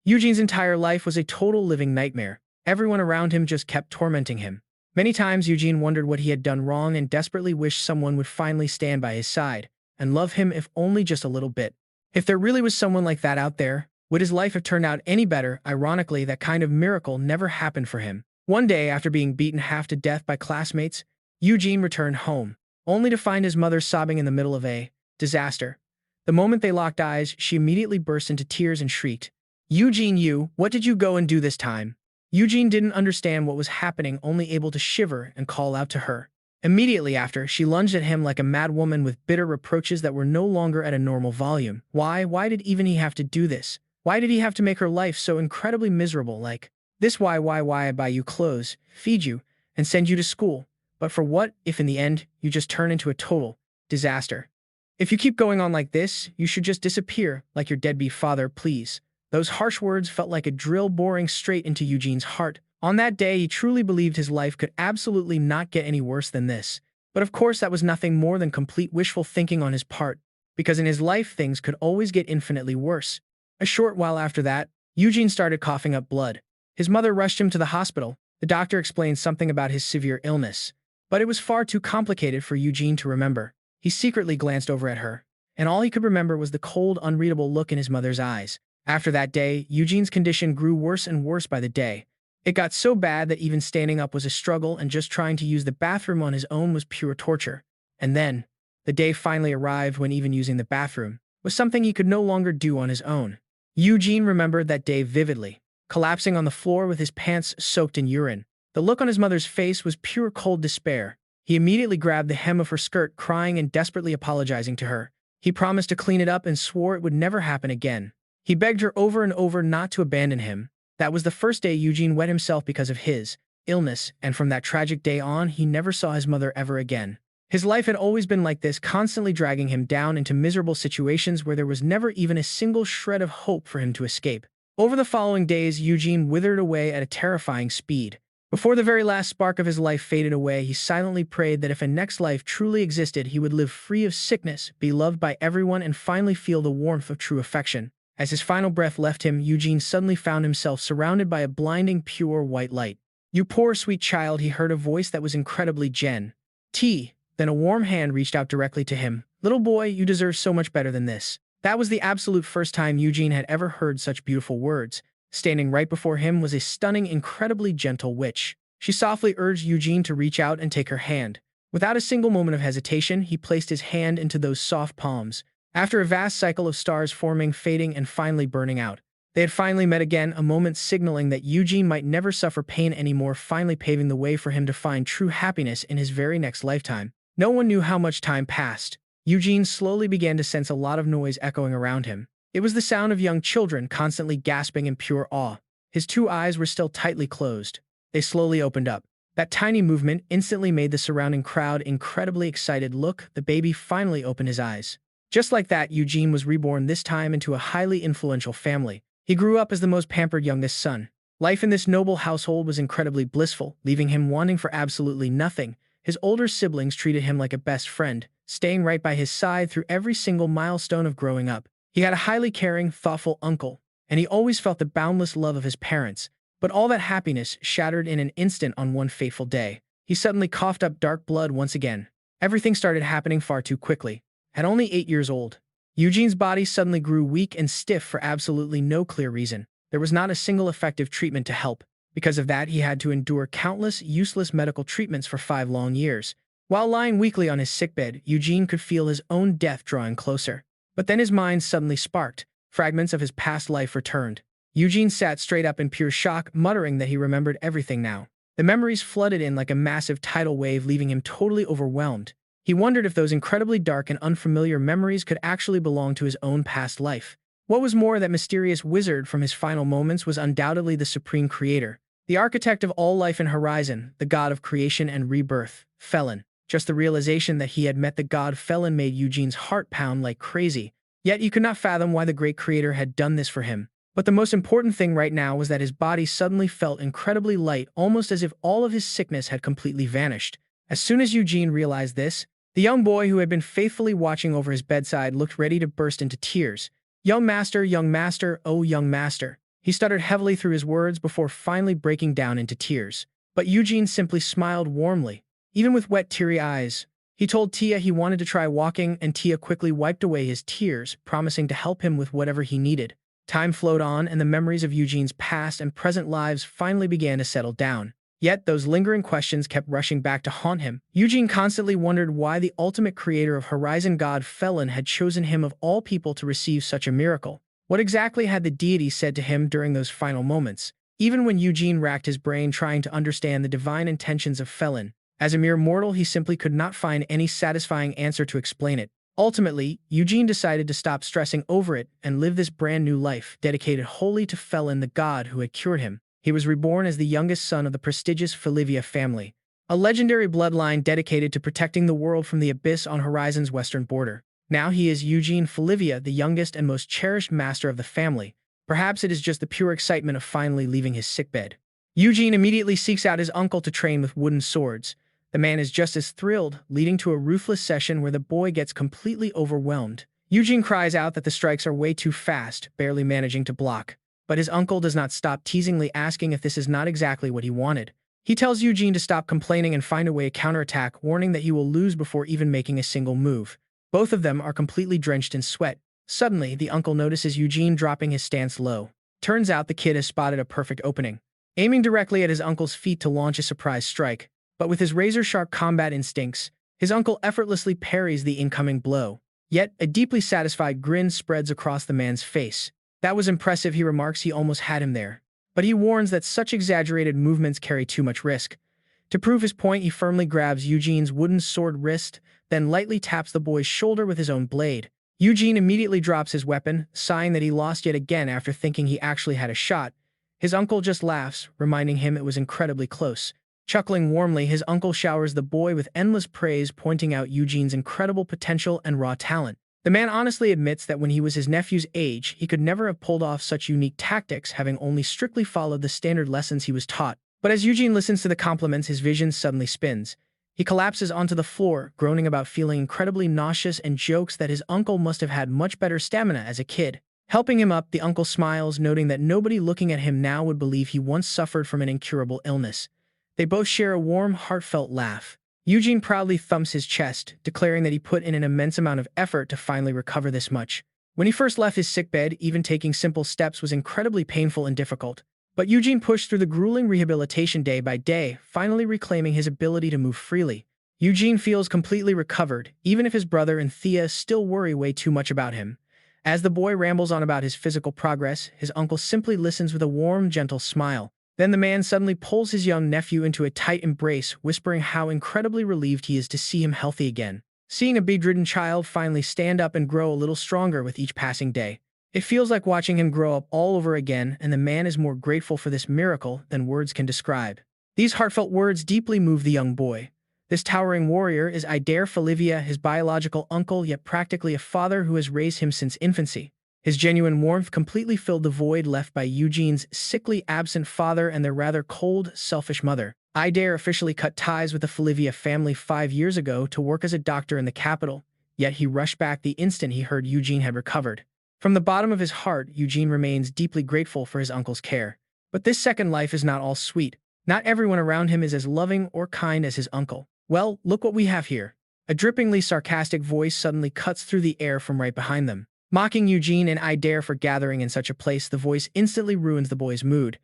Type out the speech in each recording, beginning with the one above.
Eugene's entire life was a total living nightmare. Everyone around him just kept tormenting him. Many times Eugene wondered what he had done wrong and desperately wished someone would finally stand by his side and love him if only just a little bit. If there really was someone like that out there, would his life have turned out any better? Ironically, that kind of miracle never happened for him. One day, after being beaten half to death by classmates, Eugene returned home, only to find his mother sobbing in the middle of a disaster. The moment they locked eyes, she immediately burst into tears and shrieked, "Eugene, what did you go and do this time?" Eugene didn't understand what was happening, only able to shiver and call out to her. Immediately after, she lunged at him like a mad woman with bitter reproaches that were no longer at a normal volume. Why did even he have to do this? Why did he have to make her life so incredibly miserable like this? Why I buy you clothes, feed you, and send you to school? But for what, if in the end, you just turn into a total disaster? If you keep going on like this, you should just disappear, like your deadbeat father, please. Those harsh words felt like a drill boring straight into Eugene's heart. On that day, he truly believed his life could absolutely not get any worse than this. But of course, that was nothing more than complete wishful thinking on his part, because in his life, things could always get infinitely worse. A short while after that, Eugene started coughing up blood. His mother rushed him to the hospital. The doctor explained something about his severe illness, but it was far too complicated for Eugene to remember. He secretly glanced over at her, and all he could remember was the cold, unreadable look in his mother's eyes. After that day, Eugene's condition grew worse and worse by the day. It got so bad that even standing up was a struggle, and just trying to use the bathroom on his own was pure torture. And then, the day finally arrived when even using the bathroom was something he could no longer do on his own. Eugene remembered that day vividly, collapsing on the floor with his pants soaked in urine. The look on his mother's face was pure cold despair. He immediately grabbed the hem of her skirt, crying and desperately apologizing to her. He promised to clean it up and swore it would never happen again. He begged her over and over not to abandon him. That was the first day Eugene wet himself because of his illness, and from that tragic day on, he never saw his mother ever again. His life had always been like this, constantly dragging him down into miserable situations where there was never even a single shred of hope for him to escape. Over the following days, Eugene withered away at a terrifying speed. Before the very last spark of his life faded away, he silently prayed that if a next life truly existed, he would live free of sickness, be loved by everyone, and finally feel the warmth of true affection. As his final breath left him, Eugene suddenly found himself surrounded by a blinding, pure white light. "You poor, sweet child," he heard a voice that was incredibly gentle. Then a warm hand reached out directly to him. "Little boy, you deserve so much better than this." That was the absolute first time Eugene had ever heard such beautiful words. Standing right before him was a stunning, incredibly gentle witch. She softly urged Eugene to reach out and take her hand. Without a single moment of hesitation, he placed his hand into those soft palms. After a vast cycle of stars forming, fading, and finally burning out, they had finally met again, a moment signaling that Eugene might never suffer pain anymore, finally paving the way for him to find true happiness in his very next lifetime. No one knew how much time passed. Eugene slowly began to sense a lot of noise echoing around him. It was the sound of young children constantly gasping in pure awe. His two eyes were still tightly closed. They slowly opened up. That tiny movement instantly made the surrounding crowd incredibly excited. Look, the baby finally opened his eyes. Just like that, Eugene was reborn, this time into a highly influential family. He grew up as the most pampered youngest son. Life in this noble household was incredibly blissful, leaving him wanting for absolutely nothing. His older siblings treated him like a best friend, staying right by his side through every single milestone of growing up. He had a highly caring, thoughtful uncle, and he always felt the boundless love of his parents. But all that happiness shattered in an instant on one fateful day. He suddenly coughed up dark blood once again. Everything started happening far too quickly. At only 8 years old, Eugene's body suddenly grew weak and stiff for absolutely no clear reason. There was not a single effective treatment to help. Because of that, he had to endure countless useless medical treatments for 5 long years. While lying weakly on his sickbed, Eugene could feel his own death drawing closer. But then his mind suddenly sparked. Fragments of his past life returned. Eugene sat straight up in pure shock, muttering that he remembered everything now. The memories flooded in like a massive tidal wave, leaving him totally overwhelmed. He wondered if those incredibly dark and unfamiliar memories could actually belong to his own past life. What was more, that mysterious wizard from his final moments was undoubtedly the supreme creator, the architect of all life and horizon, the god of creation and rebirth, Felin. Just the realization that he had met the god Felin made Eugene's heart pound like crazy. Yet he could not fathom why the great creator had done this for him. But the most important thing right now was that his body suddenly felt incredibly light, almost as if all of his sickness had completely vanished. As soon as Eugene realized this, the young boy who had been faithfully watching over his bedside looked ready to burst into tears. Young master, oh young master," He stuttered heavily through his words before finally breaking down into tears. But Eugene simply smiled warmly, even with wet, teary eyes. He told Tia he wanted to try walking, and Tia quickly wiped away his tears, promising to help him with whatever he needed. Time flowed on, and the memories of Eugene's past and present lives finally began to settle down. Yet those lingering questions kept rushing back to haunt him. Eugene constantly wondered why the ultimate creator of Horizon god Felin had chosen him of all people to receive such a miracle. What exactly had the deity said to him during those final moments? Even when Eugene racked his brain trying to understand the divine intentions of Felin, as a mere mortal he simply could not find any satisfying answer to explain it. Ultimately, Eugene decided to stop stressing over it and live this brand new life, dedicated wholly to Felin, the god who had cured him. He was reborn as the youngest son of the prestigious Felivia family, a legendary bloodline dedicated to protecting the world from the abyss on Horizon's western border. Now he is Eugene Felivia, the youngest and most cherished master of the family. Perhaps it is just the pure excitement of finally leaving his sickbed. Eugene immediately seeks out his uncle to train with wooden swords. The man is just as thrilled, leading to a ruthless session where the boy gets completely overwhelmed. Eugene cries out that the strikes are way too fast, barely managing to block. But his uncle does not stop, teasingly asking if this is not exactly what he wanted. He tells Eugene to stop complaining and find a way to counterattack, warning that he will lose before even making a single move. Both of them are completely drenched in sweat. Suddenly, the uncle notices Eugene dropping his stance low. Turns out the kid has spotted a perfect opening, aiming directly at his uncle's feet to launch a surprise strike. But with his razor-sharp combat instincts, his uncle effortlessly parries the incoming blow. Yet, a deeply satisfied grin spreads across the man's face. That was impressive, he remarks. He almost had him there. But he warns that such exaggerated movements carry too much risk. To prove his point, he firmly grabs Eugene's wooden sword wrist, then lightly taps the boy's shoulder with his own blade. Eugene immediately drops his weapon, sighing that he lost yet again after thinking he actually had a shot. His uncle just laughs, reminding him it was incredibly close. Chuckling warmly, his uncle showers the boy with endless praise, pointing out Eugene's incredible potential and raw talent. The man honestly admits that when he was his nephew's age, he could never have pulled off such unique tactics, having only strictly followed the standard lessons he was taught. But as Eugene listens to the compliments, his vision suddenly spins. He collapses onto the floor, groaning about feeling incredibly nauseous, and jokes that his uncle must have had much better stamina as a kid. Helping him up, the uncle smiles, noting that nobody looking at him now would believe he once suffered from an incurable illness. They both share a warm, heartfelt laugh. Eugene proudly thumps his chest, declaring that he put in an immense amount of effort to finally recover this much. When he first left his sickbed, even taking simple steps was incredibly painful and difficult. But Eugene pushed through the grueling rehabilitation day by day, finally reclaiming his ability to move freely. Eugene feels completely recovered, even if his brother and Thea still worry way too much about him. As the boy rambles on about his physical progress, his uncle simply listens with a warm, gentle smile. Then the man suddenly pulls his young nephew into a tight embrace, whispering how incredibly relieved he is to see him healthy again. Seeing a bedridden child finally stand up and grow a little stronger with each passing day, it feels like watching him grow up all over again, and the man is more grateful for this miracle than words can describe. These heartfelt words deeply move the young boy. This towering warrior is Felivia, his biological uncle, yet practically a father who has raised him since infancy. His genuine warmth completely filled the void left by Eugene's sickly, absent father and their rather cold, selfish mother. officially cut ties with the Felivia family 5 years ago to work as a doctor in the capital, yet he rushed back the instant he heard Eugene had recovered. From the bottom of his heart, Eugene remains deeply grateful for his uncle's care. But this second life is not all sweet. Not everyone around him is as loving or kind as his uncle. Well, look what we have here. A drippingly sarcastic voice suddenly cuts through the air from right behind them. Mocking Eugene and for gathering in such a place, the voice instantly ruins the boy's mood.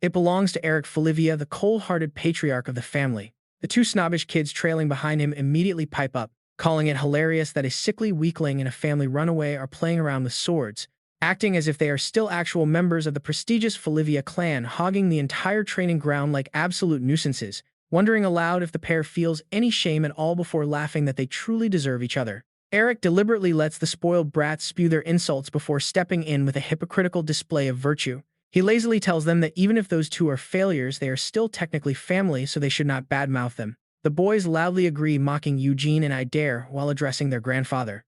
It belongs to Eric Felivia, the cold-hearted patriarch of the family. The two snobbish kids trailing behind him immediately pipe up, calling it hilarious that a sickly weakling and a family runaway are playing around with swords, acting as if they are still actual members of the prestigious Felivia clan, hogging the entire training ground like absolute nuisances, wondering aloud if the pair feels any shame at all before laughing that they truly deserve each other. Eric deliberately lets the spoiled brats spew their insults before stepping in with a hypocritical display of virtue. He lazily tells them that even if those two are failures, they are still technically family, so they should not badmouth them. The boys loudly agree, mocking Eugene and while addressing their grandfather.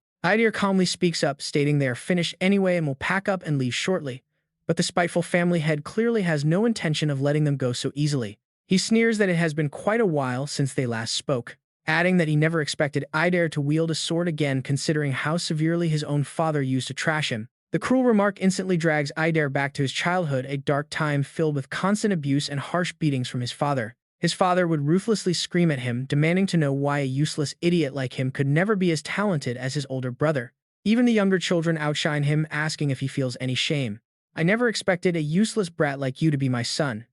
Calmly speaks up, stating they are finished anyway and will pack up and leave shortly. But the spiteful family head clearly has no intention of letting them go so easily. He sneers that it has been quite a while since they last spoke, adding that he never expected to wield a sword again, considering how severely his own father used to trash him. The cruel remark instantly drags Idare back to his childhood, a dark time filled with constant abuse and harsh beatings from his father. His father would ruthlessly scream at him, demanding to know why a useless idiot like him could never be as talented as his older brother. Even the younger children outshine him, asking if he feels any shame. "I never expected a useless brat like you to be my son.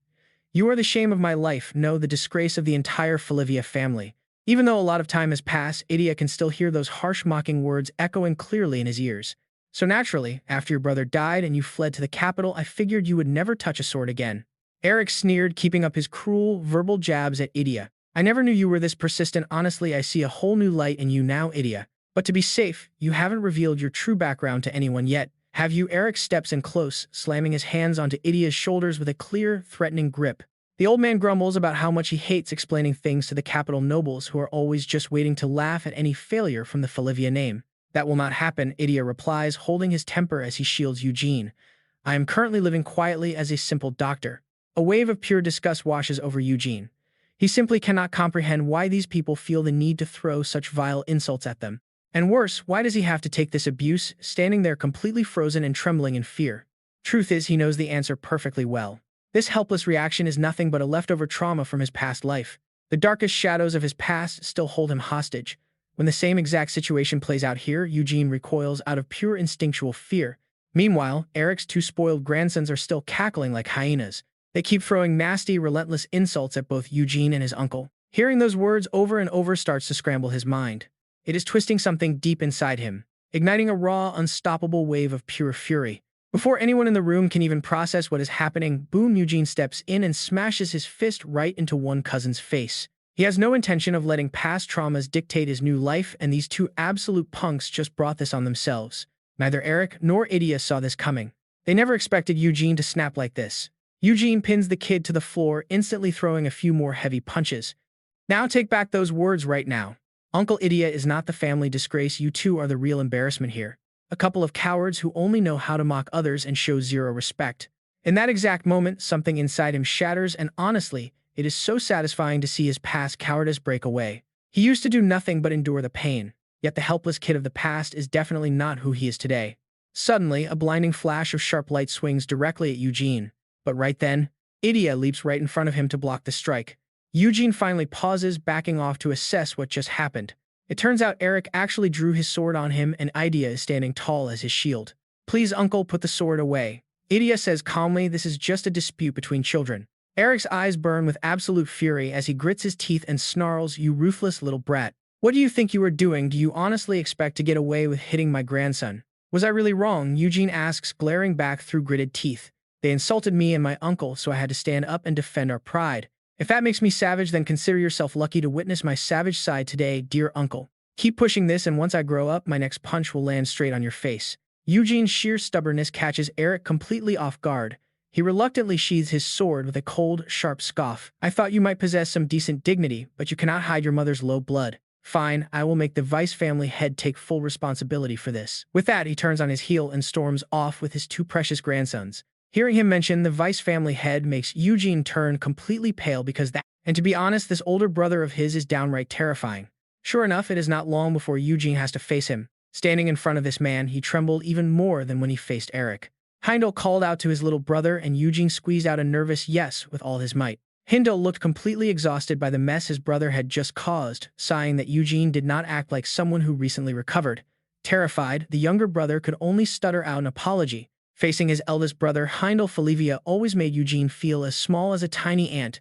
You are the shame of my life, no, the disgrace of the entire Felivia family." Even though a lot of time has passed, Idia can still hear those harsh mocking words echoing clearly in his ears. "So naturally, after your brother died and you fled to the capital, I figured you would never touch a sword again." Eric sneered, keeping up his cruel, verbal jabs at Idia. "I never knew you were this persistent. Honestly, I see a whole new light in you now, Idia. But to be safe, you haven't revealed your true background to anyone yet, have you?" Eric steps in close, slamming his hands onto Idia's shoulders with a clear, threatening grip. The old man grumbles about how much he hates explaining things to the capital nobles who are always just waiting to laugh at any failure from the Felivia name. "That will not happen," Idia replies, holding his temper as he shields Eugene. "I am currently living quietly as a simple doctor." A wave of pure disgust washes over Eugene. He simply cannot comprehend why these people feel the need to throw such vile insults at them. And worse, why does he have to take this abuse, standing there completely frozen and trembling in fear? Truth is, he knows the answer perfectly well. This helpless reaction is nothing but a leftover trauma from his past life. The darkest shadows of his past still hold him hostage. When the same exact situation plays out here, Eugene recoils out of pure instinctual fear. Meanwhile, Eric's two spoiled grandsons are still cackling like hyenas. They keep throwing nasty, relentless insults at both Eugene and his uncle. Hearing those words over and over starts to scramble his mind. It is twisting something deep inside him, igniting a raw, unstoppable wave of pure fury. Before anyone in the room can even process what is happening, boom, Eugene steps in and smashes his fist right into one cousin's face. He has no intention of letting past traumas dictate his new life, and these two absolute punks just brought this on themselves. Neither Eric nor Idia saw this coming. They never expected Eugene to snap like this. Eugene pins the kid to the floor, instantly throwing a few more heavy punches. "Now take back those words right now. Uncle Idia is not the family disgrace. You two are the real embarrassment here. A couple of cowards who only know how to mock others and show zero respect." In that exact moment, something inside him shatters, and honestly, it is so satisfying to see his past cowardice break away. He used to do nothing but endure the pain, yet the helpless kid of the past is definitely not who he is today. Suddenly, a blinding flash of sharp light swings directly at Eugene. But right then, Idia leaps right in front of him to block the strike. Eugene finally pauses, backing off to assess what just happened. It turns out Eric actually drew his sword on him, and Idia is standing tall as his shield. "Please, uncle, put the sword away," Idia says calmly. "This is just a dispute between children." Eric's eyes burn with absolute fury as he grits his teeth and snarls, "You ruthless little brat. What do you think you are doing? Do you honestly expect to get away with hitting my grandson?" "Was I really wrong?" Eugene asks, glaring back through gritted teeth. "They insulted me and my uncle, so I had to stand up and defend our pride. If that makes me savage, then consider yourself lucky to witness my savage side today, dear uncle. Keep pushing this, and once I grow up, my next punch will land straight on your face." Eugene's sheer stubbornness catches Eric completely off guard. He reluctantly sheathes his sword with a cold, sharp scoff. "I thought you might possess some decent dignity, but you cannot hide your mother's low blood. Fine, I will make the Vice family head take full responsibility for this." With that, he turns on his heel and storms off with his two precious grandsons. Hearing him mention the Vice family head makes Eugene turn completely pale and to be honest, this older brother of his is downright terrifying. Sure enough, it is not long before Eugene has to face him. Standing in front of this man, he trembled even more than when he faced Eric. Heindel called out to his little brother, and Eugene squeezed out a nervous yes with all his might. Heindel looked completely exhausted by the mess his brother had just caused, sighing that Eugene did not act like someone who recently recovered. Terrified, the younger brother could only stutter out an apology. Facing his eldest brother, Heindel, Felivia always made Eugene feel as small as a tiny ant.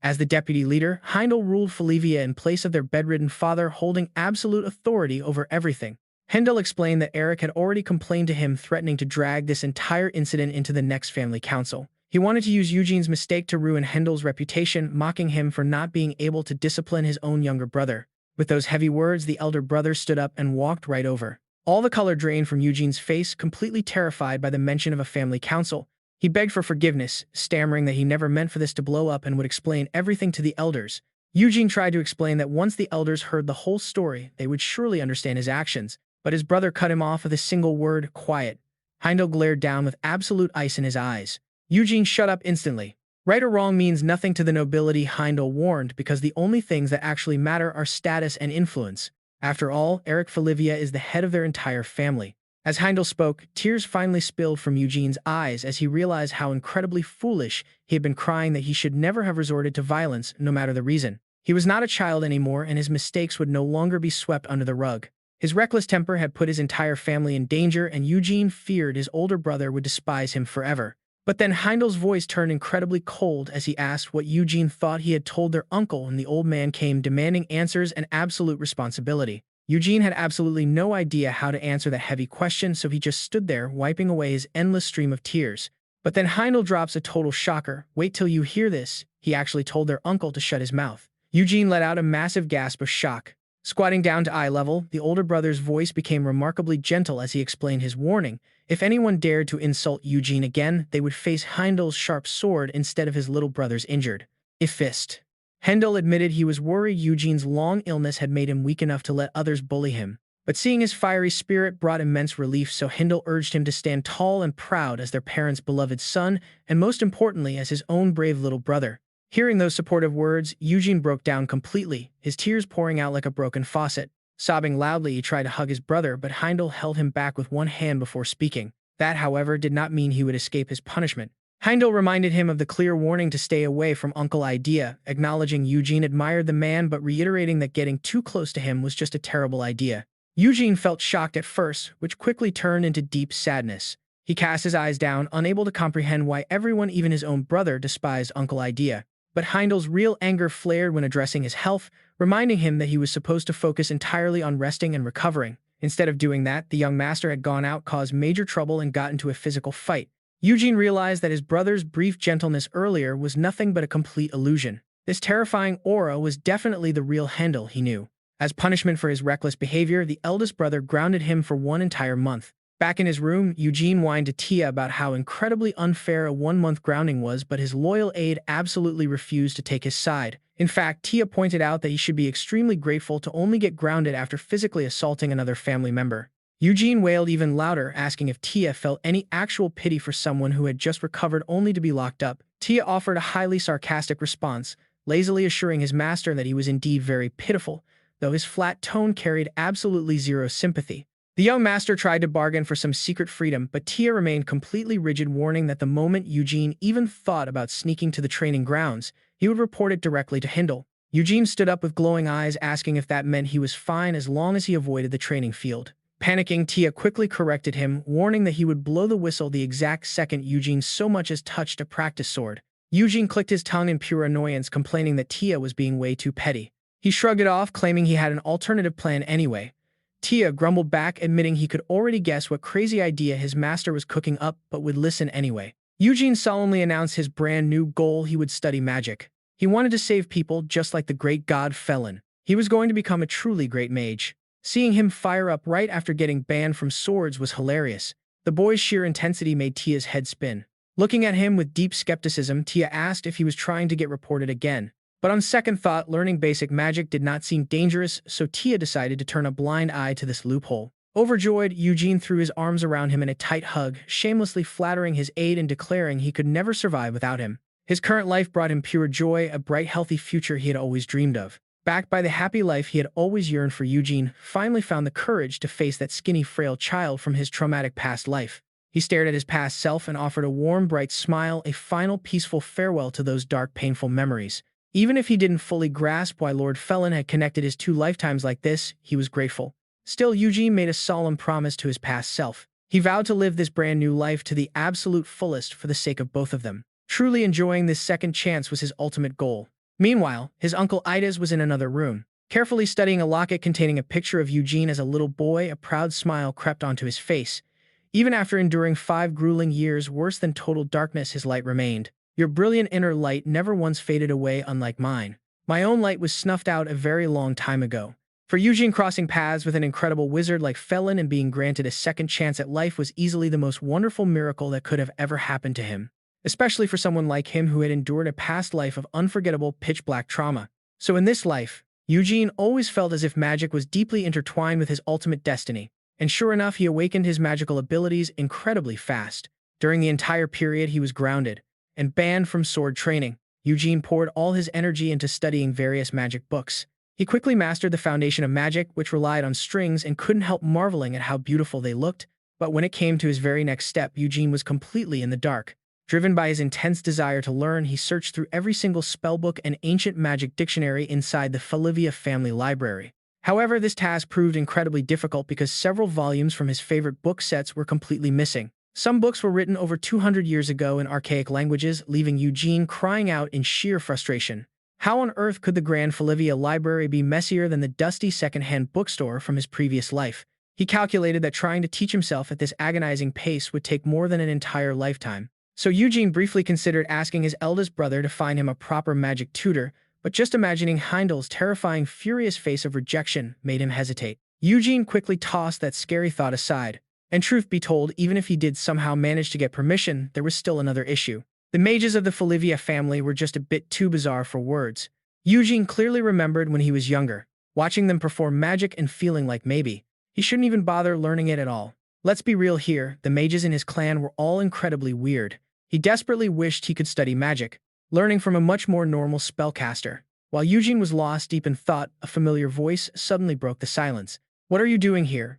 As the deputy leader, Heindel ruled Felivia in place of their bedridden father, holding absolute authority over everything. Heindel explained that Eric had already complained to him, threatening to drag this entire incident into the next family council. He wanted to use Eugene's mistake to ruin Heindel's reputation, mocking him for not being able to discipline his own younger brother. With those heavy words, the elder brother stood up and walked right over. All the color drained from Eugene's face, completely terrified by the mention of a family council. He begged for forgiveness, stammering that he never meant for this to blow up and would explain everything to the elders. Eugene tried to explain that once the elders heard the whole story, they would surely understand his actions, but his brother cut him off with a single word, "Quiet." Heindel glared down with absolute ice in his eyes. Eugene shut up instantly. Right or wrong means nothing to the nobility, Heindel warned, because the only things that actually matter are status and influence. After all, Eric Felivia is the head of their entire family. As Heindel spoke, tears finally spilled from Eugene's eyes as he realized how incredibly foolish he had been, crying that he should never have resorted to violence, no matter the reason. He was not a child anymore, and his mistakes would no longer be swept under the rug. His reckless temper had put his entire family in danger, and Eugene feared his older brother would despise him forever. But then Heindel's voice turned incredibly cold as he asked what Eugene thought he had told their uncle, and the old man came demanding answers and absolute responsibility. Eugene had absolutely no idea how to answer that heavy question, so he just stood there, wiping away his endless stream of tears. But then Heindel drops a total shocker. "Wait till you hear this. He actually told their uncle to shut his mouth." Eugene let out a massive gasp of shock. Squatting down to eye level, the older brother's voice became remarkably gentle as he explained his warning. If anyone dared to insult Eugene again, they would face Heindel's sharp sword instead of his little brother's injured fist. Heindel admitted he was worried Eugene's long illness had made him weak enough to let others bully him. But seeing his fiery spirit brought immense relief, so Heindel urged him to stand tall and proud as their parents' beloved son, and most importantly, as his own brave little brother. Hearing those supportive words, Eugene broke down completely, his tears pouring out like a broken faucet. Sobbing loudly, he tried to hug his brother, but Heindel held him back with one hand before speaking. That, however, did not mean he would escape his punishment. Heindel reminded him of the clear warning to stay away from Uncle Idea, acknowledging Eugene admired the man but reiterating that getting too close to him was just a terrible idea. Eugene felt shocked at first, which quickly turned into deep sadness. He cast his eyes down, unable to comprehend why everyone, even his own brother, despised Uncle Idea. But Heindel's real anger flared when addressing his health, reminding him that he was supposed to focus entirely on resting and recovering. Instead of doing that, the young master had gone out, caused major trouble, and got into a physical fight. Eugene realized that his brother's brief gentleness earlier was nothing but a complete illusion. This terrifying aura was definitely the real Heindel he knew. As punishment for his reckless behavior, the eldest brother grounded him for 1 entire month. Back in his room, Eugene whined to Tia about how incredibly unfair a 1-month grounding was, but his loyal aide absolutely refused to take his side. In fact, Tia pointed out that he should be extremely grateful to only get grounded after physically assaulting another family member. Eugene wailed even louder, asking if Tia felt any actual pity for someone who had just recovered only to be locked up. Tia offered a highly sarcastic response, lazily assuring his master that he was indeed very pitiful, though his flat tone carried absolutely zero sympathy. The young master tried to bargain for some secret freedom, but Tia remained completely rigid, warning that the moment Eugene even thought about sneaking to the training grounds, he would report it directly to Heindel. Eugene stood up with glowing eyes, asking if that meant he was fine as long as he avoided the training field. Panicking, Tia quickly corrected him, warning that he would blow the whistle the exact second Eugene so much as touched a practice sword. Eugene clicked his tongue in pure annoyance, complaining that Tia was being way too petty. He shrugged it off, claiming he had an alternative plan anyway. Tia grumbled back, admitting he could already guess what crazy idea his master was cooking up, but would listen anyway. Eugene solemnly announced his brand new goal: he would study magic. He wanted to save people just like the great god Felin. He was going to become a truly great mage. Seeing him fire up right after getting banned from swords was hilarious. The boy's sheer intensity made Tia's head spin. Looking at him with deep skepticism, Tia asked if he was trying to get reported again. But on second thought, learning basic magic did not seem dangerous, so Tia decided to turn a blind eye to this loophole. Overjoyed, Eugene threw his arms around him in a tight hug, shamelessly flattering his aide and declaring he could never survive without him. His current life brought him pure joy, a bright, healthy future he had always dreamed of. Backed by the happy life he had always yearned for, Eugene finally found the courage to face that skinny, frail child from his traumatic past life. He stared at his past self and offered a warm, bright smile, a final peaceful farewell to those dark, painful memories. Even if he didn't fully grasp why Lord Felin had connected his 2 lifetimes like this, he was grateful. Still, Eugene made a solemn promise to his past self. He vowed to live this brand new life to the absolute fullest for the sake of both of them. Truly enjoying this second chance was his ultimate goal. Meanwhile, his uncle Idas was in another room, carefully studying a locket containing a picture of Eugene as a little boy. A proud smile crept onto his face. Even after enduring 5 grueling years worse than total darkness, his light remained. Your brilliant inner light never once faded away, unlike mine. My own light was snuffed out a very long time ago. For Eugene, crossing paths with an incredible wizard like Felin and being granted a second chance at life was easily the most wonderful miracle that could have ever happened to him. Especially for someone like him who had endured a past life of unforgettable pitch-black trauma. So in this life, Eugene always felt as if magic was deeply intertwined with his ultimate destiny. And sure enough, he awakened his magical abilities incredibly fast. During the entire period he was grounded and banned from sword training, Eugene poured all his energy into studying various magic books. He quickly mastered the foundation of magic, which relied on strings, and couldn't help marveling at how beautiful they looked. But when it came to his very next step, Eugene was completely in the dark. Driven by his intense desire to learn, he searched through every single spellbook and ancient magic dictionary inside the Felivia family library. However, this task proved incredibly difficult because several volumes from his favorite book sets were completely missing. Some books were written over 200 years ago in archaic languages, leaving Eugene crying out in sheer frustration. How on earth could the Grand Felivia library be messier than the dusty second-hand bookstore from his previous life? He calculated that trying to teach himself at this agonizing pace would take more than an entire lifetime. So Eugene briefly considered asking his eldest brother to find him a proper magic tutor, but just imagining Heimdall's terrifying, furious face of rejection made him hesitate. Eugene quickly tossed that scary thought aside. And truth be told, even if he did somehow manage to get permission, there was still another issue. The mages of the Felivia family were just a bit too bizarre for words. Eugene clearly remembered when he was younger, watching them perform magic and feeling like maybe he shouldn't even bother learning it at all. Let's be real here, the mages in his clan were all incredibly weird. He desperately wished he could study magic, learning from a much more normal spellcaster. While Eugene was lost deep in thought, a familiar voice suddenly broke the silence. "What are you doing here?"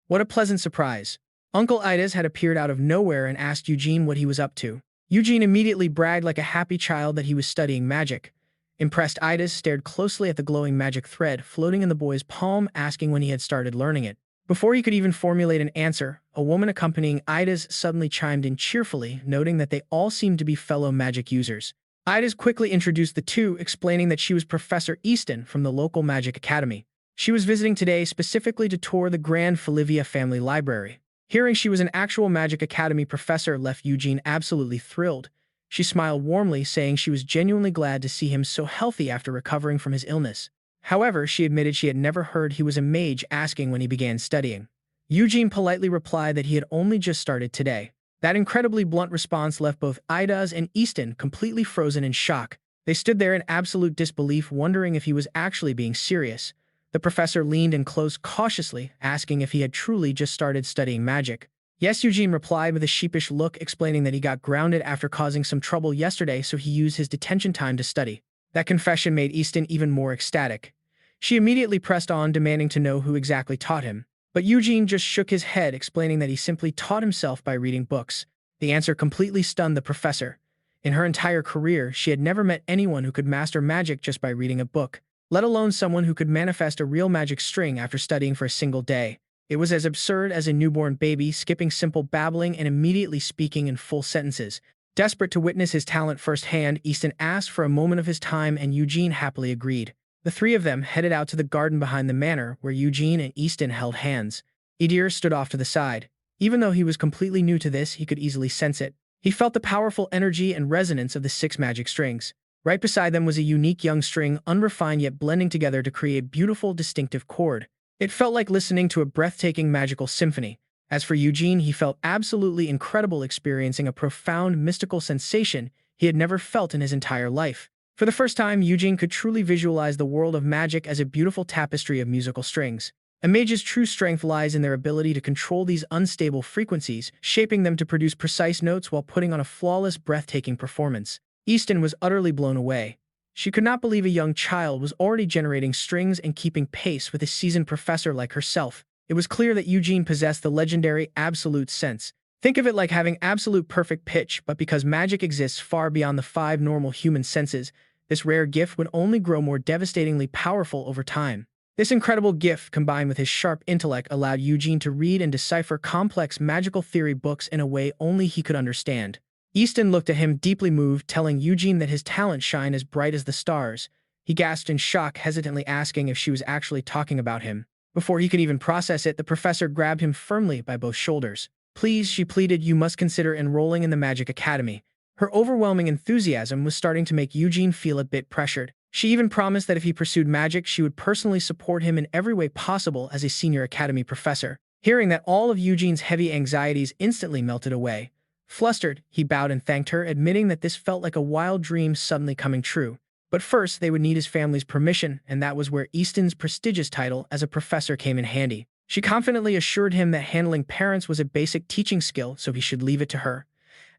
What a pleasant surprise. Uncle Idas had appeared out of nowhere and asked Eugene what he was up to. Eugene immediately bragged like a happy child that he was studying magic. Impressed, Idas stared closely at the glowing magic thread floating in the boy's palm, asking when he had started learning it. Before he could even formulate an answer, a woman accompanying Idas suddenly chimed in cheerfully, noting that they all seemed to be fellow magic users. Idas quickly introduced the two, explaining that she was Professor Easton from the local magic academy. She was visiting today specifically to tour the Grand Felivia family library. Hearing she was an actual magic academy professor left Eugene absolutely thrilled. She smiled warmly, saying she was genuinely glad to see him so healthy after recovering from his illness. However, she admitted she had never heard he was a mage, asking when he began studying. Eugene politely replied that he had only just started today. That incredibly blunt response left both Idas and Easton completely frozen in shock. They stood there in absolute disbelief, wondering if he was actually being serious. The professor leaned in close cautiously, asking if he had truly just started studying magic. Yes, Eugene replied with a sheepish look, explaining that he got grounded after causing some trouble yesterday, so he used his detention time to study. That confession made Easton even more ecstatic. She immediately pressed on, demanding to know who exactly taught him. But Eugene just shook his head, explaining that he simply taught himself by reading books. The answer completely stunned the professor. In her entire career, she had never met anyone who could master magic just by reading a book, let alone someone who could manifest a real magic string after studying for a single day. It was as absurd as a newborn baby skipping simple babbling and immediately speaking in full sentences. Desperate to witness his talent firsthand, Easton asked for a moment of his time, and Eugene happily agreed. The three of them headed out to the garden behind the manor, where Eugene and Easton held hands. Edir stood off to the side. Even though he was completely new to this, he could easily sense it. He felt the powerful energy and resonance of the 6 magic strings. Right beside them was a unique young string, unrefined yet blending together to create a beautiful, distinctive chord. It felt like listening to a breathtaking magical symphony. As for Eugene, he felt absolutely incredible, experiencing a profound mystical sensation he had never felt in his entire life. For the first time, Eugene could truly visualize the world of magic as a beautiful tapestry of musical strings. A mage's true strength lies in their ability to control these unstable frequencies, shaping them to produce precise notes while putting on a flawless, breathtaking performance. Easton was utterly blown away. She could not believe a young child was already generating strings and keeping pace with a seasoned professor like herself. It was clear that Eugene possessed the legendary absolute sense. Think of it like having absolute perfect pitch, but because magic exists far beyond the 5 normal human senses, this rare gift would only grow more devastatingly powerful over time. This incredible gift, combined with his sharp intellect, allowed Eugene to read and decipher complex magical theory books in a way only he could understand. Easton looked at him, deeply moved, telling Eugene that his talent shined as bright as the stars. He gasped in shock, hesitantly asking if she was actually talking about him. Before he could even process it, the professor grabbed him firmly by both shoulders. "Please," she pleaded, "you must consider enrolling in the Magic Academy." Her overwhelming enthusiasm was starting to make Eugene feel a bit pressured. She even promised that if he pursued magic, she would personally support him in every way possible as a senior academy professor. Hearing that, all of Eugene's heavy anxieties instantly melted away. Flustered, he bowed and thanked her, admitting that this felt like a wild dream suddenly coming true. But first, they would need his family's permission, and that was where Easton's prestigious title as a professor came in handy. She confidently assured him that handling parents was a basic teaching skill, so he should leave it to her.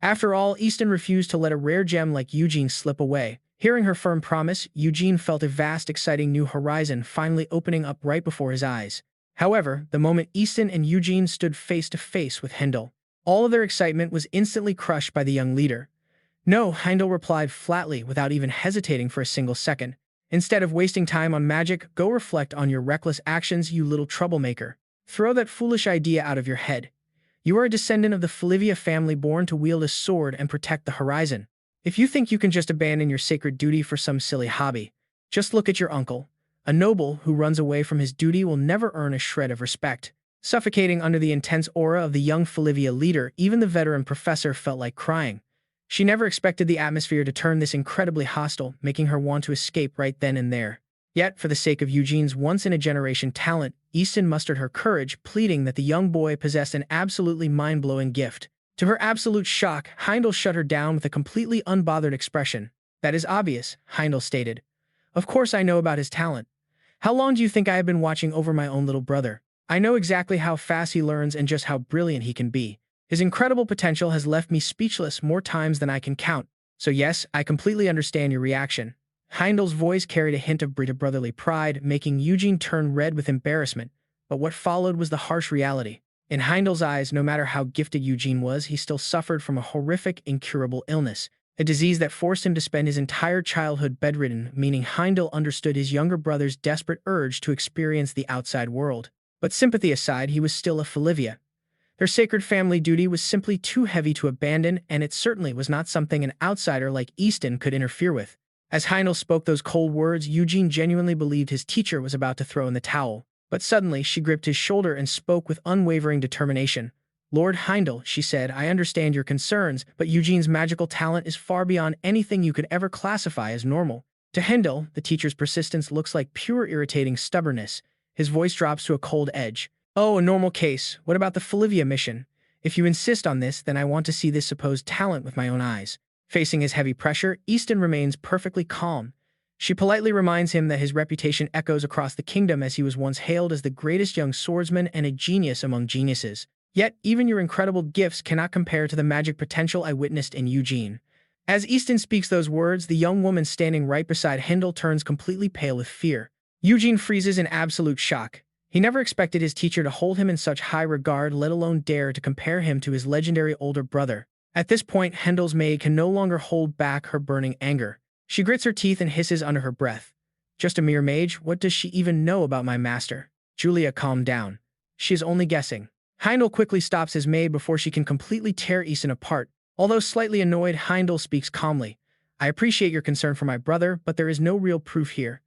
After all, Easton refused to let a rare gem like Eugene slip away. Hearing her firm promise, Eugene felt a vast, exciting new horizon finally opening up right before his eyes. However, the moment Easton and Eugene stood face to face with Heindel, all of their excitement was instantly crushed by the young leader. No, Heindel replied flatly without even hesitating for a single second. Instead of wasting time on magic, go reflect on your reckless actions, you little troublemaker. Throw that foolish idea out of your head. You are a descendant of the Felivia family born to wield a sword and protect the horizon. If you think you can just abandon your sacred duty for some silly hobby, just look at your uncle. A noble who runs away from his duty will never earn a shred of respect. Suffocating under the intense aura of the young Felivia leader, even the veteran professor felt like crying. She never expected the atmosphere to turn this incredibly hostile, making her want to escape right then and there. Yet, for the sake of Eugene's once-in-a-generation talent, Easton mustered her courage, pleading that the young boy possessed an absolutely mind-blowing gift. To her absolute shock, Heindel shut her down with a completely unbothered expression. "That is obvious," Heindel stated. "Of course I know about his talent. How long do you think I have been watching over my own little brother? I know exactly how fast he learns and just how brilliant he can be. His incredible potential has left me speechless more times than I can count. So yes, I completely understand your reaction." Heindel's voice carried a hint of brotherly pride, making Eugene turn red with embarrassment. But what followed was the harsh reality. In Heindel's eyes, no matter how gifted Eugene was, he still suffered from a horrific, incurable illness. A disease that forced him to spend his entire childhood bedridden, meaning Heindel understood his younger brother's desperate urge to experience the outside world. But sympathy aside, he was still a Felivia. Their sacred family duty was simply too heavy to abandon, and it certainly was not something an outsider like Easton could interfere with. As Heindel spoke those cold words, Eugene genuinely believed his teacher was about to throw in the towel. But suddenly, she gripped his shoulder and spoke with unwavering determination. "Lord Heindel," she said, "I understand your concerns, but Eugene's magical talent is far beyond anything you could ever classify as normal." To Heindel, the teacher's persistence looks like pure irritating stubbornness. His voice drops to a cold edge. "Oh, a normal case. What about the Felivia mission? If you insist on this, then I want to see this supposed talent with my own eyes." Facing his heavy pressure, Easton remains perfectly calm. She politely reminds him that his reputation echoes across the kingdom, as he was once hailed as the greatest young swordsman and a genius among geniuses. "Yet, even your incredible gifts cannot compare to the magic potential I witnessed in Eugene." As Easton speaks those words, the young woman standing right beside Heindel turns completely pale with fear. Eugene freezes in absolute shock. He never expected his teacher to hold him in such high regard, let alone dare to compare him to his legendary older brother. At this point, Hendel's maid can no longer hold back her burning anger. She grits her teeth and hisses under her breath. "Just a mere mage? What does she even know about my master?" Julia calmed down. "She is only guessing." Heindel quickly stops his maid before she can completely tear Easton apart. Although slightly annoyed, Heindel speaks calmly. "I appreciate your concern for my brother, but there is no real proof here.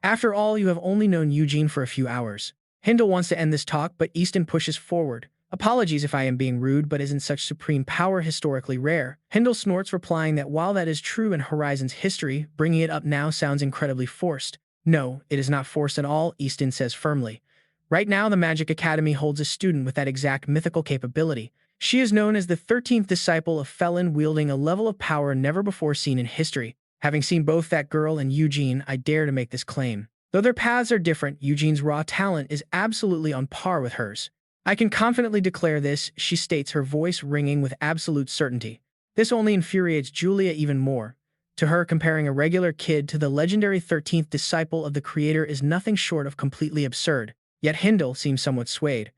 After all, you have only known Eugene for a few hours." Heindel wants to end this talk, but Easton pushes forward. "Apologies if I am being rude, but isn't such supreme power historically rare?" Heindel snorts, replying that while that is true in Horizon's history, bringing it up now sounds incredibly forced. "No, it is not forced at all," Easton says firmly. "Right now, the Magic Academy holds a student with that exact mythical capability. She is known as the 13th disciple of Felin, wielding a level of power never before seen in history. Having seen both that girl and Eugene, I dare to make this claim. Though their paths are different, Eugene's raw talent is absolutely on par with hers. I can confidently declare this," she states, her voice ringing with absolute certainty. This only infuriates Julia even more. To her, comparing a regular kid to the legendary 13th disciple of the creator is nothing short of completely absurd. Yet Heindel seems somewhat swayed.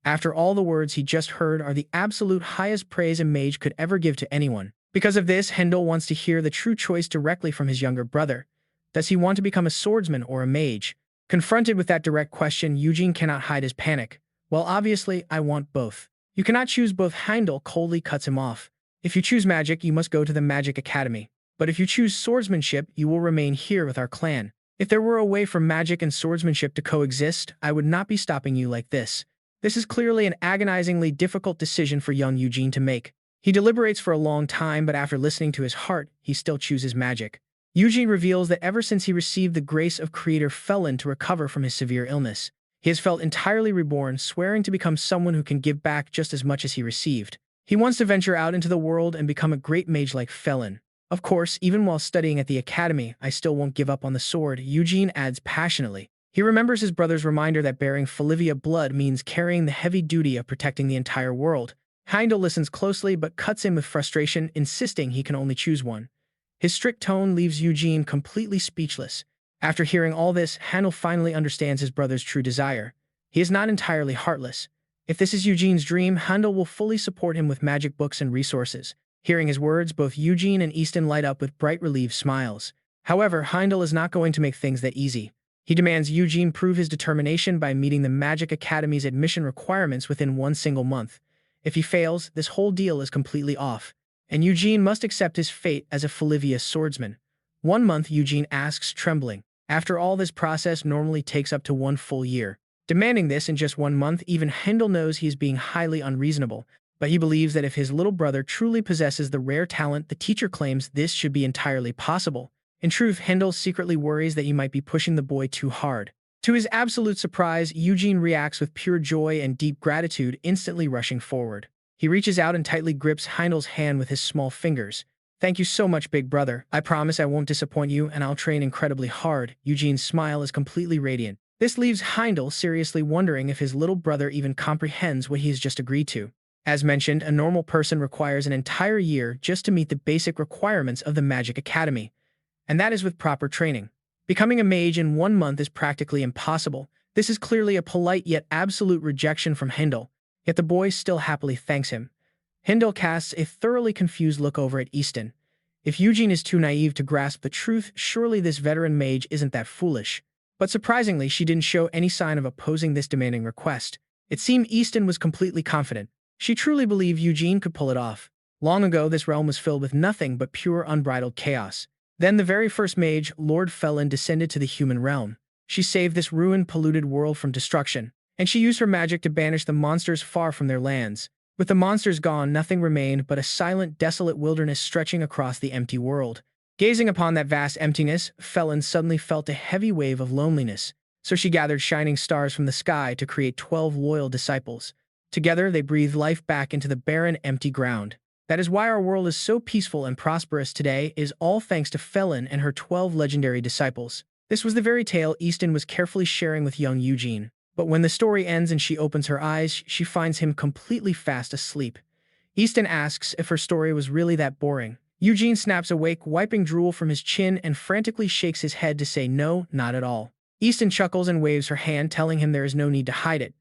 After all, the words he just heard are the absolute highest praise a mage could ever give to anyone. Because of this, Heindel wants to hear the true choice directly from his younger brother. Does he want to become a swordsman or a mage? Confronted with that direct question, Eugene cannot hide his panic. "Well, obviously, I want both." "You cannot choose both," Heindel coldly cuts him off. "If you choose magic, you must go to the Magic Academy. But if you choose swordsmanship, you will remain here with our clan. If there were a way for magic and swordsmanship to coexist, I would not be stopping you like this." This is clearly an agonizingly difficult decision for young Eugene to make. He deliberates for a long time, but after listening to his heart, he still chooses magic. Eugene reveals that ever since he received the grace of Creator Felin to recover from his severe illness, he has felt entirely reborn, swearing to become someone who can give back just as much as he received. He wants to venture out into the world and become a great mage like Felin. "Of course, even while studying at the academy, I still won't give up on the sword," Eugene adds passionately. He remembers his brother's reminder that bearing Felivia blood means carrying the heavy duty of protecting the entire world. Heindel listens closely but cuts in with frustration, insisting he can only choose one. His strict tone leaves Eugene completely speechless. After hearing all this, Heindel finally understands his brother's true desire. He is not entirely heartless. If this is Eugene's dream, Handel will fully support him with magic books and resources. Hearing his words, both Eugene and Easton light up with bright, relieved smiles. However, Heindel is not going to make things that easy. He demands Eugene prove his determination by meeting the Magic Academy's admission requirements within one single month. If he fails, this whole deal is completely off, and Eugene must accept his fate as a Felivia swordsman. 1 month, Eugene asks, trembling. After all, this process normally takes up to 1 full year. Demanding this in just 1 month, even Heindel knows he is being highly unreasonable, but he believes that if his little brother truly possesses the rare talent the teacher claims, this should be entirely possible. In truth, Heindel secretly worries that he might be pushing the boy too hard. To his absolute surprise, Eugene reacts with pure joy and deep gratitude, instantly rushing forward. He reaches out and tightly grips Heindel's hand with his small fingers. "Thank you so much, big brother. I promise I won't disappoint you, and I'll train incredibly hard." Eugene's smile is completely radiant. This leaves Heindel seriously wondering if his little brother even comprehends what he has just agreed to. As mentioned, a normal person requires an entire year just to meet the basic requirements of the Magic Academy, and that is with proper training. Becoming a mage in 1 month is practically impossible. This is clearly a polite yet absolute rejection from Heindel, yet the boy still happily thanks him. Heindel casts a thoroughly confused look over at Easton. If Eugene is too naive to grasp the truth, surely this veteran mage isn't that foolish. But surprisingly, she didn't show any sign of opposing this demanding request. It seemed Easton was completely confident. She truly believed Eugene could pull it off. Long ago, this realm was filled with nothing but pure, unbridled chaos. Then the very first mage, Lord Felin, descended to the human realm. She saved this ruined, polluted world from destruction, and she used her magic to banish the monsters far from their lands. With the monsters gone, nothing remained but a silent, desolate wilderness stretching across the empty world. Gazing upon that vast emptiness, Felin suddenly felt a heavy wave of loneliness, so she gathered shining stars from the sky to create 12 loyal disciples. Together, they breathed life back into the barren, empty ground. That is why our world is so peaceful and prosperous today, is all thanks to Felin and her 12 legendary disciples. This was the very tale Easton was carefully sharing with young Eugene. But when the story ends and she opens her eyes, she finds him completely fast asleep. Easton asks if her story was really that boring. Eugene snaps awake, wiping drool from his chin, and frantically shakes his head to say no, not at all. Easton chuckles and waves her hand, telling him there is no need to hide it.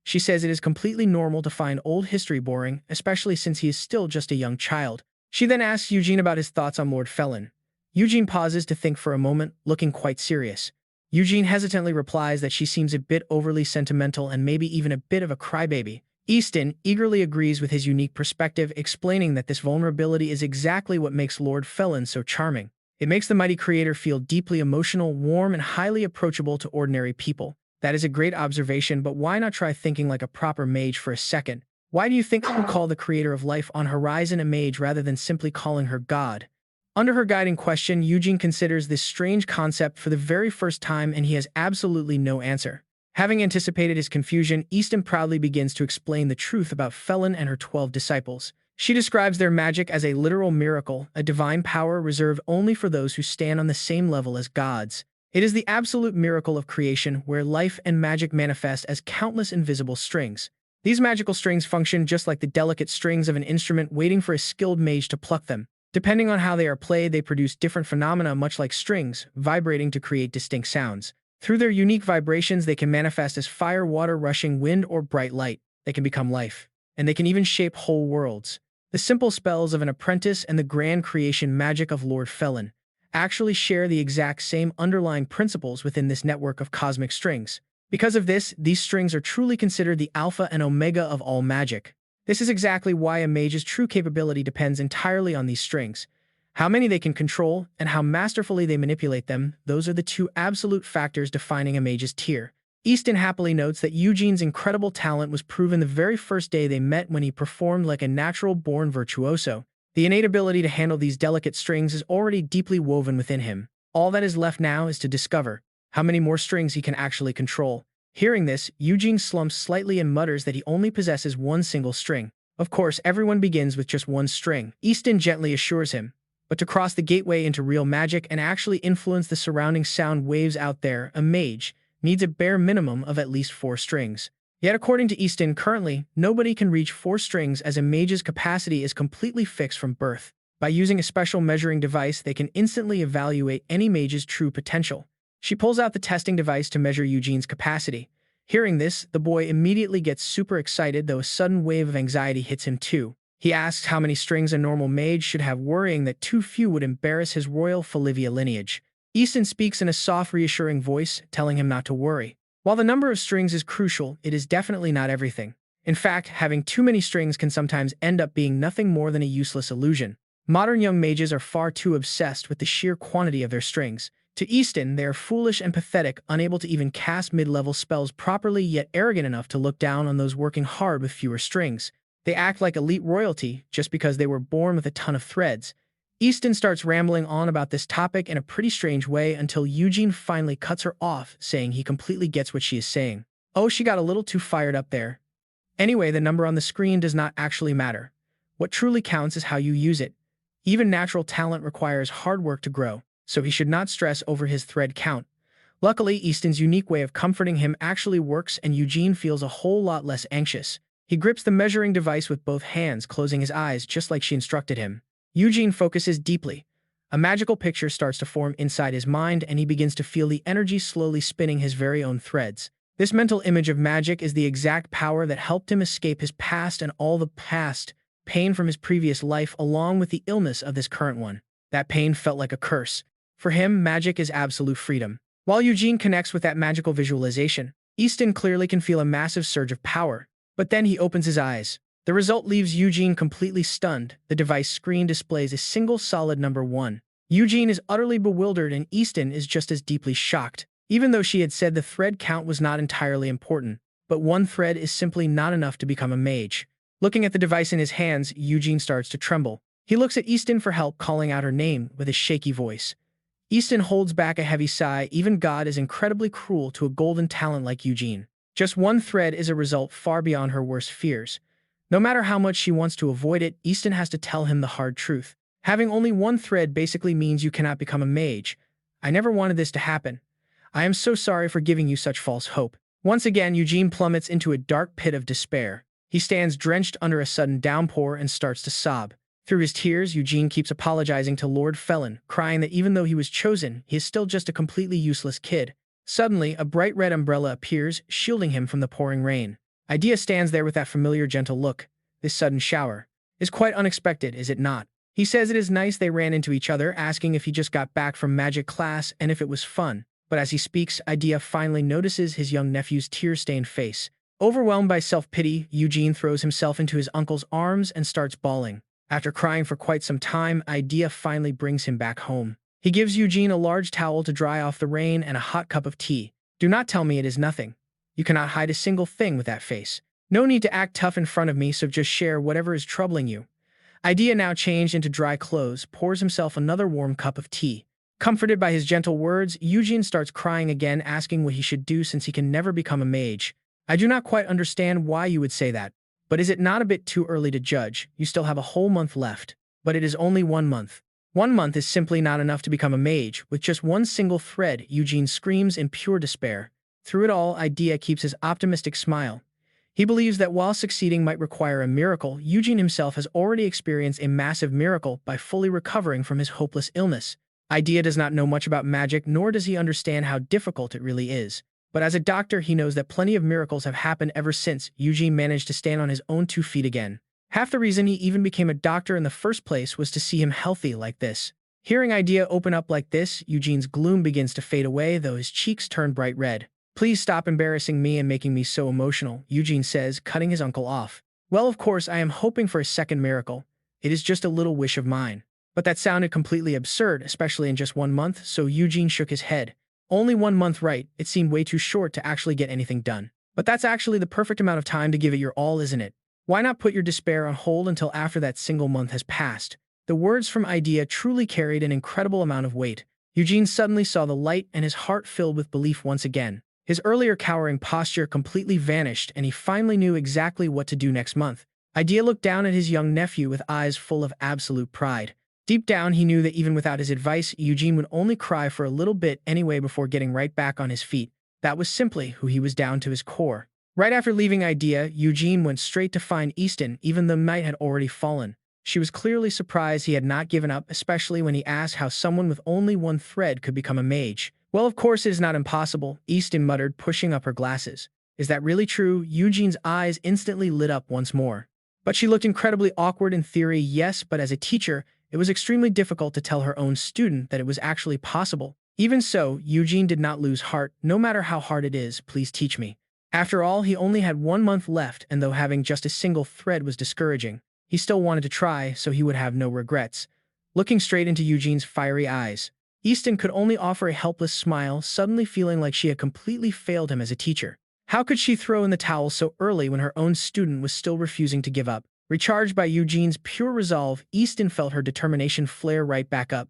She says it is completely normal to find old history boring, especially since he is still just a young child. She then asks Eugene about his thoughts on Lord Felin. Eugene pauses to think for a moment, looking quite serious. Eugene hesitantly replies that she seems a bit overly sentimental and maybe even a bit of a crybaby. Easton eagerly agrees with his unique perspective, explaining that this vulnerability is exactly what makes Lord Felin so charming. It makes the mighty creator feel deeply emotional, warm, and highly approachable to ordinary people. That is a great observation, but why not try thinking like a proper mage for a second? Why do you think I would call the creator of life on Horizon a mage rather than simply calling her God? Under her guiding question, Eugene considers this strange concept for the very first time, and he has absolutely no answer. Having anticipated his confusion, Easton proudly begins to explain the truth about Felin and her 12 disciples. She describes their magic as a literal miracle, a divine power reserved only for those who stand on the same level as gods. It is the absolute miracle of creation, where life and magic manifest as countless invisible strings. These magical strings function just like the delicate strings of an instrument, waiting for a skilled mage to pluck them. Depending on how they are played, they produce different phenomena, much like strings, vibrating to create distinct sounds. Through their unique vibrations, they can manifest as fire, water, rushing wind, or bright light. They can become life, and they can even shape whole worlds. The simple spells of an apprentice and the grand creation magic of Lord Felin actually share the exact same underlying principles within this network of cosmic strings. Because of this, these strings are truly considered the alpha and omega of all magic. This is exactly why a mage's true capability depends entirely on these strings. How many they can control, and how masterfully they manipulate them, those are the two absolute factors defining a mage's tier. Easton happily notes that Eugene's incredible talent was proven the very first day they met, when he performed like a natural-born virtuoso. The innate ability to handle these delicate strings is already deeply woven within him. All that is left now is to discover how many more strings he can actually control. Hearing this, Eugene slumps slightly and mutters that he only possesses one single string. Of course, everyone begins with just one string, Easton gently assures him. But to cross the gateway into real magic and actually influence the surrounding sound waves out there, a mage needs a bare minimum of at least 4 strings. Yet according to Easton, currently, nobody can reach 4 strings, as a mage's capacity is completely fixed from birth. By using a special measuring device, they can instantly evaluate any mage's true potential. She pulls out the testing device to measure Eugene's capacity. Hearing this, the boy immediately gets super excited, though a sudden wave of anxiety hits him too. He asks how many strings a normal mage should have, worrying that too few would embarrass his royal Felivia lineage. Easton speaks in a soft, reassuring voice, telling him not to worry. While the number of strings is crucial, it is definitely not everything. In fact, having too many strings can sometimes end up being nothing more than a useless illusion. Modern young mages are far too obsessed with the sheer quantity of their strings. To Easton, they are foolish and pathetic, unable to even cast mid-level spells properly, yet arrogant enough to look down on those working hard with fewer strings. They act like elite royalty just because they were born with a ton of threads. Easton starts rambling on about this topic in a pretty strange way until Eugene finally cuts her off, saying he completely gets what she is saying. Oh, she got a little too fired up there. Anyway, the number on the screen does not actually matter. What truly counts is how you use it. Even natural talent requires hard work to grow, so he should not stress over his thread count. Luckily, Easton's unique way of comforting him actually works, and Eugene feels a whole lot less anxious. He grips the measuring device with both hands, closing his eyes just like she instructed him. Eugene focuses deeply. A magical picture starts to form inside his mind, and he begins to feel the energy slowly spinning his very own threads. This mental image of magic is the exact power that helped him escape his past and all the past pain from his previous life, along with the illness of this current one. That pain felt like a curse. For him, magic is absolute freedom. While Eugene connects with that magical visualization, Easton clearly can feel a massive surge of power. But then he opens his eyes. The result leaves Eugene completely stunned. The device screen displays a single solid number 1. Eugene is utterly bewildered, and Easton is just as deeply shocked. Even though she had said the thread count was not entirely important, but 1 thread is simply not enough to become a mage. Looking at the device in his hands, Eugene starts to tremble. He looks at Easton for help, calling out her name with a shaky voice. Easton holds back a heavy sigh. Even God is incredibly cruel to a golden talent like Eugene. Just 1 thread is a result far beyond her worst fears. No matter how much she wants to avoid it, Easton has to tell him the hard truth. Having only 1 thread basically means you cannot become a mage. I never wanted this to happen. I am so sorry for giving you such false hope. Once again, Eugene plummets into a dark pit of despair. He stands drenched under a sudden downpour and starts to sob. Through his tears, Eugene keeps apologizing to Lord Felin, crying that even though he was chosen, he is still just a completely useless kid. Suddenly, a bright red umbrella appears, shielding him from the pouring rain. Idea stands there with that familiar gentle look. This sudden shower is quite unexpected, is it not? He says it is nice they ran into each other, asking if he just got back from magic class and if it was fun. But as he speaks, Idea finally notices his young nephew's tear-stained face. Overwhelmed by self-pity, Eugene throws himself into his uncle's arms and starts bawling. After crying for quite some time, Idea finally brings him back home. He gives Eugene a large towel to dry off the rain and a hot cup of tea. Do not tell me it is nothing. You cannot hide a single thing with that face. No need to act tough in front of me, so just share whatever is troubling you. Idea, now changed into dry clothes, pours himself another warm cup of tea. Comforted by his gentle words, Eugene starts crying again, asking what he should do since he can never become a mage. I do not quite understand why you would say that. But is it not a bit too early to judge? You still have a whole month left. But it is only 1 month. 1 month is simply not enough to become a mage. With just 1 single thread, Eugene screams in pure despair. Through it all, Idea keeps his optimistic smile. He believes that while succeeding might require a miracle, Eugene himself has already experienced a massive miracle by fully recovering from his hopeless illness. Idea does not know much about magic, nor does he understand how difficult it really is. But as a doctor, he knows that plenty of miracles have happened ever since Eugene managed to stand on his own 2 feet again. Half the reason he even became a doctor in the first place was to see him healthy like this. Hearing Idea open up like this, Eugene's gloom begins to fade away, though his cheeks turn bright red. Please stop embarrassing me and making me so emotional, Eugene says, cutting his uncle off. Well, of course, I am hoping for a second miracle. It is just a little wish of mine. But that sounded completely absurd, especially in just 1 month, so Eugene shook his head. Only 1 month, right? It seemed way too short to actually get anything done. But that's actually the perfect amount of time to give it your all, isn't it? Why not put your despair on hold until after that single month has passed? The words from Idea truly carried an incredible amount of weight. Eugene suddenly saw the light, and his heart filled with belief once again. His earlier cowering posture completely vanished, and he finally knew exactly what to do next month. Idea looked down at his young nephew with eyes full of absolute pride. Deep down, he knew that even without his advice, Eugene would only cry for a little bit anyway before getting right back on his feet. That was simply who he was down to his core. Right after leaving Idea, Eugene went straight to find Easton, even though night had already fallen. She was clearly surprised he had not given up, especially when he asked how someone with only 1 thread could become a mage. Well, of course it is not impossible, Easton muttered, pushing up her glasses. Is that really true? Eugene's eyes instantly lit up once more. But she looked incredibly awkward in theory, yes, but as a teacher, it was extremely difficult to tell her own student that it was actually possible. Even so, Eugene did not lose heart. No matter how hard it is, please teach me. After all, he only had 1 month left, and though having just a single thread was discouraging, he still wanted to try so he would have no regrets. Looking straight into Eugene's fiery eyes, Easton could only offer a helpless smile, suddenly feeling like she had completely failed him as a teacher. How could she throw in the towel so early when her own student was still refusing to give up? Recharged by Eugene's pure resolve, Easton felt her determination flare right back up.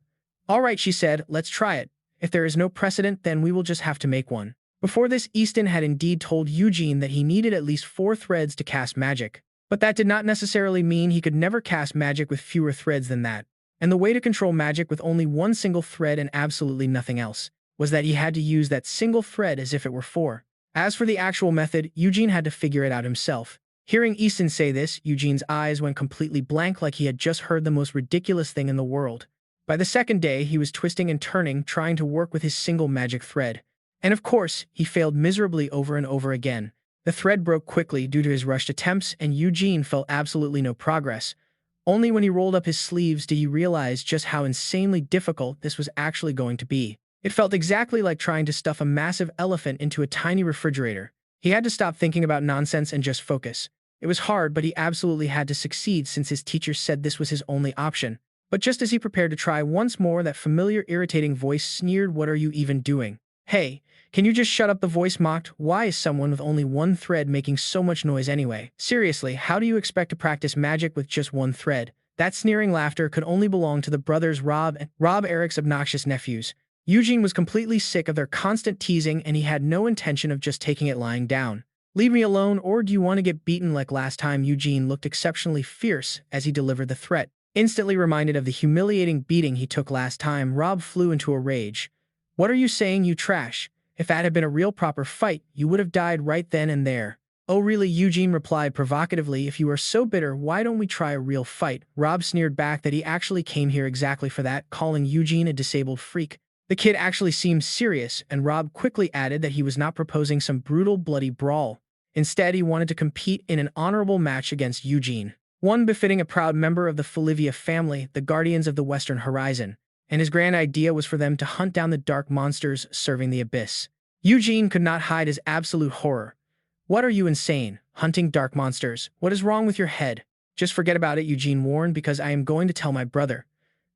"All right," she said, "let's try it. If there is no precedent, then we will just have to make one." Before this, Easton had indeed told Eugene that he needed at least 4 threads to cast magic. But that did not necessarily mean he could never cast magic with fewer threads than that. And the way to control magic with only one single thread and absolutely nothing else was that he had to use that single thread as if it were 4. As for the actual method, Eugene had to figure it out himself. Hearing Easton say this, Eugene's eyes went completely blank like he had just heard the most ridiculous thing in the world. By the second day, he was twisting and turning, trying to work with his single magic thread. And of course, he failed miserably over and over again. The thread broke quickly due to his rushed attempts, and Eugene felt absolutely no progress. Only when he rolled up his sleeves did he realize just how insanely difficult this was actually going to be. It felt exactly like trying to stuff a massive elephant into a tiny refrigerator. He had to stop thinking about nonsense and just focus. It was hard, but he absolutely had to succeed since his teacher said this was his only option. But just as he prepared to try once more, that familiar irritating voice sneered, "What are you even doing? Hey, can you just shut up?" The voice mocked. "Why is someone with only one thread making so much noise anyway? Seriously, how do you expect to practice magic with just one thread?" That sneering laughter could only belong to the brothers Rob, Eric's obnoxious nephews. Eugene was completely sick of their constant teasing, and he had no intention of just taking it lying down. "Leave me alone, or do you want to get beaten like last time?" Eugene looked exceptionally fierce as he delivered the threat. Instantly reminded of the humiliating beating he took last time, Rob flew into a rage. "What are you saying, you trash? If that had been a real proper fight, you would have died right then and there." "Oh really?" Eugene replied provocatively. "If you are so bitter, why don't we try a real fight?" Rob sneered back that he actually came here exactly for that, calling Eugene a disabled freak. The kid actually seemed serious, and Rob quickly added that he was not proposing some brutal, bloody brawl. Instead, he wanted to compete in an honorable match against Eugene, one befitting a proud member of the Felivia family, the guardians of the Western Horizon, and his grand idea was for them to hunt down the dark monsters serving the abyss. Eugene could not hide his absolute horror. "What, are you insane? Hunting dark monsters? What is wrong with your head?" "Just forget about it," Eugene warned, "because I am going to tell my brother."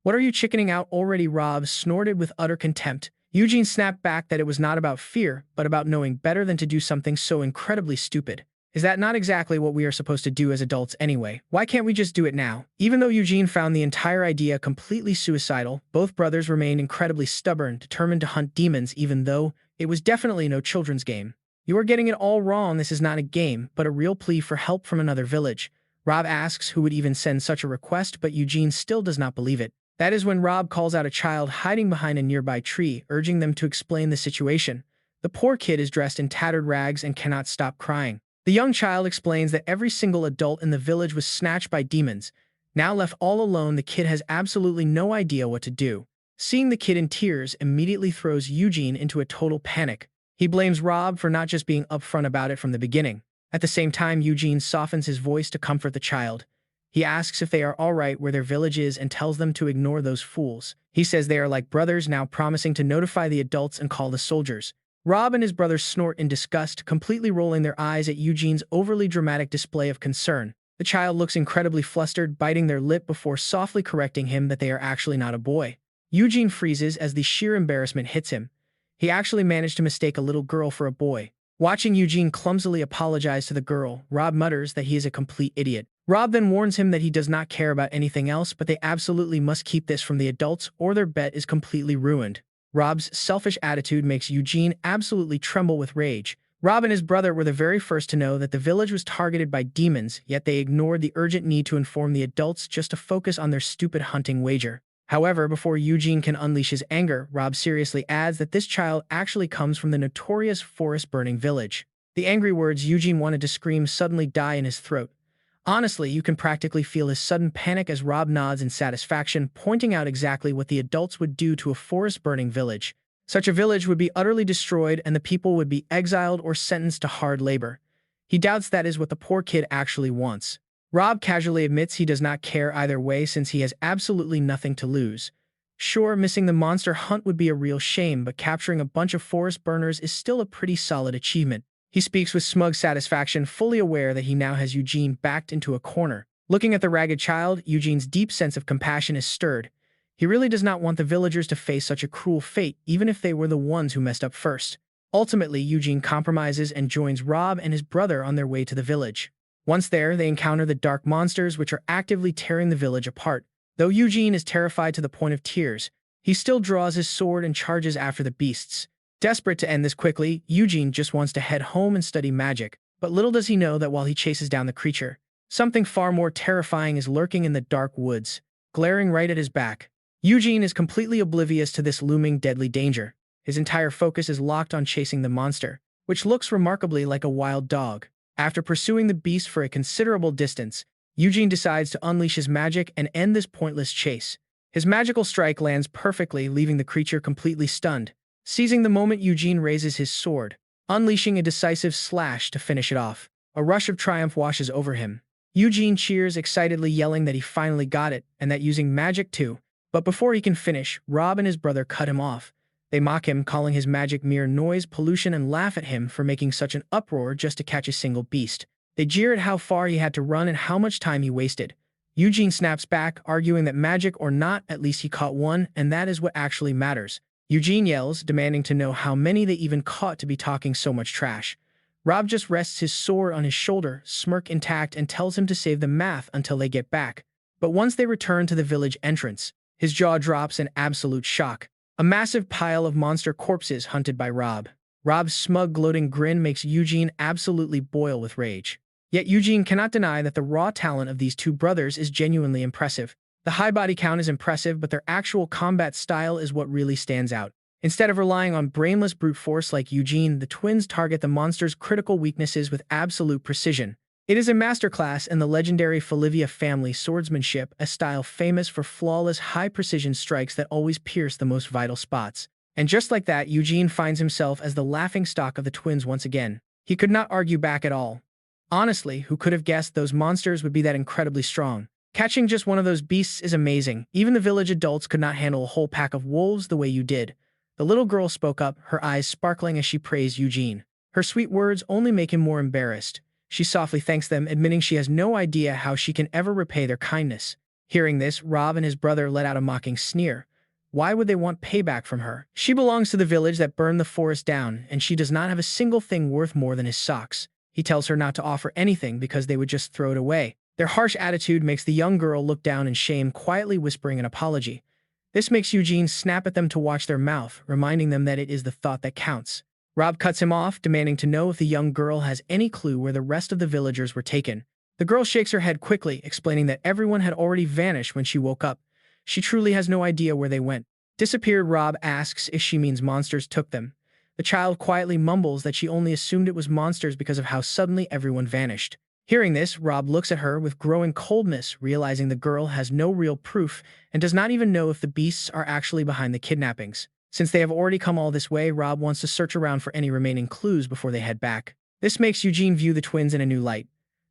"What, are you chickening out already?" Rob snorted with utter contempt. Eugene snapped back that it was not about fear, but about knowing better than to do something so incredibly stupid. "Is that not exactly what we are supposed to do as adults anyway? Why can't we just do it now?" Even though Eugene found the entire idea completely suicidal, both brothers remained incredibly stubborn, determined to hunt demons even though it was definitely no children's game. "You are getting it all wrong. This is not a game, but a real plea for help from another village." Rob asks who would even send such a request, but Eugene still does not believe it. That is when Rob calls out a child hiding behind a nearby tree, urging them to explain the situation. The poor kid is dressed in tattered rags and cannot stop crying. The young child explains that every single adult in the village was snatched by demons. Now left all alone, the kid has absolutely no idea what to do. Seeing the kid in tears immediately throws Eugene into a total panic. He blames Rob for not just being upfront about it from the beginning. At the same time, Eugene softens his voice to comfort the child. He asks if they are all right where their village is and tells them to ignore those fools. He says they are like brothers now, promising to notify the adults and call the soldiers. Rob and his brothers snort in disgust, completely rolling their eyes at Eugene's overly dramatic display of concern. The child looks incredibly flustered, biting their lip before softly correcting him that they are actually not a boy. Eugene freezes as the sheer embarrassment hits him. He actually managed to mistake a little girl for a boy. Watching Eugene clumsily apologize to the girl, Rob mutters that he is a complete idiot. Rob then warns him that he does not care about anything else, but they absolutely must keep this from the adults or their bet is completely ruined. Rob's selfish attitude makes Eugene absolutely tremble with rage. Rob and his brother were the very first to know that the village was targeted by demons, yet they ignored the urgent need to inform the adults just to focus on their stupid hunting wager. However, before Eugene can unleash his anger, Rob seriously adds that this child actually comes from the notorious forest-burning village. The angry words Eugene wanted to scream suddenly die in his throat. Honestly, you can practically feel his sudden panic as Rob nods in satisfaction, pointing out exactly what the adults would do to a forest-burning village. Such a village would be utterly destroyed and the people would be exiled or sentenced to hard labor. He doubts that is what the poor kid actually wants. Rob casually admits he does not care either way since he has absolutely nothing to lose. Sure, missing the monster hunt would be a real shame, but capturing a bunch of forest burners is still a pretty solid achievement. He speaks with smug satisfaction, fully aware that he now has Eugene backed into a corner. Looking at the ragged child, Eugene's deep sense of compassion is stirred. He really does not want the villagers to face such a cruel fate, even if they were the ones who messed up first. Ultimately, Eugene compromises and joins Rob and his brother on their way to the village. Once there, they encounter the dark monsters which are actively tearing the village apart. Though Eugene is terrified to the point of tears, he still draws his sword and charges after the beasts. Desperate to end this quickly, Eugene just wants to head home and study magic, but little does he know that while he chases down the creature, something far more terrifying is lurking in the dark woods, glaring right at his back. Eugene is completely oblivious to this looming deadly danger. His entire focus is locked on chasing the monster, which looks remarkably like a wild dog. After pursuing the beast for a considerable distance, Eugene decides to unleash his magic and end this pointless chase. His magical strike lands perfectly, leaving the creature completely stunned. Seizing the moment, Eugene raises his sword, unleashing a decisive slash to finish it off. A rush of triumph washes over him. Eugene cheers excitedly, yelling that he finally got it, and that using magic too. But before he can finish, Rob and his brother cut him off. They mock him, calling his magic mere noise pollution, and laugh at him for making such an uproar just to catch a single beast. They jeer at how far he had to run and how much time he wasted. Eugene snaps back, arguing that magic or not, at least he caught one, and that is what actually matters. Eugene yells, demanding to know how many they even caught to be talking so much trash. Rob just rests his sword on his shoulder, smirk intact, and tells him to save the math until they get back. But once they return to the village entrance, his jaw drops in absolute shock. A massive pile of monster corpses hunted by Rob. Rob's smug, gloating grin makes Eugene absolutely boil with rage. Yet Eugene cannot deny that the raw talent of these two brothers is genuinely impressive. The high body count is impressive, but their actual combat style is what really stands out. Instead of relying on brainless brute force like Eugene, the twins target the monster's critical weaknesses with absolute precision. It is a masterclass in the legendary Felivia family swordsmanship, a style famous for flawless, high-precision strikes that always pierce the most vital spots. And just like that, Eugene finds himself as the laughingstock of the twins once again. He could not argue back at all. Honestly, who could have guessed those monsters would be that incredibly strong? Catching just one of those beasts is amazing. Even the village adults could not handle a whole pack of wolves the way you did. The little girl spoke up, her eyes sparkling as she praised Eugene. Her sweet words only make him more embarrassed. She softly thanks them, admitting she has no idea how she can ever repay their kindness. Hearing this, Rob and his brother let out a mocking sneer. Why would they want payback from her? She belongs to the village that burned the forest down, and she does not have a single thing worth more than his socks. He tells her not to offer anything because they would just throw it away. Their harsh attitude makes the young girl look down in shame, quietly whispering an apology. This makes Eugene snap at them to watch their mouth, reminding them that it is the thought that counts. Rob cuts him off, demanding to know if the young girl has any clue where the rest of the villagers were taken. The girl shakes her head quickly, explaining that everyone had already vanished when she woke up. She truly has no idea where they went. Disappeared, Rob asks if she means monsters took them. The child quietly mumbles that she only assumed it was monsters because of how suddenly everyone vanished. Hearing this, Rob looks at her with growing coldness, realizing the girl has no real proof and does not even know if the beasts are actually behind the kidnappings. Since they have already come all this way, Rob wants to search around for any remaining clues before they head back. This makes Eugene view the twins in a new light.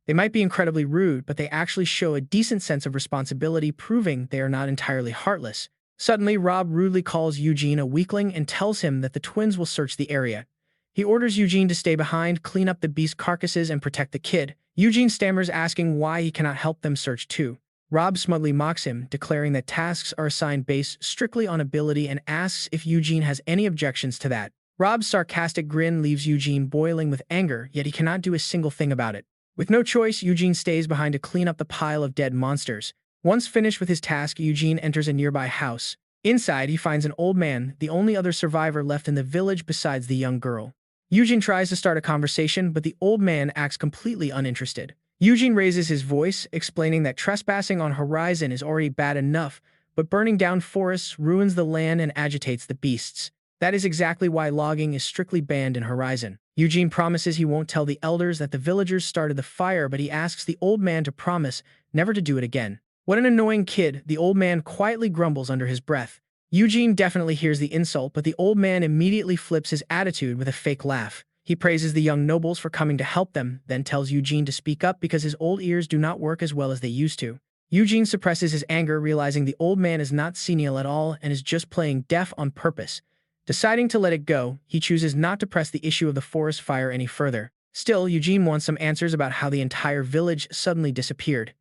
They might be incredibly rude, but they actually show a decent sense of responsibility, proving they are not entirely heartless. Suddenly, Rob rudely calls Eugene a weakling and tells him that the twins will search the area. He orders Eugene to stay behind, clean up the beast carcasses, and protect the kid. Eugene stammers, asking why he cannot help them search too. Rob smugly mocks him, declaring that tasks are assigned based strictly on ability, and asks if Eugene has any objections to that. Rob's sarcastic grin leaves Eugene boiling with anger, yet he cannot do a single thing about it. With no choice, Eugene stays behind to clean up the pile of dead monsters. Once finished with his task, Eugene enters a nearby house. Inside, he finds an old man, the only other survivor left in the village besides the young girl. Eugene tries to start a conversation, but the old man acts completely uninterested. Eugene raises his voice, explaining that trespassing on Horizon is already bad enough, but burning down forests ruins the land and agitates the beasts. That is exactly why logging is strictly banned in Horizon. Eugene promises he won't tell the elders that the villagers started the fire, but he asks the old man to promise never to do it again. What an annoying kid, the old man quietly grumbles under his breath. Eugene definitely hears the insult, but the old man immediately flips his attitude with a fake laugh. He praises the young nobles for coming to help them, then tells Eugene to speak up because his old ears do not work as well as they used to. Eugene suppresses his anger, realizing the old man is not senile at all and is just playing deaf on purpose. Deciding to let it go, he chooses not to press the issue of the forest fire any further. Still, Eugene wants some answers about how the entire village suddenly disappeared.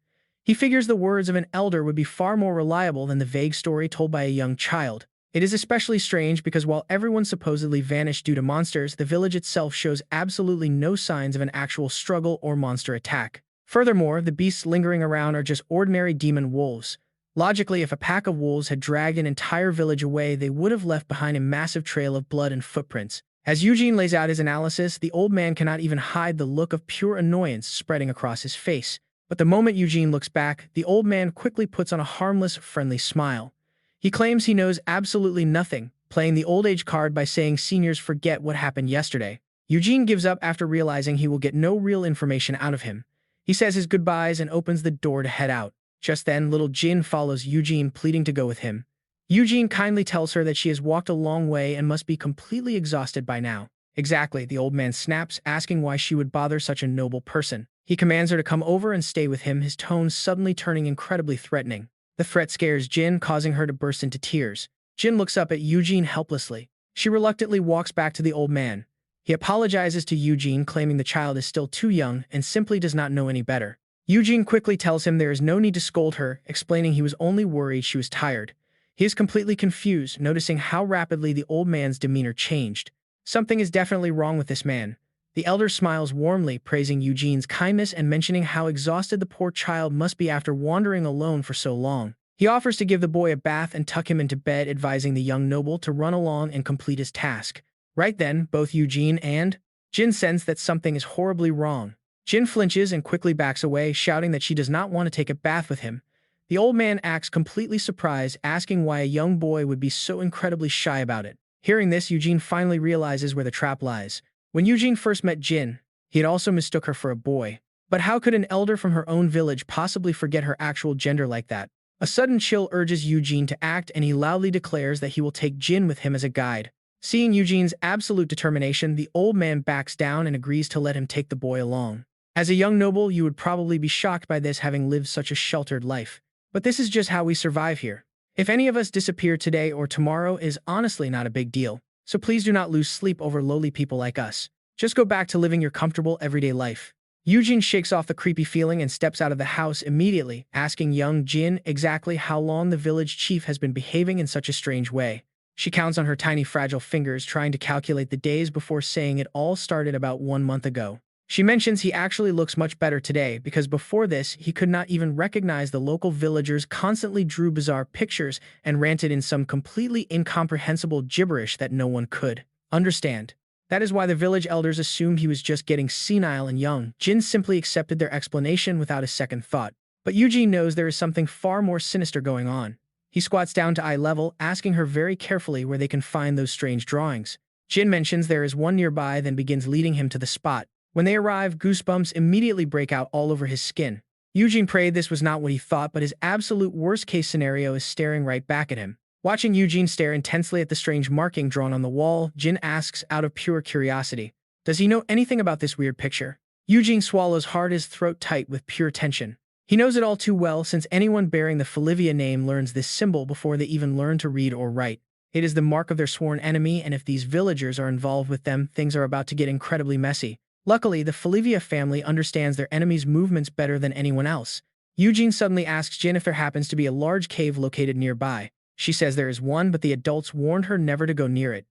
He figures the words of an elder would be far more reliable than the vague story told by a young child. It is especially strange because while everyone supposedly vanished due to monsters, the village itself shows absolutely no signs of an actual struggle or monster attack. Furthermore, the beasts lingering around are just ordinary demon wolves. Logically, if a pack of wolves had dragged an entire village away, they would have left behind a massive trail of blood and footprints. As Eugene lays out his analysis, the old man cannot even hide the look of pure annoyance spreading across his face. But the moment Eugene looks back, the old man quickly puts on a harmless, friendly smile. He claims he knows absolutely nothing, playing the old age card by saying seniors forget what happened yesterday. Eugene gives up after realizing he will get no real information out of him. He says his goodbyes and opens the door to head out. Just then, little Jin follows Eugene, pleading to go with him. Eugene kindly tells her that she has walked a long way and must be completely exhausted by now. Exactly, the old man snaps, asking why she would bother such a noble person. He commands her to come over and stay with him, his tone suddenly turning incredibly threatening. The threat scares Jin, causing her to burst into tears. Jin looks up at Eugene helplessly. She reluctantly walks back to the old man. He apologizes to Eugene, claiming the child is still too young and simply does not know any better. Eugene quickly tells him there is no need to scold her, explaining he was only worried she was tired. He is completely confused, noticing how rapidly the old man's demeanor changed. Something is definitely wrong with this man. The elder smiles warmly, praising Eugene's kindness and mentioning how exhausted the poor child must be after wandering alone for so long. He offers to give the boy a bath and tuck him into bed, advising the young noble to run along and complete his task. Right then, both Eugene and Jin sense that something is horribly wrong. Jin flinches and quickly backs away, shouting that she does not want to take a bath with him. The old man acts completely surprised, asking why a young boy would be so incredibly shy about it. Hearing this, Eugene finally realizes where the trap lies. When Eugene first met Jin, he had also mistook her for a boy. But how could an elder from her own village possibly forget her actual gender like that? A sudden chill urges Eugene to act, and he loudly declares that he will take Jin with him as a guide. Seeing Eugene's absolute determination, the old man backs down and agrees to let him take the boy along. As a young noble, you would probably be shocked by this, having lived such a sheltered life. But this is just how we survive here. If any of us disappear today or tomorrow, is honestly not a big deal. So please do not lose sleep over lowly people like us. Just go back to living your comfortable everyday life. Eugene shakes off the creepy feeling and steps out of the house immediately, asking young Jin exactly how long the village chief has been behaving in such a strange way. She counts on her tiny fragile fingers, trying to calculate the days before saying it all started about 1 month ago. She mentions he actually looks much better today because before this, he could not even recognize the local villagers, constantly drew bizarre pictures and ranted in some completely incomprehensible gibberish that no one could understand. That is why the village elders assumed he was just getting senile and young. Jin simply accepted their explanation without a second thought. But Eugene knows there is something far more sinister going on. He squats down to eye level, asking her very carefully where they can find those strange drawings. Jin mentions there is one nearby, then begins leading him to the spot. When they arrive, goosebumps immediately break out all over his skin. Eugene prayed this was not what he thought, but his absolute worst-case scenario is staring right back at him. Watching Eugene stare intensely at the strange marking drawn on the wall, Jin asks out of pure curiosity, does he know anything about this weird picture? Eugene swallows hard, his throat tight with pure tension. He knows it all too well, since anyone bearing the Felivia name learns this symbol before they even learn to read or write. It is the mark of their sworn enemy, and if these villagers are involved with them, things are about to get incredibly messy. Luckily, the Felivia family understands their enemy's movements better than anyone else. Eugene suddenly asks Jin if there happens to be a large cave located nearby. She says there is one, but the adults warned her never to go near it.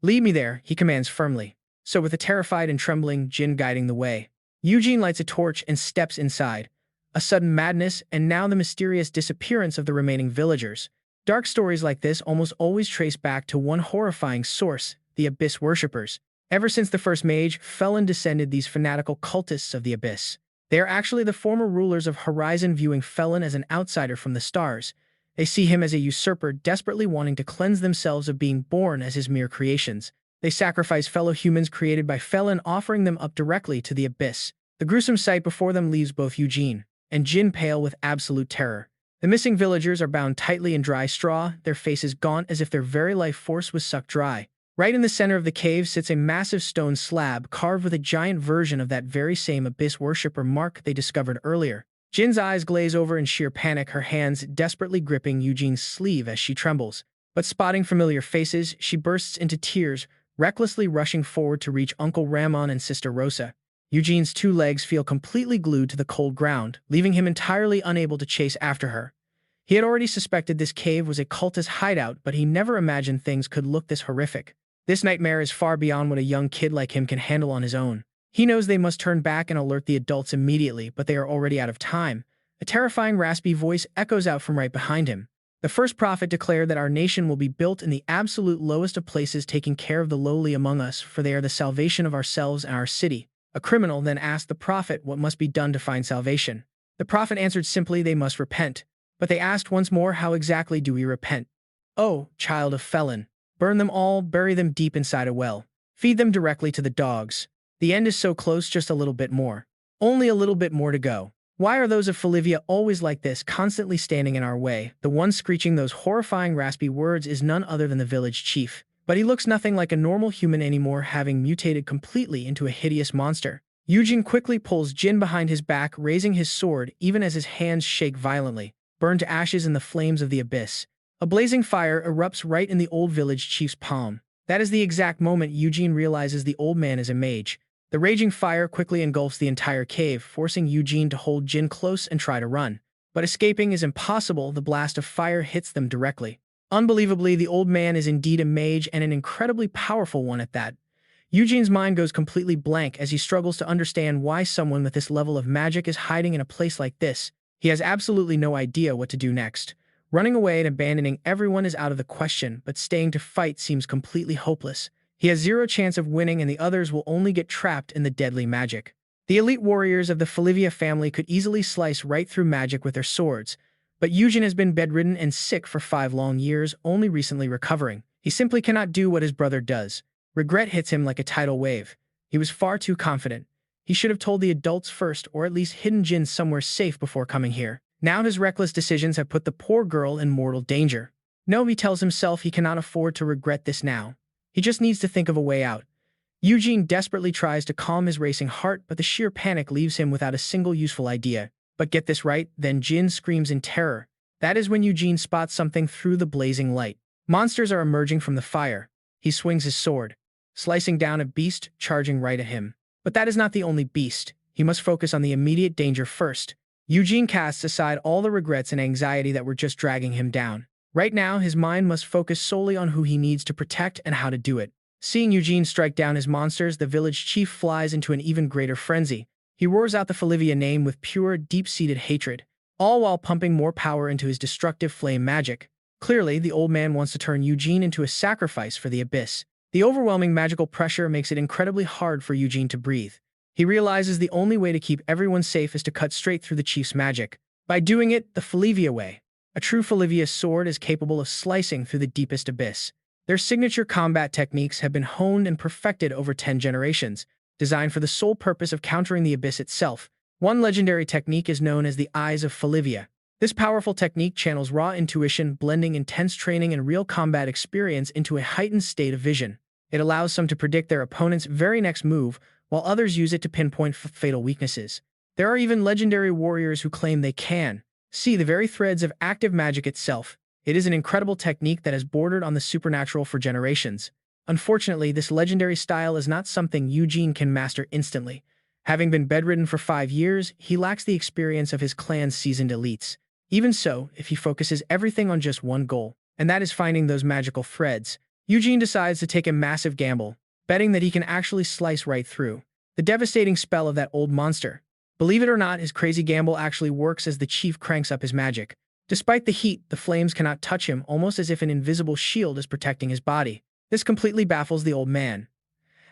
Lead me there, he commands firmly. So with a terrified and trembling Jin guiding the way, Eugene lights a torch and steps inside. A sudden madness, and now the mysterious disappearance of the remaining villagers. Dark stories like this almost always trace back to one horrifying source, the Abyss worshippers. Ever since the first mage, Felin descended these fanatical cultists of the Abyss. They are actually the former rulers of Horizon, viewing Felin as an outsider from the stars. They see him as a usurper, desperately wanting to cleanse themselves of being born as his mere creations. They sacrifice fellow humans created by Felin, offering them up directly to the Abyss. The gruesome sight before them leaves both Eugene and Jin pale with absolute terror. The missing villagers are bound tightly in dry straw, their faces gaunt as if their very life force was sucked dry. Right in the center of the cave sits a massive stone slab carved with a giant version of that very same abyss worshipper mark they discovered earlier. Jin's eyes glaze over in sheer panic, her hands desperately gripping Eugene's sleeve as she trembles. But spotting familiar faces, she bursts into tears, recklessly rushing forward to reach Uncle Ramon and Sister Rosa. Eugene's two legs feel completely glued to the cold ground, leaving him entirely unable to chase after her. He had already suspected this cave was a cultist hideout, but he never imagined things could look this horrific. This nightmare is far beyond what a young kid like him can handle on his own. He knows they must turn back and alert the adults immediately, but they are already out of time. A terrifying raspy voice echoes out from right behind him. The first prophet declared that our nation will be built in the absolute lowest of places, taking care of the lowly among us, for they are the salvation of ourselves and our city. A criminal then asked the prophet what must be done to find salvation. The prophet answered simply, they must repent. But they asked once more, how exactly do we repent? Oh, child of Felin. Burn them all, bury them deep inside a well. Feed them directly to the dogs. The end is so close, just a little bit more. Only a little bit more to go. Why are those of Felivia always like this, constantly standing in our way? The one screeching those horrifying raspy words is none other than the village chief. But he looks nothing like a normal human anymore, having mutated completely into a hideous monster. Eugene quickly pulls Jin behind his back, raising his sword even as his hands shake violently, burned to ashes in the flames of the abyss. A blazing fire erupts right in the old village chief's palm. That is the exact moment Eugene realizes the old man is a mage. The raging fire quickly engulfs the entire cave, forcing Eugene to hold Jin close and try to run. But escaping is impossible, the blast of fire hits them directly. Unbelievably, the old man is indeed a mage, and an incredibly powerful one at that. Eugene's mind goes completely blank as he struggles to understand why someone with this level of magic is hiding in a place like this. He has absolutely no idea what to do next. Running away and abandoning everyone is out of the question, but staying to fight seems completely hopeless. He has zero chance of winning, and the others will only get trapped in the deadly magic. The elite warriors of the Felivia family could easily slice right through magic with their swords, but Eugene has been bedridden and sick for 5 long years, only recently recovering. He simply cannot do what his brother does. Regret hits him like a tidal wave. He was far too confident. He should have told the adults first, or at least hidden Jin somewhere safe before coming here. Now his reckless decisions have put the poor girl in mortal danger. No, he tells himself he cannot afford to regret this now. He just needs to think of a way out. Eugene desperately tries to calm his racing heart, but the sheer panic leaves him without a single useful idea. But get this right, then Jin screams in terror. That is when Eugene spots something through the blazing light. Monsters are emerging from the fire. He swings his sword, slicing down a beast charging right at him. But that is not the only beast. He must focus on the immediate danger first. Eugene casts aside all the regrets and anxiety that were just dragging him down. Right now, his mind must focus solely on who he needs to protect and how to do it. Seeing Eugene strike down his monsters, the village chief flies into an even greater frenzy. He roars out the Felivia name with pure, deep-seated hatred, all while pumping more power into his destructive flame magic. Clearly, the old man wants to turn Eugene into a sacrifice for the abyss. The overwhelming magical pressure makes it incredibly hard for Eugene to breathe. He realizes the only way to keep everyone safe is to cut straight through the chief's magic. By doing it the Felivia way. A true Felivia sword is capable of slicing through the deepest abyss. Their signature combat techniques have been honed and perfected over 10 generations, designed for the sole purpose of countering the abyss itself. One legendary technique is known as the Eyes of Felivia. This powerful technique channels raw intuition, blending intense training and real combat experience into a heightened state of vision. It allows some to predict their opponent's very next move, while others use it to pinpoint fatal weaknesses. There are even legendary warriors who claim they can see the very threads of active magic itself. It is an incredible technique that has bordered on the supernatural for generations. Unfortunately, this legendary style is not something Eugene can master instantly. Having been bedridden for 5 years, he lacks the experience of his clan's seasoned elites. Even so, if he focuses everything on just one goal, and that is finding those magical threads, Eugene decides to take a massive gamble, betting that he can actually slice right through the devastating spell of that old monster. Believe it or not, his crazy gamble actually works as the chief cranks up his magic. Despite the heat, the flames cannot touch him, almost as if an invisible shield is protecting his body. This completely baffles the old man.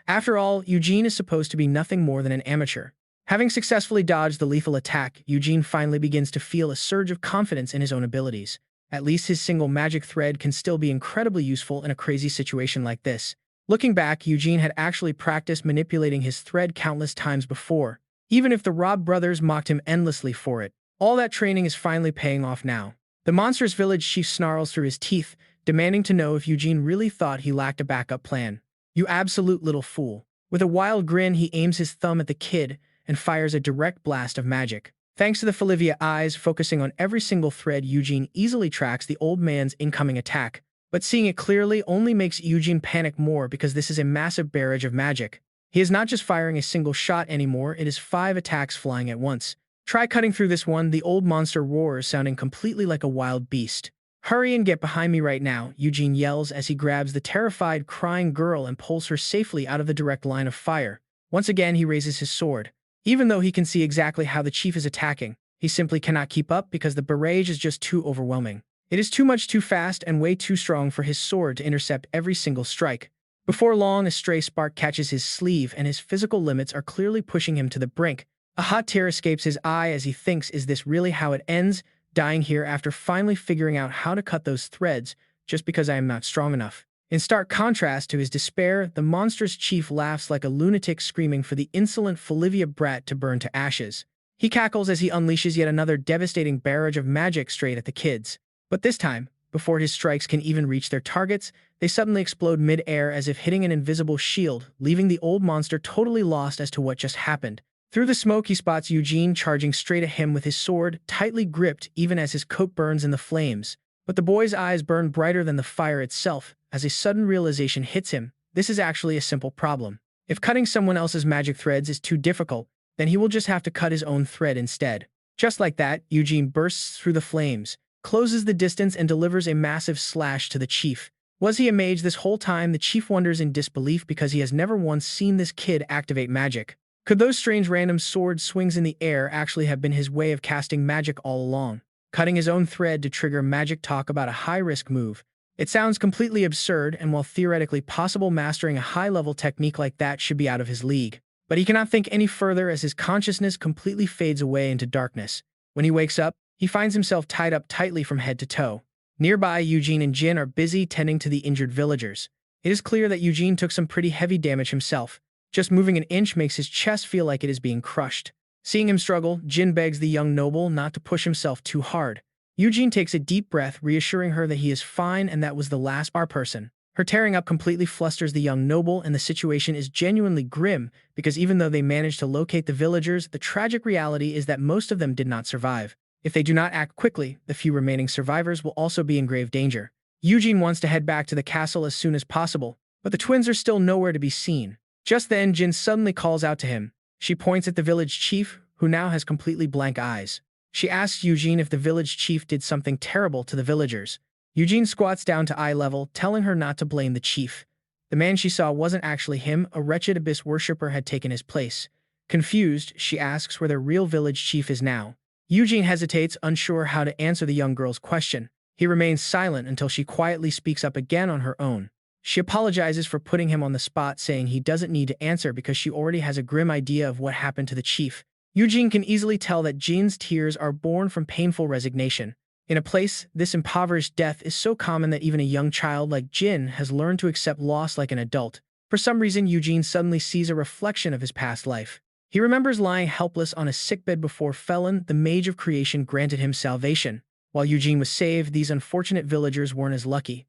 After all, Eugene is supposed to be nothing more than an amateur. Having successfully dodged the lethal attack, Eugene finally begins to feel a surge of confidence in his own abilities. At least his single magic thread can still be incredibly useful in a crazy situation like this. Looking back, Eugene had actually practiced manipulating his thread countless times before, even if the Robb brothers mocked him endlessly for it. All that training is finally paying off now. The monstrous village chief snarls through his teeth, demanding to know if Eugene really thought he lacked a backup plan. "You absolute little fool." With a wild grin, he aims his thumb at the kid and fires a direct blast of magic. Thanks to the Felivia eyes focusing on every single thread, Eugene easily tracks the old man's incoming attack. But seeing it clearly only makes Eugene panic more because this is a massive barrage of magic. He is not just firing a single shot anymore, it is 5 attacks flying at once. "Try cutting through this one," the old monster roars, sounding completely like a wild beast. "Hurry and get behind me right now," Eugene yells as he grabs the terrified, crying girl and pulls her safely out of the direct line of fire. Once again, he raises his sword. Even though he can see exactly how the chief is attacking, he simply cannot keep up because the barrage is just too overwhelming. It is too much, too fast, and way too strong for his sword to intercept every single strike. Before long, a stray spark catches his sleeve and his physical limits are clearly pushing him to the brink. A hot tear escapes his eye as he thinks, is this really how it ends? Dying here after finally figuring out how to cut those threads, just because I am not strong enough. In stark contrast to his despair, the monstrous chief laughs like a lunatic, screaming for the insolent Felivia brat to burn to ashes. He cackles as he unleashes yet another devastating barrage of magic straight at the kids. But this time, before his strikes can even reach their targets, they suddenly explode mid-air as if hitting an invisible shield, leaving the old monster totally lost as to what just happened. Through the smoke, he spots Eugene charging straight at him with his sword, tightly gripped even as his coat burns in the flames. But the boy's eyes burn brighter than the fire itself, as a sudden realization hits him. This is actually a simple problem. If cutting someone else's magic threads is too difficult, then he will just have to cut his own thread instead. Just like that, Eugene bursts through the flames, closes the distance, and delivers a massive slash to the chief. Was he a mage this whole time? The chief wonders in disbelief because he has never once seen this kid activate magic. Could those strange random sword swings in the air actually have been his way of casting magic all along? Cutting his own thread to trigger magic? Talk about a high-risk move. It sounds completely absurd, and while theoretically possible, mastering a high-level technique like that should be out of his league. But he cannot think any further as his consciousness completely fades away into darkness. When he wakes up, he finds himself tied up tightly from head to toe. Nearby, Eugene and Jin are busy tending to the injured villagers. It is clear that Eugene took some pretty heavy damage himself. Just moving an inch makes his chest feel like it is being crushed. Seeing him struggle, Jin begs the young noble not to push himself too hard. Eugene takes a deep breath, reassuring her that he is fine and that was the last person. Her tearing up completely flusters the young noble, and the situation is genuinely grim because even though they managed to locate the villagers, the tragic reality is that most of them did not survive. If they do not act quickly, the few remaining survivors will also be in grave danger. Eugene wants to head back to the castle as soon as possible, but the twins are still nowhere to be seen. Just then, Jin suddenly calls out to him. She points at the village chief, who now has completely blank eyes. She asks Eugene if the village chief did something terrible to the villagers. Eugene squats down to eye level, telling her not to blame the chief. The man she saw wasn't actually him, a wretched abyss worshipper had taken his place. Confused, she asks where their real village chief is now. Eugene hesitates, unsure how to answer the young girl's question. He remains silent until she quietly speaks up again on her own. She apologizes for putting him on the spot, saying he doesn't need to answer because she already has a grim idea of what happened to the chief. Eugene can easily tell that Jin's tears are born from painful resignation. In a place, this impoverished death is so common that even a young child like Jin has learned to accept loss like an adult. For some reason, Eugene suddenly sees a reflection of his past life. He remembers lying helpless on a sickbed before Felin, the mage of creation, granted him salvation. While Eugene was saved, these unfortunate villagers weren't as lucky.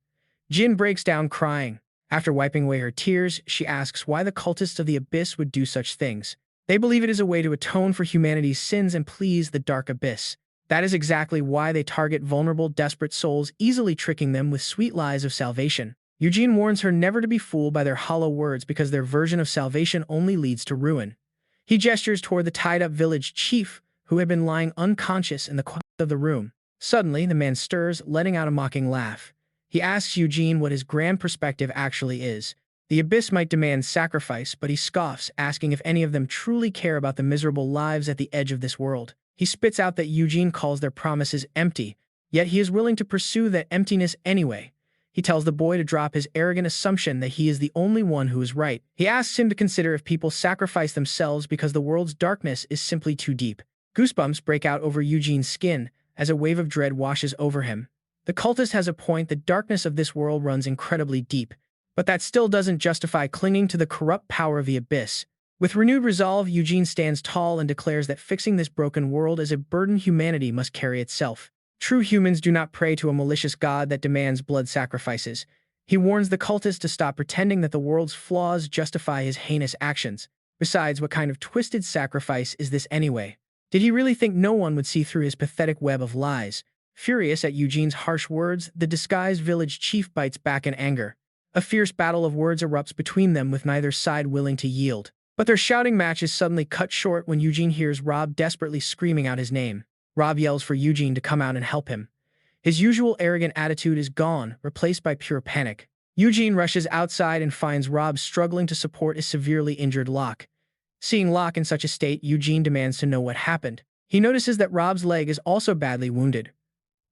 Jin breaks down crying. After wiping away her tears, she asks why the cultists of the abyss would do such things. They believe it is a way to atone for humanity's sins and please the dark abyss. That is exactly why they target vulnerable, desperate souls, easily tricking them with sweet lies of salvation. Eugene warns her never to be fooled by their hollow words because their version of salvation only leads to ruin. He gestures toward the tied-up village chief, who had been lying unconscious in the corner of the room. Suddenly, the man stirs, letting out a mocking laugh. He asks Eugene what his grand perspective actually is. The abyss might demand sacrifice, but he scoffs, asking if any of them truly care about the miserable lives at the edge of this world. He spits out that Eugene calls their promises empty, yet he is willing to pursue that emptiness anyway. He tells the boy to drop his arrogant assumption that he is the only one who is right. He asks him to consider if people sacrifice themselves because the world's darkness is simply too deep. Goosebumps break out over Eugene's skin as a wave of dread washes over him. The cultist has a point. The darkness of this world runs incredibly deep, but that still doesn't justify clinging to the corrupt power of the abyss. With renewed resolve, Eugene stands tall and declares that fixing this broken world is a burden humanity must carry itself. True humans do not pray to a malicious god that demands blood sacrifices. He warns the cultists to stop pretending that the world's flaws justify his heinous actions. Besides, what kind of twisted sacrifice is this anyway? Did he really think no one would see through his pathetic web of lies? Furious at Eugene's harsh words, the disguised village chief bites back in anger. A fierce battle of words erupts between them, with neither side willing to yield. But their shouting match is suddenly cut short when Eugene hears Rob desperately screaming out his name. Rob yells for Eugene to come out and help him. His usual arrogant attitude is gone, replaced by pure panic. Eugene rushes outside and finds Rob struggling to support his severely injured Locke. Seeing Locke in such a state, Eugene demands to know what happened. He notices that Rob's leg is also badly wounded.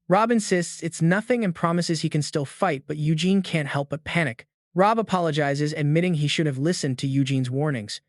Rob insists it's nothing and promises he can still fight, but Eugene can't help but panic. Rob apologizes, admitting he should have listened to Eugene's warnings.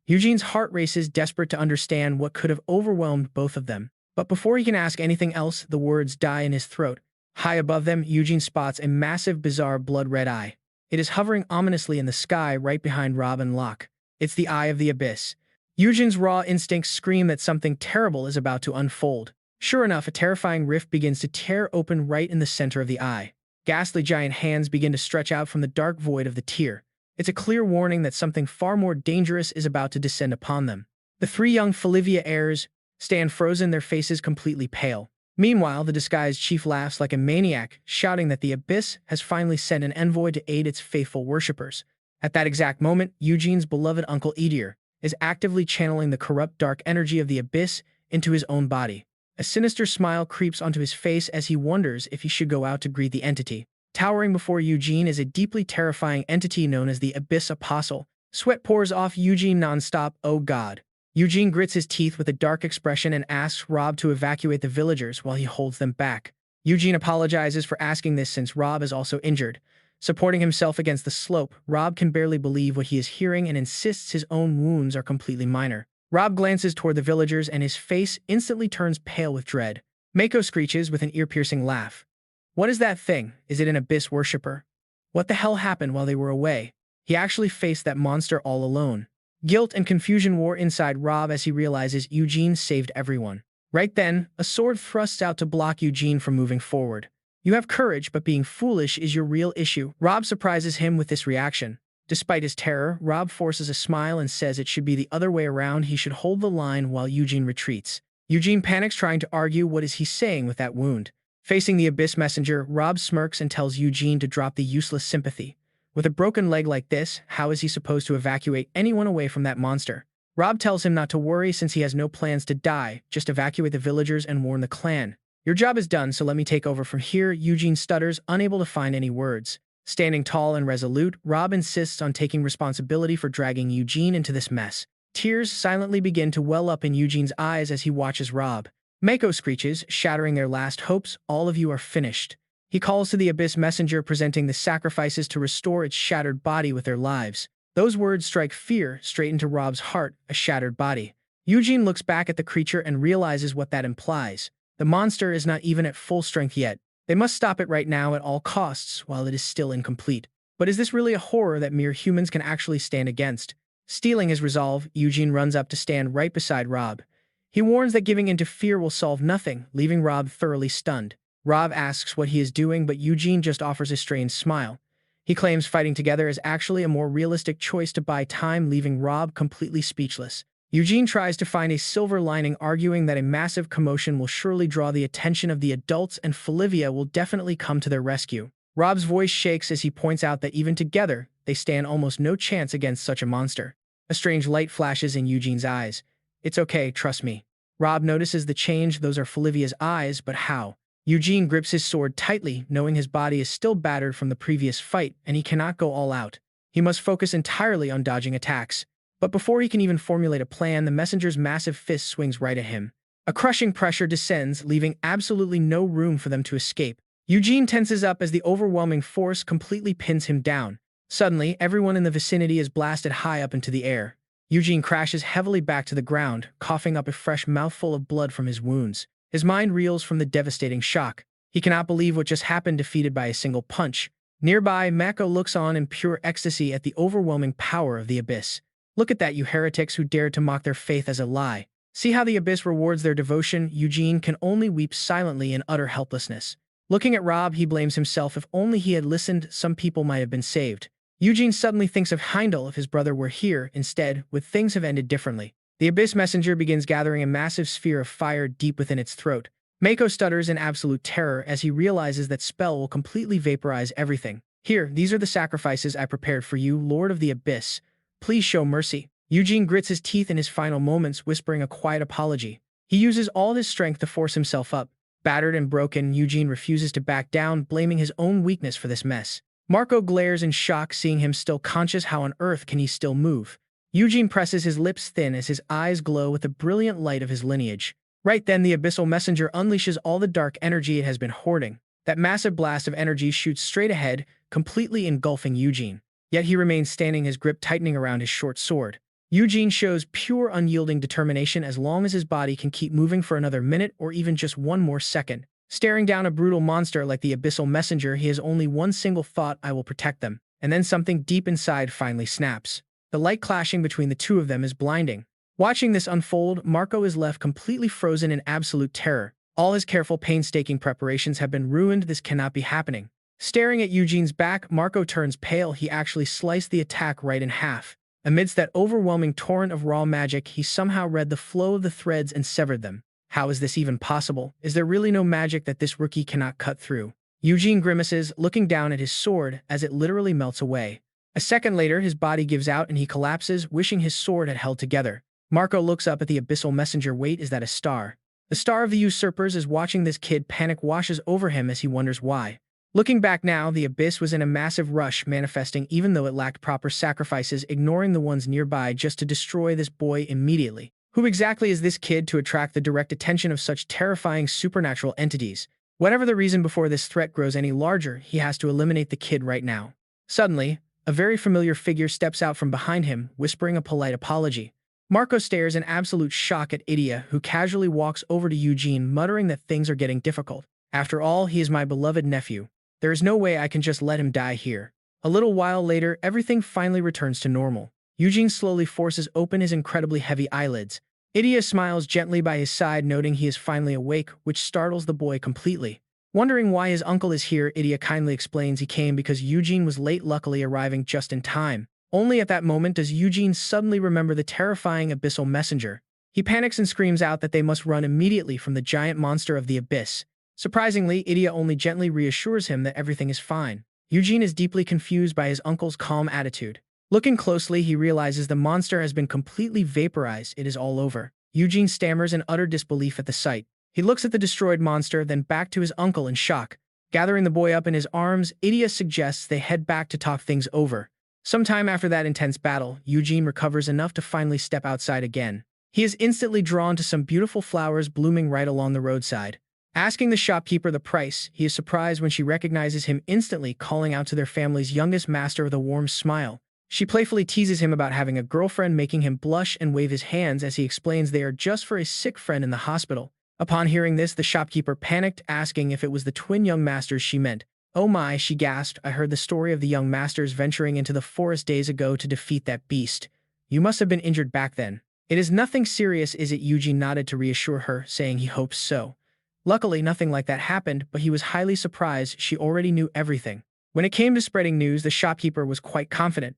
Eugene's heart races, desperate to understand what could have overwhelmed both of them. But before he can ask anything else, the words die in his throat. High above them, Eugene spots a massive, bizarre, blood-red eye. It is hovering ominously in the sky right behind Rob and Locke. It's the Eye of the Abyss. Eugene's raw instincts scream that something terrible is about to unfold. Sure enough, a terrifying rift begins to tear open right in the center of the eye. Ghastly giant hands begin to stretch out from the dark void of the tear. It's a clear warning that something far more dangerous is about to descend upon them. The three young Felivia heirs stand frozen, their faces completely pale. Meanwhile, the disguised chief laughs like a maniac, shouting that the Abyss has finally sent an envoy to aid its faithful worshippers. At that exact moment, Eugene's beloved uncle Edir is actively channeling the corrupt dark energy of the Abyss into his own body. A sinister smile creeps onto his face as he wonders if he should go out to greet the entity. Towering before Eugene is a deeply terrifying entity known as the Abyss Apostle. Sweat pours off Eugene nonstop. Oh God. Eugene grits his teeth with a dark expression and asks Rob to evacuate the villagers while he holds them back. Eugene apologizes for asking this since Rob is also injured. Supporting himself against the slope, Rob can barely believe what he is hearing and insists his own wounds are completely minor. Rob glances toward the villagers and his face instantly turns pale with dread. Mako screeches with an ear-piercing laugh. What is that thing? Is it an Abyss worshipper? What the hell happened while they were away? He actually faced that monster all alone. Guilt and confusion war inside Rob as he realizes Eugene saved everyone. Right then, a sword thrusts out to block Eugene from moving forward. You have courage, but being foolish is your real issue. Rob surprises him with this reaction. Despite his terror, Rob forces a smile and says it should be the other way around. He should hold the line while Eugene retreats. Eugene panics, trying to argue what is he saying with that wound. Facing the Abyss messenger, Rob smirks and tells Eugene to drop the useless sympathy. With a broken leg like this, how is he supposed to evacuate anyone away from that monster? Rob tells him not to worry since he has no plans to die, just evacuate the villagers and warn the clan. Your job is done, so let me take over from here. Eugene stutters, unable to find any words. Standing tall and resolute, Rob insists on taking responsibility for dragging Eugene into this mess. Tears silently begin to well up in Eugene's eyes as he watches Rob. Mako screeches, shattering their last hopes. All of you are finished. He calls to the Abyss messenger, presenting the sacrifices to restore its shattered body with their lives. Those words strike fear straight into Rob's heart, a shattered body. Eugene looks back at the creature and realizes what that implies. The monster is not even at full strength yet. They must stop it right now at all costs while it is still incomplete. But is this really a horror that mere humans can actually stand against? Steeling his resolve, Eugene runs up to stand right beside Rob. He warns that giving in to fear will solve nothing, leaving Rob thoroughly stunned. Rob asks what he is doing, but Eugene just offers a strange smile. He claims fighting together is actually a more realistic choice to buy time, leaving Rob completely speechless. Eugene tries to find a silver lining, arguing that a massive commotion will surely draw the attention of the adults and Felivia will definitely come to their rescue. Rob's voice shakes as he points out that even together, they stand almost no chance against such a monster. A strange light flashes in Eugene's eyes. It's okay, trust me. Rob notices the change. Those are Felivia's eyes, but how? Eugene grips his sword tightly, knowing his body is still battered from the previous fight, and he cannot go all out. He must focus entirely on dodging attacks. But before he can even formulate a plan, the messenger's massive fist swings right at him. A crushing pressure descends, leaving absolutely no room for them to escape. Eugene tenses up as the overwhelming force completely pins him down. Suddenly, everyone in the vicinity is blasted high up into the air. Eugene crashes heavily back to the ground, coughing up a fresh mouthful of blood from his wounds. His mind reels from the devastating shock. He cannot believe what just happened, defeated by a single punch. Nearby, Mako looks on in pure ecstasy at the overwhelming power of the Abyss. Look at that, you heretics who dared to mock their faith as a lie. See how the abyss rewards their devotion? Eugene can only weep silently in utter helplessness. Looking at Rob, he blames himself. If only he had listened, some people might have been saved. Eugene suddenly thinks of Heindel. If his brother were here, instead, would things have ended differently? The abyss messenger begins gathering a massive sphere of fire deep within its throat. Mako stutters in absolute terror as he realizes that spell will completely vaporize everything. Here, these are the sacrifices I prepared for you, Lord of the Abyss. Please show mercy. Eugene grits his teeth in his final moments, whispering a quiet apology. He uses all his strength to force himself up. Battered and broken, Eugene refuses to back down, blaming his own weakness for this mess. Marco glares in shock, seeing him still conscious. How on earth can he still move? Eugene presses his lips thin as his eyes glow with the brilliant light of his lineage. Right then, the abyssal messenger unleashes all the dark energy it has been hoarding. That massive blast of energy shoots straight ahead, completely engulfing Eugene. Yet he remains standing, his grip tightening around his short sword. Eugene shows pure, unyielding determination. As long as his body can keep moving for another minute or even just one more second. Staring down a brutal monster like the abyssal messenger, he has only one single thought: I will protect them. And then something deep inside finally snaps. The light clashing between the two of them is blinding. Watching this unfold, Marco is left completely frozen in absolute terror. All his careful, painstaking preparations have been ruined. This cannot be happening. Staring at Eugene's back, Marco turns pale. He actually sliced the attack right in half. Amidst that overwhelming torrent of raw magic, he somehow read the flow of the threads and severed them. How is this even possible? Is there really no magic that this rookie cannot cut through? Eugene grimaces, looking down at his sword as it literally melts away. A second later, his body gives out and he collapses, wishing his sword had held together. Marco looks up at the abyssal messenger. Wait, is that a star? The star of the usurpers is watching this kid. Panic washes over him as he wonders why. Looking back now, the abyss was in a massive rush, manifesting even though it lacked proper sacrifices, ignoring the ones nearby just to destroy this boy immediately. Who exactly is this kid to attract the direct attention of such terrifying supernatural entities? Whatever the reason, before this threat grows any larger, he has to eliminate the kid right now. Suddenly, a very familiar figure steps out from behind him, whispering a polite apology. Marco stares in absolute shock at Idia, who casually walks over to Eugene, muttering that things are getting difficult. After all, he is my beloved nephew. There is no way I can just let him die here. A little while later, everything finally returns to normal. Eugene slowly forces open his incredibly heavy eyelids. Idia smiles gently by his side, noting he is finally awake, which startles the boy completely. Wondering why his uncle is here, Idia kindly explains he came because Eugene was late, luckily arriving just in time. Only at that moment does Eugene suddenly remember the terrifying abyssal messenger. He panics and screams out that they must run immediately from the giant monster of the abyss. Surprisingly, Idia only gently reassures him that everything is fine. Eugene is deeply confused by his uncle's calm attitude. Looking closely, he realizes the monster has been completely vaporized. It is all over. Eugene stammers in utter disbelief at the sight. He looks at the destroyed monster, then back to his uncle in shock. Gathering the boy up in his arms, Idia suggests they head back to talk things over. Sometime after that intense battle, Eugene recovers enough to finally step outside again. He is instantly drawn to some beautiful flowers blooming right along the roadside. Asking the shopkeeper the price, he is surprised when she recognizes him instantly, calling out to their family's youngest master with a warm smile. She playfully teases him about having a girlfriend, making him blush and wave his hands as he explains they are just for a sick friend in the hospital. Upon hearing this, the shopkeeper panicked, asking if it was the twin young masters she meant. Oh my, she gasped, I heard the story of the young masters venturing into the forest days ago to defeat that beast. You must have been injured back then. It is nothing serious, is it? Eugene nodded to reassure her, saying he hopes so. Luckily, nothing like that happened, but he was highly surprised. She already knew everything. When it came to spreading news, the shopkeeper was quite confident.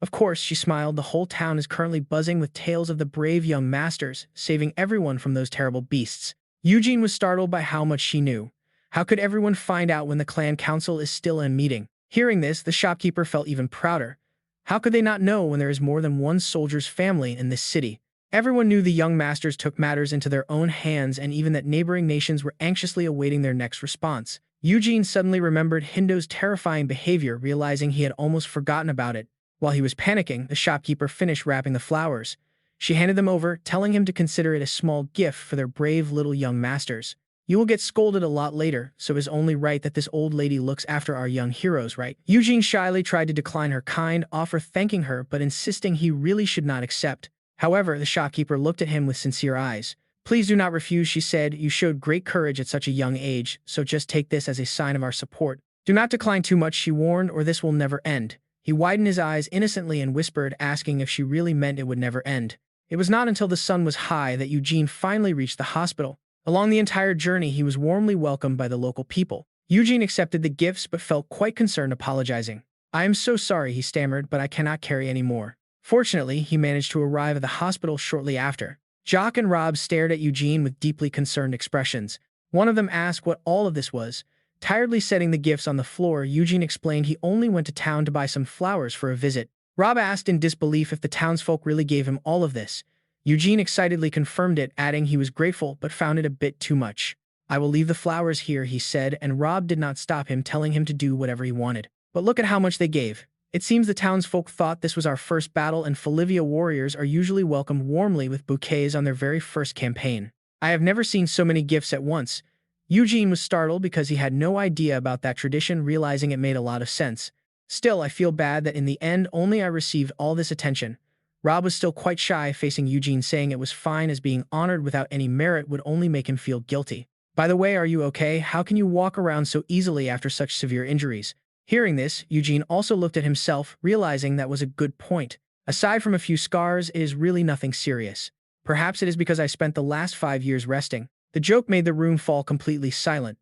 Of course, she smiled, the whole town is currently buzzing with tales of the brave young masters, saving everyone from those terrible beasts. Eugene was startled by how much she knew. How could everyone find out when the clan council is still in meeting? Hearing this, the shopkeeper felt even prouder. How could they not know when there is more than one soldier's family in this city? Everyone knew the young masters took matters into their own hands, and even that neighboring nations were anxiously awaiting their next response. Eugene suddenly remembered Hindo's terrifying behavior, realizing he had almost forgotten about it. While he was panicking, the shopkeeper finished wrapping the flowers. She handed them over, telling him to consider it a small gift for their brave little young masters. You will get scolded a lot later, so it's only right that this old lady looks after our young heroes, right? Eugene shyly tried to decline her kind offer, thanking her, but insisting he really should not accept. However, the shopkeeper looked at him with sincere eyes. Please do not refuse, she said. You showed great courage at such a young age, so just take this as a sign of our support. Do not decline too much, she warned, or this will never end. He widened his eyes innocently and whispered, asking if she really meant it would never end. It was not until the sun was high that Eugene finally reached the hospital. Along the entire journey, he was warmly welcomed by the local people. Eugene accepted the gifts but felt quite concerned, apologizing. "I am so sorry," he stammered, "but I cannot carry any more." Fortunately, he managed to arrive at the hospital shortly after. Jock and Rob stared at Eugene with deeply concerned expressions. One of them asked what all of this was. Tiredly setting the gifts on the floor, Eugene explained he only went to town to buy some flowers for a visit. Rob asked in disbelief if the townsfolk really gave him all of this. Eugene excitedly confirmed it, adding he was grateful but found it a bit too much. "I will leave the flowers here," he said, and Rob did not stop him, telling him to do whatever he wanted. "But look at how much they gave. It seems the townsfolk thought this was our first battle, and Felivia warriors are usually welcomed warmly with bouquets on their very first campaign. I have never seen so many gifts at once." Eugene was startled because he had no idea about that tradition, realizing it made a lot of sense. "Still, I feel bad that in the end only I received all this attention." Rob was still quite shy, facing Eugene, saying it was fine as being honored without any merit would only make him feel guilty. "By the way, are you okay? How can you walk around so easily after such severe injuries?" Hearing this, Eugene also looked at himself, realizing that was a good point. Aside from a few scars, it is really nothing serious. Perhaps it is because I spent the last 5 years resting. The joke made the room fall completely silent.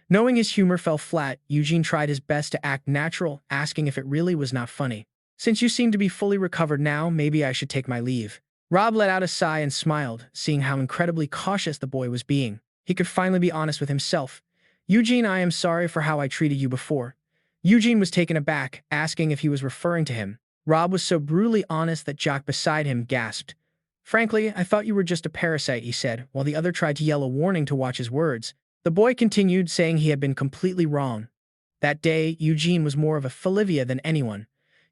Knowing his humor fell flat, Eugene tried his best to act natural, asking if it really was not funny. "Since you seem to be fully recovered now, maybe I should take my leave." Rob let out a sigh and smiled, seeing how incredibly cautious the boy was being. He could finally be honest with himself. "Eugene, I am sorry for how I treated you before." Eugene was taken aback, asking if he was referring to him. Rob was so brutally honest that Jock beside him gasped. "Frankly, I thought you were just a parasite," he said, while the other tried to yell a warning to watch his words. The boy continued, saying he had been completely wrong. That day, Eugene was more of a Felivia than anyone.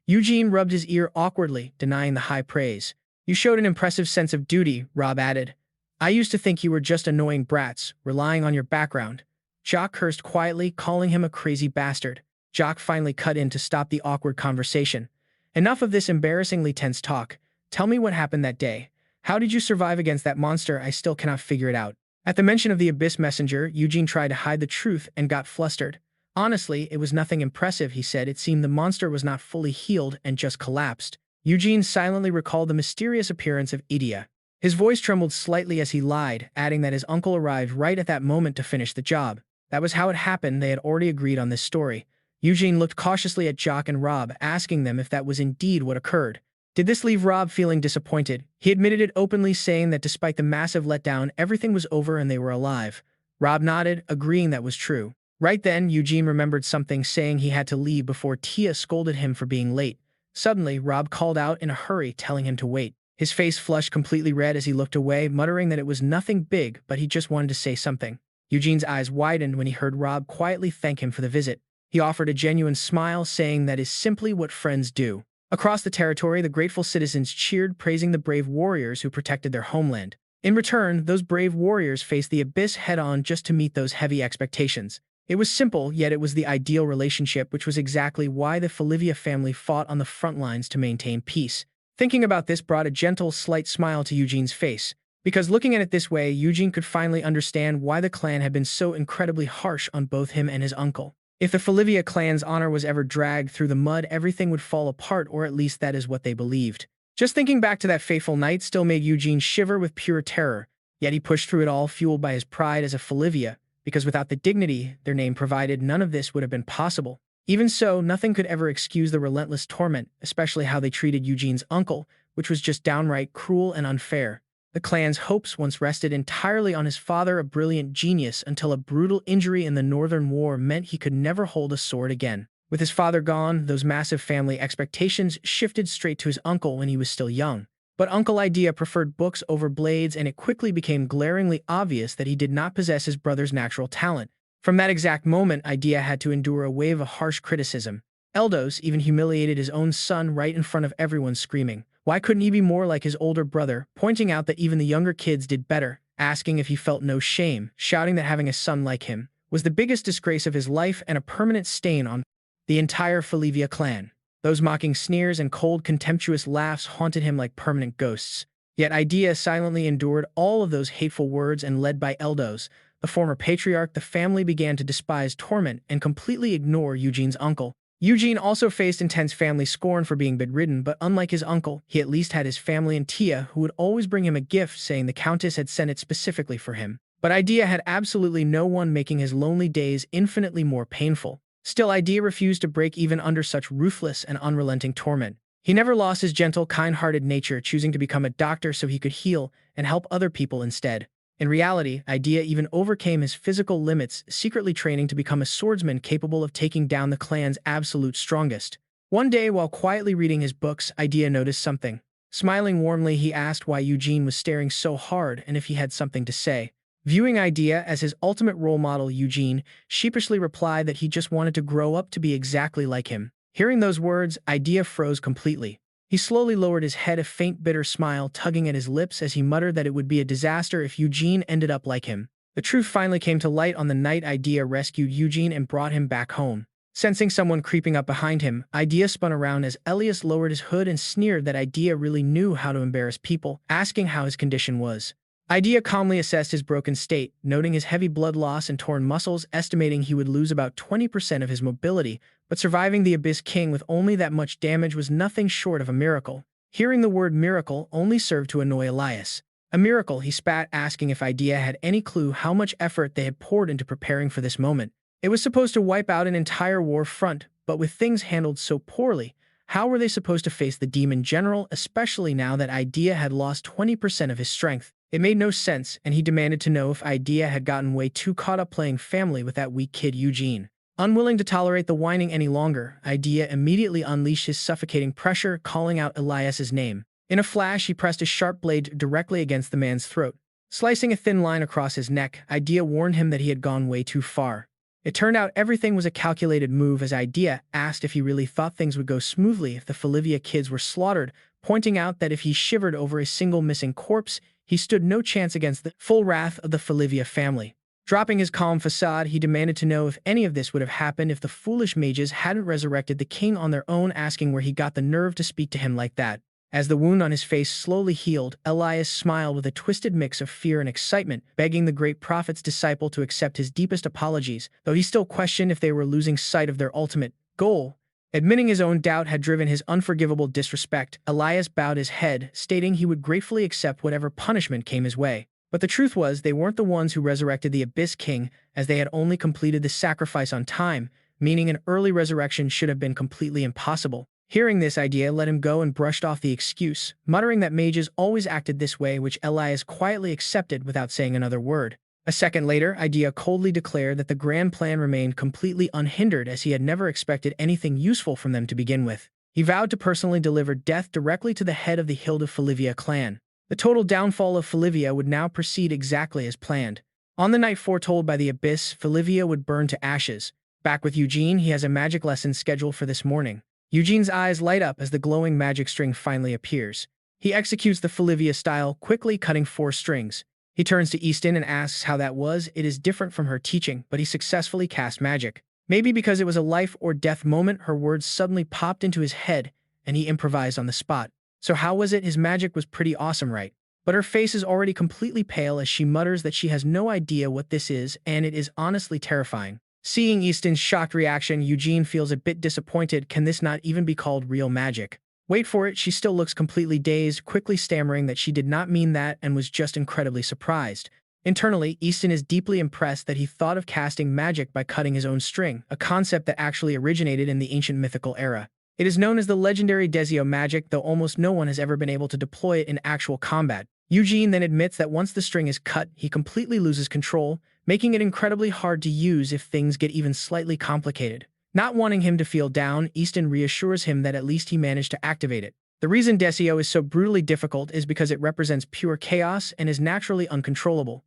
Eugene rubbed his ear awkwardly, denying the high praise. "You showed an impressive sense of duty," Rob added. "I used to think you were just annoying brats, relying on your background." Jock cursed quietly, calling him a crazy bastard. Jock finally cut in to stop the awkward conversation. "Enough of this embarrassingly tense talk. Tell me what happened that day. How did you survive against that monster? I still cannot figure it out." At the mention of the Abyss Messenger, Eugene tried to hide the truth and got flustered. "Honestly, it was nothing impressive," he said. "It seemed the monster was not fully healed and just collapsed." Eugene silently recalled the mysterious appearance of Idia. His voice trembled slightly as he lied, adding that his uncle arrived right at that moment to finish the job. That was how it happened. They had already agreed on this story. Eugene looked cautiously at Jock and Rob, asking them if that was indeed what occurred. Did this leave Rob feeling disappointed? He admitted it openly, saying that despite the massive letdown, everything was over and they were alive. Rob nodded, agreeing that was true. Right then, Eugene remembered something, saying he had to leave before Tia scolded him for being late. Suddenly, Rob called out in a hurry, telling him to wait. His face flushed completely red as he looked away, muttering that it was nothing big, but he just wanted to say something. Eugene's eyes widened when he heard Rob quietly thank him for the visit. He offered a genuine smile, saying that is simply what friends do. Across the territory, the grateful citizens cheered, praising the brave warriors who protected their homeland. In return, those brave warriors faced the abyss head-on just to meet those heavy expectations. It was simple, yet it was the ideal relationship, which was exactly why the Felivia family fought on the front lines to maintain peace. Thinking about this brought a gentle, slight smile to Eugene's face. Because looking at it this way, Eugene could finally understand why the clan had been so incredibly harsh on both him and his uncle. If the Felivia clan's honor was ever dragged through the mud, everything would fall apart, or at least that is what they believed. Just thinking back to that fateful night still made Eugene shiver with pure terror, yet he pushed through it all, fueled by his pride as a Felivia, because without the dignity their name provided, none of this would have been possible. Even so, nothing could ever excuse the relentless torment, especially how they treated Eugene's uncle, which was just downright cruel and unfair. The clan's hopes once rested entirely on his father, a brilliant genius, until a brutal injury in the Northern War meant he could never hold a sword again. With his father gone, those massive family expectations shifted straight to his uncle when he was still young. But Uncle Idea preferred books over blades, and it quickly became glaringly obvious that he did not possess his brother's natural talent. From that exact moment, Idea had to endure a wave of harsh criticism. Eldos even humiliated his own son right in front of everyone, screaming, "Why couldn't he be more like his older brother?" Pointing out that even the younger kids did better, asking if he felt no shame, shouting that having a son like him was the biggest disgrace of his life and a permanent stain on the entire Felivia clan. Those mocking sneers and cold, contemptuous laughs haunted him like permanent ghosts. Yet Idea silently endured all of those hateful words, and led by Eldos, the former patriarch, the family began to despise, torment, and completely ignore Eugene's uncle. Eugene also faced intense family scorn for being bedridden, but unlike his uncle, he at least had his family and Tia, who would always bring him a gift saying the Countess had sent it specifically for him. But Idea had absolutely no one, making his lonely days infinitely more painful. Still, Idea refused to break even under such ruthless and unrelenting torment. He never lost his gentle, kind-hearted nature, choosing to become a doctor so he could heal and help other people instead. In reality, Idea even overcame his physical limits, secretly training to become a swordsman capable of taking down the clan's absolute strongest. One day, while quietly reading his books, Idea noticed something. Smiling warmly, he asked why Eugene was staring so hard and if he had something to say. Viewing Idea as his ultimate role model, Eugene sheepishly replied that he just wanted to grow up to be exactly like him. Hearing those words, Idea froze completely. He slowly lowered his head, a faint bitter smile tugging at his lips as he muttered that it would be a disaster if Eugene ended up like him. The truth finally came to light on the night Idea rescued Eugene and brought him back home. Sensing someone creeping up behind him, Idea spun around as Elias lowered his hood and sneered that Idea really knew how to embarrass people, asking how his condition was. Idea calmly assessed his broken state, noting his heavy blood loss and torn muscles, estimating he would lose about 20% of his mobility, but surviving the Abyss King with only that much damage was nothing short of a miracle. Hearing the word miracle only served to annoy Elias. A miracle, he spat, asking if Idea had any clue how much effort they had poured into preparing for this moment. It was supposed to wipe out an entire war front, but with things handled so poorly, how were they supposed to face the demon general, especially now that Idea had lost 20% of his strength? It made no sense, and he demanded to know if Idea had gotten way too caught up playing family with that weak kid Eugene. Unwilling to tolerate the whining any longer, Idea immediately unleashed his suffocating pressure, calling out Elias's name. In a flash, he pressed his sharp blade directly against the man's throat. Slicing a thin line across his neck, Idea warned him that he had gone way too far. It turned out everything was a calculated move, as Idea asked if he really thought things would go smoothly if the Felivia kids were slaughtered, pointing out that if he shivered over a single missing corpse, he stood no chance against the full wrath of the Felivia family. Dropping his calm facade, he demanded to know if any of this would have happened if the foolish mages hadn't resurrected the king on their own, asking where he got the nerve to speak to him like that. As the wound on his face slowly healed, Elias smiled with a twisted mix of fear and excitement, begging the great prophet's disciple to accept his deepest apologies, though he still questioned if they were losing sight of their ultimate goal. Admitting his own doubt had driven his unforgivable disrespect, Elias bowed his head, stating he would gratefully accept whatever punishment came his way. But the truth was, they weren't the ones who resurrected the Abyss King, as they had only completed the sacrifice on time, meaning an early resurrection should have been completely impossible. Hearing this, Idea let him go and brushed off the excuse, muttering that mages always acted this way, which Elias quietly accepted without saying another word. A second later, Idea coldly declared that the grand plan remained completely unhindered, as he had never expected anything useful from them to begin with. He vowed to personally deliver death directly to the head of the Hilda Felivia clan. The total downfall of Felivia would now proceed exactly as planned. On the night foretold by the Abyss, Felivia would burn to ashes. Back with Eugene, he has a magic lesson scheduled for this morning. Eugene's eyes light up as the glowing magic string finally appears. He executes the Felivia style, quickly cutting 4 strings. He turns to Easton and asks how that was. It is different from her teaching, but he successfully cast magic. Maybe because it was a life or death moment, her words suddenly popped into his head, and he improvised on the spot. So how was it? His magic was pretty awesome, right? But her face is already completely pale as she mutters that she has no idea what this is, and it is honestly terrifying. Seeing Easton's shocked reaction, Eugene feels a bit disappointed. Can this not even be called real magic? Wait for it, she still looks completely dazed, quickly stammering that she did not mean that and was just incredibly surprised. Internally, Easton is deeply impressed that he thought of casting magic by cutting his own string, a concept that actually originated in the ancient mythical era. It is known as the legendary Desio magic, though almost no one has ever been able to deploy it in actual combat. Eugene then admits that once the string is cut, he completely loses control, making it incredibly hard to use if things get even slightly complicated. Not wanting him to feel down, Easton reassures him that at least he managed to activate it. The reason Desio is so brutally difficult is because it represents pure chaos and is naturally uncontrollable.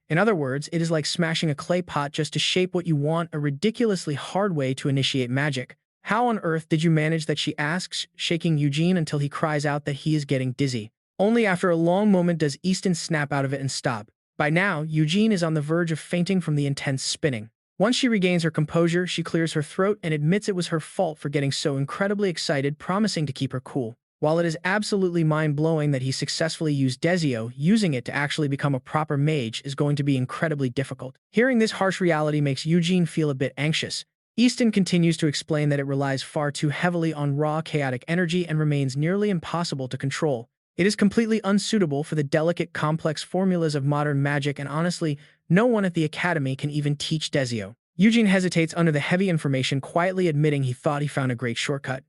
In other words, it is like smashing a clay pot just to shape what you want, a ridiculously hard way to initiate magic. How on earth did you manage that, she asks, shaking Eugene until he cries out that he is getting dizzy. Only after a long moment does Easton snap out of it and stop. By now, Eugene is on the verge of fainting from the intense spinning. Once she regains her composure, she clears her throat and admits it was her fault for getting so incredibly excited, promising to keep her cool. While it is absolutely mind-blowing that he successfully used Desio, using it to actually become a proper mage is going to be incredibly difficult. Hearing this harsh reality makes Eugene feel a bit anxious. Easton continues to explain that it relies far too heavily on raw, chaotic energy and remains nearly impossible to control. It is completely unsuitable for the delicate, complex formulas of modern magic, and honestly, no one at the academy can even teach Desio. Eugene hesitates under the heavy information, quietly admitting he thought he found a great shortcut.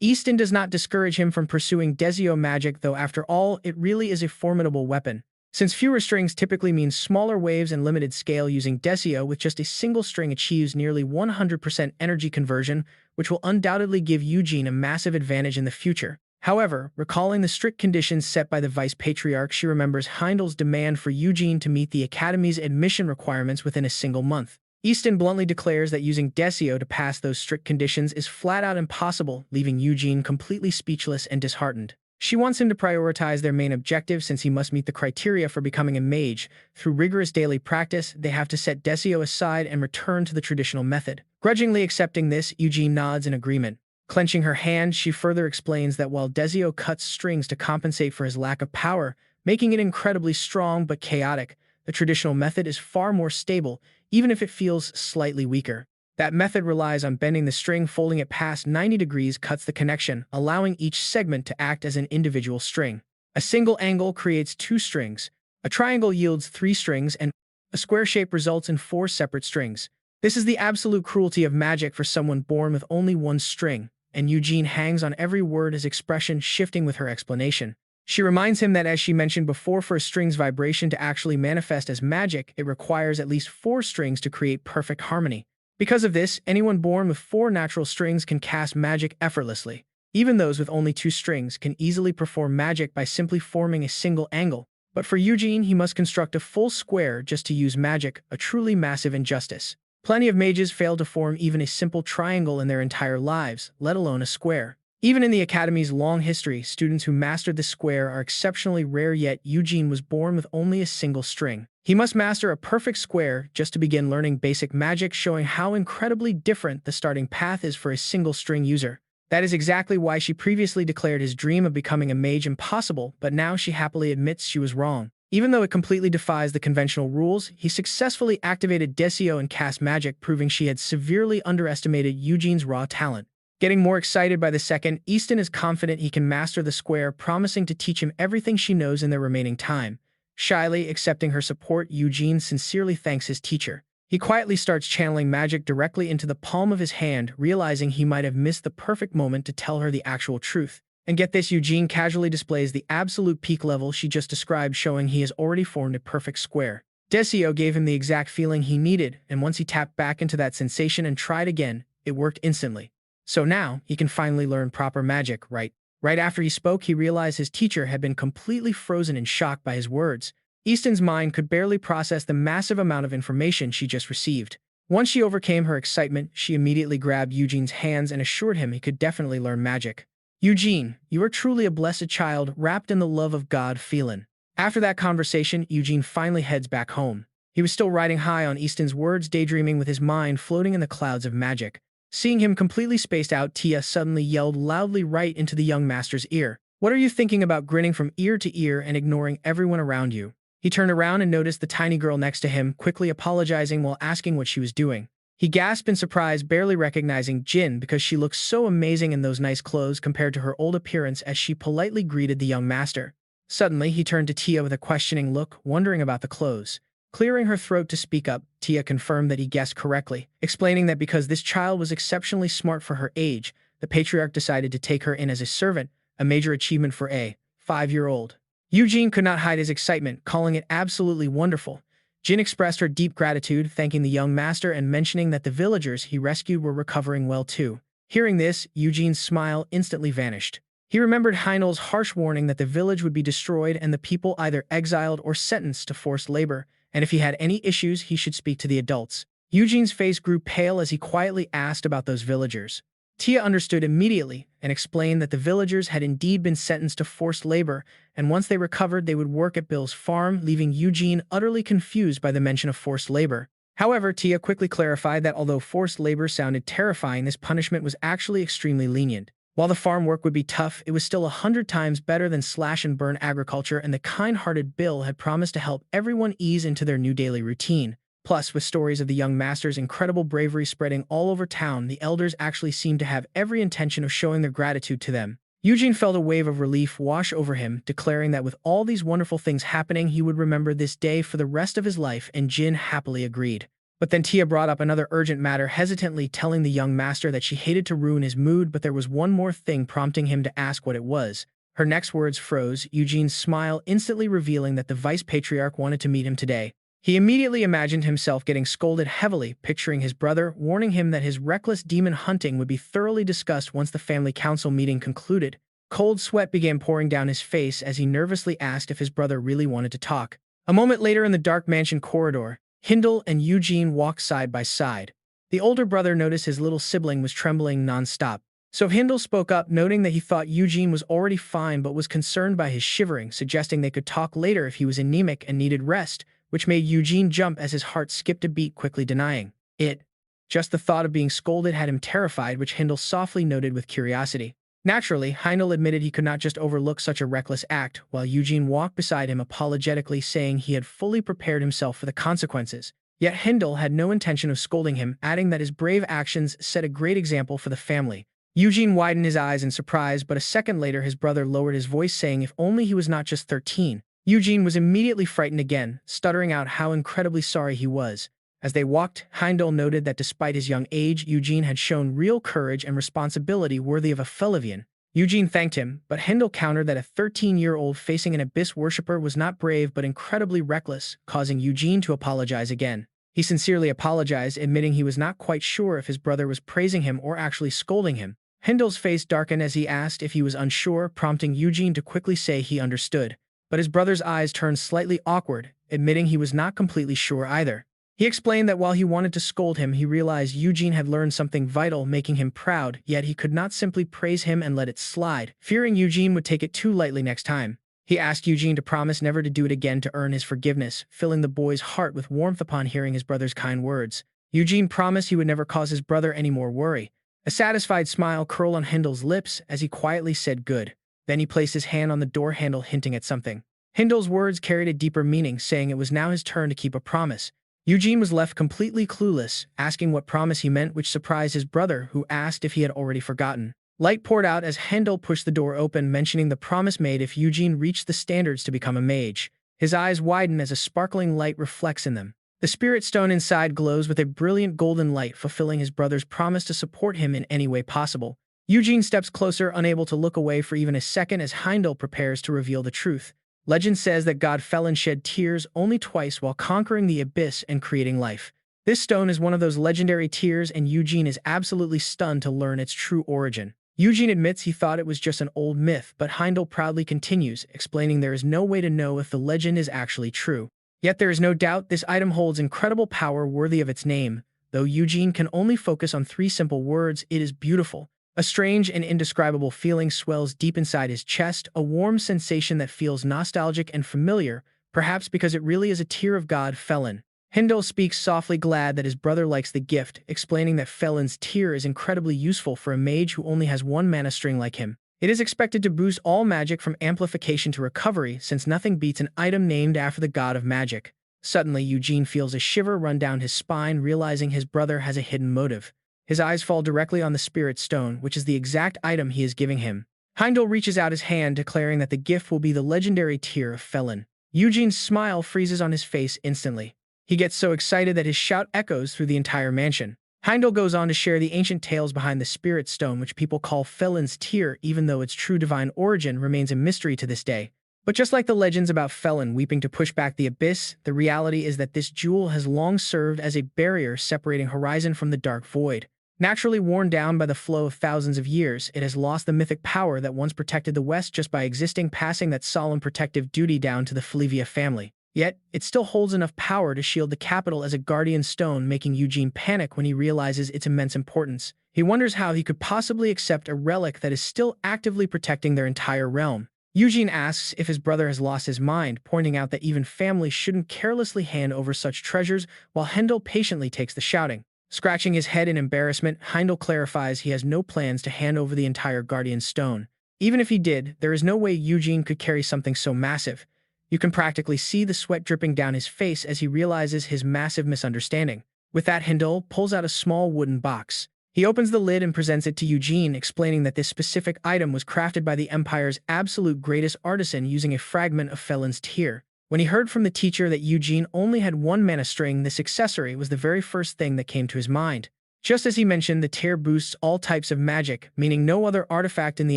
Easton does not discourage him from pursuing Desio magic, though after all, it really is a formidable weapon. Since fewer strings typically means smaller waves and limited scale, using Desio with just a single string achieves nearly 100% energy conversion, which will undoubtedly give Eugene a massive advantage in the future. However, recalling the strict conditions set by the Vice Patriarch, she remembers Heimdall's demand for Eugene to meet the Academy's admission requirements within a single month. Easton bluntly declares that using Desio to pass those strict conditions is flat-out impossible, leaving Eugene completely speechless and disheartened. She wants him to prioritize their main objective, since he must meet the criteria for becoming a mage. Through rigorous daily practice, they have to set Desio aside and return to the traditional method. Grudgingly accepting this, Eugene nods in agreement. Clenching her hand, she further explains that while Desio cuts strings to compensate for his lack of power, making it incredibly strong but chaotic, the traditional method is far more stable, even if it feels slightly weaker. That method relies on bending the string, folding it past 90 degrees cuts the connection, allowing each segment to act as an individual string. A single angle creates 2 strings, a triangle yields 3 strings, and a square shape results in 4 separate strings. This is the absolute cruelty of magic for someone born with only 1 string, and Eugene hangs on every word, his expression shifting with her explanation. She reminds him that, as she mentioned before, for a string's vibration to actually manifest as magic, it requires at least 4 strings to create perfect harmony. Because of this, anyone born with 4 natural strings can cast magic effortlessly. Even those with only 2 strings can easily perform magic by simply forming a single angle. But for Eugene, he must construct a full square just to use magic, a truly massive injustice. Plenty of mages fail to form even a simple triangle in their entire lives, let alone a square. Even in the Academy's long history, students who mastered the square are exceptionally rare, yet Eugene was born with only a single string. He must master a perfect square just to begin learning basic magic, showing how incredibly different the starting path is for a single string user. That is exactly why she previously declared his dream of becoming a mage impossible, but now she happily admits she was wrong. Even though it completely defies the conventional rules, he successfully activated Desio and cast magic, proving she had severely underestimated Eugene's raw talent. Getting more excited by the second, Easton is confident he can master the square, promising to teach him everything she knows in their remaining time. Shyly accepting her support, Eugene sincerely thanks his teacher. He quietly starts channeling magic directly into the palm of his hand, realizing he might have missed the perfect moment to tell her the actual truth. And get this, Eugene casually displays the absolute peak level she just described, showing he has already formed a perfect square. Desio gave him the exact feeling he needed, and once he tapped back into that sensation and tried again, it worked instantly. So now, he can finally learn proper magic, right? Right after he spoke, he realized his teacher had been completely frozen in shock by his words. Easton's mind could barely process the massive amount of information she just received. Once she overcame her excitement, she immediately grabbed Eugene's hands and assured him he could definitely learn magic. "Eugene, you are truly a blessed child, wrapped in the love of God, Felin." After that conversation, Eugene finally heads back home. He was still riding high on Easton's words, daydreaming with his mind floating in the clouds of magic. Seeing him completely spaced out, Tia suddenly yelled loudly right into the young master's ear. "What are you thinking about, grinning from ear to ear and ignoring everyone around you?" He turned around and noticed the tiny girl next to him, quickly apologizing while asking what she was doing. He gasped in surprise, barely recognizing Jin because she looked so amazing in those nice clothes compared to her old appearance, as she politely greeted the young master. Suddenly, he turned to Tia with a questioning look, wondering about the clothes. Clearing her throat to speak up, Tia confirmed that he guessed correctly, explaining that because this child was exceptionally smart for her age, the patriarch decided to take her in as a servant, a major achievement for a 5-year-old. Eugene could not hide his excitement, calling it absolutely wonderful. Jin expressed her deep gratitude, thanking the young master and mentioning that the villagers he rescued were recovering well too. Hearing this, Eugene's smile instantly vanished. He remembered Heimdall's harsh warning that the village would be destroyed and the people either exiled or sentenced to forced labor, and if he had any issues, he should speak to the adults. Eugene's face grew pale as he quietly asked about those villagers. Tia understood immediately and explained that the villagers had indeed been sentenced to forced labor, and once they recovered, they would work at Bill's farm, leaving Eugene utterly confused by the mention of forced labor. However, Tia quickly clarified that although forced labor sounded terrifying, this punishment was actually extremely lenient. While the farm work would be tough, it was still 100 times better than slash-and-burn agriculture, and the kind-hearted Bill had promised to help everyone ease into their new daily routine. Plus, with stories of the young master's incredible bravery spreading all over town, the elders actually seemed to have every intention of showing their gratitude to them. Eugene felt a wave of relief wash over him, declaring that with all these wonderful things happening, he would remember this day for the rest of his life, and Jin happily agreed. But then Tia brought up another urgent matter, hesitantly telling the young master that she hated to ruin his mood, but there was one more thing prompting him to ask what it was. Her next words froze Eugene's smile, instantly revealing that the vice-patriarch wanted to meet him today. He immediately imagined himself getting scolded heavily, picturing his brother, warning him that his reckless demon hunting would be thoroughly discussed once the family council meeting concluded. Cold sweat began pouring down his face as he nervously asked if his brother really wanted to talk. A moment later in the dark mansion corridor, Hindle and Eugene walked side by side. The older brother noticed his little sibling was trembling non-stop. So Hindle spoke up, noting that he thought Eugene was already fine but was concerned by his shivering, suggesting they could talk later if he was anemic and needed rest, which made Eugene jump as his heart skipped a beat, quickly denying it. Just the thought of being scolded had him terrified, which Hindle softly noted with curiosity. Naturally, Hindle admitted he could not just overlook such a reckless act, while Eugene walked beside him apologetically, saying he had fully prepared himself for the consequences. Yet Hindle had no intention of scolding him, adding that his brave actions set a great example for the family. Eugene widened his eyes in surprise, but a second later his brother lowered his voice, saying if only he was not just 13. Eugene was immediately frightened again, stuttering out how incredibly sorry he was. As they walked, Hindle noted that despite his young age, Eugene had shown real courage and responsibility worthy of a Felivian. Eugene thanked him, but Hindle countered that a 13-year-old facing an abyss worshipper was not brave but incredibly reckless, causing Eugene to apologize again. He sincerely apologized, admitting he was not quite sure if his brother was praising him or actually scolding him. Hindle's face darkened as he asked if he was unsure, prompting Eugene to quickly say he understood. But his brother's eyes turned slightly awkward, admitting he was not completely sure either. He explained that while he wanted to scold him, he realized Eugene had learned something vital, making him proud, yet he could not simply praise him and let it slide, fearing Eugene would take it too lightly next time. He asked Eugene to promise never to do it again to earn his forgiveness, filling the boy's heart with warmth upon hearing his brother's kind words. Eugene promised he would never cause his brother any more worry. A satisfied smile curled on Hindle's lips as he quietly said good. Then he placed his hand on the door handle, hinting at something. Hindle's words carried a deeper meaning, saying it was now his turn to keep a promise. Eugene was left completely clueless, asking what promise he meant, which surprised his brother, who asked if he had already forgotten. Light poured out as Hindle pushed the door open, mentioning the promise made if Eugene reached the standards to become a mage. His eyes widen as a sparkling light reflects in them. The spirit stone inside glows with a brilliant golden light, fulfilling his brother's promise to support him in any way possible. Eugene steps closer, unable to look away for even a second as Hindle prepares to reveal the truth. Legend says that god Felin shed tears only twice while conquering the abyss and creating life. This stone is one of those legendary tears, and Eugene is absolutely stunned to learn its true origin. Eugene admits he thought it was just an old myth, but Hindle proudly continues, explaining there is no way to know if the legend is actually true. Yet there is no doubt this item holds incredible power worthy of its name. Though Eugene can only focus on 3 simple words, it is beautiful. A strange and indescribable feeling swells deep inside his chest, a warm sensation that feels nostalgic and familiar, perhaps because it really is a tear of god Felin. Hindle speaks softly, glad that his brother likes the gift, explaining that Felin's tear is incredibly useful for a mage who only has 1 mana string like him. It is expected to boost all magic from amplification to recovery, since nothing beats an item named after the god of magic. Suddenly, Eugene feels a shiver run down his spine, realizing his brother has a hidden motive. His eyes fall directly on the spirit stone, which is the exact item he is giving him. Hindle reaches out his hand, declaring that the gift will be the legendary tear of Felin. Eugene's smile freezes on his face instantly. He gets so excited that his shout echoes through the entire mansion. Hindle goes on to share the ancient tales behind the spirit stone, which people call Felin's tear, even though its true divine origin remains a mystery to this day. But just like the legends about Felin weeping to push back the abyss, the reality is that this jewel has long served as a barrier separating horizon from the dark void. Naturally worn down by the flow of thousands of years, it has lost the mythic power that once protected the West just by existing, passing that solemn protective duty down to the Felivia family. Yet, it still holds enough power to shield the capital as a guardian stone, making Eugene panic when he realizes its immense importance. He wonders how he could possibly accept a relic that is still actively protecting their entire realm. Eugene asks if his brother has lost his mind, pointing out that even families shouldn't carelessly hand over such treasures, while Hindle patiently takes the shouting. Scratching his head in embarrassment, Hindle clarifies he has no plans to hand over the entire guardian stone. Even if he did, there is no way Eugene could carry something so massive. You can practically see the sweat dripping down his face as he realizes his massive misunderstanding. With that, Hindle pulls out a small wooden box. He opens the lid and presents it to Eugene, explaining that this specific item was crafted by the Empire's absolute greatest artisan using a fragment of Felin's tear. When he heard from the teacher that Eugene only had one mana string, this accessory was the very first thing that came to his mind. Just as he mentioned, the tear boosts all types of magic, meaning no other artifact in the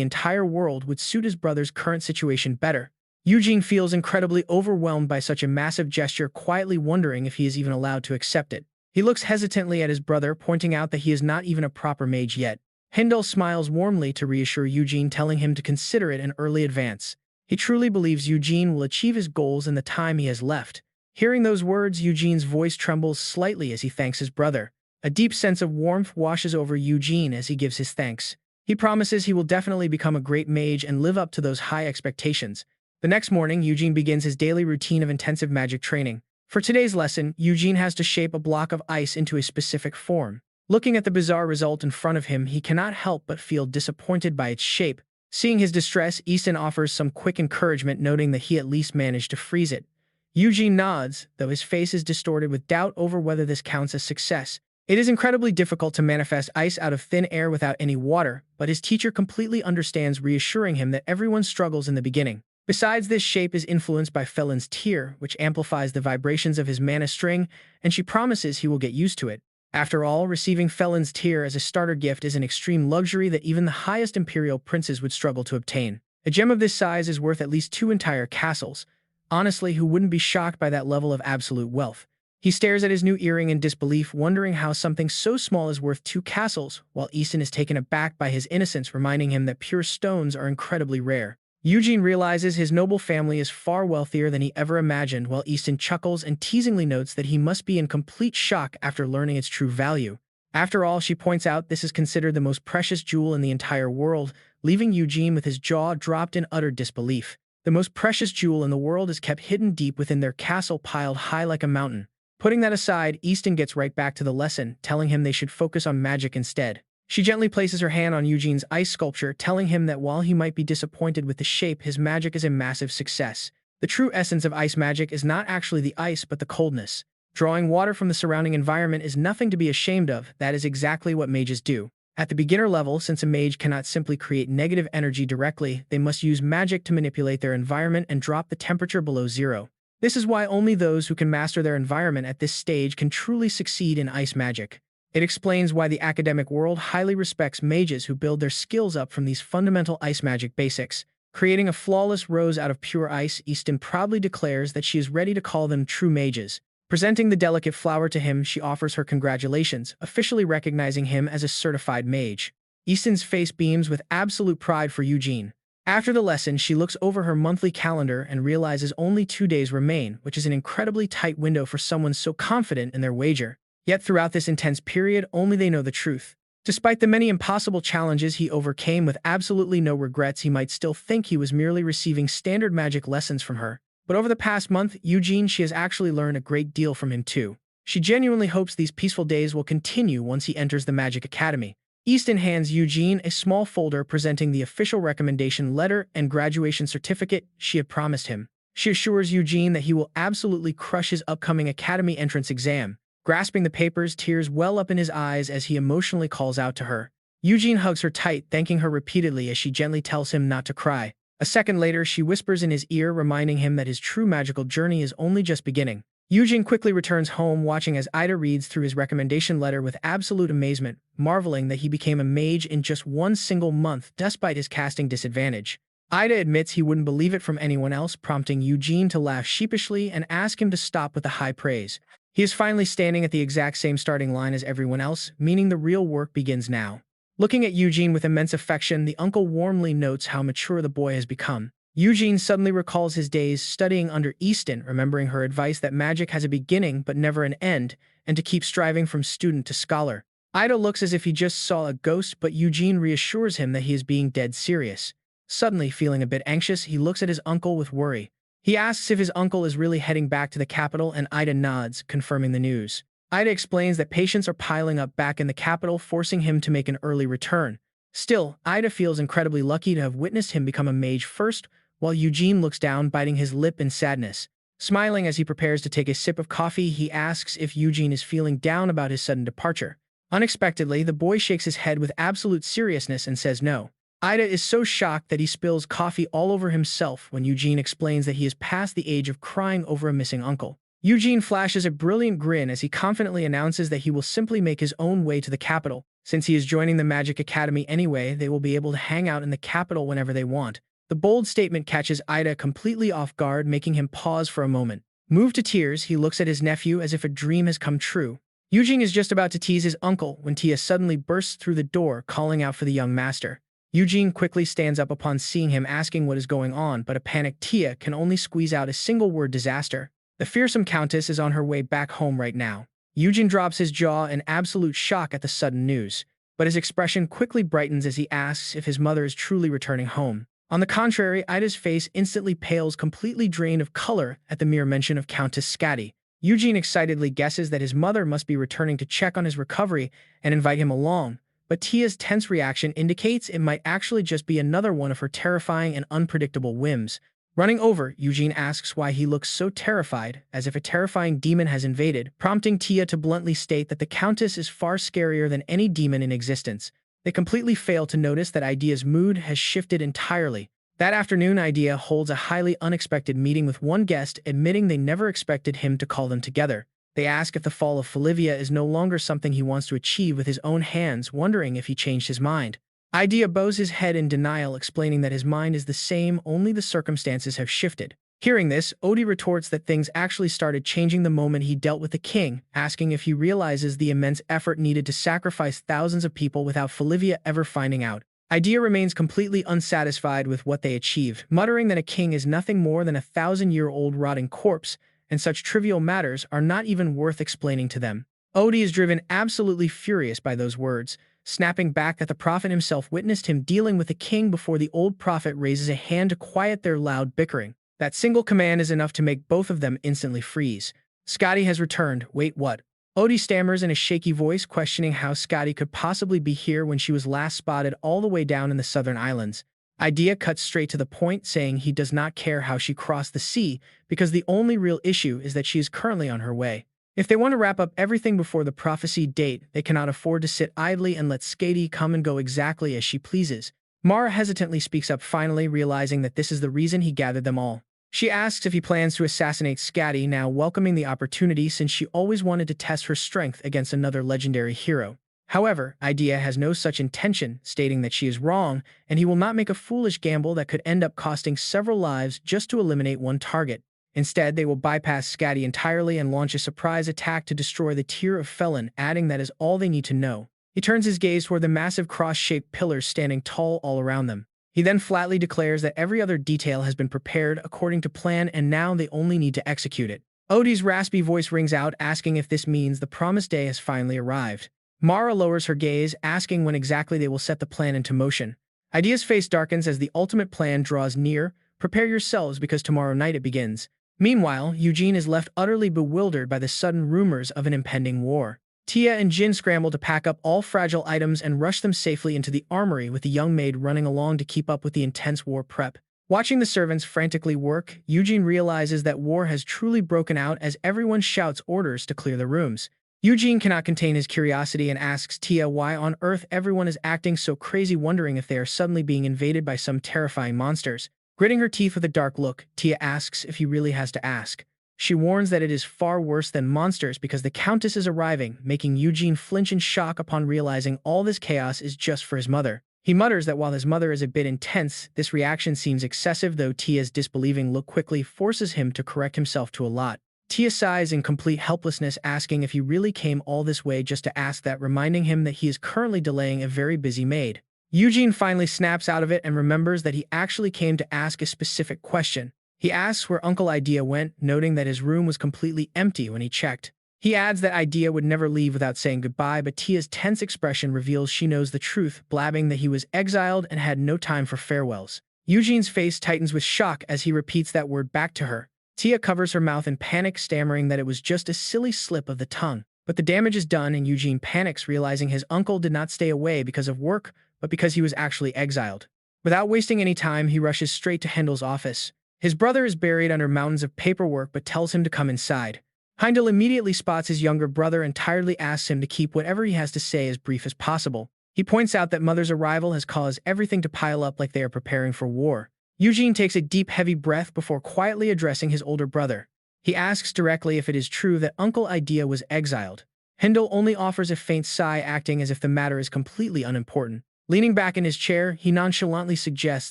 entire world would suit his brother's current situation better. Eugene feels incredibly overwhelmed by such a massive gesture, quietly wondering if he is even allowed to accept it. He looks hesitantly at his brother, pointing out that he is not even a proper mage yet. Hindle smiles warmly to reassure Eugene, telling him to consider it an early advance. He truly believes Eugene will achieve his goals in the time he has left. Hearing those words, Eugene's voice trembles slightly as he thanks his brother. A deep sense of warmth washes over Eugene as he gives his thanks. He promises he will definitely become a great mage and live up to those high expectations. The next morning, Eugene begins his daily routine of intensive magic training. For today's lesson, Eugene has to shape a block of ice into a specific form. Looking at the bizarre result in front of him, he cannot help but feel disappointed by its shape. Seeing his distress, Easton offers some quick encouragement, noting that he at least managed to freeze it. Eugene nods, though his face is distorted with doubt over whether this counts as success. It is incredibly difficult to manifest ice out of thin air without any water, but his teacher completely understands, reassuring him that everyone struggles in the beginning. Besides, this shape is influenced by Felin's tear, which amplifies the vibrations of his mana string, and she promises he will get used to it. After all, receiving Felin's tear as a starter gift is an extreme luxury that even the highest imperial princes would struggle to obtain. A gem of this size is worth at least 2 entire castles. Honestly, who wouldn't be shocked by that level of absolute wealth? He stares at his new earring in disbelief, wondering how something so small is worth 2 castles, while Easton is taken aback by his innocence, reminding him that pure stones are incredibly rare. Eugene realizes his noble family is far wealthier than he ever imagined, while Easton chuckles and teasingly notes that he must be in complete shock after learning its true value. After all, she points out, this is considered the most precious jewel in the entire world, leaving Eugene with his jaw dropped in utter disbelief. The most precious jewel in the world is kept hidden deep within their castle, piled high like a mountain. Putting that aside, Easton gets right back to the lesson, telling him they should focus on magic instead. She gently places her hand on Eugene's ice sculpture, telling him that while he might be disappointed with the shape, his magic is a massive success. The true essence of ice magic is not actually the ice, but the coldness. Drawing water from the surrounding environment is nothing to be ashamed of. That is exactly what mages do. At the beginner level, since a mage cannot simply create negative energy directly, they must use magic to manipulate their environment and drop the temperature below zero. This is why only those who can master their environment at this stage can truly succeed in ice magic. It explains why the academic world highly respects mages who build their skills up from these fundamental ice magic basics. Creating a flawless rose out of pure ice, Easton proudly declares that she is ready to call them true mages. Presenting the delicate flower to him, she offers her congratulations, officially recognizing him as a certified mage. Easton's face beams with absolute pride for Eugene. After the lesson, she looks over her monthly calendar and realizes only 2 days remain, which is an incredibly tight window for someone so confident in their wager. Yet throughout this intense period, only they know the truth. Despite the many impossible challenges he overcame with absolutely no regrets, he might still think he was merely receiving standard magic lessons from her. But over the past month, she has actually learned a great deal from him too. She genuinely hopes these peaceful days will continue once he enters the Magic Academy. Easton hands Eugene a small folder presenting the official recommendation letter and graduation certificate she had promised him. She assures Eugene that he will absolutely crush his upcoming academy entrance exam. Grasping the papers, tears well up in his eyes as he emotionally calls out to her. Eugene hugs her tight, thanking her repeatedly as she gently tells him not to cry. A second later, she whispers in his ear, reminding him that his true magical journey is only just beginning. Eugene quickly returns home, watching as Ida reads through his recommendation letter with absolute amazement, marveling that he became a mage in just 1 single month despite his casting disadvantage. Ida admits he wouldn't believe it from anyone else, prompting Eugene to laugh sheepishly and ask him to stop with the high praise. He is finally standing at the exact same starting line as everyone else, meaning the real work begins now. Looking at Eugene with immense affection, the uncle warmly notes how mature the boy has become. Eugene suddenly recalls his days studying under Easton, remembering her advice that magic has a beginning but never an end, and to keep striving from student to scholar. Ida looks as if he just saw a ghost, but Eugene reassures him that he is being dead serious. Suddenly feeling a bit anxious, he looks at his uncle with worry. He asks if his uncle is really heading back to the capital, and Ida nods, confirming the news. Ida explains that patients are piling up back in the capital, forcing him to make an early return. Still, Ida feels incredibly lucky to have witnessed him become a mage first, while Eugene looks down, biting his lip in sadness. Smiling as he prepares to take a sip of coffee, he asks if Eugene is feeling down about his sudden departure. Unexpectedly, the boy shakes his head with absolute seriousness and says no. Ida is so shocked that he spills coffee all over himself when Eugene explains that he is past the age of crying over a missing uncle. Eugene flashes a brilliant grin as he confidently announces that he will simply make his own way to the capital. Since he is joining the Magic Academy anyway, they will be able to hang out in the capital whenever they want. The bold statement catches Ida completely off guard, making him pause for a moment. Moved to tears, he looks at his nephew as if a dream has come true. Eugene is just about to tease his uncle when Tia suddenly bursts through the door, calling out for the young master. Eugene quickly stands up upon seeing him, asking what is going on, but a panicked Tia can only squeeze out a single word: disaster. The fearsome countess is on her way back home right now. Eugene drops his jaw in absolute shock at the sudden news, but his expression quickly brightens as he asks if his mother is truly returning home. On the contrary, Ida's face instantly pales, completely drained of color at the mere mention of Countess Scotty. Eugene excitedly guesses that his mother must be returning to check on his recovery and invite him along, but Tia's tense reaction indicates it might actually just be another one of her terrifying and unpredictable whims. Running over, Eugene asks why he looks so terrified, as if a terrifying demon has invaded, prompting Tia to bluntly state that the Countess is far scarier than any demon in existence. They completely fail to notice that Idea's mood has shifted entirely. That afternoon, Idea holds a highly unexpected meeting with one guest, admitting they never expected him to call them together. They ask if the fall of Felivia is no longer something he wants to achieve with his own hands, wondering if he changed his mind. Idea bows his head in denial, explaining that his mind is the same, only the circumstances have shifted. Hearing this, Odie retorts that things actually started changing the moment he dealt with the king, asking if he realizes the immense effort needed to sacrifice thousands of people without Felivia ever finding out. Idea remains completely unsatisfied with what they achieved, muttering that a king is nothing more than a 1,000-year-old rotting corpse, and such trivial matters are not even worth explaining to them. Odie is driven absolutely furious by those words, snapping back that the prophet himself witnessed him dealing with the king before the old prophet raises a hand to quiet their loud bickering. That single command is enough to make both of them instantly freeze. Scotty has returned. Wait, what? Odie stammers in a shaky voice, questioning how Scotty could possibly be here when she was last spotted all the way down in the southern islands. Idea cuts straight to the point, saying he does not care how she crossed the sea because the only real issue is that she is currently on her way. If they want to wrap up everything before the prophesied date, they cannot afford to sit idly and let Scotty come and go exactly as she pleases. Mara hesitantly speaks up, finally realizing that this is the reason he gathered them all. She asks if he plans to assassinate Scotty, now welcoming the opportunity since she always wanted to test her strength against another legendary hero. However, Idea has no such intention, stating that she is wrong, and he will not make a foolish gamble that could end up costing several lives just to eliminate one target. Instead, they will bypass Scotty entirely and launch a surprise attack to destroy the tier of Felin, adding that is all they need to know. He turns his gaze toward the massive cross-shaped pillars standing tall all around them. He then flatly declares that every other detail has been prepared according to plan and now they only need to execute it. Odie's raspy voice rings out, asking if this means the promised day has finally arrived. Mara lowers her gaze, asking when exactly they will set the plan into motion. Idea's face darkens as the ultimate plan draws near. Prepare yourselves because tomorrow night it begins. Meanwhile, Eugene is left utterly bewildered by the sudden rumors of an impending war. Tia and Jin scramble to pack up all fragile items and rush them safely into the armory, with the young maid running along to keep up with the intense war prep. Watching the servants frantically work, Eugene realizes that war has truly broken out as everyone shouts orders to clear the rooms. Eugene cannot contain his curiosity and asks Tia why on earth everyone is acting so crazy, wondering if they are suddenly being invaded by some terrifying monsters. Gritting her teeth with a dark look, Tia asks if he really has to ask. She warns that it is far worse than monsters because the Countess is arriving, making Eugene flinch in shock upon realizing all this chaos is just for his mother. He mutters that while his mother is a bit intense, this reaction seems excessive, though Tia's disbelieving look quickly forces him to correct himself to a lot. Tia sighs in complete helplessness, asking if he really came all this way just to ask that, reminding him that he is currently delaying a very busy maid. Eugene finally snaps out of it and remembers that he actually came to ask a specific question. He asks where Uncle Idea went, noting that his room was completely empty when he checked. He adds that Idea would never leave without saying goodbye, but Tia's tense expression reveals she knows the truth, blabbing that he was exiled and had no time for farewells. Eugene's face tightens with shock as he repeats that word back to her. Tia covers her mouth in panic, stammering that it was just a silly slip of the tongue. But the damage is done, and Eugene panics, realizing his uncle did not stay away because of work, but because he was actually exiled. Without wasting any time, he rushes straight to Hendel's office. His brother is buried under mountains of paperwork but tells him to come inside. Heindel immediately spots his younger brother and tiredly asks him to keep whatever he has to say as brief as possible. He points out that Mother's arrival has caused everything to pile up like they are preparing for war. Eugene takes a deep, heavy breath before quietly addressing his older brother. He asks directly if it is true that Uncle Idea was exiled. Heindel only offers a faint sigh, acting as if the matter is completely unimportant. Leaning back in his chair, he nonchalantly suggests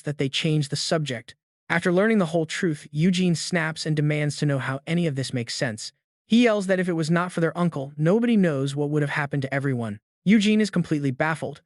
that they change the subject. After learning the whole truth, Eugene snaps and demands to know how any of this makes sense. He yells that if it was not for their uncle, nobody knows what would have happened to everyone. Eugene is completely baffled.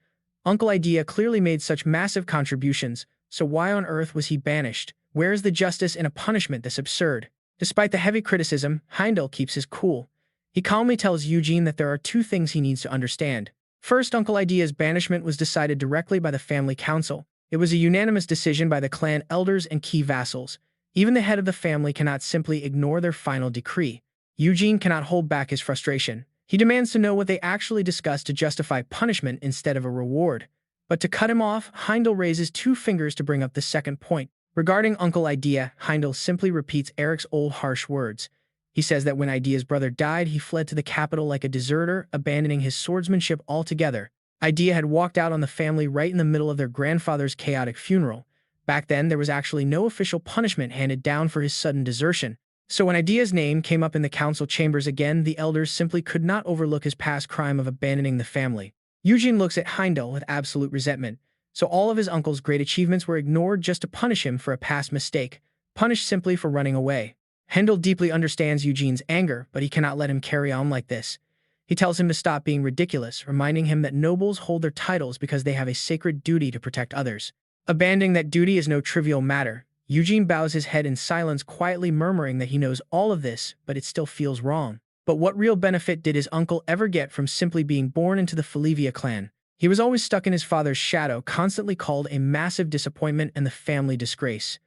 Uncle Idea clearly made such massive contributions, so why on earth was he banished? Where is the justice in a punishment this absurd? Despite the heavy criticism, Heindel keeps his cool. He calmly tells Eugene that there are two things he needs to understand. First, Uncle Idea's banishment was decided directly by the family council. It was a unanimous decision by the clan elders and key vassals. Even the head of the family cannot simply ignore their final decree. Eugene cannot hold back his frustration. He demands to know what they actually discussed to justify punishment instead of a reward. But to cut him off, Heindel raises two fingers to bring up the second point. Regarding Uncle Idea, Heindel simply repeats Eric's old harsh words. He says that when Idea's brother died, he fled to the capital like a deserter, abandoning his swordsmanship altogether. Idea had walked out on the family right in the middle of their grandfather's chaotic funeral. Back then, there was actually no official punishment handed down for his sudden desertion. So when Idea's name came up in the council chambers again, the elders simply could not overlook his past crime of abandoning the family. Eugene looks at Heindel with absolute resentment. So all of his uncle's great achievements were ignored just to punish him for a past mistake, punished simply for running away. Heindel deeply understands Eugene's anger, but he cannot let him carry on like this. He tells him to stop being ridiculous, reminding him that nobles hold their titles because they have a sacred duty to protect others. Abandoning that duty is no trivial matter. Eugene bows his head in silence, quietly murmuring that he knows all of this, but it still feels wrong. But what real benefit did his uncle ever get from simply being born into the Felivia clan? He was always stuck in his father's shadow, constantly called a massive disappointment and the family disgrace.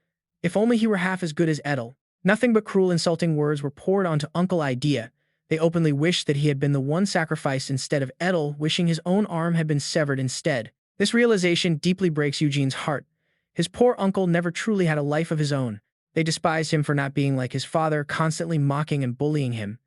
If only he were half as good as Edel. Nothing but cruel, insulting words were poured onto Uncle Idea. They openly wished that he had been the one sacrificed instead of Edel, wishing his own arm had been severed instead. This realization deeply breaks Eugene's heart. His poor uncle never truly had a life of his own. They despised him for not being like his father, constantly mocking and bullying him.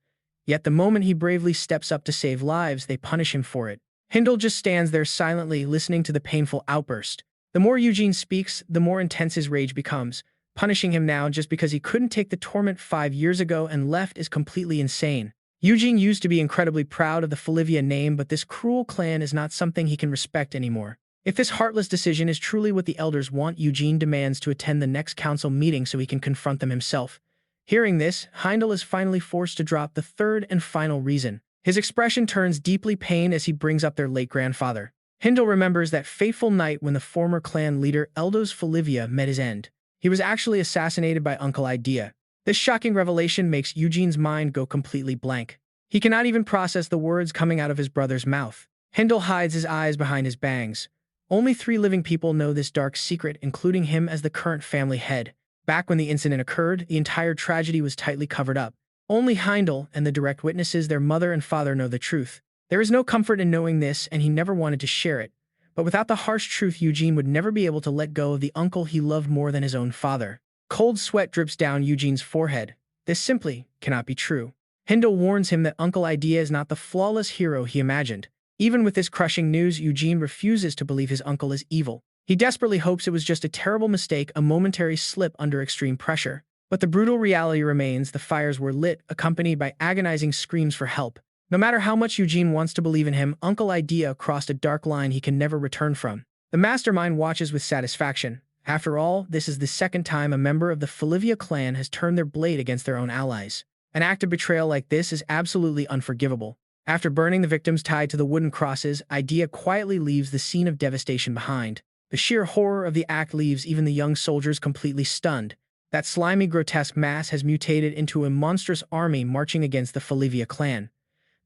Yet the moment he bravely steps up to save lives, they punish him for it. Heindel just stands there silently, listening to the painful outburst. The more Eugene speaks, the more intense his rage becomes. Punishing him now just because he couldn't take the torment 5 years ago and left is completely insane. Eugene used to be incredibly proud of the Felivia name, but this cruel clan is not something he can respect anymore. If this heartless decision is truly what the elders want, Eugene demands to attend the next council meeting so he can confront them himself. Hearing this, Heindel is finally forced to drop the third and final reason. His expression turns deeply pained as he brings up their late grandfather. Heindel remembers that fateful night when the former clan leader Eldos Felivia met his end. He was actually assassinated by Uncle Idea. This shocking revelation makes Eugene's mind go completely blank. He cannot even process the words coming out of his brother's mouth. Heindel hides his eyes behind his bangs. Only 3 living people know this dark secret, including him as the current family head. Back when the incident occurred, the entire tragedy was tightly covered up. Only Heindel and the direct witnesses, their mother and father, know the truth. There is no comfort in knowing this, and he never wanted to share it. But without the harsh truth, Eugene would never be able to let go of the uncle he loved more than his own father. Cold sweat drips down Eugene's forehead. This simply cannot be true. Heindel warns him that Uncle Idea is not the flawless hero he imagined. Even with this crushing news, Eugene refuses to believe his uncle is evil. He desperately hopes it was just a terrible mistake, a momentary slip under extreme pressure. But the brutal reality remains: the fires were lit, accompanied by agonizing screams for help. No matter how much Eugene wants to believe in him, Uncle Idea crossed a dark line he can never return from. The mastermind watches with satisfaction. After all, this is the second time a member of the Felivia clan has turned their blade against their own allies. An act of betrayal like this is absolutely unforgivable. After burning the victims tied to the wooden crosses, Idea quietly leaves the scene of devastation behind. The sheer horror of the act leaves even the young soldiers completely stunned. That slimy, grotesque mass has mutated into a monstrous army marching against the Felivia clan.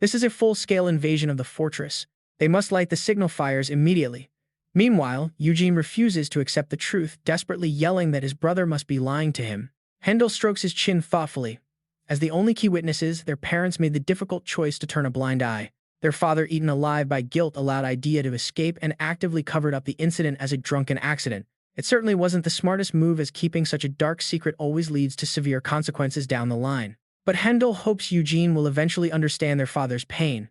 This is a full-scale invasion of the fortress. They must light the signal fires immediately. Meanwhile, Eugene refuses to accept the truth, desperately yelling that his brother must be lying to him. Heindel strokes his chin thoughtfully. As the only key witnesses, their parents made the difficult choice to turn a blind eye. Their father, eaten alive by guilt, allowed Idea to escape and actively covered up the incident as a drunken accident. It certainly wasn't the smartest move, as keeping such a dark secret always leads to severe consequences down the line. But Hendel hopes Eugene will eventually understand their father's pain.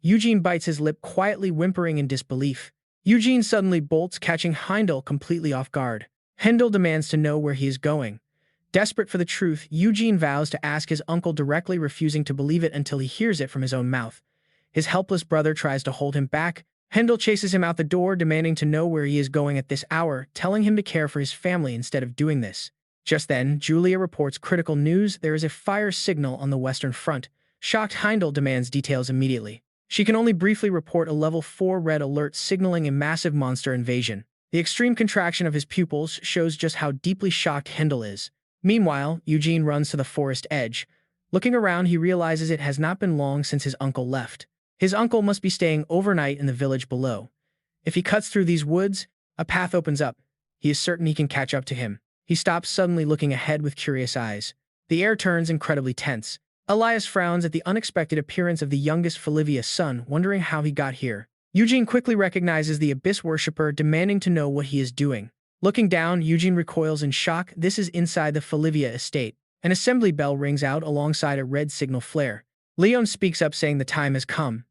Eugene bites his lip, quietly whimpering in disbelief. Eugene suddenly bolts, catching Heindel completely off guard. Hendel demands to know where he is going. Desperate for the truth, Eugene vows to ask his uncle directly, refusing to believe it until he hears it from his own mouth. His helpless brother tries to hold him back. Hendel chases him out the door, demanding to know where he is going at this hour, telling him to care for his family instead of doing this. Just then, Julia reports critical news. There is a fire signal on the western front. Shocked, Heindel demands details immediately. She can only briefly report a level 4 red alert signaling a massive monster invasion. The extreme contraction of his pupils shows just how deeply shocked Hendel is. Meanwhile, Eugene runs to the forest edge. Looking around, he realizes it has not been long since his uncle left. His uncle must be staying overnight in the village below. If he cuts through these woods, a path opens up. He is certain he can catch up to him. He stops, suddenly looking ahead with curious eyes. The air turns incredibly tense. Elias frowns at the unexpected appearance of the youngest Felivia's son, wondering how he got here. Eugene quickly recognizes the Abyss Worshipper, demanding to know what he is doing. Looking down, Eugene recoils in shock. This is inside the Felivia estate. An assembly bell rings out alongside a red signal flare. Leon speaks up, saying the time has come.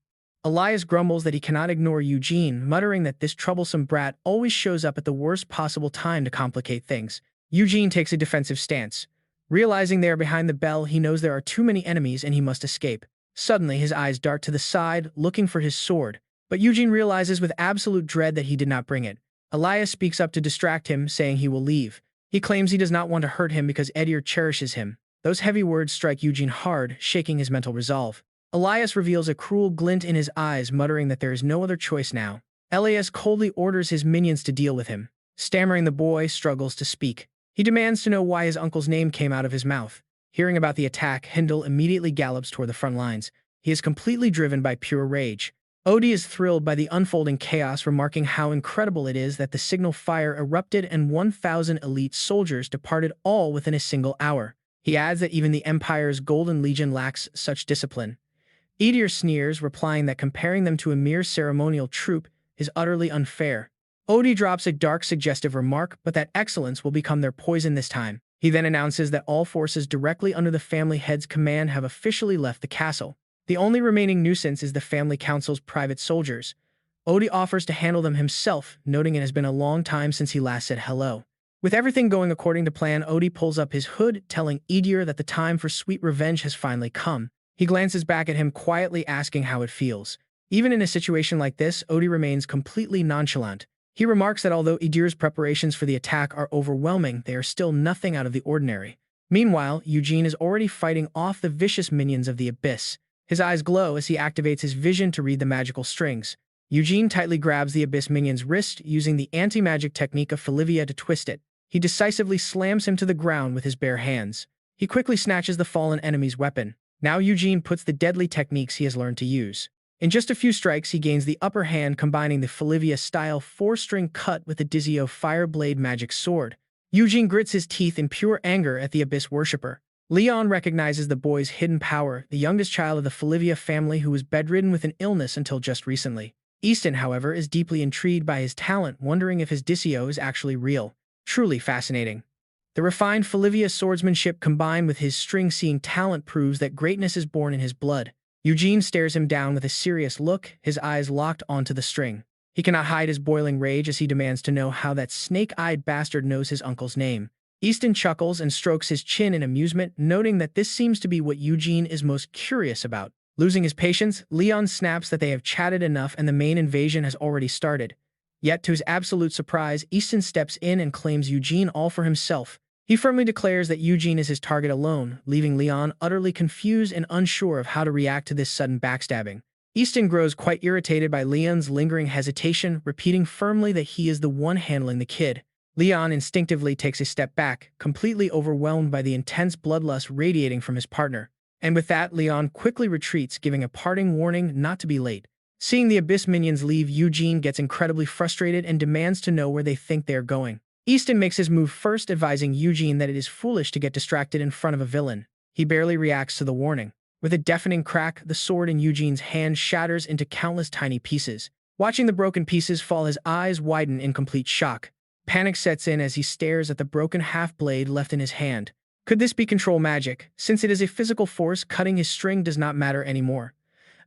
Elias grumbles that he cannot ignore Eugene, muttering that this troublesome brat always shows up at the worst possible time to complicate things. Eugene takes a defensive stance. Realizing they are behind the bell, he knows there are too many enemies and he must escape. Suddenly, his eyes dart to the side, looking for his sword. But Eugene realizes with absolute dread that he did not bring it. Elias speaks up to distract him, saying he will leave. He claims he does not want to hurt him because Edir cherishes him. Those heavy words strike Eugene hard, shaking his mental resolve. Elias reveals a cruel glint in his eyes, muttering that there is no other choice now. Elias coldly orders his minions to deal with him. Stammering, the boy struggles to speak. He demands to know why his uncle's name came out of his mouth. Hearing about the attack, Hendel immediately gallops toward the front lines. He is completely driven by pure rage. Odie is thrilled by the unfolding chaos, remarking how incredible it is that the signal fire erupted and 1,000 elite soldiers departed all within a single hour. He adds that even the Empire's Golden Legion lacks such discipline. Edir sneers, replying that comparing them to a mere ceremonial troop is utterly unfair. Odie drops a dark, suggestive remark, but that excellence will become their poison this time. He then announces that all forces directly under the family head's command have officially left the castle. The only remaining nuisance is the family council's private soldiers. Odie offers to handle them himself, noting it has been a long time since he last said hello. With everything going according to plan, Odie pulls up his hood, telling Edir that the time for sweet revenge has finally come. He glances back at him, quietly asking how it feels. Even in a situation like this, Odie remains completely nonchalant. He remarks that although Edir's preparations for the attack are overwhelming, they are still nothing out of the ordinary. Meanwhile, Eugene is already fighting off the vicious minions of the Abyss. His eyes glow as he activates his vision to read the magical strings. Eugene tightly grabs the Abyss minion's wrist, using the anti-magic technique of Felivia to twist it. He decisively slams him to the ground with his bare hands. He quickly snatches the fallen enemy's weapon. Now Eugene puts the deadly techniques he has learned to use. In just a few strikes, he gains the upper hand, combining the Felivia-style 4-string cut with the Dizio Fireblade magic sword. Eugene grits his teeth in pure anger at the Abyss Worshipper. Leon recognizes the boy's hidden power, the youngest child of the Felivia family who was bedridden with an illness until just recently. Easton, however, is deeply intrigued by his talent, wondering if his Dizio is actually real. Truly fascinating. The refined Felivia swordsmanship combined with his string-seeing talent proves that greatness is born in his blood. Eugene stares him down with a serious look, his eyes locked onto the string. He cannot hide his boiling rage as he demands to know how that snake-eyed bastard knows his uncle's name. Easton chuckles and strokes his chin in amusement, noting that this seems to be what Eugene is most curious about. Losing his patience, Leon snaps that they have chatted enough and the main invasion has already started. Yet, to his absolute surprise, Easton steps in and claims Eugene all for himself. He firmly declares that Eugene is his target alone, leaving Leon utterly confused and unsure of how to react to this sudden backstabbing. Easton grows quite irritated by Leon's lingering hesitation, repeating firmly that he is the one handling the kid. Leon instinctively takes a step back, completely overwhelmed by the intense bloodlust radiating from his partner. And with that, Leon quickly retreats, giving a parting warning not to be late. Seeing the Abyss minions leave, Eugene gets incredibly frustrated and demands to know where they think they are going. Easton makes his move first, advising Eugene that it is foolish to get distracted in front of a villain. He barely reacts to the warning. With a deafening crack, the sword in Eugene's hand shatters into countless tiny pieces. Watching the broken pieces fall, his eyes widen in complete shock. Panic sets in as he stares at the broken half-blade left in his hand. Could this be control magic? Since it is a physical force, cutting his string does not matter anymore.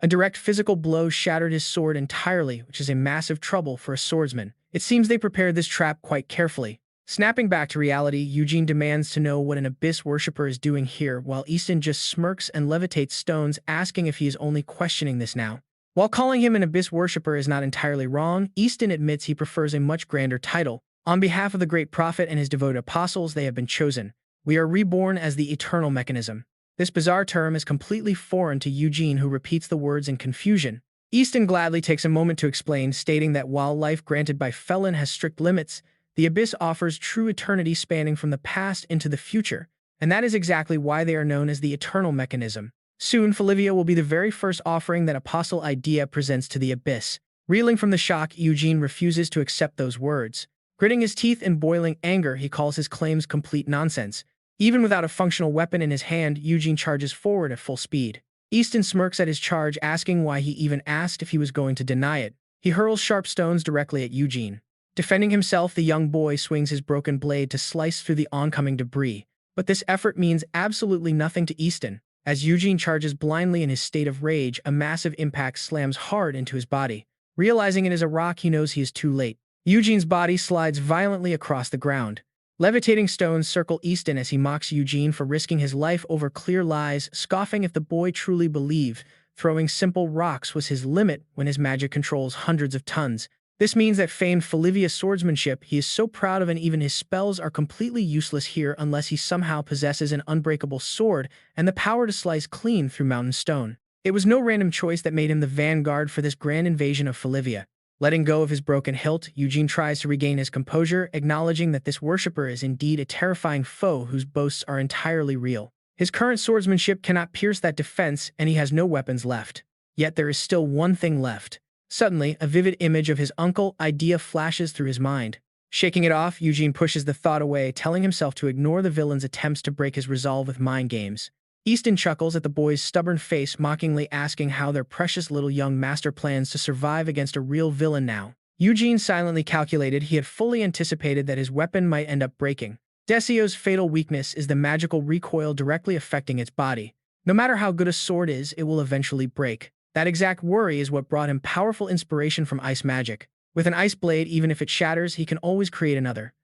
A direct physical blow shattered his sword entirely, which is a massive trouble for a swordsman. It seems they prepared this trap quite carefully. Snapping back to reality, Eugene demands to know what an abyss worshipper is doing here, while Easton just smirks and levitates stones, asking if he is only questioning this now. While calling him an abyss worshipper is not entirely wrong, Easton admits he prefers a much grander title. On behalf of the great prophet and his devoted apostles, they have been chosen. We are reborn as the eternal mechanism. This bizarre term is completely foreign to Eugene, who repeats the words in confusion. Easton gladly takes a moment to explain, stating that while life granted by Felin has strict limits, the abyss offers true eternity spanning from the past into the future, and that is exactly why they are known as the eternal mechanism. Soon, Felivia will be the very first offering that Apostle Idea presents to the abyss. Reeling from the shock, Eugene refuses to accept those words. Gritting his teeth in boiling anger, he calls his claims complete nonsense. Even without a functional weapon in his hand, Eugene charges forward at full speed. Easton smirks at his charge, asking why he even asked if he was going to deny it. He hurls sharp stones directly at Eugene. Defending himself, the young boy swings his broken blade to slice through the oncoming debris. But this effort means absolutely nothing to Easton. As Eugene charges blindly in his state of rage, a massive impact slams hard into his body. Realizing it is a rock, he knows he is too late. Eugene's body slides violently across the ground. Levitating stones circle Easton as he mocks Eugene for risking his life over clear lies, scoffing if the boy truly believed throwing simple rocks was his limit when his magic controls hundreds of tons. This means that famed Felivia swordsmanship he is so proud of, and even his spells are completely useless here unless he somehow possesses an unbreakable sword and the power to slice clean through mountain stone. It was no random choice that made him the vanguard for this grand invasion of Felivia. Letting go of his broken hilt, Eugene tries to regain his composure, acknowledging that this worshipper is indeed a terrifying foe whose boasts are entirely real. His current swordsmanship cannot pierce that defense, and he has no weapons left. Yet there is still one thing left. Suddenly, a vivid image of his uncle, Idea, flashes through his mind. Shaking it off, Eugene pushes the thought away, telling himself to ignore the villain's attempts to break his resolve with mind games. Easton chuckles at the boy's stubborn face, mockingly asking how their precious little young master plans to survive against a real villain now. Eugene silently calculated he had fully anticipated that his weapon might end up breaking. Desio's fatal weakness is the magical recoil directly affecting its body. No matter how good a sword is, it will eventually break. That exact worry is what brought him powerful inspiration from ice magic. With an ice blade, even if it shatters, he can always create another.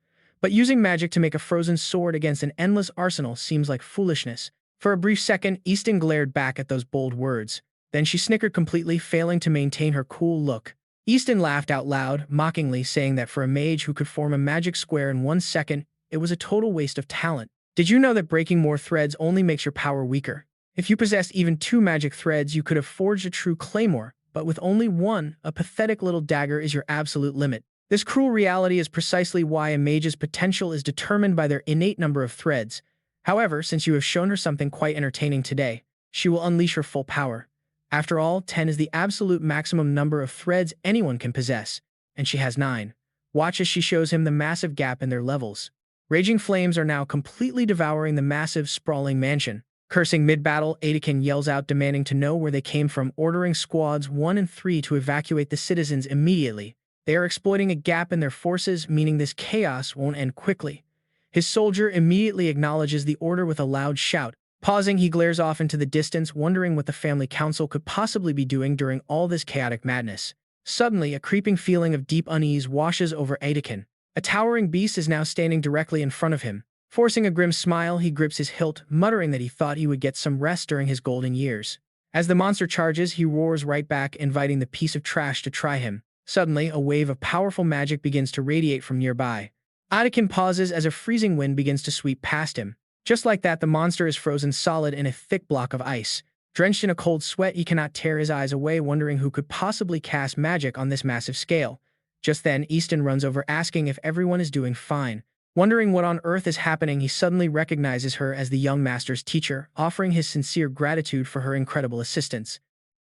But using magic to make a frozen sword against an endless arsenal seems like foolishness. For a brief second, Easton glared back at those bold words. Then she snickered completely, failing to maintain her cool look. Easton laughed out loud, mockingly, saying that for a mage who could form a magic square in 1 second, it was a total waste of talent. Did you know that breaking more threads only makes your power weaker? If you possessed even 2 magic threads, you could have forged a true claymore, but with only 1, a pathetic little dagger is your absolute limit. This cruel reality is precisely why a mage's potential is determined by their innate number of threads. However, since you have shown her something quite entertaining today, she will unleash her full power. After all, 10 is the absolute maximum number of threads anyone can possess, and she has 9. Watch as she shows him the massive gap in their levels. Raging flames are now completely devouring the massive, sprawling mansion. Cursing mid-battle, Eugene yells out, demanding to know where they came from, ordering squads 1 and 3 to evacuate the citizens immediately. They are exploiting a gap in their forces, meaning this chaos won't end quickly. His soldier immediately acknowledges the order with a loud shout. Pausing, he glares off into the distance, wondering what the family council could possibly be doing during all this chaotic madness. Suddenly, a creeping feeling of deep unease washes over Eugene. A towering beast is now standing directly in front of him. Forcing a grim smile, he grips his hilt, muttering that he thought he would get some rest during his golden years. As the monster charges, he roars right back, inviting the piece of trash to try him. Suddenly, a wave of powerful magic begins to radiate from nearby. Eugene pauses as a freezing wind begins to sweep past him. Just like that, the monster is frozen solid in a thick block of ice. Drenched in a cold sweat, he cannot tear his eyes away, wondering who could possibly cast magic on this massive scale. Just then, Easton runs over, asking if everyone is doing fine. Wondering what on earth is happening, he suddenly recognizes her as the young master's teacher, offering his sincere gratitude for her incredible assistance.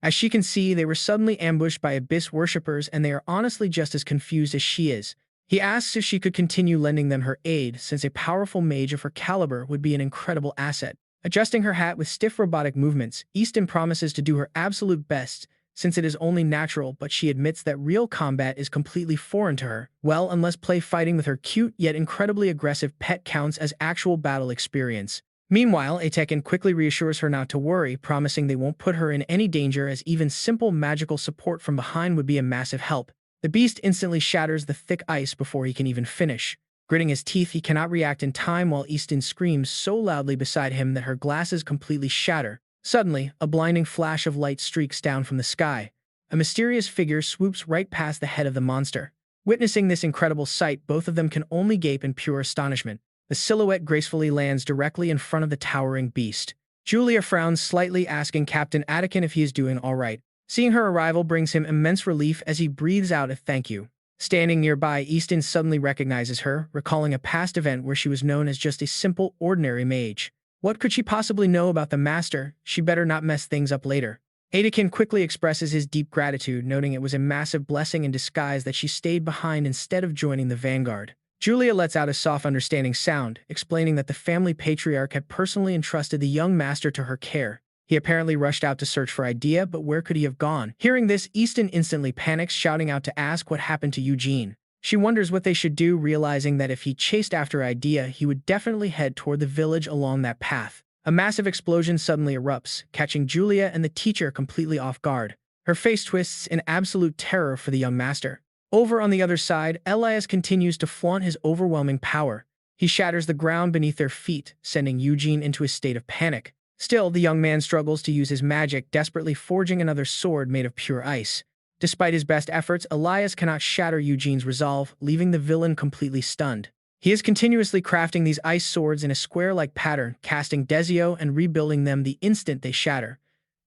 As she can see, they were suddenly ambushed by abyss worshippers, and they are honestly just as confused as she is. He asks if she could continue lending them her aid, since a powerful mage of her caliber would be an incredible asset. Adjusting her hat with stiff robotic movements, Easton promises to do her absolute best, since it is only natural, but she admits that real combat is completely foreign to her. Well, unless play fighting with her cute yet incredibly aggressive pet counts as actual battle experience. Meanwhile, Atekin quickly reassures her not to worry, promising they won't put her in any danger as even simple magical support from behind would be a massive help. The beast instantly shatters the thick ice before he can even finish. Gritting his teeth, he cannot react in time while Easton screams so loudly beside him that her glasses completely shatter. Suddenly, a blinding flash of light streaks down from the sky. A mysterious figure swoops right past the head of the monster. Witnessing this incredible sight, both of them can only gape in pure astonishment. The silhouette gracefully lands directly in front of the towering beast. Julia frowns slightly, asking Captain Atekin if he is doing all right. Seeing her arrival brings him immense relief as he breathes out a thank you. Standing nearby, Easton suddenly recognizes her, recalling a past event where she was known as just a simple, ordinary mage. What could she possibly know about the master? She better not mess things up later. Atekin quickly expresses his deep gratitude, noting it was a massive blessing in disguise that she stayed behind instead of joining the vanguard. Julia lets out a soft understanding sound, explaining that the family patriarch had personally entrusted the young master to her care. He apparently rushed out to search for Idea, but where could he have gone? Hearing this, Easton instantly panics, shouting out to ask what happened to Eugene. She wonders what they should do, realizing that if he chased after Idea, he would definitely head toward the village along that path. A massive explosion suddenly erupts, catching Julia and the teacher completely off guard. Her face twists in absolute terror for the young master. Over on the other side, Elias continues to flaunt his overwhelming power. He shatters the ground beneath their feet, sending Eugene into a state of panic. Still, the young man struggles to use his magic, desperately forging another sword made of pure ice. Despite his best efforts, Elias cannot shatter Eugene's resolve, leaving the villain completely stunned. He is continuously crafting these ice swords in a square-like pattern, casting Desio and rebuilding them the instant they shatter.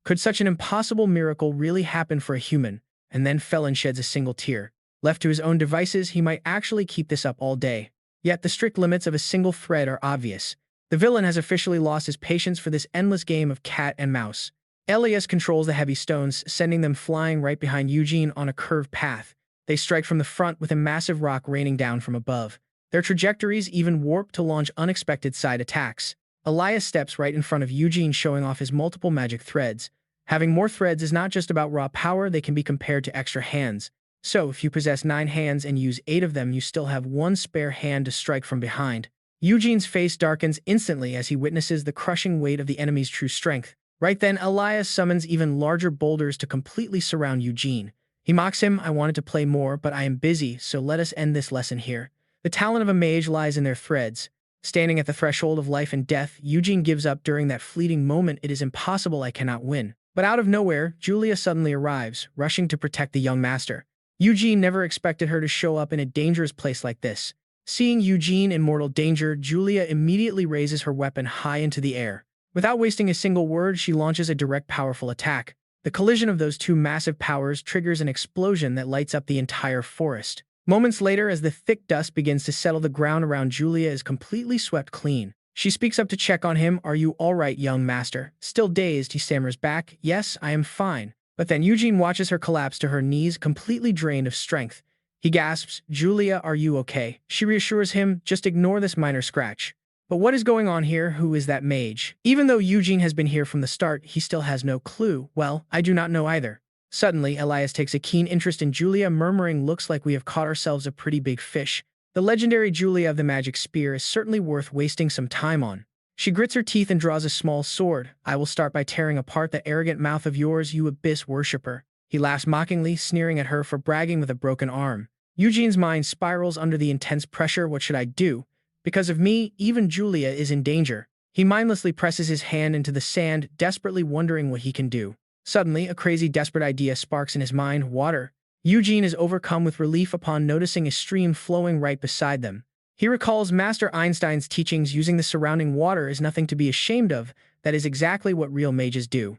Could such an impossible miracle really happen for a human? And then Felin sheds a single tear. Left to his own devices, he might actually keep this up all day. Yet the strict limits of a single thread are obvious. The villain has officially lost his patience for this endless game of cat and mouse. Elias controls the heavy stones, sending them flying right behind Eugene on a curved path. They strike from the front with a massive rock raining down from above. Their trajectories even warp to launch unexpected side attacks. Elias steps right in front of Eugene, showing off his multiple magic threads. Having more threads is not just about raw power, they can be compared to extra hands. So, if you possess 9 hands and use 8 of them, you still have 1 spare hand to strike from behind. Eugene's face darkens instantly as he witnesses the crushing weight of the enemy's true strength. Right then, Elias summons even larger boulders to completely surround Eugene. He mocks him, "I wanted to play more, but I am busy, so let us end this lesson here." The talent of a mage lies in their threads. Standing at the threshold of life and death, Eugene gives up during that fleeting moment. "It is impossible, I cannot win." But out of nowhere, Julia suddenly arrives, rushing to protect the young master. Eugene never expected her to show up in a dangerous place like this. Seeing Eugene in mortal danger, Julia immediately raises her weapon high into the air. Without wasting a single word, she launches a direct, powerful attack. The collision of those two massive powers triggers an explosion that lights up the entire forest. Moments later, as the thick dust begins to settle, the ground around Julia is completely swept clean. She speaks up to check on him. "Are you all right, young master?" Still dazed, he stammers back, "Yes, I am fine." But then Eugene watches her collapse to her knees, completely drained of strength. He gasps, "Julia, are you okay?" She reassures him, "Just ignore this minor scratch." But what is going on here? Who is that mage? Even though Eugene has been here from the start, he still has no clue. "Well, I do not know either." Suddenly, Elias takes a keen interest in Julia, murmuring, "Looks like we have caught ourselves a pretty big fish." The legendary Julia of the magic spear is certainly worth wasting some time on. She grits her teeth and draws a small sword. "I will start by tearing apart that arrogant mouth of yours, you abyss worshipper." He laughs mockingly, sneering at her for bragging with a broken arm. Eugene's mind spirals under the intense pressure. What should I do? Because of me, even Julia is in danger. He mindlessly presses his hand into the sand, desperately wondering what he can do. Suddenly, a crazy, desperate idea sparks in his mind: water. Eugene is overcome with relief upon noticing a stream flowing right beside them. He recalls Master Einstein's teachings: using the surrounding water is nothing to be ashamed of. That is exactly what real mages do.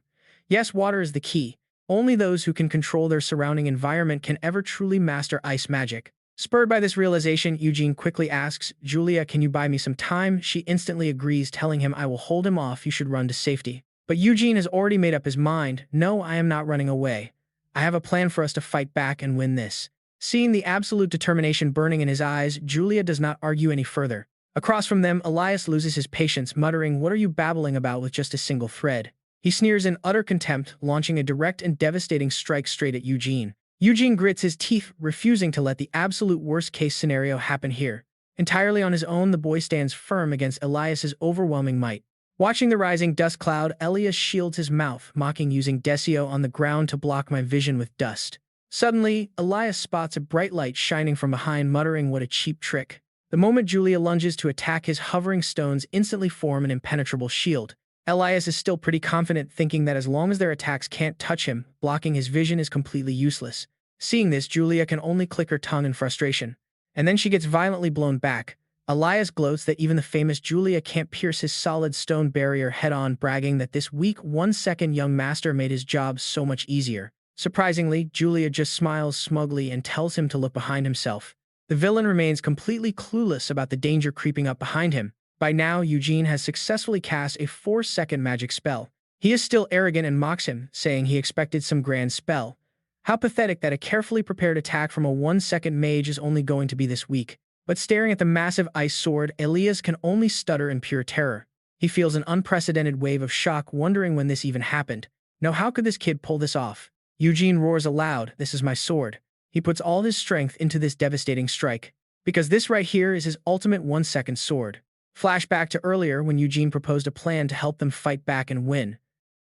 Yes, water is the key. Only those who can control their surrounding environment can ever truly master ice magic. Spurred by this realization, Eugene quickly asks, "Julia, can you buy me some time?" She instantly agrees, telling him, "I will hold him off. You should run to safety." But Eugene has already made up his mind. "No, I am not running away. I have a plan for us to fight back and win this." Seeing the absolute determination burning in his eyes, Julia does not argue any further. Across from them, Elias loses his patience, muttering, "What are you babbling about with just a single thread?" He sneers in utter contempt, launching a direct and devastating strike straight at Eugene. Eugene grits his teeth, refusing to let the absolute worst-case scenario happen here. Entirely on his own, the boy stands firm against Elias's overwhelming might. Watching the rising dust cloud, Elias shields his mouth, mocking using Desio on the ground to block my vision with dust. Suddenly, Elias spots a bright light shining from behind, muttering, "What a cheap trick." The moment Julia lunges to attack, his hovering stones instantly form an impenetrable shield. Elias is still pretty confident, thinking that as long as their attacks can't touch him, blocking his vision is completely useless. Seeing this, Julia can only click her tongue in frustration. And then she gets violently blown back. Elias gloats that even the famous Julia can't pierce his solid stone barrier head-on, bragging that this weak, 1-second young master made his job so much easier. Surprisingly, Julia just smiles smugly and tells him to look behind himself. The villain remains completely clueless about the danger creeping up behind him. By now, Eugene has successfully cast a 4-second magic spell. He is still arrogant and mocks him, saying he expected some grand spell. How pathetic that a carefully prepared attack from a 1-second mage is only going to be this weak. But staring at the massive ice sword, Elias can only stutter in pure terror. He feels an unprecedented wave of shock, wondering when this even happened. Now, how could this kid pull this off? Eugene roars aloud, "This is my sword." He puts all his strength into this devastating strike. Because this right here is his ultimate 1-second sword. Flashback to earlier when Eugene proposed a plan to help them fight back and win.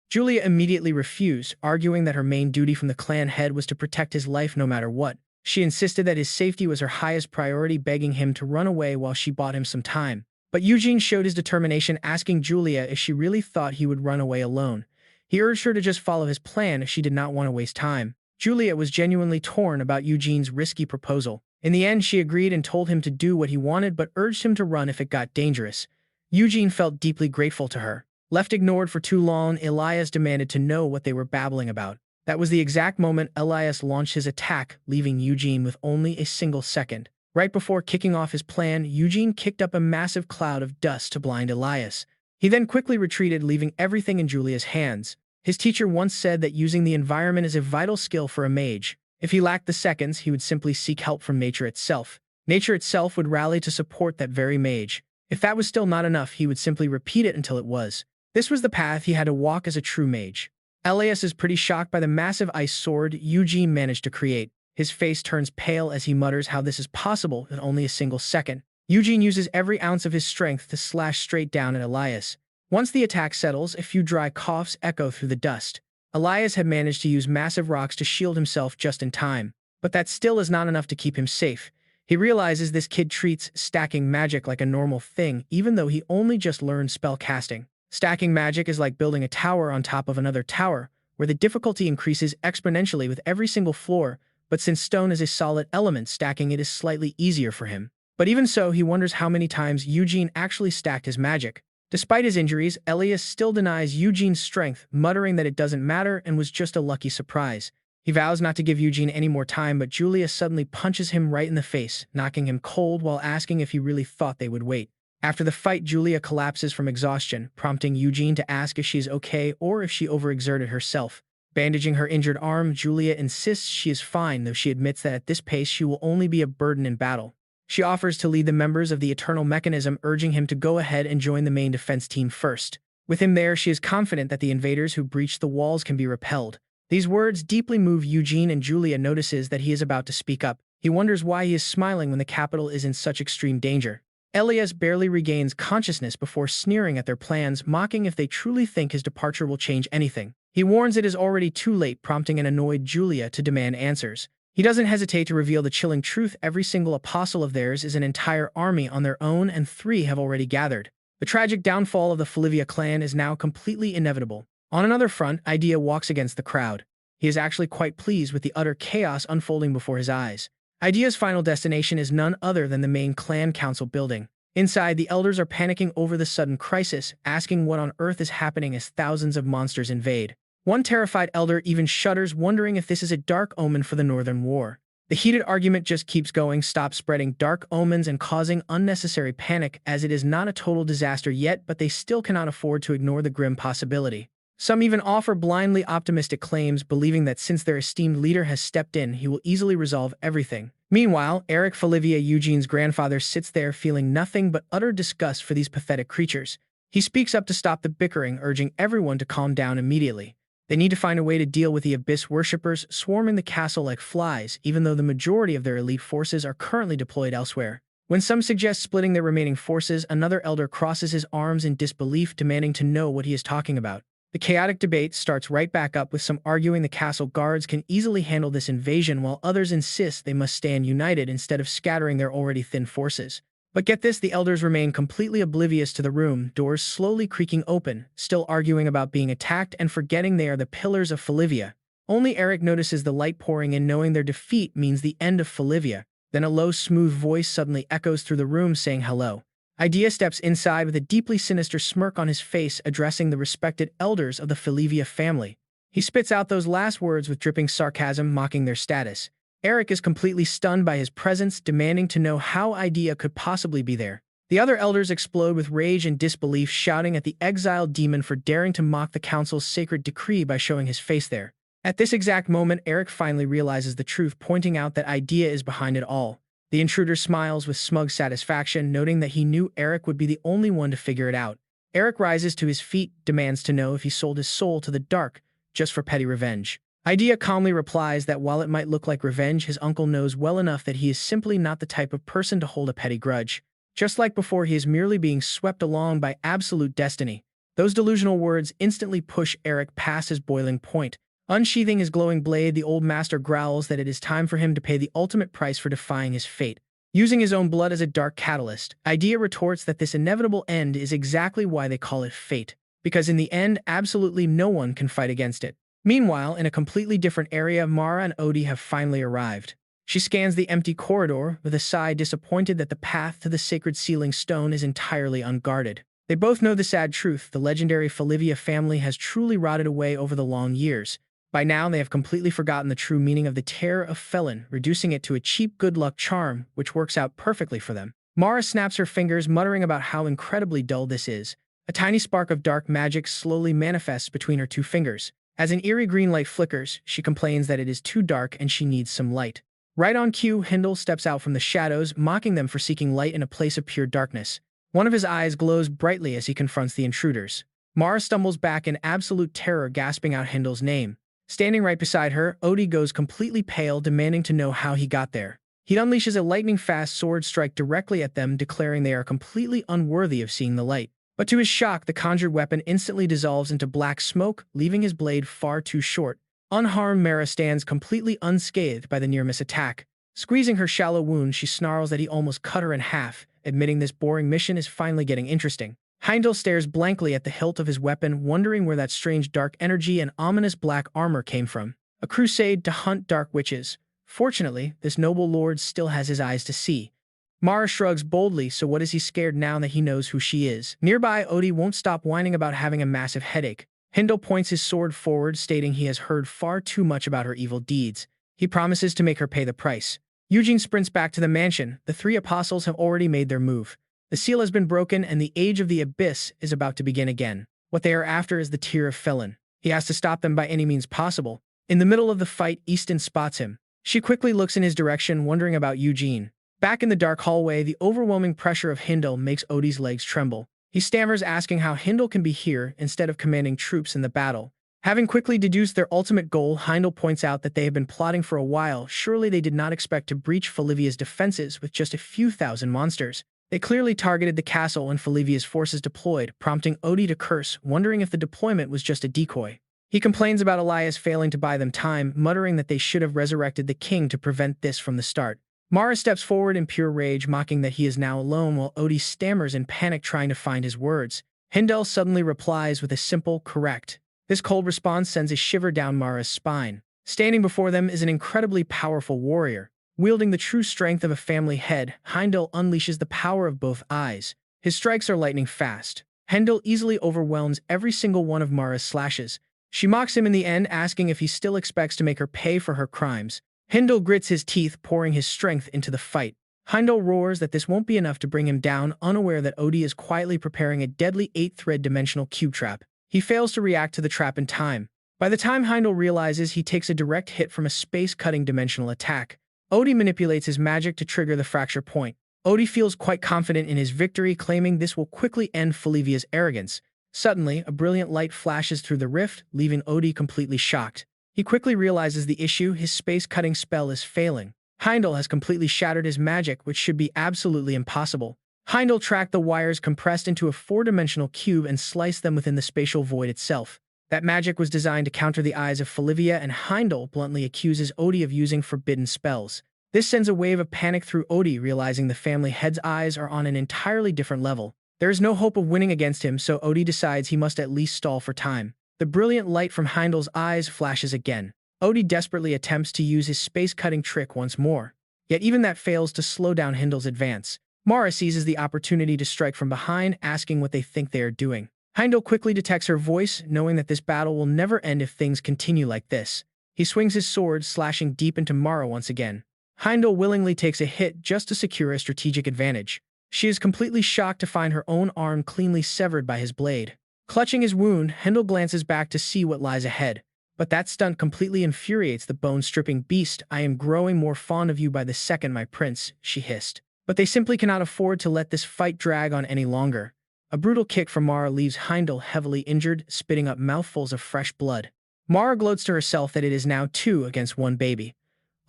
Julia immediately refused, arguing that her main duty from the clan head was to protect his life no matter what. She insisted that his safety was her highest priority, begging him to run away while she bought him some time. But Eugene showed his determination, asking Julia if she really thought he would run away alone. He urged her to just follow his plan if she did not want to waste time. Julia was genuinely torn about Eugene's risky proposal. In the end, she agreed and told him to do what he wanted, but urged him to run if it got dangerous. Eugene felt deeply grateful to her. Left ignored for too long, Elias demanded to know what they were babbling about. That was the exact moment Elias launched his attack, leaving Eugene with only a single second. Right before kicking off his plan, Eugene kicked up a massive cloud of dust to blind Elias. He then quickly retreated, leaving everything in Julia's hands. His teacher once said that using the environment is a vital skill for a mage. If he lacked the seconds, he would simply seek help from nature itself. Nature itself would rally to support that very mage. If that was still not enough, he would simply repeat it until it was. This was the path he had to walk as a true mage. Elias is pretty shocked by the massive ice sword Eugene managed to create. His face turns pale as he mutters how this is possible in only a single second. Eugene uses every ounce of his strength to slash straight down at Elias. Once the attack settles, a few dry coughs echo through the dust. Elias had managed to use massive rocks to shield himself just in time. But that still is not enough to keep him safe. He realizes this kid treats stacking magic like a normal thing, even though he only just learned spell casting. Stacking magic is like building a tower on top of another tower, where the difficulty increases exponentially with every single floor, but since stone is a solid element, stacking it is slightly easier for him. But even so, he wonders how many times Eugene actually stacked his magic. Despite his injuries, Elias still denies Eugene's strength, muttering that it doesn't matter and was just a lucky surprise. He vows not to give Eugene any more time, but Julia suddenly punches him right in the face, knocking him cold while asking if he really thought they would wait. After the fight, Julia collapses from exhaustion, prompting Eugene to ask if she is okay or if she overexerted herself. Bandaging her injured arm, Julia insists she is fine, though she admits that at this pace she will only be a burden in battle. She offers to lead the members of the Eternal Mechanism, urging him to go ahead and join the main defense team first. With him there, she is confident that the invaders who breach the walls can be repelled. These words deeply move Eugene, and Julia notices that he is about to speak up. He wonders why he is smiling when the capital is in such extreme danger. Elias barely regains consciousness before sneering at their plans, mocking if they truly think his departure will change anything. He warns it is already too late, prompting an annoyed Julia to demand answers. He doesn't hesitate to reveal the chilling truth: every single apostle of theirs is an entire army on their own, and 3 have already gathered. The tragic downfall of the Felivia clan is now completely inevitable. On another front, Idea walks against the crowd. He is actually quite pleased with the utter chaos unfolding before his eyes. Idea's final destination is none other than the main clan council building. Inside, the elders are panicking over the sudden crisis, asking what on earth is happening as thousands of monsters invade. One terrified elder even shudders, wondering if this is a dark omen for the Northern War. The heated argument just keeps going, stop spreading dark omens and causing unnecessary panic, as it is not a total disaster yet, but they still cannot afford to ignore the grim possibility. Some even offer blindly optimistic claims, believing that since their esteemed leader has stepped in, he will easily resolve everything. Meanwhile, Eric Felivia, Eugene's grandfather, sits there feeling nothing but utter disgust for these pathetic creatures. He speaks up to stop the bickering, urging everyone to calm down immediately. They need to find a way to deal with the Abyss worshippers swarming the castle like flies, even though the majority of their elite forces are currently deployed elsewhere. When some suggest splitting their remaining forces, another elder crosses his arms in disbelief, demanding to know what he is talking about. The chaotic debate starts right back up, with some arguing the castle guards can easily handle this invasion, while others insist they must stand united instead of scattering their already thin forces. But get this, the elders remain completely oblivious to the room, doors slowly creaking open, still arguing about being attacked and forgetting they are the pillars of Felivia. Only Eric notices the light pouring in, knowing their defeat means the end of Felivia. Then a low, smooth voice suddenly echoes through the room saying hello. Idea steps inside with a deeply sinister smirk on his face, addressing the respected elders of the Felivia family. He spits out those last words with dripping sarcasm, mocking their status. Eric is completely stunned by his presence, demanding to know how Idea could possibly be there. The other elders explode with rage and disbelief, shouting at the exiled demon for daring to mock the council's sacred decree by showing his face there. At this exact moment, Eric finally realizes the truth, pointing out that Idea is behind it all. The intruder smiles with smug satisfaction, noting that he knew Eric would be the only one to figure it out. Eric rises to his feet, demands to know if he sold his soul to the dark just for petty revenge. Idea calmly replies that while it might look like revenge, his uncle knows well enough that he is simply not the type of person to hold a petty grudge. Just like before, he is merely being swept along by absolute destiny. Those delusional words instantly push Eric past his boiling point. Unsheathing his glowing blade, the old master growls that it is time for him to pay the ultimate price for defying his fate. Using his own blood as a dark catalyst, Idea retorts that this inevitable end is exactly why they call it fate, because in the end, absolutely no one can fight against it. Meanwhile, in a completely different area, Mara and Odie have finally arrived. She scans the empty corridor with a sigh, disappointed that the path to the sacred sealing stone is entirely unguarded. They both know the sad truth: the legendary Felivia family has truly rotted away over the long years. By now, they have completely forgotten the true meaning of the terror of Felin, reducing it to a cheap good luck charm, which works out perfectly for them. Mara snaps her fingers, muttering about how incredibly dull this is. A tiny spark of dark magic slowly manifests between her two fingers. As an eerie green light flickers, she complains that it is too dark and she needs some light. Right on cue, Hindle steps out from the shadows, mocking them for seeking light in a place of pure darkness. One of his eyes glows brightly as he confronts the intruders. Mara stumbles back in absolute terror, gasping out Hindle's name. Standing right beside her, Odie goes completely pale, demanding to know how he got there. He unleashes a lightning-fast sword strike directly at them, declaring they are completely unworthy of seeing the light. But to his shock, the conjured weapon instantly dissolves into black smoke, leaving his blade far too short. Unharmed, Mara stands completely unscathed by the near-miss attack. Squeezing her shallow wound, she snarls that he almost cut her in half, admitting this boring mission is finally getting interesting. Heindel stares blankly at the hilt of his weapon, wondering where that strange dark energy and ominous black armor came from. A crusade to hunt dark witches. Fortunately, this noble lord still has his eyes to see. Mara shrugs boldly, so what is he scared now that he knows who she is? Nearby, Odie won't stop whining about having a massive headache. Heindel points his sword forward, stating he has heard far too much about her evil deeds. He promises to make her pay the price. Eugene sprints back to the mansion. The three apostles have already made their move. The seal has been broken, and the age of the Abyss is about to begin again. What they are after is the tear of Felin. He has to stop them by any means possible. In the middle of the fight, Easton spots him. She quickly looks in his direction, wondering about Eugene. Back in the dark hallway, the overwhelming pressure of Hindle makes Odie's legs tremble. He stammers, asking how Hindle can be here instead of commanding troops in the battle. Having quickly deduced their ultimate goal, Heindel points out that they have been plotting for a while. Surely they did not expect to breach Felivia's defenses with just a few thousand monsters. They clearly targeted the castle when Felivia's forces deployed, prompting Odie to curse, wondering if the deployment was just a decoy. He complains about Elias failing to buy them time, muttering that they should have resurrected the king to prevent this from the start. Mara steps forward in pure rage, mocking that he is now alone, while Odie stammers in panic, trying to find his words. Hindel suddenly replies with a simple, correct. This cold response sends a shiver down Mara's spine. Standing before them is an incredibly powerful warrior. Wielding the true strength of a family head, Heindel unleashes the power of both eyes. His strikes are lightning fast. Heindel easily overwhelms every single one of Mara's slashes. She mocks him in the end, asking if he still expects to make her pay for her crimes. Heindel grits his teeth, pouring his strength into the fight. Heindel roars that this won't be enough to bring him down, unaware that Odie is quietly preparing a deadly 8-thread dimensional cube trap. He fails to react to the trap in time. By the time Heindel realizes, he takes a direct hit from a space-cutting dimensional attack. Odie manipulates his magic to trigger the fracture point. Odie feels quite confident in his victory, claiming this will quickly end Felivia's arrogance. Suddenly, a brilliant light flashes through the rift, leaving Odie completely shocked. He quickly realizes the issue: his space-cutting spell is failing. Heimdall has completely shattered his magic, which should be absolutely impossible. Heimdall tracked the wires compressed into a four-dimensional cube and sliced them within the spatial void itself. That magic was designed to counter the eyes of Felivia, and Heimdall bluntly accuses Odie of using forbidden spells. This sends a wave of panic through Odie, realizing the family head's eyes are on an entirely different level. There is no hope of winning against him, so Odie decides he must at least stall for time. The brilliant light from Heimdall's eyes flashes again. Odie desperately attempts to use his space-cutting trick once more. Yet even that fails to slow down Heimdall's advance. Mara seizes the opportunity to strike from behind, asking what they think they are doing. Heimdall quickly detects her voice, knowing that this battle will never end if things continue like this. He swings his sword, slashing deep into Mara once again. Heimdall willingly takes a hit just to secure a strategic advantage. She is completely shocked to find her own arm cleanly severed by his blade. Clutching his wound, Heimdall glances back to see what lies ahead. But that stunt completely infuriates the bone-stripping beast. "I am growing more fond of you by the second, my prince," she hissed. But they simply cannot afford to let this fight drag on any longer. A brutal kick from Mara leaves Heimdall heavily injured, spitting up mouthfuls of fresh blood. Mara gloats to herself that it is now 2 against 1 baby.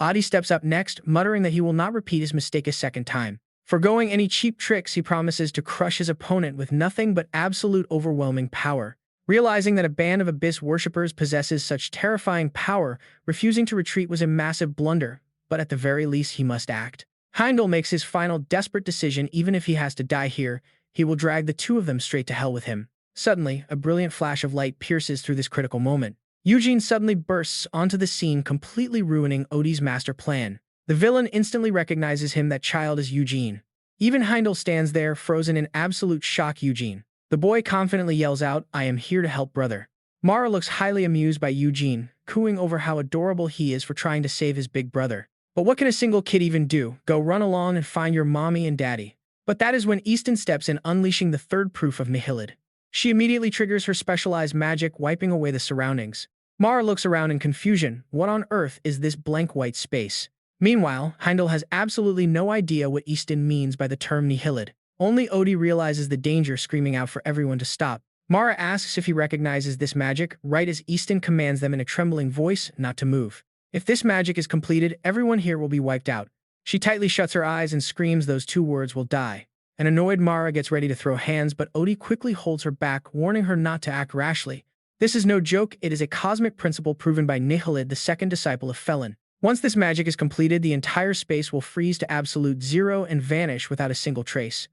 Odie steps up next, muttering that he will not repeat his mistake a second time. Forgoing any cheap tricks, he promises to crush his opponent with nothing but absolute overwhelming power. Realizing that a band of abyss worshippers possesses such terrifying power, refusing to retreat was a massive blunder, but at the very least he must act. Heimdall makes his final desperate decision. Even if he has to die here, he will drag the two of them straight to hell with him. Suddenly, a brilliant flash of light pierces through this critical moment. Eugene suddenly bursts onto the scene, completely ruining Odie's master plan. The villain instantly recognizes him. That child is Eugene. Even Heimdall stands there, frozen in absolute shock. "Eugene." The boy confidently yells out, "I am here to help, brother." Mara looks highly amused by Eugene, cooing over how adorable he is for trying to save his big brother. But what can a single kid even do? Go run along and find your mommy and daddy. But that is when Easton steps in, unleashing the third proof of Nihilid. She immediately triggers her specialized magic, wiping away the surroundings. Mara looks around in confusion. What on earth is this blank white space? Meanwhile, Heimdall has absolutely no idea what Easton means by the term Nihilid. Only Odie realizes the danger, screaming out for everyone to stop. Mara asks if he recognizes this magic, right as Easton commands them in a trembling voice not to move. If this magic is completed, everyone here will be wiped out. She tightly shuts her eyes and screams those 2 words, "will die." An annoyed Mara gets ready to throw hands, but Odie quickly holds her back, warning her not to act rashly. This is no joke. It is a cosmic principle proven by Nihilid, the second disciple of Felin. Once this magic is completed, the entire space will freeze to absolute zero and vanish without a single trace.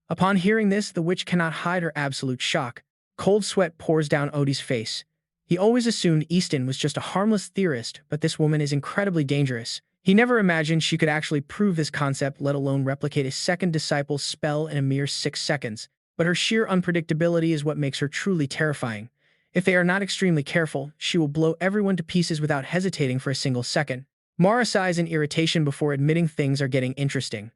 Upon hearing this, the witch cannot hide her absolute shock. Cold sweat pours down Odie's face. He always assumed Easton was just a harmless theorist, but this woman is incredibly dangerous. He never imagined she could actually prove this concept, let alone replicate a second disciple's spell in a mere 6 seconds. But her sheer unpredictability is what makes her truly terrifying. If they are not extremely careful, she will blow everyone to pieces without hesitating for a single second. Mara sighs in irritation before admitting things are getting interesting.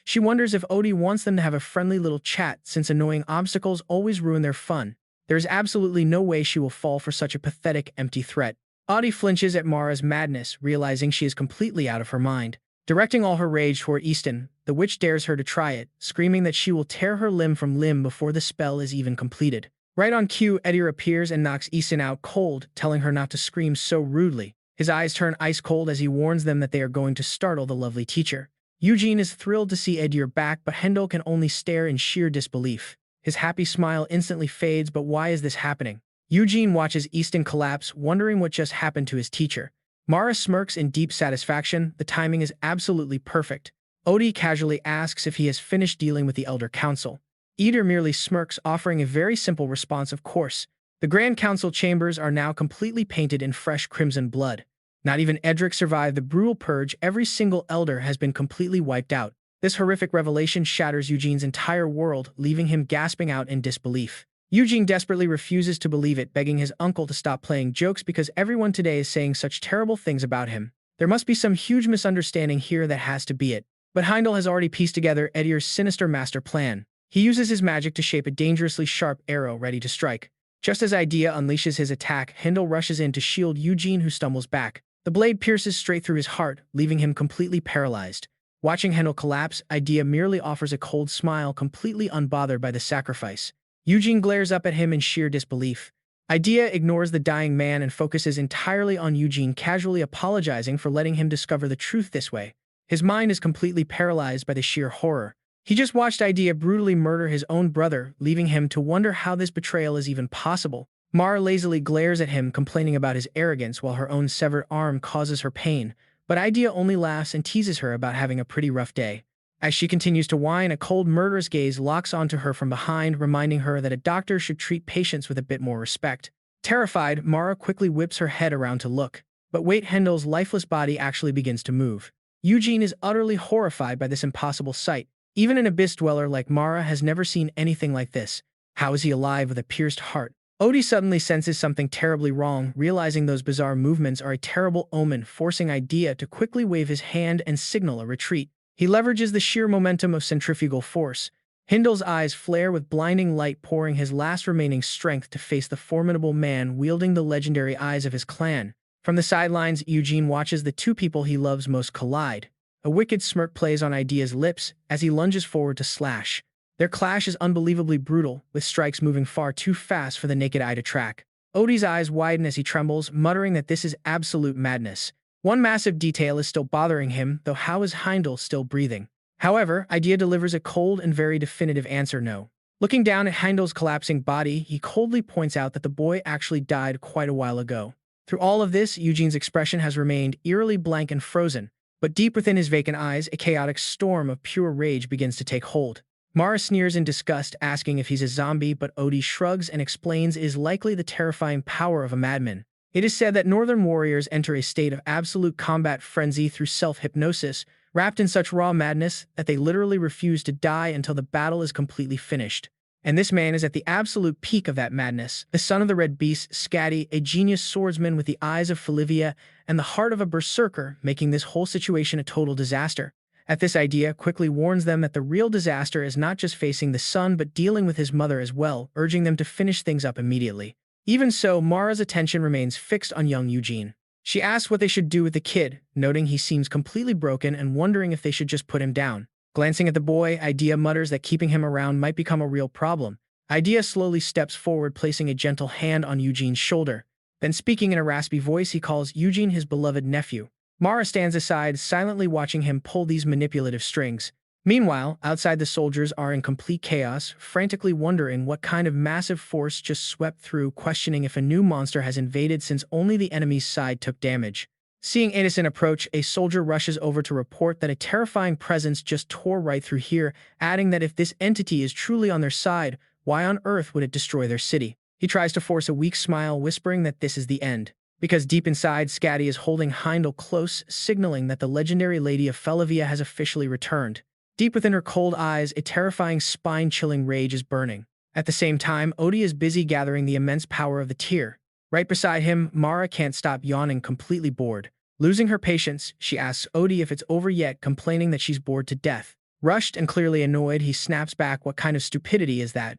She wonders if Odie wants them to have a friendly little chat, since annoying obstacles always ruin their fun. There is absolutely no way she will fall for such a pathetic, empty threat. Odie flinches at Mara's madness, realizing she is completely out of her mind. Directing all her rage toward Easton, the witch dares her to try it, screaming that she will tear her limb from limb before the spell is even completed. Right on cue, Edir appears and knocks Easton out cold, telling her not to scream so rudely. His eyes turn ice cold as he warns them that they are going to startle the lovely teacher. Eugene is thrilled to see Edir back, but Heimdall can only stare in sheer disbelief. His happy smile instantly fades. But why is this happening? Eugene watches Easton collapse, wondering what just happened to his teacher. Mara smirks in deep satisfaction. The timing is absolutely perfect. Odie casually asks if he has finished dealing with the Elder Council. Edir merely smirks, offering a very simple response: of course. The Grand Council chambers are now completely painted in fresh crimson blood. Not even Edric survived the brutal purge. Every single elder has been completely wiped out. This horrific revelation shatters Eugene's entire world, leaving him gasping out in disbelief. Eugene desperately refuses to believe it, begging his uncle to stop playing jokes because everyone today is saying such terrible things about him. There must be some huge misunderstanding here. That has to be it. But Heimdall has already pieced together Edir's sinister master plan. He uses his magic to shape a dangerously sharp arrow ready to strike. Just as Idea unleashes his attack, Heimdall rushes in to shield Eugene, who stumbles back. The blade pierces straight through his heart, leaving him completely paralyzed. Watching Hendel collapse, Idea merely offers a cold smile, completely unbothered by the sacrifice. Eugene glares up at him in sheer disbelief. Idea ignores the dying man and focuses entirely on Eugene, casually apologizing for letting him discover the truth this way. His mind is completely paralyzed by the sheer horror. He just watched Idea brutally murder his own brother, leaving him to wonder how this betrayal is even possible. Mara lazily glares at him, complaining about his arrogance while her own severed arm causes her pain, but Idea only laughs and teases her about having a pretty rough day. As she continues to whine, a cold, murderous gaze locks onto her from behind, reminding her that a doctor should treat patients with a bit more respect. Terrified, Mara quickly whips her head around to look. But wait, Hendel's lifeless body actually begins to move. Eugene is utterly horrified by this impossible sight. Even an abyss dweller like Mara has never seen anything like this. How is he alive with a pierced heart? Odie suddenly senses something terribly wrong, realizing those bizarre movements are a terrible omen, forcing Idea to quickly wave his hand and signal a retreat. He leverages the sheer momentum of centrifugal force. Hindel's eyes flare with blinding light, pouring his last remaining strength to face the formidable man wielding the legendary eyes of his clan. From the sidelines, Eugene watches the two people he loves most collide. A wicked smirk plays on Idea's lips as he lunges forward to slash. Their clash is unbelievably brutal, with strikes moving far too fast for the naked eye to track. Odie's eyes widen as he trembles, muttering that this is absolute madness. One massive detail is still bothering him, though how is Heindel still breathing? However, Idea delivers a cold and very definitive answer: no. Looking down at Heindel's collapsing body, he coldly points out that the boy actually died quite a while ago. Through all of this, Eugene's expression has remained eerily blank and frozen, but deep within his vacant eyes, a chaotic storm of pure rage begins to take hold. Mara sneers in disgust, asking if he's a zombie, but Odie shrugs and explains it is likely the terrifying power of a madman. It is said that northern warriors enter a state of absolute combat frenzy through self-hypnosis, wrapped in such raw madness that they literally refuse to die until the battle is completely finished. And this man is at the absolute peak of that madness, the son of the Red Beast, Scatty, a genius swordsman with the eyes of Felivia and the heart of a berserker, making this whole situation a total disaster. At this, Idea quickly warns them that the real disaster is not just facing the son but dealing with his mother as well, urging them to finish things up immediately. Even so, Mara's attention remains fixed on young Eugene. She asks what they should do with the kid, noting he seems completely broken and wondering if they should just put him down. Glancing at the boy, Idea mutters that keeping him around might become a real problem. Idea slowly steps forward, placing a gentle hand on Eugene's shoulder. Then, speaking in a raspy voice, he calls Eugene his beloved nephew. Mara stands aside, silently watching him pull these manipulative strings. Meanwhile, outside, the soldiers are in complete chaos, frantically wondering what kind of massive force just swept through, questioning if a new monster has invaded since only the enemy's side took damage. Seeing Edison approach, a soldier rushes over to report that a terrifying presence just tore right through here, adding that if this entity is truly on their side, why on earth would it destroy their city? He tries to force a weak smile, whispering that this is the end. Because deep inside, Scatty is holding Heindel close, signaling that the legendary Lady of Felivia has officially returned. Deep within her cold eyes, a terrifying, spine-chilling rage is burning. At the same time, Odie is busy gathering the immense power of the tier. Right beside him, Mara can't stop yawning, completely bored. Losing her patience, she asks Odie if it's over yet, complaining that she's bored to death. Rushed and clearly annoyed, he snaps back, "What kind of stupidity is that?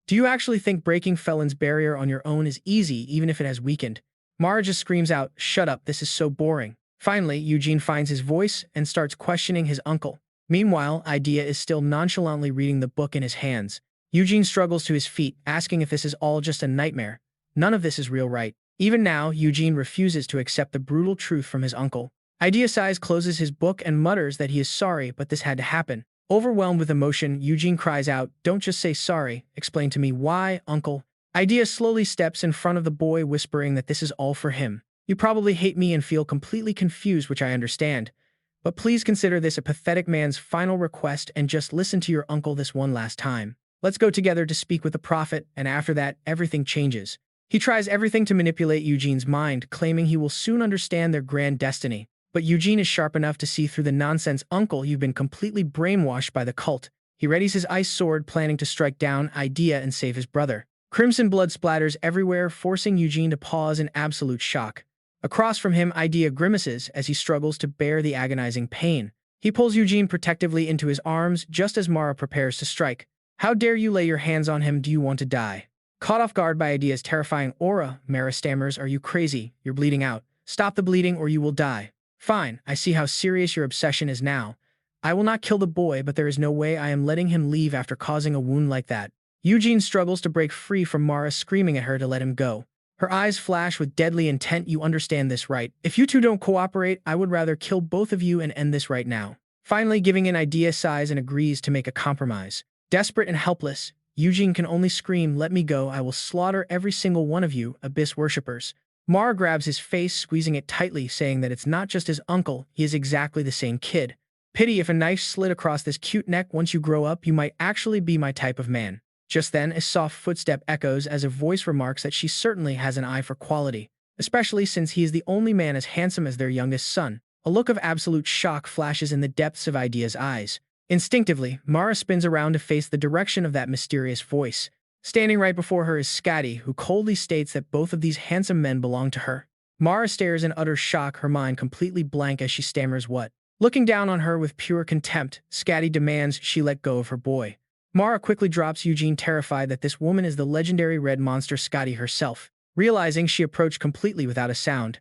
Do you actually think breaking Felin's barrier on your own is easy, even if it has weakened?" Mara just screams out, "Shut up, this is so boring." Finally, Eugene finds his voice and starts questioning his uncle. Meanwhile, Idea is still nonchalantly reading the book in his hands. Eugene struggles to his feet, asking if this is all just a nightmare. None of this is real, right? Even now, Eugene refuses to accept the brutal truth from his uncle. Idea sighs, closes his book, and mutters that he is sorry, but this had to happen. Overwhelmed with emotion, Eugene cries out, "Don't just say sorry. Explain to me why, uncle." Idea slowly steps in front of the boy, whispering that this is all for him. "You probably hate me and feel completely confused, which I understand. But please consider this a pathetic man's final request and just listen to your uncle this one last time. Let's go together to speak with the prophet, and after that, everything changes." He tries everything to manipulate Eugene's mind, claiming he will soon understand their grand destiny. But Eugene is sharp enough to see through the nonsense. "Uncle, you've been completely brainwashed by the cult." He readies his ice sword, planning to strike down Idea and save his brother. Crimson blood splatters everywhere, forcing Eugene to pause in absolute shock. Across from him, Idea grimaces as he struggles to bear the agonizing pain. He pulls Eugene protectively into his arms just as Mara prepares to strike. "How dare you lay your hands on him? Do you want to die?" Caught off guard by Idea's terrifying aura, Mara stammers, "Are you crazy? You're bleeding out. Stop the bleeding or you will die." "Fine, I see how serious your obsession is now. I will not kill the boy, but there is no way I am letting him leave after causing a wound like that. Eugene struggles to break free from Mara screaming at her to let him go. Her eyes flash with deadly intent. You understand this, right? If you two don't cooperate, I would rather kill both of you and end this right now. Finally giving an idea, sighs and agrees to make a compromise. Desperate and helpless, Eugene can only scream, "Let me go, I will slaughter every single one of you, abyss worshippers." Mara grabs his face, squeezing it tightly, saying that it's not just his uncle, he is exactly the same kid. Pity if a knife slid across this cute neck. Once you grow up, you might actually be my type of man. Just then, a soft footstep echoes as a voice remarks that she certainly has an eye for quality, especially since he is the only man as handsome as their youngest son. A look of absolute shock flashes in the depths of Idea's eyes. Instinctively, Mara spins around to face the direction of that mysterious voice. Standing right before her is Scotty, who coldly states that both of these handsome men belong to her. Mara stares in utter shock, her mind completely blank as she stammers what. Looking down on her with pure contempt, Scotty demands she let go of her boy. Mara quickly drops Eugene, terrified that this woman is the legendary red monster Scotty herself. Realizing she approached completely without a sound,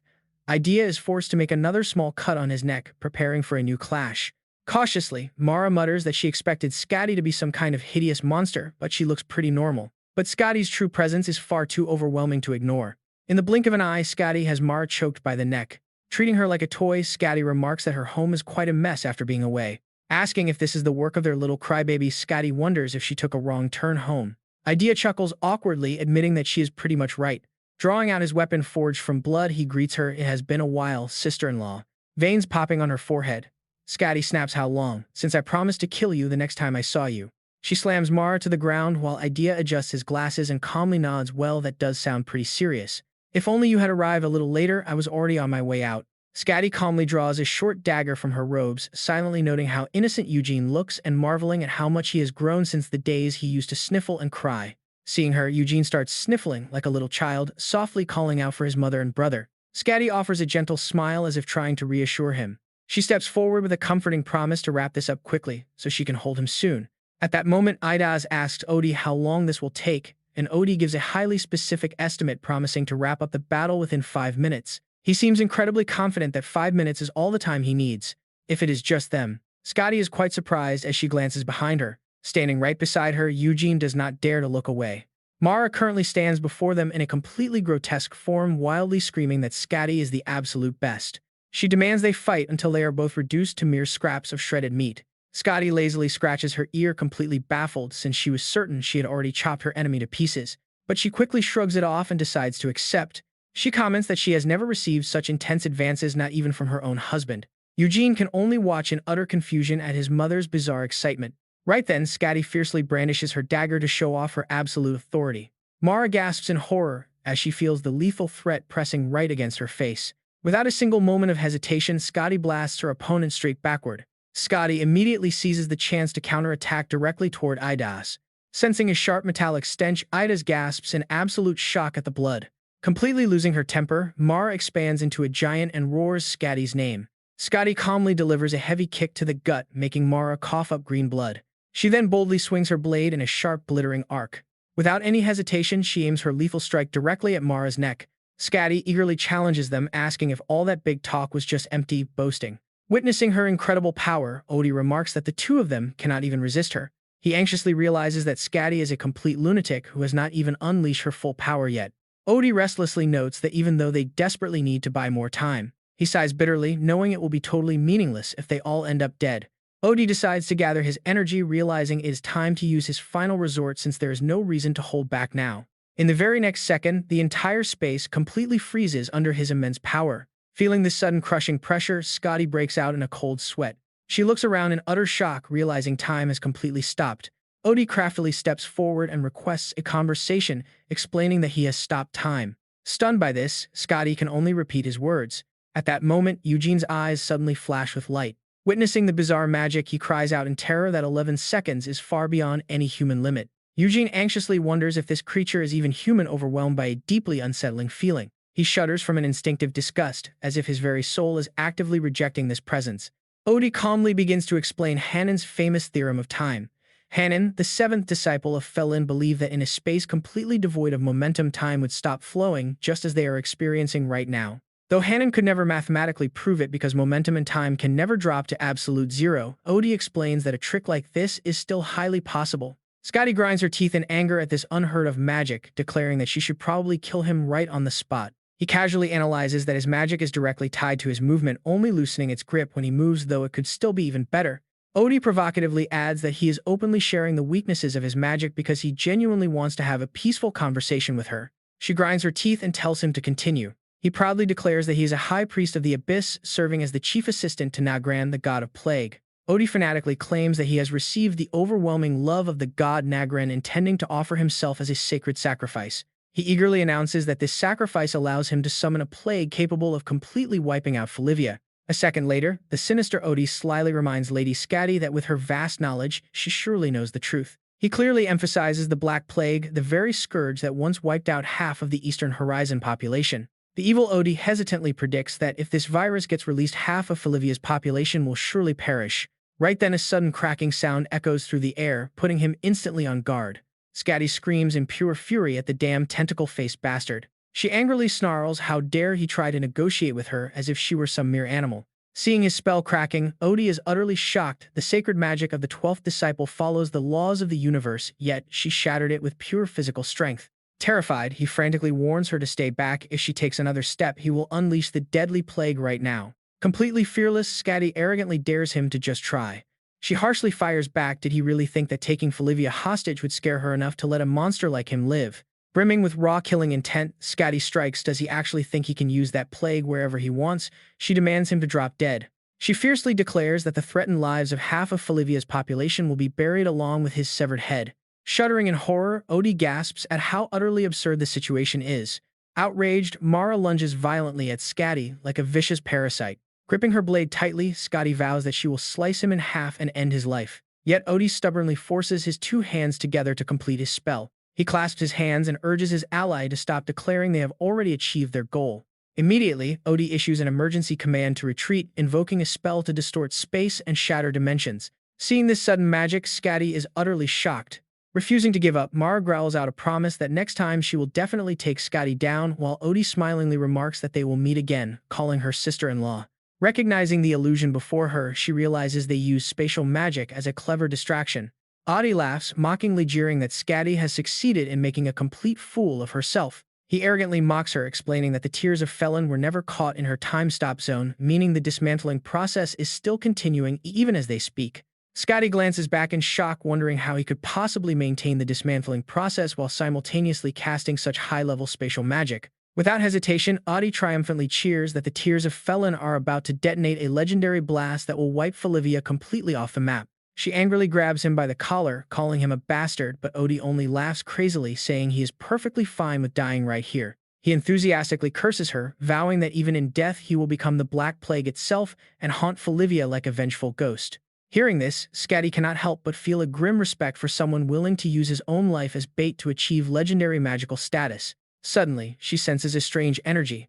Idea is forced to make another small cut on his neck, preparing for a new clash. Cautiously, Mara mutters that she expected Scotty to be some kind of hideous monster, but she looks pretty normal. But Scotty's true presence is far too overwhelming to ignore. In the blink of an eye, Scotty has Mara choked by the neck. Treating her like a toy, Scotty remarks that her home is quite a mess after being away. Asking if this is the work of their little crybaby, Scotty wonders if she took a wrong turn home. Idea chuckles awkwardly, admitting that she is pretty much right. Drawing out his weapon forged from blood, he greets her. It has been a while, sister-in-law. Veins popping on her forehead. Scotty snaps, "How long? Since I promised to kill you the next time I saw you." She slams Mara to the ground while Idea adjusts his glasses and calmly nods. "Well, that does sound pretty serious. If only you had arrived a little later, I was already on my way out." Scotty calmly draws a short dagger from her robes, silently noting how innocent Eugene looks and marveling at how much he has grown since the days he used to sniffle and cry. Seeing her, Eugene starts sniffling like a little child, softly calling out for his mother and brother. Scotty offers a gentle smile as if trying to reassure him. She steps forward with a comforting promise to wrap this up quickly so she can hold him soon. At that moment, Idaz asks Odie how long this will take, and Odie gives a highly specific estimate, promising to wrap up the battle within 5 minutes. He seems incredibly confident that 5 minutes is all the time he needs. If it is just them. Scotty is quite surprised as she glances behind her. Standing right beside her, Eugene does not dare to look away. Mara currently stands before them in a completely grotesque form, wildly screaming that Scotty is the absolute best. She demands they fight until they are both reduced to mere scraps of shredded meat. Scotty lazily scratches her ear, completely baffled since she was certain she had already chopped her enemy to pieces. But she quickly shrugs it off and decides to accept. She comments that she has never received such intense advances, not even from her own husband. Eugene can only watch in utter confusion at his mother's bizarre excitement. Right then, Scotty fiercely brandishes her dagger to show off her absolute authority. Mara gasps in horror as she feels the lethal threat pressing right against her face. Without a single moment of hesitation, Scotty blasts her opponent straight backward. Scotty immediately seizes the chance to counterattack directly toward Idas. Sensing a sharp metallic stench, Idas gasps in absolute shock at the blood. Completely losing her temper, Mara expands into a giant and roars Scotty's name. Scotty calmly delivers a heavy kick to the gut, making Mara cough up green blood. She then boldly swings her blade in a sharp, glittering arc. Without any hesitation, she aims her lethal strike directly at Mara's neck. Scotty eagerly challenges them, asking if all that big talk was just empty boasting. Witnessing her incredible power, Odie remarks that the two of them cannot even resist her. He anxiously realizes that Scotty is a complete lunatic who has not even unleashed her full power yet. Odie restlessly notes that even though they desperately need to buy more time, he sighs bitterly, knowing it will be totally meaningless if they all end up dead. Odie decides to gather his energy, realizing it is time to use his final resort since there is no reason to hold back now. In the very next second, the entire space completely freezes under his immense power. Feeling this sudden crushing pressure, Scotty breaks out in a cold sweat. She looks around in utter shock, realizing time has completely stopped. Odie craftily steps forward and requests a conversation, explaining that he has stopped time. Stunned by this, Scotty can only repeat his words. At that moment, Eugene's eyes suddenly flash with light. Witnessing the bizarre magic, he cries out in terror that 11 seconds is far beyond any human limit. Eugene anxiously wonders if this creature is even human, overwhelmed by a deeply unsettling feeling. He shudders from an instinctive disgust, as if his very soul is actively rejecting this presence. Odie calmly begins to explain Hanan's famous theorem of time. Hanan, the seventh disciple of Felin, believed that in a space completely devoid of momentum, time would stop flowing, just as they are experiencing right now. Though Hannon could never mathematically prove it because momentum and time can never drop to absolute zero, Odie explains that a trick like this is still highly possible. Scotty grinds her teeth in anger at this unheard-of magic, declaring that she should probably kill him right on the spot. He casually analyzes that his magic is directly tied to his movement, only loosening its grip when he moves, though it could still be even better. Odie provocatively adds that he is openly sharing the weaknesses of his magic because he genuinely wants to have a peaceful conversation with her. She grinds her teeth and tells him to continue. He proudly declares that he is a high priest of the abyss, serving as the chief assistant to Nagran, the god of plague. Odie fanatically claims that he has received the overwhelming love of the god Nagran, intending to offer himself as a sacred sacrifice. He eagerly announces that this sacrifice allows him to summon a plague capable of completely wiping out Felivia. A second later, the sinister Odie slyly reminds Lady Scatty that with her vast knowledge, she surely knows the truth. He clearly emphasizes the Black Plague, the very scourge that once wiped out half of the Eastern Horizon population. The evil Odie hesitantly predicts that if this virus gets released, half of Felivia's population will surely perish. Right then, a sudden cracking sound echoes through the air, putting him instantly on guard. Scatty screams in pure fury at the damn tentacle-faced bastard. She angrily snarls how dare he try to negotiate with her as if she were some mere animal. Seeing his spell cracking, Odie is utterly shocked. The sacred magic of the 12th disciple follows the laws of the universe, yet she shattered it with pure physical strength. Terrified, he frantically warns her to stay back. If she takes another step, he will unleash the deadly plague right now. Completely fearless, Scatty arrogantly dares him to just try. She harshly fires back. Did he really think that taking Felivia hostage would scare her enough to let a monster like him live? Brimming with raw killing intent, Scatty strikes. Does he actually think he can use that plague wherever he wants? She demands him to drop dead. She fiercely declares that the threatened lives of half of Felivia's population will be buried along with his severed head. Shuddering in horror, Odie gasps at how utterly absurd the situation is. Outraged, Mara lunges violently at Scatty like a vicious parasite. Gripping her blade tightly, Scotty vows that she will slice him in half and end his life. Yet Odie stubbornly forces his two hands together to complete his spell. He clasps his hands and urges his ally to stop, declaring they have already achieved their goal. Immediately, Odie issues an emergency command to retreat, invoking a spell to distort space and shatter dimensions. Seeing this sudden magic, Scatty is utterly shocked. Refusing to give up, Mara growls out a promise that next time she will definitely take Scotty down, while Odie smilingly remarks that they will meet again, calling her sister-in-law. Recognizing the illusion before her, she realizes they use spatial magic as a clever distraction. Odie laughs, mockingly jeering that Scatty has succeeded in making a complete fool of herself. He arrogantly mocks her, explaining that the tears of Felin were never caught in her time-stop zone, meaning the dismantling process is still continuing even as they speak. Scotty glances back in shock, wondering how he could possibly maintain the dismantling process while simultaneously casting such high-level spatial magic. Without hesitation, Odie triumphantly cheers that the tears of Felin are about to detonate a legendary blast that will wipe Felivia completely off the map. She angrily grabs him by the collar, calling him a bastard, but Odie only laughs crazily, saying he is perfectly fine with dying right here. He enthusiastically curses her, vowing that even in death he will become the Black Plague itself and haunt Felivia like a vengeful ghost. Hearing this, Scatty cannot help but feel a grim respect for someone willing to use his own life as bait to achieve legendary magical status. Suddenly, she senses a strange energy.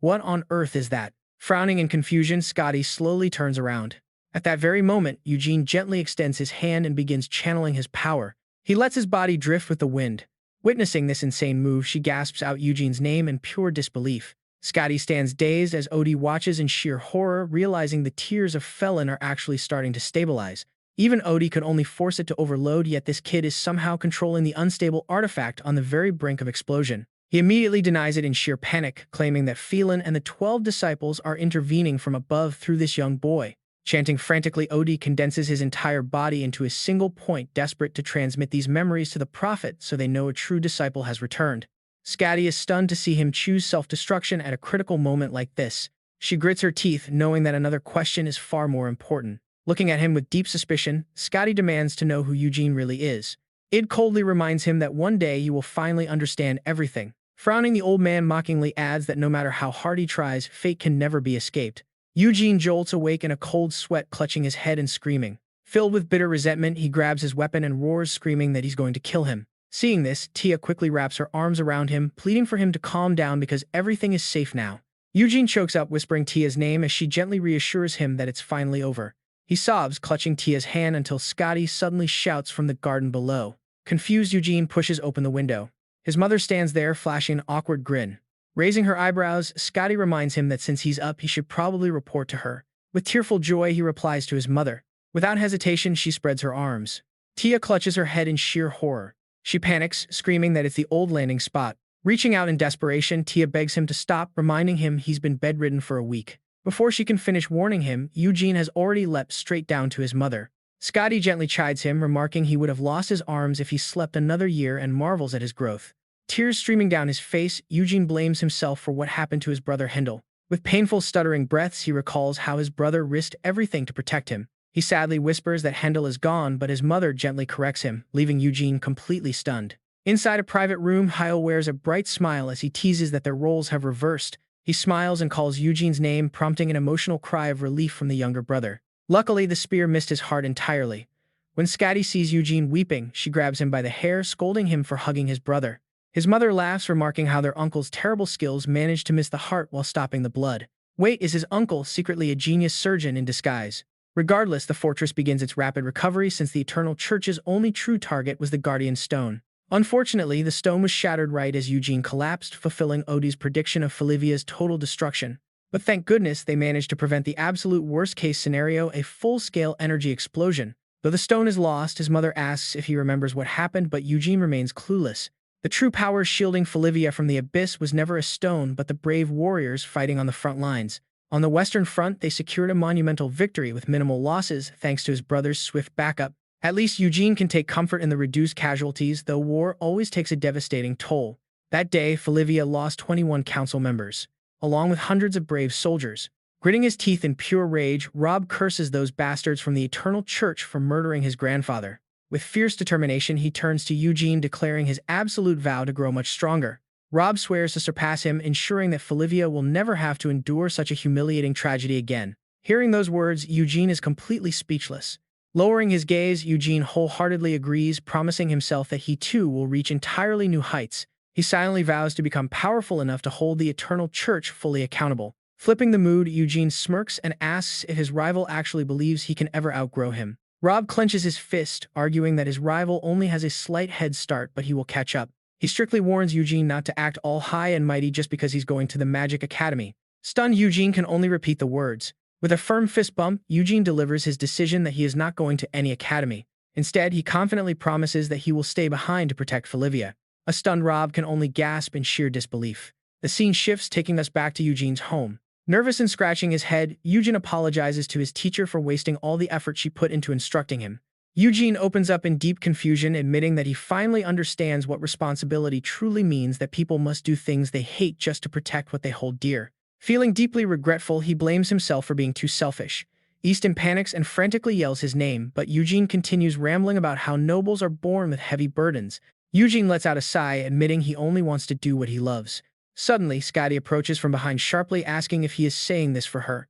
What on earth is that? Frowning in confusion, Scotty slowly turns around. At that very moment, Eugene gently extends his hand and begins channeling his power. He lets his body drift with the wind. Witnessing this insane move, she gasps out Eugene's name in pure disbelief. Scotty stands dazed as Odie watches in sheer horror, realizing the tears of Felin are actually starting to stabilize. Even Odie could only force it to overload, yet this kid is somehow controlling the unstable artifact on the very brink of explosion. He immediately denies it in sheer panic, claiming that Felin and the 12 disciples are intervening from above through this young boy. Chanting frantically, Odie condenses his entire body into a single point, desperate to transmit these memories to the prophet so they know a true disciple has returned. Scatty is stunned to see him choose self-destruction at a critical moment like this. She grits her teeth, knowing that another question is far more important. Looking at him with deep suspicion, Scotty demands to know who Eugene really is. Id coldly reminds him that one day you will finally understand everything. Frowning, the old man mockingly adds that no matter how hard he tries, fate can never be escaped. Eugene jolts awake in a cold sweat, clutching his head and screaming. Filled with bitter resentment, he grabs his weapon and roars, screaming that he's going to kill him. Seeing this, Tia quickly wraps her arms around him, pleading for him to calm down because everything is safe now. Eugene chokes up, whispering Tia's name as she gently reassures him that it's finally over. He sobs, clutching Tia's hand until Scotty suddenly shouts from the garden below. Confused, Eugene pushes open the window. His mother stands there, flashing an awkward grin. Raising her eyebrows, Scotty reminds him that since he's up, he should probably report to her. With tearful joy, he replies to his mother. Without hesitation, she spreads her arms. Tia clutches her head in sheer horror. She panics, screaming that it's the old landing spot. Reaching out in desperation, Tia begs him to stop, reminding him he's been bedridden for a week. Before she can finish warning him, Eugene has already leapt straight down to his mother. Scotty gently chides him, remarking he would have lost his arms if he slept another year, and marvels at his growth. Tears streaming down his face, Eugene blames himself for what happened to his brother Hendel. With painful stuttering breaths, he recalls how his brother risked everything to protect him. He sadly whispers that Hendel is gone, but his mother gently corrects him, leaving Eugene completely stunned. Inside a private room, Hyle wears a bright smile as he teases that their roles have reversed. He smiles and calls Eugene's name, prompting an emotional cry of relief from the younger brother. Luckily, the spear missed his heart entirely. When Scotty sees Eugene weeping, she grabs him by the hair, scolding him for hugging his brother. His mother laughs, remarking how their uncle's terrible skills managed to miss the heart while stopping the blood. Wait, is his uncle secretly a genius surgeon in disguise? Regardless, the fortress begins its rapid recovery since the Eternal Church's only true target was the Guardian Stone. Unfortunately, the stone was shattered right as Eugene collapsed, fulfilling Odie's prediction of Felivia's total destruction. But thank goodness they managed to prevent the absolute worst-case scenario, a full-scale energy explosion. Though the stone is lost, his mother asks if he remembers what happened, but Eugene remains clueless. The true power shielding Felivia from the abyss was never a stone, but the brave warriors fighting on the front lines. On the Western Front, they secured a monumental victory with minimal losses, thanks to his brother's swift backup. At least Eugene can take comfort in the reduced casualties, though war always takes a devastating toll. That day, Felivia lost 21 council members, along with hundreds of brave soldiers. Gritting his teeth in pure rage, Rob curses those bastards from the Eternal Church for murdering his grandfather. With fierce determination, he turns to Eugene, declaring his absolute vow to grow much stronger. Rob swears to surpass him, ensuring that Felivia will never have to endure such a humiliating tragedy again. Hearing those words, Eugene is completely speechless. Lowering his gaze, Eugene wholeheartedly agrees, promising himself that he too will reach entirely new heights. He silently vows to become powerful enough to hold the Eternal Church fully accountable. Flipping the mood, Eugene smirks and asks if his rival actually believes he can ever outgrow him. Rob clenches his fist, arguing that his rival only has a slight head start, but he will catch up. He strictly warns Eugene not to act all high and mighty just because he's going to the Magic Academy. Stunned, Eugene can only repeat the words. With a firm fist bump, Eugene delivers his decision that he is not going to any academy. Instead, he confidently promises that he will stay behind to protect Felivia. A stunned Rob can only gasp in sheer disbelief. The scene shifts, taking us back to Eugene's home. Nervous and scratching his head, Eugene apologizes to his teacher for wasting all the effort she put into instructing him. Eugene opens up in deep confusion, admitting that he finally understands what responsibility truly means, that people must do things they hate just to protect what they hold dear. Feeling deeply regretful, he blames himself for being too selfish. Easton panics and frantically yells his name, but Eugene continues rambling about how nobles are born with heavy burdens. Eugene lets out a sigh, admitting he only wants to do what he loves. Suddenly, Scotty approaches from behind, sharply asking if he is saying this for her.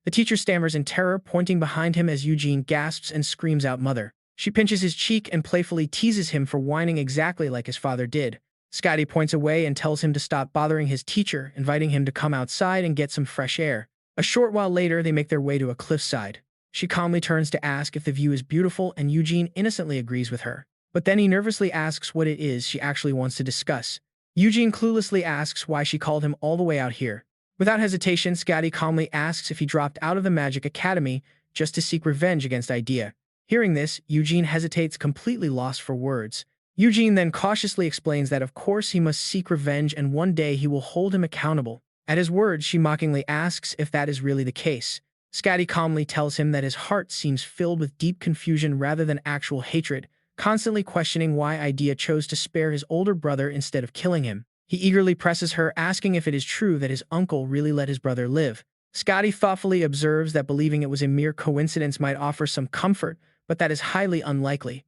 The teacher stammers in terror, pointing behind him as Eugene gasps and screams out, "Mother." She pinches his cheek and playfully teases him for whining exactly like his father did. Scotty points away and tells him to stop bothering his teacher, inviting him to come outside and get some fresh air. A short while later, they make their way to a cliffside. She calmly turns to ask if the view is beautiful, and Eugene innocently agrees with her. But then he nervously asks what it is she actually wants to discuss. Eugene cluelessly asks why she called him all the way out here. Without hesitation, Scotty calmly asks if he dropped out of the Magic Academy just to seek revenge against Idea. Hearing this, Eugene hesitates, completely lost for words. Eugene then cautiously explains that of course he must seek revenge and one day he will hold him accountable. At his words, she mockingly asks if that is really the case. Scotty calmly tells him that his heart seems filled with deep confusion rather than actual hatred, constantly questioning why Idea chose to spare his older brother instead of killing him. He eagerly presses her, asking if it is true that his uncle really let his brother live. Scotty thoughtfully observes that believing it was a mere coincidence might offer some comfort, but that is highly unlikely.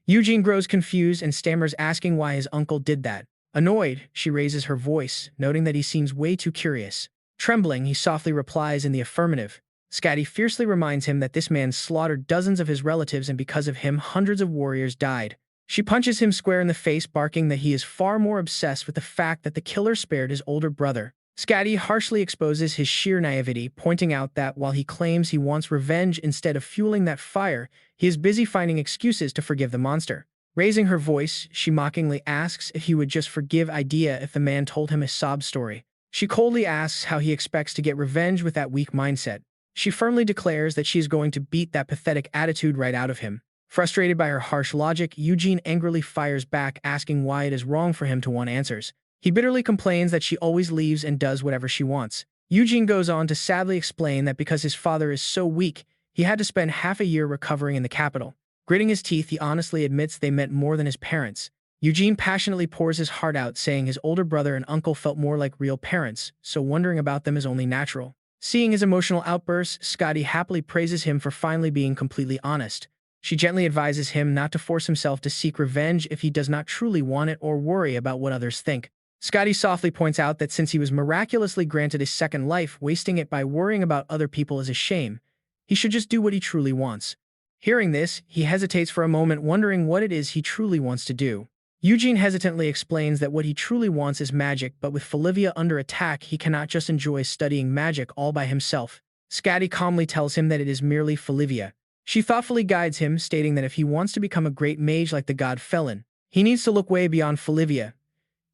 Eugene grows confused and stammers, asking why his uncle did that. Annoyed, she raises her voice, noting that he seems way too curious. Trembling, he softly replies in the affirmative. Scotty fiercely reminds him that this man slaughtered dozens of his relatives, and because of him, hundreds of warriors died. She punches him square in the face, barking that he is far more obsessed with the fact that the killer spared his older brother. Scotty harshly exposes his sheer naivety, pointing out that while he claims he wants revenge instead of fueling that fire, he is busy finding excuses to forgive the monster. Raising her voice, she mockingly asks if he would just forgive Idea if the man told him a sob story. She coldly asks how he expects to get revenge with that weak mindset. She firmly declares that she is going to beat that pathetic attitude right out of him. Frustrated by her harsh logic, Eugene angrily fires back, asking why it is wrong for him to want answers. He bitterly complains that she always leaves and does whatever she wants. Eugene goes on to sadly explain that because his father is so weak, he had to spend half a year recovering in the capital. Gritting his teeth, he honestly admits they meant more than his parents. Eugene passionately pours his heart out, saying his older brother and uncle felt more like real parents, so wondering about them is only natural. Seeing his emotional outbursts, Scotty happily praises him for finally being completely honest. She gently advises him not to force himself to seek revenge if he does not truly want it or worry about what others think. Scotty softly points out that since he was miraculously granted a second life, wasting it by worrying about other people is a shame. He should just do what he truly wants. Hearing this, he hesitates for a moment, wondering what it is he truly wants to do. Eugene hesitantly explains that what he truly wants is magic, but with Felivia under attack, he cannot just enjoy studying magic all by himself. Scotty calmly tells him that it is merely Felivia. She thoughtfully guides him, stating that if he wants to become a great mage like the god Felin, he needs to look way beyond Felivia.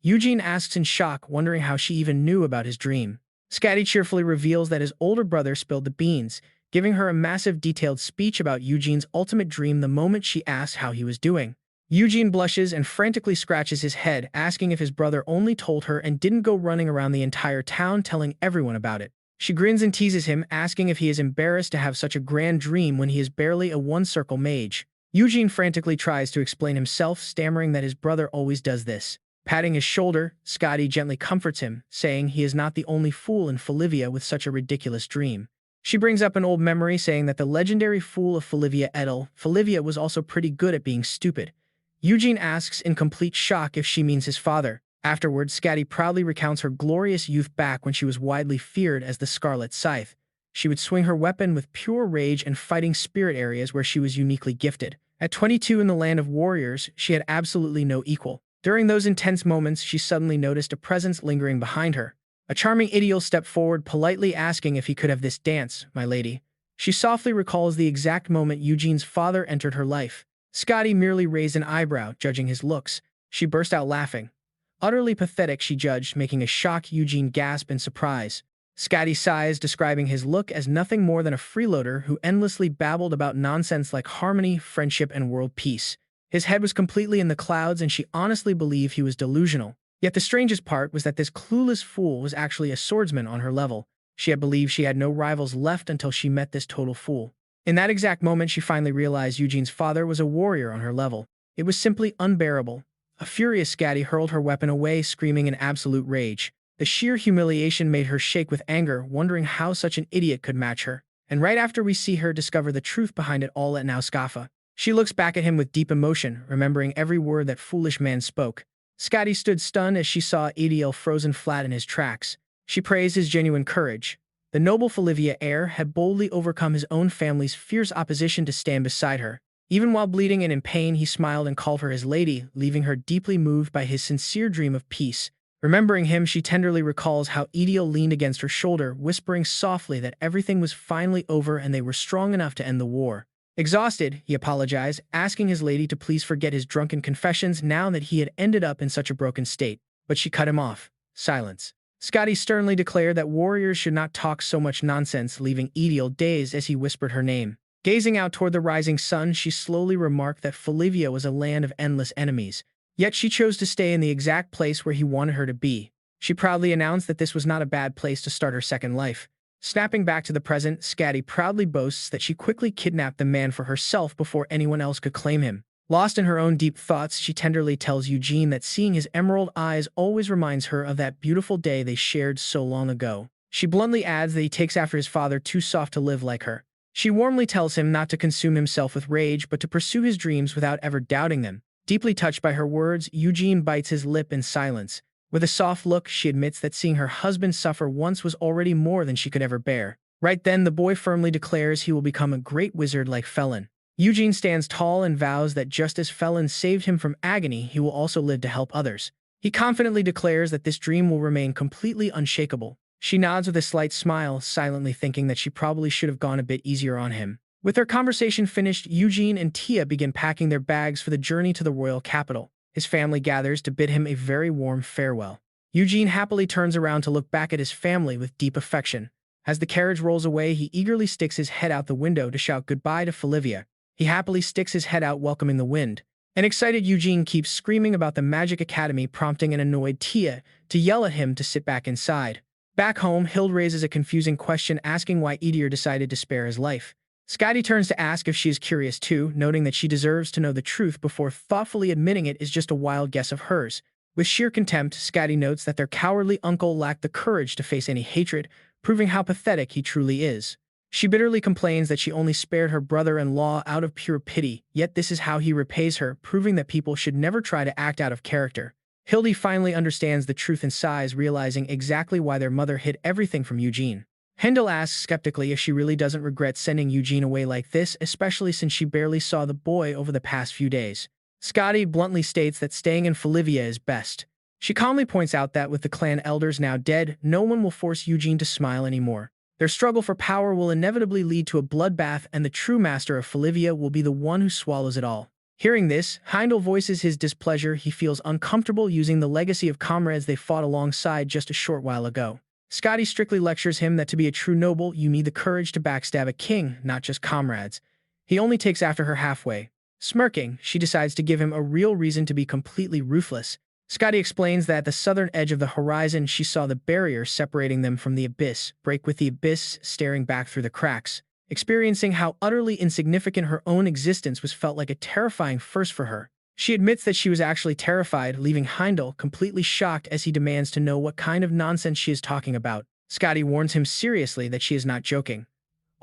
Eugene asks in shock, wondering how she even knew about his dream. Scotty cheerfully reveals that his older brother spilled the beans, giving her a massive detailed speech about Eugene's ultimate dream the moment she asks how he was doing. Eugene blushes and frantically scratches his head, asking if his brother only told her and didn't go running around the entire town telling everyone about it. She grins and teases him, asking if he is embarrassed to have such a grand dream when he is barely a one-circle mage. Eugene frantically tries to explain himself, stammering that his brother always does this. Patting his shoulder, Scotty gently comforts him, saying he is not the only fool in Felivia with such a ridiculous dream. She brings up an old memory, saying that the legendary fool of Felivia Edel, Felivia, was also pretty good at being stupid. Eugene asks in complete shock if she means his father. Afterwards, Scotty proudly recounts her glorious youth back when she was widely feared as the Scarlet Scythe. She would swing her weapon with pure rage and fighting spirit areas where she was uniquely gifted. At 22 in the land of warriors, she had absolutely no equal. During those intense moments, she suddenly noticed a presence lingering behind her. A charming idiot stepped forward, politely asking if he could have this dance, my lady. She softly recalls the exact moment Eugene's father entered her life. Scotty merely raised an eyebrow, judging his looks. She burst out laughing. Utterly pathetic, she judged, making a shocked Eugene gasp in surprise. Scotty sighs, describing his look as nothing more than a freeloader who endlessly babbled about nonsense like harmony, friendship, and world peace. His head was completely in the clouds, and she honestly believed he was delusional. Yet the strangest part was that this clueless fool was actually a swordsman on her level. She had believed she had no rivals left until she met this total fool. In that exact moment, she finally realized Eugene's father was a warrior on her level. It was simply unbearable. A furious Scotty hurled her weapon away, screaming in absolute rage. The sheer humiliation made her shake with anger, wondering how such an idiot could match her. And right after we see her discover the truth behind it all at Nauskafa, she looks back at him with deep emotion, remembering every word that foolish man spoke. Scotty stood stunned as she saw Adiel frozen flat in his tracks. She praised his genuine courage. The noble Felivia heir had boldly overcome his own family's fierce opposition to stand beside her. Even while bleeding and in pain, he smiled and called her his lady, leaving her deeply moved by his sincere dream of peace. Remembering him, she tenderly recalls how Adiel leaned against her shoulder, whispering softly that everything was finally over and they were strong enough to end the war. Exhausted, he apologized, asking his lady to please forget his drunken confessions now that he had ended up in such a broken state. But she cut him off. Silence. Scotty sternly declared that warriors should not talk so much nonsense, leaving Adiel dazed as he whispered her name. Gazing out toward the rising sun, she slowly remarked that Felivia was a land of endless enemies. Yet she chose to stay in the exact place where he wanted her to be. She proudly announced that this was not a bad place to start her second life. Snapping back to the present, Scotty proudly boasts that she quickly kidnapped the man for herself before anyone else could claim him. Lost in her own deep thoughts, she tenderly tells Eugene that seeing his emerald eyes always reminds her of that beautiful day they shared so long ago. She bluntly adds that he takes after his father, too soft to live like her. She warmly tells him not to consume himself with rage, but to pursue his dreams without ever doubting them. Deeply touched by her words, Eugene bites his lip in silence. With a soft look, she admits that seeing her husband suffer once was already more than she could ever bear. Right then, the boy firmly declares he will become a great wizard like Felin. Eugene stands tall and vows that just as Felin saved him from agony, he will also live to help others. He confidently declares that this dream will remain completely unshakable. She nods with a slight smile, silently thinking that she probably should have gone a bit easier on him. With their conversation finished, Eugene and Tia begin packing their bags for the journey to the royal capital. His family gathers to bid him a very warm farewell. Eugene happily turns around to look back at his family with deep affection. As the carriage rolls away, he eagerly sticks his head out the window to shout goodbye to Felivia. He happily sticks his head out, welcoming the wind. An excited Eugene keeps screaming about the Magic Academy, prompting an annoyed Tia to yell at him to sit back inside. Back home, Hild raises a confusing question, asking why Edir decided to spare his life. Scotty turns to ask if she is curious too, noting that she deserves to know the truth before thoughtfully admitting it is just a wild guess of hers. With sheer contempt, Scotty notes that their cowardly uncle lacked the courage to face any hatred, proving how pathetic he truly is. She bitterly complains that she only spared her brother-in-law out of pure pity, yet this is how he repays her, proving that people should never try to act out of character. Hildy finally understands the truth and sighs, realizing exactly why their mother hid everything from Eugene. Hendel asks skeptically if she really doesn't regret sending Eugene away like this, especially since she barely saw the boy over the past few days. Scotty bluntly states that staying in Felivia is best. She calmly points out that with the clan elders now dead, no one will force Eugene to smile anymore. Their struggle for power will inevitably lead to a bloodbath, and the true master of Felivia will be the one who swallows it all. Hearing this, Heindel voices his displeasure. He feels uncomfortable using the legacy of comrades they fought alongside just a short while ago. Scotty strictly lectures him that to be a true noble, you need the courage to backstab a king, not just comrades. He only takes after her halfway. Smirking, she decides to give him a real reason to be completely ruthless. Scotty explains that at the southern edge of the horizon, she saw the barrier separating them from the abyss break, with the abyss staring back through the cracks. Experiencing how utterly insignificant her own existence was felt like a terrifying first for her. She admits that she was actually terrified, leaving Heindel completely shocked as he demands to know what kind of nonsense she is talking about. Scotty warns him seriously that she is not joking.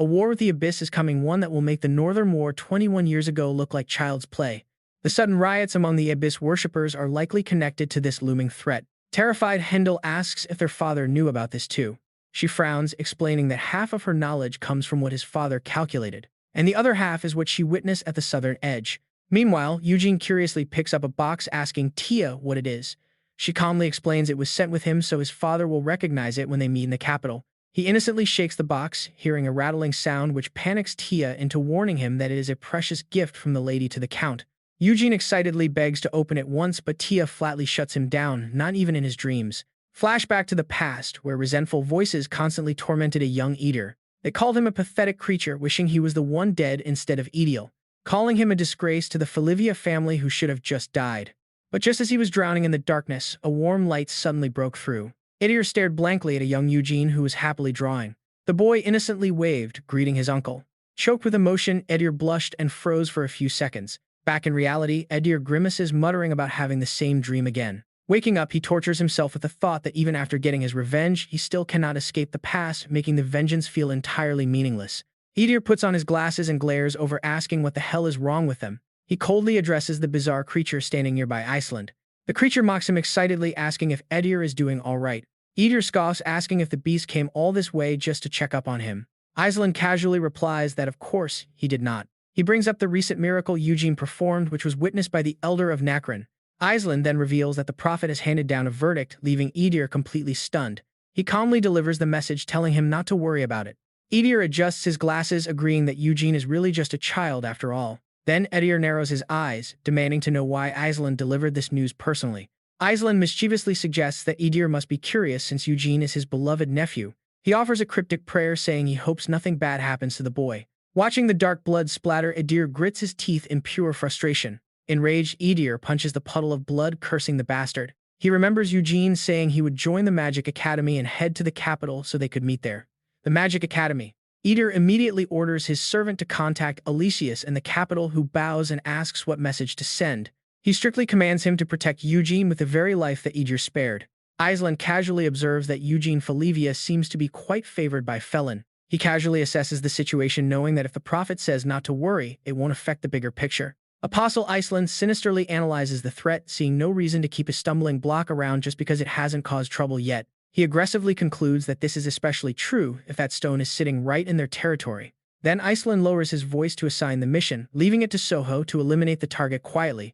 A war with the Abyss is coming, one that will make the Northern War 21 years ago look like child's play. The sudden riots among the Abyss worshippers are likely connected to this looming threat. Terrified, Heindel asks if their father knew about this too. She frowns, explaining that half of her knowledge comes from what his father calculated, and the other half is what she witnessed at the southern edge. Meanwhile, Eugene curiously picks up a box, asking Tia what it is. She calmly explains it was sent with him so his father will recognize it when they meet in the capital. He innocently shakes the box, hearing a rattling sound which panics Tia into warning him that it is a precious gift from the lady to the count. Eugene excitedly begs to open it once, but Tia flatly shuts him down, not even in his dreams. Flashback to the past, where resentful voices constantly tormented a young Eater. They called him a pathetic creature, wishing he was the one dead instead of Ediel, calling him a disgrace to the Felivia family who should have just died. But just as he was drowning in the darkness, a warm light suddenly broke through. Edier stared blankly at a young Eugene who was happily drawing. The boy innocently waved, greeting his uncle. Choked with emotion, Edier blushed and froze for a few seconds. Back in reality, Edier grimaces, muttering about having the same dream again. Waking up, he tortures himself with the thought that even after getting his revenge, he still cannot escape the past, making the vengeance feel entirely meaningless. Edier puts on his glasses and glares over, asking what the hell is wrong with them. He coldly addresses the bizarre creature standing nearby Iceland. The creature mocks him excitedly, asking if Edier is doing all right. Edier scoffs, asking if the beast came all this way just to check up on him. Iceland casually replies that of course he did not. He brings up the recent miracle Eugene performed, which was witnessed by the Elder of Nacron. Iceland then reveals that the prophet has handed down a verdict, leaving Edier completely stunned. He calmly delivers the message, telling him not to worry about it. Edier adjusts his glasses, agreeing that Eugene is really just a child after all. Then Edier narrows his eyes, demanding to know why Iceland delivered this news personally. Iceland mischievously suggests that Edier must be curious since Eugene is his beloved nephew. He offers a cryptic prayer, saying he hopes nothing bad happens to the boy. Watching the dark blood splatter, Edier grits his teeth in pure frustration. Enraged, Edier punches the puddle of blood, cursing the bastard. He remembers Eugene saying he would join the Magic Academy and head to the capital so they could meet there. The Magic Academy. Edier immediately orders his servant to contact Alicius in the capital, who bows and asks what message to send. He strictly commands him to protect Eugene with the very life that Edier spared. Iceland casually observes that Eugene Felivia seems to be quite favored by Felin. He casually assesses the situation, knowing that if the prophet says not to worry, it won't affect the bigger picture. Apostle Iceland sinisterly analyzes the threat, seeing no reason to keep a stumbling block around just because it hasn't caused trouble yet. He aggressively concludes that this is especially true if that stone is sitting right in their territory. Then Iceland lowers his voice to assign the mission, leaving it to Soho to eliminate the target quietly.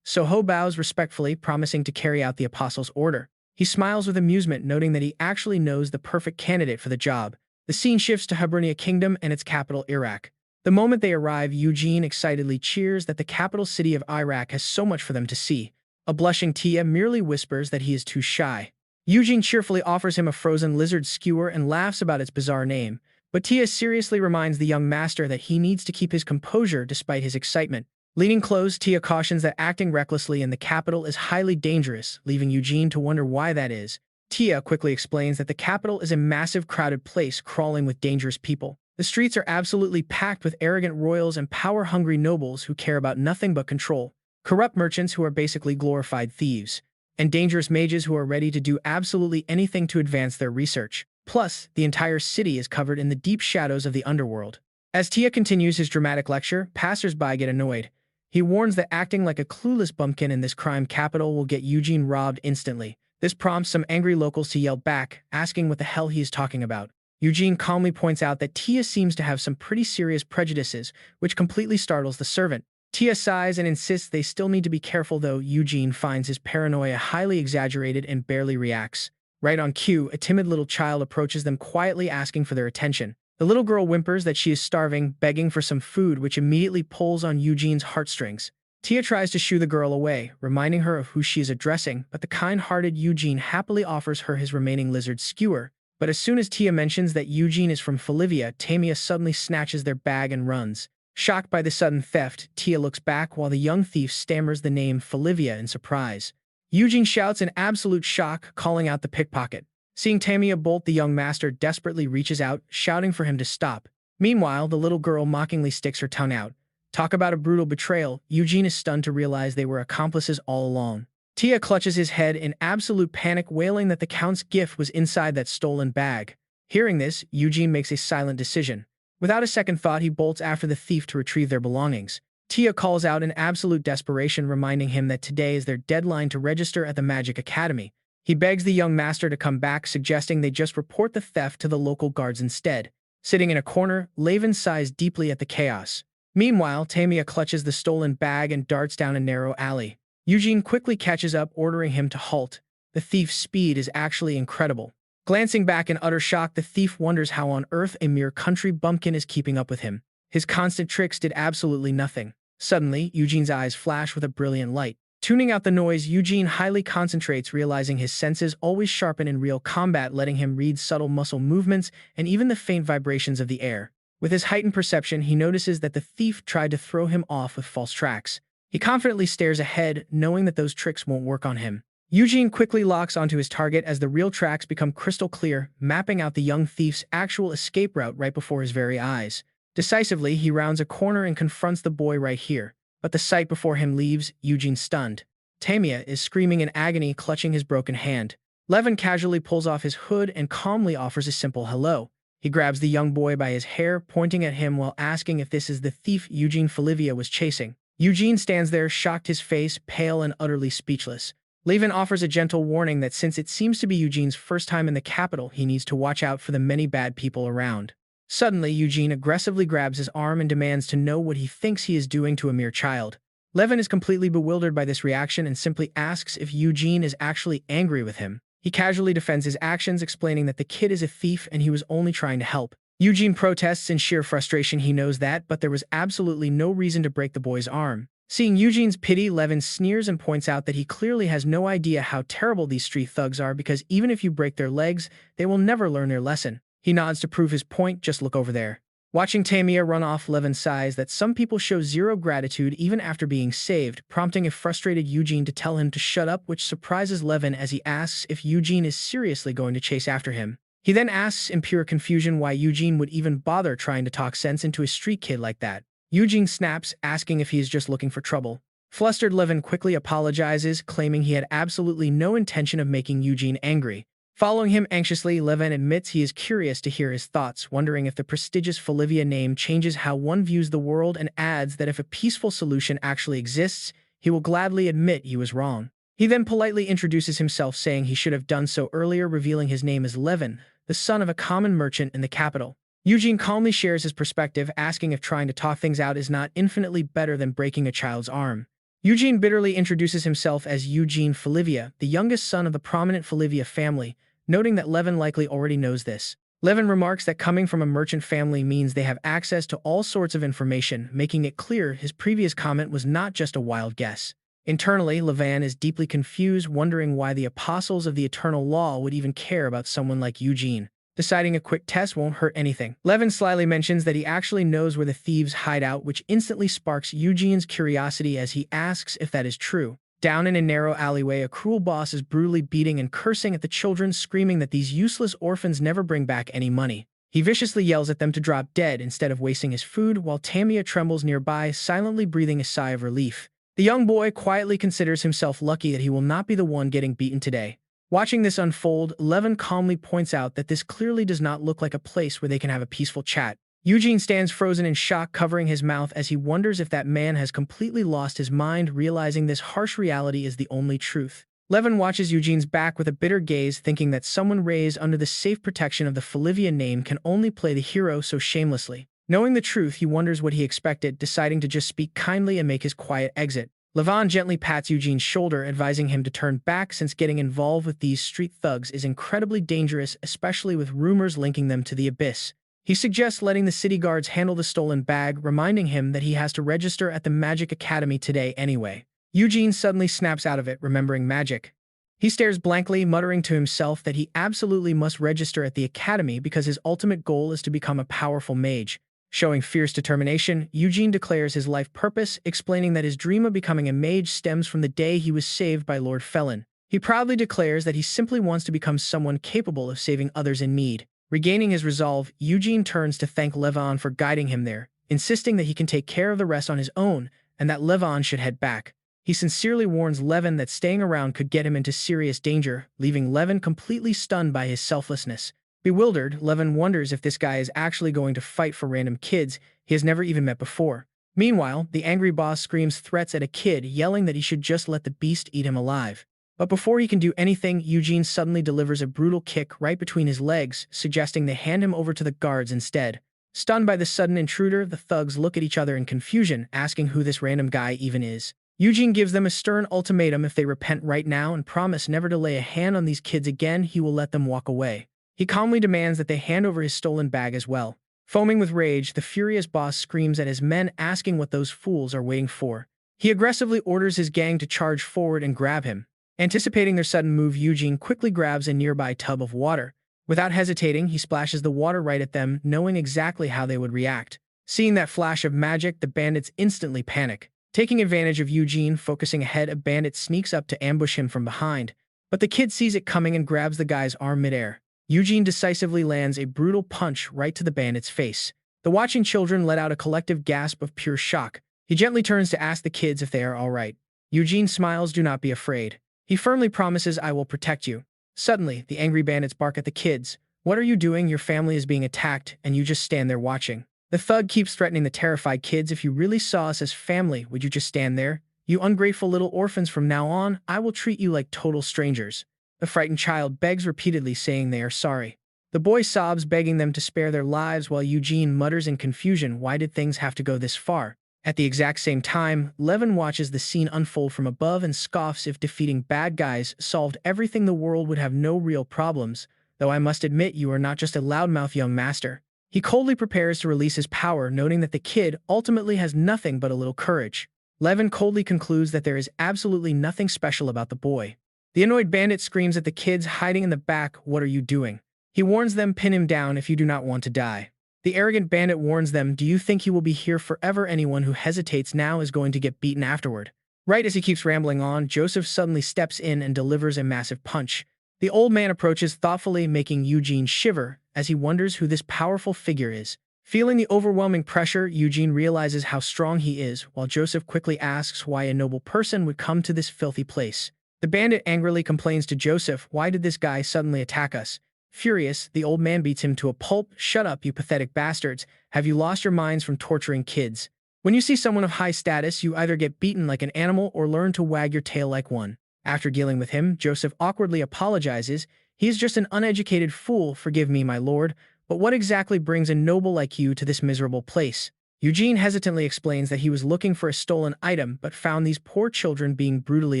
Soho bows respectfully, promising to carry out the apostle's order. He smiles with amusement, noting that he actually knows the perfect candidate for the job. The scene shifts to Hibernia Kingdom and its capital, Iraq. The moment they arrive, Eugene excitedly cheers that the capital city of Iraq has so much for them to see. A blushing Tia merely whispers that he is too shy. Eugene cheerfully offers him a frozen lizard skewer and laughs about its bizarre name, but Tia seriously reminds the young master that he needs to keep his composure despite his excitement. Leaning close, Tia cautions that acting recklessly in the capital is highly dangerous, leaving Eugene to wonder why that is. Tia quickly explains that the capital is a massive crowded place crawling with dangerous people. The streets are absolutely packed with arrogant royals and power-hungry nobles who care about nothing but control, corrupt merchants who are basically glorified thieves, and dangerous mages who are ready to do absolutely anything to advance their research. Plus, the entire city is covered in the deep shadows of the underworld. As Tia continues his dramatic lecture, passers-by get annoyed. He warns that acting like a clueless bumpkin in this crime capital will get Eugene robbed instantly. This prompts some angry locals to yell back, asking what the hell he is talking about. Eugene calmly points out that Tia seems to have some pretty serious prejudices, which completely startles the servant. Tia sighs and insists they still need to be careful, though Eugene finds his paranoia highly exaggerated and barely reacts. Right on cue, a timid little child approaches them quietly asking for their attention. The little girl whimpers that she is starving, begging for some food, which immediately pulls on Eugene's heartstrings. Tia tries to shoo the girl away, reminding her of who she is addressing, but the kind-hearted Eugene happily offers her his remaining lizard skewer. But as soon as Tia mentions that Eugene is from Felivia, Tamia suddenly snatches their bag and runs. Shocked by the sudden theft, Tia looks back while the young thief stammers the name Felivia in surprise. Eugene shouts in absolute shock, calling out the pickpocket. Seeing Tamia bolt, the young master desperately reaches out, shouting for him to stop. Meanwhile, the little girl mockingly sticks her tongue out. Talk about a brutal betrayal, Eugene is stunned to realize they were accomplices all along. Tia clutches his head in absolute panic, wailing that the Count's gift was inside that stolen bag. Hearing this, Eugene makes a silent decision. Without a second thought, he bolts after the thief to retrieve their belongings. Tia calls out in absolute desperation, reminding him that today is their deadline to register at the Magic Academy. He begs the young master to come back, suggesting they just report the theft to the local guards instead. Sitting in a corner, Levin sighs deeply at the chaos. Meanwhile, Tamia clutches the stolen bag and darts down a narrow alley. Eugene quickly catches up, ordering him to halt. The thief's speed is actually incredible. Glancing back in utter shock, the thief wonders how on earth a mere country bumpkin is keeping up with him. His constant tricks did absolutely nothing. Suddenly, Eugene's eyes flash with a brilliant light. Tuning out the noise, Eugene highly concentrates, realizing his senses always sharpen in real combat, letting him read subtle muscle movements and even the faint vibrations of the air. With his heightened perception, he notices that the thief tried to throw him off with false tracks. He confidently stares ahead, knowing that those tricks won't work on him. Eugene quickly locks onto his target as the real tracks become crystal clear, mapping out the young thief's actual escape route right before his very eyes. Decisively, he rounds a corner and confronts the boy right here. But the sight before him leaves Eugene stunned. Tamia is screaming in agony, clutching his broken hand. Levin casually pulls off his hood and calmly offers a simple hello. He grabs the young boy by his hair, pointing at him while asking if this is the thief Eugene Felivia was chasing. Eugene stands there, shocked, his face pale and utterly speechless. Levin offers a gentle warning that since it seems to be Eugene's first time in the capital, he needs to watch out for the many bad people around. Suddenly, Eugene aggressively grabs his arm and demands to know what he thinks he is doing to a mere child. Levin is completely bewildered by this reaction and simply asks if Eugene is actually angry with him. He casually defends his actions, explaining that the kid is a thief and he was only trying to help. Eugene protests in sheer frustration. He knows that, but there was absolutely no reason to break the boy's arm. Seeing Eugene's pity, Levin sneers and points out that he clearly has no idea how terrible these street thugs are, because even if you break their legs, they will never learn their lesson. He nods to prove his point. Just look over there. Watching Tamia run off, Levin sighs that some people show zero gratitude even after being saved, prompting a frustrated Eugene to tell him to shut up, which surprises Levin as he asks if Eugene is seriously going to chase after him. He then asks in pure confusion why Eugene would even bother trying to talk sense into a street kid like that. Eugene snaps, asking if he is just looking for trouble. Flustered, Levin quickly apologizes, claiming he had absolutely no intention of making Eugene angry. Following him anxiously, Levin admits he is curious to hear his thoughts, wondering if the prestigious Felivia name changes how one views the world, and adds that if a peaceful solution actually exists, he will gladly admit he was wrong. He then politely introduces himself, saying he should have done so earlier, revealing his name as Levin, the son of a common merchant in the capital. Eugene calmly shares his perspective, asking if trying to talk things out is not infinitely better than breaking a child's arm. Eugene bitterly introduces himself as Eugene Felivia, the youngest son of the prominent Felivia family, noting that Levin likely already knows this. Levin remarks that coming from a merchant family means they have access to all sorts of information, making it clear his previous comment was not just a wild guess. Internally, Levan is deeply confused, wondering why the apostles of the eternal law would even care about someone like Eugene. Deciding a quick test won't hurt anything. Levin slyly mentions that he actually knows where the thieves hide out, which instantly sparks Eugene's curiosity as he asks if that is true. Down in a narrow alleyway, a cruel boss is brutally beating and cursing at the children, screaming that these useless orphans never bring back any money. He viciously yells at them to drop dead instead of wasting his food, while Tamia trembles nearby, silently breathing a sigh of relief. The young boy quietly considers himself lucky that he will not be the one getting beaten today. Watching this unfold, Levin calmly points out that this clearly does not look like a place where they can have a peaceful chat. Eugene stands frozen in shock, covering his mouth as he wonders if that man has completely lost his mind, realizing this harsh reality is the only truth. Levin watches Eugene's back with a bitter gaze, thinking that someone raised under the safe protection of the Felivia name can only play the hero so shamelessly. Knowing the truth, he wonders what he expected, deciding to just speak kindly and make his quiet exit. Levin gently pats Eugene's shoulder, advising him to turn back since getting involved with these street thugs is incredibly dangerous, especially with rumors linking them to the abyss. He suggests letting the city guards handle the stolen bag, reminding him that he has to register at the Magic Academy today anyway. Eugene suddenly snaps out of it, remembering magic. He stares blankly, muttering to himself that he absolutely must register at the academy because his ultimate goal is to become a powerful mage. Showing fierce determination, Eugene declares his life purpose, explaining that his dream of becoming a mage stems from the day he was saved by Lord Felin. He proudly declares that he simply wants to become someone capable of saving others in need. Regaining his resolve, Eugene turns to thank Levin for guiding him there, insisting that he can take care of the rest on his own and that Levin should head back. He sincerely warns Levin that staying around could get him into serious danger, leaving Levin completely stunned by his selflessness. Bewildered, Levin wonders if this guy is actually going to fight for random kids he has never even met before. Meanwhile, the angry boss screams threats at a kid, yelling that he should just let the beast eat him alive. But before he can do anything, Eugene suddenly delivers a brutal kick right between his legs, suggesting they hand him over to the guards instead. Stunned by the sudden intruder, the thugs look at each other in confusion, asking who this random guy even is. Eugene gives them a stern ultimatum: if they repent right now and promise never to lay a hand on these kids again, he will let them walk away. He calmly demands that they hand over his stolen bag as well. Foaming with rage, the furious boss screams at his men, asking what those fools are waiting for. He aggressively orders his gang to charge forward and grab him. Anticipating their sudden move, Eugene quickly grabs a nearby tub of water. Without hesitating, he splashes the water right at them, knowing exactly how they would react. Seeing that flash of magic, the bandits instantly panic. Taking advantage of Eugene focusing ahead, a bandit sneaks up to ambush him from behind. But the kid sees it coming and grabs the guy's arm midair. Eugene decisively lands a brutal punch right to the bandit's face. The watching children let out a collective gasp of pure shock. He gently turns to ask the kids if they are all right. Eugene smiles, "Do not be afraid." He firmly promises, "I will protect you." Suddenly, the angry bandits bark at the kids. "What are you doing? Your family is being attacked, and you just stand there watching." The thug keeps threatening the terrified kids, "If you really saw us as family, would you just stand there? You ungrateful little orphans, from now on, I will treat you like total strangers." The frightened child begs repeatedly, saying they are sorry. The boy sobs, begging them to spare their lives, while Eugene mutters in confusion, "Why did things have to go this far?" At the exact same time, Levin watches the scene unfold from above and scoffs. If defeating bad guys solved everything, the world would have no real problems, though I must admit you are not just a loudmouth young master. He coldly prepares to release his power, noting that the kid ultimately has nothing but a little courage. Levin coldly concludes that there is absolutely nothing special about the boy. The annoyed bandit screams at the kids hiding in the back, "What are you doing?" He warns them, "Pin him down if you do not want to die." The arrogant bandit warns them, "Do you think he will be here forever? Anyone who hesitates now is going to get beaten afterward." Right as he keeps rambling on, Joseph suddenly steps in and delivers a massive punch. The old man approaches thoughtfully, making Eugene shiver as he wonders who this powerful figure is. Feeling the overwhelming pressure, Eugene realizes how strong he is, while Joseph quickly asks why a noble person would come to this filthy place. The bandit angrily complains to Joseph, "Why did this guy suddenly attack us?" Furious, the old man beats him to a pulp. "Shut up, you pathetic bastards. Have you lost your minds from torturing kids? When you see someone of high status, you either get beaten like an animal or learn to wag your tail like one." After dealing with him, Joseph awkwardly apologizes. "He is just an uneducated fool. Forgive me, my lord. But what exactly brings a noble like you to this miserable place?" Eugene hesitantly explains that he was looking for a stolen item but found these poor children being brutally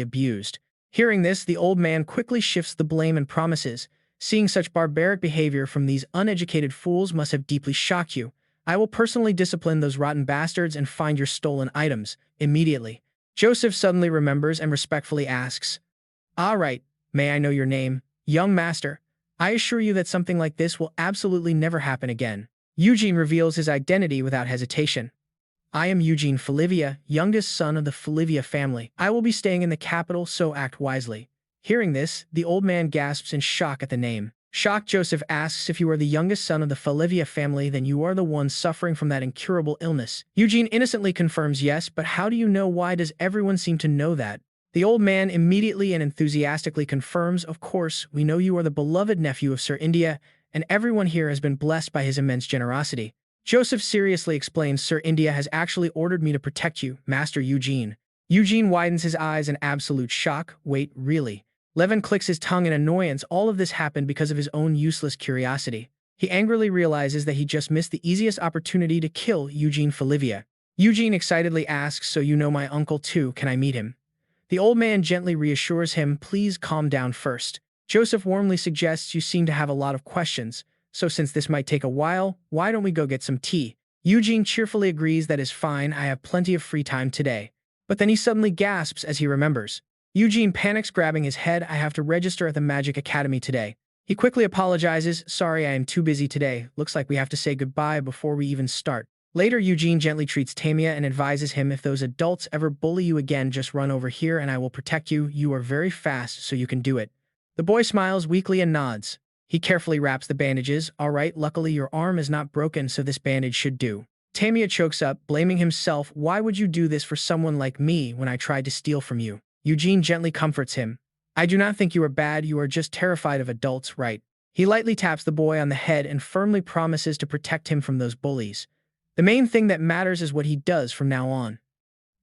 abused. Hearing this, the old man quickly shifts the blame and promises, "Seeing such barbaric behavior from these uneducated fools must have deeply shocked you. I will personally discipline those rotten bastards and find your stolen items immediately." Joseph suddenly remembers and respectfully asks, "All right, may I know your name, young master? I assure you that something like this will absolutely never happen again." Eugene reveals his identity without hesitation. "I am Eugene Felivia, youngest son of the Felivia family. I will be staying in the capital, so act wisely." Hearing this, the old man gasps in shock at the name. Shocked, Joseph asks, "If you are the youngest son of the Felivia family, then you are the one suffering from that incurable illness." Eugene innocently confirms yes, but how do you know? Why does everyone seem to know that? The old man immediately and enthusiastically confirms, "Of course, we know you are the beloved nephew of Sir India, and everyone here has been blessed by his immense generosity." Joseph seriously explains, "Sir India has actually ordered me to protect you, Master Eugene." Eugene widens his eyes in absolute shock. "Wait, really?" Levin clicks his tongue in annoyance. All of this happened because of his own useless curiosity. He angrily realizes that he just missed the easiest opportunity to kill Eugene Felivia. Eugene excitedly asks, "So you know my uncle too, can I meet him?" The old man gently reassures him, "Please calm down first." Joseph warmly suggests, "You seem to have a lot of questions, so since this might take a while, why don't we go get some tea?" Eugene cheerfully agrees, "That is fine, I have plenty of free time today." But then he suddenly gasps as he remembers. Eugene panics, grabbing his head. "I have to register at the Magic Academy today." He quickly apologizes, "Sorry, I am too busy today. Looks like we have to say goodbye before we even start." Later, Eugene gently treats Tamia and advises him, "If those adults ever bully you again, just run over here and I will protect you. You are very fast, so you can do it." The boy smiles weakly and nods. He carefully wraps the bandages. "All right, luckily your arm is not broken, so this bandage should do." Tamia chokes up, blaming himself. "Why would you do this for someone like me when I tried to steal from you?" Eugene gently comforts him. "I do not think you are bad, you are just terrified of adults, right?" He lightly taps the boy on the head and firmly promises to protect him from those bullies. The main thing that matters is what he does from now on.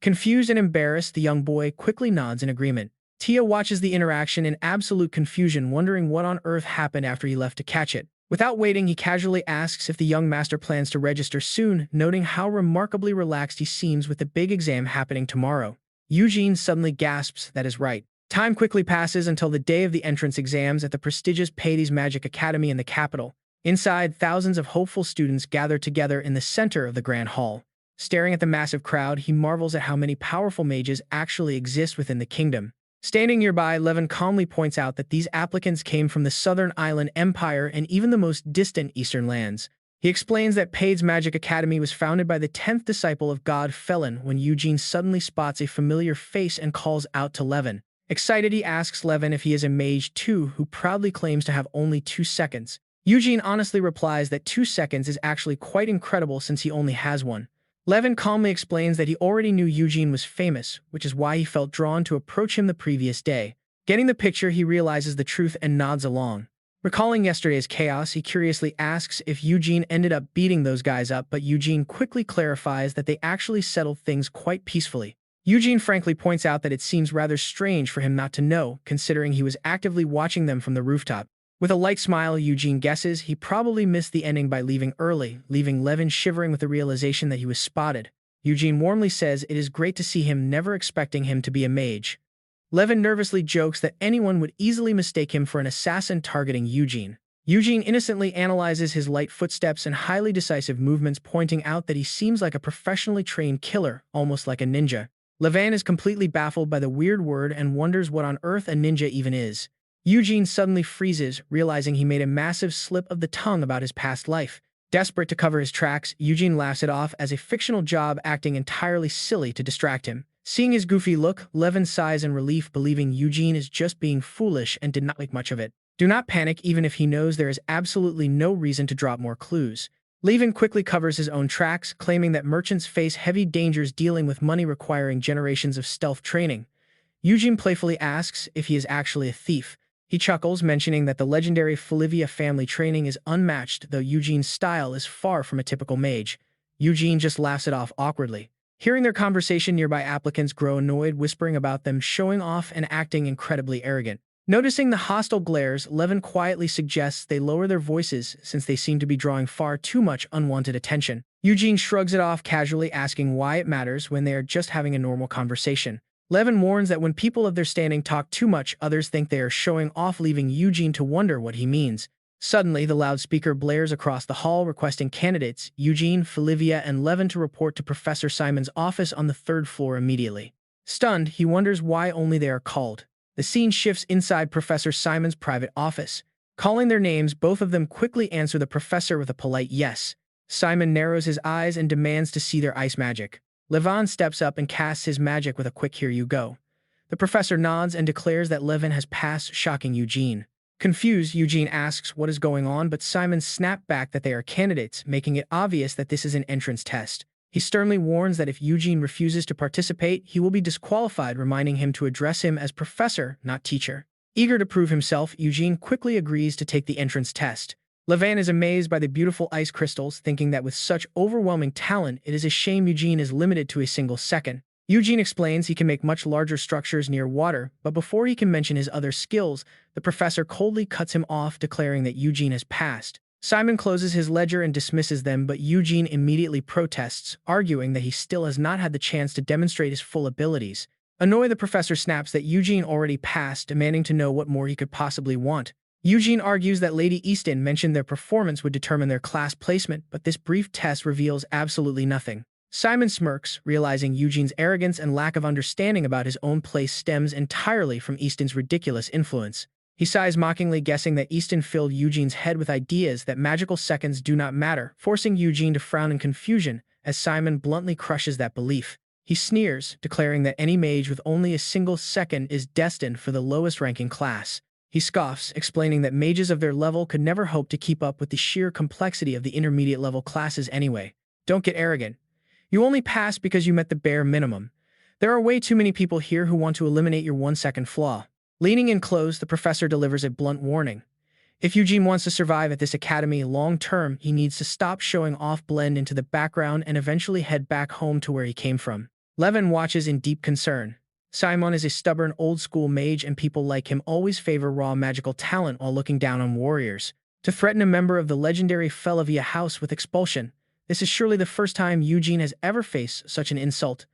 Confused and embarrassed, the young boy quickly nods in agreement. Tia watches the interaction in absolute confusion, wondering what on earth happened after he left to catch it. Without waiting, he casually asks if the young master plans to register soon, noting how remarkably relaxed he seems with the big exam happening tomorrow. Eugene suddenly gasps, "That is right." Time quickly passes until the day of the entrance exams at the prestigious Pleiades Magic Academy in the capital. Inside, thousands of hopeful students gather together in the center of the grand hall. Staring at the massive crowd, he marvels at how many powerful mages actually exist within the kingdom. Standing nearby, Levin calmly points out that these applicants came from the Southern Island Empire and even the most distant eastern lands. He explains that Pleiades Magic Academy was founded by the 10th disciple of God Felin when Eugene suddenly spots a familiar face and calls out to Levin. Excited, he asks Levin if he is a mage too, who proudly claims to have only 2 seconds. Eugene honestly replies that 2 seconds is actually quite incredible since he only has one. Levin calmly explains that he already knew Eugene was famous, which is why he felt drawn to approach him the previous day. Getting the picture, he realizes the truth and nods along. Recalling yesterday's chaos, he curiously asks if Eugene ended up beating those guys up, but Eugene quickly clarifies that they actually settled things quite peacefully. Eugene frankly points out that it seems rather strange for him not to know, considering he was actively watching them from the rooftop. With a light smile, Eugene guesses he probably missed the ending by leaving early, leaving Levin shivering with the realization that he was spotted. Eugene warmly says it is great to see him, never expecting him to be a mage. Levin nervously jokes that anyone would easily mistake him for an assassin targeting Eugene. Eugene innocently analyzes his light footsteps and highly decisive movements, pointing out that he seems like a professionally trained killer, almost like a ninja. Levin is completely baffled by the weird word and wonders what on earth a ninja even is. Eugene suddenly freezes, realizing he made a massive slip of the tongue about his past life. Desperate to cover his tracks, Eugene laughs it off as a fictional job, acting entirely silly to distract him. Seeing his goofy look, Levin sighs in relief, believing Eugene is just being foolish and did not make much of it. Do not panic, even if he knows there is absolutely no reason to drop more clues. Levin quickly covers his own tracks, claiming that merchants face heavy dangers dealing with money requiring generations of stealth training. Eugene playfully asks if he is actually a thief. He chuckles, mentioning that the legendary Felivia family training is unmatched, though Eugene's style is far from a typical mage. Eugene just laughs it off awkwardly. Hearing their conversation, nearby applicants grow annoyed, whispering about them showing off and acting incredibly arrogant. Noticing the hostile glares, Levin quietly suggests they lower their voices since they seem to be drawing far too much unwanted attention. Eugene shrugs it off casually, asking why it matters when they are just having a normal conversation. Levin warns that when people of their standing talk too much, others think they are showing off, leaving Eugene to wonder what he means. Suddenly, the loudspeaker blares across the hall, requesting candidates, Eugene, Felivia, and Levin to report to Professor Simon's office on the 3rd floor immediately. Stunned, he wonders why only they are called. The scene shifts inside Professor Simon's private office. Calling their names, both of them quickly answer the professor with a polite yes. Simon narrows his eyes and demands to see their ice magic. Levin steps up and casts his magic with a quick "here you go." The professor nods and declares that Levin has passed, shocking Eugene. Confused, Eugene asks what is going on, but Simon snaps back that they are candidates, making it obvious that this is an entrance test. He sternly warns that if Eugene refuses to participate, he will be disqualified, reminding him to address him as professor, not teacher. Eager to prove himself, Eugene quickly agrees to take the entrance test. Levin is amazed by the beautiful ice crystals, thinking that with such overwhelming talent, it is a shame Eugene is limited to a single second. Eugene explains he can make much larger structures near water, but before he can mention his other skills, the professor coldly cuts him off, declaring that Eugene has passed. Simon closes his ledger and dismisses them, but Eugene immediately protests, arguing that he still has not had the chance to demonstrate his full abilities. Annoyed, the professor snaps that Eugene already passed, demanding to know what more he could possibly want. Eugene argues that Lady Easton mentioned their performance would determine their class placement, but this brief test reveals absolutely nothing. Simon smirks, realizing Eugene's arrogance and lack of understanding about his own place stems entirely from Easton's ridiculous influence. He sighs mockingly, guessing that Easton filled Eugene's head with ideas that magical seconds do not matter, forcing Eugene to frown in confusion as Simon bluntly crushes that belief. He sneers, declaring that any mage with only a single second is destined for the lowest-ranking class. He scoffs, explaining that mages of their level could never hope to keep up with the sheer complexity of the intermediate-level classes anyway. Don't get arrogant. You only passed because you met the bare minimum. There are way too many people here who want to eliminate your 1-second flaw. Leaning in close, the professor delivers a blunt warning. If Eugene wants to survive at this academy long-term, he needs to stop showing off, blend into the background, and eventually head back home to where he came from. Levin watches in deep concern. Simon is a stubborn, old-school mage, and people like him always favor raw magical talent while looking down on warriors. To threaten a member of the legendary Felivia house with expulsion, this is surely the first time Eugene has ever faced such an insult.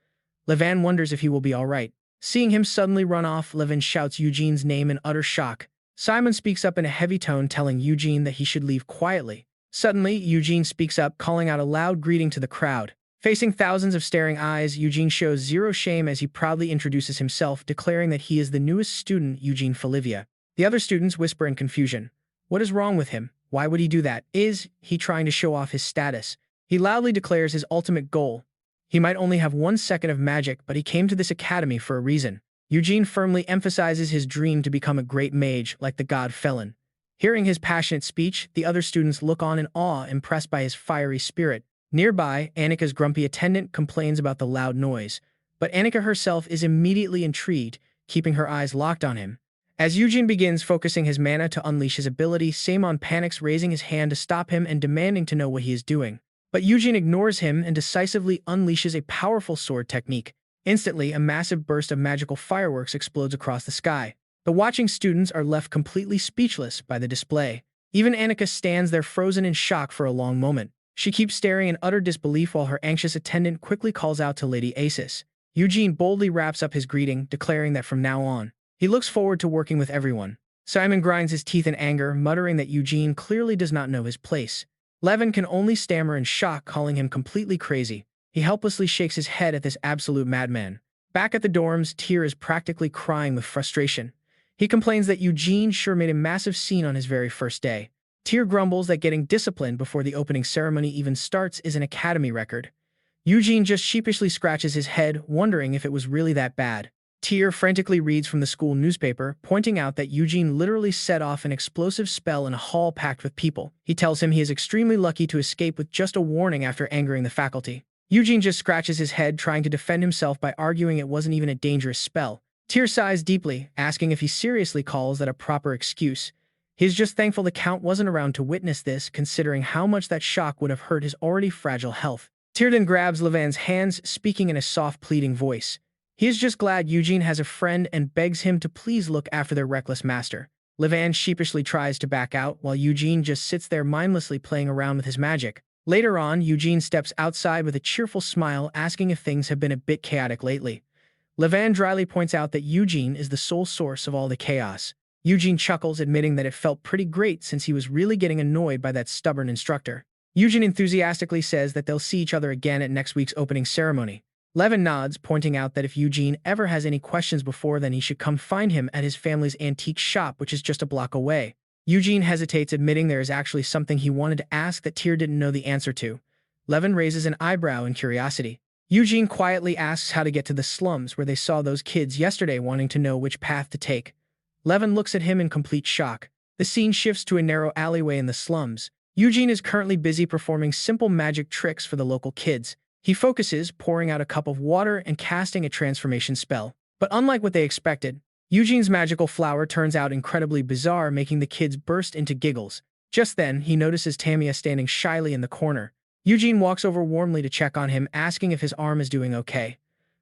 Levin wonders if he will be all right. Seeing him suddenly run off, Levin shouts Eugene's name in utter shock. Simon speaks up in a heavy tone, telling Eugene that he should leave quietly. Suddenly, Eugene speaks up, calling out a loud greeting to the crowd. Facing thousands of staring eyes, Eugene shows zero shame as he proudly introduces himself, declaring that he is the newest student, Eugene Felivia. The other students whisper in confusion. What is wrong with him? Why would he do that? Is he trying to show off his status? He loudly declares his ultimate goal. He might only have 1 second of magic, but he came to this academy for a reason. Eugene firmly emphasizes his dream to become a great mage like the god Felin. Hearing his passionate speech, the other students look on in awe, impressed by his fiery spirit. Nearby, Annika's grumpy attendant complains about the loud noise, but Annika herself is immediately intrigued, keeping her eyes locked on him. As Eugene begins focusing his mana to unleash his ability, Simon panics, raising his hand to stop him and demanding to know what he is doing. But Eugene ignores him and decisively unleashes a powerful sword technique. Instantly, a massive burst of magical fireworks explodes across the sky. The watching students are left completely speechless by the display. Even Annika stands there frozen in shock for a long moment. She keeps staring in utter disbelief while her anxious attendant quickly calls out to Lady Acis. Eugene boldly wraps up his greeting, declaring that from now on, he looks forward to working with everyone. Simon grinds his teeth in anger, muttering that Eugene clearly does not know his place. Levin can only stammer in shock, calling him completely crazy. He helplessly shakes his head at this absolute madman. Back at the dorms, Tyr is practically crying with frustration. He complains that Eugene sure made a massive scene on his very first day. Tyr grumbles that getting disciplined before the opening ceremony even starts is an academy record. Eugene just sheepishly scratches his head, wondering if it was really that bad. Tyr frantically reads from the school newspaper, pointing out that Eugene literally set off an explosive spell in a hall packed with people. He tells him he is extremely lucky to escape with just a warning after angering the faculty. Eugene just scratches his head, trying to defend himself by arguing it wasn't even a dangerous spell. Tyr sighs deeply, asking if he seriously calls that a proper excuse. He is just thankful the Count wasn't around to witness this, considering how much that shock would have hurt his already fragile health. Tyr then grabs Levin's hands, speaking in a soft, pleading voice. He is just glad Eugene has a friend and begs him to please look after their reckless master. Levin sheepishly tries to back out, while Eugene just sits there mindlessly playing around with his magic. Later on, Eugene steps outside with a cheerful smile, asking if things have been a bit chaotic lately. Levin dryly points out that Eugene is the sole source of all the chaos. Eugene chuckles, admitting that it felt pretty great since he was really getting annoyed by that stubborn instructor. Eugene enthusiastically says that they'll see each other again at next week's opening ceremony. Levin nods, pointing out that if Eugene ever has any questions before then he should come find him at his family's antique shop, which is just a block away. Eugene hesitates, admitting there is actually something he wanted to ask that Tyr didn't know the answer to. Levin raises an eyebrow in curiosity. Eugene quietly asks how to get to the slums where they saw those kids yesterday, wanting to know which path to take. Levin looks at him in complete shock. The scene shifts to a narrow alleyway in the slums. Eugene is currently busy performing simple magic tricks for the local kids. He focuses, pouring out a cup of water and casting a transformation spell. But unlike what they expected, Eugene's magical flower turns out incredibly bizarre, making the kids burst into giggles. Just then, he notices Tamia standing shyly in the corner. Eugene walks over warmly to check on him, asking if his arm is doing okay.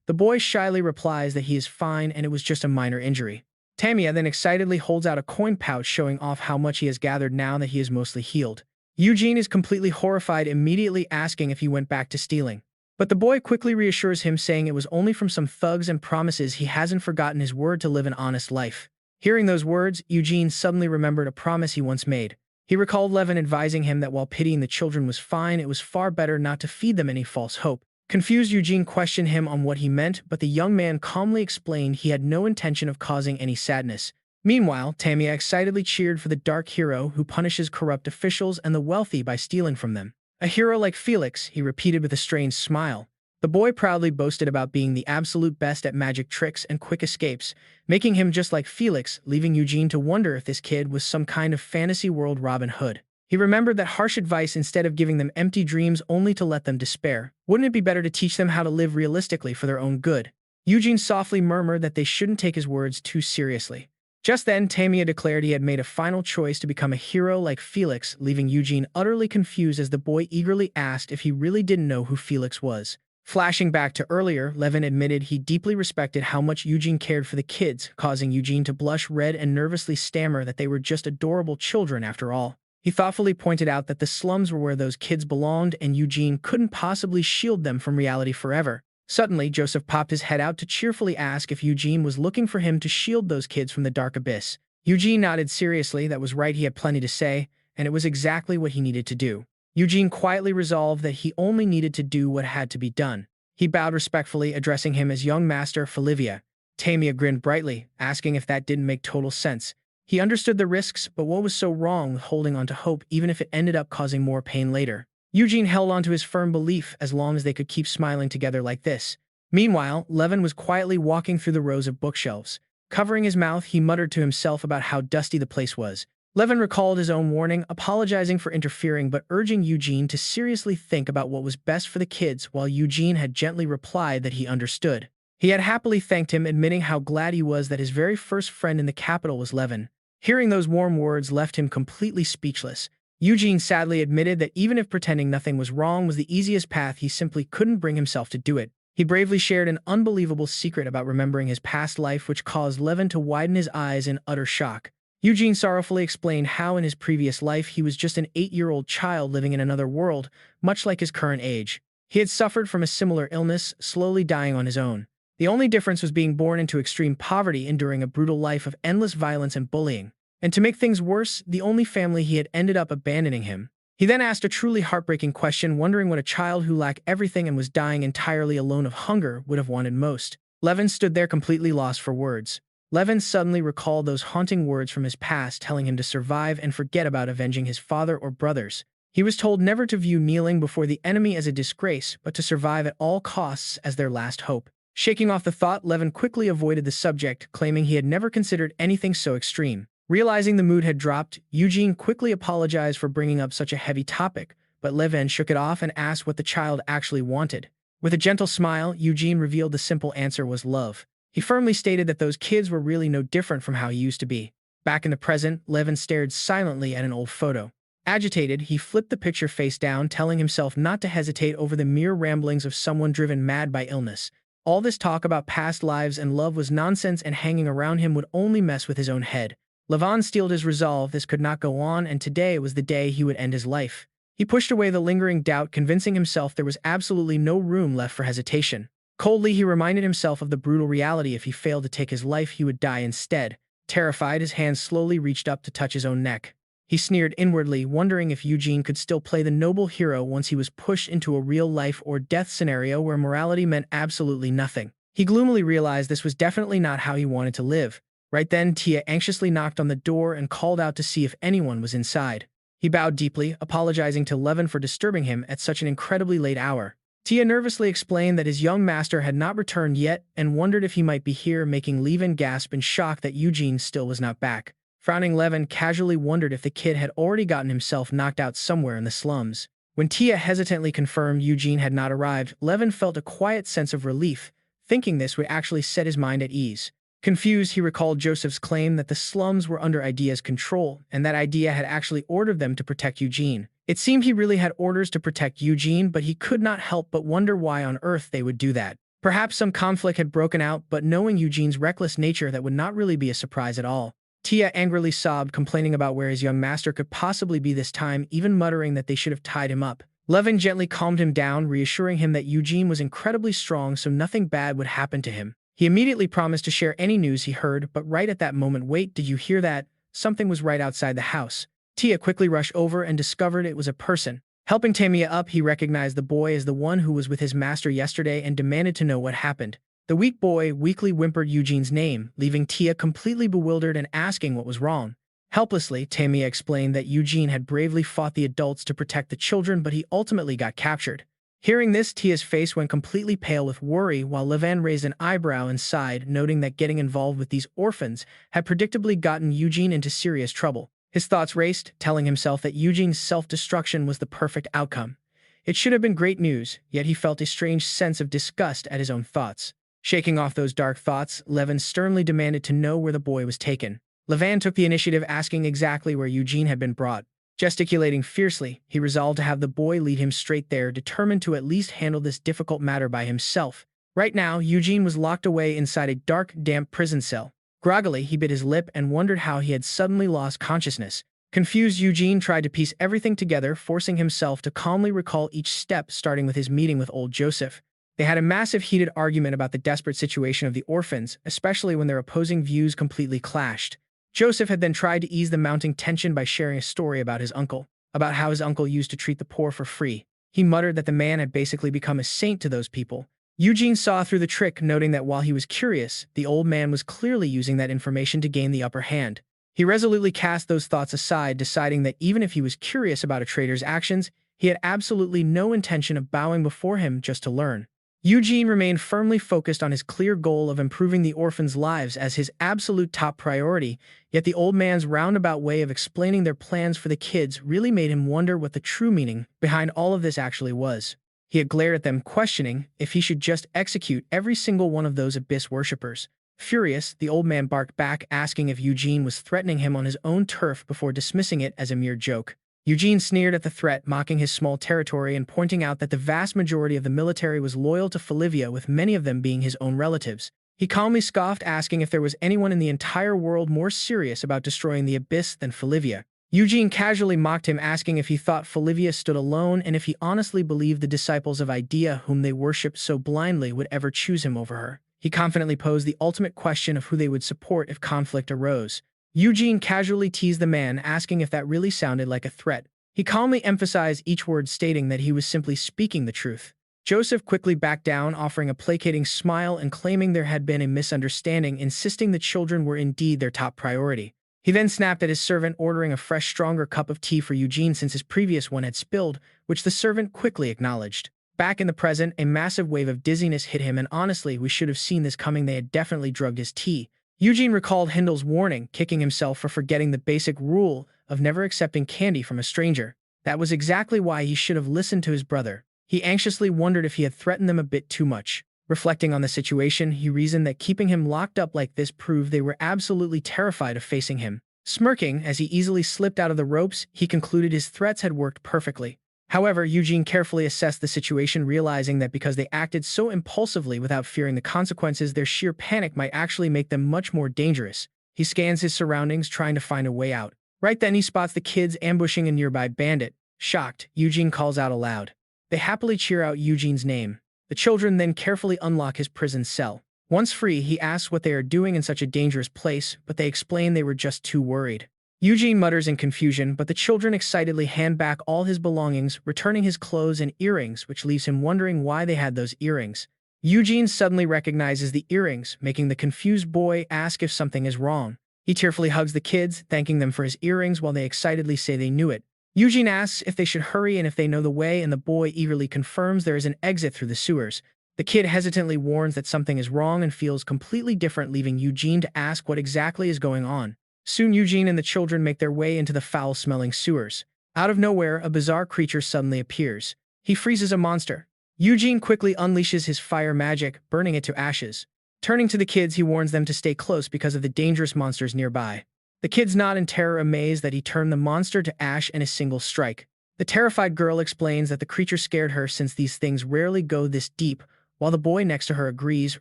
The boy shyly replies that he is fine and it was just a minor injury. Tamia then excitedly holds out a coin pouch, showing off how much he has gathered now that he is mostly healed. Eugene is completely horrified, immediately asking if he went back to stealing. But the boy quickly reassures him, saying it was only from some thugs and promises he hasn't forgotten his word to live an honest life. Hearing those words, Eugene suddenly remembered a promise he once made. He recalled Levin advising him that while pitying the children was fine, it was far better not to feed them any false hope. Confused, Eugene questioned him on what he meant, but the young man calmly explained he had no intention of causing any sadness. Meanwhile, Tamia excitedly cheered for the dark hero who punishes corrupt officials and the wealthy by stealing from them. A hero like Felix, he repeated with a strange smile. The boy proudly boasted about being the absolute best at magic tricks and quick escapes, making him just like Felix, leaving Eugene to wonder if this kid was some kind of fantasy world Robin Hood. He remembered that harsh advice instead of giving them empty dreams only to let them despair. Wouldn't it be better to teach them how to live realistically for their own good? Eugene softly murmured that they shouldn't take his words too seriously. Just then, Tamia declared he had made a final choice to become a hero like Felix, leaving Eugene utterly confused as the boy eagerly asked if he really didn't know who Felix was. Flashing back to earlier, Levin admitted he deeply respected how much Eugene cared for the kids, causing Eugene to blush red and nervously stammer that they were just adorable children after all. He thoughtfully pointed out that the slums were where those kids belonged and Eugene couldn't possibly shield them from reality forever. Suddenly, Joseph popped his head out to cheerfully ask if Eugene was looking for him to shield those kids from the dark abyss. Eugene nodded seriously. That was right, he had plenty to say, and it was exactly what he needed to do. Eugene quietly resolved that he only needed to do what had to be done. He bowed respectfully, addressing him as young master Felivia. Tamia grinned brightly, asking if that didn't make total sense. He understood the risks, but what was so wrong with holding on to hope even if it ended up causing more pain later? Eugene held on to his firm belief as long as they could keep smiling together like this. Meanwhile, Levin was quietly walking through the rows of bookshelves. Covering his mouth, he muttered to himself about how dusty the place was. Levin recalled his own warning, apologizing for interfering but urging Eugene to seriously think about what was best for the kids, while Eugene had gently replied that he understood. He had happily thanked him, admitting how glad he was that his very first friend in the capital was Levin. Hearing those warm words left him completely speechless. Eugene sadly admitted that even if pretending nothing was wrong was the easiest path, he simply couldn't bring himself to do it. He bravely shared an unbelievable secret about remembering his past life, which caused Levin to widen his eyes in utter shock. Eugene sorrowfully explained how in his previous life he was just an 8-year-old child living in another world, much like his current age. He had suffered from a similar illness, slowly dying on his own. The only difference was being born into extreme poverty, enduring a brutal life of endless violence and bullying. And to make things worse, the only family he had ended up abandoning him. He then asked a truly heartbreaking question, wondering what a child who lacked everything and was dying entirely alone of hunger would have wanted most. Levin stood there completely lost for words. Levin suddenly recalled those haunting words from his past, telling him to survive and forget about avenging his father or brothers. He was told never to view kneeling before the enemy as a disgrace, but to survive at all costs as their last hope. Shaking off the thought, Levin quickly avoided the subject, claiming he had never considered anything so extreme. Realizing the mood had dropped, Eugene quickly apologized for bringing up such a heavy topic, but Levin shook it off and asked what the child actually wanted. With a gentle smile, Eugene revealed the simple answer was love. He firmly stated that those kids were really no different from how he used to be. Back in the present, Levin stared silently at an old photo. Agitated, he flipped the picture face down, telling himself not to hesitate over the mere ramblings of someone driven mad by illness. All this talk about past lives and love was nonsense, and hanging around him would only mess with his own head. Levin steeled his resolve. This could not go on, and today was the day he would end his life. He pushed away the lingering doubt, convincing himself there was absolutely no room left for hesitation. Coldly, he reminded himself of the brutal reality: if he failed to take his life, he would die instead. Terrified, his hand slowly reached up to touch his own neck. He sneered inwardly, wondering if Eugene could still play the noble hero once he was pushed into a real life or death scenario where morality meant absolutely nothing. He gloomily realized this was definitely not how he wanted to live. Right then, Tia anxiously knocked on the door and called out to see if anyone was inside. He bowed deeply, apologizing to Levin for disturbing him at such an incredibly late hour. Tia nervously explained that his young master had not returned yet and wondered if he might be here, making Levin gasp in shock that Eugene still was not back. Frowning, Levin casually wondered if the kid had already gotten himself knocked out somewhere in the slums. When Tia hesitantly confirmed Eugene had not arrived, Levin felt a quiet sense of relief, thinking this would actually set his mind at ease. Confused, he recalled Joseph's claim that the slums were under Idea's control, and that Idea had actually ordered them to protect Eugene. It seemed he really had orders to protect Eugene, but he could not help but wonder why on earth they would do that. Perhaps some conflict had broken out, but knowing Eugene's reckless nature, that would not really be a surprise at all. Tia angrily sobbed, complaining about where his young master could possibly be this time, even muttering that they should have tied him up. Levin gently calmed him down, reassuring him that Eugene was incredibly strong, so nothing bad would happen to him. He immediately promised to share any news he heard, but right at that moment, wait, did you hear that? Something was right outside the house. Tia quickly rushed over and discovered it was a person. Helping Tamia up, he recognized the boy as the one who was with his master yesterday and demanded to know what happened. The weak boy weakly whimpered Eugene's name, leaving Tia completely bewildered and asking what was wrong. Helplessly, Tamia explained that Eugene had bravely fought the adults to protect the children, but he ultimately got captured. Hearing this, Tia's face went completely pale with worry, while Levin raised an eyebrow and sighed, noting that getting involved with these orphans had predictably gotten Eugene into serious trouble. His thoughts raced, telling himself that Eugene's self-destruction was the perfect outcome. It should have been great news, yet he felt a strange sense of disgust at his own thoughts. Shaking off those dark thoughts, Levin sternly demanded to know where the boy was taken. Levin took the initiative, asking exactly where Eugene had been brought. Gesticulating fiercely, he resolved to have the boy lead him straight there, determined to at least handle this difficult matter by himself. Right now, Eugene was locked away inside a dark, damp prison cell. Groggily, he bit his lip and wondered how he had suddenly lost consciousness. Confused, Eugene tried to piece everything together, forcing himself to calmly recall each step, starting with his meeting with old Joseph. They had a massive heated argument about the desperate situation of the orphans, especially when their opposing views completely clashed. Joseph had then tried to ease the mounting tension by sharing a story about his uncle, about how his uncle used to treat the poor for free. He muttered that the man had basically become a saint to those people. Eugene saw through the trick, noting that while he was curious, the old man was clearly using that information to gain the upper hand. He resolutely cast those thoughts aside, deciding that even if he was curious about a traitor's actions, he had absolutely no intention of bowing before him just to learn. Eugene remained firmly focused on his clear goal of improving the orphans' lives as his absolute top priority, yet the old man's roundabout way of explaining their plans for the kids really made him wonder what the true meaning behind all of this actually was. He had glared at them, questioning if he should just execute every single one of those abyss worshippers. Furious, the old man barked back, asking if Eugene was threatening him on his own turf before dismissing it as a mere joke. Eugene sneered at the threat, mocking his small territory and pointing out that the vast majority of the military was loyal to Felivia, with many of them being his own relatives. He calmly scoffed, asking if there was anyone in the entire world more serious about destroying the abyss than Felivia. Eugene casually mocked him, asking if he thought Felivia stood alone and if he honestly believed the disciples of Idea, whom they worshipped so blindly, would ever choose him over her. He confidently posed the ultimate question of who they would support if conflict arose. Eugene casually teased the man, asking if that really sounded like a threat. He calmly emphasized each word, stating that he was simply speaking the truth. Joseph quickly backed down, offering a placating smile and claiming there had been a misunderstanding, insisting the children were indeed their top priority. He then snapped at his servant, ordering a fresh, stronger cup of tea for Eugene since his previous one had spilled, which the servant quickly acknowledged. Back in the present, a massive wave of dizziness hit him, and honestly, we should have seen this coming. They had definitely drugged his tea. Eugene recalled Hindel's warning, kicking himself for forgetting the basic rule of never accepting candy from a stranger. That was exactly why he should have listened to his brother. He anxiously wondered if he had threatened them a bit too much. Reflecting on the situation, he reasoned that keeping him locked up like this proved they were absolutely terrified of facing him. Smirking as he easily slipped out of the ropes, he concluded his threats had worked perfectly. However, Eugene carefully assessed the situation, realizing that because they acted so impulsively without fearing the consequences, their sheer panic might actually make them much more dangerous. He scans his surroundings, trying to find a way out. Right then, he spots the kids ambushing a nearby bandit. Shocked, Eugene calls out aloud. They happily cheer out Eugene's name. The children then carefully unlock his prison cell. Once free, he asks what they are doing in such a dangerous place, but they explain they were just too worried. Eugene mutters in confusion, but the children excitedly hand back all his belongings, returning his clothes and earrings, which leaves him wondering why they had those earrings. Eugene suddenly recognizes the earrings, making the confused boy ask if something is wrong. He tearfully hugs the kids, thanking them for his earrings while they excitedly say they knew it. Eugene asks if they should hurry and if they know the way, and the boy eagerly confirms there is an exit through the sewers. The kid hesitantly warns that something is wrong and feels completely different, leaving Eugene to ask what exactly is going on. Soon Eugene and the children make their way into the foul-smelling sewers. Out of nowhere, a bizarre creature suddenly appears. He freezes a monster. Eugene quickly unleashes his fire magic, burning it to ashes. Turning to the kids, he warns them to stay close because of the dangerous monsters nearby. The kids nod in terror, amazed that he turned the monster to ash in a single strike. The terrified girl explains that the creature scared her since these things rarely go this deep, while the boy next to her agrees,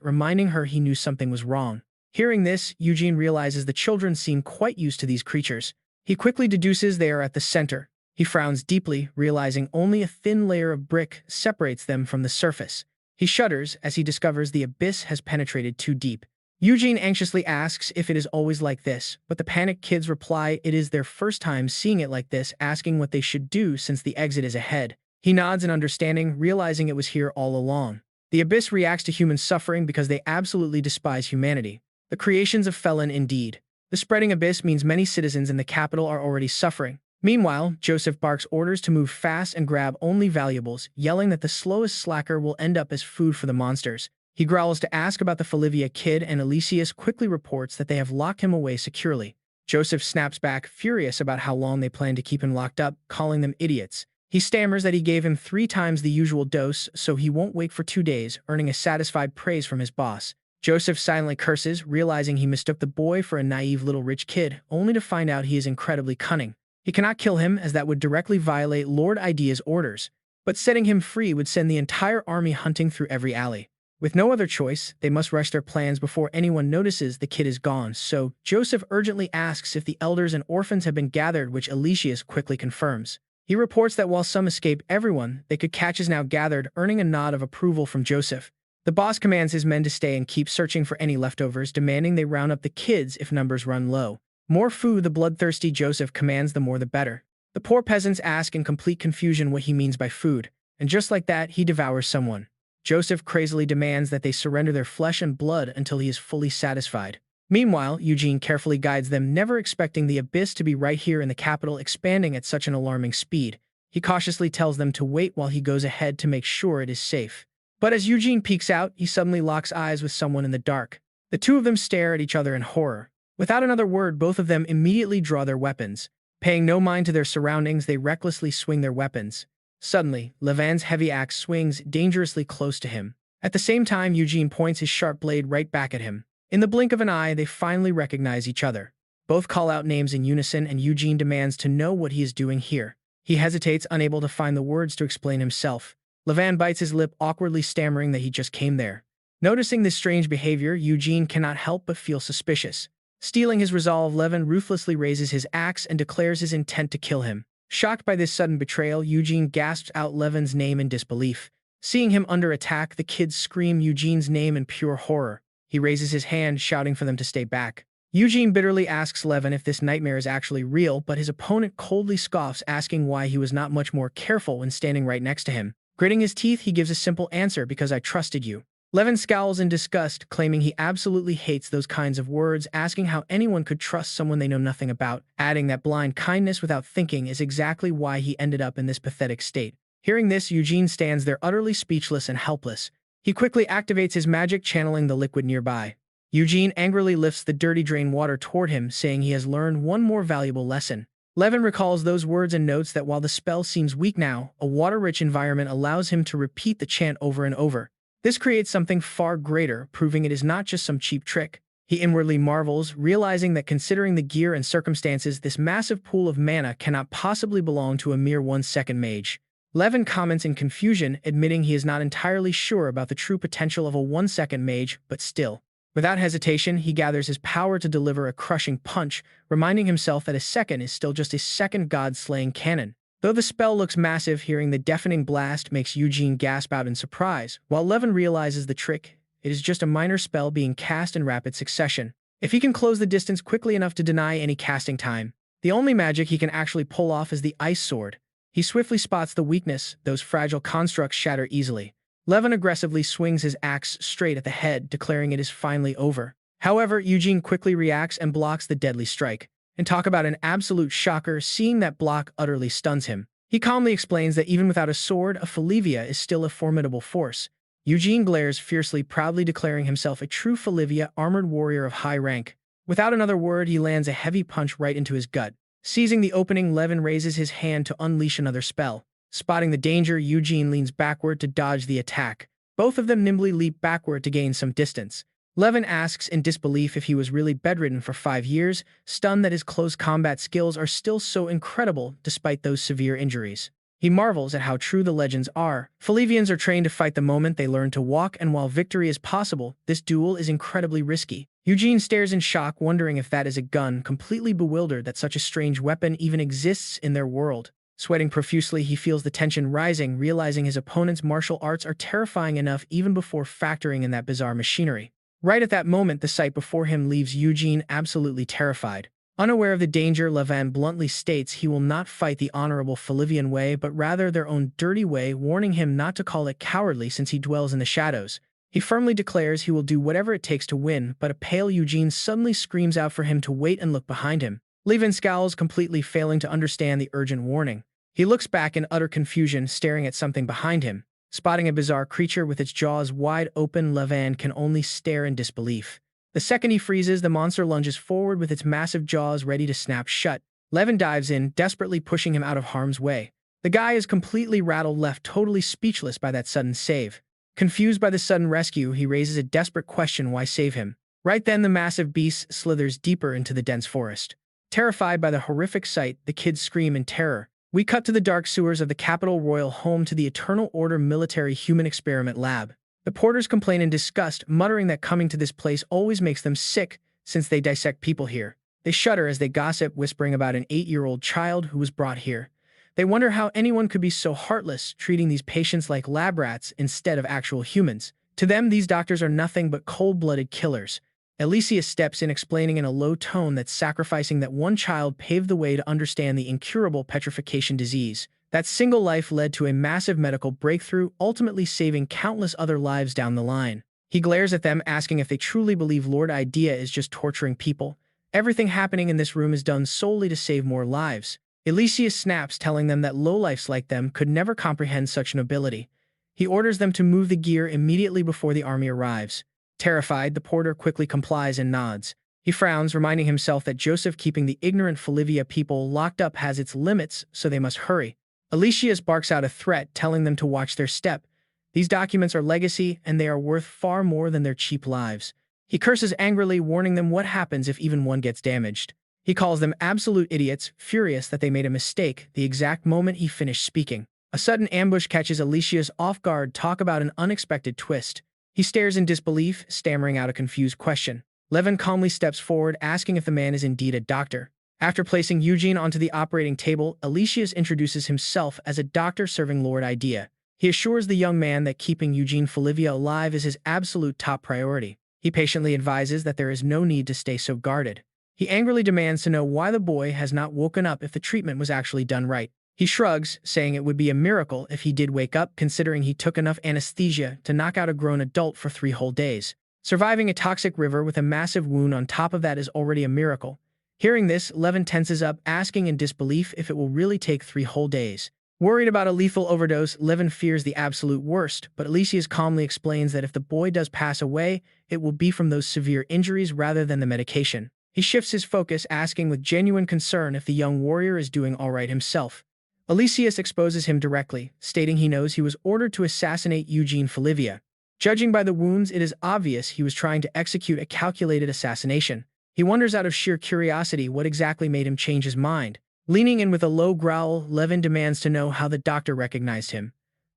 reminding her he knew something was wrong. Hearing this, Eugene realizes the children seem quite used to these creatures. He quickly deduces they are at the center. He frowns deeply, realizing only a thin layer of brick separates them from the surface. He shudders as he discovers the abyss has penetrated too deep. Eugene anxiously asks if it is always like this, but the panicked kids reply it is their first time seeing it like this, asking what they should do since the exit is ahead. He nods in understanding, realizing it was here all along. The abyss reacts to human suffering because they absolutely despise humanity. The creations of Felin indeed. The spreading abyss means many citizens in the capital are already suffering. Meanwhile, Joseph barks orders to move fast and grab only valuables, yelling that the slowest slacker will end up as food for the monsters. He growls to ask about the Felivia kid, and Elysius quickly reports that they have locked him away securely. Joseph snaps back, furious about how long they plan to keep him locked up, calling them idiots. He stammers that he gave him 3 times the usual dose, so he won't wake for 2 days, earning a satisfied praise from his boss. Joseph silently curses, realizing he mistook the boy for a naive little rich kid, only to find out he is incredibly cunning. He cannot kill him, as that would directly violate Lord Idea's orders, but setting him free would send the entire army hunting through every alley. With no other choice, they must rush their plans before anyone notices the kid is gone, so Joseph urgently asks if the elders and orphans have been gathered, which Elysius quickly confirms. He reports that while some escape everyone, they could catch is now gathered, earning a nod of approval from Joseph. The boss commands his men to stay and keep searching for any leftovers, demanding they round up the kids if numbers run low. More food, the bloodthirsty Joseph commands, the more the better. The poor peasants ask in complete confusion what he means by food, and just like that, he devours someone. Joseph crazily demands that they surrender their flesh and blood until he is fully satisfied. Meanwhile, Eugene carefully guides them, never expecting the abyss to be right here in the capital, expanding at such an alarming speed. He cautiously tells them to wait while he goes ahead to make sure it is safe. But as Eugene peeks out, he suddenly locks eyes with someone in the dark. The two of them stare at each other in horror. Without another word, both of them immediately draw their weapons. Paying no mind to their surroundings, they recklessly swing their weapons. Suddenly, Levin's heavy axe swings dangerously close to him. At the same time, Eugene points his sharp blade right back at him. In the blink of an eye, they finally recognize each other. Both call out names in unison, and Eugene demands to know what he is doing here. He hesitates, unable to find the words to explain himself. Levin bites his lip, awkwardly stammering that he just came there. Noticing this strange behavior, Eugene cannot help but feel suspicious. Stealing his resolve, Levin ruthlessly raises his axe and declares his intent to kill him. Shocked by this sudden betrayal, Eugene gasps out Levin's name in disbelief. Seeing him under attack, the kids scream Eugene's name in pure horror. He raises his hand, shouting for them to stay back. Eugene bitterly asks Levin if this nightmare is actually real, but his opponent coldly scoffs, asking why he was not much more careful when standing right next to him. Gritting his teeth, he gives a simple answer: because I trusted you. Levin scowls in disgust, claiming he absolutely hates those kinds of words, asking how anyone could trust someone they know nothing about, adding that blind kindness without thinking is exactly why he ended up in this pathetic state. Hearing this, Eugene stands there utterly speechless and helpless. He quickly activates his magic, channeling the liquid nearby. Eugene angrily lifts the dirty drain water toward him, saying he has learned one more valuable lesson. Levin recalls those words and notes that while the spell seems weak now, a water-rich environment allows him to repeat the chant over and over. This creates something far greater, proving it is not just some cheap trick. He inwardly marvels, realizing that considering the gear and circumstances, this massive pool of mana cannot possibly belong to a mere 1-second mage. Levin comments in confusion, admitting he is not entirely sure about the true potential of a 1-second mage, but still. Without hesitation, he gathers his power to deliver a crushing punch, reminding himself that a second is still just a second god-slaying cannon. Though the spell looks massive, hearing the deafening blast makes Eugene gasp out in surprise. While Levin realizes the trick, it is just a minor spell being cast in rapid succession. If he can close the distance quickly enough to deny any casting time, The only magic he can actually pull off is the ice sword. He swiftly spots the weakness; those fragile constructs shatter easily. Levin aggressively swings his axe straight at the head, declaring it is finally over. However, Eugene quickly reacts and blocks the deadly strike. And talk about an absolute shocker, seeing that block utterly stuns him. He calmly explains that even without a sword, a Felivia is still a formidable force. Eugene glares fiercely, proudly declaring himself a true Felivia armored warrior of high rank. Without another word, he lands a heavy punch right into his gut. Seizing the opening, Levin raises his hand to unleash another spell. Spotting the danger, Eugene leans backward to dodge the attack. Both of them nimbly leap backward to gain some distance. Levin asks in disbelief if he was really bedridden for 5 years, stunned that his close combat skills are still so incredible despite those severe injuries. He marvels at how true the legends are. Felivians are trained to fight the moment they learn to walk, and while victory is possible, this duel is incredibly risky. Eugene stares in shock, wondering if that is a gun, completely bewildered that such a strange weapon even exists in their world. Sweating profusely, he feels the tension rising, realizing his opponent's martial arts are terrifying enough even before factoring in that bizarre machinery. Right at that moment, the sight before him leaves Eugene absolutely terrified. Unaware of the danger, Levin bluntly states he will not fight the honorable Felivian way, but rather their own dirty way, warning him not to call it cowardly since he dwells in the shadows. He firmly declares he will do whatever it takes to win, but a pale Eugene suddenly screams out for him to wait and look behind him. Levin scowls, completely failing to understand the urgent warning. He looks back in utter confusion, staring at something behind him. Spotting a bizarre creature with its jaws wide open, Levin can only stare in disbelief. The second he freezes, the monster lunges forward with its massive jaws ready to snap shut. Levin dives in, desperately pushing him out of harm's way. The guy is completely rattled, left totally speechless by that sudden save. Confused by the sudden rescue, he raises a desperate question: why save him? Right then, the massive beast slithers deeper into the dense forest. Terrified by the horrific sight, the kids scream in terror. We cut to the dark sewers of the Capitol Royal, home to the Eternal Order military human experiment lab. The porters complain in disgust, muttering that coming to this place always makes them sick since they dissect people here. They shudder as they gossip, whispering about an 8-year-old child who was brought here. They wonder how anyone could be so heartless, treating these patients like lab rats instead of actual humans. To them, these doctors are nothing but cold-blooded killers. Elysius steps in, explaining in a low tone that sacrificing that one child paved the way to understand the incurable petrification disease. That single life led to a massive medical breakthrough, ultimately saving countless other lives down the line. He glares at them, asking if they truly believe Lord Idea is just torturing people. Everything happening in this room is done solely to save more lives. Elysius snaps, telling them that lowlifes like them could never comprehend such nobility. He orders them to move the gear immediately before the army arrives. Terrified, the porter quickly complies and nods. He frowns, reminding himself that Joseph keeping the ignorant Felivia people locked up has its limits, so they must hurry. Elysius barks out a threat, telling them to watch their step. These documents are legacy, and they are worth far more than their cheap lives. He curses angrily, warning them what happens if even one gets damaged. He calls them absolute idiots, furious that they made a mistake the exact moment he finished speaking. A sudden ambush catches Elysius off guard. Talk about an unexpected twist. He stares in disbelief, stammering out a confused question. Levin calmly steps forward, asking if the man is indeed a doctor. After placing Eugene onto the operating table, Elysius introduces himself as a doctor serving Lord Idea. He assures the young man that keeping Eugene Felivia alive is his absolute top priority. He patiently advises that there is no need to stay so guarded. He angrily demands to know why the boy has not woken up if the treatment was actually done right. He shrugs, saying it would be a miracle if he did wake up, considering he took enough anesthesia to knock out a grown adult for 3 whole days. Surviving a toxic river with a massive wound on top of that is already a miracle. Hearing this, Levin tenses up, asking in disbelief if it will really take 3 whole days. Worried about a lethal overdose, Levin fears the absolute worst, but Elysius calmly explains that if the boy does pass away, it will be from those severe injuries rather than the medication. He shifts his focus, asking with genuine concern if the young warrior is doing all right himself. Elysius exposes him directly, stating he knows he was ordered to assassinate Eugene Felivia. Judging by the wounds, it is obvious he was trying to execute a calculated assassination. He wonders out of sheer curiosity what exactly made him change his mind. Leaning in with a low growl, Levin demands to know how the doctor recognized him.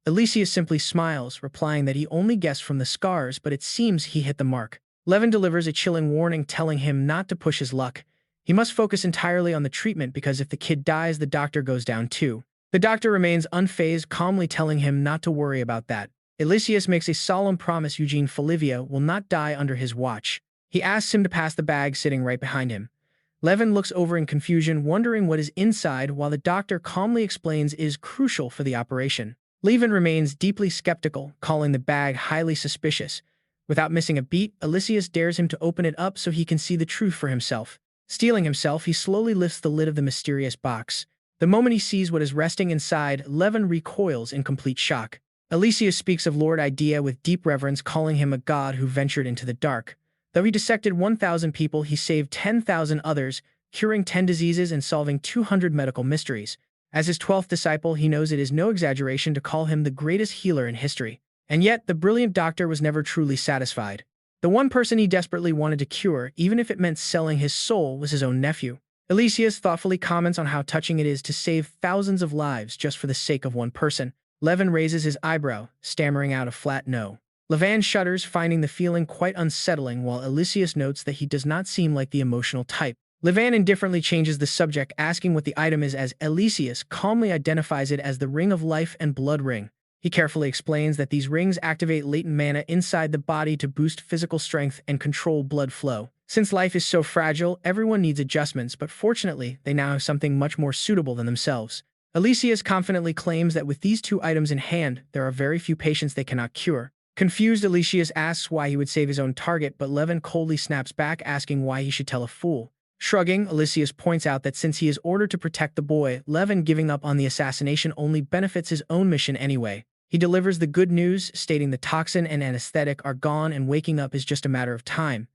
Elysius simply smiles, replying that he only guessed from the scars, but it seems he hit the mark. Levin delivers a chilling warning, telling him not to push his luck. He must focus entirely on the treatment because if the kid dies, the doctor goes down too. The doctor remains unfazed, calmly telling him not to worry about that. Elysius makes a solemn promise Eugene Felivia will not die under his watch. He asks him to pass the bag sitting right behind him. Levin looks over in confusion, wondering what is inside, while the doctor calmly explains it is crucial for the operation. Levin remains deeply skeptical, calling the bag highly suspicious. Without missing a beat, Elysius dares him to open it up so he can see the truth for himself. Steeling himself, he slowly lifts the lid of the mysterious box. The moment he sees what is resting inside, Levin recoils in complete shock. Elysius speaks of Lord Idea with deep reverence, calling him a god who ventured into the dark. Though he dissected 1,000 people, he saved 10,000 others, curing 10 diseases and solving 200 medical mysteries. As his 12th disciple, he knows it is no exaggeration to call him the greatest healer in history. And yet, the brilliant doctor was never truly satisfied. The one person he desperately wanted to cure, even if it meant selling his soul, was his own nephew. Elysius thoughtfully comments on how touching it is to save thousands of lives just for the sake of one person. Levin raises his eyebrow, stammering out a flat no. Levin shudders, finding the feeling quite unsettling, while Elysius notes that he does not seem like the emotional type. Levin indifferently changes the subject, asking what the item is, as Elysius calmly identifies it as the Ring of Life and Blood Ring. He carefully explains that these rings activate latent mana inside the body to boost physical strength and control blood flow. Since life is so fragile, everyone needs adjustments, but fortunately, they now have something much more suitable than themselves. Elysius confidently claims that with these two items in hand, there are very few patients they cannot cure. Confused, Elysius asks why he would save his own target, but Levin coldly snaps back, asking why he should tell a fool. Shrugging, Elysius points out that since he is ordered to protect the boy, Levin giving up on the assassination only benefits his own mission anyway. He delivers the good news, stating the toxin and anesthetic are gone and waking up is just a matter of time.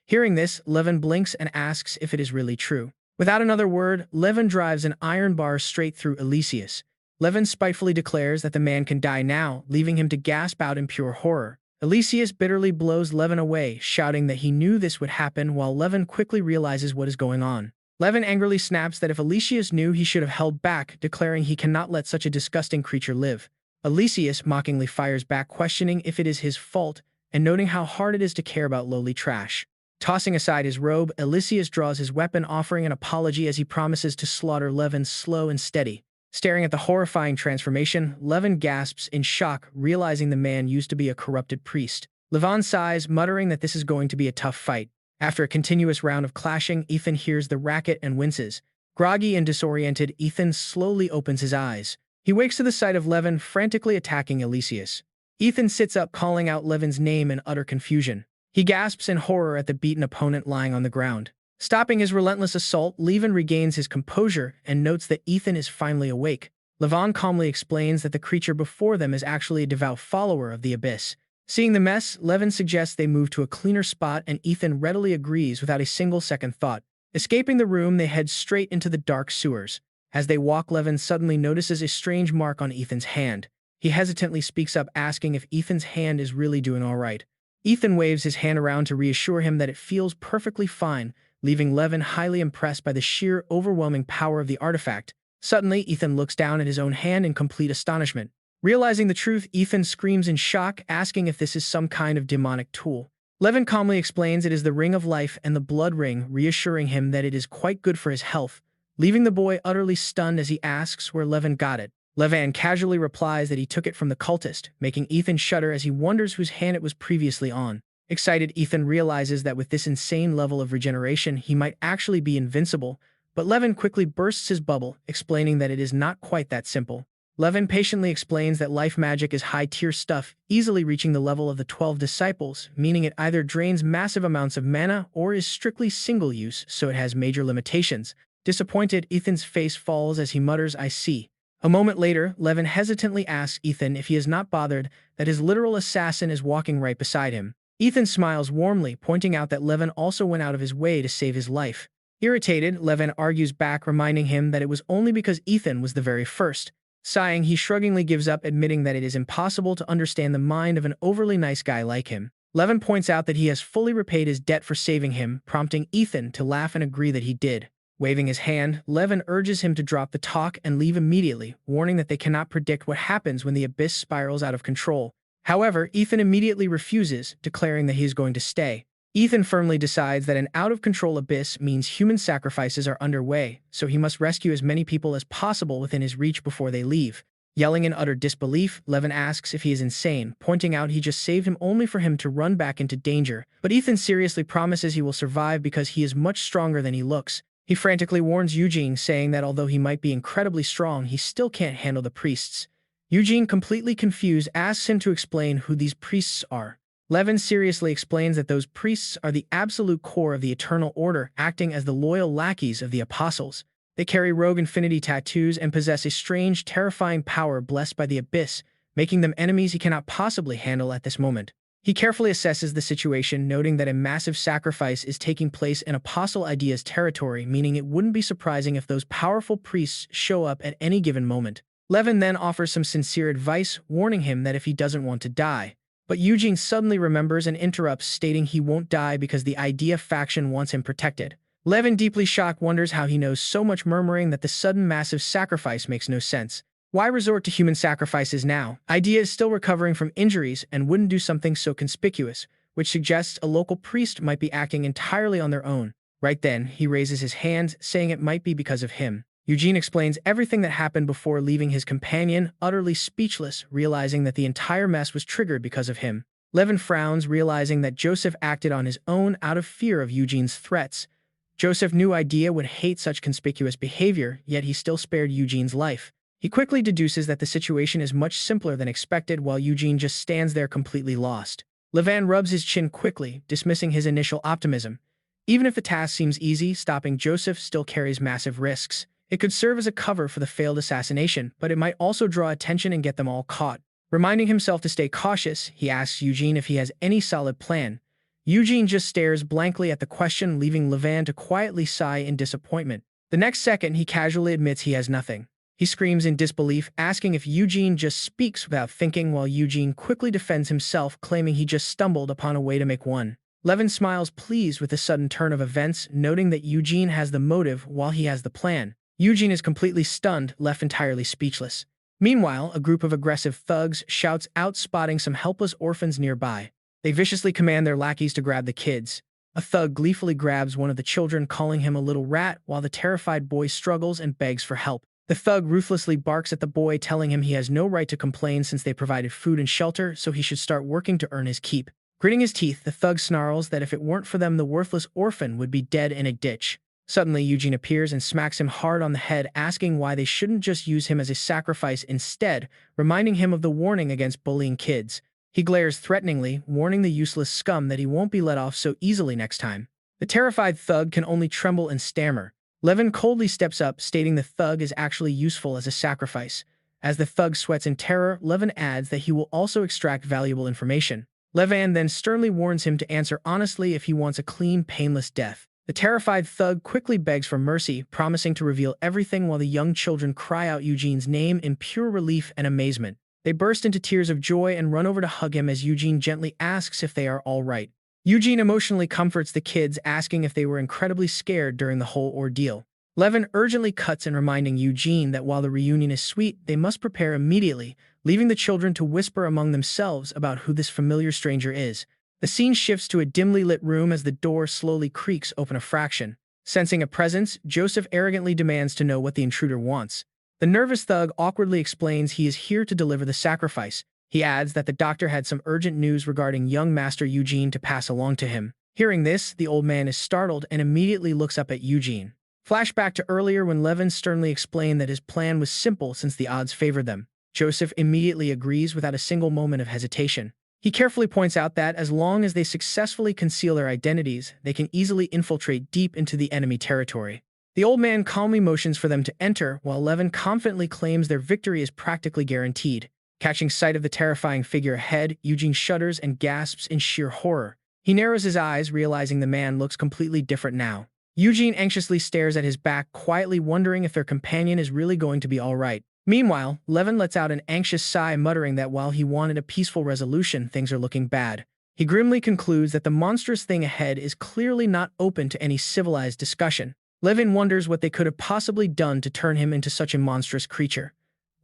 Hearing this, Levin blinks and asks if it is really true. Without another word, Levin drives an iron bar straight through Elysius. Levin spitefully declares that the man can die now, leaving him to gasp out in pure horror. Elysius bitterly blows Levin away, shouting that he knew this would happen, while Levin quickly realizes what is going on. Levin angrily snaps that if Elysius knew, he should have held back, declaring he cannot let such a disgusting creature live. Elysius mockingly fires back, questioning if it is his fault, and noting how hard it is to care about lowly trash. Tossing aside his robe, Elysius draws his weapon, offering an apology as he promises to slaughter Levin slow and steady. Staring at the horrifying transformation, Levin gasps in shock, realizing the man used to be a corrupted priest. Levin sighs, muttering that this is going to be a tough fight. After a continuous round of clashing, Ethan hears the racket and winces. Groggy and disoriented, Ethan slowly opens his eyes. He wakes to the sight of Levin frantically attacking Elysius. Ethan sits up, calling out Levin's name in utter confusion. He gasps in horror at the beaten opponent lying on the ground. Stopping his relentless assault, Levin regains his composure and notes that Ethan is finally awake. Levin calmly explains that the creature before them is actually a devout follower of the Abyss. Seeing the mess, Levin suggests they move to a cleaner spot, and Ethan readily agrees without a single second thought. Escaping the room, they head straight into the dark sewers. As they walk, Levin suddenly notices a strange mark on Ethan's hand. He hesitantly speaks up, asking if Ethan's hand is really doing all right. Ethan waves his hand around to reassure him that it feels perfectly fine, leaving Levin highly impressed by the sheer, overwhelming power of the artifact. Suddenly, Ethan looks down at his own hand in complete astonishment. Realizing the truth, Ethan screams in shock, asking if this is some kind of demonic tool. Levin calmly explains it is the Ring of Life and the Blood Ring, reassuring him that it is quite good for his health, leaving the boy utterly stunned as he asks where Levin got it. Levin casually replies that he took it from the cultist, making Ethan shudder as he wonders whose hand it was previously on. Excited, Ethan realizes that with this insane level of regeneration, he might actually be invincible, but Levin quickly bursts his bubble, explaining that it is not quite that simple. Levin patiently explains that life magic is high-tier stuff, easily reaching the level of the 12 disciples, meaning it either drains massive amounts of mana or is strictly single-use, so it has major limitations. Disappointed, Ethan's face falls as he mutters, "I see." A moment later, Levin hesitantly asks Ethan if he is not bothered that his literal assassin is walking right beside him. Ethan smiles warmly, pointing out that Levin also went out of his way to save his life. Irritated, Levin argues back, reminding him that it was only because Ethan was the very first. Sighing, he shruggingly gives up, admitting that it is impossible to understand the mind of an overly nice guy like him. Levin points out that he has fully repaid his debt for saving him, prompting Ethan to laugh and agree that he did. Waving his hand, Levin urges him to drop the talk and leave immediately, warning that they cannot predict what happens when the Abyss spirals out of control. However, Ethan immediately refuses, declaring that he is going to stay. Ethan firmly decides that an out-of-control Abyss means human sacrifices are underway, so he must rescue as many people as possible within his reach before they leave. Yelling in utter disbelief, Levin asks if he is insane, pointing out he just saved him only for him to run back into danger. But Ethan seriously promises he will survive because he is much stronger than he looks. He frantically warns Eugene, saying that although he might be incredibly strong, he still can't handle the priests. Eugene, completely confused, asks him to explain who these priests are. Levin seriously explains that those priests are the absolute core of the Eternal Order, acting as the loyal lackeys of the Apostles. They carry rogue infinity tattoos and possess a strange, terrifying power blessed by the Abyss, making them enemies he cannot possibly handle at this moment. He carefully assesses the situation, noting that a massive sacrifice is taking place in Apostle Idea's territory, meaning it wouldn't be surprising if those powerful priests show up at any given moment. Levin then offers some sincere advice, warning him that if he doesn't want to die. But Eugene suddenly remembers and interrupts, stating he won't die because the Idea faction wants him protected. Levin, deeply shocked, wonders how he knows so much, murmuring that the sudden massive sacrifice makes no sense. Why resort to human sacrifices now? Idea is still recovering from injuries and wouldn't do something so conspicuous, which suggests a local priest might be acting entirely on their own. Right then, he raises his hand, saying it might be because of him. Eugene explains everything that happened before leaving his companion, utterly speechless, realizing that the entire mess was triggered because of him. Levin frowns, realizing that Joseph acted on his own out of fear of Eugene's threats. Joseph knew Idea would hate such conspicuous behavior, yet he still spared Eugene's life. He quickly deduces that the situation is much simpler than expected, while Eugene just stands there completely lost. Levin rubs his chin quickly, dismissing his initial optimism. Even if the task seems easy, stopping Joseph still carries massive risks. It could serve as a cover for the failed assassination, but it might also draw attention and get them all caught. Reminding himself to stay cautious, he asks Eugene if he has any solid plan. Eugene just stares blankly at the question, leaving Levin to quietly sigh in disappointment. The next second, he casually admits he has nothing. He screams in disbelief, asking if Eugene just speaks without thinking, while Eugene quickly defends himself, claiming he just stumbled upon a way to make one. Levin smiles, pleased with the sudden turn of events, noting that Eugene has the motive while he has the plan. Eugene is completely stunned, left entirely speechless. Meanwhile, a group of aggressive thugs shouts out, spotting some helpless orphans nearby. They viciously command their lackeys to grab the kids. A thug gleefully grabs one of the children, calling him a little rat, while the terrified boy struggles and begs for help. The thug ruthlessly barks at the boy, telling him he has no right to complain since they provided food and shelter, so he should start working to earn his keep. Gritting his teeth, the thug snarls that if it weren't for them, the worthless orphan would be dead in a ditch. Suddenly, Eugene appears and smacks him hard on the head, asking why they shouldn't just use him as a sacrifice instead, reminding him of the warning against bullying kids. He glares threateningly, warning the useless scum that he won't be let off so easily next time. The terrified thug can only tremble and stammer. Levin coldly steps up, stating the thug is actually useful as a sacrifice. As the thug sweats in terror, Levin adds that he will also extract valuable information. Levin then sternly warns him to answer honestly if he wants a clean, painless death. The terrified thug quickly begs for mercy, promising to reveal everything, while the young children cry out Eugene's name in pure relief and amazement. They burst into tears of joy and run over to hug him as Eugene gently asks if they are all right. Eugene emotionally comforts the kids, asking if they were incredibly scared during the whole ordeal. Levin urgently cuts in, reminding Eugene that while the reunion is sweet, they must prepare immediately, leaving the children to whisper among themselves about who this familiar stranger is. The scene shifts to a dimly lit room as the door slowly creaks open a fraction. Sensing a presence, Joseph arrogantly demands to know what the intruder wants. The nervous thug awkwardly explains he is here to deliver the sacrifice. He adds that the doctor had some urgent news regarding young Master Eugene to pass along to him. Hearing this, the old man is startled and immediately looks up at Eugene. Flashback to earlier when Levin sternly explained that his plan was simple since the odds favored them. Joseph immediately agrees without a single moment of hesitation. He carefully points out that as long as they successfully conceal their identities, they can easily infiltrate deep into the enemy territory. The old man calmly motions for them to enter, while Levin confidently claims their victory is practically guaranteed. Catching sight of the terrifying figure ahead, Eugene shudders and gasps in sheer horror. He narrows his eyes, realizing the man looks completely different now. Eugene anxiously stares at his back, quietly wondering if their companion is really going to be all right. Meanwhile, Levin lets out an anxious sigh, muttering that while he wanted a peaceful resolution, things are looking bad. He grimly concludes that the monstrous thing ahead is clearly not open to any civilized discussion. Levin wonders what they could have possibly done to turn him into such a monstrous creature.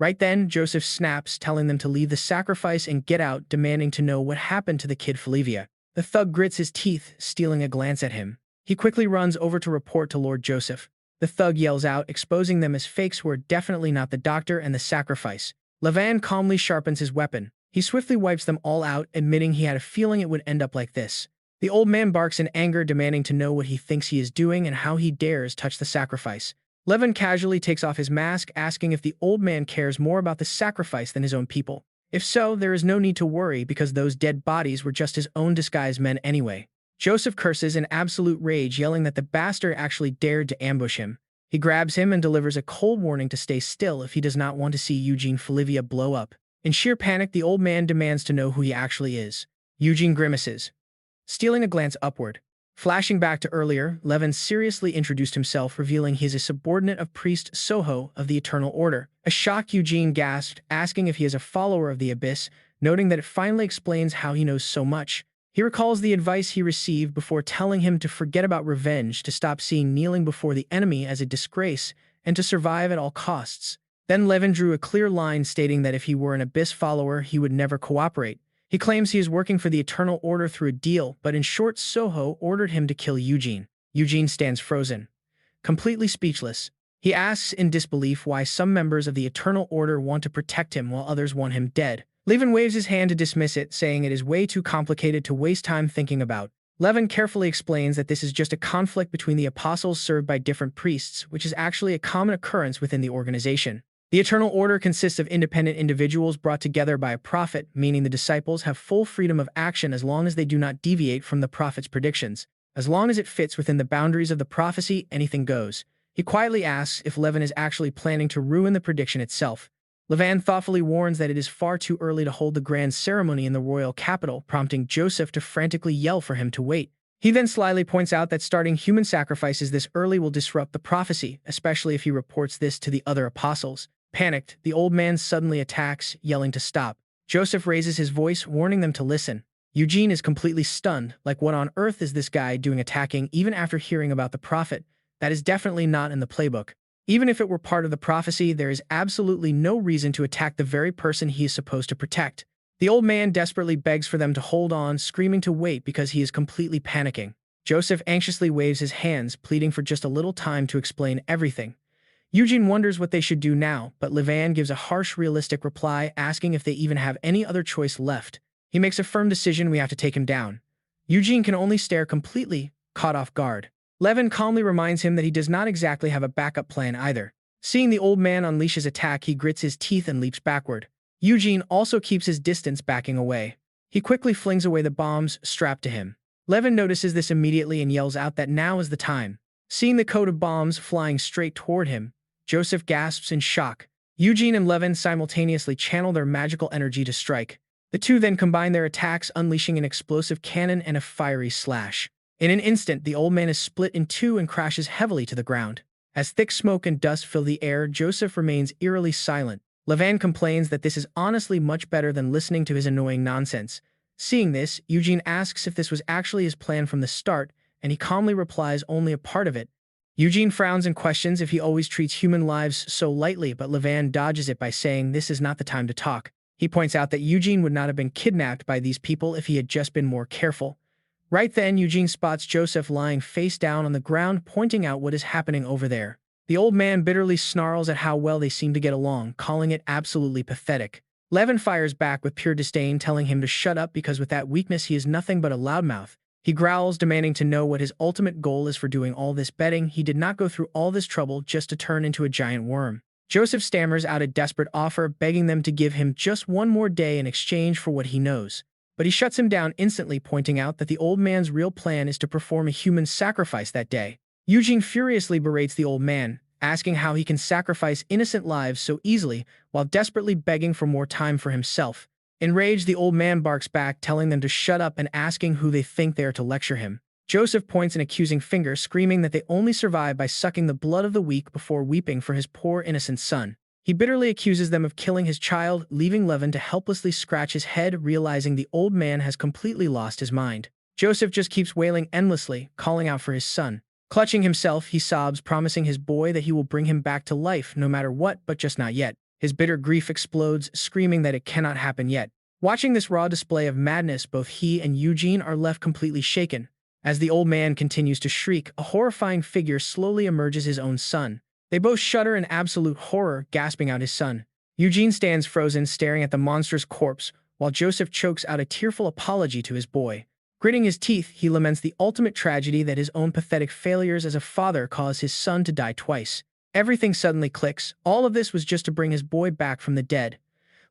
Right then, Joseph snaps, telling them to leave the sacrifice and get out, demanding to know what happened to the kid Felivia. The thug grits his teeth, stealing a glance at him. He quickly runs over to report to Lord Joseph. The thug yells out, exposing them as fakes who are definitely not the doctor and the sacrifice. Levin calmly sharpens his weapon. He swiftly wipes them all out, admitting he had a feeling it would end up like this. The old man barks in anger, demanding to know what he thinks he is doing and how he dares touch the sacrifice. Levin casually takes off his mask, asking if the old man cares more about the sacrifice than his own people. If so, there is no need to worry because those dead bodies were just his own disguised men anyway. Joseph curses in absolute rage, yelling that the bastard actually dared to ambush him. He grabs him and delivers a cold warning to stay still if he does not want to see Eugene Felivia blow up. In sheer panic, the old man demands to know who he actually is. Eugene grimaces, stealing a glance upward. Flashing back to earlier, Levin seriously introduced himself, revealing he is a subordinate of Priest Soho of the Eternal Order. A shocked Eugene gasped, asking if he is a follower of the Abyss, noting that it finally explains how he knows so much. He recalls the advice he received before telling him to forget about revenge, to stop seeing kneeling before the enemy as a disgrace, and to survive at all costs. Then Levin drew a clear line, stating that if he were an Abyss follower, he would never cooperate. He claims he is working for the Eternal Order through a deal, but in short, Soho ordered him to kill Eugene. Eugene stands frozen, completely speechless. He asks in disbelief why some members of the Eternal Order want to protect him while others want him dead. Levin waves his hand to dismiss it, saying it is way too complicated to waste time thinking about. Levin carefully explains that this is just a conflict between the apostles served by different priests, which is actually a common occurrence within the organization. The Eternal Order consists of independent individuals brought together by a prophet, meaning the disciples have full freedom of action as long as they do not deviate from the prophet's predictions. As long as it fits within the boundaries of the prophecy, anything goes. He quietly asks if Levin is actually planning to ruin the prediction itself. Levin thoughtfully warns that it is far too early to hold the grand ceremony in the royal capital, prompting Joseph to frantically yell for him to wait. He then slyly points out that starting human sacrifices this early will disrupt the prophecy, especially if he reports this to the other apostles. Panicked, the old man suddenly attacks, yelling to stop. Joseph raises his voice, warning them to listen. Eugene is completely stunned, like what on earth is this guy doing attacking even after hearing about the prophet? That is definitely not in the playbook. Even if it were part of the prophecy, there is absolutely no reason to attack the very person he is supposed to protect. The old man desperately begs for them to hold on, screaming to wait because he is completely panicking. Joseph anxiously waves his hands, pleading for just a little time to explain everything. Eugene wonders what they should do now, but Levin gives a harsh, realistic reply, asking if they even have any other choice left. He makes a firm decision: we have to take him down. Eugene can only stare, completely caught off guard. Levin calmly reminds him that he does not exactly have a backup plan either. Seeing the old man unleash his attack, he grits his teeth and leaps backward. Eugene also keeps his distance, backing away. He quickly flings away the bombs strapped to him. Levin notices this immediately and yells out that now is the time. Seeing the coat of bombs flying straight toward him, Joseph gasps in shock. Eugene and Levin simultaneously channel their magical energy to strike. The two then combine their attacks, unleashing an explosive cannon and a fiery slash. In an instant, the old man is split in two and crashes heavily to the ground. As thick smoke and dust fill the air, Joseph remains eerily silent. Levin complains that this is honestly much better than listening to his annoying nonsense. Seeing this, Eugene asks if this was actually his plan from the start, and he calmly replies only a part of it. Eugene frowns and questions if he always treats human lives so lightly, but Levin dodges it by saying this is not the time to talk. He points out that Eugene would not have been kidnapped by these people if he had just been more careful. Right then, Eugene spots Joseph lying face down on the ground, pointing out what is happening over there. The old man bitterly snarls at how well they seem to get along, calling it absolutely pathetic. Levin fires back with pure disdain, telling him to shut up because with that weakness he is nothing but a loudmouth. He growls, demanding to know what his ultimate goal is for doing all this betting. He did not go through all this trouble just to turn into a giant worm. Joseph stammers out a desperate offer, begging them to give him just one more day in exchange for what he knows. But he shuts him down instantly, pointing out that the old man's real plan is to perform a human sacrifice that day. Eugene furiously berates the old man, asking how he can sacrifice innocent lives so easily while desperately begging for more time for himself. Enraged, the old man barks back, telling them to shut up and asking who they think they are to lecture him. Joseph points an accusing finger, screaming that they only survive by sucking the blood of the weak before weeping for his poor innocent son. He bitterly accuses them of killing his child, leaving Levin to helplessly scratch his head, realizing the old man has completely lost his mind. Joseph just keeps wailing endlessly, calling out for his son. Clutching himself, he sobs, promising his boy that he will bring him back to life no matter what, but just not yet. His bitter grief explodes, screaming that it cannot happen yet. Watching this raw display of madness, both he and Eugene are left completely shaken. As the old man continues to shriek, a horrifying figure slowly emerges, his own son. They both shudder in absolute horror, gasping out his son. Eugene stands frozen, staring at the monstrous corpse, while Joseph chokes out a tearful apology to his boy. Gritting his teeth, he laments the ultimate tragedy that his own pathetic failures as a father caused his son to die twice. Everything suddenly clicks. All of this was just to bring his boy back from the dead.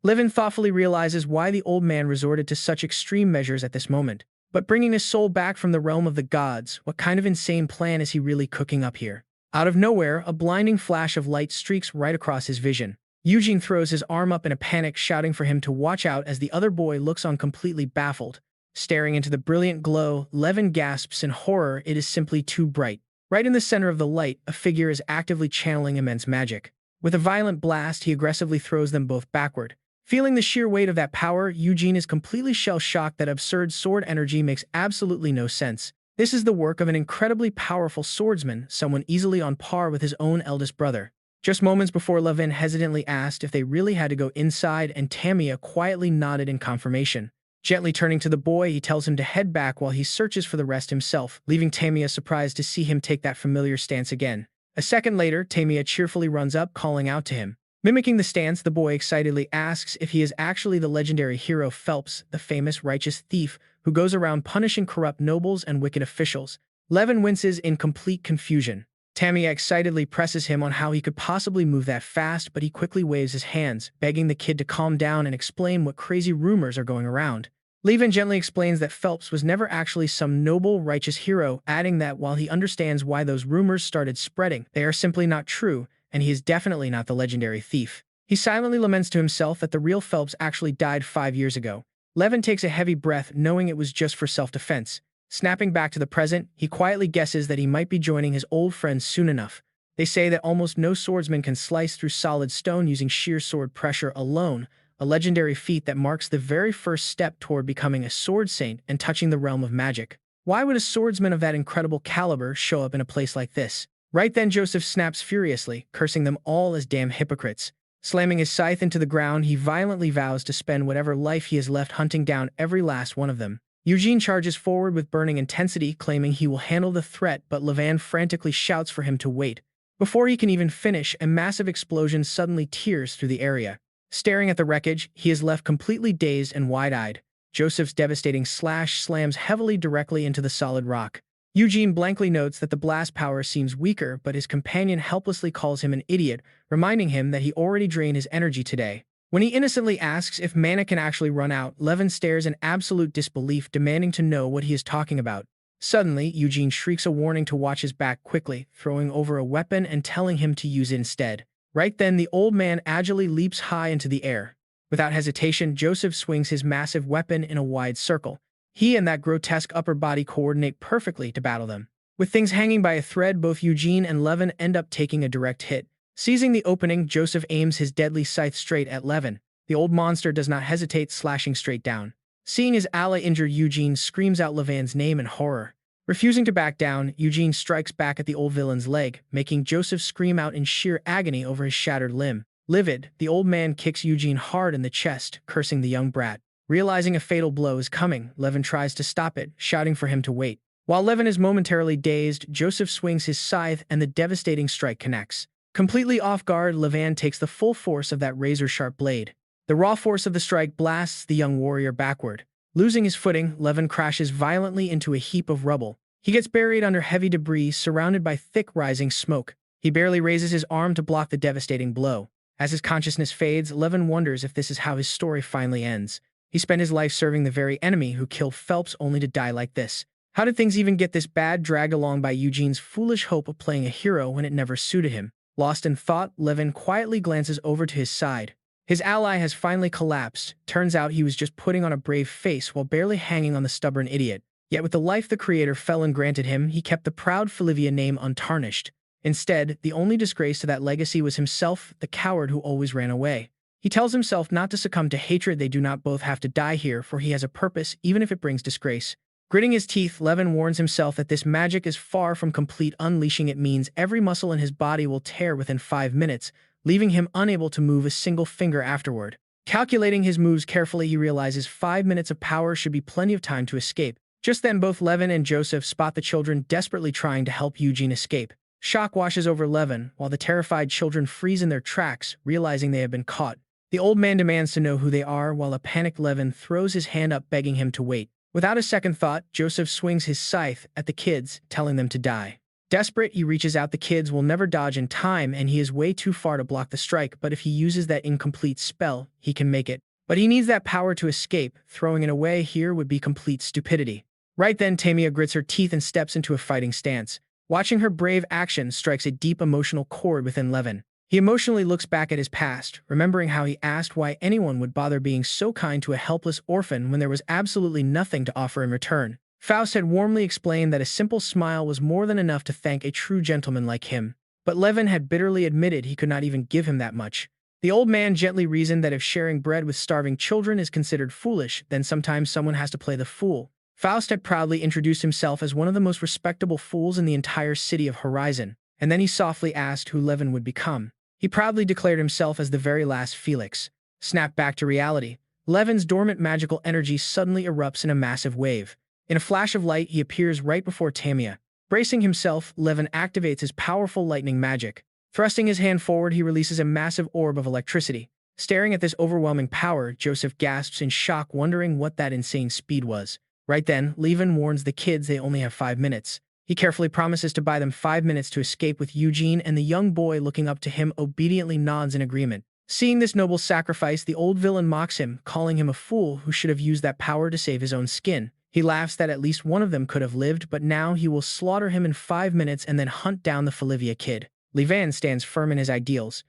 Levin thoughtfully realizes why the old man resorted to such extreme measures at this moment. But bringing his soul back from the realm of the gods, what kind of insane plan is he really cooking up here? Out of nowhere, a blinding flash of light streaks right across his vision. Eugene throws his arm up in a panic, shouting for him to watch out as the other boy looks on completely baffled. Staring into the brilliant glow, Levin gasps in horror. It is simply too bright. Right in the center of the light, a figure is actively channeling immense magic. With a violent blast, he aggressively throws them both backward. Feeling the sheer weight of that power, Eugene is completely shell-shocked. That absurd sword energy makes absolutely no sense. This is the work of an incredibly powerful swordsman, someone easily on par with his own eldest brother. Just moments before, Levin hesitantly asked if they really had to go inside, and Tamia quietly nodded in confirmation. Gently turning to the boy, he tells him to head back while he searches for the rest himself, leaving Tamia surprised to see him take that familiar stance again. A second later, Tamia cheerfully runs up, calling out to him. Mimicking the stance, the boy excitedly asks if he is actually the legendary hero Phelps, the famous righteous thief who goes around punishing corrupt nobles and wicked officials. Levin winces in complete confusion. Tamia excitedly presses him on how he could possibly move that fast, but he quickly waves his hands, begging the kid to calm down and explain what crazy rumors are going around. Levin gently explains that Phelps was never actually some noble, righteous hero, adding that while he understands why those rumors started spreading, they are simply not true, and he is definitely not the legendary thief. He silently laments to himself that the real Phelps actually died 5 years ago. Levin takes a heavy breath, knowing it was just for self-defense. Snapping back to the present, he quietly guesses that he might be joining his old friends soon enough. They say that almost no swordsman can slice through solid stone using sheer sword pressure alone, a legendary feat that marks the very first step toward becoming a sword saint and touching the realm of magic. Why would a swordsman of that incredible caliber show up in a place like this? Right then, Joseph snaps furiously, cursing them all as damn hypocrites. Slamming his scythe into the ground, he violently vows to spend whatever life he has left hunting down every last one of them. Eugene charges forward with burning intensity, claiming he will handle the threat, but Levin frantically shouts for him to wait. Before he can even finish, a massive explosion suddenly tears through the area. Staring at the wreckage, he is left completely dazed and wide-eyed. Joseph's devastating slash slams heavily directly into the solid rock. Eugene blankly notes that the blast power seems weaker, but his companion helplessly calls him an idiot, reminding him that he already drained his energy today. When he innocently asks if mana can actually run out, Levin stares in absolute disbelief, demanding to know what he is talking about. Suddenly, Eugene shrieks a warning to watch his back quickly, throwing over a weapon and telling him to use it instead. Right then, the old man agilely leaps high into the air. Without hesitation, Joseph swings his massive weapon in a wide circle. He and that grotesque upper body coordinate perfectly to battle them. With things hanging by a thread, both Eugene and Levin end up taking a direct hit. Seizing the opening, Joseph aims his deadly scythe straight at Levin. The old monster does not hesitate, slashing straight down. Seeing his ally injured, Eugene screams out Levin's name in horror. Refusing to back down, Eugene strikes back at the old villain's leg, making Joseph scream out in sheer agony over his shattered limb. Livid, the old man kicks Eugene hard in the chest, cursing the young brat. Realizing a fatal blow is coming, Levin tries to stop it, shouting for him to wait. While Levin is momentarily dazed, Joseph swings his scythe and the devastating strike connects. Completely off guard, Levin takes the full force of that razor-sharp blade. The raw force of the strike blasts the young warrior backward. Losing his footing, Levin crashes violently into a heap of rubble. He gets buried under heavy debris, surrounded by thick rising smoke. He barely raises his arm to block the devastating blow. As his consciousness fades, Levin wonders if this is how his story finally ends. He spent his life serving the very enemy who killed Phelps, only to die like this. How did things even get this bad, dragged along by Eugene's foolish hope of playing a hero when it never suited him? Lost in thought, Levin quietly glances over to his side. His ally has finally collapsed. Turns out he was just putting on a brave face while barely hanging on the stubborn idiot. Yet with the life the creator Felin granted him, he kept the proud Felivia name untarnished. Instead, the only disgrace to that legacy was himself, the coward who always ran away. He tells himself not to succumb to hatred. They do not both have to die here, for he has a purpose, even if it brings disgrace. Gritting his teeth, Levin warns himself that this magic is far from complete. Unleashing it means every muscle in his body will tear within 5 minutes, leaving him unable to move a single finger afterward. Calculating his moves carefully, he realizes 5 minutes of power should be plenty of time to escape. Just then, both Levin and Joseph spot the children desperately trying to help Eugene escape. Shock washes over Levin, while the terrified children freeze in their tracks, realizing they have been caught. The old man demands to know who they are, while a panicked Levin throws his hand up, begging him to wait. Without a second thought, Joseph swings his scythe at the kids, telling them to die. Desperate, he reaches out. The kids will never dodge in time, and he is way too far to block the strike, but if he uses that incomplete spell, he can make it. But he needs that power to escape. Throwing it away here would be complete stupidity. Right then, Tamia grits her teeth and steps into a fighting stance. Watching her brave action strikes a deep emotional chord within Levin. He emotionally looks back at his past, remembering how he asked why anyone would bother being so kind to a helpless orphan when there was absolutely nothing to offer in return. Faust had warmly explained that a simple smile was more than enough to thank a true gentleman like him. But Levin had bitterly admitted he could not even give him that much. The old man gently reasoned that if sharing bread with starving children is considered foolish, then sometimes someone has to play the fool. Faust had proudly introduced himself as one of the most respectable fools in the entire city of Horizon, and then he softly asked who Levin would become. He proudly declared himself as the very last Felix. Snapped back to reality, Levin's dormant magical energy suddenly erupts in a massive wave. In a flash of light, he appears right before Tamia. Bracing himself, Levin activates his powerful lightning magic. Thrusting his hand forward, he releases a massive orb of electricity. Staring at this overwhelming power, Joseph gasps in shock, wondering what that insane speed was. Right then, Levin warns the kids they only have 5 minutes. He carefully promises to buy them 5 minutes to escape with Eugene, and the young boy looking up to him obediently nods in agreement. Seeing this noble sacrifice, the old villain mocks him, calling him a fool who should have used that power to save his own skin. He laughs that at least one of them could have lived, but now he will slaughter him in 5 minutes and then hunt down the Felivia kid. Levin stands firm in his ideals.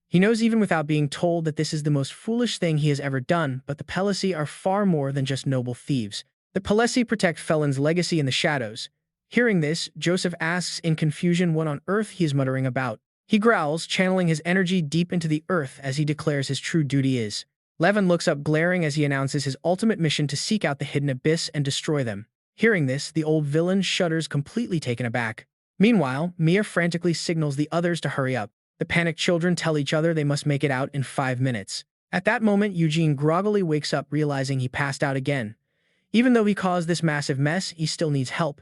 He knows even without being told that this is the most foolish thing he has ever done, but the Pelesi are far more than just noble thieves. The Pelesi protect Felin's legacy in the shadows. Hearing this, Joseph asks in confusion what on earth he is muttering about. He growls, channeling his energy deep into the earth as he declares his true duty is. Levin looks up glaring as he announces his ultimate mission to seek out the hidden abyss and destroy them. Hearing this, the old villain shudders, completely taken aback. Meanwhile, Mia frantically signals the others to hurry up. The panicked children tell each other they must make it out in 5 minutes. At that moment, Eugene groggily wakes up, realizing he passed out again. Even though he caused this massive mess, he still needs help.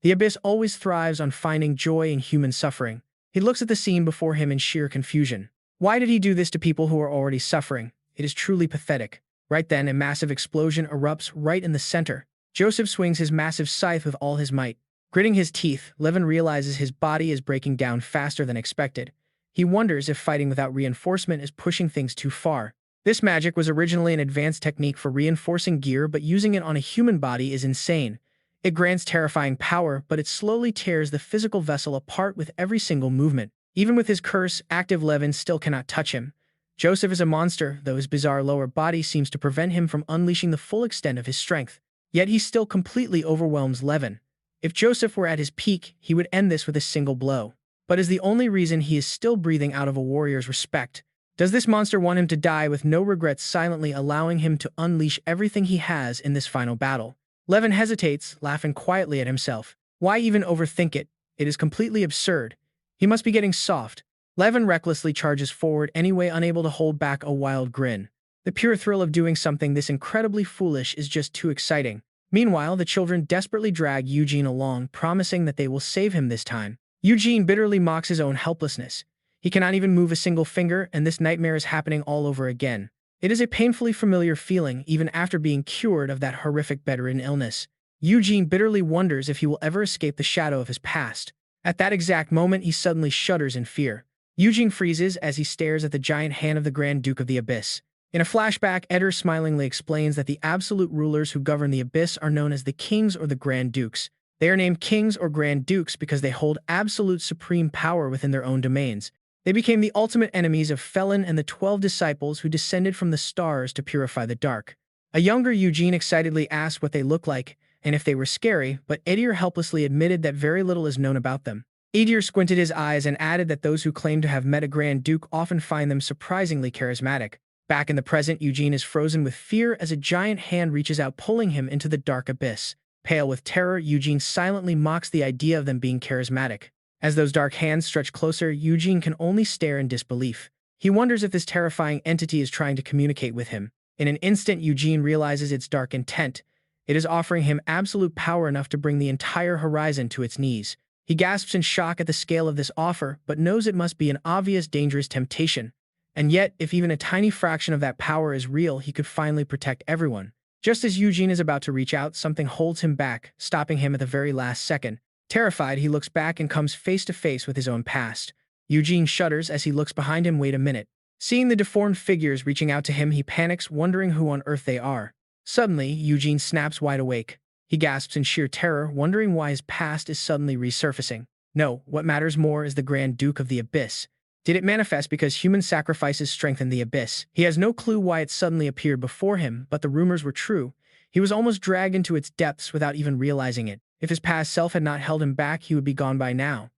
The abyss always thrives on finding joy in human suffering. He looks at the scene before him in sheer confusion. Why did he do this to people who are already suffering? It is truly pathetic. Right then, a massive explosion erupts right in the center. Joseph swings his massive scythe with all his might. Gritting his teeth, Levin realizes his body is breaking down faster than expected. He wonders if fighting without reinforcement is pushing things too far. This magic was originally an advanced technique for reinforcing gear, but using it on a human body is insane. It grants terrifying power, but it slowly tears the physical vessel apart with every single movement. Even with his curse active, Levin still cannot touch him. Joseph is a monster, though his bizarre lower body seems to prevent him from unleashing the full extent of his strength. Yet he still completely overwhelms Levin. If Joseph were at his peak, he would end this with a single blow. But is the only reason he is still breathing out of a warrior's respect. Does this monster want him to die with no regrets, silently allowing him to unleash everything he has in this final battle? Levin hesitates, laughing quietly at himself. Why even overthink it? It is completely absurd. He must be getting soft. Levin recklessly charges forward anyway, unable to hold back a wild grin. The pure thrill of doing something this incredibly foolish is just too exciting. Meanwhile, the children desperately drag Eugene along, promising that they will save him this time. Eugene bitterly mocks his own helplessness. He cannot even move a single finger, and this nightmare is happening all over again. It is a painfully familiar feeling, even after being cured of that horrific bedridden illness. Eugene bitterly wonders if he will ever escape the shadow of his past. At that exact moment, he suddenly shudders in fear. Eugene freezes as he stares at the giant hand of the Grand Duke of the Abyss. In a flashback, Eder smilingly explains that the absolute rulers who govern the Abyss are known as the Kings or the Grand Dukes. They are named Kings or Grand Dukes because they hold absolute supreme power within their own domains. They became the ultimate enemies of Felin and the 12 disciples who descended from the stars to purify the dark. A younger Eugene excitedly asked what they looked like and if they were scary, but Edir helplessly admitted that very little is known about them. Edir squinted his eyes and added that those who claim to have met a Grand Duke often find them surprisingly charismatic. Back in the present, Eugene is frozen with fear as a giant hand reaches out, pulling him into the dark abyss. Pale with terror, Eugene silently mocks the idea of them being charismatic. As those dark hands stretch closer, Eugene can only stare in disbelief. He wonders if this terrifying entity is trying to communicate with him. In an instant, Eugene realizes its dark intent. It is offering him absolute power enough to bring the entire horizon to its knees. He gasps in shock at the scale of this offer, but knows it must be an obvious, dangerous temptation. And yet, if even a tiny fraction of that power is real, he could finally protect everyone. Just as Eugene is about to reach out, something holds him back, stopping him at the very last second. Terrified, he looks back and comes face to face with his own past. Eugene shudders as he looks behind him. Wait a minute. Seeing the deformed figures reaching out to him, he panics, wondering who on earth they are. Suddenly, Eugene snaps wide awake. He gasps in sheer terror, wondering why his past is suddenly resurfacing. No, what matters more is the Grand Duke of the Abyss. Did it manifest because human sacrifices strengthened the Abyss? He has no clue why it suddenly appeared before him, but the rumors were true. He was almost dragged into its depths without even realizing it. If his past self had not held him back, he would be gone by now.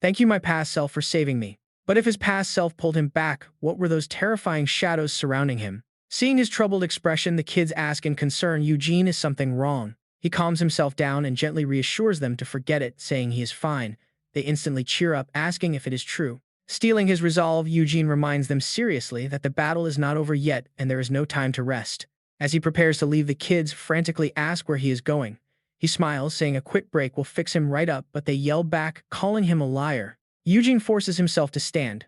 Thank you, my past self, for saving me. But if his past self pulled him back, what were those terrifying shadows surrounding him? Seeing his troubled expression, the kids ask in concern, Eugene, is something wrong? He calms himself down and gently reassures them to forget it, saying he is fine. They instantly cheer up, asking if it is true. Stealing his resolve, Eugene reminds them seriously that the battle is not over yet and there is no time to rest. As he prepares to leave, the kids frantically ask where he is going. He smiles, saying a quick break will fix him right up, but they yell back, calling him a liar. Eugene forces himself to stand.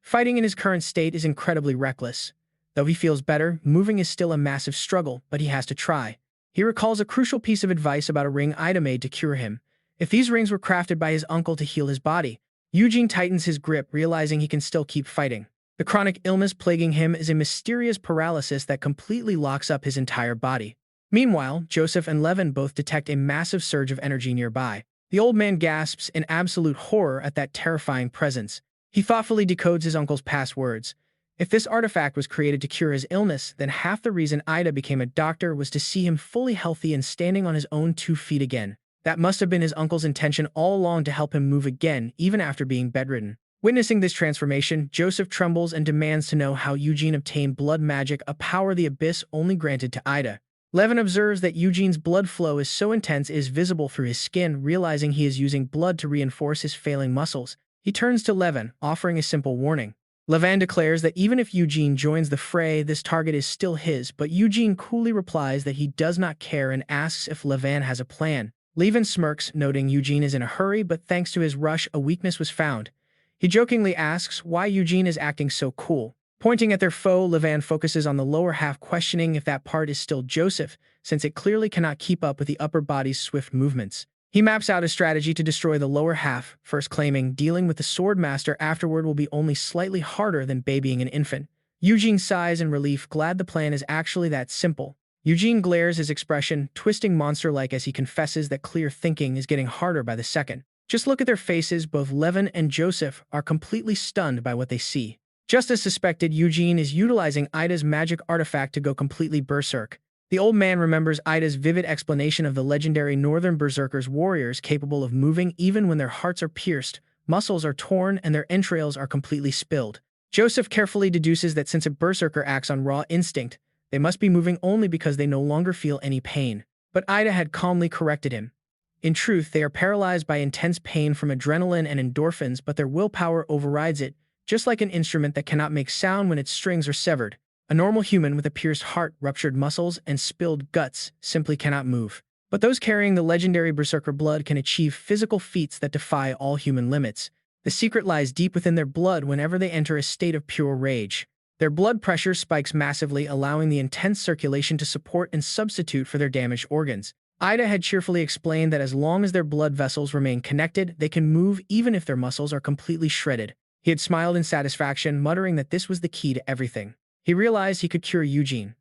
Fighting in his current state is incredibly reckless. Though he feels better, moving is still a massive struggle, but he has to try. He recalls a crucial piece of advice about a ring Ida made to cure him. If these rings were crafted by his uncle to heal his body, Eugene tightens his grip, realizing he can still keep fighting. The chronic illness plaguing him is a mysterious paralysis that completely locks up his entire body. Meanwhile, Joseph and Levin both detect a massive surge of energy nearby. The old man gasps in absolute horror at that terrifying presence. He thoughtfully decodes his uncle's past words. If this artifact was created to cure his illness, then half the reason Ida became a doctor was to see him fully healthy and standing on his own 2 feet again. That must have been his uncle's intention all along, to help him move again, even after being bedridden. Witnessing this transformation, Joseph trembles and demands to know how Eugene obtained blood magic, a power the Abyss only granted to Ida. Levin observes that Eugene's blood flow is so intense it is visible through his skin. Realizing he is using blood to reinforce his failing muscles, he turns to Levin, offering a simple warning. Levin declares that even if Eugene joins the fray, this target is still his, but Eugene coolly replies that he does not care and asks if Levin has a plan. Levin smirks, noting Eugene is in a hurry, but thanks to his rush, a weakness was found. He jokingly asks why Eugene is acting so cool. Pointing at their foe, Levin focuses on the lower half, questioning if that part is still Joseph, since it clearly cannot keep up with the upper body's swift movements. He maps out a strategy to destroy the lower half, first claiming dealing with the sword master afterward will be only slightly harder than babying an infant. Eugene sighs in relief, glad the plan is actually that simple. Eugene glares, his expression twisting monster-like as he confesses that clear thinking is getting harder by the second. Just look at their faces, both Levin and Joseph are completely stunned by what they see. Just as suspected, Eugene is utilizing Ida's magic artifact to go completely berserk. The old man remembers Ida's vivid explanation of the legendary Northern Berserkers, warriors capable of moving even when their hearts are pierced, muscles are torn, and their entrails are completely spilled. Joseph carefully deduces that since a berserker acts on raw instinct, they must be moving only because they no longer feel any pain. But Ida had calmly corrected him. In truth, they are paralyzed by intense pain from adrenaline and endorphins, but their willpower overrides it, just like an instrument that cannot make sound when its strings are severed. A normal human with a pierced heart, ruptured muscles, and spilled guts simply cannot move. But those carrying the legendary berserker blood can achieve physical feats that defy all human limits. The secret lies deep within their blood whenever they enter a state of pure rage. Their blood pressure spikes massively, allowing the intense circulation to support and substitute for their damaged organs. Ida had cheerfully explained that as long as their blood vessels remain connected, they can move even if their muscles are completely shredded. He had smiled in satisfaction, muttering that this was the key to everything. He realized he could cure Eugene.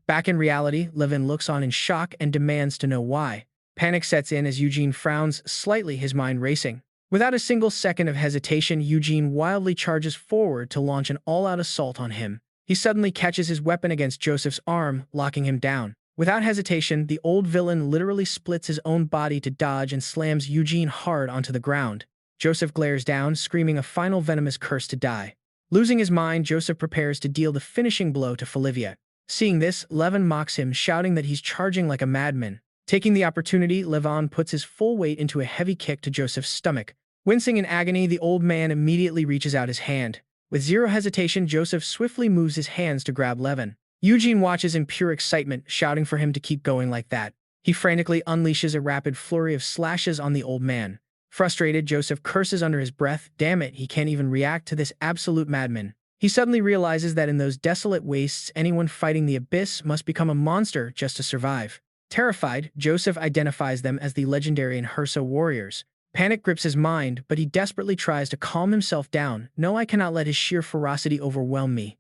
Back in reality, Levin looks on in shock and demands to know why. Panic sets in as Eugene frowns slightly, his mind racing. Without a single second of hesitation, Eugene wildly charges forward to launch an all-out assault on him. He suddenly catches his weapon against Joseph's arm, locking him down. Without hesitation, the old villain literally splits his own body to dodge and slams Eugene hard onto the ground. Joseph glares down, screaming a final venomous curse to die. Losing his mind, Joseph prepares to deal the finishing blow to Felivia. Seeing this, Levin mocks him, shouting that he's charging like a madman. Taking the opportunity, Levin puts his full weight into a heavy kick to Joseph's stomach. Wincing in agony, the old man immediately reaches out his hand. With zero hesitation, Joseph swiftly moves his hands to grab Levin. Eugene watches in pure excitement, shouting for him to keep going like that. He frantically unleashes a rapid flurry of slashes on the old man. Frustrated, Joseph curses under his breath, "Damn it, he can't even react to this absolute madman." He suddenly realizes that in those desolate wastes, anyone fighting the abyss must become a monster just to survive. Terrified, Joseph identifies them as the legendary Nhursa warriors. Panic grips his mind, but he desperately tries to calm himself down. No, I cannot let his sheer ferocity overwhelm me.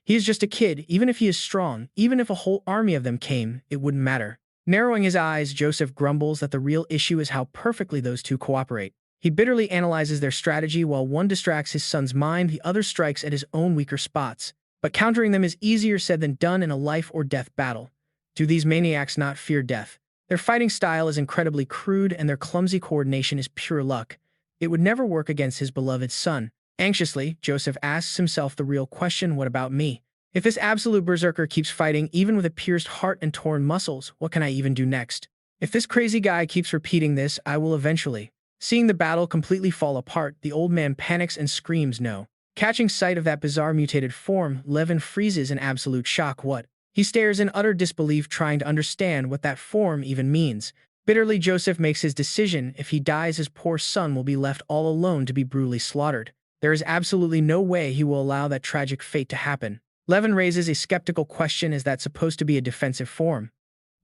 He is just a kid. Even if he is strong, even if a whole army of them came, it wouldn't matter. Narrowing his eyes, Joseph grumbles that the real issue is how perfectly those two cooperate. He bitterly analyzes their strategy. While one distracts his son's mind, the other strikes at his own weaker spots. But countering them is easier said than done in a life-or-death battle. Do these maniacs not fear death? Their fighting style is incredibly crude, and their clumsy coordination is pure luck. It would never work against his beloved son. Anxiously, Joseph asks himself the real question: what about me? If this absolute berserker keeps fighting, even with a pierced heart and torn muscles, what can I even do next? If this crazy guy keeps repeating this, I will eventually. Seeing the battle completely fall apart, the old man panics and screams no. Catching sight of that bizarre mutated form, Levin freezes in absolute shock. What? He stares in utter disbelief, trying to understand what that form even means. Bitterly, Joseph makes his decision. If he dies, his poor son will be left all alone to be brutally slaughtered. There is absolutely no way he will allow that tragic fate to happen. Levin raises a skeptical question: is that supposed to be a defensive form?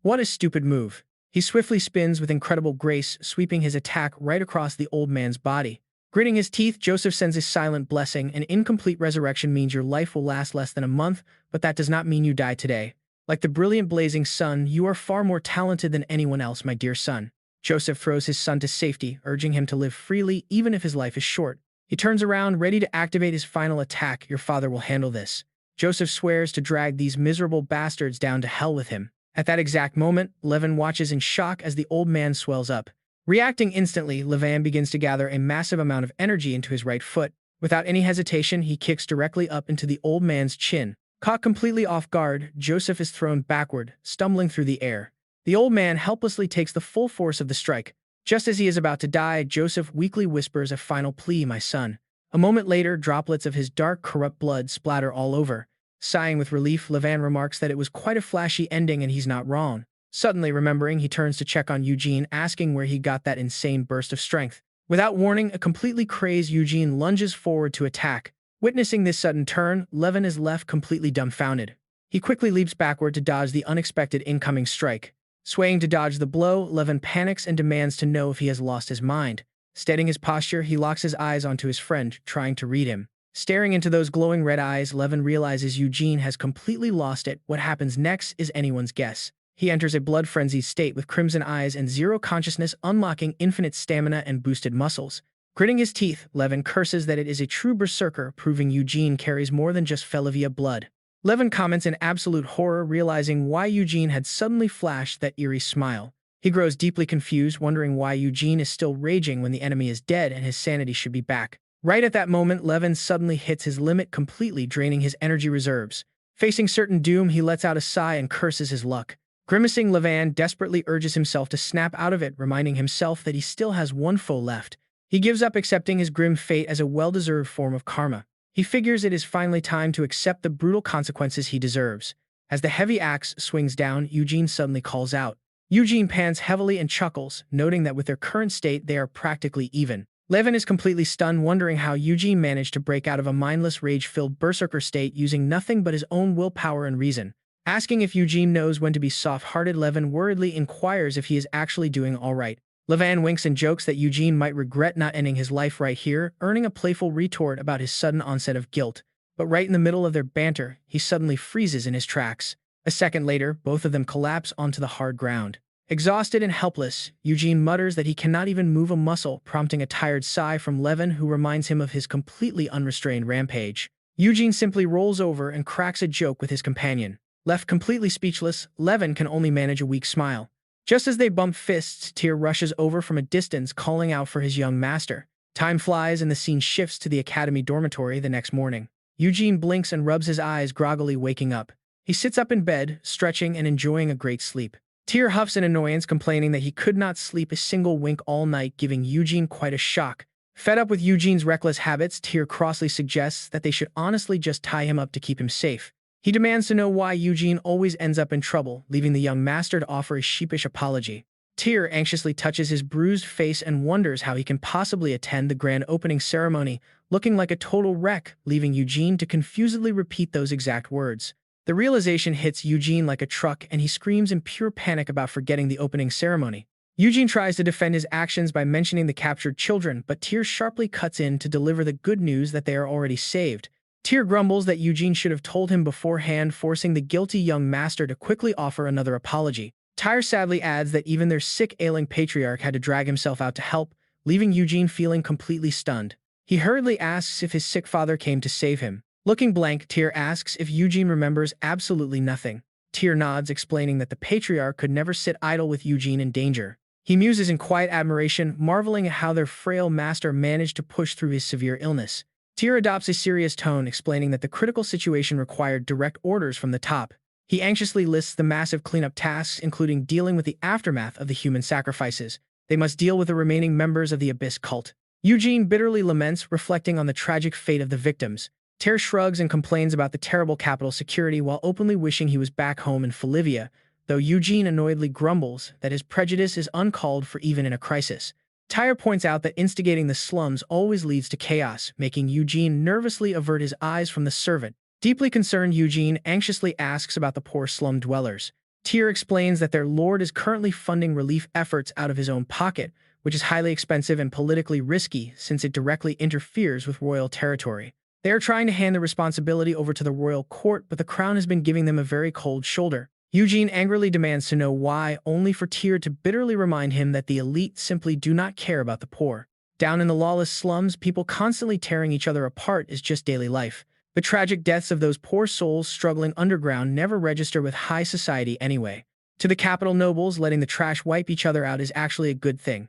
What a stupid move. He swiftly spins with incredible grace, sweeping his attack right across the old man's body. Gritting his teeth, Joseph sends a silent blessing. An incomplete resurrection means your life will last less than a month, but that does not mean you die today. Like the brilliant blazing sun, you are far more talented than anyone else, my dear son. Joseph throws his son to safety, urging him to live freely even if his life is short. He turns around, ready to activate his final attack. Your father will handle this. Joseph swears to drag these miserable bastards down to hell with him. At that exact moment, Levin watches in shock as the old man swells up. Reacting instantly, Levin begins to gather a massive amount of energy into his right foot. Without any hesitation, he kicks directly up into the old man's chin. Caught completely off guard, Joseph is thrown backward, stumbling through the air. The old man helplessly takes the full force of the strike. Just as he is about to die, Joseph weakly whispers a final plea: my son. A moment later, droplets of his dark, corrupt blood splatter all over. Sighing with relief, Levin remarks that it was quite a flashy ending, and he's not wrong. Suddenly remembering, he turns to check on Eugene, asking where he got that insane burst of strength. Without warning, a completely crazed Eugene lunges forward to attack. Witnessing this sudden turn, Levin is left completely dumbfounded. He quickly leaps backward to dodge the unexpected incoming strike. Swaying to dodge the blow, Levin panics and demands to know if he has lost his mind. Steadying his posture, he locks his eyes onto his friend, trying to read him. Staring into those glowing red eyes, Levin realizes Eugene has completely lost it. What happens next is anyone's guess. He enters a blood-frenzied state with crimson eyes and zero consciousness, unlocking infinite stamina and boosted muscles. Gritting his teeth, Levin curses that it is a true berserker, proving Eugene carries more than just Felivia blood. Levin comments in absolute horror, realizing why Eugene had suddenly flashed that eerie smile. He grows deeply confused, wondering why Eugene is still raging when the enemy is dead and his sanity should be back. Right at that moment, Levin suddenly hits his limit, completely draining his energy reserves. Facing certain doom, he lets out a sigh and curses his luck. Grimacing, Levin desperately urges himself to snap out of it, reminding himself that he still has one foe left. He gives up, accepting his grim fate as a well-deserved form of karma. He figures it is finally time to accept the brutal consequences he deserves. As the heavy axe swings down, Eugene suddenly calls out. Eugene pants heavily and chuckles, noting that with their current state, they are practically even. Levin is completely stunned, wondering how Eugene managed to break out of a mindless, rage-filled berserker state using nothing but his own willpower and reason. Asking if Eugene knows when to be soft-hearted, Levin worriedly inquires if he is actually doing all right. Levin winks and jokes that Eugene might regret not ending his life right here, earning a playful retort about his sudden onset of guilt. But right in the middle of their banter, he suddenly freezes in his tracks. A second later, both of them collapse onto the hard ground. Exhausted and helpless, Eugene mutters that he cannot even move a muscle, prompting a tired sigh from Levin, who reminds him of his completely unrestrained rampage. Eugene simply rolls over and cracks a joke with his companion. Left completely speechless, Levin can only manage a weak smile. Just as they bump fists, Tyr rushes over from a distance, calling out for his young master. Time flies and the scene shifts to the academy dormitory the next morning. Eugene blinks and rubs his eyes, groggily waking up. He sits up in bed, stretching and enjoying a great sleep. Tyr huffs in annoyance, complaining that he could not sleep a single wink all night, giving Eugene quite a shock. Fed up with Eugene's reckless habits, Tyr crossly suggests that they should honestly just tie him up to keep him safe. He demands to know why Eugene always ends up in trouble, leaving the young master to offer a sheepish apology. Tyr anxiously touches his bruised face and wonders how he can possibly attend the grand opening ceremony. looking like a total wreck, leaving Eugene to confusedly repeat those exact words. The realization hits Eugene like a truck and he screams in pure panic about forgetting the opening ceremony. Eugene tries to defend his actions by mentioning the captured children, but Tyr sharply cuts in to deliver the good news that they are already saved. Tyr grumbles that Eugene should have told him beforehand, forcing the guilty young master to quickly offer another apology. Tyr sadly adds that even their sick, ailing patriarch had to drag himself out to help, leaving Eugene feeling completely stunned. He hurriedly asks if his sick father came to save him. Looking blank, Tyr asks if Eugene remembers absolutely nothing. Tyr nods, explaining that the patriarch could never sit idle with Eugene in danger. He muses in quiet admiration, marveling at how their frail master managed to push through his severe illness. Tyr adopts a serious tone, explaining that the critical situation required direct orders from the top. He anxiously lists the massive cleanup tasks, including dealing with the aftermath of the human sacrifices. They must deal with the remaining members of the Abyss cult. Eugene bitterly laments, reflecting on the tragic fate of the victims. Tyr shrugs and complains about the terrible capital security while openly wishing he was back home in Felivia, though Eugene annoyedly grumbles that his prejudice is uncalled for even in a crisis. Tyr points out that instigating the slums always leads to chaos, making Eugene nervously avert his eyes from the servant. Deeply concerned, Eugene anxiously asks about the poor slum dwellers. Tyr explains that their lord is currently funding relief efforts out of his own pocket, which is highly expensive and politically risky since it directly interferes with royal territory. They are trying to hand the responsibility over to the royal court, but the crown has been giving them a very cold shoulder. Eugene angrily demands to know why, only for Tyr to bitterly remind him that the elite simply do not care about the poor. Down in the lawless slums, people constantly tearing each other apart is just daily life. The tragic deaths of those poor souls struggling underground never register with high society anyway. To the capital nobles, letting the trash wipe each other out is actually a good thing.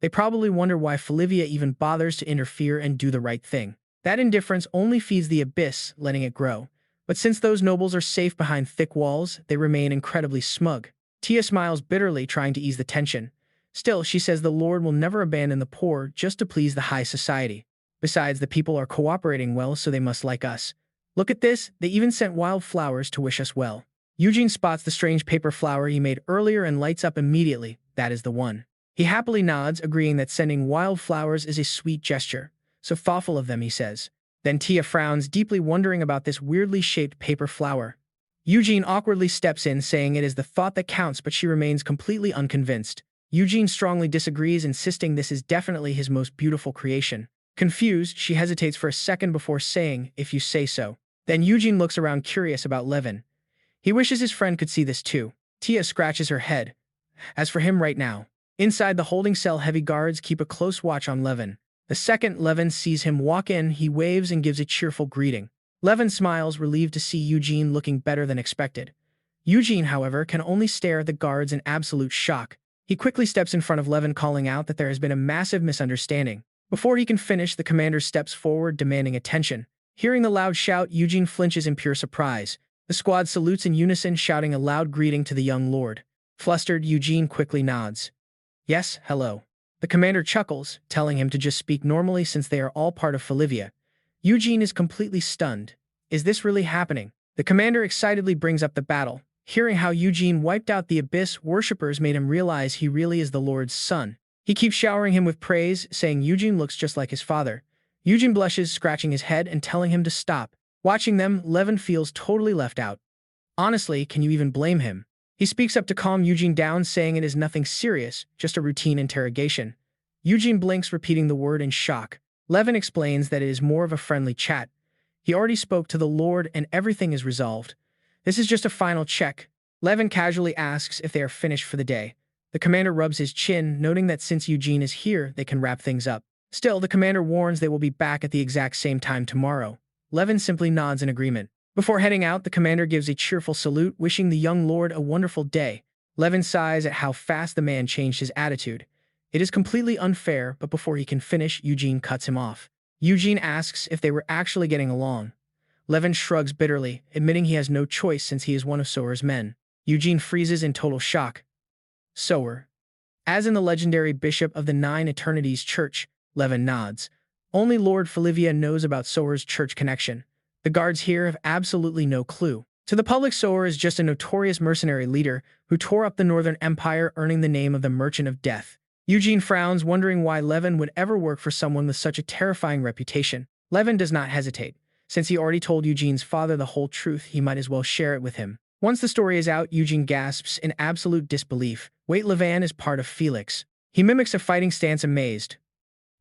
They probably wonder why Felivia even bothers to interfere and do the right thing. That indifference only feeds the abyss, letting it grow. But since those nobles are safe behind thick walls, they remain incredibly smug. Tia smiles bitterly, trying to ease the tension. Still, she says the Lord will never abandon the poor just to please the high society. Besides, the people are cooperating well, so they must like us. Look at this, they even sent wild flowers to wish us well. Eugene spots the strange paper flower he made earlier and lights up immediately. That is the one. He happily nods, agreeing that sending wild flowers is a sweet gesture. So thoughtful of them, he says. Then Tia frowns, deeply wondering about this weirdly shaped paper flower. Eugene awkwardly steps in, saying it is the thought that counts, but she remains completely unconvinced. Eugene strongly disagrees, insisting this is definitely his most beautiful creation. Confused, she hesitates for a second before saying, "If you say so." Then Eugene looks around, curious about Levin. He wishes his friend could see this too. Tia scratches her head. As for him right now, inside the holding cell, heavy guards keep a close watch on Levin. The second Levin sees him walk in, he waves and gives a cheerful greeting. Levin smiles, relieved to see Eugene looking better than expected. Eugene, however, can only stare at the guards in absolute shock. He quickly steps in front of Levin, calling out that there has been a massive misunderstanding. Before he can finish, the commander steps forward, demanding attention. Hearing the loud shout, Eugene flinches in pure surprise. The squad salutes in unison, shouting a loud greeting to the young lord. Flustered, Eugene quickly nods. Yes, hello. The commander chuckles, telling him to just speak normally since they are all part of Felivia. Eugene is completely stunned. Is this really happening? The commander excitedly brings up the battle. Hearing how Eugene wiped out the Abyss worshippers made him realize he really is the Lord's son. He keeps showering him with praise, saying Eugene looks just like his father. Eugene blushes, scratching his head and telling him to stop. Watching them, Levin feels totally left out. Honestly, can you even blame him? He speaks up to calm Eugene down, saying it is nothing serious, just a routine interrogation. Eugene blinks, repeating the word in shock. Levin explains that it is more of a friendly chat. He already spoke to the Lord and everything is resolved. This is just a final check. Levin casually asks if they are finished for the day. The commander rubs his chin, noting that since Eugene is here, they can wrap things up. Still, the commander warns they will be back at the exact same time tomorrow. Levin simply nods in agreement. Before heading out, the commander gives a cheerful salute, wishing the young lord a wonderful day. Levin sighs at how fast the man changed his attitude. It is completely unfair, but before he can finish, Eugene cuts him off. Eugene asks if they were actually getting along. Levin shrugs bitterly, admitting he has no choice since he is one of Sower's men. Eugene freezes in total shock. Sower. As in the legendary bishop of the Nine Eternities Church, Levin nods. Only Lord Felivia knows about Sower's church connection. The guards here have absolutely no clue. To the public, Sower is just a notorious mercenary leader who tore up the Northern Empire, earning the name of the Merchant of Death. Eugene frowns, wondering why Levin would ever work for someone with such a terrifying reputation. Levin does not hesitate. Since he already told Eugene's father the whole truth, he might as well share it with him. Once the story is out, Eugene gasps in absolute disbelief. Wait, Levin is part of Felix. He mimics a fighting stance amazed.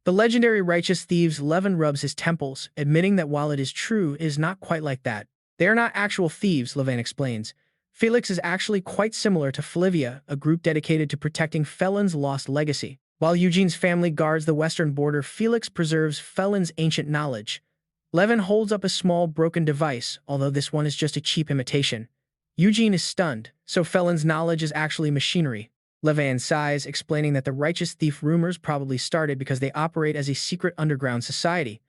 The legendary righteous thieves. Levin rubs his temples, admitting that while it is true, it is not quite like that. They are not actual thieves, Levin explains. Felix is actually quite similar to Felivia, a group dedicated to protecting Felin's lost legacy. While Eugene's family guards the western border, Felix preserves Felin's ancient knowledge. Levin holds up a small broken device, although this one is just a cheap imitation. Eugene is stunned, so Felin's knowledge is actually machinery. Levin sighs, explaining that the righteous thief rumors probably started because they operate as a secret underground society.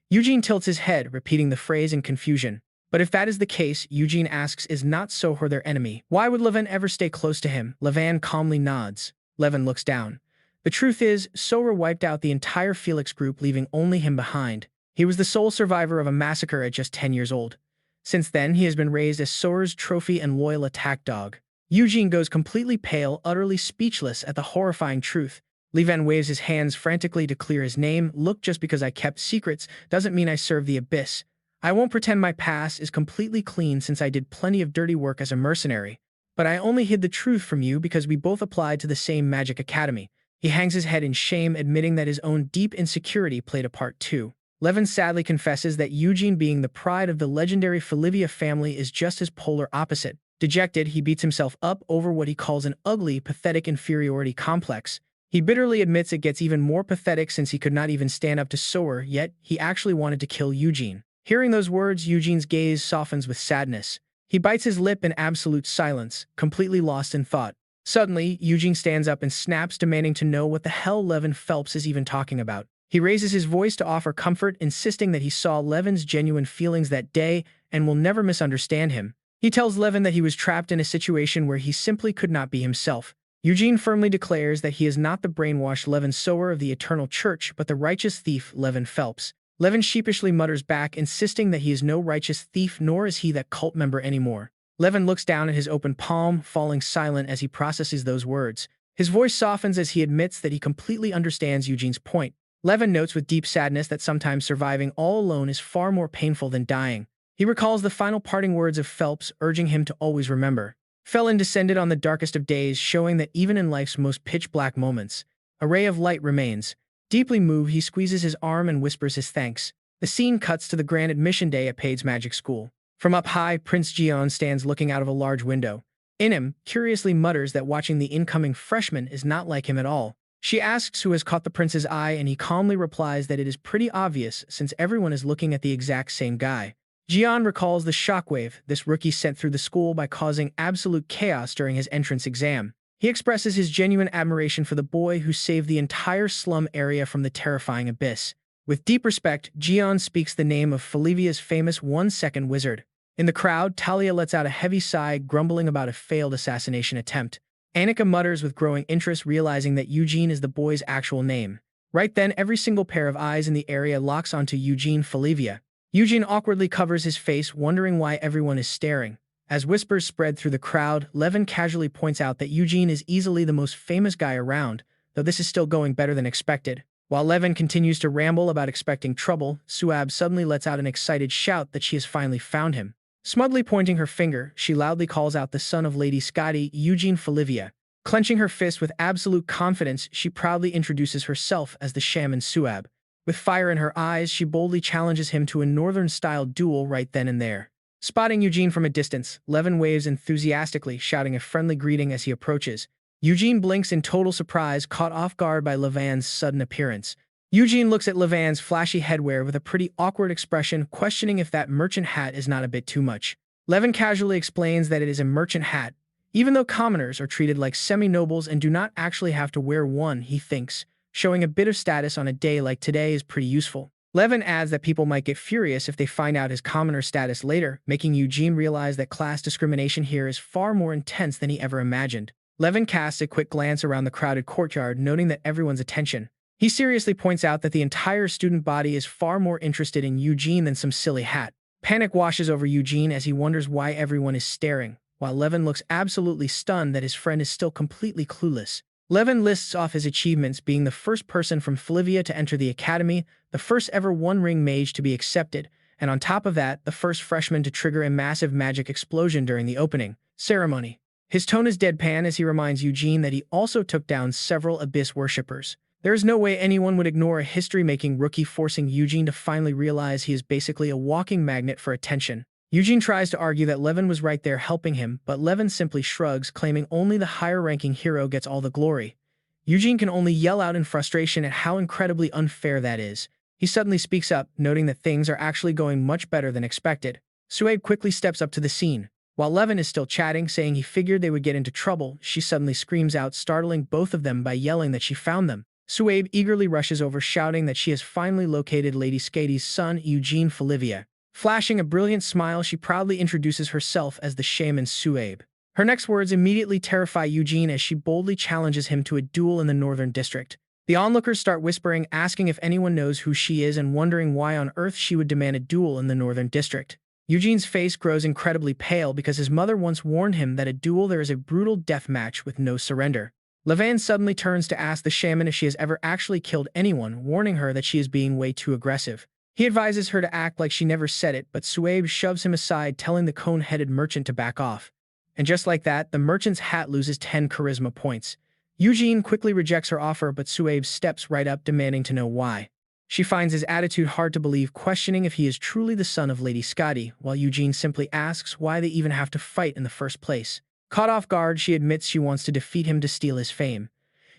Eugene tilts his head, repeating the phrase in confusion. But if that is the case, Eugene asks, is not Sohor their enemy? Why would Levin ever stay close to him? Levin calmly nods. Levin looks down. The truth is, Sohor wiped out the entire Felix group, leaving only him behind. He was the sole survivor of a massacre at just 10 years old. Since then, he has been raised as Sohor's trophy and loyal attack dog. Eugene goes completely pale, utterly speechless at the horrifying truth. Levin waves his hands frantically to clear his name. Look, just because I kept secrets doesn't mean I serve the abyss. I won't pretend my past is completely clean since I did plenty of dirty work as a mercenary. But I only hid the truth from you because we both applied to the same magic academy. He hangs his head in shame, admitting that his own deep insecurity played a part too. Levin sadly confesses that Eugene, being the pride of the legendary Felivia family, is just his polar opposite. Dejected, he beats himself up over what he calls an ugly, pathetic inferiority complex. He bitterly admits it gets even more pathetic since he could not even stand up to Sohor, yet he actually wanted to kill Eugene. Hearing those words, Eugene's gaze softens with sadness. He bites his lip in absolute silence, completely lost in thought. Suddenly, Eugene stands up and snaps, demanding to know what the hell Levin Phelps is even talking about. He raises his voice to offer comfort, insisting that he saw Levin's genuine feelings that day and will never misunderstand him. He tells Levin that he was trapped in a situation where he simply could not be himself. Eugene firmly declares that he is not the brainwashed Levin Sohor of the Eternal Church, but the righteous thief Levin Phelps. Levin sheepishly mutters back, insisting that he is no righteous thief, nor is he that cult member anymore. Levin looks down at his open palm, falling silent as he processes those words. His voice softens as he admits that he completely understands Eugene's point. Levin notes with deep sadness that sometimes surviving all alone is far more painful than dying. He recalls the final parting words of Phelps, urging him to always remember. Felin descended on the darkest of days, showing that even in life's most pitch-black moments, a ray of light remains. Deeply moved, he squeezes his arm and whispers his thanks. The scene cuts to the grand admission day at Pade's magic school. From up high, Prince Eugene stands looking out of a large window. In him, curiously mutters that watching the incoming freshman is not like him at all. She asks who has caught the prince's eye, and he calmly replies that it is pretty obvious since everyone is looking at the exact same guy. Eugene recalls the shockwave this rookie sent through the school by causing absolute chaos during his entrance exam. He expresses his genuine admiration for the boy who saved the entire slum area from the terrifying abyss. With deep respect, Eugene speaks the name of Felivia's famous 1-second wizard. In the crowd, Talia lets out a heavy sigh, grumbling about a failed assassination attempt. Annika mutters with growing interest, realizing that Eugene is the boy's actual name. Right then, every single pair of eyes in the area locks onto Eugene Felivia. Eugene awkwardly covers his face, wondering why everyone is staring. As whispers spread through the crowd, Levin casually points out that Eugene is easily the most famous guy around, though this is still going better than expected. While Levin continues to ramble about expecting trouble, Suab suddenly lets out an excited shout that she has finally found him. Smugly pointing her finger, she loudly calls out the son of Lady Scotty, Eugene Felivia. Clenching her fist with absolute confidence, she proudly introduces herself as the shaman Suab. With fire in her eyes, she boldly challenges him to a northern-style duel right then and there. Spotting Eugene from a distance, Levin waves enthusiastically, shouting a friendly greeting as he approaches. Eugene blinks in total surprise, caught off guard by Levin's sudden appearance. Eugene looks at Levin's flashy headwear with a pretty awkward expression, questioning if that merchant hat is not a bit too much. Levin casually explains that it is a merchant hat. Even though commoners are treated like semi-nobles and do not actually have to wear one, he thinks, showing a bit of status on a day like today is pretty useful. Levin adds that people might get furious if they find out his commoner status later, making Eugene realize that class discrimination here is far more intense than he ever imagined. Levin casts a quick glance around the crowded courtyard, noting that everyone's attention. He seriously points out that the entire student body is far more interested in Eugene than some silly hat. Panic washes over Eugene as he wonders why everyone is staring, while Levin looks absolutely stunned that his friend is still completely clueless. Levin lists off his achievements, being the first person from Felivia to enter the academy, the first ever one-ring mage to be accepted, and on top of that, the first freshman to trigger a massive magic explosion during the opening ceremony. His tone is deadpan as he reminds Eugene that he also took down several abyss worshippers. There is no way anyone would ignore a history-making rookie, forcing Eugene to finally realize he is basically a walking magnet for attention. Eugene tries to argue that Levin was right there helping him, but Levin simply shrugs, claiming only the higher-ranking hero gets all the glory. Eugene can only yell out in frustration at how incredibly unfair that is. He suddenly speaks up, noting that things are actually going much better than expected. Suabe quickly steps up to the scene. While Levin is still chatting, saying he figured they would get into trouble, she suddenly screams out, startling both of them by yelling that she found them. Suabe eagerly rushes over, shouting that she has finally located Lady Skady's son, Eugene Felivia. Flashing a brilliant smile, she proudly introduces herself as the shaman Suabe. Her next words immediately terrify Eugene as she boldly challenges him to a duel in the Northern District. The onlookers start whispering, asking if anyone knows who she is and wondering why on earth she would demand a duel in the Northern District. Eugene's face grows incredibly pale because his mother once warned him that a duel there is a brutal death match with no surrender. Levin suddenly turns to ask the shaman if she has ever actually killed anyone, warning her that she is being way too aggressive. He advises her to act like she never said it, but Suabe shoves him aside, telling the cone-headed merchant to back off. And just like that, the merchant's hat loses 10 charisma points. Eugene quickly rejects her offer, but Suabe steps right up, demanding to know why. She finds his attitude hard to believe, questioning if he is truly the son of Lady Skady, while Eugene simply asks why they even have to fight in the first place. Caught off guard, she admits she wants to defeat him to steal his fame.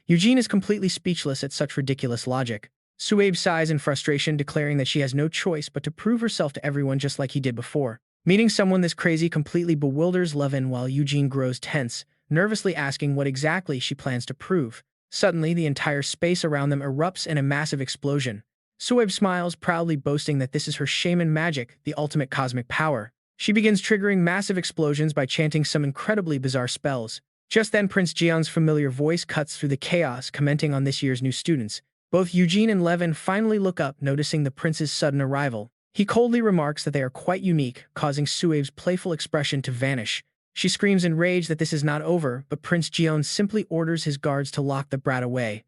Eugene is completely speechless at such ridiculous logic. Suabe sighs in frustration, declaring that she has no choice but to prove herself to everyone just like he did before. Meeting someone this crazy completely bewilders Levin, while Eugene grows tense, nervously asking what exactly she plans to prove. Suddenly, the entire space around them erupts in a massive explosion. Suabe smiles, proudly boasting that this is her shaman magic, the ultimate cosmic power. She begins triggering massive explosions by chanting some incredibly bizarre spells. Just then, Prince Jeon's familiar voice cuts through the chaos, commenting on this year's new students. Both Eugene and Levin finally look up, noticing the prince's sudden arrival. He coldly remarks that they are quite unique, causing Suabe's playful expression to vanish. She screams in rage that this is not over, but Prince Jeon simply orders his guards to lock the brat away.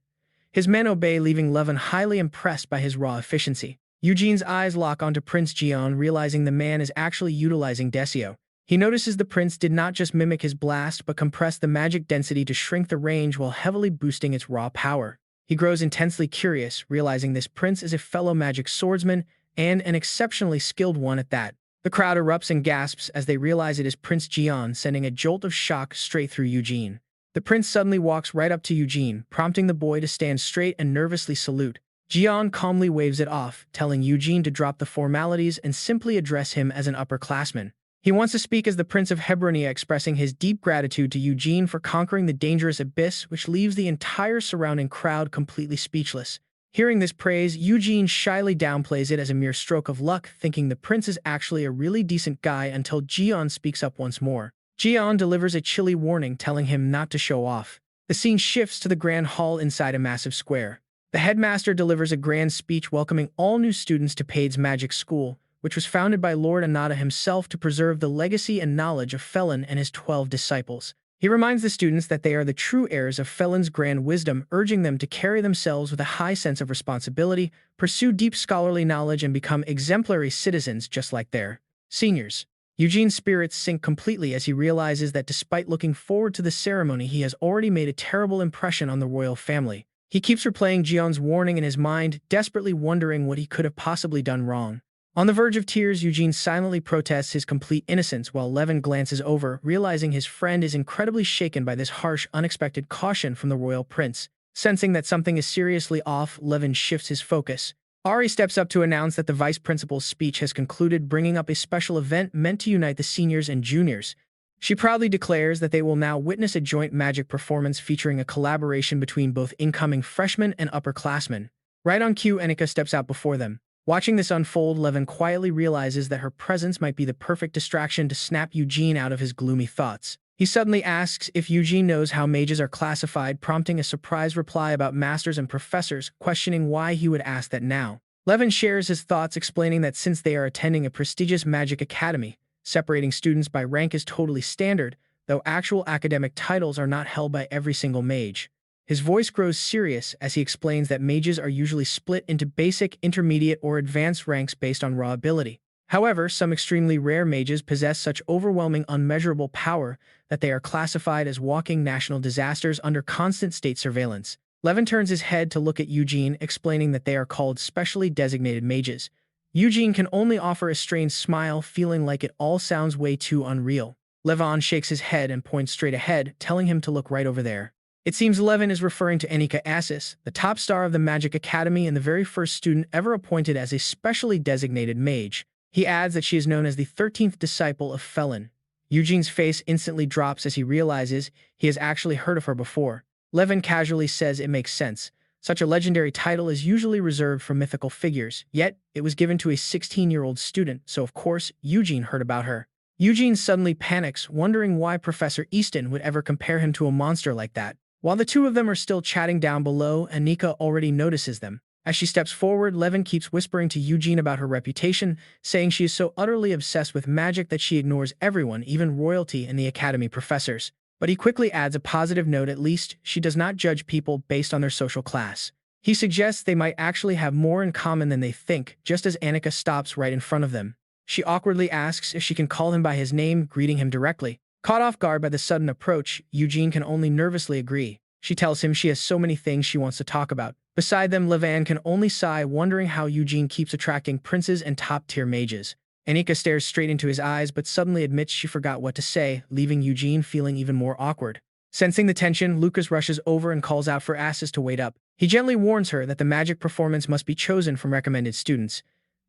His men obey, leaving Levin highly impressed by his raw efficiency. Eugene's eyes lock onto Prince Jeon, realizing the man is actually utilizing Desio. He notices the prince did not just mimic his blast, but compress the magic density to shrink the range while heavily boosting its raw power. He grows intensely curious, realizing this prince is a fellow magic swordsman, and an exceptionally skilled one at that. The crowd erupts and gasps as they realize it is Prince Jeon, sending a jolt of shock straight through Eugene. The prince suddenly walks right up to Eugene, prompting the boy to stand straight and nervously salute. Jeon calmly waves it off, telling Eugene to drop the formalities and simply address him as an upperclassman. He wants to speak as the Prince of Hebronia, expressing his deep gratitude to Eugene for conquering the dangerous abyss, which leaves the entire surrounding crowd completely speechless. Hearing this praise, Eugene shyly downplays it as a mere stroke of luck, thinking the prince is actually a really decent guy, until Jeon speaks up once more. Jeon delivers a chilly warning, telling him not to show off. The scene shifts to the grand hall inside a massive square. The headmaster delivers a grand speech welcoming all new students to Pade's Magic School, which was founded by Lord Anata himself to preserve the legacy and knowledge of Felin and his 12 disciples. He reminds the students that they are the true heirs of Felin's grand wisdom, urging them to carry themselves with a high sense of responsibility, pursue deep scholarly knowledge, and become exemplary citizens just like their seniors. Eugene's spirits sink completely as he realizes that despite looking forward to the ceremony, he has already made a terrible impression on the royal family. He keeps replaying Jeon's warning in his mind, desperately wondering what he could have possibly done wrong. On the verge of tears, Eugene silently protests his complete innocence while Levin glances over, realizing his friend is incredibly shaken by this harsh, unexpected caution from the royal prince. Sensing that something is seriously off, Levin shifts his focus. Ari steps up to announce that the vice principal's speech has concluded, bringing up a special event meant to unite the seniors and juniors. She proudly declares that they will now witness a joint magic performance featuring a collaboration between both incoming freshmen and upperclassmen. Right on cue, Enika steps out before them. Watching this unfold, Levin quietly realizes that her presence might be the perfect distraction to snap Eugene out of his gloomy thoughts. He suddenly asks if Eugene knows how mages are classified, prompting a surprise reply about masters and professors, questioning why he would ask that now. Levin shares his thoughts, explaining that since they are attending a prestigious magic academy, separating students by rank is totally standard, though actual academic titles are not held by every single mage. His voice grows serious as he explains that mages are usually split into basic, intermediate, or advanced ranks based on raw ability. However, some extremely rare mages possess such overwhelming, unmeasurable power that they are classified as walking national disasters under constant state surveillance. Levin turns his head to look at Eugene, explaining that they are called specially designated mages. Eugene can only offer a strange smile, feeling like it all sounds way too unreal. Levin shakes his head and points straight ahead, telling him to look right over there. It seems Levin is referring to Anika Assis, the top star of the Magic Academy and the very first student ever appointed as a specially designated mage. He adds that she is known as the 13th disciple of Felin. Eugene's face instantly drops as he realizes he has actually heard of her before. Levin casually says it makes sense. Such a legendary title is usually reserved for mythical figures, yet it was given to a 16-year-old student, so of course Eugene heard about her. Eugene suddenly panics, wondering why Professor Easton would ever compare him to a monster like that. While the two of them are still chatting down below, Anika already notices them. As she steps forward, Levin keeps whispering to Eugene about her reputation, saying she is so utterly obsessed with magic that she ignores everyone, even royalty and the academy professors. But he quickly adds a positive note: at least she does not judge people based on their social class. He suggests they might actually have more in common than they think, just as Anika stops right in front of them. She awkwardly asks if she can call him by his name, greeting him directly. Caught off guard by the sudden approach, Eugene can only nervously agree. She tells him she has so many things she wants to talk about. Beside them, Levin can only sigh, wondering how Eugene keeps attracting princes and top-tier mages. Anika stares straight into his eyes but suddenly admits she forgot what to say, leaving Eugene feeling even more awkward. Sensing the tension, Lucas rushes over and calls out for Assis to wait up. He gently warns her that the magic performance must be chosen from recommended students.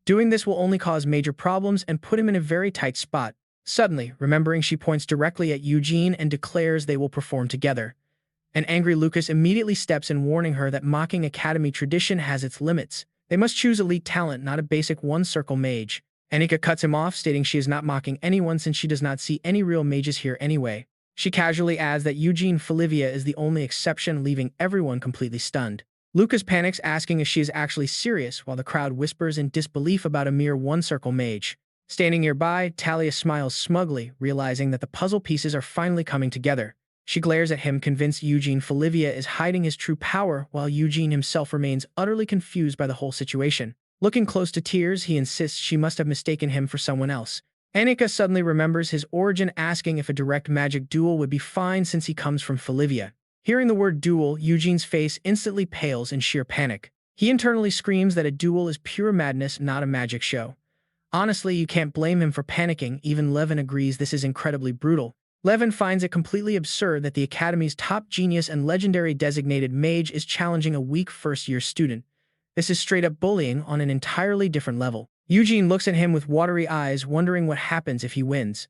Doing this will only cause major problems and put him in a very tight spot. Suddenly, remembering, she points directly at Eugene and declares they will perform together. An angry Lucas immediately steps in, warning her that mocking academy tradition has its limits. They must choose elite talent, not a basic one-circle mage. Anika cuts him off, stating she is not mocking anyone since she does not see any real mages here anyway. She casually adds that Eugene Felivia is the only exception, leaving everyone completely stunned. Lucas panics, asking if she is actually serious, while the crowd whispers in disbelief about a mere one-circle mage. Standing nearby, Talia smiles smugly, realizing that the puzzle pieces are finally coming together. She glares at him, convinced Eugene Felivia is hiding his true power, while Eugene himself remains utterly confused by the whole situation. Looking close to tears, he insists she must have mistaken him for someone else. Anika suddenly remembers his origin, asking if a direct magic duel would be fine since he comes from Felivia. Hearing the word duel, Eugene's face instantly pales in sheer panic. He internally screams that a duel is pure madness, not a magic show. Honestly, you can't blame him for panicking. Even Levin agrees this is incredibly brutal. Levin finds it completely absurd that the Academy's top genius and legendary designated mage is challenging a weak first-year student. This is straight-up bullying on an entirely different level. Eugene looks at him with watery eyes, wondering what happens if he wins.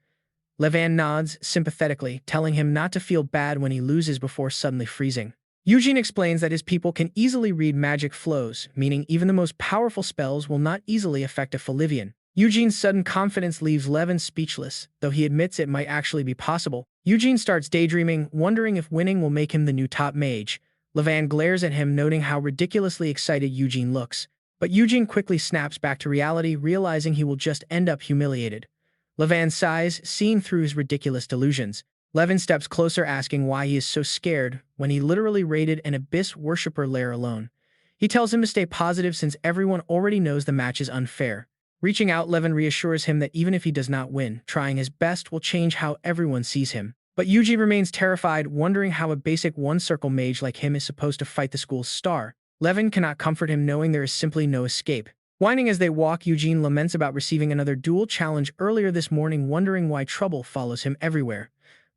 Levin nods sympathetically, telling him not to feel bad when he loses before suddenly freezing. Eugene explains that his people can easily read magic flows, meaning even the most powerful spells will not easily affect a Felivian. Eugene's sudden confidence leaves Levin speechless, though he admits it might actually be possible. Eugene starts daydreaming, wondering if winning will make him the new top mage. Levin glares at him, noting how ridiculously excited Eugene looks. But Eugene quickly snaps back to reality, realizing he will just end up humiliated. Levin sighs, seeing through his ridiculous delusions. Levin steps closer, asking why he is so scared when he literally raided an abyss worshipper lair alone. He tells him to stay positive since everyone already knows the match is unfair. Reaching out, Levin reassures him that even if he does not win, trying his best will change how everyone sees him. But Eugene remains terrified, wondering how a basic one-circle mage like him is supposed to fight the school's star. Levin cannot comfort him, knowing there is simply no escape. Whining as they walk, Eugene laments about receiving another duel challenge earlier this morning, wondering why trouble follows him everywhere.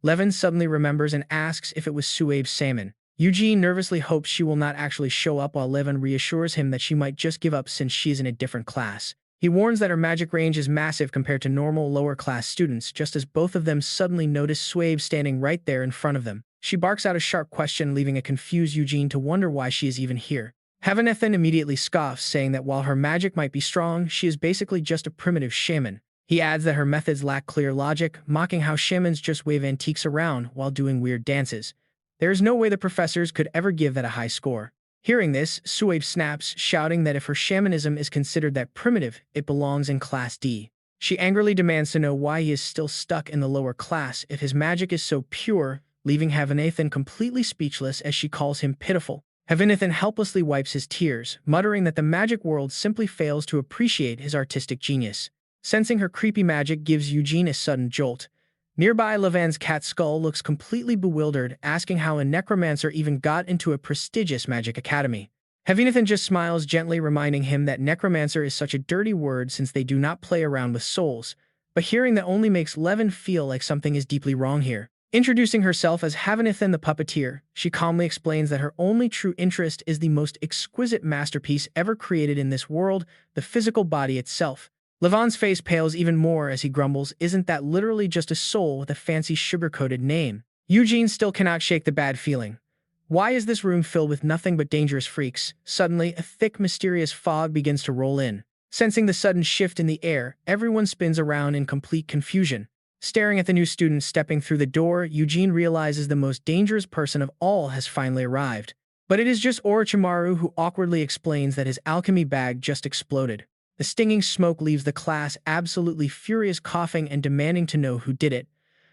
Levin suddenly remembers and asks if it was Suabe's salmon. Eugene nervously hopes she will not actually show up, while Levin reassures him that she might just give up since she is in a different class. He warns that her magic range is massive compared to normal lower-class students, just as both of them suddenly notice Suabe standing right there in front of them. She barks out a sharp question, leaving a confused Eugene to wonder why she is even here. Havanethan immediately scoffs, saying that while her magic might be strong, she is basically just a primitive shaman. He adds that her methods lack clear logic, mocking how shamans just wave antiques around while doing weird dances. There is no way the professors could ever give that a high score. Hearing this, Suabe snaps, shouting that if her shamanism is considered that primitive, it belongs in Class D. She angrily demands to know why he is still stuck in the lower class if his magic is so pure. leaving Heavenathan completely speechless as she calls him pitiful. Heavenathan helplessly wipes his tears, muttering that the magic world simply fails to appreciate his artistic genius. Sensing her creepy magic gives Eugene a sudden jolt. Nearby, Levan's cat Skull looks completely bewildered, asking how a necromancer even got into a prestigious magic academy. Heavenathan just smiles gently, reminding him that necromancer is such a dirty word since they do not play around with souls, but hearing that only makes Levan feel like something is deeply wrong here. Introducing herself as Heavenathan the puppeteer, she calmly explains that her only true interest is the most exquisite masterpiece ever created in this world, the physical body itself. Levan's face pales even more as he grumbles, "Isn't that literally just a soul with a fancy sugar-coated name?" Eugene still cannot shake the bad feeling. Why is this room filled with nothing but dangerous freaks? Suddenly, a thick, mysterious fog begins to roll in. Sensing the sudden shift in the air, everyone spins around in complete confusion. Staring at the new student stepping through the door, Eugene realizes the most dangerous person of all has finally arrived. But it is just Orochimaru who awkwardly explains that his alchemy bag just exploded. The stinging smoke leaves the class absolutely furious, coughing and demanding to know who did it.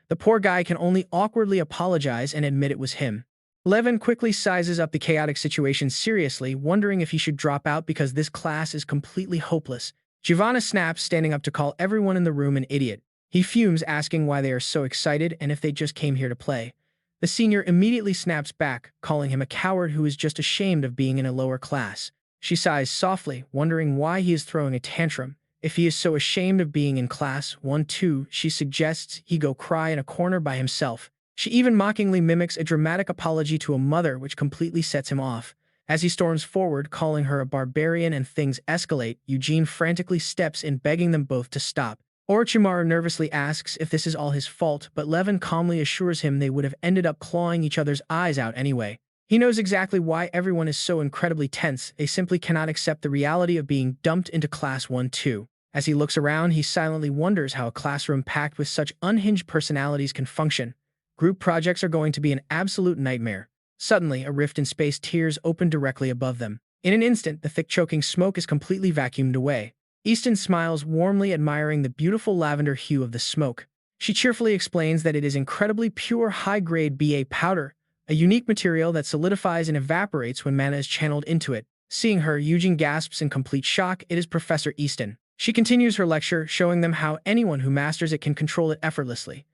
The poor guy can only awkwardly apologize and admit it was him. Levan quickly sizes up the chaotic situation seriously, wondering if he should drop out because this class is completely hopeless. Giovanna snaps, standing up to call everyone in the room an idiot. He fumes, asking why they are so excited and if they just came here to play. The senior immediately snaps back, calling him a coward who is just ashamed of being in a lower class. She sighs softly, wondering why he is throwing a tantrum. If he is so ashamed of being in class 1-2, she suggests he go cry in a corner by himself. She even mockingly mimics a dramatic apology to a mother, which completely sets him off. As he storms forward, calling her a barbarian, and things escalate, Eugene frantically steps in, begging them both to stop. Orochimaru nervously asks if this is all his fault, but Levan calmly assures him they would have ended up clawing each other's eyes out anyway. He knows exactly why everyone is so incredibly tense. They simply cannot accept the reality of being dumped into class 1-2. As he looks around, he silently wonders how a classroom packed with such unhinged personalities can function. Group projects are going to be an absolute nightmare. Suddenly, a rift in space tears open directly above them. In an instant, the thick choking smoke is completely vacuumed away. Easton smiles warmly, admiring the beautiful lavender hue of the smoke. She cheerfully explains that it is incredibly pure high-grade BA powder, a unique material that solidifies and evaporates when mana is channeled into it. Seeing her, Eugene gasps in complete shock. It is Professor Easton. She continues her lecture, showing them how anyone who masters it can control it effortlessly.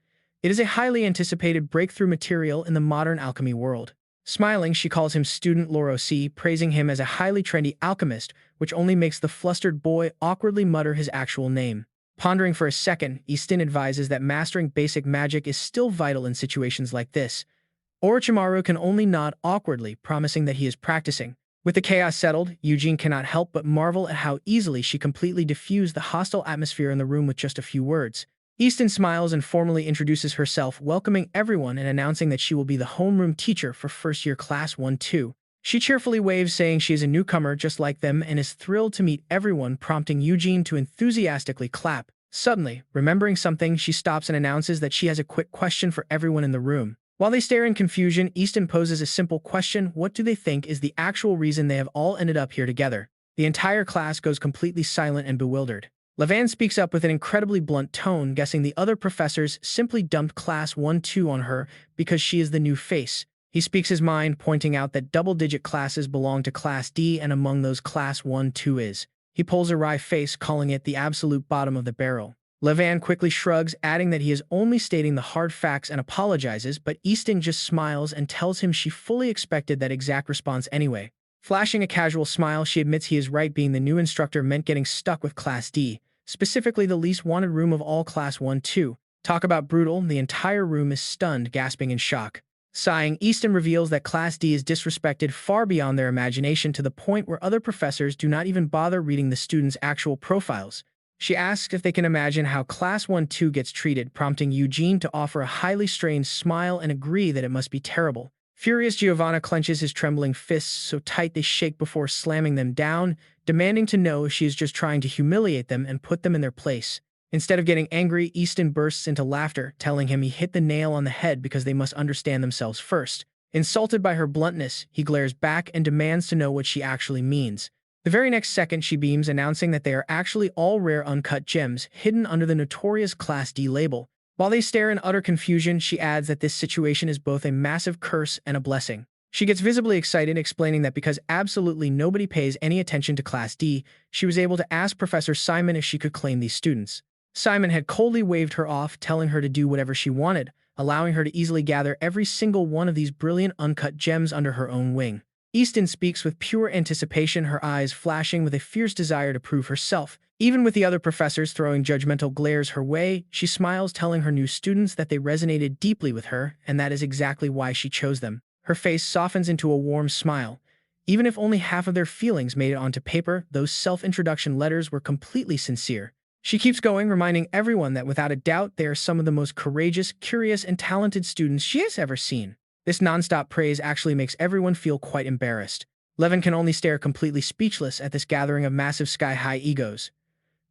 It is a highly anticipated breakthrough material in the modern alchemy world. Smiling, she calls him Student Lorosi, praising him as a highly trendy alchemist, which only makes the flustered boy awkwardly mutter his actual name. Pondering for a second, Easton advises that mastering basic magic is still vital in situations like this. Orochimaru can only nod awkwardly, promising that he is practicing. With the chaos settled, Eugene cannot help but marvel at how easily she completely diffused the hostile atmosphere in the room with just a few words. Easton smiles and formally introduces herself, welcoming everyone and announcing that she will be the homeroom teacher for first-year class 1-2. She cheerfully waves, saying she is a newcomer just like them and is thrilled to meet everyone, prompting Eugene to enthusiastically clap. Suddenly, remembering something, she stops and announces that she has a quick question for everyone in the room. While they stare in confusion, Easton poses a simple question: what do they think is the actual reason they have all ended up here together? The entire class goes completely silent and bewildered. Levan speaks up with an incredibly blunt tone, guessing the other professors simply dumped class 1-2 on her because she is the new face. He speaks his mind, pointing out that double-digit classes belong to class D, and among those class 1-2 is. He pulls a wry face, calling it the absolute bottom of the barrel. Levan quickly shrugs, adding that he is only stating the hard facts and apologizes, but Easton just smiles and tells him she fully expected that exact response anyway. Flashing a casual smile, she admits he is right. Being the new instructor meant getting stuck with class D. Specifically the least wanted room of all class 1-2. Talk about brutal, the entire room is stunned, gasping in shock. Sighing, Easton reveals that class D is disrespected far beyond their imagination, to the point where other professors do not even bother reading the students' actual profiles. She asks if they can imagine how class 1-2 gets treated, prompting Eugene to offer a highly strained smile and agree that it must be terrible. Furious, Giovanna clenches his trembling fists so tight they shake before slamming them down, demanding to know if she is just trying to humiliate them and put them in their place. Instead of getting angry, Easton bursts into laughter, telling him he hit the nail on the head because they must understand themselves first. Insulted by her bluntness, he glares back and demands to know what she actually means. The very next second, she beams, announcing that they are actually all rare uncut gems hidden under the notorious Class D label. While they stare in utter confusion, she adds that this situation is both a massive curse and a blessing. She gets visibly excited, explaining that because absolutely nobody pays any attention to Class D, she was able to ask Professor Simon if she could claim these students. Simon had coldly waved her off, telling her to do whatever she wanted, allowing her to easily gather every single one of these brilliant uncut gems under her own wing. Easton speaks with pure anticipation, her eyes flashing with a fierce desire to prove herself. Even with the other professors throwing judgmental glares her way, she smiles, telling her new students that they resonated deeply with her, and that is exactly why she chose them. Her face softens into a warm smile. Even if only half of their feelings made it onto paper, those self-introduction letters were completely sincere. She keeps going, reminding everyone that without a doubt they are some of the most courageous, curious, and talented students she has ever seen. This non-stop praise actually makes everyone feel quite embarrassed. Levin can only stare completely speechless at this gathering of massive sky-high egos.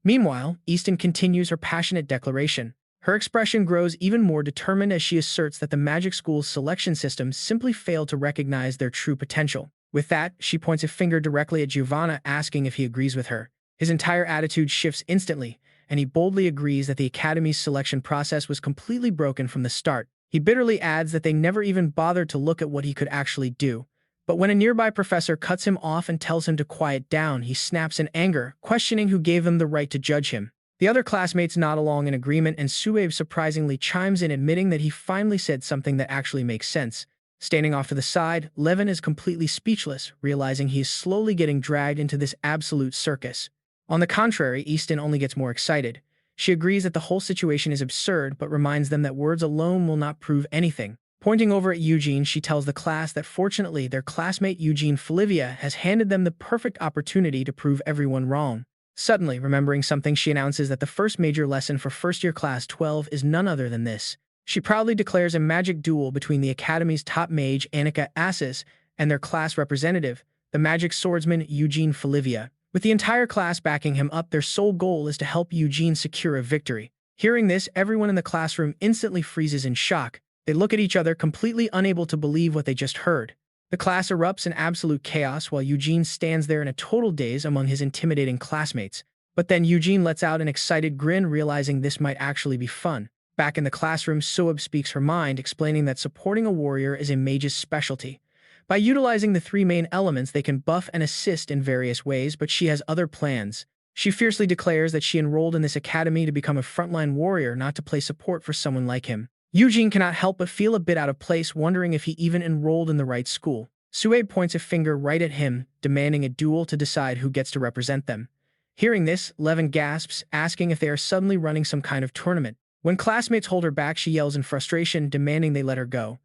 Meanwhile, Easton continues her passionate declaration. Her expression grows even more determined as she asserts that the magic school's selection system simply failed to recognize their true potential. With that, she points a finger directly at Giovanna, asking if he agrees with her. His entire attitude shifts instantly, and he boldly agrees that the Academy's selection process was completely broken from the start. He bitterly adds that they never even bothered to look at what he could actually do. But when a nearby professor cuts him off and tells him to quiet down, he snaps in anger, questioning who gave them the right to judge him. The other classmates nod along in agreement, and Suabe surprisingly chimes in, admitting that he finally said something that actually makes sense. Standing off to the side, Levin is completely speechless, realizing he is slowly getting dragged into this absolute circus. On the contrary, Easton only gets more excited. She agrees that the whole situation is absurd, but reminds them that words alone will not prove anything. Pointing over at Eugene, she tells the class that fortunately their classmate Eugene Felivia has handed them the perfect opportunity to prove everyone wrong. Suddenly, remembering something, she announces that the first major lesson for first-year Class 12 is none other than this. She proudly declares a magic duel between the Academy's top mage, Annika Assis, and their class representative, the magic swordsman Eugene Felivia. With the entire class backing him up, their sole goal is to help Eugene secure a victory. Hearing this, everyone in the classroom instantly freezes in shock. They look at each other, completely unable to believe what they just heard. The class erupts in absolute chaos while Eugene stands there in a total daze among his intimidating classmates. But then Eugene lets out an excited grin, realizing this might actually be fun. Back in the classroom, Soab speaks her mind, explaining that supporting a warrior is a mage's specialty. By utilizing the three main elements, they can buff and assist in various ways, but she has other plans. She fiercely declares that she enrolled in this academy to become a frontline warrior, not to play support for someone like him. Eugene cannot help but feel a bit out of place, wondering if he even enrolled in the right school. Suabe points a finger right at him, demanding a duel to decide who gets to represent them. Hearing this, Levin gasps, asking if they are suddenly running some kind of tournament. When classmates hold her back, she yells in frustration, demanding they let her go.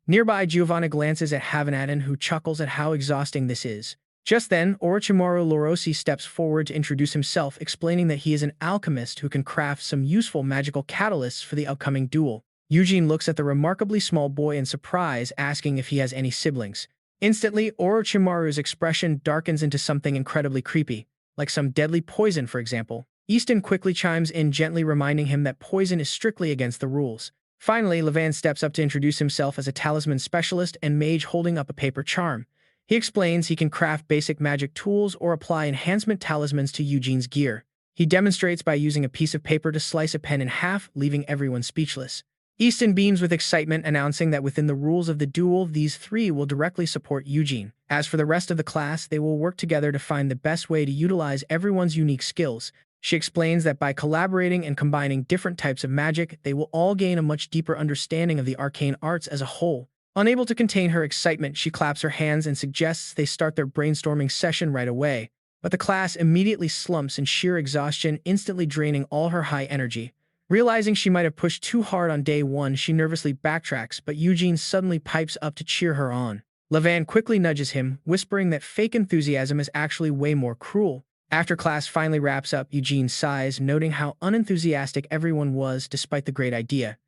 Nearby, Giovanna glances at Havanaden, who chuckles at how exhausting this is. Just then, Orochimaru Lorosi steps forward to introduce himself, explaining that he is an alchemist who can craft some useful magical catalysts for the upcoming duel. Eugene looks at the remarkably small boy in surprise, asking if he has any siblings. Instantly, Orochimaru's expression darkens into something incredibly creepy, like some deadly poison, for example. Easton quickly chimes in, gently reminding him that poison is strictly against the rules. Finally, Levan steps up to introduce himself as a talisman specialist and mage, holding up a paper charm. He explains he can craft basic magic tools or apply enhancement talismans to Eugene's gear. He demonstrates by using a piece of paper to slice a pen in half, leaving everyone speechless. Easton beams with excitement, announcing that within the rules of the duel, these three will directly support Eugene. As for the rest of the class, they will work together to find the best way to utilize everyone's unique skills. She explains that by collaborating and combining different types of magic, they will all gain a much deeper understanding of the arcane arts as a whole. Unable to contain her excitement, she claps her hands and suggests they start their brainstorming session right away. But the class immediately slumps in sheer exhaustion, instantly draining all her high energy. Realizing she might have pushed too hard on day one, she nervously backtracks, but Eugene suddenly pipes up to cheer her on. Levan quickly nudges him, whispering that fake enthusiasm is actually way more cruel. After class finally wraps up, Eugene sighs, noting how unenthusiastic everyone was despite the great idea.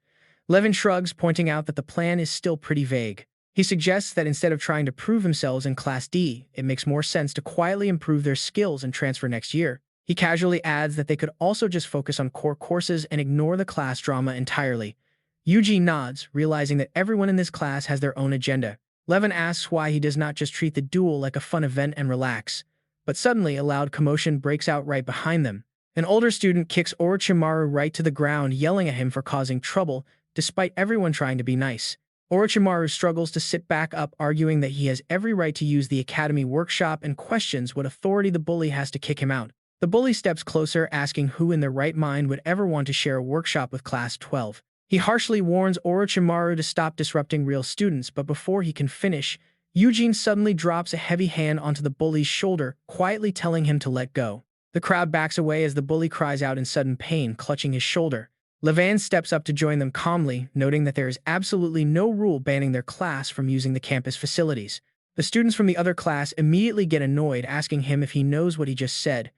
Levin shrugs, pointing out that the plan is still pretty vague. He suggests that instead of trying to prove themselves in Class D, it makes more sense to quietly improve their skills and transfer next year. He casually adds that they could also just focus on core courses and ignore the class drama entirely. Eugene nods, realizing that everyone in this class has their own agenda. Levin asks why he does not just treat the duel like a fun event and relax. But suddenly, a loud commotion breaks out right behind them. An older student kicks Orochimaru right to the ground, yelling at him for causing trouble, despite everyone trying to be nice. Orochimaru struggles to sit back up, arguing that he has every right to use the academy workshop and questions what authority the bully has to kick him out. The bully steps closer, asking who in their right mind would ever want to share a workshop with Class 12. He harshly warns Orochimaru to stop disrupting real students, but before he can finish, Eugene suddenly drops a heavy hand onto the bully's shoulder, quietly telling him to let go. The crowd backs away as the bully cries out in sudden pain, clutching his shoulder. Levan steps up to join them calmly, noting that there is absolutely no rule banning their class from using the campus facilities. The students from the other class immediately get annoyed, asking him if he knows what he just said.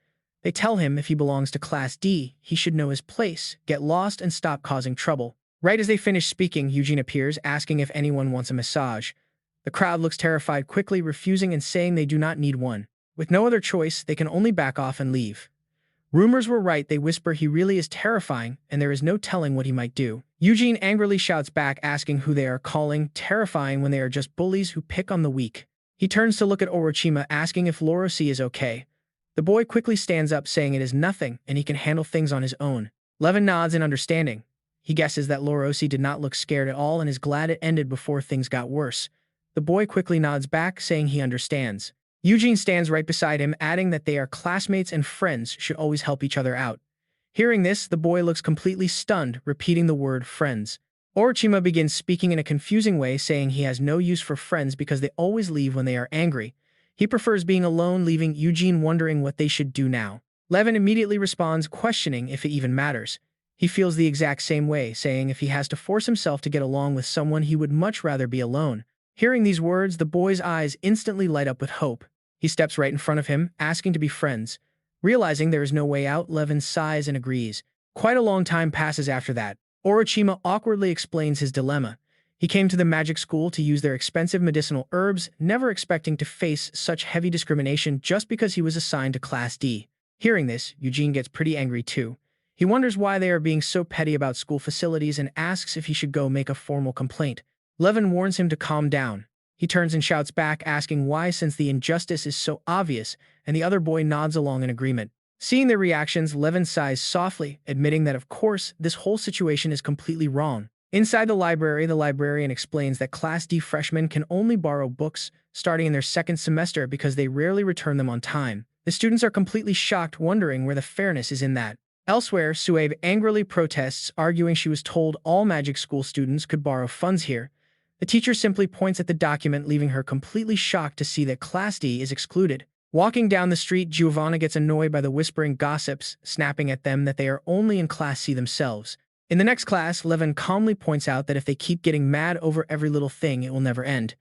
They tell him if he belongs to Class D, he should know his place, get lost, and stop causing trouble. Right as they finish speaking, Eugene appears, asking if anyone wants a massage. The crowd looks terrified, quickly refusing and saying they do not need one. With no other choice, they can only back off and leave. Rumors were right, they whisper he really is terrifying, and there is no telling what he might do. Eugene angrily shouts back, asking who they are calling terrifying when they are just bullies who pick on the weak. He turns to look at Orochima, asking if Lorosi is okay. The boy quickly stands up, saying it is nothing, and he can handle things on his own. Levin nods in understanding. He guesses that Lorosi did not look scared at all and is glad it ended before things got worse. The boy quickly nods back, saying he understands. Eugene stands right beside him, adding that they are classmates and friends should always help each other out. Hearing this, the boy looks completely stunned, repeating the word friends. Orochima begins speaking in a confusing way, saying he has no use for friends because they always leave when they are angry. He prefers being alone, leaving Eugene wondering what they should do now. Levin immediately responds, questioning if it even matters. He feels the exact same way, saying if he has to force himself to get along with someone, he would much rather be alone. Hearing these words, the boy's eyes instantly light up with hope. He steps right in front of him, asking to be friends. Realizing there is no way out, Levin sighs and agrees. Quite a long time passes after that. Orochima awkwardly explains his dilemma. He came to the magic school to use their expensive medicinal herbs, never expecting to face such heavy discrimination just because he was assigned to Class D. Hearing this, Eugene gets pretty angry too. He wonders why they are being so petty about school facilities and asks if he should go make a formal complaint. Levin warns him to calm down. He turns and shouts back, asking why since the injustice is so obvious, and the other boy nods along in agreement. Seeing their reactions, Levin sighs softly, admitting that of course, this whole situation is completely wrong. Inside the librarian explains that Class D freshmen can only borrow books starting in their second semester because they rarely return them on time. The students are completely shocked, wondering where the fairness is in that. Elsewhere, Suabe angrily protests, arguing she was told all magic school students could borrow funds here. The teacher simply points at the document, leaving her completely shocked to see that Class D is excluded. Walking down the street, Giovanna gets annoyed by the whispering gossips, snapping at them that they are only in Class C themselves. In the next class, Levin calmly points out that if they keep getting mad over every little thing, it will never end.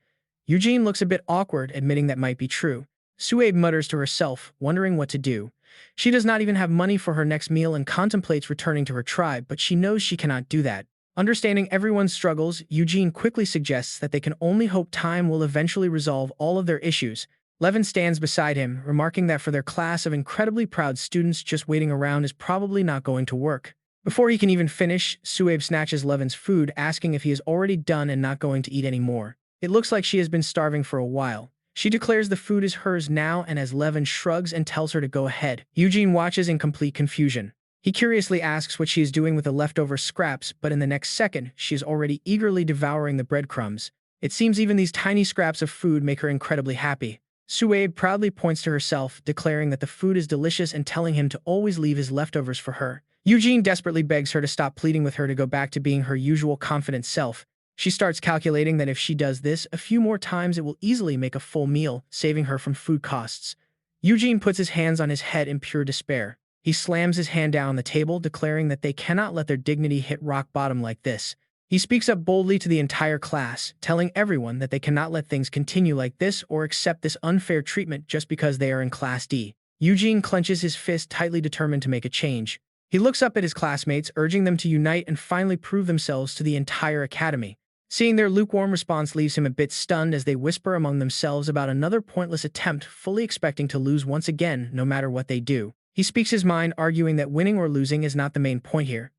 Eugene looks a bit awkward, admitting that might be true. Suabe mutters to herself, wondering what to do. She does not even have money for her next meal and contemplates returning to her tribe, but she knows she cannot do that. Understanding everyone's struggles, Eugene quickly suggests that they can only hope time will eventually resolve all of their issues. Levin stands beside him, remarking that for their class of incredibly proud students, just waiting around is probably not going to work. Before he can even finish, Suabe snatches Levin's food, asking if he is already done and not going to eat any more. It looks like she has been starving for a while. She declares the food is hers now, and as Levin shrugs and tells her to go ahead, Eugene watches in complete confusion. He curiously asks what she is doing with the leftover scraps, but in the next second, she is already eagerly devouring the breadcrumbs. It seems even these tiny scraps of food make her incredibly happy. Suabe proudly points to herself, declaring that the food is delicious and telling him to always leave his leftovers for her. Eugene desperately begs her to stop, pleading with her to go back to being her usual confident self. She starts calculating that if she does this a few more times, it will easily make a full meal, saving her from food costs. Eugene puts his hands on his head in pure despair. He slams his hand down on the table, declaring that they cannot let their dignity hit rock bottom like this. He speaks up boldly to the entire class, telling everyone that they cannot let things continue like this or accept this unfair treatment just because they are in Class D. Eugene clenches his fist, tightly determined to make a change. He looks up at his classmates, urging them to unite and finally prove themselves to the entire academy. Seeing their lukewarm response leaves him a bit stunned as they whisper among themselves about another pointless attempt, fully expecting to lose once again no matter what they do. He speaks his mind, arguing that winning or losing is not the main point here.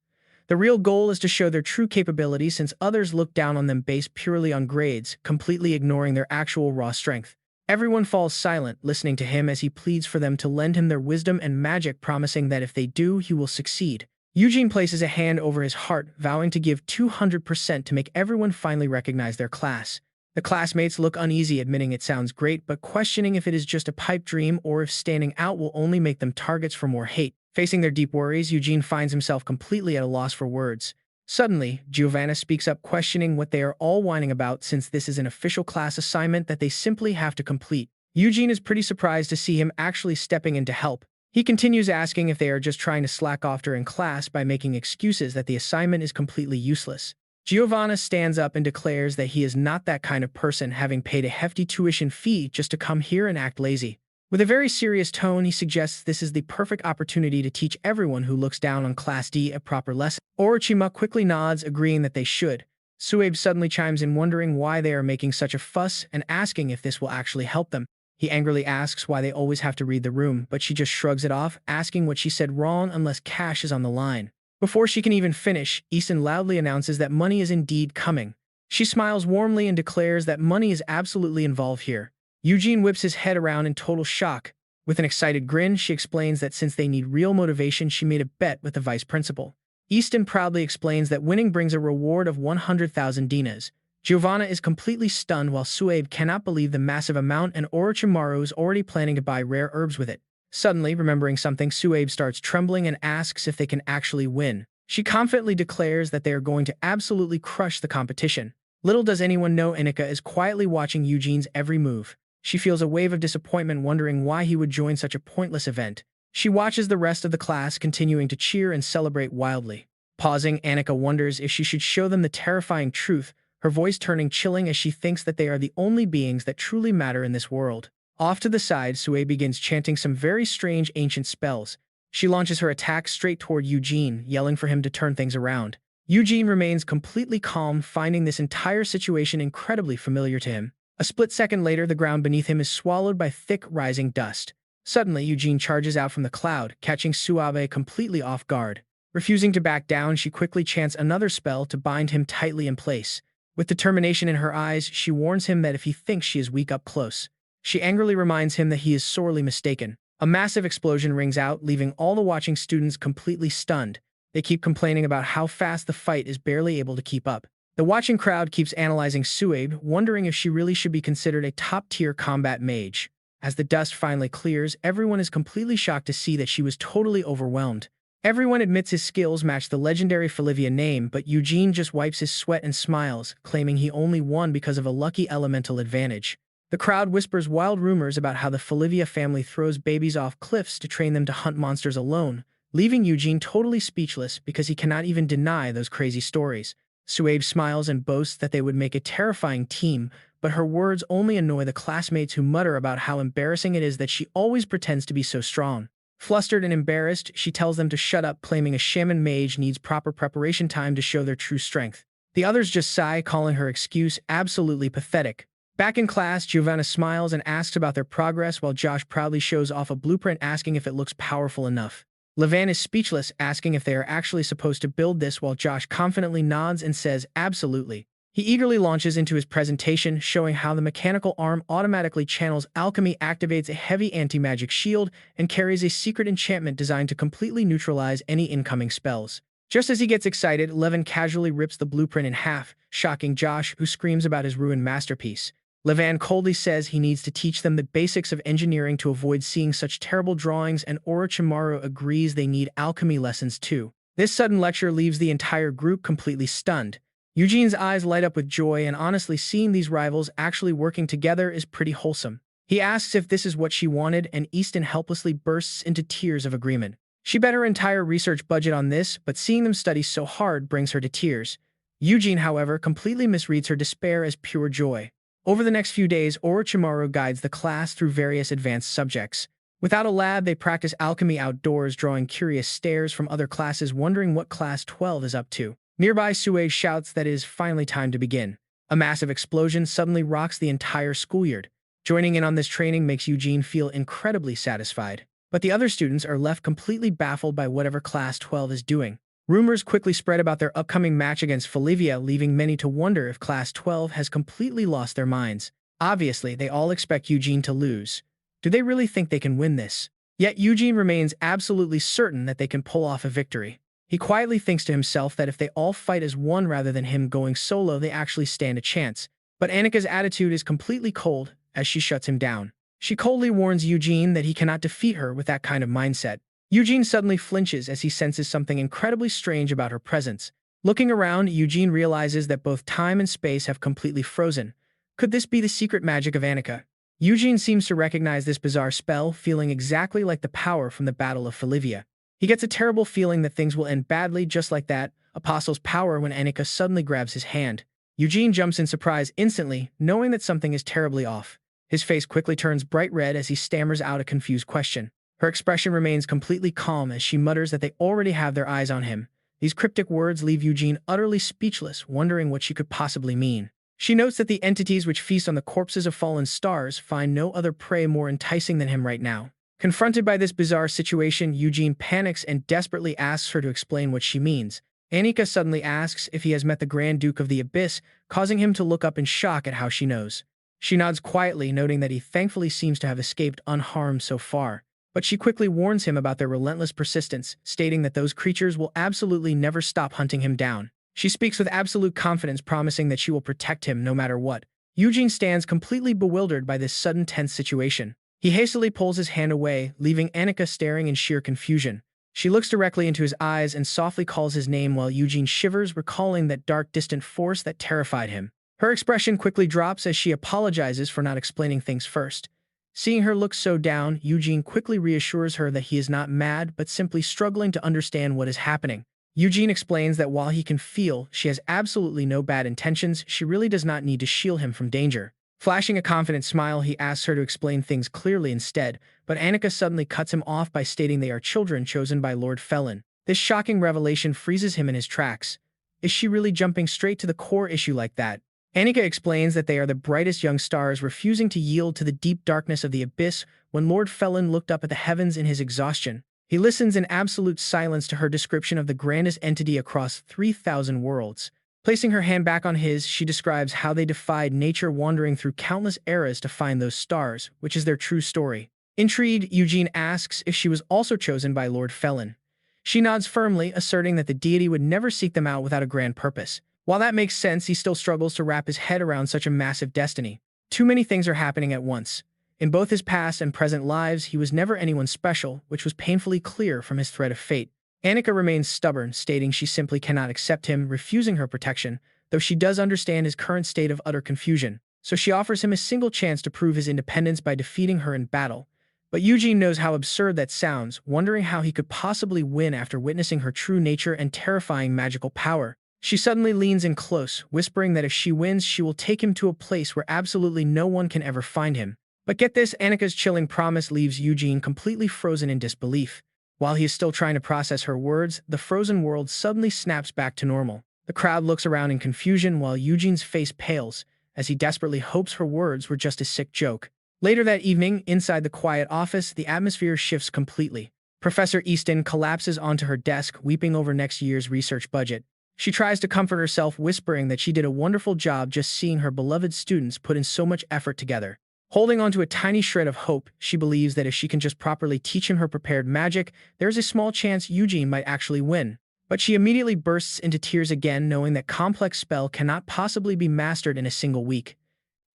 The real goal is to show their true capability, since others look down on them based purely on grades, completely ignoring their actual raw strength. Everyone falls silent, listening to him as he pleads for them to lend him their wisdom and magic, promising that if they do, he will succeed. Eugene places a hand over his heart, vowing to give 200% to make everyone finally recognize their class. The classmates look uneasy, admitting it sounds great, but questioning if it is just a pipe dream or if standing out will only make them targets for more hate. Facing their deep worries, Eugene finds himself completely at a loss for words. Suddenly, Giovanna speaks up, questioning what they are all whining about, since this is an official class assignment that they simply have to complete. Eugene is pretty surprised to see him actually stepping in to help. He continues asking if they are just trying to slack off during class by making excuses that the assignment is completely useless. Giovanna stands up and declares that he is not that kind of person, having paid a hefty tuition fee just to come here and act lazy. With a very serious tone, he suggests this is the perfect opportunity to teach everyone who looks down on Class D a proper lesson. Orochima quickly nods, agreeing that they should. Suabe suddenly chimes in, wondering why they are making such a fuss and asking if this will actually help them. He angrily asks why they always have to read the room, but she just shrugs it off, asking what she said wrong unless cash is on the line. Before she can even finish, Easton loudly announces that money is indeed coming. She smiles warmly and declares that money is absolutely involved here. Eugene whips his head around in total shock. With an excited grin, she explains that since they need real motivation, she made a bet with the vice principal. Easton proudly explains that winning brings a reward of 100,000 dinas. Giovanna is completely stunned, while Suabe cannot believe the massive amount, and Orochimaru is already planning to buy rare herbs with it. Suddenly, remembering something, Suabe starts trembling and asks if they can actually win. She confidently declares that they are going to absolutely crush the competition. Little does anyone know, Inika is quietly watching Eugene's every move. She feels a wave of disappointment, wondering why he would join such a pointless event. She watches the rest of the class continuing to cheer and celebrate wildly. Pausing, Annika wonders if she should show them the terrifying truth, her voice turning chilling as she thinks that they are the only beings that truly matter in this world. Off to the side, Sue begins chanting some very strange ancient spells. She launches her attack straight toward Eugene, yelling for him to turn things around. Eugene remains completely calm, finding this entire situation incredibly familiar to him. A split second later, the ground beneath him is swallowed by thick, rising dust. Suddenly, Eugene charges out from the cloud, catching Suabe completely off guard. Refusing to back down, she quickly chants another spell to bind him tightly in place. With determination in her eyes, she warns him that if he thinks she is weak up close, she angrily reminds him that he is sorely mistaken. A massive explosion rings out, leaving all the watching students completely stunned. They keep complaining about how fast the fight is, barely able to keep up. The watching crowd keeps analyzing Suabe, wondering if she really should be considered a top-tier combat mage. As the dust finally clears, everyone is completely shocked to see that she was totally overwhelmed. Everyone admits his skills match the legendary Felivia name, but Eugene just wipes his sweat and smiles, claiming he only won because of a lucky elemental advantage. The crowd whispers wild rumors about how the Felivia family throws babies off cliffs to train them to hunt monsters alone, leaving Eugene totally speechless because he cannot even deny those crazy stories. Suabe smiles and boasts that they would make a terrifying team, but her words only annoy the classmates, who mutter about how embarrassing it is that she always pretends to be so strong. Flustered and embarrassed, she tells them to shut up, claiming a shaman mage needs proper preparation time to show their true strength. The others just sigh, calling her excuse absolutely pathetic. Back in class, Giovanna smiles and asks about their progress, while Josh proudly shows off a blueprint, asking if it looks powerful enough. Levan is speechless, asking if they are actually supposed to build this, while Josh confidently nods and says absolutely. He eagerly launches into his presentation, showing how the mechanical arm automatically channels alchemy, activates a heavy anti-magic shield, and carries a secret enchantment designed to completely neutralize any incoming spells. Just as he gets excited, Levan casually rips the blueprint in half, shocking Josh, who screams about his ruined masterpiece. Levan coldly says he needs to teach them the basics of engineering to avoid seeing such terrible drawings, and Orochimaru agrees they need alchemy lessons too. This sudden lecture leaves the entire group completely stunned. Eugene's eyes light up with joy, and honestly, seeing these rivals actually working together is pretty wholesome. He asks if this is what she wanted, and Easton helplessly bursts into tears of agreement. She bet her entire research budget on this, but seeing them study so hard brings her to tears. Eugene, however, completely misreads her despair as pure joy. Over the next few days, Orochimaru guides the class through various advanced subjects. Without a lab, they practice alchemy outdoors, drawing curious stares from other classes, wondering what Class 12 is up to. Nearby, Sue shouts that it is finally time to begin. A massive explosion suddenly rocks the entire schoolyard. Joining in on this training makes Eugene feel incredibly satisfied. But the other students are left completely baffled by whatever Class 12 is doing. Rumors quickly spread about their upcoming match against Felivia, leaving many to wonder if Class 12 has completely lost their minds. Obviously, they all expect Eugene to lose. Do they really think they can win this? Yet Eugene remains absolutely certain that they can pull off a victory. He quietly thinks to himself that if they all fight as one rather than him going solo, they actually stand a chance. But Annika's attitude is completely cold as she shuts him down. She coldly warns Eugene that he cannot defeat her with that kind of mindset. Eugene suddenly flinches as he senses something incredibly strange about her presence. Looking around, Eugene realizes that both time and space have completely frozen. Could this be the secret magic of Annika? Eugene seems to recognize this bizarre spell, feeling exactly like the power from the Battle of Felivia. He gets a terrible feeling that things will end badly just like that apostle's power when Annika suddenly grabs his hand. Eugene jumps in surprise instantly, knowing that something is terribly off. His face quickly turns bright red as he stammers out a confused question. Her expression remains completely calm as she mutters that they already have their eyes on him. These cryptic words leave Eugene utterly speechless, wondering what she could possibly mean. She notes that the entities which feast on the corpses of fallen stars find no other prey more enticing than him right now. Confronted by this bizarre situation, Eugene panics and desperately asks her to explain what she means. Annika suddenly asks if he has met the Grand Duke of the Abyss, causing him to look up in shock at how she knows. She nods quietly, noting that he thankfully seems to have escaped unharmed so far. But she quickly warns him about their relentless persistence, stating that those creatures will absolutely never stop hunting him down. She speaks with absolute confidence, promising that she will protect him no matter what. Eugene stands completely bewildered by this sudden tense situation. He hastily pulls his hand away, leaving Annika staring in sheer confusion. She looks directly into his eyes and softly calls his name while Eugene shivers, recalling that dark, distant force that terrified him. Her expression quickly drops as she apologizes for not explaining things first. Seeing her look so down, Eugene quickly reassures her that he is not mad but simply struggling to understand what is happening. Eugene explains that while he can feel she has absolutely no bad intentions, she really does not need to shield him from danger. Flashing a confident smile, he asks her to explain things clearly instead, but Annika suddenly cuts him off by stating they are children chosen by Lord Felin. This shocking revelation freezes him in his tracks. Is she really jumping straight to the core issue like that? Annika explains that they are the brightest young stars, refusing to yield to the deep darkness of the abyss. When Lord Felin looked up at the heavens in his exhaustion, he listens in absolute silence to her description of the grandest entity across 3,000 worlds. Placing her hand back on his, she describes how they defied nature, wandering through countless eras to find those stars, which is their true story. Intrigued, Eugene asks if she was also chosen by Lord Felin. She nods firmly, asserting that the deity would never seek them out without a grand purpose. While that makes sense, he still struggles to wrap his head around such a massive destiny. Too many things are happening at once. In both his past and present lives, he was never anyone special, which was painfully clear from his threat of fate. Annika remains stubborn, stating she simply cannot accept him, refusing her protection, though she does understand his current state of utter confusion. So she offers him a single chance to prove his independence by defeating her in battle. But Eugene knows how absurd that sounds, wondering how he could possibly win after witnessing her true nature and terrifying magical power. She suddenly leans in close, whispering that if she wins, she will take him to a place where absolutely no one can ever find him. But get this, Annika's chilling promise leaves Eugene completely frozen in disbelief. While he is still trying to process her words, the frozen world suddenly snaps back to normal. The crowd looks around in confusion while Eugene's face pales, as he desperately hopes her words were just a sick joke. Later that evening, inside the quiet office, the atmosphere shifts completely. Professor Easton collapses onto her desk, weeping over next year's research budget. She tries to comfort herself, whispering that she did a wonderful job just seeing her beloved students put in so much effort together. Holding onto a tiny shred of hope, she believes that if she can just properly teach him her prepared magic, there is a small chance Eugene might actually win. But she immediately bursts into tears again, knowing that complex spell cannot possibly be mastered in a single week.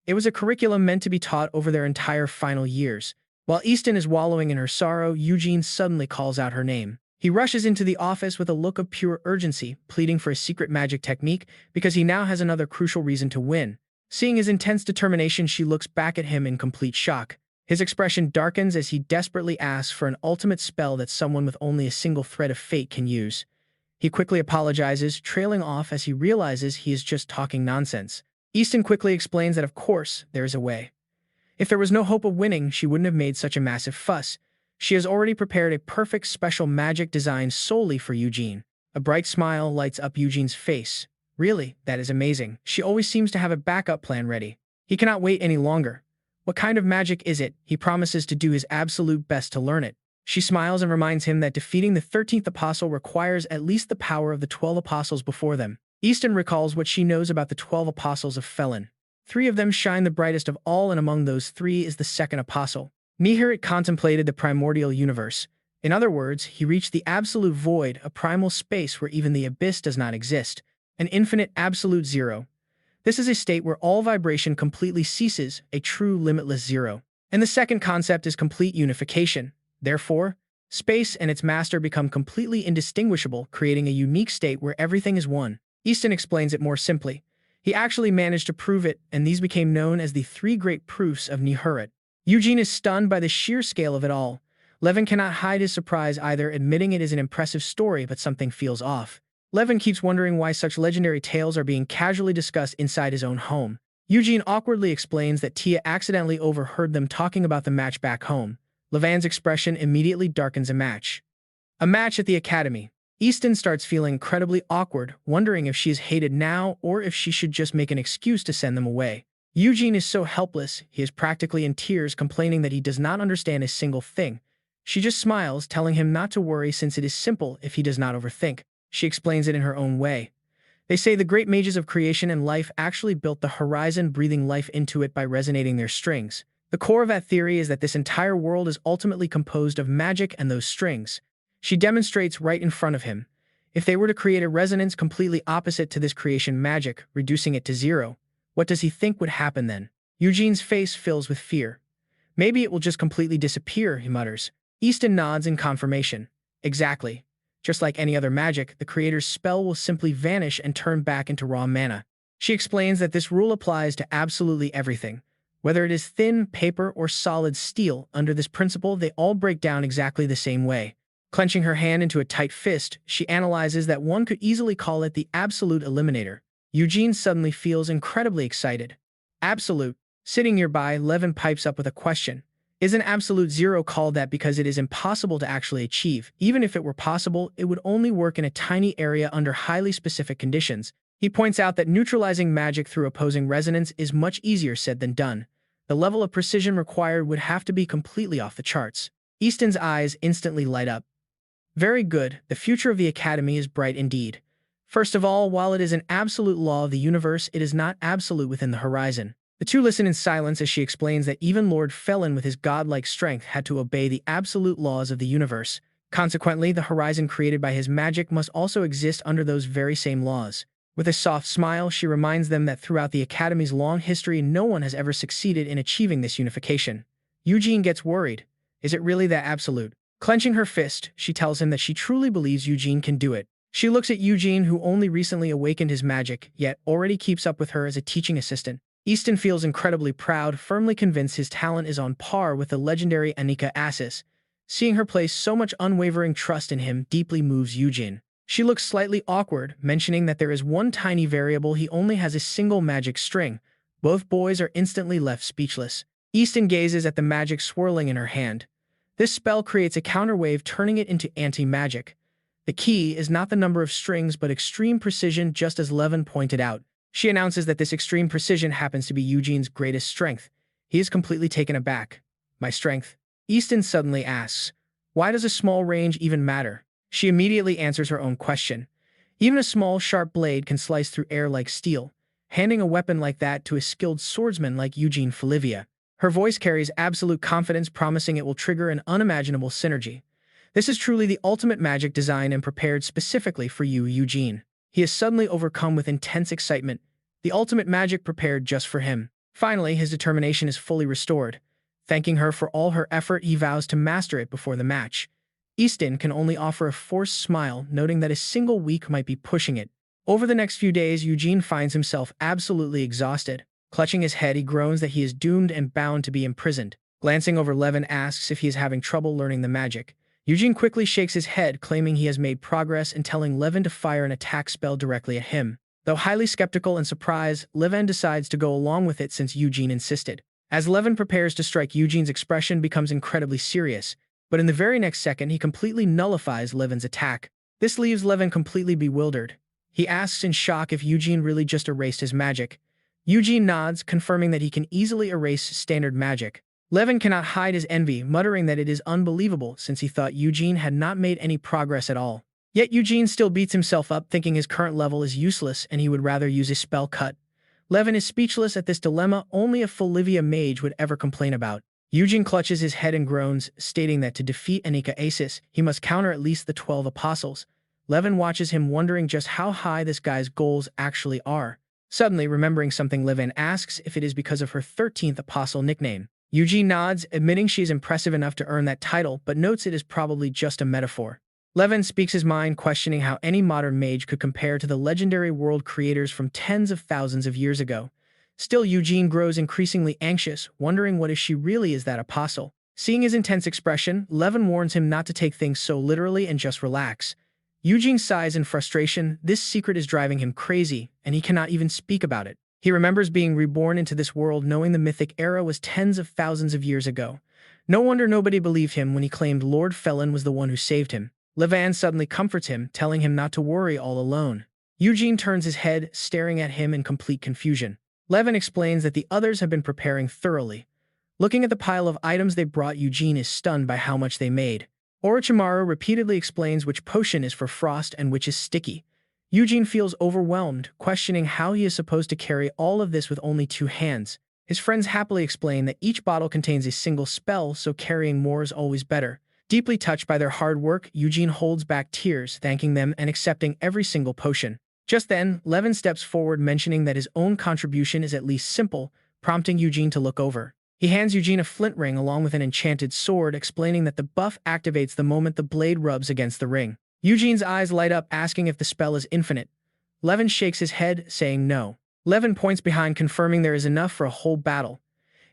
It was a curriculum meant to be taught over their entire final years. While Easton is wallowing in her sorrow, Eugene suddenly calls out her name. He rushes into the office with a look of pure urgency, pleading for a secret magic technique because he now has another crucial reason to win. Seeing his intense determination, she looks back at him in complete shock. His expression darkens as he desperately asks for an ultimate spell that someone with only a single thread of fate can use. He quickly apologizes, trailing off as he realizes he is just talking nonsense. Easton quickly explains that of course there is a way. If there was no hope of winning, she wouldn't have made such a massive fuss. She has already prepared a perfect special magic designed solely for Eugene. A bright smile lights up Eugene's face. Really, that is amazing. She always seems to have a backup plan ready. He cannot wait any longer. What kind of magic is it? He promises to do his absolute best to learn it. She smiles and reminds him that defeating the 13th apostle requires at least the power of the 12 apostles before them. Easton recalls what she knows about the 12 apostles of Felin. Three of them shine the brightest of all, and among those three is the second apostle. Nihirit contemplated the primordial universe. In other words, he reached the absolute void, a primal space where even the abyss does not exist, an infinite absolute zero. This is a state where all vibration completely ceases, a true limitless zero. And the second concept is complete unification. Therefore, space and its master become completely indistinguishable, creating a unique state where everything is one. Easton explains it more simply. He actually managed to prove it, and these became known as the three great proofs of Nihirit. Eugene is stunned by the sheer scale of it all. Levin cannot hide his surprise either, admitting it is an impressive story, but something feels off. Levin keeps wondering why such legendary tales are being casually discussed inside his own home. Eugene awkwardly explains that Tia accidentally overheard them talking about the match back home. Levin's expression immediately darkens. A match at the academy. Easton starts feeling incredibly awkward, wondering if she is hated now or if she should just make an excuse to send them away. Eugene is so helpless, he is practically in tears, complaining that he does not understand a single thing. She just smiles, telling him not to worry since it is simple if he does not overthink. She explains it in her own way. They say the great mages of creation and life actually built the horizon, breathing life into it by resonating their strings. The core of that theory is that this entire world is ultimately composed of magic and those strings. She demonstrates right in front of him. If they were to create a resonance completely opposite to this creation magic, reducing it to zero, what does he think would happen then? Eugene's face fills with fear. Maybe it will just completely disappear, he mutters. Easton nods in confirmation. Exactly. Just like any other magic, the creator's spell will simply vanish and turn back into raw mana. She explains that this rule applies to absolutely everything. Whether it is thin, paper, or solid steel, under this principle they all break down exactly the same way. Clenching her hand into a tight fist, she analyzes that one could easily call it the absolute eliminator. Eugene suddenly feels incredibly excited. Absolute. Sitting nearby, Levin pipes up with a question. Is an absolute zero called that because it is impossible to actually achieve? Even if it were possible, it would only work in a tiny area under highly specific conditions. He points out that neutralizing magic through opposing resonance is much easier said than done. The level of precision required would have to be completely off the charts. Easton's eyes instantly light up. Very good, the future of the Academy is bright indeed. First of all, while it is an absolute law of the universe, it is not absolute within the horizon. The two listen in silence as she explains that even Lord Felin with his godlike strength had to obey the absolute laws of the universe. Consequently, the horizon created by his magic must also exist under those very same laws. With a soft smile, she reminds them that throughout the Academy's long history, no one has ever succeeded in achieving this unification. Eugene gets worried. Is it really that absolute? Clenching her fist, she tells him that she truly believes Eugene can do it. She looks at Eugene, who only recently awakened his magic, yet already keeps up with her as a teaching assistant. Easton feels incredibly proud, firmly convinced his talent is on par with the legendary Anika Assis. Seeing her place so much unwavering trust in him deeply moves Eugene. She looks slightly awkward, mentioning that there is one tiny variable: he only has a single magic string. Both boys are instantly left speechless. Easton gazes at the magic swirling in her hand. This spell creates a counterwave, turning it into anti-magic. The key is not the number of strings but extreme precision, just as Levin pointed out. She announces that this extreme precision happens to be Eugene's greatest strength. He is completely taken aback. My strength? Easton suddenly asks. Why does a small range even matter? She immediately answers her own question. Even a small, sharp blade can slice through air like steel. Handing a weapon like that to a skilled swordsman like Eugene Felivia. Her voice carries absolute confidence, promising it will trigger an unimaginable synergy. This is truly the ultimate magic designed and prepared specifically for you, Eugene. He is suddenly overcome with intense excitement. The ultimate magic prepared just for him. Finally, his determination is fully restored. Thanking her for all her effort, he vows to master it before the match. Easton can only offer a forced smile, noting that a single week might be pushing it. Over the next few days, Eugene finds himself absolutely exhausted. Clutching his head, he groans that he is doomed and bound to be imprisoned. Glancing over, Levin asks if he is having trouble learning the magic. Eugene quickly shakes his head, claiming he has made progress, and telling Levin to fire an attack spell directly at him. Though highly skeptical and surprised, Levin decides to go along with it since Eugene insisted. As Levin prepares to strike, Eugene's expression becomes incredibly serious, but in the very next second he completely nullifies Levin's attack. This leaves Levin completely bewildered. He asks in shock if Eugene really just erased his magic. Eugene nods, confirming that he can easily erase standard magic. Levin cannot hide his envy, muttering that it is unbelievable since he thought Eugene had not made any progress at all. Yet Eugene still beats himself up, thinking his current level is useless and he would rather use a spell cut. Levin is speechless at this dilemma only a Felivia mage would ever complain about. Eugene clutches his head and groans, stating that to defeat Anika Asis, he must counter at least the 12 apostles. Levin watches him wondering just how high this guy's goals actually are. Suddenly, remembering something, Levin asks if it is because of her 13th apostle nickname. Eugene nods, admitting she is impressive enough to earn that title, but notes it is probably just a metaphor. Levin speaks his mind, questioning how any modern mage could compare to the legendary world creators from tens of thousands of years ago. Still, Eugene grows increasingly anxious, wondering what if she really is that apostle. Seeing his intense expression, Levin warns him not to take things so literally and just relax. Eugene sighs in frustration. This secret is driving him crazy, and he cannot even speak about it. He remembers being reborn into this world knowing the mythic era was tens of thousands of years ago. No wonder nobody believed him when he claimed Lord Felin was the one who saved him. Levin suddenly comforts him, telling him not to worry all alone. Eugene turns his head, staring at him in complete confusion. Levin explains that the others have been preparing thoroughly. Looking at the pile of items they brought, Eugene is stunned by how much they made. Orochimaru repeatedly explains which potion is for frost and which is sticky. Eugene feels overwhelmed, questioning how he is supposed to carry all of this with only 2 hands. His friends happily explain that each bottle contains a single spell, so carrying more is always better. Deeply touched by their hard work, Eugene holds back tears, thanking them and accepting every single potion. Just then, Levin steps forward, mentioning that his own contribution is at least simple, prompting Eugene to look over. He hands Eugene a flint ring along with an enchanted sword, explaining that the buff activates the moment the blade rubs against the ring. Eugene's eyes light up, asking if the spell is infinite. Levin shakes his head, saying no. Levin points behind, confirming there is enough for a whole battle.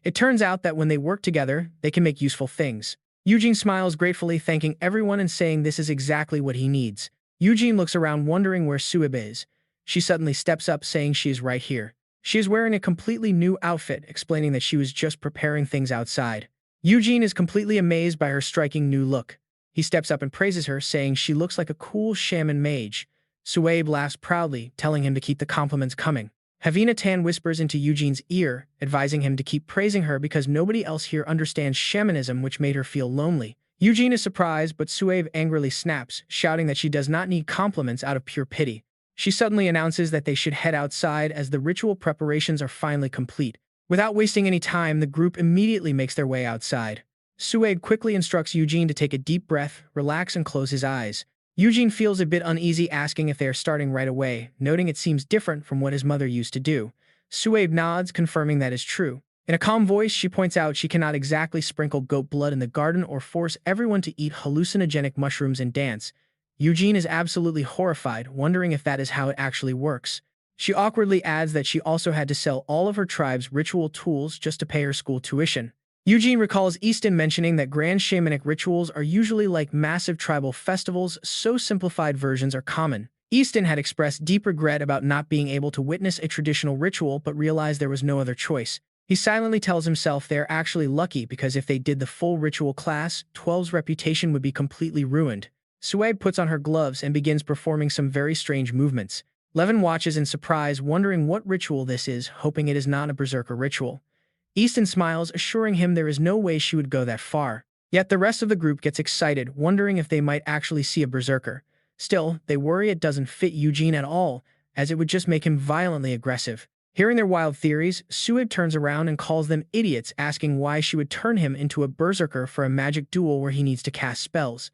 It turns out that when they work together, they can make useful things. Eugene smiles gratefully, thanking everyone and saying this is exactly what he needs. Eugene looks around, wondering where Suib is. She suddenly steps up, saying she is right here. She is wearing a completely new outfit, explaining that she was just preparing things outside. Eugene is completely amazed by her striking new look. He steps up and praises her, saying she looks like a cool shaman mage. Suib laughs proudly, telling him to keep the compliments coming. Havina Tan whispers into Eugene's ear, advising him to keep praising her because nobody else here understands shamanism, which made her feel lonely. Eugene is surprised, but Suib angrily snaps, shouting that she does not need compliments out of pure pity. She suddenly announces that they should head outside as the ritual preparations are finally complete. Without wasting any time, the group immediately makes their way outside. Suib quickly instructs Eugene to take a deep breath, relax, and close his eyes. Eugene feels a bit uneasy, asking if they are starting right away, noting it seems different from what his mother used to do. Suib nods, confirming that is true. In a calm voice, she points out she cannot exactly sprinkle goat blood in the garden or force everyone to eat hallucinogenic mushrooms and dance. Eugene is absolutely horrified, wondering if that is how it actually works. She awkwardly adds that she also had to sell all of her tribe's ritual tools just to pay her school tuition. Eugene recalls Easton mentioning that grand shamanic rituals are usually like massive tribal festivals, so simplified versions are common. Easton had expressed deep regret about not being able to witness a traditional ritual but realized there was no other choice. He silently tells himself they are actually lucky because if they did the full ritual class, 12's reputation would be completely ruined. Suib puts on her gloves and begins performing some very strange movements. Levin watches in surprise, wondering what ritual this is, hoping it is not a berserker ritual. Easton smiles, assuring him there is no way she would go that far. Yet the rest of the group gets excited, wondering if they might actually see a berserker. Still, they worry it doesn't fit Eugene at all, as it would just make him violently aggressive. Hearing their wild theories, Suib turns around and calls them idiots, asking why she would turn him into a berserker for a magic duel where he needs to cast spells.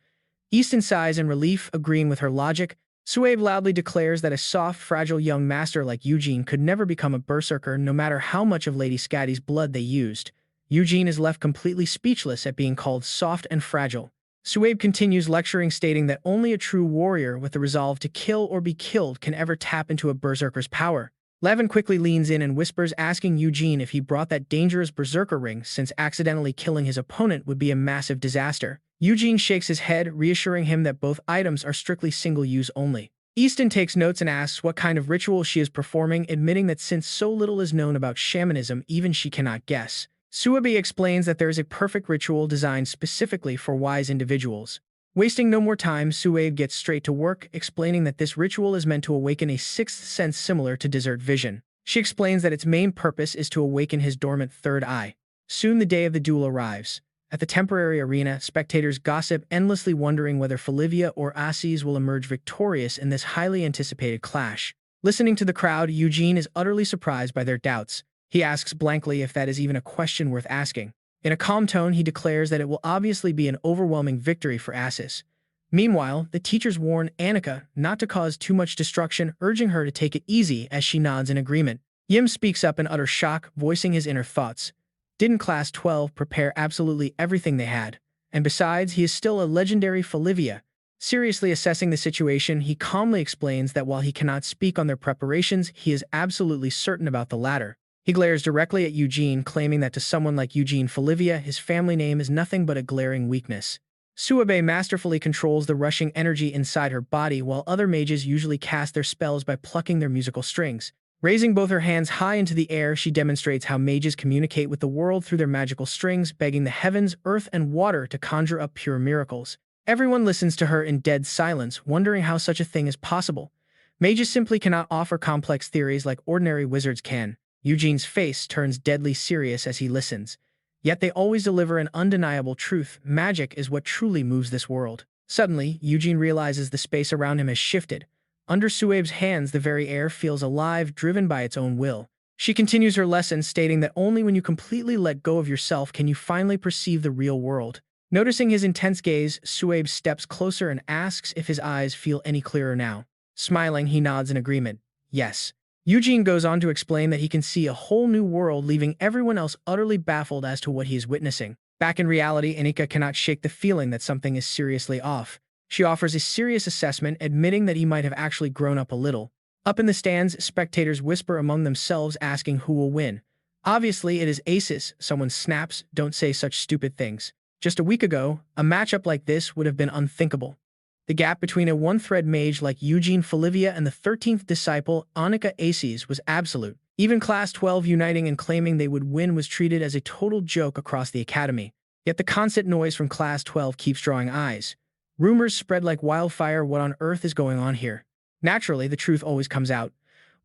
Easton sighs in relief, agreeing with her logic. Suib loudly declares that a soft, fragile young master like Eugene could never become a berserker no matter how much of Lady Scatty's blood they used. Eugene is left completely speechless at being called soft and fragile. Suib continues lecturing, stating that only a true warrior with the resolve to kill or be killed can ever tap into a berserker's power. Levin quickly leans in and whispers, asking Eugene if he brought that dangerous berserker ring, since accidentally killing his opponent would be a massive disaster. Eugene shakes his head, reassuring him that both items are strictly single-use only. Easton takes notes and asks what kind of ritual she is performing, admitting that since so little is known about shamanism, even she cannot guess. Suib explains that there is a perfect ritual designed specifically for wise individuals. Wasting no more time, Suib gets straight to work, explaining that this ritual is meant to awaken a sixth sense similar to desert vision. She explains that its main purpose is to awaken his dormant third eye. Soon the day of the duel arrives. At the temporary arena, spectators gossip, endlessly wondering whether Felivia or Asis will emerge victorious in this highly anticipated clash. Listening to the crowd, Eugene is utterly surprised by their doubts. He asks blankly if that is even a question worth asking. In a calm tone, he declares that it will obviously be an overwhelming victory for Assis. Meanwhile, the teachers warn Annika not to cause too much destruction, urging her to take it easy as she nods in agreement. Yim speaks up in utter shock, voicing his inner thoughts. Didn't Class 12 prepare absolutely everything they had? And besides, he is still a legendary Felivia. Seriously assessing the situation, he calmly explains that while he cannot speak on their preparations, he is absolutely certain about the latter. He glares directly at Eugene, claiming that to someone like Eugene Felivia, his family name is nothing but a glaring weakness. Suabe masterfully controls the rushing energy inside her body, while other mages usually cast their spells by plucking their musical strings. Raising both her hands high into the air, she demonstrates how mages communicate with the world through their magical strings, begging the heavens, earth, and water to conjure up pure miracles. Everyone listens to her in dead silence, wondering how such a thing is possible. Mages simply cannot offer complex theories like ordinary wizards can. Eugene's face turns deadly serious as he listens. Yet they always deliver an undeniable truth: magic is what truly moves this world. Suddenly, Eugene realizes the space around him has shifted. Under Suabe's hands, the very air feels alive, driven by its own will. She continues her lesson, stating that only when you completely let go of yourself can you finally perceive the real world. Noticing his intense gaze, Suabe steps closer and asks if his eyes feel any clearer now. Smiling, he nods in agreement. Yes. Eugene goes on to explain that he can see a whole new world, leaving everyone else utterly baffled as to what he is witnessing. Back in reality, Annika cannot shake the feeling that something is seriously off. She offers a serious assessment, admitting that he might have actually grown up a little. Up in the stands, spectators whisper among themselves, asking who will win. Obviously, it is Aces. Someone snaps, "Don't say such stupid things." Just a week ago, a matchup like this would have been unthinkable. The gap between a one-thread mage like Eugene Felivia and the 13th disciple, Annika Aces, was absolute. Even Class 12 uniting and claiming they would win was treated as a total joke across the academy. Yet the constant noise from Class 12 keeps drawing eyes. Rumors spread like wildfire. What on earth is going on here? Naturally, the truth always comes out.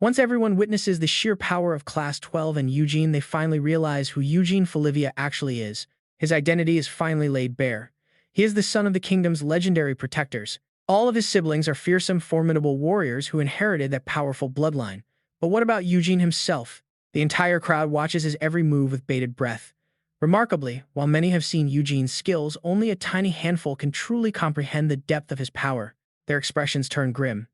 Once everyone witnesses the sheer power of Class 12 and Eugene, they finally realize who Eugene Felivia actually is. His identity is finally laid bare. He is the son of the kingdom's legendary protectors. All of his siblings are fearsome, formidable warriors who inherited that powerful bloodline. But what about Eugene himself? The entire crowd watches his every move with bated breath. Remarkably, while many have seen Eugene's skills, only a tiny handful can truly comprehend the depth of his power. Their expressions turn grim.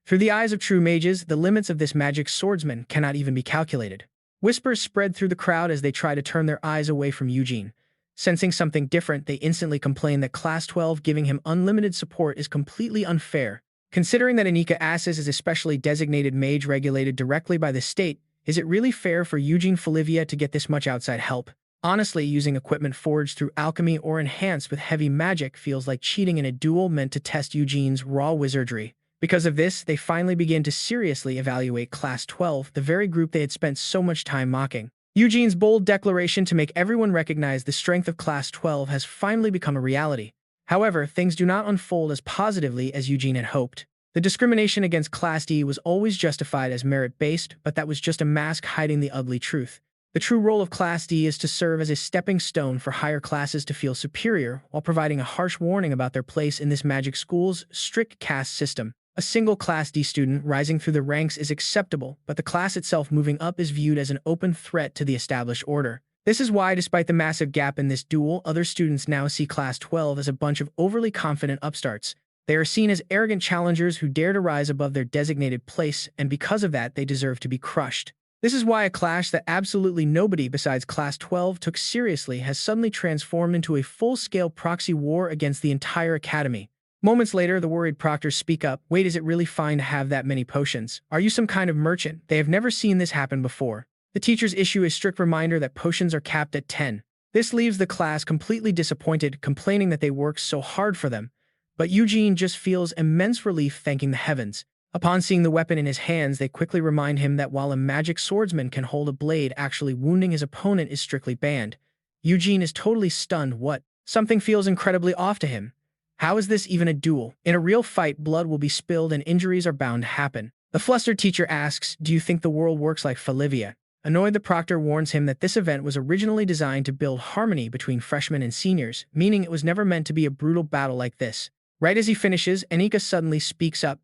Through the eyes of true mages, the limits of this magic swordsman cannot even be calculated. Whispers spread through the crowd as they try to turn their eyes away from Eugene. Sensing something different, they instantly complain that Class 12 giving him unlimited support is completely unfair. Considering that Annika Assis is a specially designated mage regulated directly by the state, is it really fair for Eugene Felivia to get this much outside help? Honestly, using equipment forged through alchemy or enhanced with heavy magic feels like cheating in a duel meant to test Eugene's raw wizardry. Because of this, they finally begin to seriously evaluate Class 12, the very group they had spent so much time mocking. Eugene's bold declaration to make everyone recognize the strength of Class 12 has finally become a reality. However, things do not unfold as positively as Eugene had hoped. The discrimination against Class D was always justified as merit-based, but that was just a mask hiding the ugly truth. The true role of Class D is to serve as a stepping stone for higher classes to feel superior, while providing a harsh warning about their place in this magic school's strict caste system. A single Class D student rising through the ranks is acceptable, but the class itself moving up is viewed as an open threat to the established order. This is why, despite the massive gap in this duel, other students now see Class 12 as a bunch of overly confident upstarts. They are seen as arrogant challengers who dare to rise above their designated place, and because of that, they deserve to be crushed. This is why a clash that absolutely nobody besides Class 12 took seriously has suddenly transformed into a full-scale proxy war against the entire academy. Moments later, the worried proctors speak up. "Wait, is it really fine to have that many potions? Are you some kind of merchant?" They have never seen this happen before. The teachers issue a strict reminder that potions are capped at 10. This leaves the class completely disappointed, complaining that they worked so hard for them. But Eugene just feels immense relief, thanking the heavens. Upon seeing the weapon in his hands, they quickly remind him that while a magic swordsman can hold a blade, actually wounding his opponent is strictly banned. Eugene is totally stunned. What? Something feels incredibly off to him. How is this even a duel? In a real fight, blood will be spilled and injuries are bound to happen. The flustered teacher asks, "Do you think the world works like Felivia?" Annoyed, the proctor warns him that this event was originally designed to build harmony between freshmen and seniors, meaning it was never meant to be a brutal battle like this. Right as he finishes, Annika suddenly speaks up.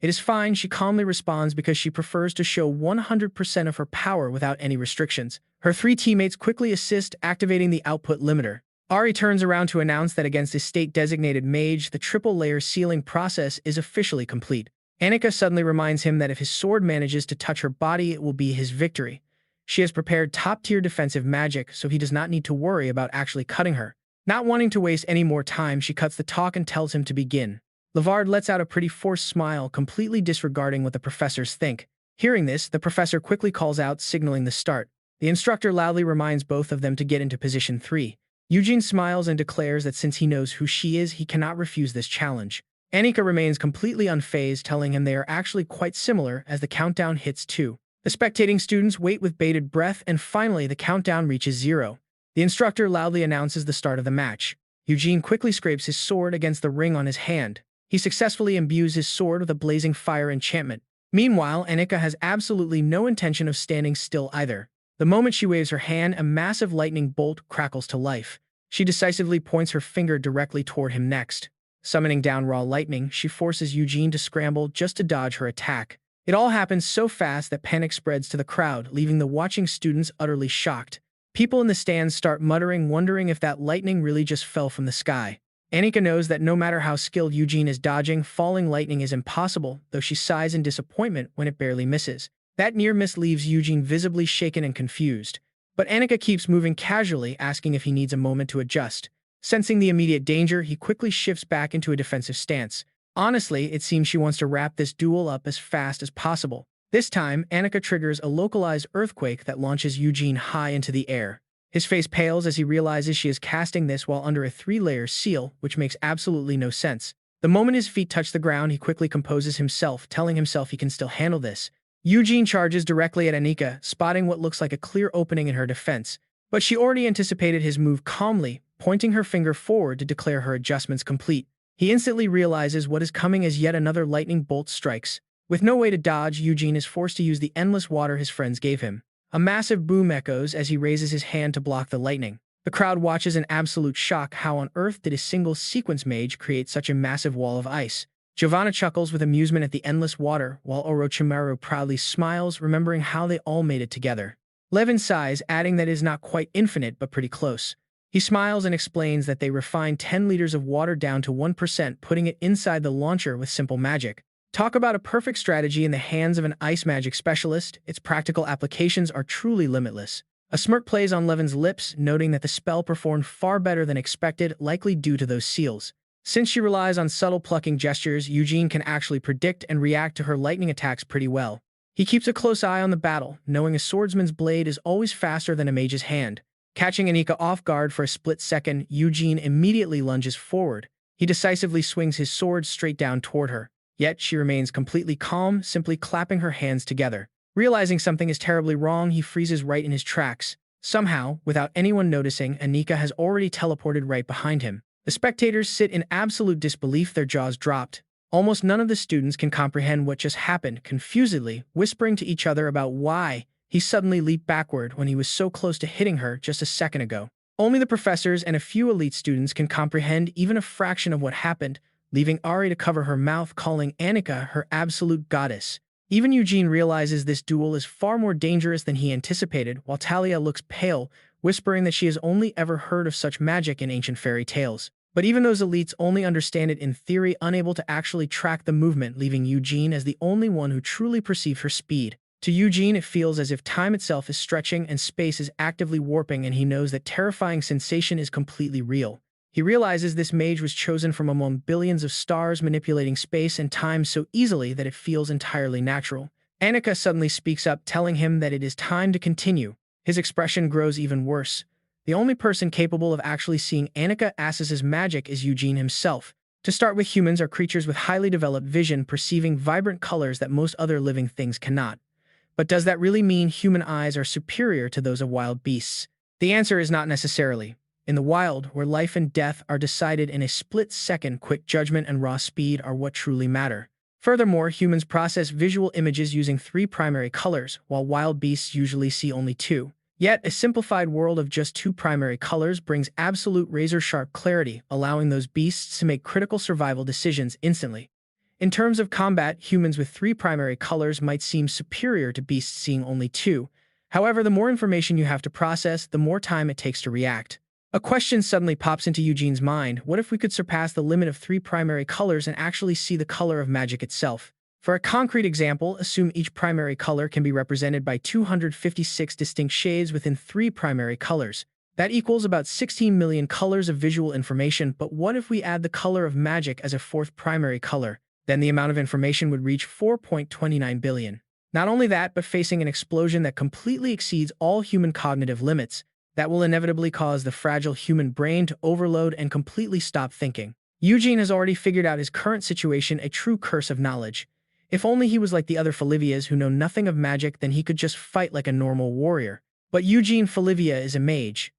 "It is fine," she calmly responds because she prefers to show 100% of her power without any restrictions. Her three teammates quickly assist, activating the output limiter. Ari turns around to announce that against his state-designated mage, the triple-layer sealing process is officially complete. Annika suddenly reminds him that if his sword manages to touch her body, it will be his victory. She has prepared top-tier defensive magic, so he does not need to worry about actually cutting her. Not wanting to waste any more time, she cuts the talk and tells him to begin. Lavard lets out a pretty forced smile, completely disregarding what the professors think. Hearing this, the professor quickly calls out, signaling the start. The instructor loudly reminds both of them to get into position 3. Eugene smiles and declares that since he knows who she is, he cannot refuse this challenge. Annika remains completely unfazed, telling him they are actually quite similar as the countdown hits 2. The spectating students wait with bated breath, and finally the countdown reaches 0. The instructor loudly announces the start of the match. Eugene quickly scrapes his sword against the ring on his hand. He successfully imbues his sword with a blazing fire enchantment. Meanwhile, Annika has absolutely no intention of standing still either. The moment she waves her hand, a massive lightning bolt crackles to life. She decisively points her finger directly toward him next. Summoning down raw lightning, she forces Eugene to scramble just to dodge her attack. It all happens so fast that panic spreads to the crowd, leaving the watching students utterly shocked. People in the stands start muttering, wondering if that lightning really just fell from the sky. Annika knows that no matter how skilled Eugene is dodging, falling lightning is impossible, though she sighs in disappointment when it barely misses. That near miss leaves Eugene visibly shaken and confused. But Annika keeps moving casually, asking if he needs a moment to adjust. Sensing the immediate danger, he quickly shifts back into a defensive stance. Honestly, it seems she wants to wrap this duel up as fast as possible. This time, Annika triggers a localized earthquake that launches Eugene high into the air. His face pales as he realizes she is casting this while under a 3-layer seal, which makes absolutely no sense. The moment his feet touch the ground, he quickly composes himself, telling himself he can still handle this. Eugene charges directly at Annika, spotting what looks like a clear opening in her defense. But she already anticipated his move calmly, pointing her finger forward to declare her adjustments complete. He instantly realizes what is coming as yet another lightning bolt strikes. With no way to dodge, Eugene is forced to use the endless water his friends gave him. A massive boom echoes as he raises his hand to block the lightning. The crowd watches in absolute shock. How on earth did a single sequence mage create such a massive wall of ice? Giovanna chuckles with amusement at the endless water, while Orochimaru proudly smiles, remembering how they all made it together. Levin sighs, adding that it is not quite infinite but pretty close. He smiles and explains that they refined 10 liters of water down to 1%, putting it inside the launcher with simple magic. Talk about a perfect strategy in the hands of an ice magic specialist. Its practical applications are truly limitless. A smirk plays on Levin's lips, noting that the spell performed far better than expected, likely due to those seals. Since she relies on subtle plucking gestures, Eugene can actually predict and react to her lightning attacks pretty well. He keeps a close eye on the battle, knowing a swordsman's blade is always faster than a mage's hand. Catching Annika off guard for a split second, Eugene immediately lunges forward. He decisively swings his sword straight down toward her. Yet she remains completely calm, simply clapping her hands together. Realizing something is terribly wrong, he freezes right in his tracks. Somehow, without anyone noticing, Annika has already teleported right behind him. The spectators sit in absolute disbelief, their jaws dropped. Almost none of the students can comprehend what just happened, confusedly whispering to each other about why he suddenly leaped backward when he was so close to hitting her just a second ago. Only the professors and a few elite students can comprehend even a fraction of what happened, leaving Ari to cover her mouth, calling Annika her absolute goddess. Even Eugene realizes this duel is far more dangerous than he anticipated, while Talia looks pale, whispering that she has only ever heard of such magic in ancient fairy tales. But even those elites only understand it in theory, unable to actually track the movement, leaving Eugene as the only one who truly perceived her speed. To Eugene, it feels as if time itself is stretching and space is actively warping, and he knows that terrifying sensation is completely real. He realizes this mage was chosen from among billions of stars, manipulating space and time so easily that it feels entirely natural. Annika suddenly speaks up, telling him that it is time to continue. His expression grows even worse. The only person capable of actually seeing Annika access magic is Eugene himself. To start with, humans are creatures with highly developed vision, perceiving vibrant colors that most other living things cannot. But does that really mean human eyes are superior to those of wild beasts? The answer is not necessarily. In the wild, where life and death are decided in a split second, quick judgment and raw speed are what truly matter. Furthermore, humans process visual images using 3 primary colors, while wild beasts usually see only 2. Yet, a simplified world of just 2 primary colors brings absolute razor-sharp clarity, allowing those beasts to make critical survival decisions instantly. In terms of combat, humans with 3 primary colors might seem superior to beasts seeing only 2. However, the more information you have to process, the more time it takes to react. A question suddenly pops into Eugene's mind: what if we could surpass the limit of 3 primary colors and actually see the color of magic itself? For a concrete example, assume each primary color can be represented by 256 distinct shades within 3 primary colors. That equals about 16 million colors of visual information, but what if we add the color of magic as a 4th primary color? Then the amount of information would reach 4.29 billion. Not only that, but facing an explosion that completely exceeds all human cognitive limits, that will inevitably cause the fragile human brain to overload and completely stop thinking. Eugene has already figured out his current situation a true curse of knowledge. If only he was like the other Felivias who know nothing of magic, then he could just fight like a normal warrior. But Eugene Felivia is a mage.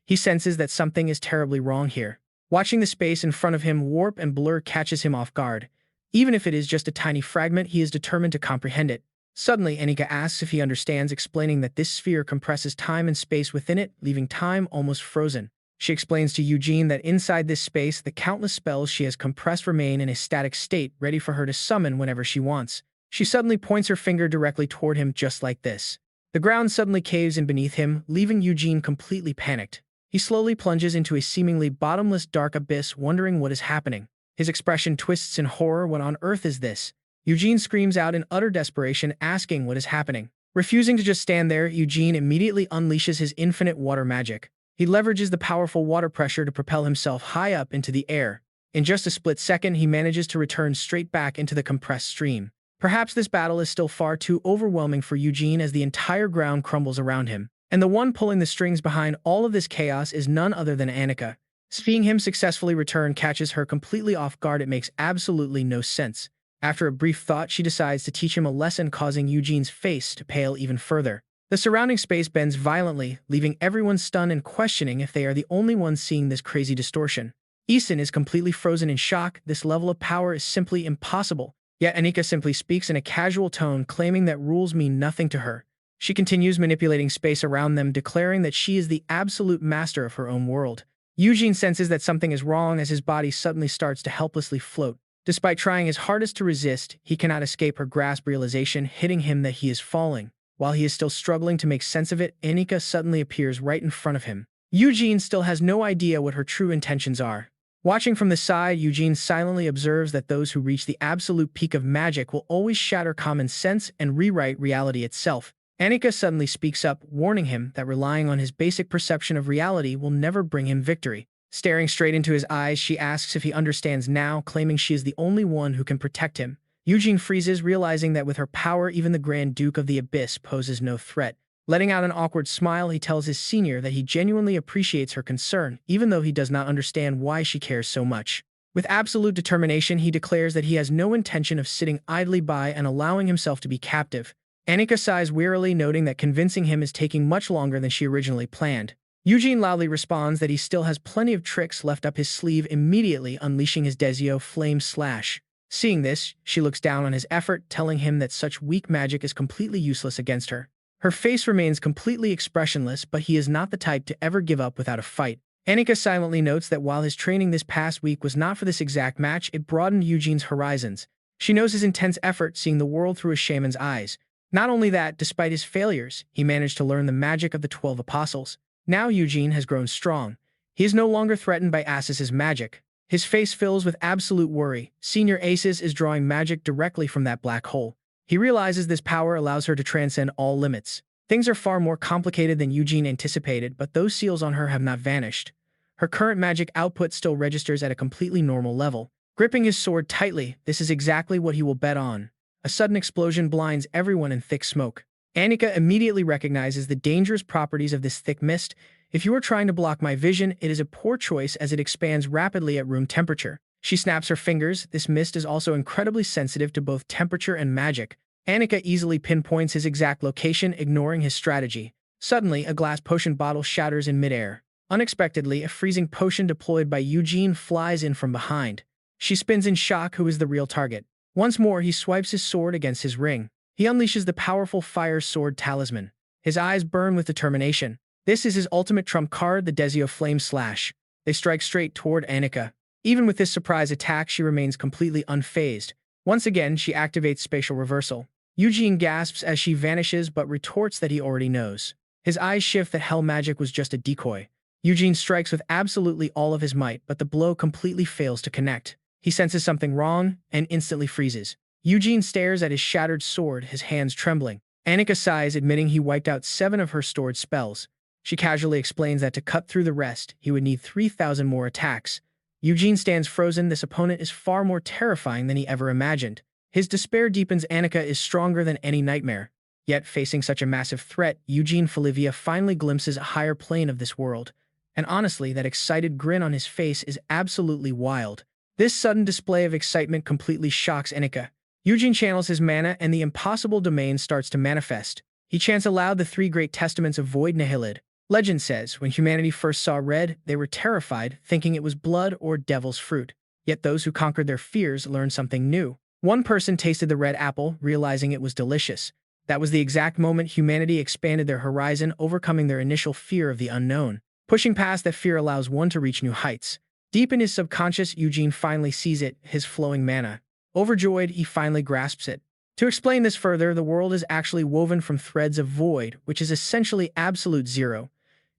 He senses that something is terribly wrong here. Watching the space in front of him warp and blur catches him off guard. Even if it is just a tiny fragment, he is determined to comprehend it. Suddenly, Anika asks if he understands, explaining that this sphere compresses time and space within it, leaving time almost frozen. She explains to Eugene that inside this space, the countless spells she has compressed remain in a static state, ready for her to summon whenever she wants. She suddenly points her finger directly toward him, just like this. The ground suddenly caves in beneath him, leaving Eugene completely panicked. He slowly plunges into a seemingly bottomless dark abyss, wondering what is happening. His expression twists in horror. What on earth is this? Eugene screams out in utter desperation, asking what is happening. Refusing to just stand there, Eugene immediately unleashes his infinite water magic. He leverages the powerful water pressure to propel himself high up into the air. In just a split second, he manages to return straight back into the compressed stream. Perhaps this battle is still far too overwhelming for Eugene, as the entire ground crumbles around him. And the one pulling the strings behind all of this chaos is none other than Anika. Seeing him successfully return catches her completely off guard. It makes absolutely no sense. After a brief thought, she decides to teach him a lesson, causing Eugene's face to pale even further. The surrounding space bends violently, leaving everyone stunned and questioning if they are the only ones seeing this crazy distortion. Eason is completely frozen in shock. This level of power is simply impossible. Yet Anika simply speaks in a casual tone, claiming that rules mean nothing to her. She continues manipulating space around them, declaring that she is the absolute master of her own world. Eugene senses that something is wrong as his body suddenly starts to helplessly float. Despite trying his hardest to resist, he cannot escape her grasp, realization hitting him that he is falling. While he is still struggling to make sense of it, Anika suddenly appears right in front of him. Eugene still has no idea what her true intentions are. Watching from the side, Eugene silently observes that those who reach the absolute peak of magic will always shatter common sense and rewrite reality itself. Anika suddenly speaks up, warning him that relying on his basic perception of reality will never bring him victory. Staring straight into his eyes, she asks if he understands now, claiming she is the only one who can protect him. Eugene freezes, realizing that with her power, even the Grand Duke of the Abyss poses no threat. Letting out an awkward smile, he tells his senior that he genuinely appreciates her concern, even though he does not understand why she cares so much. With absolute determination, he declares that he has no intention of sitting idly by and allowing himself to be captive. Anika sighs wearily, noting that convincing him is taking much longer than she originally planned. Eugene loudly responds that he still has plenty of tricks left up his sleeve, immediately unleashing his Desio Flame Slash. Seeing this, she looks down on his effort, telling him that such weak magic is completely useless against her. Her face remains completely expressionless, but he is not the type to ever give up without a fight. Anika silently notes that while his training this past week was not for this exact match, it broadened Eugene's horizons. She knows his intense effort, seeing the world through a shaman's eyes. Not only that, despite his failures, he managed to learn the magic of the 12 Apostles. Now Eugene has grown strong. He is no longer threatened by Asis's magic. His face fills with absolute worry. Senior Asis is drawing magic directly from that black hole. He realizes this power allows her to transcend all limits. Things are far more complicated than Eugene anticipated, but those seals on her have not vanished. Her current magic output still registers at a completely normal level. Gripping his sword tightly, this is exactly what he will bet on. A sudden explosion blinds everyone in thick smoke. Anika immediately recognizes the dangerous properties of this thick mist. If you are trying to block my vision, it is a poor choice as it expands rapidly at room temperature. She snaps her fingers. This mist is also incredibly sensitive to both temperature and magic. Anika easily pinpoints his exact location, ignoring his strategy. Suddenly, a glass potion bottle shatters in midair. Unexpectedly, a freezing potion deployed by Eugene flies in from behind. She spins in shock. Who is the real target? Once more, he swipes his sword against his ring. He unleashes the powerful Fire Sword Talisman. His eyes burn with determination. This is his ultimate trump card, the Desio Flame Slash. They strike straight toward Anika. Even with this surprise attack, she remains completely unfazed. Once again, she activates spatial reversal. Eugene gasps as she vanishes but retorts that he already knows. His eyes shift that hell magic was just a decoy. Eugene strikes with absolutely all of his might, but the blow completely fails to connect. He senses something wrong and instantly freezes. Eugene stares at his shattered sword, his hands trembling. Annika sighs, admitting he wiped out 7 of her stored spells. She casually explains that to cut through the rest, he would need 3,000 more attacks. Eugene stands frozen. This opponent is far more terrifying than he ever imagined. His despair deepens. Annika is stronger than any nightmare. Yet, facing such a massive threat, Eugene Felivia finally glimpses a higher plane of this world. And honestly, that excited grin on his face is absolutely wild. This sudden display of excitement completely shocks Annika. Eugene channels his mana and the impossible domain starts to manifest. He chants aloud the 3 great testaments of Void Nihilid. Legend says, when humanity first saw red, they were terrified, thinking it was blood or devil's fruit. Yet those who conquered their fears learned something new. One person tasted the red apple, realizing it was delicious. That was the exact moment humanity expanded their horizon, overcoming their initial fear of the unknown. Pushing past that fear allows one to reach new heights. Deep in his subconscious, Eugene finally sees it, his flowing mana. Overjoyed, he finally grasps it. To explain this further, the world is actually woven from threads of void, which is essentially absolute zero.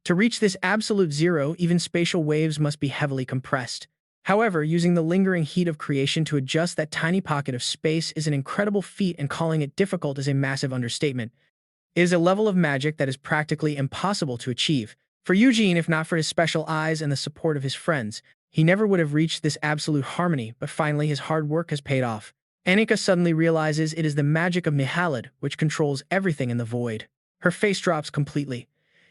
To reach this absolute zero, even spatial waves must be heavily compressed. However, using the lingering heat of creation to adjust that tiny pocket of space is an incredible feat, and calling it difficult is a massive understatement. It is a level of magic that is practically impossible to achieve. For Eugene, if not for his special eyes and the support of his friends, he never would have reached this absolute harmony, but finally his hard work has paid off. Annika suddenly realizes it is the magic of Nihilid which controls everything in the void. Her face drops completely.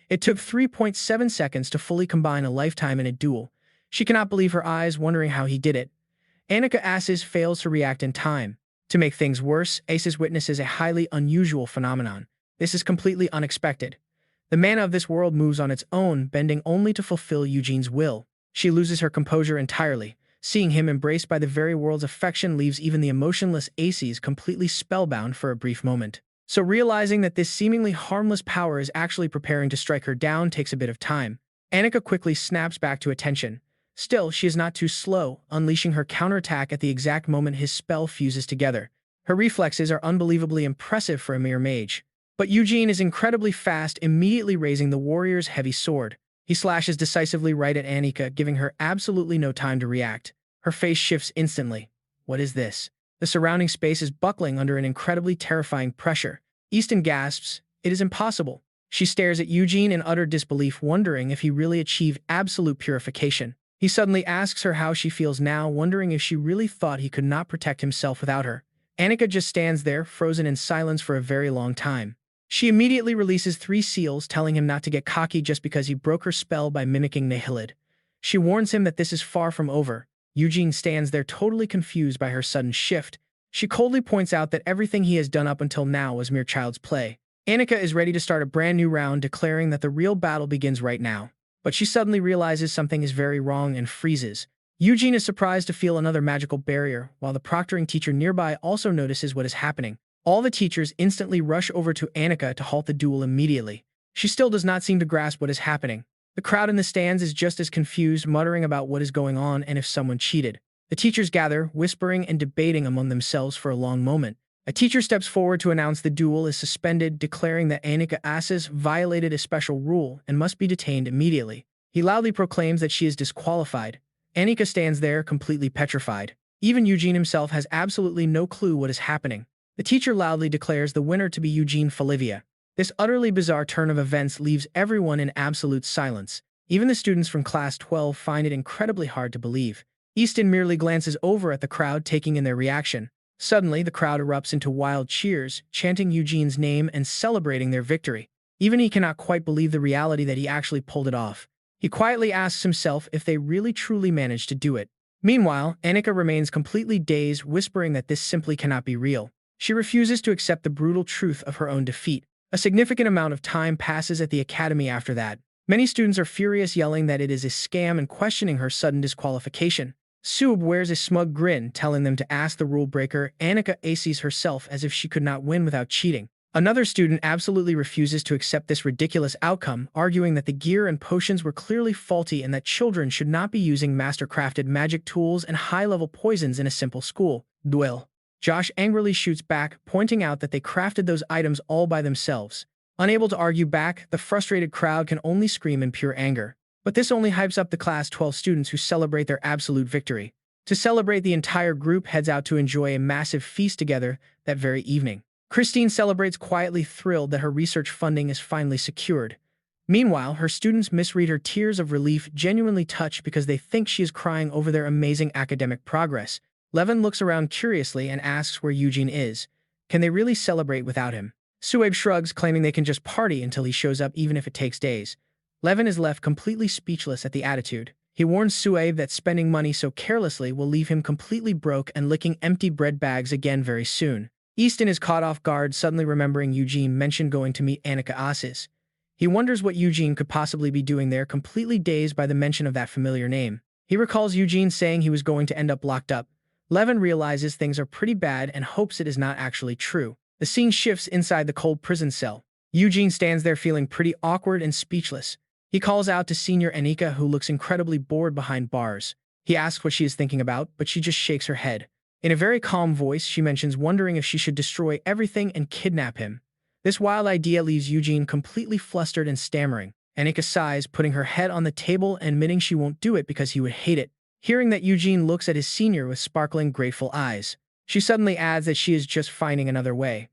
It took 3.7 seconds to fully combine a lifetime in a duel. She cannot believe her eyes, wondering how he did it. Annika Aces fails to react in time. To make things worse, Aces witnesses a highly unusual phenomenon. This is completely unexpected. The mana of this world moves on its own, bending only to fulfill Eugene's will. She loses her composure entirely. Seeing him embraced by the very world's affection leaves even the emotionless Aces completely spellbound for a brief moment. So realizing that this seemingly harmless power is actually preparing to strike her down takes a bit of time. Annika quickly snaps back to attention. Still, she is not too slow, unleashing her counterattack at the exact moment his spell fuses together. Her reflexes are unbelievably impressive for a mere mage. But Eugene is incredibly fast, immediately raising the warrior's heavy sword. He slashes decisively right at Annika, giving her absolutely no time to react. Her face shifts instantly. What is this? The surrounding space is buckling under an incredibly terrifying pressure. Easton gasps, "It is impossible." She stares at Eugene in utter disbelief, wondering if he really achieved absolute purification. He suddenly asks her how she feels now, wondering if she really thought he could not protect himself without her. Annika just stands there, frozen in silence for a very long time. She immediately releases 3 seals, telling him not to get cocky just because he broke her spell by mimicking Nihilid. She warns him that this is far from over. Eugene stands there totally confused by her sudden shift. She coldly points out that everything he has done up until now was mere child's play. Annika is ready to start a brand new round, declaring that the real battle begins right now. But she suddenly realizes something is very wrong and freezes. Eugene is surprised to feel another magical barrier, while the proctoring teacher nearby also notices what is happening. All the teachers instantly rush over to Annika to halt the duel immediately. She still does not seem to grasp what is happening. The crowd in the stands is just as confused, muttering about what is going on and if someone cheated. The teachers gather, whispering and debating among themselves for a long moment. A teacher steps forward to announce the duel is suspended, declaring that Annika Aces violated a special rule and must be detained immediately. He loudly proclaims that she is disqualified. Annika stands there, completely petrified. Even Eugene himself has absolutely no clue what is happening. The teacher loudly declares the winner to be Eugene Felivia. This utterly bizarre turn of events leaves everyone in absolute silence. Even the students from Class 12 find it incredibly hard to believe. Easton merely glances over at the crowd, taking in their reaction. Suddenly, the crowd erupts into wild cheers, chanting Eugene's name and celebrating their victory. Even he cannot quite believe the reality that he actually pulled it off. He quietly asks himself if they really truly managed to do it. Meanwhile, Annika remains completely dazed, whispering that this simply cannot be real. She refuses to accept the brutal truth of her own defeat. A significant amount of time passes at the academy after that. Many students are furious, yelling that it is a scam and questioning her sudden disqualification. Sub wears a smug grin, telling them to ask the rule breaker, Annika Aces herself, as if she could not win without cheating. Another student absolutely refuses to accept this ridiculous outcome, arguing that the gear and potions were clearly faulty and that children should not be using master-crafted magic tools and high-level poisons in a simple school duel. Josh angrily shoots back, pointing out that they crafted those items all by themselves. Unable to argue back, the frustrated crowd can only scream in pure anger. But this only hypes up the Class 12 students who celebrate their absolute victory. To celebrate, the entire group heads out to enjoy a massive feast together that very evening. Christine celebrates quietly, thrilled that her research funding is finally secured. Meanwhile, her students misread her tears of relief, genuinely touched because they think she is crying over their amazing academic progress. Levin looks around curiously and asks where Eugene is. Can they really celebrate without him? Suabe shrugs, claiming they can just party until he shows up even if it takes days. Levin is left completely speechless at the attitude. He warns Suabe that spending money so carelessly will leave him completely broke and licking empty bread bags again very soon. Easton is caught off guard, suddenly remembering Eugene mentioned going to meet Annika Asis. He wonders what Eugene could possibly be doing there, completely dazed by the mention of that familiar name. He recalls Eugene saying he was going to end up locked up. Levin realizes things are pretty bad and hopes it is not actually true. The scene shifts inside the cold prison cell. Eugene stands there feeling pretty awkward and speechless. He calls out to Senior Annika, who looks incredibly bored behind bars. He asks what she is thinking about, but she just shakes her head. In a very calm voice, she mentions wondering if she should destroy everything and kidnap him. This wild idea leaves Eugene completely flustered and stammering. Annika sighs, putting her head on the table and admitting she won't do it because he would hate it. Hearing that, Eugene looks at his senior with sparkling, grateful eyes. She suddenly adds that she is just finding another way.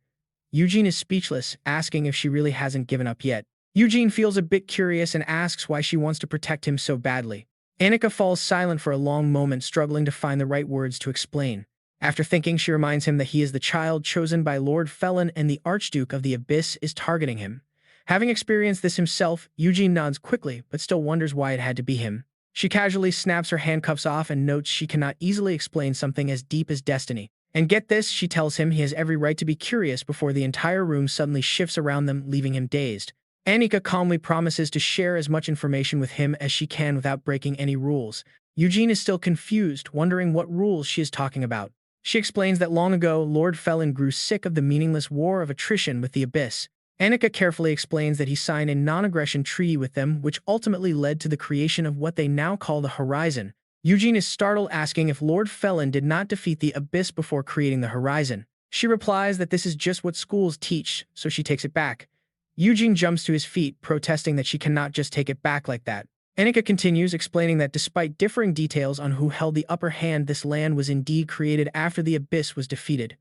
Eugene is speechless, asking if she really hasn't given up yet. Eugene feels a bit curious and asks why she wants to protect him so badly. Annika falls silent for a long moment, struggling to find the right words to explain. After thinking, she reminds him that he is the child chosen by Lord Felin and the Archduke of the Abyss is targeting him. Having experienced this himself, Eugene nods quickly, but still wonders why it had to be him. She casually snaps her handcuffs off and notes she cannot easily explain something as deep as destiny. And get this, she tells him he has every right to be curious before the entire room suddenly shifts around them, leaving him dazed. Annika calmly promises to share as much information with him as she can without breaking any rules. Eugene is still confused, wondering what rules she is talking about. She explains that long ago, Lord Felin grew sick of the meaningless war of attrition with the Abyss. Annika carefully explains that he signed a non-aggression treaty with them, which ultimately led to the creation of what they now call the Horizon. Eugene is startled, asking if Lord Felin did not defeat the Abyss before creating the Horizon. She replies that this is just what schools teach, so she takes it back. Eugene jumps to his feet, protesting that she cannot just take it back like that. Annika continues, explaining that despite differing details on who held the upper hand, this land was indeed created after the Abyss was defeated.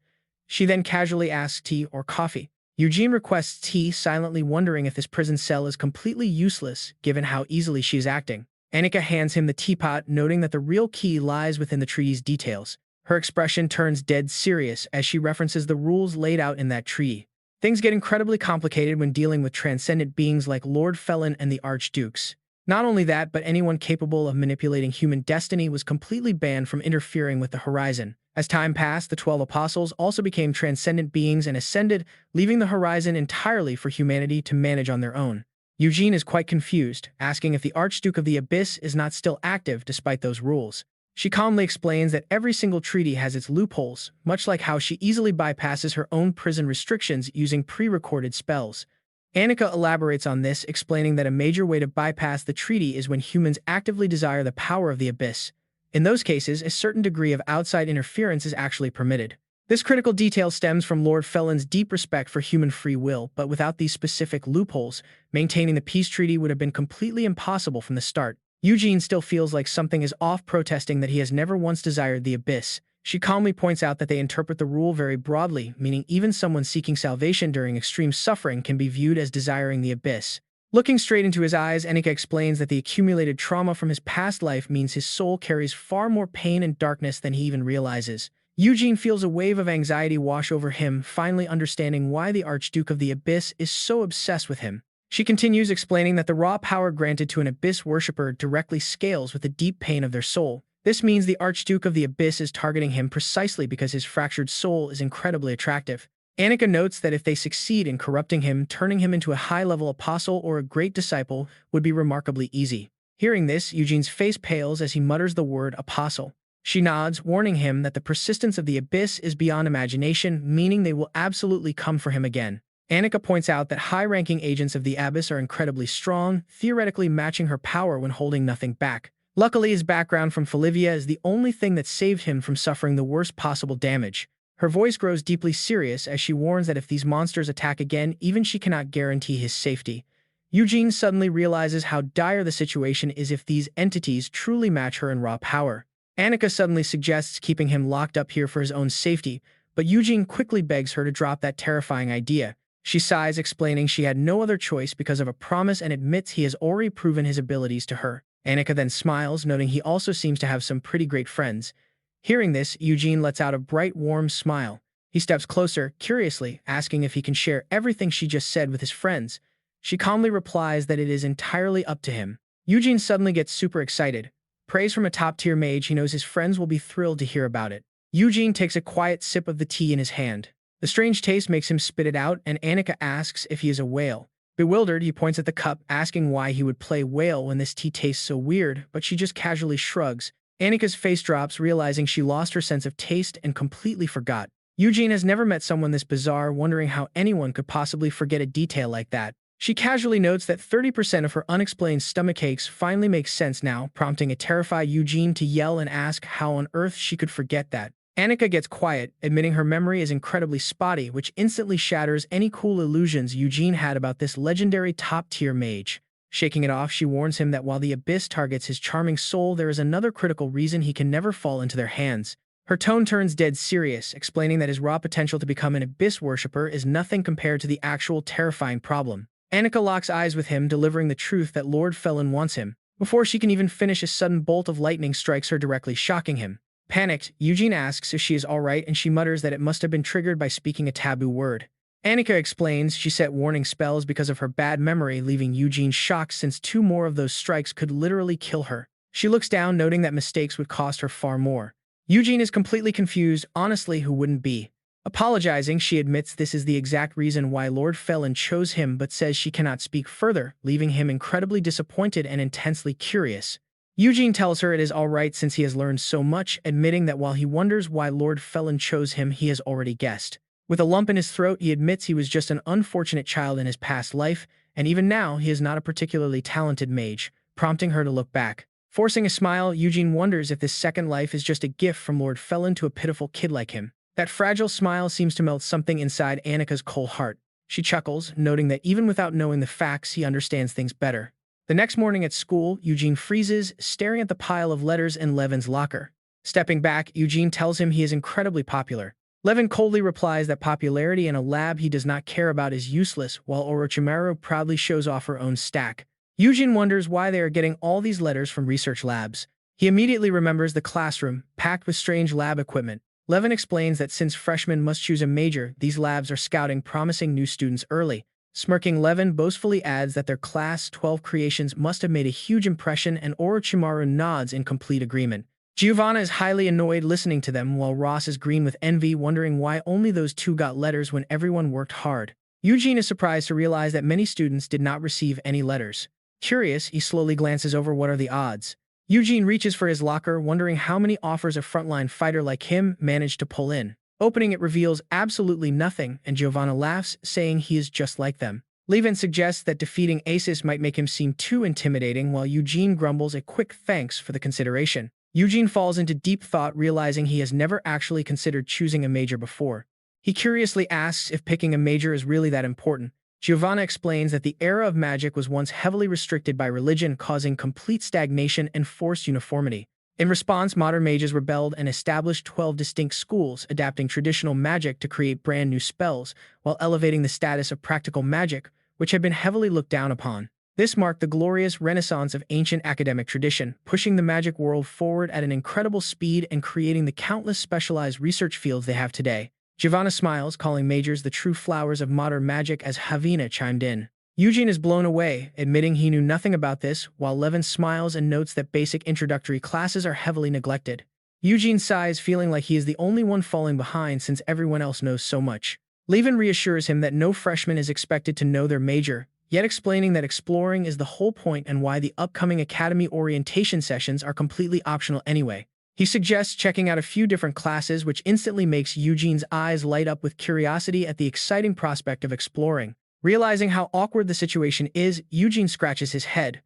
She then casually asks tea or coffee. Eugene requests tea, silently wondering if this prison cell is completely useless, given how easily she is acting. Annika hands him the teapot, noting that the real key lies within the treaty's details. Her expression turns dead serious as she references the rules laid out in that treaty. Things get incredibly complicated when dealing with transcendent beings like Lord Felin and the Archdukes. Not only that, but anyone capable of manipulating human destiny was completely banned from interfering with the Horizon. As time passed, the 12 apostles also became transcendent beings and ascended, leaving the Horizon entirely for humanity to manage on their own. Eugene is quite confused, asking if the Archduke of the Abyss is not still active despite those rules. She calmly explains that every single treaty has its loopholes, much like how she easily bypasses her own prison restrictions using pre-recorded spells. Annika elaborates on this, explaining that a major way to bypass the treaty is when humans actively desire the power of the Abyss. In those cases, a certain degree of outside interference is actually permitted. This critical detail stems from Lord Felin's deep respect for human free will, but without these specific loopholes, maintaining the peace treaty would have been completely impossible from the start. Eugene still feels like something is off, protesting that he has never once desired the Abyss. She calmly points out that they interpret the rule very broadly, meaning even someone seeking salvation during extreme suffering can be viewed as desiring the Abyss. Looking straight into his eyes, Annika explains that the accumulated trauma from his past life means his soul carries far more pain and darkness than he even realizes. Eugene feels a wave of anxiety wash over him, finally understanding why the Archduke of the Abyss is so obsessed with him. She continues, explaining that the raw power granted to an Abyss worshipper directly scales with the deep pain of their soul. This means the Archduke of the Abyss is targeting him precisely because his fractured soul is incredibly attractive. Annika notes that if they succeed in corrupting him, turning him into a high-level apostle or a great disciple would be remarkably easy. Hearing this, Eugene's face pales as he mutters the word apostle. She nods, warning him that the persistence of the Abyss is beyond imagination, meaning they will absolutely come for him again. Annika points out that high-ranking agents of the Abyss are incredibly strong, theoretically matching her power when holding nothing back. Luckily, his background from Felivia is the only thing that saved him from suffering the worst possible damage. Her voice grows deeply serious as she warns that if these monsters attack again, even she cannot guarantee his safety. Eugene suddenly realizes how dire the situation is if these entities truly match her in raw power. Annika suddenly suggests keeping him locked up here for his own safety, but Eugene quickly begs her to drop that terrifying idea. She sighs, explaining she had no other choice because of a promise and admits he has already proven his abilities to her. Annika then smiles, noting he also seems to have some pretty great friends. Hearing this, Eugene lets out a bright, warm smile. He steps closer, curiously, asking if he can share everything she just said with his friends. She calmly replies that it is entirely up to him. Eugene suddenly gets super excited. Praise from a top-tier mage, he knows his friends will be thrilled to hear about it. Eugene takes a quiet sip of the tea in his hand. The strange taste makes him spit it out, and Annika asks if he is a whale. Bewildered, he points at the cup, asking why he would play whale when this tea tastes so weird, but she just casually shrugs. Annika's face drops, realizing she lost her sense of taste and completely forgot. Eugene has never met someone this bizarre, wondering how anyone could possibly forget a detail like that. She casually notes that 30% of her unexplained stomach aches finally makes sense now, prompting a terrified Eugene to yell and ask how on earth she could forget that. Annika gets quiet, admitting her memory is incredibly spotty, which instantly shatters any cool illusions Eugene had about this legendary top-tier mage. Shaking it off, she warns him that while the abyss targets his charming soul, there is another critical reason he can never fall into their hands. Her tone turns dead serious, explaining that his raw potential to become an abyss worshipper is nothing compared to the actual terrifying problem. Annika locks eyes with him, delivering the truth that Lord Felin wants him. Before she can even finish, a sudden bolt of lightning strikes her directly, shocking him. Panicked, Eugene asks if she is alright, and she mutters that it must have been triggered by speaking a taboo word. Annika explains she set warning spells because of her bad memory, leaving Eugene shocked since 2 more of those strikes could literally kill her. She looks down, noting that mistakes would cost her far more. Eugene is completely confused. Honestly, who wouldn't be? Apologizing, she admits this is the exact reason why Lord Felin chose him, but says she cannot speak further, leaving him incredibly disappointed and intensely curious. Eugene tells her it is alright since he has learned so much, admitting that while he wonders why Lord Felin chose him, he has already guessed. With a lump in his throat, he admits he was just an unfortunate child in his past life, and even now he is not a particularly talented mage, prompting her to look back. Forcing a smile, Eugene wonders if this second life is just a gift from Lord Felin to a pitiful kid like him. That fragile smile seems to melt something inside Annika's cold heart. She chuckles, noting that even without knowing the facts, he understands things better. The next morning at school, Eugene freezes, staring at the pile of letters in Levin's locker. Stepping back, Eugene tells him he is incredibly popular. Levin coldly replies that popularity in a lab he does not care about is useless, while Orochimaru proudly shows off her own stack. Eugene wonders why they are getting all these letters from research labs. He immediately remembers the classroom, packed with strange lab equipment. Levin explains that since freshmen must choose a major, these labs are scouting promising new students early. Smirking, Levin boastfully adds that their Class 12 creations must have made a huge impression, and Orochimaru nods in complete agreement. Giovanna is highly annoyed listening to them, while Ross is green with envy, wondering why only those 2 got letters when everyone worked hard. Eugene is surprised to realize that many students did not receive any letters. Curious, he slowly glances over what are the odds. Eugene reaches for his locker, wondering how many offers a frontline fighter like him managed to pull in. Opening it reveals absolutely nothing, and Giovanna laughs, saying he is just like them. Levin suggests that defeating Aces might make him seem too intimidating, while Eugene grumbles a quick thanks for the consideration. Eugene falls into deep thought, realizing he has never actually considered choosing a major before. He curiously asks if picking a major is really that important. Giovanna explains that the era of magic was once heavily restricted by religion, causing complete stagnation and forced uniformity. In response, modern mages rebelled and established 12 distinct schools, adapting traditional magic to create brand new spells, while elevating the status of practical magic, which had been heavily looked down upon. This marked the glorious renaissance of ancient academic tradition, pushing the magic world forward at an incredible speed and creating the countless specialized research fields they have today. Giovanna smiles, calling majors the true flowers of modern magic, as Havina chimed in. Eugene is blown away, admitting he knew nothing about this, while Levin smiles and notes that basic introductory classes are heavily neglected. Eugene sighs, feeling like he is the only one falling behind since everyone else knows so much. Levin reassures him that no freshman is expected to know their major, yet explaining that exploring is the whole point and why the upcoming academy orientation sessions are completely optional anyway. He suggests checking out a few different classes, which instantly makes Eugene's eyes light up with curiosity at the exciting prospect of exploring. Realizing how awkward the situation is, Eugene scratches his head.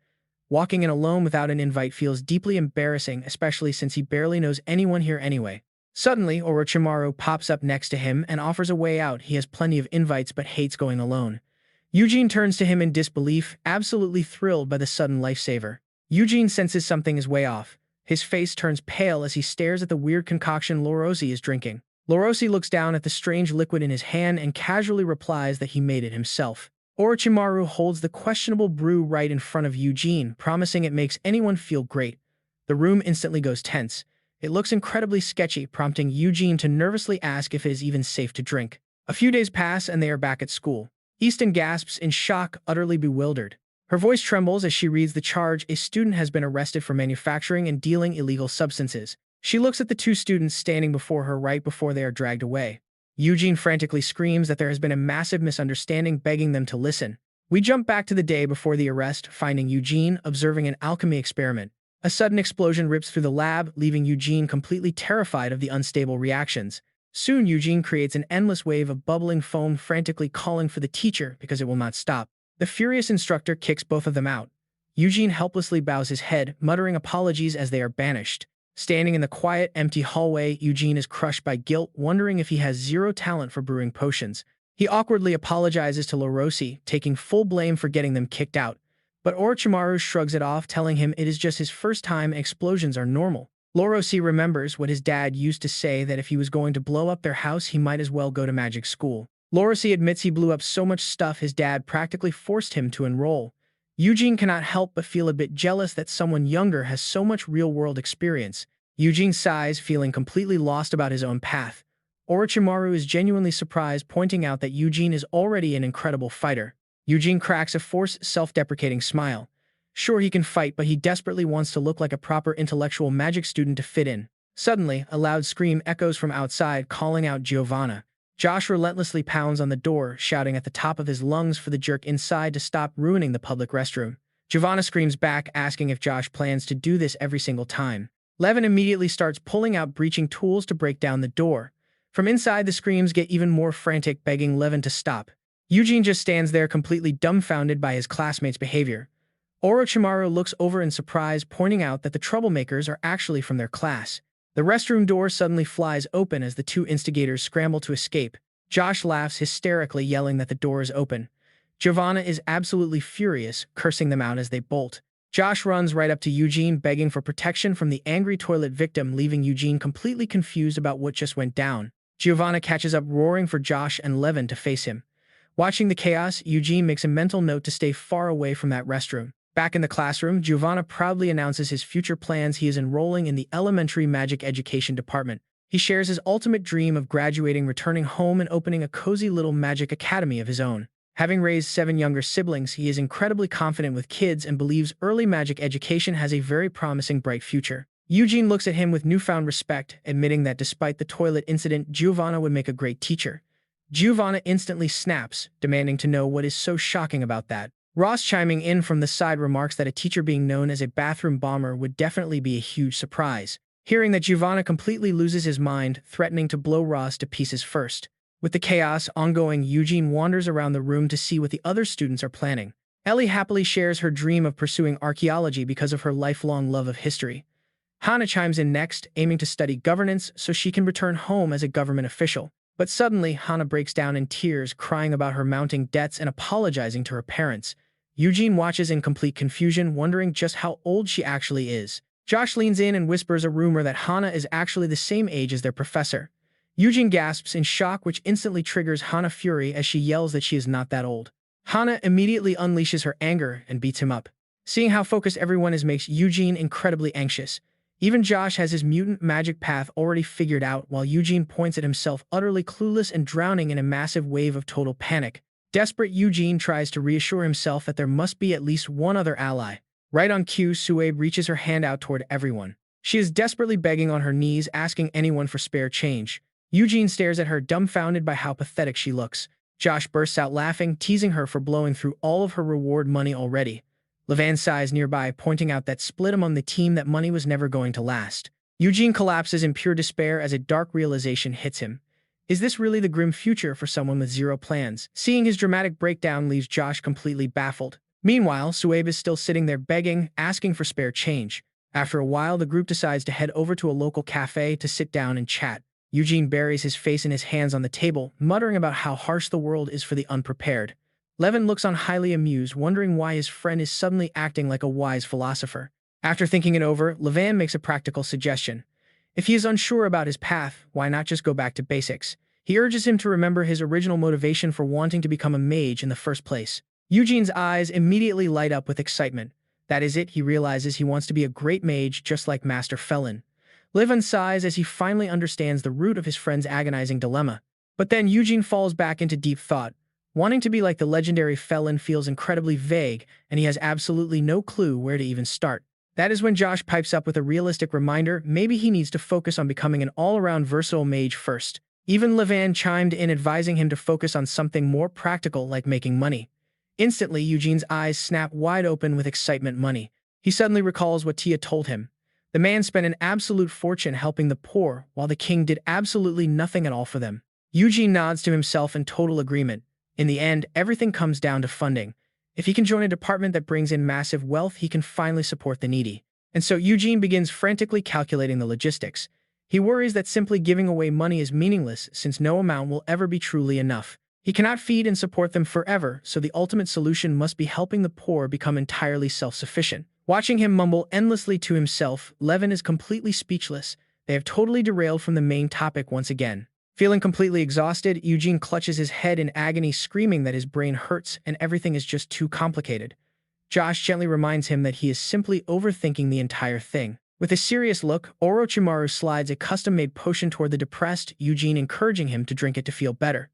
Walking in alone without an invite feels deeply embarrassing, especially since he barely knows anyone here anyway. Suddenly, Orochimaru pops up next to him and offers a way out. He has plenty of invites but hates going alone. Eugene turns to him in disbelief, absolutely thrilled by the sudden lifesaver. Eugene senses something is way off. His face turns pale as he stares at the weird concoction Lorosi is drinking. Lorosi looks down at the strange liquid in his hand and casually replies that he made it himself. Orochimaru holds the questionable brew right in front of Eugene, promising it makes anyone feel great. The room instantly goes tense. It looks incredibly sketchy, prompting Eugene to nervously ask if it is even safe to drink. A few days pass and they are back at school. Easton gasps in shock, utterly bewildered. Her voice trembles as she reads the charge: a student has been arrested for manufacturing and dealing illegal substances. She looks at the two students standing before her right before they are dragged away. Eugene frantically screams that there has been a massive misunderstanding, begging them to listen. We jump back to the day before the arrest, finding Eugene observing an alchemy experiment. A sudden explosion rips through the lab, leaving Eugene completely terrified of the unstable reactions. Soon, Eugene creates an endless wave of bubbling foam, frantically calling for the teacher because it will not stop. The furious instructor kicks both of them out. Eugene helplessly bows his head, muttering apologies as they are banished. Standing in the quiet, empty hallway, Eugene is crushed by guilt, wondering if he has zero talent for brewing potions. He awkwardly apologizes to Lorosi, taking full blame for getting them kicked out. But Orochimaru shrugs it off, telling him it is just his first time and explosions are normal. Lorosi remembers what his dad used to say, that if he was going to blow up their house, he might as well go to magic school. Lorosi admits he blew up so much stuff his dad practically forced him to enroll. Eugene cannot help but feel a bit jealous that someone younger has so much real-world experience. Eugene sighs, feeling completely lost about his own path. Orochimaru is genuinely surprised, pointing out that Eugene is already an incredible fighter. Eugene cracks a forced, self-deprecating smile. Sure, he can fight, but he desperately wants to look like a proper intellectual magic student to fit in. Suddenly, a loud scream echoes from outside, calling out Giovanna. Josh relentlessly pounds on the door, shouting at the top of his lungs for the jerk inside to stop ruining the public restroom. Giovanna screams back, asking if Josh plans to do this every single time. Levin immediately starts pulling out breaching tools to break down the door. From inside, the screams get even more frantic, begging Levin to stop. Eugene just stands there completely dumbfounded by his classmates' behavior. Orochimaru looks over in surprise, pointing out that the troublemakers are actually from their class. The restroom door suddenly flies open as the two instigators scramble to escape. Josh laughs hysterically, yelling that the door is open. Giovanna is absolutely furious, cursing them out as they bolt. Josh runs right up to Eugene, begging for protection from the angry toilet victim, leaving Eugene completely confused about what just went down. Giovanna catches up, roaring for Josh and Levin to face him. Watching the chaos, Eugene makes a mental note to stay far away from that restroom. Back in the classroom, Giovanna proudly announces his future plans. He is enrolling in the elementary magic education department. He shares his ultimate dream of graduating, returning home, and opening a cozy little magic academy of his own. Having raised 7 younger siblings, he is incredibly confident with kids and believes early magic education has a very promising, bright future. Eugene looks at him with newfound respect, admitting that despite the toilet incident, Giovanna would make a great teacher. Giovanna instantly snaps, demanding to know what is so shocking about that. Ross, chiming in from the side, remarks that a teacher being known as a bathroom bomber would definitely be a huge surprise. Hearing that, Giovanna completely loses his mind, threatening to blow Ross to pieces first. With the chaos ongoing, Eugene wanders around the room to see what the other students are planning. Ellie happily shares her dream of pursuing archaeology because of her lifelong love of history. Hana chimes in next, aiming to study governance so she can return home as a government official. But suddenly, Hana breaks down in tears, crying about her mounting debts and apologizing to her parents. Eugene watches in complete confusion, wondering just how old she actually is. Josh leans in and whispers a rumor that Hana is actually the same age as their professor. Eugene gasps in shock, which instantly triggers Hana's fury as she yells that she is not that old. Hana immediately unleashes her anger and beats him up. Seeing how focused everyone is makes Eugene incredibly anxious. Even Josh has his mutant magic path already figured out, while Eugene points at himself, utterly clueless and drowning in a massive wave of total panic. Desperate, Eugene tries to reassure himself that there must be at least one other ally. Right on cue, Suabe reaches her hand out toward everyone. She is desperately begging on her knees, asking anyone for spare change. Eugene stares at her, dumbfounded by how pathetic she looks. Josh bursts out laughing, teasing her for blowing through all of her reward money already. Levan sighs nearby, pointing out that split among the team that money was never going to last. Eugene collapses in pure despair as a dark realization hits him. Is this really the grim future for someone with zero plans? Seeing his dramatic breakdown leaves Josh completely baffled. Meanwhile, Suabe is still sitting there begging, asking for spare change. After a while, the group decides to head over to a local cafe to sit down and chat. Eugene buries his face in his hands on the table, muttering about how harsh the world is for the unprepared. Levin looks on highly amused, wondering why his friend is suddenly acting like a wise philosopher. After thinking it over, Levin makes a practical suggestion. If he is unsure about his path, why not just go back to basics? He urges him to remember his original motivation for wanting to become a mage in the first place. Eugene's eyes immediately light up with excitement. That is it, he realizes he wants to be a great mage just like Master Felin. Levin sighs as he finally understands the root of his friend's agonizing dilemma. But then Eugene falls back into deep thought. Wanting to be like the legendary Felin feels incredibly vague, and he has absolutely no clue where to even start. That is when Josh pipes up with a realistic reminder maybe he needs to focus on becoming an all-around versatile mage first. Even Levin chimed in advising him to focus on something more practical like making money. Instantly, Eugene's eyes snap wide open with excitement. Money. He suddenly recalls what Tia told him. The man spent an absolute fortune helping the poor, while the king did absolutely nothing at all for them. Eugene nods to himself in total agreement. In the end, everything comes down to funding. If he can join a department that brings in massive wealth, he can finally support the needy. And so Eugene begins frantically calculating the logistics. He worries that simply giving away money is meaningless since no amount will ever be truly enough. He cannot feed and support them forever, so the ultimate solution must be helping the poor become entirely self-sufficient. Watching him mumble endlessly to himself, Levin is completely speechless. They have totally derailed from the main topic once again. Feeling completely exhausted, Eugene clutches his head in agony, screaming that his brain hurts and everything is just too complicated. Josh gently reminds him that he is simply overthinking the entire thing. With a serious look, Orochimaru slides a custom-made potion toward the depressed Eugene, encouraging him to drink it to feel better.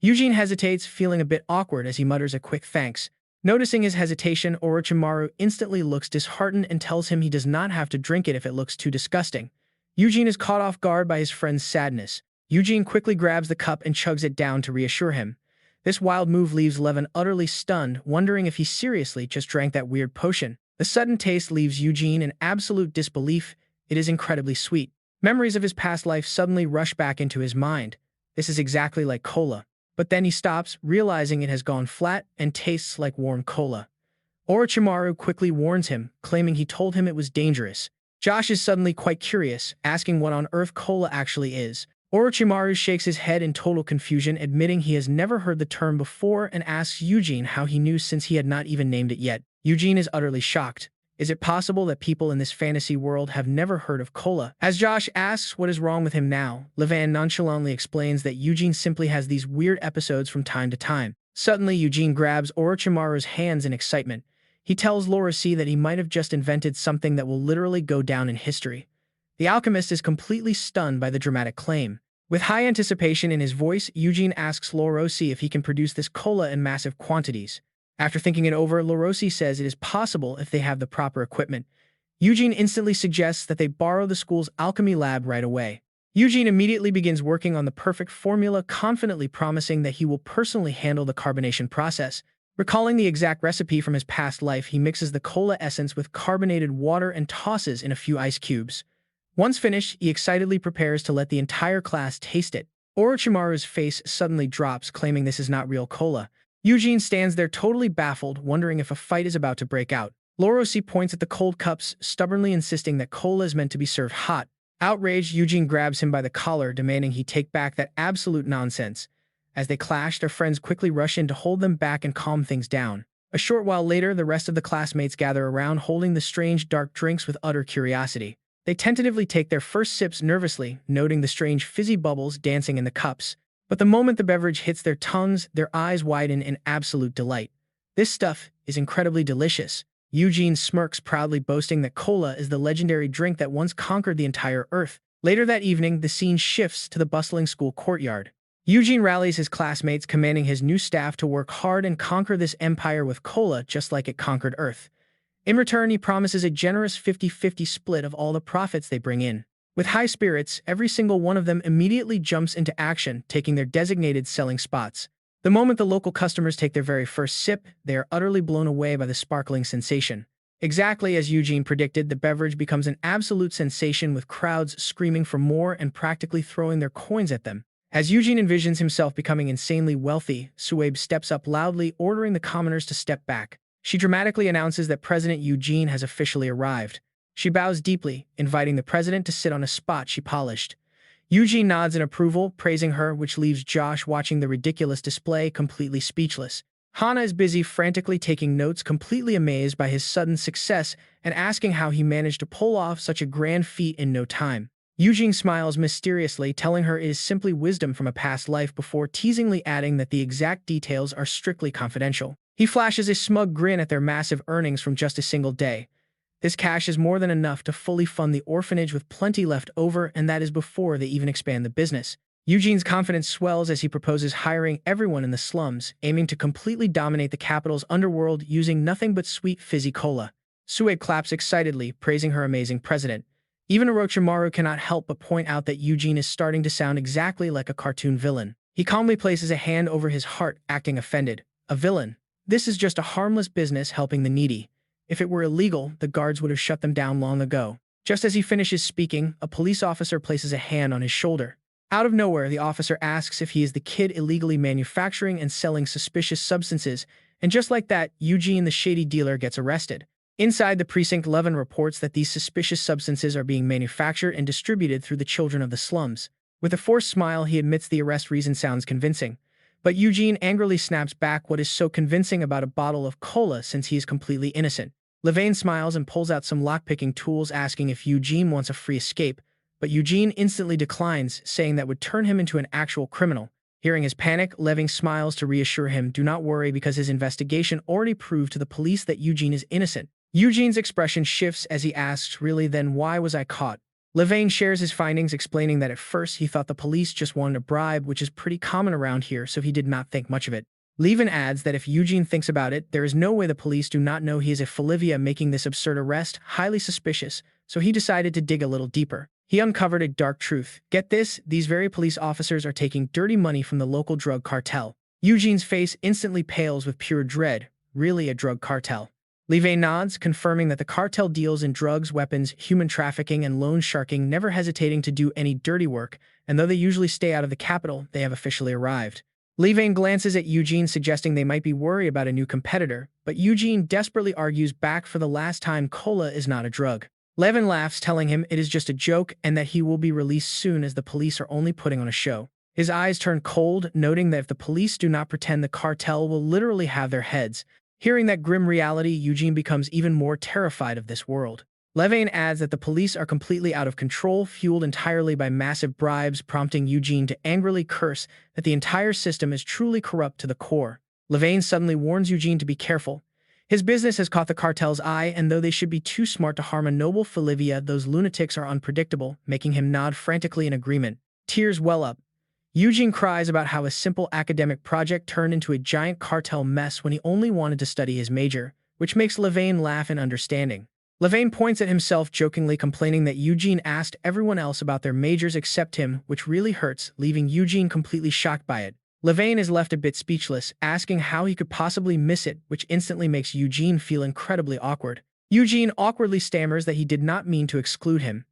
Eugene hesitates, feeling a bit awkward as he mutters a quick thanks. Noticing his hesitation, Orochimaru instantly looks disheartened and tells him he does not have to drink it if it looks too disgusting. Eugene is caught off guard by his friend's sadness. Eugene quickly grabs the cup and chugs it down to reassure him. This wild move leaves Levin utterly stunned, wondering if he seriously just drank that weird potion. The sudden taste leaves Eugene in absolute disbelief. It is incredibly sweet. Memories of his past life suddenly rush back into his mind. This is exactly like cola. But then he stops, realizing it has gone flat and tastes like warm cola. Orochimaru quickly warns him, claiming he told him it was dangerous. Josh is suddenly quite curious, asking what on earth cola actually is. Orochimaru shakes his head in total confusion, admitting he has never heard the term before, and asks Eugene how he knew since he had not even named it yet. Eugene is utterly shocked. Is it possible that people in this fantasy world have never heard of cola? As Josh asks what is wrong with him now, Levin nonchalantly explains that Eugene simply has these weird episodes from time to time. Suddenly, Eugene grabs Orochimaru's hands in excitement. He tells Lorosi that he might have just invented something that will literally go down in history. The alchemist is completely stunned by the dramatic claim. With high anticipation in his voice, Eugene asks Lorosi if he can produce this cola in massive quantities. After thinking it over, Lorosi says it is possible if they have the proper equipment. Eugene instantly suggests that they borrow the school's alchemy lab right away. Eugene immediately begins working on the perfect formula, confidently promising that he will personally handle the carbonation process. Recalling the exact recipe from his past life, he mixes the cola essence with carbonated water and tosses in a few ice cubes. Once finished, he excitedly prepares to let the entire class taste it. Orochimaru's face suddenly drops, claiming this is not real cola. Eugene stands there totally baffled, wondering if a fight is about to break out. Lorosi points at the cold cups, stubbornly insisting that cola is meant to be served hot. Outraged, Eugene grabs him by the collar, demanding he take back that absolute nonsense. As they clash, their friends quickly rush in to hold them back and calm things down. A short while later, the rest of the classmates gather around, holding the strange dark drinks with utter curiosity. They tentatively take their first sips nervously, noting the strange fizzy bubbles dancing in the cups. But the moment the beverage hits their tongues, their eyes widen in absolute delight. This stuff is incredibly delicious. Eugene smirks proudly, boasting that cola is the legendary drink that once conquered the entire earth. Later that evening, the scene shifts to the bustling school courtyard. Eugene rallies his classmates, commanding his new staff to work hard and conquer this empire with cola just like it conquered Earth. In return, he promises a generous 50-50 split of all the profits they bring in. With high spirits, every single one of them immediately jumps into action, taking their designated selling spots. The moment the local customers take their very first sip, they are utterly blown away by the sparkling sensation. Exactly as Eugene predicted, the beverage becomes an absolute sensation, with crowds screaming for more and practically throwing their coins at them. As Eugene envisions himself becoming insanely wealthy, Suabe steps up loudly, ordering the commoners to step back. She dramatically announces that President Eugene has officially arrived. She bows deeply, inviting the president to sit on a spot she polished. Eugene nods in approval, praising her, which leaves Josh watching the ridiculous display completely speechless. Hana is busy frantically taking notes, completely amazed by his sudden success and asking how he managed to pull off such a grand feat in no time. Eugene smiles mysteriously, telling her it is simply wisdom from a past life before teasingly adding that the exact details are strictly confidential. He flashes a smug grin at their massive earnings from just a single day. This cash is more than enough to fully fund the orphanage with plenty left over, and that is before they even expand the business. Eugene's confidence swells as he proposes hiring everyone in the slums, aiming to completely dominate the capital's underworld using nothing but sweet fizzy cola. Sue claps excitedly, praising her amazing president. Even Orochimaru cannot help but point out that Eugene is starting to sound exactly like a cartoon villain. He calmly places a hand over his heart, acting offended. A villain? This is just a harmless business helping the needy. If it were illegal, the guards would have shut them down long ago. Just as he finishes speaking, a police officer places a hand on his shoulder. Out of nowhere, the officer asks if he is the kid illegally manufacturing and selling suspicious substances, and just like that, Eugene, the shady dealer, gets arrested. Inside the precinct, Levin reports that these suspicious substances are being manufactured and distributed through the children of the slums. With a forced smile, he admits the arrest reason sounds convincing. But Eugene angrily snaps back, what is so convincing about a bottle of cola since he is completely innocent? Levin smiles and pulls out some lockpicking tools, asking if Eugene wants a free escape, but Eugene instantly declines, saying that would turn him into an actual criminal. Hearing his panic, Levin smiles to reassure him, do not worry, because his investigation already proved to the police that Eugene is innocent. Eugene's expression shifts as he asks, really, then why was I caught? Levin shares his findings, explaining that at first he thought the police just wanted a bribe, which is pretty common around here, so he did not think much of it. Levin adds that if Eugene thinks about it, there is no way the police do not know he is a Felivia, making this absurd arrest highly suspicious, so he decided to dig a little deeper. He uncovered a dark truth. Get this, these very police officers are taking dirty money from the local drug cartel. Eugene's face instantly pales with pure dread. Really a drug cartel? Levin nods, confirming that the cartel deals in drugs, weapons, human trafficking, and loan sharking, never hesitating to do any dirty work, and though they usually stay out of the capital, they have officially arrived. Levin glances at Eugene, suggesting they might be worried about a new competitor, but Eugene desperately argues back, for the last time, cola is not a drug. Levin laughs, telling him it is just a joke and that he will be released soon, as the police are only putting on a show. His eyes turn cold, noting that if the police do not pretend, the cartel will literally have their heads. Hearing that grim reality, Eugene becomes even more terrified of this world. Levin adds that the police are completely out of control, fueled entirely by massive bribes, prompting Eugene to angrily curse that the entire system is truly corrupt to the core. Levin suddenly warns Eugene to be careful. His business has caught the cartel's eye, and though they should be too smart to harm a noble Felivia, those lunatics are unpredictable, making him nod frantically in agreement. Tears well up. Eugene cries about how a simple academic project turned into a giant cartel mess when he only wanted to study his major, which makes Levin laugh in understanding. Levin points at himself, jokingly complaining that Eugene asked everyone else about their majors except him, which really hurts, leaving Eugene completely shocked by it. Levin is left a bit speechless, asking how he could possibly miss it, which instantly makes Eugene feel incredibly awkward. Eugene awkwardly stammers that he did not mean to exclude him.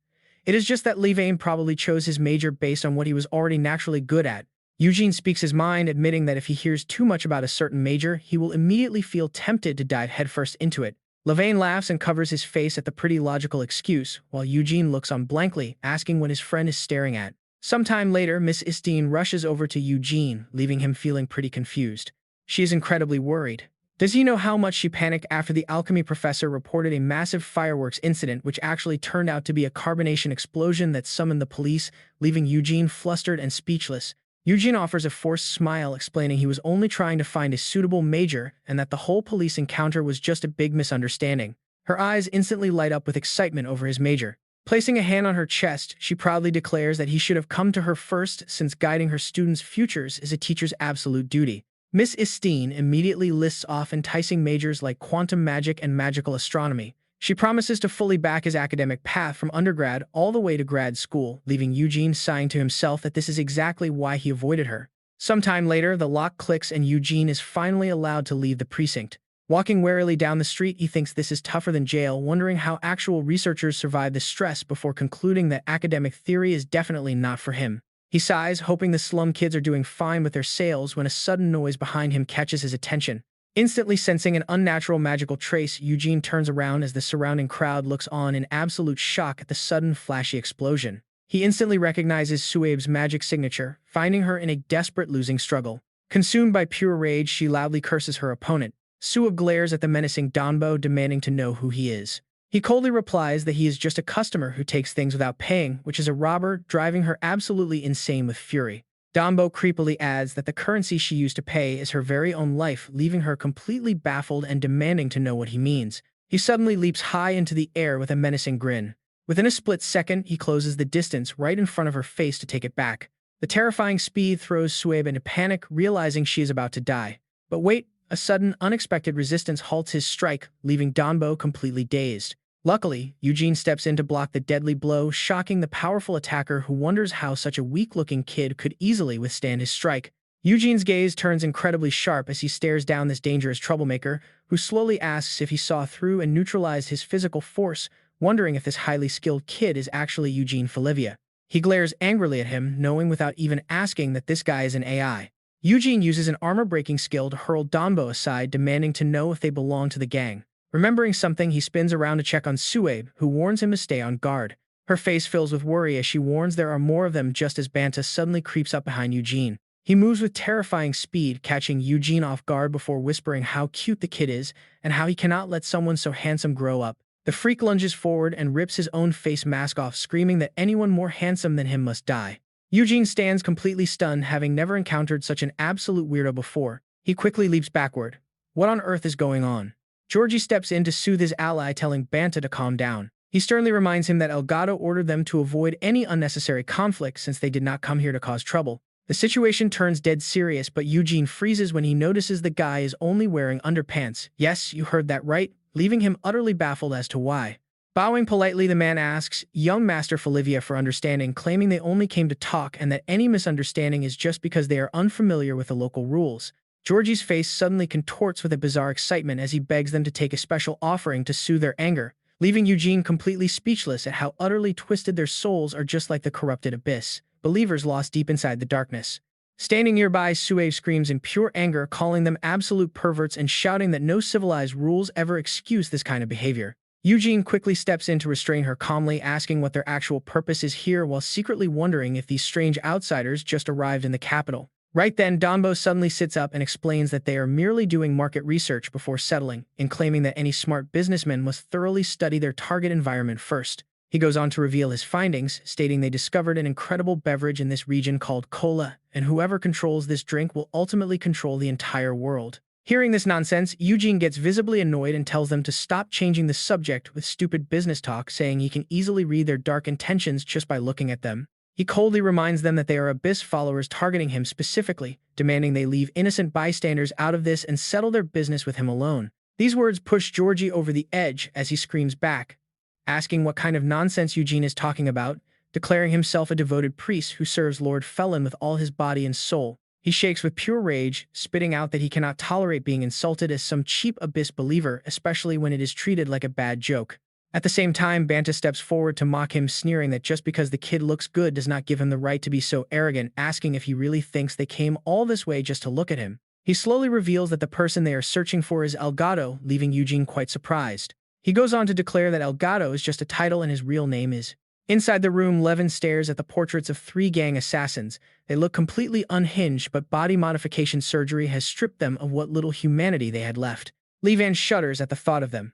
It is just that Levin probably chose his major based on what he was already naturally good at. Eugene speaks his mind, admitting that if he hears too much about a certain major, he will immediately feel tempted to dive headfirst into it. Levin laughs and covers his face at the pretty logical excuse, while Eugene looks on blankly, asking what his friend is staring at. Sometime later, Miss Istine rushes over to Eugene, leaving him feeling pretty confused. She is incredibly worried. Does he know how much she panicked after the alchemy professor reported a massive fireworks incident, which actually turned out to be a carbonation explosion that summoned the police, leaving Eugene flustered and speechless? Eugene offers a forced smile, explaining he was only trying to find a suitable major and that the whole police encounter was just a big misunderstanding. Her eyes instantly light up with excitement over his major. Placing a hand on her chest, she proudly declares that he should have come to her first, since guiding her students' futures is a teacher's absolute duty. Miss Istine immediately lists off enticing majors like quantum magic and magical astronomy. She promises to fully back his academic path from undergrad all the way to grad school, leaving Eugene sighing to himself that this is exactly why he avoided her. Sometime later, the lock clicks and Eugene is finally allowed to leave the precinct. Walking warily down the street, he thinks this is tougher than jail, wondering how actual researchers survive the stress before concluding that academic theory is definitely not for him. He sighs, hoping the slum kids are doing fine with their sales, when a sudden noise behind him catches his attention. Instantly sensing an unnatural magical trace, Eugene turns around as the surrounding crowd looks on in absolute shock at the sudden flashy explosion. He instantly recognizes Suabe's magic signature, finding her in a desperate losing struggle. Consumed by pure rage, she loudly curses her opponent. Suabe glares at the menacing Danbo, demanding to know who he is. He coldly replies that he is just a customer who takes things without paying, which is a robber, driving her absolutely insane with fury. Danbo creepily adds that the currency she used to pay is her very own life, leaving her completely baffled and demanding to know what he means. He suddenly leaps high into the air with a menacing grin. Within a split second, he closes the distance right in front of her face to take it back. The terrifying speed throws Suabe into panic, realizing she is about to die. But wait, a sudden, unexpected resistance halts his strike, leaving Danbo completely dazed. Luckily, Eugene steps in to block the deadly blow, shocking the powerful attacker who wonders how such a weak-looking kid could easily withstand his strike. Eugene's gaze turns incredibly sharp as he stares down this dangerous troublemaker, who slowly asks if he saw through and neutralized his physical force, wondering if this highly skilled kid is actually Eugene Felivia. He glares angrily at him, knowing without even asking that this guy is an AI. Eugene uses an armor-breaking skill to hurl Danbo aside, demanding to know if they belong to the gang. Remembering something, he spins around to check on Suabe, who warns him to stay on guard. Her face fills with worry as she warns there are more of them, just as Banta suddenly creeps up behind Eugene. He moves with terrifying speed, catching Eugene off guard before whispering how cute the kid is and how he cannot let someone so handsome grow up. The freak lunges forward and rips his own face mask off, screaming that anyone more handsome than him must die. Eugene stands completely stunned, having never encountered such an absolute weirdo before. He quickly leaps backward. What on earth is going on? Georgie steps in to soothe his ally, telling Banta to calm down. He sternly reminds him that Elgato ordered them to avoid any unnecessary conflict since they did not come here to cause trouble. The situation turns dead serious, but Eugene freezes when he notices the guy is only wearing underpants. Yes, you heard that right, leaving him utterly baffled as to why. Bowing politely, the man asks young Master Felivia for understanding, claiming they only came to talk and that any misunderstanding is just because they are unfamiliar with the local rules. Georgie's face suddenly contorts with a bizarre excitement as he begs them to take a special offering to soothe their anger, leaving Eugene completely speechless at how utterly twisted their souls are, just like the corrupted abyss, believers lost deep inside the darkness. Standing nearby, Suabe screams in pure anger, calling them absolute perverts and shouting that no civilized rules ever excuse this kind of behavior. Eugene quickly steps in to restrain her, calmly asking what their actual purpose is here while secretly wondering if these strange outsiders just arrived in the capital. Right then, Danbo suddenly sits up and explains that they are merely doing market research before settling, and claiming that any smart businessman must thoroughly study their target environment first. He goes on to reveal his findings, stating they discovered an incredible beverage in this region called cola, and whoever controls this drink will ultimately control the entire world. Hearing this nonsense, Eugene gets visibly annoyed and tells them to stop changing the subject with stupid business talk, saying he can easily read their dark intentions just by looking at them. He coldly reminds them that they are Abyss followers targeting him specifically, demanding they leave innocent bystanders out of this and settle their business with him alone. These words push Georgie over the edge as he screams back, asking what kind of nonsense Eugene is talking about, declaring himself a devoted priest who serves Lord Felin with all his body and soul. He shakes with pure rage, spitting out that he cannot tolerate being insulted as some cheap Abyss believer, especially when it is treated like a bad joke. At the same time, Banta steps forward to mock him, sneering that just because the kid looks good does not give him the right to be so arrogant, asking if he really thinks they came all this way just to look at him. He slowly reveals that the person they are searching for is Elgato, leaving Eugene quite surprised. He goes on to declare that Elgato is just a title and his real name is. Inside the room, Levin stares at the portraits of 3 gang assassins. They look completely unhinged, but body modification surgery has stripped them of what little humanity they had left. Levan shudders at the thought of them.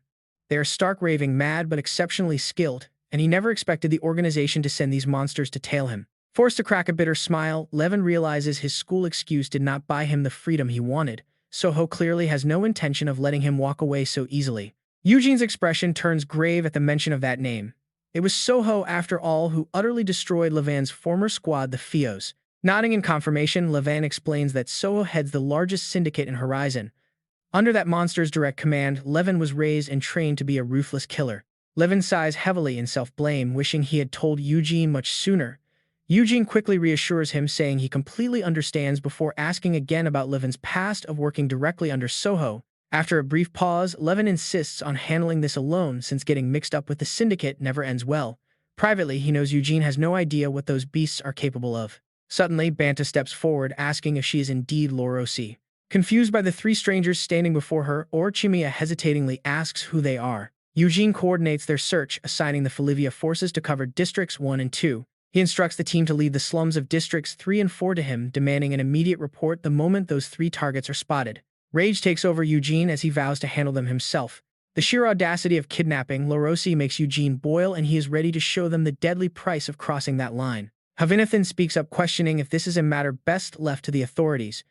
They are stark raving mad but exceptionally skilled, and he never expected the organization to send these monsters to tail him. Forced to crack a bitter smile, Levin realizes his school excuse did not buy him the freedom he wanted. Soho clearly has no intention of letting him walk away so easily. Eugene's expression turns grave at the mention of that name. It was Soho, after all, who utterly destroyed Levan's former squad, the Fios. Nodding in confirmation, Levan explains that Soho heads the largest syndicate in Horizon. Under that monster's direct command, Levin was raised and trained to be a ruthless killer. Levin sighs heavily in self-blame, wishing he had told Eugene much sooner. Eugene quickly reassures him, saying he completely understands before asking again about Levin's past of working directly under Soho. After a brief pause, Levin insists on handling this alone since getting mixed up with the syndicate never ends well. Privately, he knows Eugene has no idea what those beasts are capable of. Suddenly, Banta steps forward, asking if she is indeed Lorosi. Confused by the three strangers standing before her, Orochimiya hesitatingly asks who they are. Eugene coordinates their search, assigning the Felivia forces to cover Districts 1 and 2. He instructs the team to leave the slums of Districts 3 and 4 to him, demanding an immediate report the moment those three targets are spotted. Rage takes over Eugene as he vows to handle them himself. The sheer audacity of kidnapping Lorosi makes Eugene boil, and he is ready to show them the deadly price of crossing that line. Havinathan speaks up, questioning if this is a matter best left to the authorities.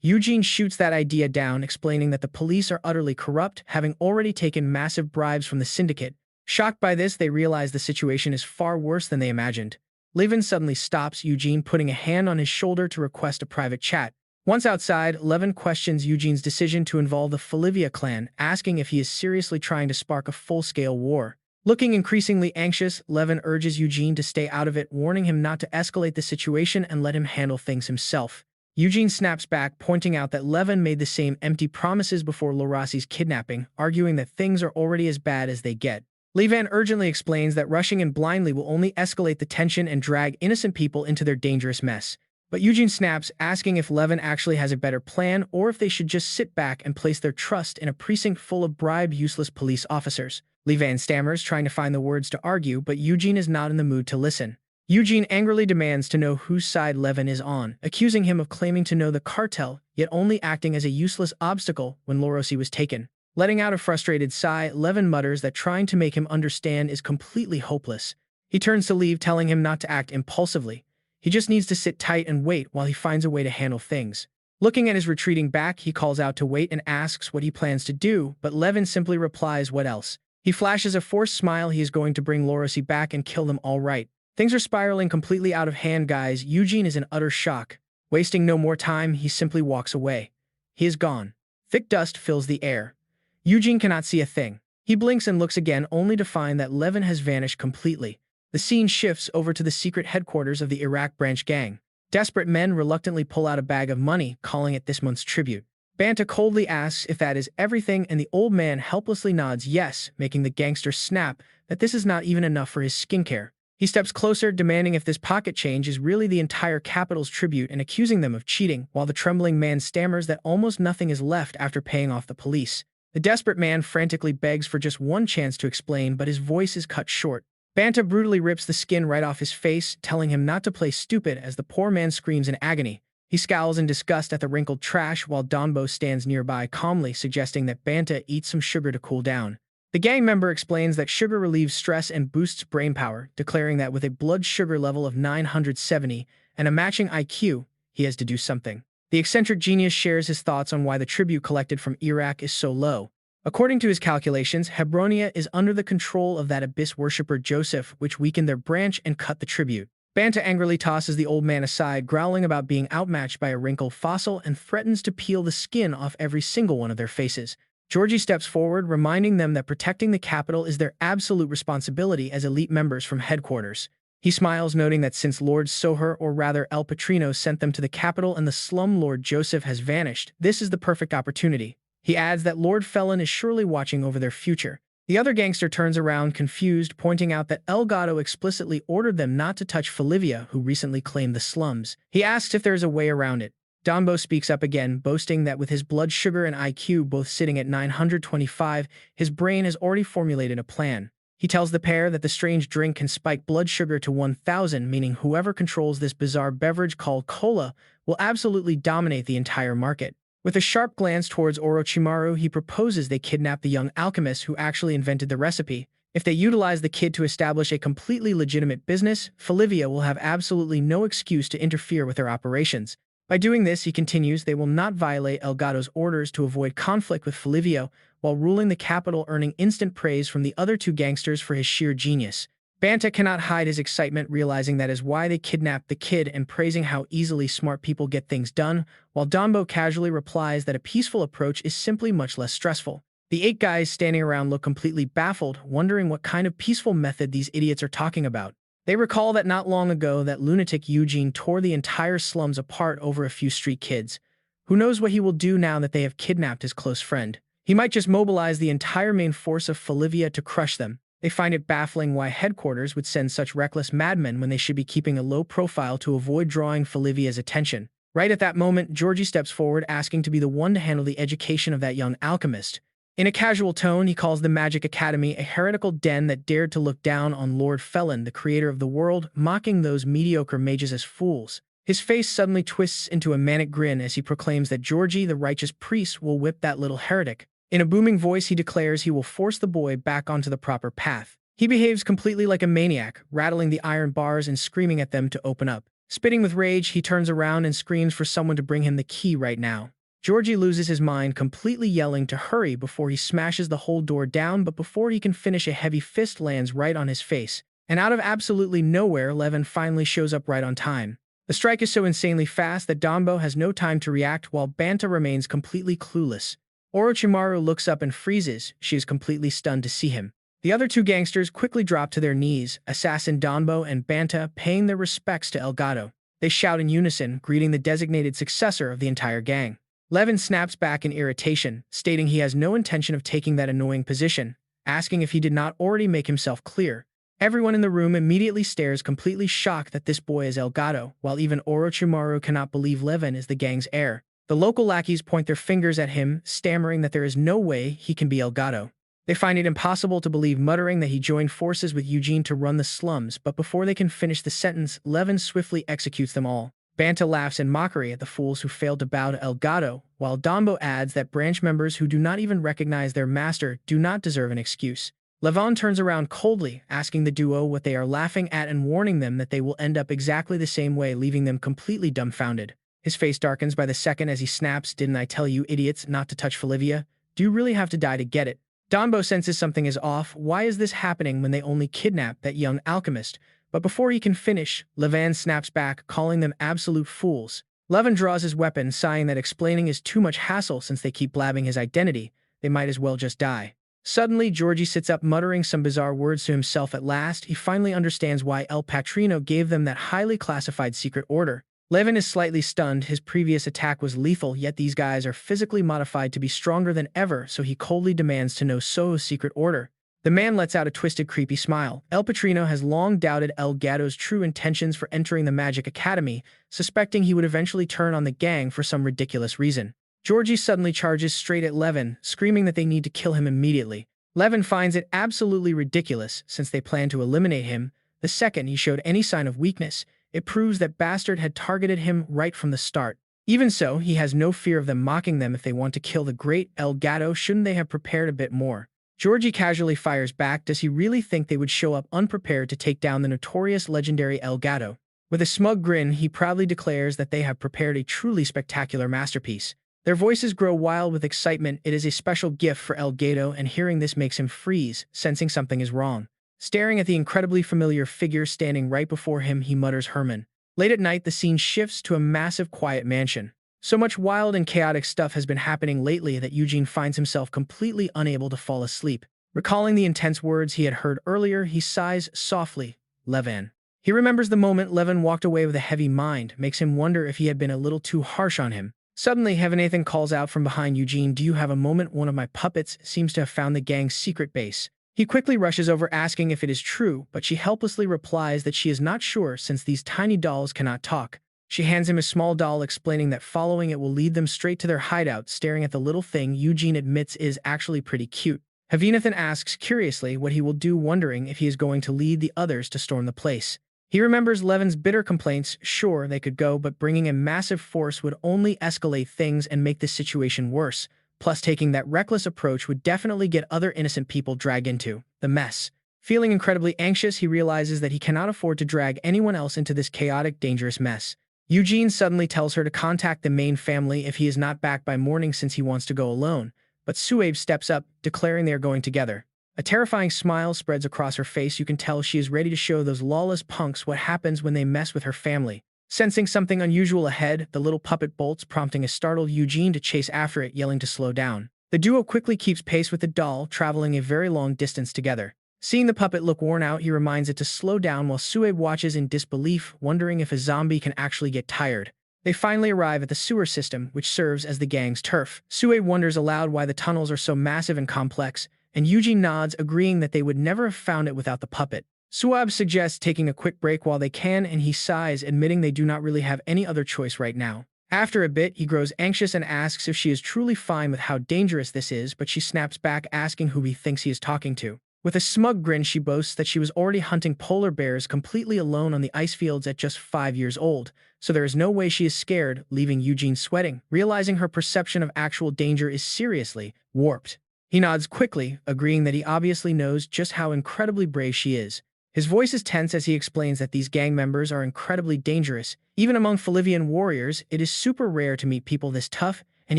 Eugene shoots that idea down, explaining that the police are utterly corrupt, having already taken massive bribes from the syndicate. Shocked by this, they realize the situation is far worse than they imagined. Levin suddenly stops Eugene, putting a hand on his shoulder to request a private chat. Once outside, Levin questions Eugene's decision to involve the Felivia clan, asking if he is seriously trying to spark a full-scale war. Looking increasingly anxious, Levin urges Eugene to stay out of it, warning him not to escalate the situation and let him handle things himself. Eugene snaps back, pointing out that Levin made the same empty promises before Lorasi's kidnapping, arguing that things are already as bad as they get. Levin urgently explains that rushing in blindly will only escalate the tension and drag innocent people into their dangerous mess. But Eugene snaps, asking if Levin actually has a better plan or if they should just sit back and place their trust in a precinct full of useless police officers. Levin stammers, trying to find the words to argue, but Eugene is not in the mood to listen. Eugene angrily demands to know whose side Levin is on, accusing him of claiming to know the cartel, yet only acting as a useless obstacle when Lorosi was taken. Letting out a frustrated sigh, Levin mutters that trying to make him understand is completely hopeless. He turns to leave, telling him not to act impulsively. He just needs to sit tight and wait while he finds a way to handle things. Looking at his retreating back, he calls out to wait and asks what he plans to do, but Levin simply replies, "What else?" He flashes a forced smile. He is going to bring Lorosi back and kill them all right. Things are spiraling completely out of hand, guys. Eugene is in utter shock. Wasting no more time, he simply walks away. He is gone. Thick dust fills the air. Eugene cannot see a thing. He blinks and looks again, only to find that Levin has vanished completely. The scene shifts over to the secret headquarters of the Iraq branch gang. Desperate men reluctantly pull out a bag of money, calling it this month's tribute. Banta coldly asks if that is everything, and the old man helplessly nods yes, making the gangster snap that this is not even enough for his skincare. He steps closer, demanding if this pocket change is really the entire capital's tribute and accusing them of cheating, while the trembling man stammers that almost nothing is left after paying off the police. The desperate man frantically begs for just one chance to explain, but his voice is cut short. Banta brutally rips the skin right off his face, telling him not to play stupid as the poor man screams in agony. He scowls in disgust at the wrinkled trash while Donbo stands nearby, calmly suggesting that Banta eat some sugar to cool down. The gang member explains that sugar relieves stress and boosts brain power, declaring that with a blood sugar level of 970 and a matching IQ, he has to do something. The eccentric genius shares his thoughts on why the tribute collected from Iraq is so low. According to his calculations, Hebronia is under the control of that abyss worshipper Joseph, which weakened their branch and cut the tribute. Banta angrily tosses the old man aside, growling about being outmatched by a wrinkled fossil, and threatens to peel the skin off every single one of their faces. Georgie steps forward, reminding them that protecting the capital is their absolute responsibility as elite members from headquarters. He smiles, noting that since Lord Soher, or rather El Patrino, sent them to the capital and the slum Lord Joseph has vanished, this is the perfect opportunity. He adds that Lord Felin is surely watching over their future. The other gangster turns around, confused, pointing out that El Gato explicitly ordered them not to touch Felivia, who recently claimed the slums. He asks if there is a way around it. Donbo speaks up again, boasting that with his blood sugar and IQ both sitting at 925, his brain has already formulated a plan. He tells the pair that the strange drink can spike blood sugar to 1,000, meaning whoever controls this bizarre beverage called cola will absolutely dominate the entire market. With a sharp glance towards Orochimaru, he proposes they kidnap the young alchemist who actually invented the recipe. If they utilize the kid to establish a completely legitimate business, Felivia will have absolutely no excuse to interfere with their operations. By doing this, he continues, they will not violate El Gato's orders to avoid conflict with Felivia, while ruling the capital, earning instant praise from the other two gangsters for his sheer genius. Banta cannot hide his excitement, realizing that is why they kidnapped the kid and praising how easily smart people get things done, while Donbo casually replies that a peaceful approach is simply much less stressful. The 8 guys standing around look completely baffled, wondering what kind of peaceful method these idiots are talking about. They recall that not long ago that lunatic Eugene tore the entire slums apart over a few street kids. Who knows what he will do now that they have kidnapped his close friend? He might just mobilize the entire main force of Felivia to crush them. They find it baffling why headquarters would send such reckless madmen when they should be keeping a low profile to avoid drawing Felivia's attention. Right at that moment, Georgie steps forward asking to be the one to handle the education of that young alchemist. In a casual tone, he calls the Magic Academy a heretical den that dared to look down on Lord Felin, the creator of the world, mocking those mediocre mages as fools. His face suddenly twists into a manic grin as he proclaims that Georgie, the righteous priest, will whip that little heretic. In a booming voice, he declares he will force the boy back onto the proper path. He behaves completely like a maniac, rattling the iron bars and screaming at them to open up. Spitting with rage, he turns around and screams for someone to bring him the key right now. Georgie loses his mind, completely yelling to hurry before he smashes the whole door down, but before he can finish, a heavy fist lands right on his face. And out of absolutely nowhere, Levin finally shows up right on time. The strike is so insanely fast that Danbo has no time to react while Banta remains completely clueless. Orochimaru looks up and freezes. She is completely stunned to see him. The other two gangsters quickly drop to their knees, Assassin Danbo and Banta paying their respects to Elgato. They shout in unison, greeting the designated successor of the entire gang. Levin snaps back in irritation, stating he has no intention of taking that annoying position, asking if he did not already make himself clear. Everyone in the room immediately stares, completely shocked that this boy is Elgato, while even Orochimaru cannot believe Levin is the gang's heir. The local lackeys point their fingers at him, stammering that there is no way he can be Elgato. They find it impossible to believe, muttering that he joined forces with Eugene to run the slums, but before they can finish the sentence, Levin swiftly executes them all. Banta laughs in mockery at the fools who failed to bow to Elgato, while Danbo adds that branch members who do not even recognize their master do not deserve an excuse. Levin turns around coldly, asking the duo what they are laughing at and warning them that they will end up exactly the same way, leaving them completely dumbfounded. His face darkens by the second as he snaps, "Didn't I tell you idiots not to touch Felivia? Do you really have to die to get it?" Danbo senses something is off. Why is this happening when they only kidnapped that young alchemist? But before he can finish, Levin snaps back, calling them absolute fools. Levin draws his weapon, sighing that explaining is too much hassle since they keep blabbing his identity. They might as well just die. Suddenly, Georgie sits up, muttering some bizarre words to himself. At last, he finally understands why El Patrino gave them that highly classified secret order. Levin is slightly stunned. His previous attack was lethal, yet these guys are physically modified to be stronger than ever, so he coldly demands to know Soho's secret order. The man lets out a twisted, creepy smile. El Patrino has long doubted Elgato's true intentions for entering the Magic Academy, suspecting he would eventually turn on the gang for some ridiculous reason. Georgie suddenly charges straight at Levin, screaming that they need to kill him immediately. Levin finds it absolutely ridiculous, since they plan to eliminate him. The second he showed any sign of weakness, it proves that Bastard had targeted him right from the start. Even so, he has no fear of them mocking them if they want to kill the great Elgato. Shouldn't they have prepared a bit more? Georgie casually fires back. Does he really think they would show up unprepared to take down the notorious legendary Elgato? With a smug grin, he proudly declares that they have prepared a truly spectacular masterpiece. Their voices grow wild with excitement. It is a special gift for Elgato, and hearing this makes him freeze, sensing something is wrong. Staring at the incredibly familiar figure standing right before him, he mutters Herman. Late at night, the scene shifts to a massive, quiet mansion. So much wild and chaotic stuff has been happening lately that Eugene finds himself completely unable to fall asleep. Recalling the intense words he had heard earlier, he sighs softly. Levin. He remembers the moment Levin walked away with a heavy mind, makes him wonder if he had been a little too harsh on him. Suddenly, Heaven Nathan calls out from behind Eugene, "Do you have a moment? One of my puppets seems to have found the gang's secret base." He quickly rushes over, asking if it is true, but she helplessly replies that she is not sure since these tiny dolls cannot talk. She hands him a small doll, explaining that following it will lead them straight to their hideout. Staring at the little thing, Eugene admits is actually pretty cute. Heavenathan asks curiously what he will do, wondering if he is going to lead the others to storm the place. He remembers Levin's bitter complaints. Sure, they could go, but bringing a massive force would only escalate things and make the situation worse. Plus, taking that reckless approach would definitely get other innocent people dragged into the mess. Feeling incredibly anxious, he realizes that he cannot afford to drag anyone else into this chaotic, dangerous mess. Eugene suddenly tells her to contact the main family if he is not back by morning, since he wants to go alone. But Suabe steps up, declaring they are going together. A terrifying smile spreads across her face. You can tell she is ready to show those lawless punks what happens when they mess with her family. Sensing something unusual ahead, the little puppet bolts, prompting a startled Eugene to chase after it, yelling to slow down. The duo quickly keeps pace with the doll, traveling a very long distance together. Seeing the puppet look worn out, he reminds it to slow down while Suabe watches in disbelief, wondering if a zombie can actually get tired. They finally arrive at the sewer system, which serves as the gang's turf. Suabe wonders aloud why the tunnels are so massive and complex, and Eugene nods, agreeing that they would never have found it without the puppet. Suabe suggests taking a quick break while they can, and he sighs, admitting they do not really have any other choice right now. After a bit, he grows anxious and asks if she is truly fine with how dangerous this is, but she snaps back asking who he thinks he is talking to. With a smug grin, she boasts that she was already hunting polar bears completely alone on the ice fields at just 5 years old, so there is no way she is scared, leaving Eugene sweating, realizing her perception of actual danger is seriously warped. He nods quickly, agreeing that he obviously knows just how incredibly brave she is. His voice is tense as he explains that these gang members are incredibly dangerous. Even among Felivian warriors, it is super rare to meet people this tough, and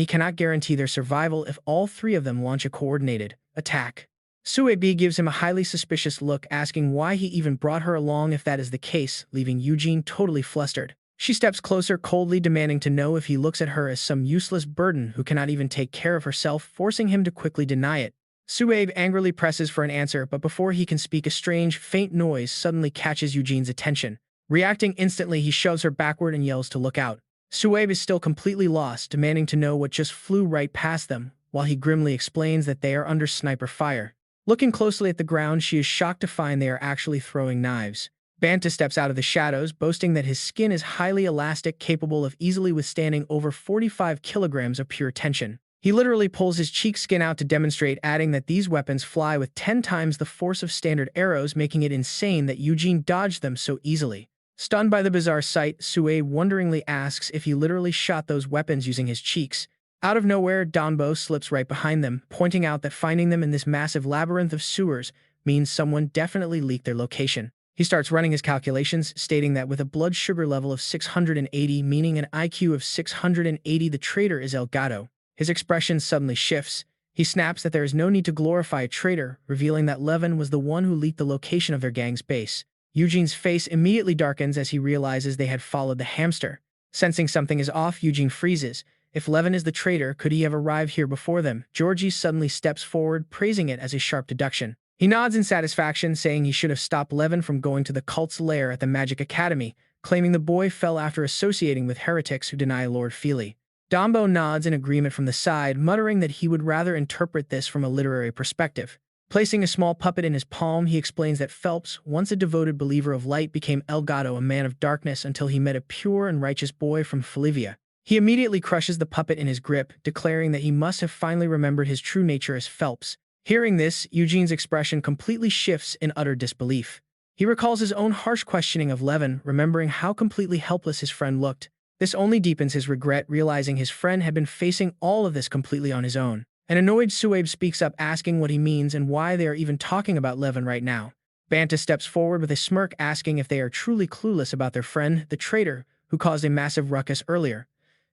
he cannot guarantee their survival if all three of them launch a coordinated attack. Suebi gives him a highly suspicious look, asking why he even brought her along if that is the case, leaving Eugene totally flustered. She steps closer, coldly demanding to know if he looks at her as some useless burden who cannot even take care of herself, forcing him to quickly deny it. Suabe angrily presses for an answer, but before he can speak, a strange, faint noise suddenly catches Eugene's attention. Reacting instantly, he shoves her backward and yells to look out. Suabe is still completely lost, demanding to know what just flew right past them, while he grimly explains that they are under sniper fire. Looking closely at the ground, she is shocked to find they are actually throwing knives. Banta steps out of the shadows, boasting that his skin is highly elastic, capable of easily withstanding over 45 kilograms of pure tension. He literally pulls his cheek skin out to demonstrate, adding that these weapons fly with 10 times the force of standard arrows, making it insane that Eugene dodged them so easily. Stunned by the bizarre sight, Sue wonderingly asks if he literally shot those weapons using his cheeks. Out of nowhere, Donbo slips right behind them, pointing out that finding them in this massive labyrinth of sewers means someone definitely leaked their location. He starts running his calculations, stating that with a blood sugar level of 680, meaning an IQ of 680, the traitor is El Gato. His expression suddenly shifts. He snaps that there is no need to glorify a traitor, revealing that Levin was the one who leaked the location of their gang's base. Eugene's face immediately darkens as he realizes they had followed the hamster. Sensing something is off, Eugene freezes. If Levin is the traitor, could he have arrived here before them? Georgie suddenly steps forward, praising it as a sharp deduction. He nods in satisfaction, saying he should have stopped Levin from going to the cult's lair at the Magic Academy, claiming the boy fell after associating with heretics who deny Lord Felin. Dombo nods in agreement from the side, muttering that he would rather interpret this from a literary perspective. Placing a small puppet in his palm, he explains that Phelps, once a devoted believer of light, became El Gato, a man of darkness, until he met a pure and righteous boy from Felivia. He immediately crushes the puppet in his grip, declaring that he must have finally remembered his true nature as Phelps. Hearing this, Eugene's expression completely shifts in utter disbelief. He recalls his own harsh questioning of Levin, remembering how completely helpless his friend looked. This only deepens his regret, realizing his friend had been facing all of this completely on his own. An annoyed Suabe speaks up, asking what he means and why they are even talking about Levin right now. Banta steps forward with a smirk, asking if they are truly clueless about their friend, the traitor, who caused a massive ruckus earlier.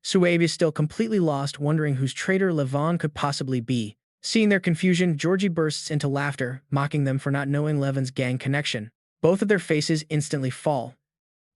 Suabe is still completely lost, wondering whose traitor Levin could possibly be. Seeing their confusion, Georgie bursts into laughter, mocking them for not knowing Levin's gang connection. Both of their faces instantly fall.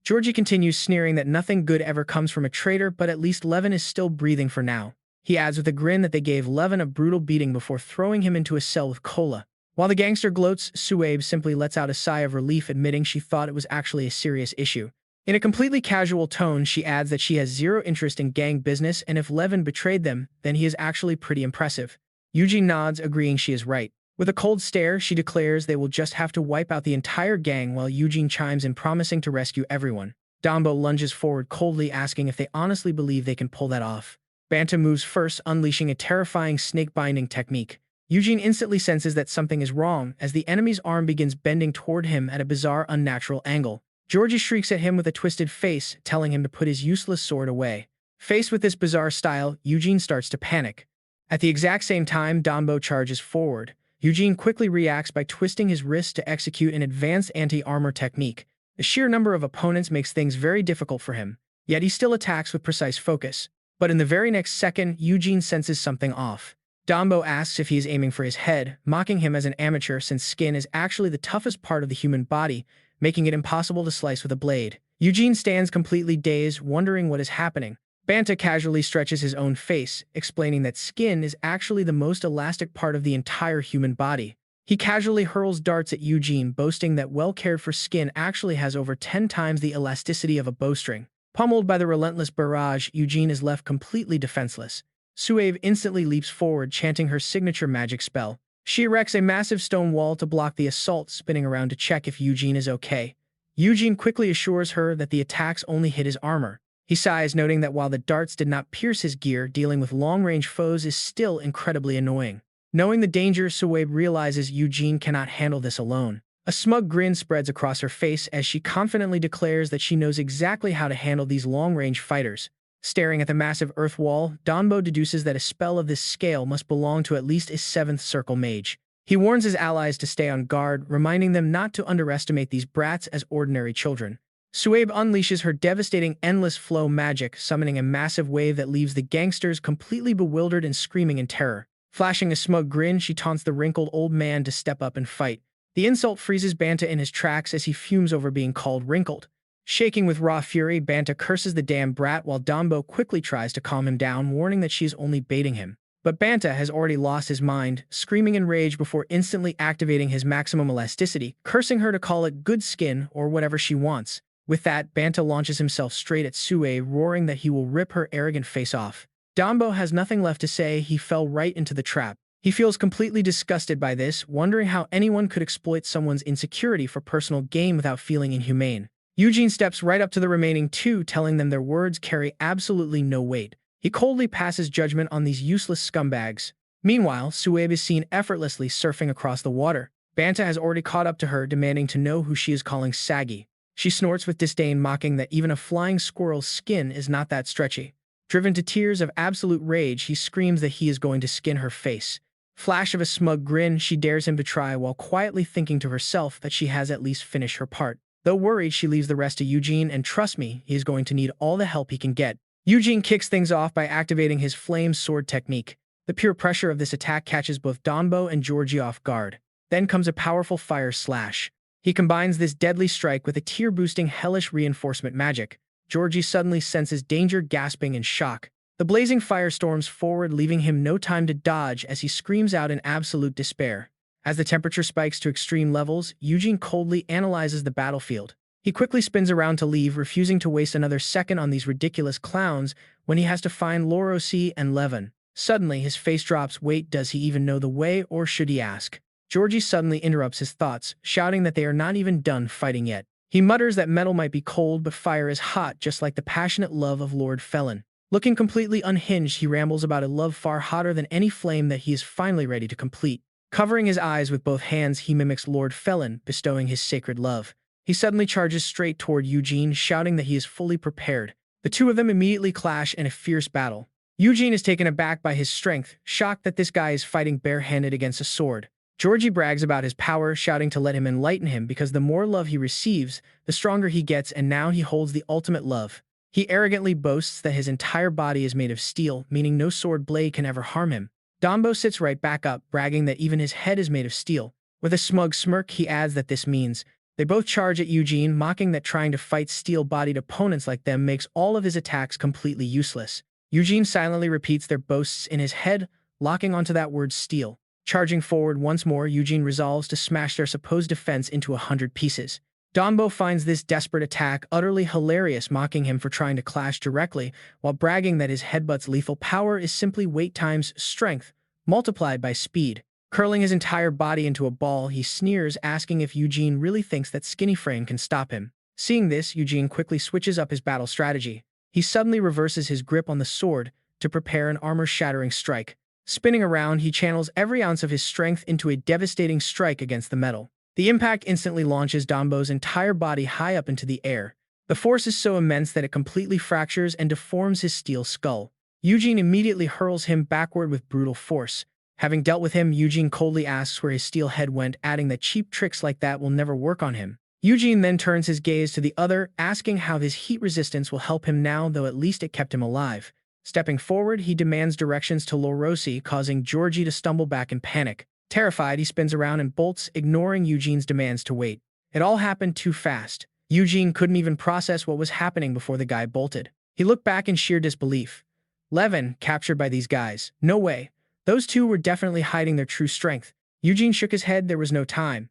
Georgie continues, sneering that nothing good ever comes from a traitor, but at least Levin is still breathing for now. He adds with a grin that they gave Levin a brutal beating before throwing him into a cell with cola. While the gangster gloats, Suabe simply lets out a sigh of relief, admitting she thought it was actually a serious issue. In a completely casual tone, she adds that she has zero interest in gang business, and if Levin betrayed them, then he is actually pretty impressive. Eugene nods, agreeing she is right. With a cold stare, she declares they will just have to wipe out the entire gang, while Eugene chimes in, promising to rescue everyone. Dombo lunges forward coldly, asking if they honestly believe they can pull that off. Banta moves first, unleashing a terrifying snake-binding technique. Eugene instantly senses that something is wrong, as the enemy's arm begins bending toward him at a bizarre, unnatural angle. Georgie shrieks at him with a twisted face, telling him to put his useless sword away. Faced with this bizarre style, Eugene starts to panic. At the exact same time, Dombo charges forward. Eugene quickly reacts by twisting his wrist to execute an advanced anti-armor technique. The sheer number of opponents makes things very difficult for him, yet he still attacks with precise focus. But in the very next second, Eugene senses something off. Dombo asks if he is aiming for his head, mocking him as an amateur since skin is actually the toughest part of the human body, making it impossible to slice with a blade. Eugene stands completely dazed, wondering what is happening. Banta casually stretches his own face, explaining that skin is actually the most elastic part of the entire human body. He casually hurls darts at Eugene, boasting that well-cared-for skin actually has over 10 times the elasticity of a bowstring. Pummeled by the relentless barrage, Eugene is left completely defenseless. Suave instantly leaps forward, chanting her signature magic spell. She erects a massive stone wall to block the assault, spinning around to check if Eugene is okay. Eugene quickly assures her that the attacks only hit his armor. He sighs, noting that while the darts did not pierce his gear, dealing with long-range foes is still incredibly annoying. Knowing the danger, Suwabe realizes Eugene cannot handle this alone. A smug grin spreads across her face as she confidently declares that she knows exactly how to handle these long-range fighters. Staring at the massive earth wall, Danbo deduces that a spell of this scale must belong to at least a 7th circle mage. He warns his allies to stay on guard, reminding them not to underestimate these brats as ordinary children. Suwabe unleashes her devastating endless flow magic, summoning a massive wave that leaves the gangsters completely bewildered and screaming in terror. Flashing a smug grin, she taunts the wrinkled old man to step up and fight. The insult freezes Banta in his tracks as he fumes over being called wrinkled. Shaking with raw fury, Banta curses the damn brat while Danbo quickly tries to calm him down, warning that she is only baiting him. But Banta has already lost his mind, screaming in rage before instantly activating his maximum elasticity, cursing her to call it good skin or whatever she wants. With that, Banta launches himself straight at Sue, roaring that he will rip her arrogant face off. Danbo has nothing left to say. He fell right into the trap. He feels completely disgusted by this, wondering how anyone could exploit someone's insecurity for personal gain without feeling inhumane. Eugene steps right up to the remaining two, telling them their words carry absolutely no weight. He coldly passes judgment on these useless scumbags. Meanwhile, Suwabe is seen effortlessly surfing across the water. Banta has already caught up to her, demanding to know who she is calling saggy. She snorts with disdain, mocking that even a flying squirrel's skin is not that stretchy. Driven to tears of absolute rage, he screams that he is going to skin her face. Flash of a smug grin, she dares him to try while quietly thinking to herself that she has at least finished her part. Though worried, she leaves the rest to Eugene, and trust me, he is going to need all the help he can get. Eugene kicks things off by activating his flame sword technique. The pure pressure of this attack catches both Danbo and Georgie off guard. Then comes a powerful fire slash. He combines this deadly strike with a tear-boosting hellish reinforcement magic. Georgie suddenly senses danger, gasping in shock. The blazing fire storms forward, leaving him no time to dodge as he screams out in absolute despair. As the temperature spikes to extreme levels, Eugene coldly analyzes the battlefield. He quickly spins around to leave, refusing to waste another second on these ridiculous clowns when he has to find Lorosi and Levin. Suddenly, his face drops. Wait, does he even know the way, or should he ask? Georgie suddenly interrupts his thoughts, shouting that they are not even done fighting yet. He mutters that metal might be cold, but fire is hot, just like the passionate love of Lord Felin. Looking completely unhinged, he rambles about a love far hotter than any flame that he is finally ready to complete. Covering his eyes with both hands, he mimics Lord Felin, bestowing his sacred love. He suddenly charges straight toward Eugene, shouting that he is fully prepared. The two of them immediately clash in a fierce battle. Eugene is taken aback by his strength, shocked that this guy is fighting barehanded against a sword. Georgie brags about his power, shouting to let him enlighten him because the more love he receives, the stronger he gets, and now he holds the ultimate love. He arrogantly boasts that his entire body is made of steel, meaning no sword blade can ever harm him. Danbo sits right back up, bragging that even his head is made of steel. With a smug smirk, he adds that this means they both charge at Eugene, mocking that trying to fight steel-bodied opponents like them makes all of his attacks completely useless. Eugene silently repeats their boasts in his head, locking onto that word steel. Charging forward once more, Eugene resolves to smash their supposed defense into 100 pieces. Danbo finds this desperate attack utterly hilarious, mocking him for trying to clash directly, while bragging that his headbutt's lethal power is simply weight times strength, multiplied by speed. Curling his entire body into a ball, he sneers, asking if Eugene really thinks that skinny frame can stop him. Seeing this, Eugene quickly switches up his battle strategy. He suddenly reverses his grip on the sword to prepare an armor-shattering strike. Spinning around, he channels every ounce of his strength into a devastating strike against the metal. The impact instantly launches Danbo's entire body high up into the air. The force is so immense that it completely fractures and deforms his steel skull. Eugene immediately hurls him backward with brutal force. Having dealt with him, Eugene coldly asks where his steel head went, adding that cheap tricks like that will never work on him. Eugene then turns his gaze to the other, asking how his heat resistance will help him now, though at least it kept him alive. Stepping forward, he demands directions to Lorosi, causing Georgie to stumble back in panic. Terrified, he spins around and bolts, ignoring Eugene's demands to wait. It all happened too fast. Eugene couldn't even process what was happening before the guy bolted. He looked back in sheer disbelief. Levin, captured by these guys. No way. Those two were definitely hiding their true strength. Eugene shook his head. There was no time.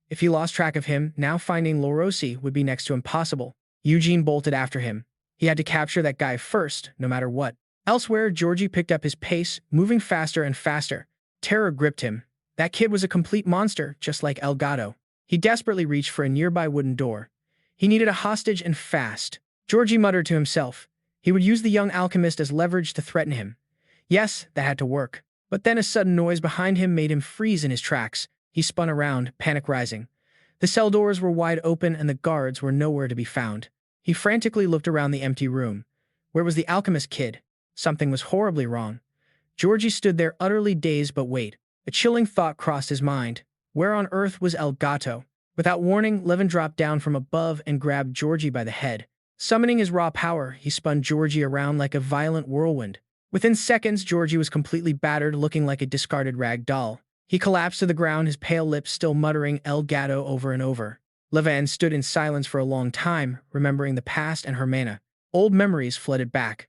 If he lost track of him, now finding Lorosi would be next to impossible. Eugene bolted after him. He had to capture that guy first, no matter what. Elsewhere, Georgie picked up his pace, moving faster and faster. Terror gripped him. That kid was a complete monster, just like El Gato. He desperately reached for a nearby wooden door. He needed a hostage and fast. Georgie muttered to himself, He would use the young alchemist as leverage to threaten him. Yes, that had to work. But then a sudden noise behind him made him freeze in his tracks. He spun around, panic rising. The cell doors were wide open and the guards were nowhere to be found. He frantically looked around the empty room. Where was the alchemist kid? Something was horribly wrong. Georgie stood there utterly dazed, but wait. A chilling thought crossed his mind. Where on earth was El Gato? Without warning, Levin dropped down from above and grabbed Georgie by the head. Summoning his raw power, he spun Georgie around like a violent whirlwind. Within seconds, Georgie was completely battered, looking like a discarded rag doll. He collapsed to the ground, his pale lips still muttering El Gato over and over. Levin stood in silence for a long time, remembering the past and Hermana. Old memories flooded back.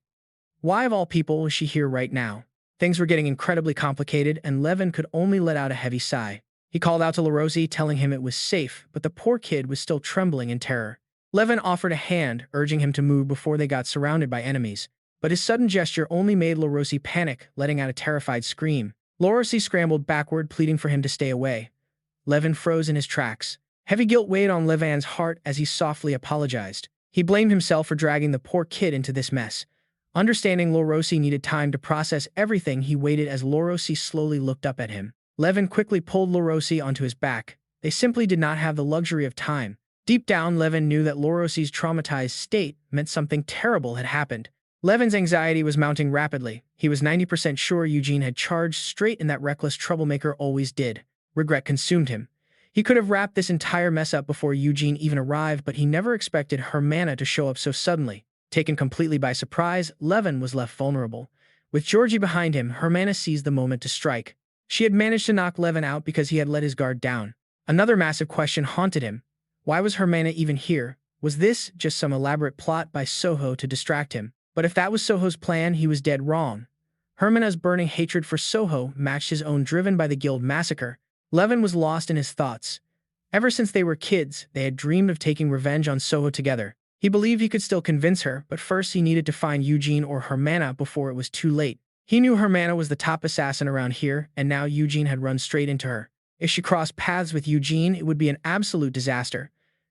Why of all people was she here right now? Things were getting incredibly complicated, and Levin could only let out a heavy sigh. He called out to LaRosie, telling him it was safe, but the poor kid was still trembling in terror. Levin offered a hand, urging him to move before they got surrounded by enemies. But his sudden gesture only made LaRosie panic, letting out a terrified scream. LaRosie scrambled backward, pleading for him to stay away. Levin froze in his tracks. Heavy guilt weighed on Levin's heart as he softly apologized. He blamed himself for dragging the poor kid into this mess. Understanding LaRosie needed time to process everything, he waited as LaRosie slowly looked up at him. Levin quickly pulled LaRosie onto his back. They simply did not have the luxury of time. Deep down, Levin knew that LaRosie's traumatized state meant something terrible had happened. Levin's anxiety was mounting rapidly. He was 90% sure Eugene had charged straight in that reckless troublemaker always did. Regret consumed him. He could have wrapped this entire mess up before Eugene even arrived, but he never expected Hermana to show up so suddenly. Taken completely by surprise, Levin was left vulnerable. With Georgie behind him, Hermana seized the moment to strike. She had managed to knock Levin out because he had let his guard down. Another massive question haunted him. Why was Hermana even here? Was this just some elaborate plot by Soho to distract him? But if that was Soho's plan, he was dead wrong. Hermana's burning hatred for Soho matched his own, driven by the guild massacre. Levin was lost in his thoughts. Ever since they were kids, they had dreamed of taking revenge on Soho together. He believed he could still convince her, but first he needed to find Eugene or Hermana before it was too late. He knew Hermana was the top assassin around here, and now Eugene had run straight into her. If she crossed paths with Eugene, it would be an absolute disaster.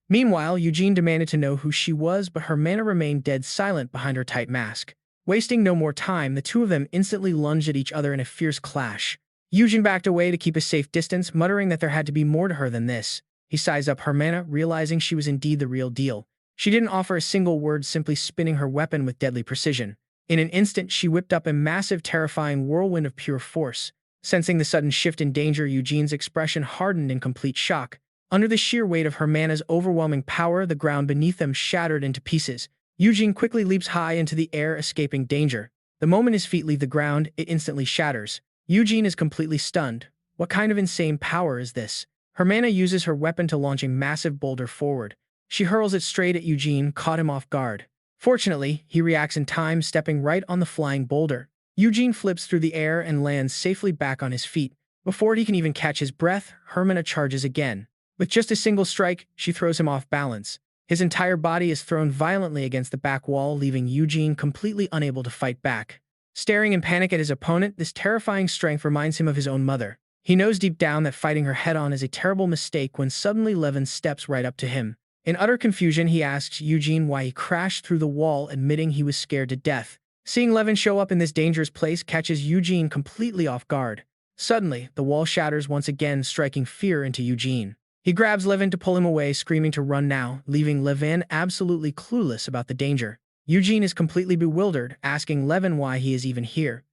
Meanwhile, Eugene demanded to know who she was, but Hermana remained dead silent behind her tight mask. Wasting no more time, the two of them instantly lunged at each other in a fierce clash. Eugene backed away to keep a safe distance, muttering that there had to be more to her than this. He sized up Hermana, realizing she was indeed the real deal. She didn't offer a single word, simply spinning her weapon with deadly precision. In an instant, she whipped up a massive, terrifying whirlwind of pure force. Sensing the sudden shift in danger, Eugene's expression hardened in complete shock. Under the sheer weight of Hermana's overwhelming power, the ground beneath them shattered into pieces. Eugene quickly leaps high into the air, escaping danger. The moment his feet leave the ground, it instantly shatters. Eugene is completely stunned. What kind of insane power is this? Hermana uses her weapon to launch a massive boulder forward. She hurls it straight at Eugene, caught him off guard. Fortunately, he reacts in time, stepping right on the flying boulder. Eugene flips through the air and lands safely back on his feet. Before he can even catch his breath, Hermana charges again. With just a single strike, she throws him off balance. His entire body is thrown violently against the back wall, leaving Eugene completely unable to fight back. Staring in panic at his opponent, this terrifying strength reminds him of his own mother. He knows deep down that fighting her head-on is a terrible mistake when suddenly Levin steps right up to him. In utter confusion, he asks Eugene why he crashed through the wall, admitting he was scared to death. Seeing Levin show up in this dangerous place catches Eugene completely off guard. Suddenly, the wall shatters once again, striking fear into Eugene. He grabs Levin to pull him away, screaming to run now, leaving Levin absolutely clueless about the danger. Eugene is completely bewildered, asking Levin why he is even here.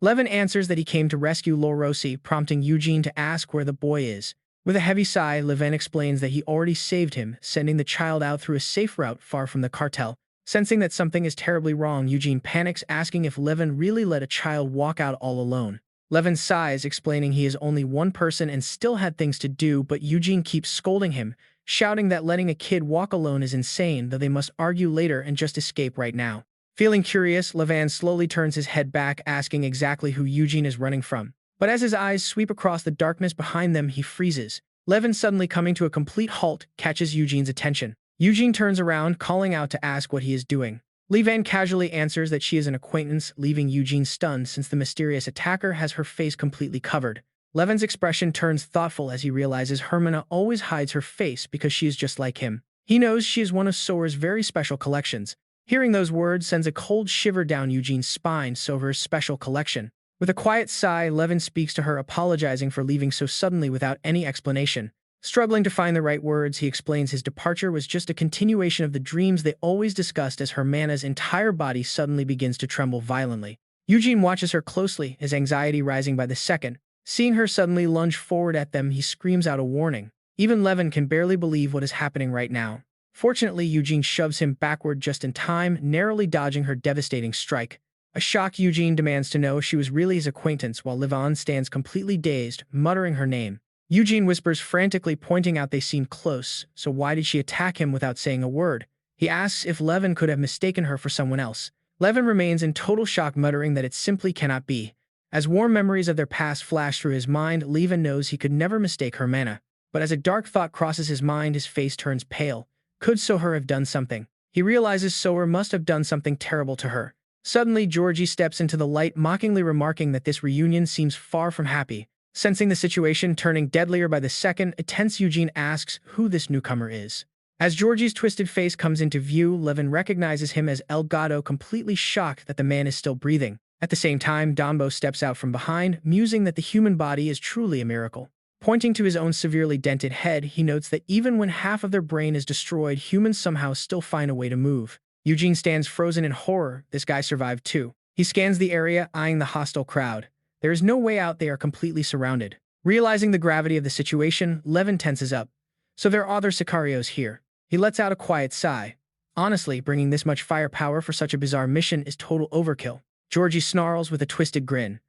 Levin answers that he came to rescue LaRosie, prompting Eugene to ask where the boy is. With a heavy sigh, Levin explains that he already saved him, sending the child out through a safe route far from the cartel. Sensing that something is terribly wrong, Eugene panics, asking if Levin really let a child walk out all alone. Levin sighs, explaining he is only one person and still had things to do, but Eugene keeps scolding him, shouting that letting a kid walk alone is insane, though they must argue later and just escape right now. Feeling curious, Levin slowly turns his head back, asking exactly who Eugene is running from. But as his eyes sweep across the darkness behind them, he freezes. Levin, suddenly coming to a complete halt, catches Eugene's attention. Eugene turns around, calling out to ask what he is doing. Levin casually answers that she is an acquaintance, leaving Eugene stunned since the mysterious attacker has her face completely covered. Levin's expression turns thoughtful as he realizes Hermana always hides her face because she is just like him. He knows she is one of Sora's very special collections. Hearing those words sends a cold shiver down Eugene's spine. Sover's special collection. With a quiet sigh, Levin speaks to her, apologizing for leaving so suddenly without any explanation. Struggling to find the right words, he explains his departure was just a continuation of the dreams they always discussed as Hermana's entire body suddenly begins to tremble violently. Eugene watches her closely, his anxiety rising by the second. Seeing her suddenly lunge forward at them, he screams out a warning. Even Levin can barely believe what is happening right now. Fortunately, Eugene shoves him backward just in time, narrowly dodging her devastating strike. A shocked Eugene demands to know if she was really his acquaintance, while Levin stands completely dazed, muttering her name. Eugene whispers frantically, pointing out they seemed close, so why did she attack him without saying a word? He asks if Levin could have mistaken her for someone else. Levin remains in total shock, muttering that it simply cannot be. As warm memories of their past flash through his mind, Levin knows he could never mistake Hermana. But as a dark thought crosses his mind, his face turns pale. Could Soher have done something? He realizes Soher must have done something terrible to her. Suddenly, Georgie steps into the light, mockingly remarking that this reunion seems far from happy. Sensing the situation turning deadlier by the second, a tense Eugene asks who this newcomer is. As Georgie's twisted face comes into view, Levin recognizes him as El Gato, completely shocked that the man is still breathing. At the same time, Dombo steps out from behind, musing that the human body is truly a miracle. Pointing to his own severely dented head, he notes that even when half of their brain is destroyed, humans somehow still find a way to move. Eugene stands frozen in horror. This guy survived too. He scans the area, eyeing the hostile crowd. There is no way out, they are completely surrounded. Realizing the gravity of the situation, Levin tenses up. So there are other sicarios here. He lets out a quiet sigh. Honestly, bringing this much firepower for such a bizarre mission is total overkill. Georgie snarls with a twisted grin.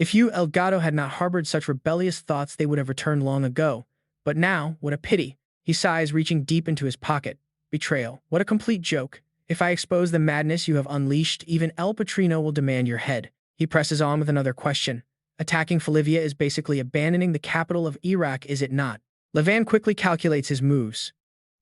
If you, El Gato, had not harbored such rebellious thoughts, they would have returned long ago. But now, what a pity. He sighs, reaching deep into his pocket. Betrayal. What a complete joke. If I expose the madness you have unleashed, even El Patrino will demand your head. He presses on with another question. Attacking Felivia is basically abandoning the capital of Iraq, is it not? Levin quickly calculates his moves.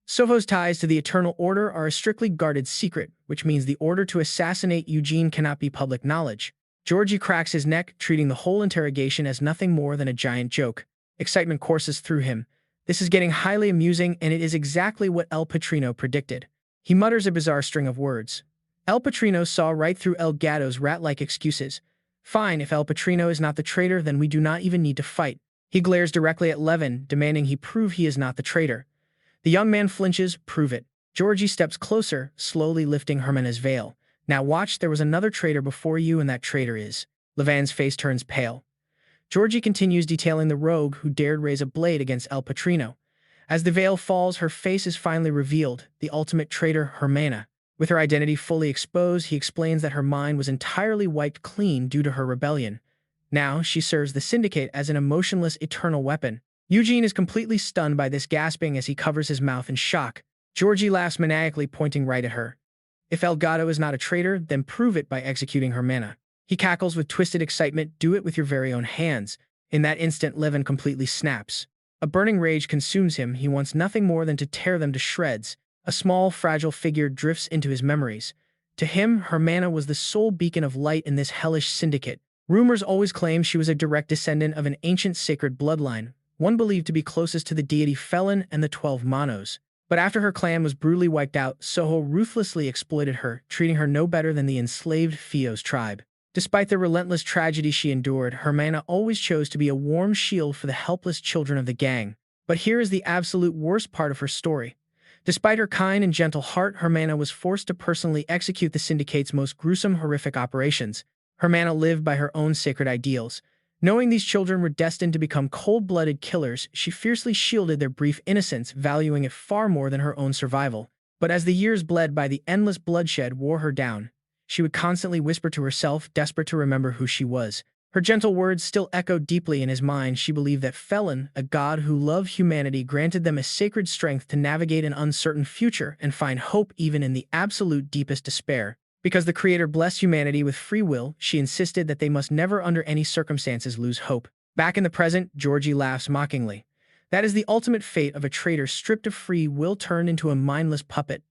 Soho's ties to the Eternal Order are a strictly guarded secret, which means the order to assassinate Eugene cannot be public knowledge. Georgie cracks his neck, treating the whole interrogation as nothing more than a giant joke. Excitement courses through him. This is getting highly amusing, and it is exactly what El Patrino predicted. He mutters a bizarre string of words. El Patrino saw right through El Gato's rat-like excuses. Fine, if El Patrino is not the traitor, then we do not even need to fight. He glares directly at Levin, demanding he prove he is not the traitor. The young man flinches. Prove it. Georgie steps closer, slowly lifting Hermana's veil. Now watch, there was another traitor before you, and that traitor is... Levin's face turns pale. Georgie continues detailing the rogue who dared raise a blade against El Patrino. As the veil falls, her face is finally revealed, the ultimate traitor, Hermana. With her identity fully exposed, he explains that her mind was entirely wiped clean due to her rebellion. Now, she serves the Syndicate as an emotionless, eternal weapon. Eugene is completely stunned by this, gasping as he covers his mouth in shock. Georgie laughs maniacally, pointing right at her. If El Gato is not a traitor, then prove it by executing Hermana. He cackles with twisted excitement. Do it with your very own hands. In that instant, Levin completely snaps. A burning rage consumes him. He wants nothing more than to tear them to shreds. A small, fragile figure drifts into his memories. To him, Hermana was the sole beacon of light in this hellish syndicate. Rumors always claimed she was a direct descendant of an ancient sacred bloodline, one believed to be closest to the deity Felin and the 12 Manos. But after her clan was brutally wiped out, Soho ruthlessly exploited her, treating her no better than the enslaved Fios tribe. Despite the relentless tragedy she endured, Hermana always chose to be a warm shield for the helpless children of the gang. But here is the absolute worst part of her story. Despite her kind and gentle heart, Hermana was forced to personally execute the Syndicate's most gruesome, horrific operations. Hermana lived by her own sacred ideals. Knowing these children were destined to become cold-blooded killers, she fiercely shielded their brief innocence, valuing it far more than her own survival. But as the years bled by, the endless bloodshed wore her down. She would constantly whisper to herself, desperate to remember who she was. Her gentle words still echoed deeply in his mind. She believed that Felin, a god who loved humanity, granted them a sacred strength to navigate an uncertain future and find hope even in the absolute deepest despair. Because the Creator blessed humanity with free will, she insisted that they must never under any circumstances lose hope. Back in the present, Georgie laughs mockingly. That is the ultimate fate of a traitor, stripped of free will, turned into a mindless puppet.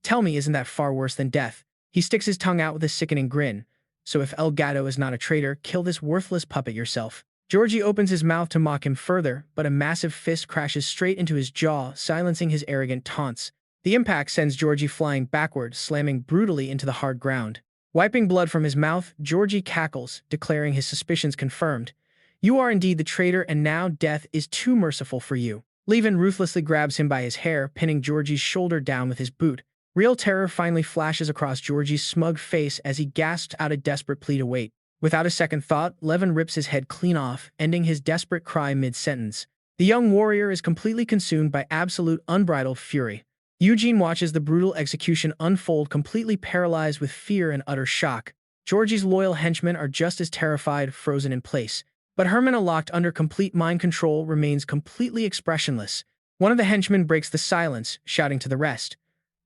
Tell me, isn't that far worse than death? He sticks his tongue out with a sickening grin. So if El Gato is not a traitor, kill this worthless puppet yourself. Georgie opens his mouth to mock him further, but a massive fist crashes straight into his jaw, silencing his arrogant taunts. The impact sends Georgie flying backward, slamming brutally into the hard ground. Wiping blood from his mouth, Georgie cackles, declaring his suspicions confirmed. You are indeed the traitor, and now death is too merciful for you. Levin ruthlessly grabs him by his hair, pinning Georgie's shoulder down with his boot. Real terror finally flashes across Georgie's smug face as he gasps out a desperate plea to wait. Without a second thought, Levin rips his head clean off, ending his desperate cry mid-sentence. The young warrior is completely consumed by absolute unbridled fury. Eugene watches the brutal execution unfold, completely paralyzed with fear and utter shock. Georgie's loyal henchmen are just as terrified, frozen in place. But Hermana, locked under complete mind control, remains completely expressionless. One of the henchmen breaks the silence, shouting to the rest.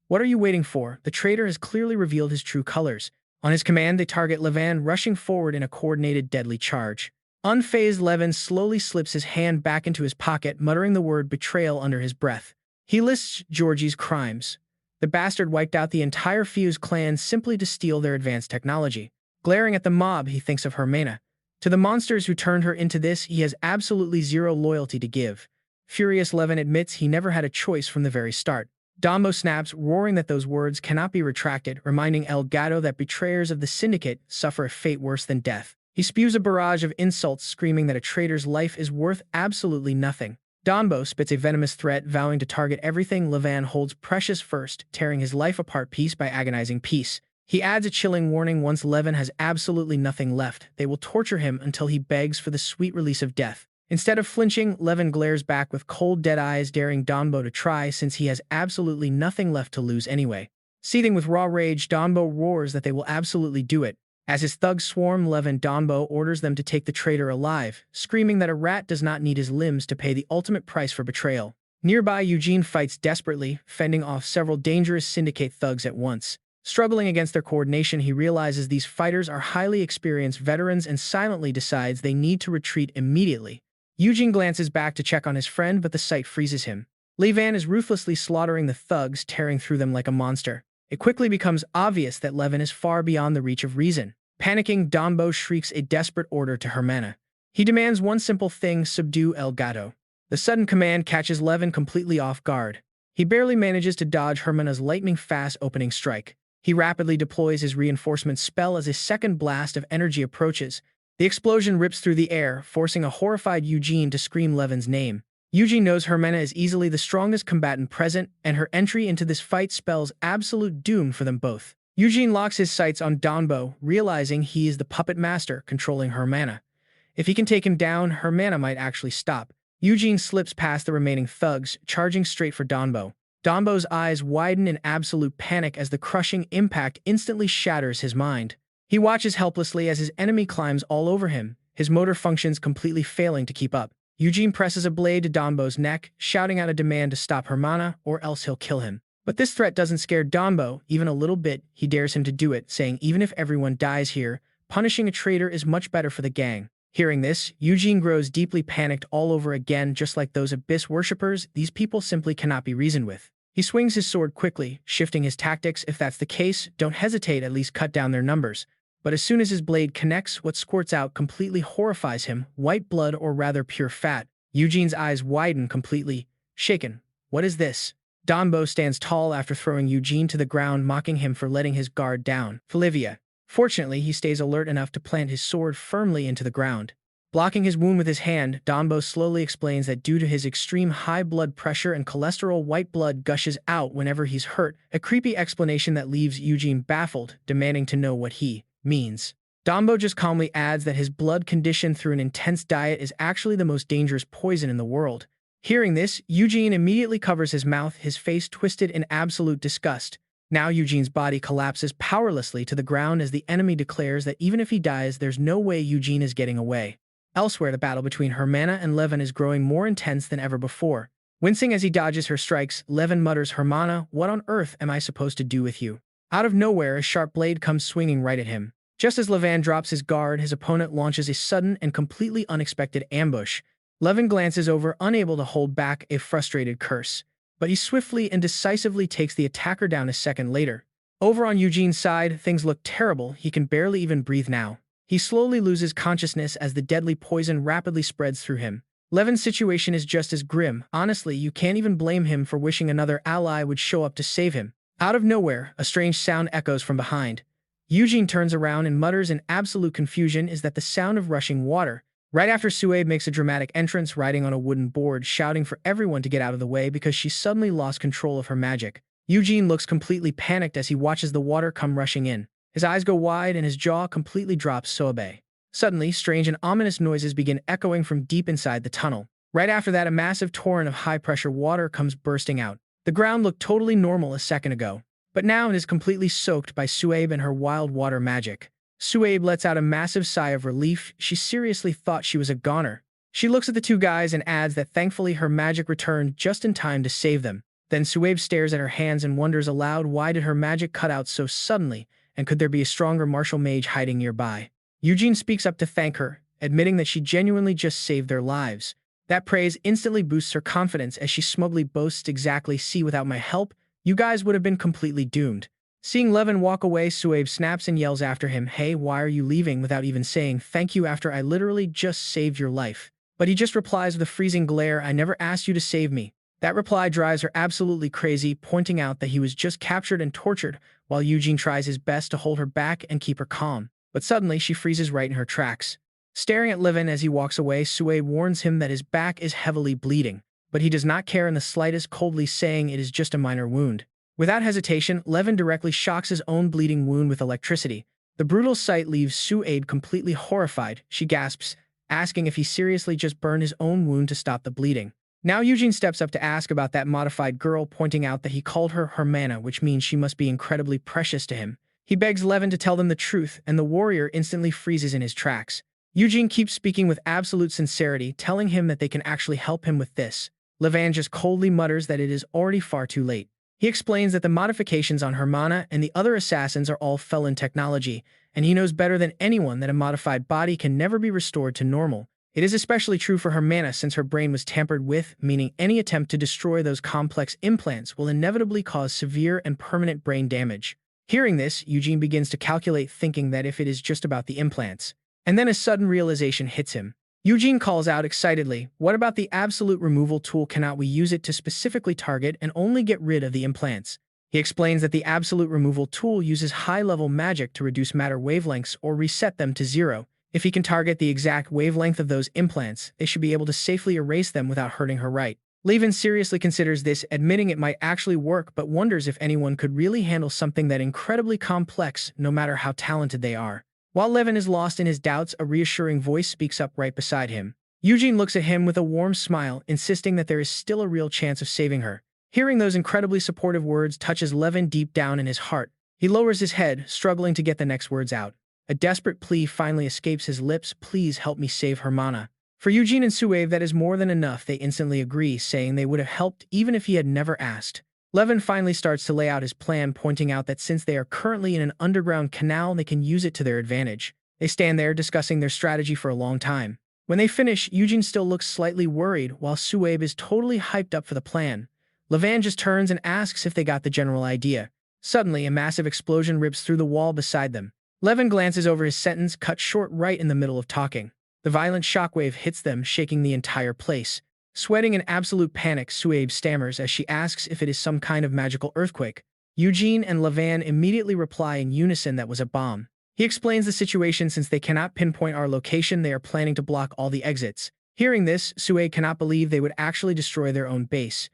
What are you waiting for? The traitor has clearly revealed his true colors. On his command, they target Levin, rushing forward in a coordinated deadly charge. Unfazed, Levin slowly slips his hand back into his pocket, muttering the word betrayal under his breath. He lists Georgie's crimes. The bastard wiped out the entire Fuse clan simply to steal their advanced technology. Glaring at the mob, he thinks of Hermana. To the monsters who turned her into this, he has absolutely zero loyalty to give. Furious, Levin admits he never had a choice from the very start. Dombo snaps, roaring that those words cannot be retracted, reminding El Gato that betrayers of the syndicate suffer a fate worse than death. He spews a barrage of insults, screaming that a traitor's life is worth absolutely nothing. Dombo spits a venomous threat, vowing to target everything Levin holds precious first, tearing his life apart piece by agonizing piece. He adds a chilling warning: once Levin has absolutely nothing left, they will torture him until he begs for the sweet release of death. Instead of flinching, Levin glares back with cold, dead eyes, daring Dombo to try, since he has absolutely nothing left to lose anyway. Seething with raw rage, Dombo roars that they will absolutely do it. As his thugs swarm Levin, Dombo orders them to take the traitor alive, screaming that a rat does not need his limbs to pay the ultimate price for betrayal. Nearby, Eugene fights desperately, fending off several dangerous syndicate thugs at once. Struggling against their coordination, he realizes these fighters are highly experienced veterans and silently decides they need to retreat immediately. Eugene glances back to check on his friend, but the sight freezes him. Levin is ruthlessly slaughtering the thugs, tearing through them like a monster. It quickly becomes obvious that Levin is far beyond the reach of reason. Panicking, Dombo shrieks a desperate order to Hermana. He demands one simple thing: subdue El Gato. The sudden command catches Levin completely off guard. He barely manages to dodge Hermana's lightning-fast opening strike. He rapidly deploys his reinforcement spell as a second blast of energy approaches. The explosion rips through the air, forcing a horrified Eugene to scream Levin's name. Eugene knows Hermana is easily the strongest combatant present, and her entry into this fight spells absolute doom for them both. Eugene locks his sights on Dombo, realizing he is the puppet master controlling Hermana. If he can take him down, Hermana might actually stop. Eugene slips past the remaining thugs, charging straight for Dombo. Dombo's eyes widen in absolute panic as the crushing impact instantly shatters his mind. He watches helplessly as his enemy climbs all over him, his motor functions completely failing to keep up. Eugene presses a blade to Dombo's neck, shouting out a demand to stop Hermana, or else he'll kill him. But this threat doesn't scare Dombo even a little bit. He dares him to do it, saying even if everyone dies here, punishing a traitor is much better for the gang. Hearing this, Eugene grows deeply panicked all over again. Just like those abyss worshippers, these people simply cannot be reasoned with. He swings his sword quickly, shifting his tactics. If that's the case, don't hesitate, at least cut down their numbers. But as soon as his blade connects, what squirts out completely horrifies him: white blood, or rather pure fat. Eugene's eyes widen, completely shaken. What is this? Dombo stands tall after throwing Eugene to the ground, mocking him for letting his guard down. Felivia. Fortunately, he stays alert enough to plant his sword firmly into the ground. Blocking his wound with his hand, Dombo slowly explains that due to his extreme high blood pressure and cholesterol, white blood gushes out whenever he's hurt, a creepy explanation that leaves Eugene baffled, demanding to know what he means. Dombo just calmly adds that his blood condition through an intense diet is actually the most dangerous poison in the world. Hearing this, Eugene immediately covers his mouth, his face twisted in absolute disgust. Now Eugene's body collapses powerlessly to the ground as the enemy declares that even if he dies, there's no way Eugene is getting away. Elsewhere, the battle between Hermana and Levin is growing more intense than ever before. Wincing as he dodges her strikes, Levin mutters, "Hermana, what on earth am I supposed to do with you?" Out of nowhere, a sharp blade comes swinging right at him. Just as Levin drops his guard, his opponent launches a sudden and completely unexpected ambush. Levin glances over, unable to hold back a frustrated curse. But he swiftly and decisively takes the attacker down a second later. Over on Eugene's side, things look terrible. He can barely even breathe now. He slowly loses consciousness as the deadly poison rapidly spreads through him. Levin's situation is just as grim. Honestly, you can't even blame him for wishing another ally would show up to save him. Out of nowhere, a strange sound echoes from behind. Eugene turns around and mutters in absolute confusion is that the sound of rushing water. Right after Suabe makes a dramatic entrance riding on a wooden board shouting for everyone to get out of the way because she suddenly lost control of her magic. Eugene looks completely panicked as he watches the water come rushing in. His eyes go wide and his jaw completely drops Suabe. Suddenly, strange and ominous noises begin echoing from deep inside the tunnel. Right after that, a massive torrent of high-pressure water comes bursting out. The ground looked totally normal a second ago, but now it is completely soaked by Suabe and her wild water magic. Suabe lets out a massive sigh of relief. She seriously thought she was a goner. She looks at the two guys and adds that thankfully her magic returned just in time to save them. Then Suabe stares at her hands and wonders aloud why did her magic cut out so suddenly, and could there be a stronger martial mage hiding nearby? Eugene speaks up to thank her, admitting that she genuinely just saved their lives. That praise instantly boosts her confidence as she smugly boasts exactly, see, without my help, you guys would have been completely doomed. Seeing Levin walk away, Suabe snaps and yells after him, hey, why are you leaving without even saying thank you after I literally just saved your life? But he just replies with a freezing glare, I never asked you to save me. That reply drives her absolutely crazy, pointing out that he was just captured and tortured, while Eugene tries his best to hold her back and keep her calm. But suddenly, she freezes right in her tracks. Staring at Levin as he walks away, Suabe warns him that his back is heavily bleeding, but he does not care in the slightest, coldly saying it is just a minor wound. Without hesitation, Levin directly shocks his own bleeding wound with electricity. The brutal sight leaves Suabe completely horrified. She gasps, asking if he seriously just burned his own wound to stop the bleeding. Now Eugene steps up to ask about that modified girl, pointing out that he called her Hermana, which means she must be incredibly precious to him. He begs Levin to tell them the truth, and the warrior instantly freezes in his tracks. Eugene keeps speaking with absolute sincerity, telling him that they can actually help him with this. Levin just coldly mutters that it is already far too late. He explains that the modifications on Hermana and the other assassins are all Felin technology, and he knows better than anyone that a modified body can never be restored to normal. It is especially true for Hermana since her brain was tampered with, meaning any attempt to destroy those complex implants will inevitably cause severe and permanent brain damage. Hearing this, Eugene begins to calculate, thinking that if it is just about the implants. And then a sudden realization hits him. Eugene calls out excitedly, what about the absolute removal tool? Cannot we use it to specifically target and only get rid of the implants? He explains that the absolute removal tool uses high-level magic to reduce matter wavelengths or reset them to zero. If he can target the exact wavelength of those implants, they should be able to safely erase them without hurting her. Right? Levin seriously considers this, admitting it might actually work, but wonders if anyone could really handle something that incredibly complex, no matter how talented they are. While Levin is lost in his doubts, a reassuring voice speaks up right beside him. Eugene looks at him with a warm smile, insisting that there is still a real chance of saving her. Hearing those incredibly supportive words touches Levin deep down in his heart. He lowers his head, struggling to get the next words out. A desperate plea finally escapes his lips, please help me save Hermana. For Eugene and Suabe, that is more than enough. They instantly agree, saying they would have helped even if he had never asked. Levin finally starts to lay out his plan, pointing out that since they are currently in an underground canal, they can use it to their advantage. They stand there discussing their strategy for a long time. When they finish, Eugene still looks slightly worried, while Suabe is totally hyped up for the plan. Levin just turns and asks if they got the general idea. Suddenly, a massive explosion rips through the wall beside them. Levin glances over his sentence, cut short right in the middle of talking. The violent shockwave hits them, shaking the entire place. Sweating in absolute panic, Suabe stammers as she asks if it is some kind of magical earthquake. Eugene and Levin immediately reply in unison that was a bomb. He explains the situation. Since they cannot pinpoint our location, they are planning to block all the exits. Hearing this, Suabe cannot believe they would actually destroy their own base.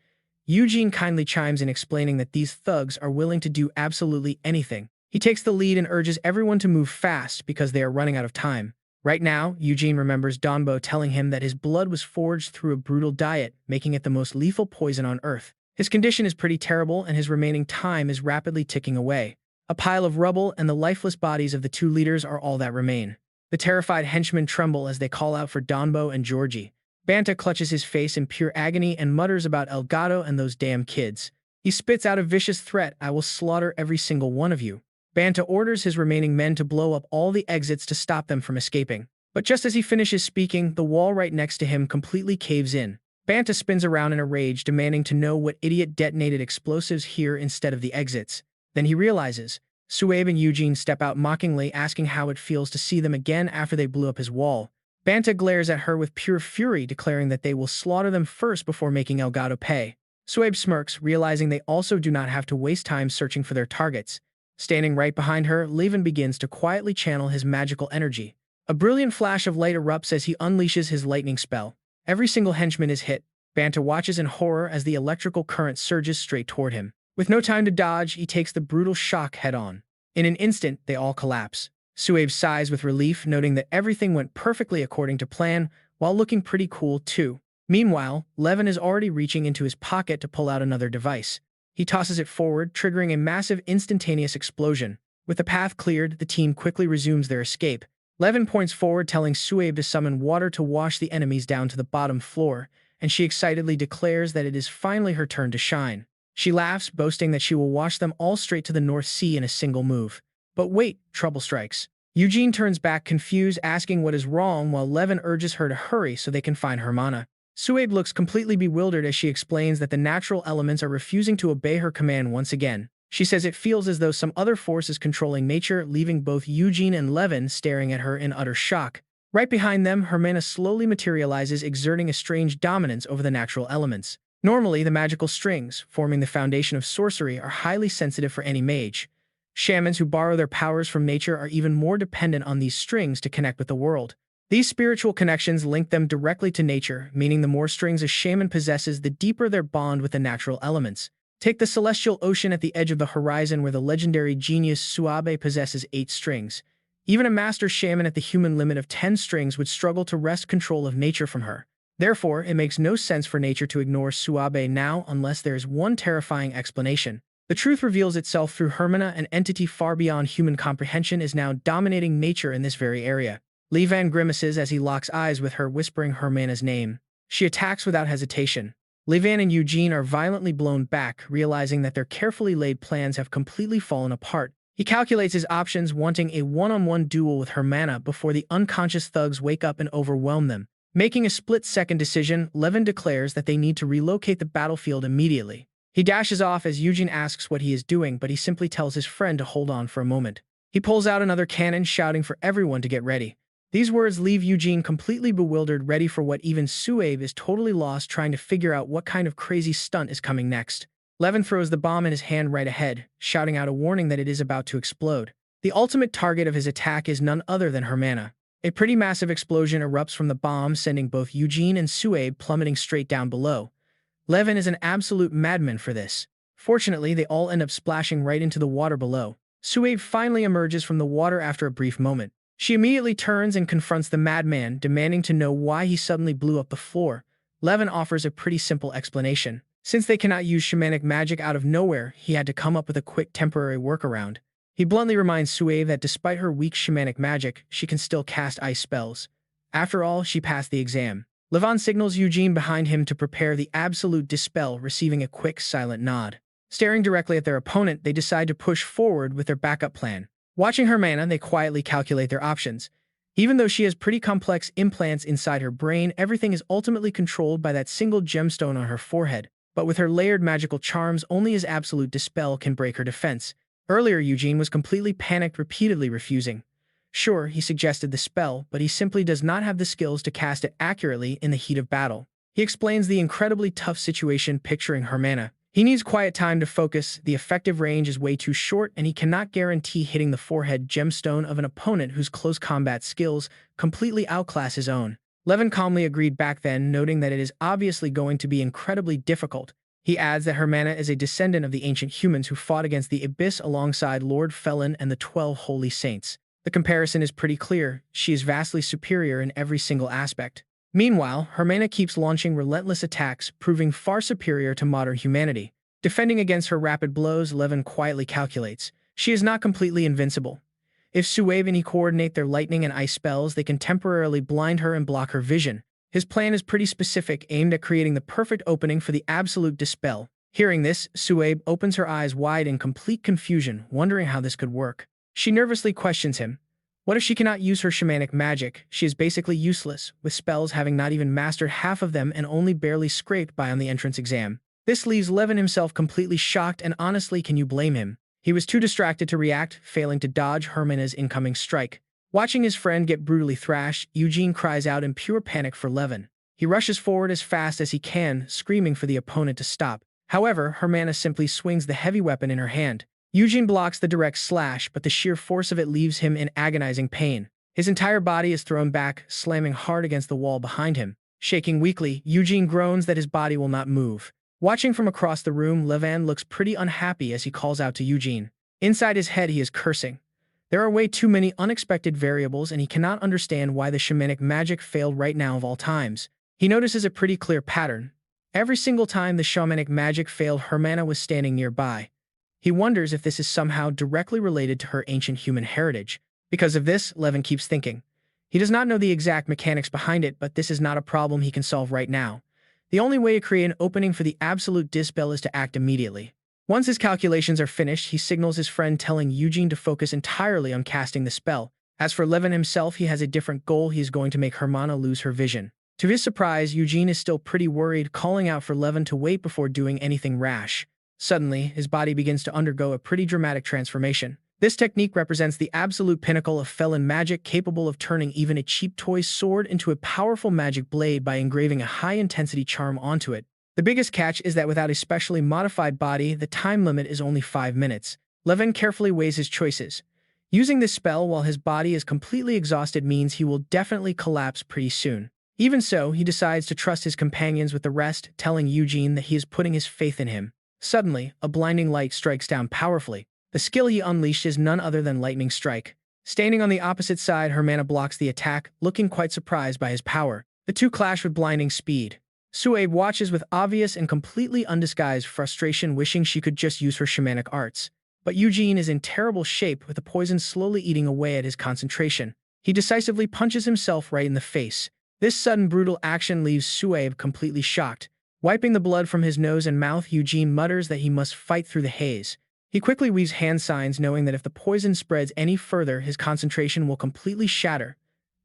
Eugene kindly chimes in, explaining that these thugs are willing to do absolutely anything. He takes the lead and urges everyone to move fast because they are running out of time. Right now, Eugene remembers Donbo telling him that his blood was forged through a brutal diet, making it the most lethal poison on Earth. His condition is pretty terrible and his remaining time is rapidly ticking away. A pile of rubble and the lifeless bodies of the two leaders are all that remain. The terrified henchmen tremble as they call out for Donbo and Georgie. Banta clutches his face in pure agony and mutters about Elgato and those damn kids. He spits out a vicious threat, I will slaughter every single one of you. Banta orders his remaining men to blow up all the exits to stop them from escaping. But just as he finishes speaking, the wall right next to him completely caves in. Banta spins around in a rage, demanding to know what idiot detonated explosives here instead of the exits. Then he realizes. Suabe and Eugene step out mockingly, asking how it feels to see them again after they blew up his wall. Banta glares at her with pure fury, declaring that they will slaughter them first before making Elgato pay. Suabe smirks, realizing they also do not have to waste time searching for their targets. Standing right behind her, Levin begins to quietly channel his magical energy. A brilliant flash of light erupts as he unleashes his lightning spell. Every single henchman is hit. Banta watches in horror as the electrical current surges straight toward him. With no time to dodge, he takes the brutal shock head-on. In an instant, they all collapse. Suabe sighs with relief, noting that everything went perfectly according to plan, while looking pretty cool too. Meanwhile, Levin is already reaching into his pocket to pull out another device. He tosses it forward, triggering a massive instantaneous explosion. With the path cleared, the team quickly resumes their escape. Levin points forward, telling Suabe to summon water to wash the enemies down to the bottom floor, and she excitedly declares that it is finally her turn to shine. She laughs, boasting that she will wash them all straight to the North Sea in a single move. But wait, trouble strikes. Eugene turns back confused, asking what is wrong, while Levin urges her to hurry so they can find Hermana. Suabe looks completely bewildered as she explains that the natural elements are refusing to obey her command once again. She says it feels as though some other force is controlling nature, leaving both Eugene and Levin staring at her in utter shock. Right behind them, Hermana slowly materializes, exerting a strange dominance over the natural elements. Normally, the magical strings, forming the foundation of sorcery, are highly sensitive for any mage. Shamans who borrow their powers from nature are even more dependent on these strings to connect with the world. These spiritual connections link them directly to nature, meaning the more strings a shaman possesses, the deeper their bond with the natural elements. Take the celestial ocean at the edge of the horizon, where the legendary genius Suabe possesses 8 strings. Even a master shaman at the human limit of 10 strings would struggle to wrest control of nature from her. Therefore, it makes no sense for nature to ignore Suabe now unless there is one terrifying explanation. The truth reveals itself through Hermana, an entity far beyond human comprehension is now dominating nature in this very area. Levan grimaces as he locks eyes with her, whispering Hermana's name. She attacks without hesitation. Levan and Eugene are violently blown back, realizing that their carefully laid plans have completely fallen apart. He calculates his options, wanting a one-on-one duel with Hermana before the unconscious thugs wake up and overwhelm them. Making a split-second decision, Levin declares that they need to relocate the battlefield immediately. He dashes off as Eugene asks what he is doing, but he simply tells his friend to hold on for a moment. He pulls out another cannon, shouting for everyone to get ready. These words leave Eugene completely bewildered, ready for what even Suabe is totally lost, trying to figure out what kind of crazy stunt is coming next. Levin throws the bomb in his hand right ahead, shouting out a warning that it is about to explode. The ultimate target of his attack is none other than Hermana. A pretty massive explosion erupts from the bomb, sending both Eugene and Suabe plummeting straight down below. Levin is an absolute madman for this. Fortunately, they all end up splashing right into the water below. Suabe finally emerges from the water after a brief moment. She immediately turns and confronts the madman, demanding to know why he suddenly blew up the floor. Levin offers a pretty simple explanation. Since they cannot use shamanic magic out of nowhere, he had to come up with a quick temporary workaround. He bluntly reminds Suabe that despite her weak shamanic magic, she can still cast ice spells. After all, she passed the exam. Levin signals Eugene behind him to prepare the absolute dispel, receiving a quick, silent nod. Staring directly at their opponent, they decide to push forward with their backup plan. Watching Hermana, they quietly calculate their options. Even though she has pretty complex implants inside her brain, everything is ultimately controlled by that single gemstone on her forehead. But with her layered magical charms, only his absolute dispel can break her defense. Earlier, Eugene was completely panicked, repeatedly refusing. Sure, he suggested the spell, but he simply does not have the skills to cast it accurately in the heat of battle. He explains the incredibly tough situation, picturing Hermana. He needs quiet time to focus, the effective range is way too short, and he cannot guarantee hitting the forehead gemstone of an opponent whose close combat skills completely outclass his own. Levin calmly agreed back then, noting that it is obviously going to be incredibly difficult. He adds that Hermana is a descendant of the ancient humans who fought against the Abyss alongside Lord Felin and the 12 Holy Saints. The comparison is pretty clear. She is vastly superior in every single aspect. Meanwhile, Hermana keeps launching relentless attacks, proving far superior to modern humanity. Defending against her rapid blows, Levin quietly calculates. She is not completely invincible. If Suabe and he coordinate their lightning and ice spells, they can temporarily blind her and block her vision. His plan is pretty specific, aimed at creating the perfect opening for the absolute dispel. Hearing this, Suabe opens her eyes wide in complete confusion, wondering how this could work. She nervously questions him. What if she cannot use her shamanic magic? She is basically useless, with spells having not even mastered half of them and only barely scraped by on the entrance exam. This leaves Levin himself completely shocked, and honestly, can you blame him? He was too distracted to react, failing to dodge Hermana's incoming strike. Watching his friend get brutally thrashed, Eugene cries out in pure panic for Levin. He rushes forward as fast as he can, screaming for the opponent to stop. However, Hermana simply swings the heavy weapon in her hand. Eugene blocks the direct slash, but the sheer force of it leaves him in agonizing pain. His entire body is thrown back, slamming hard against the wall behind him. Shaking weakly, Eugene groans that his body will not move. Watching from across the room, Levin looks pretty unhappy as he calls out to Eugene. Inside his head, he is cursing. There are way too many unexpected variables, and he cannot understand why the shamanic magic failed right now of all times. He notices a pretty clear pattern. Every single time the shamanic magic failed, Hermana was standing nearby. He wonders if this is somehow directly related to her ancient human heritage. Because of this, Levin keeps thinking. He does not know the exact mechanics behind it, but this is not a problem he can solve right now. The only way to create an opening for the absolute dispel is to act immediately. Once his calculations are finished, he signals his friend, telling Eugene to focus entirely on casting the spell. As for Levin himself, he has a different goal. He is going to make Hermana lose her vision. To his surprise, Eugene is still pretty worried, calling out for Levin to wait before doing anything rash. Suddenly, his body begins to undergo a pretty dramatic transformation. This technique represents the absolute pinnacle of Felin magic, capable of turning even a cheap toy sword into a powerful magic blade by engraving a high-intensity charm onto it. The biggest catch is that without a specially modified body, the time limit is only 5 minutes. Levin carefully weighs his choices. Using this spell while his body is completely exhausted means he will definitely collapse pretty soon. Even so, he decides to trust his companions with the rest, telling Eugene that he is putting his faith in him. Suddenly, a blinding light strikes down powerfully. The skill he unleashed is none other than Lightning Strike. Standing on the opposite side, Hermana blocks the attack, looking quite surprised by his power. The two clash with blinding speed. Suabe watches with obvious and completely undisguised frustration, wishing she could just use her shamanic arts. But Eugene is in terrible shape, with the poison slowly eating away at his concentration. He decisively punches himself right in the face. This sudden brutal action leaves Suabe completely shocked. Wiping the blood from his nose and mouth, Eugene mutters that he must fight through the haze. He quickly weaves hand signs, knowing that if the poison spreads any further, his concentration will completely shatter.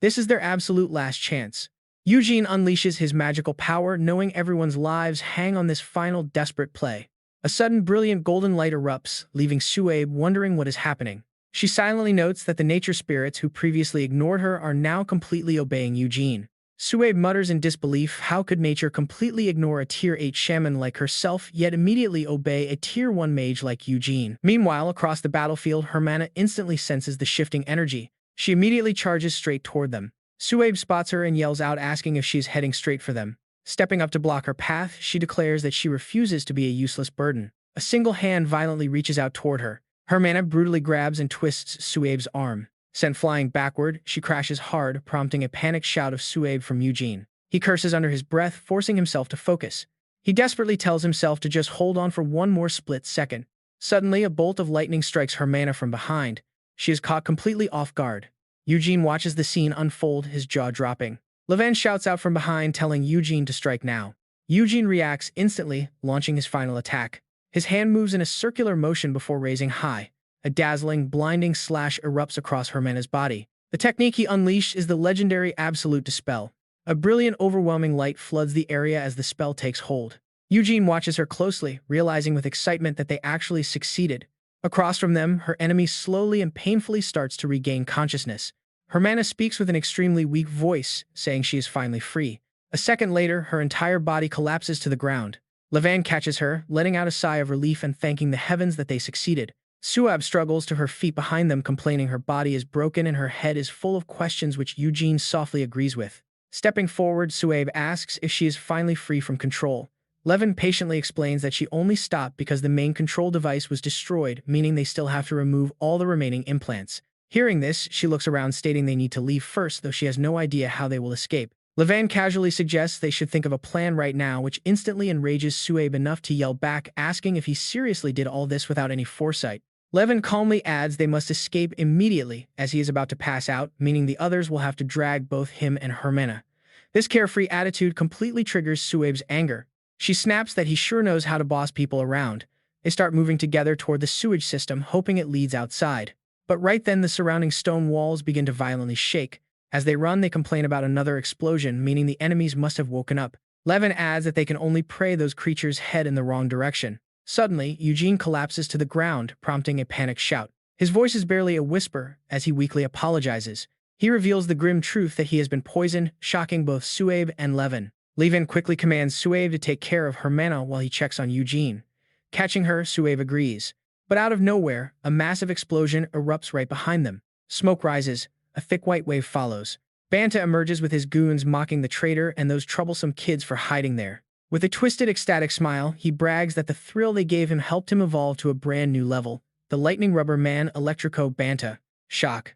This is their absolute last chance. Eugene unleashes his magical power, knowing everyone's lives hang on this final desperate play. A sudden brilliant golden light erupts, leaving Suabe wondering what is happening. She silently notes that the nature spirits who previously ignored her are now completely obeying Eugene. Suabe mutters in disbelief. How could nature completely ignore a Tier 8 shaman like herself, yet immediately obey a Tier 1 mage like Eugene? Meanwhile, across the battlefield, Hermana instantly senses the shifting energy. She immediately charges straight toward them. Suabe spots her and yells out, asking if she is heading straight for them. Stepping up to block her path, she declares that she refuses to be a useless burden. A single hand violently reaches out toward her. Hermana brutally grabs and twists Suabe's arm. Sent flying backward, she crashes hard, prompting a panicked shout of Suabe from Eugene. He curses under his breath, forcing himself to focus. He desperately tells himself to just hold on for one more split second. Suddenly, a bolt of lightning strikes Hermana from behind. She is caught completely off guard. Eugene watches the scene unfold, his jaw dropping. Levin shouts out from behind, telling Eugene to strike now. Eugene reacts instantly, launching his final attack. His hand moves in a circular motion before raising high. A dazzling, blinding slash erupts across Hermana's body. The technique he unleashed is the legendary Absolute Dispel. A brilliant, overwhelming light floods the area as the spell takes hold. Eugene watches her closely, realizing with excitement that they actually succeeded. Across from them, her enemy slowly and painfully starts to regain consciousness. Hermana speaks with an extremely weak voice, saying she is finally free. A second later, her entire body collapses to the ground. Levin catches her, letting out a sigh of relief and thanking the heavens that they succeeded. Suabe struggles to her feet behind them, complaining her body is broken and her head is full of questions, which Eugene softly agrees with. Stepping forward, Suabe asks if she is finally free from control. Levin patiently explains that she only stopped because the main control device was destroyed, meaning they still have to remove all the remaining implants. Hearing this, she looks around, stating they need to leave first, though she has no idea how they will escape. Levin casually suggests they should think of a plan right now, which instantly enrages Suabe enough to yell back, asking if he seriously did all this without any foresight. Levin calmly adds they must escape immediately, as he is about to pass out, meaning the others will have to drag both him and Hermana. This carefree attitude completely triggers Suabe's anger. She snaps that he sure knows how to boss people around. They start moving together toward the sewage system, hoping it leads outside. But right then, the surrounding stone walls begin to violently shake. As they run, they complain about another explosion, meaning the enemies must have woken up. Levin adds that they can only pray those creatures head in the wrong direction. Suddenly, Eugene collapses to the ground, prompting a panicked shout. His voice is barely a whisper as he weakly apologizes. He reveals the grim truth that he has been poisoned, shocking both Suabe and Levin. Levin quickly commands Suabe to take care of Hermana while he checks on Eugene. Catching her, Suabe agrees. But out of nowhere, a massive explosion erupts right behind them. Smoke rises, a thick white wave follows. Banta emerges with his goons mocking the traitor and those troublesome kids for hiding there. With a twisted, ecstatic smile, he brags that the thrill they gave him helped him evolve to a brand new level. The lightning rubber man Electrico Banta. Shock.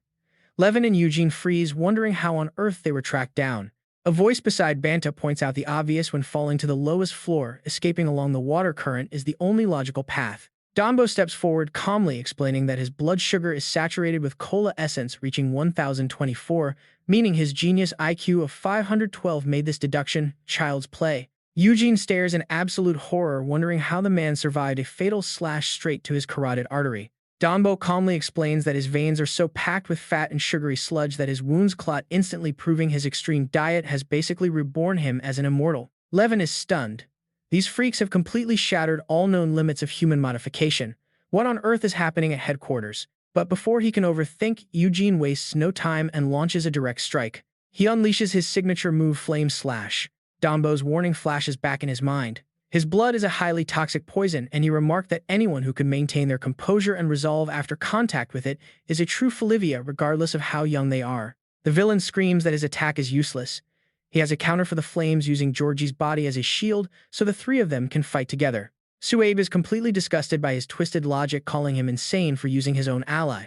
Levin and Eugene freeze, wondering how on earth they were tracked down. A voice beside Banta points out the obvious: when falling to the lowest floor, escaping along the water current is the only logical path. Dombo steps forward calmly, explaining that his blood sugar is saturated with cola essence, reaching 1024, meaning his genius IQ of 512 made this deduction child's play. Eugene stares in absolute horror, wondering how the man survived a fatal slash straight to his carotid artery. Dombo calmly explains that his veins are so packed with fat and sugary sludge that his wounds clot instantly, proving his extreme diet has basically reborn him as an immortal. Levin is stunned. These freaks have completely shattered all known limits of human modification. What on earth is happening at headquarters? But before he can overthink, Eugene wastes no time and launches a direct strike. He unleashes his signature move, Flame Slash. Dombo's warning flashes back in his mind. His blood is a highly toxic poison, and he remarked that anyone who can maintain their composure and resolve after contact with it is a true Felivia, regardless of how young they are. The villain screams that his attack is useless. He has a counter for the flames, using Georgie's body as a shield, so the three of them can fight together. Suabe is completely disgusted by his twisted logic, calling him insane for using his own ally.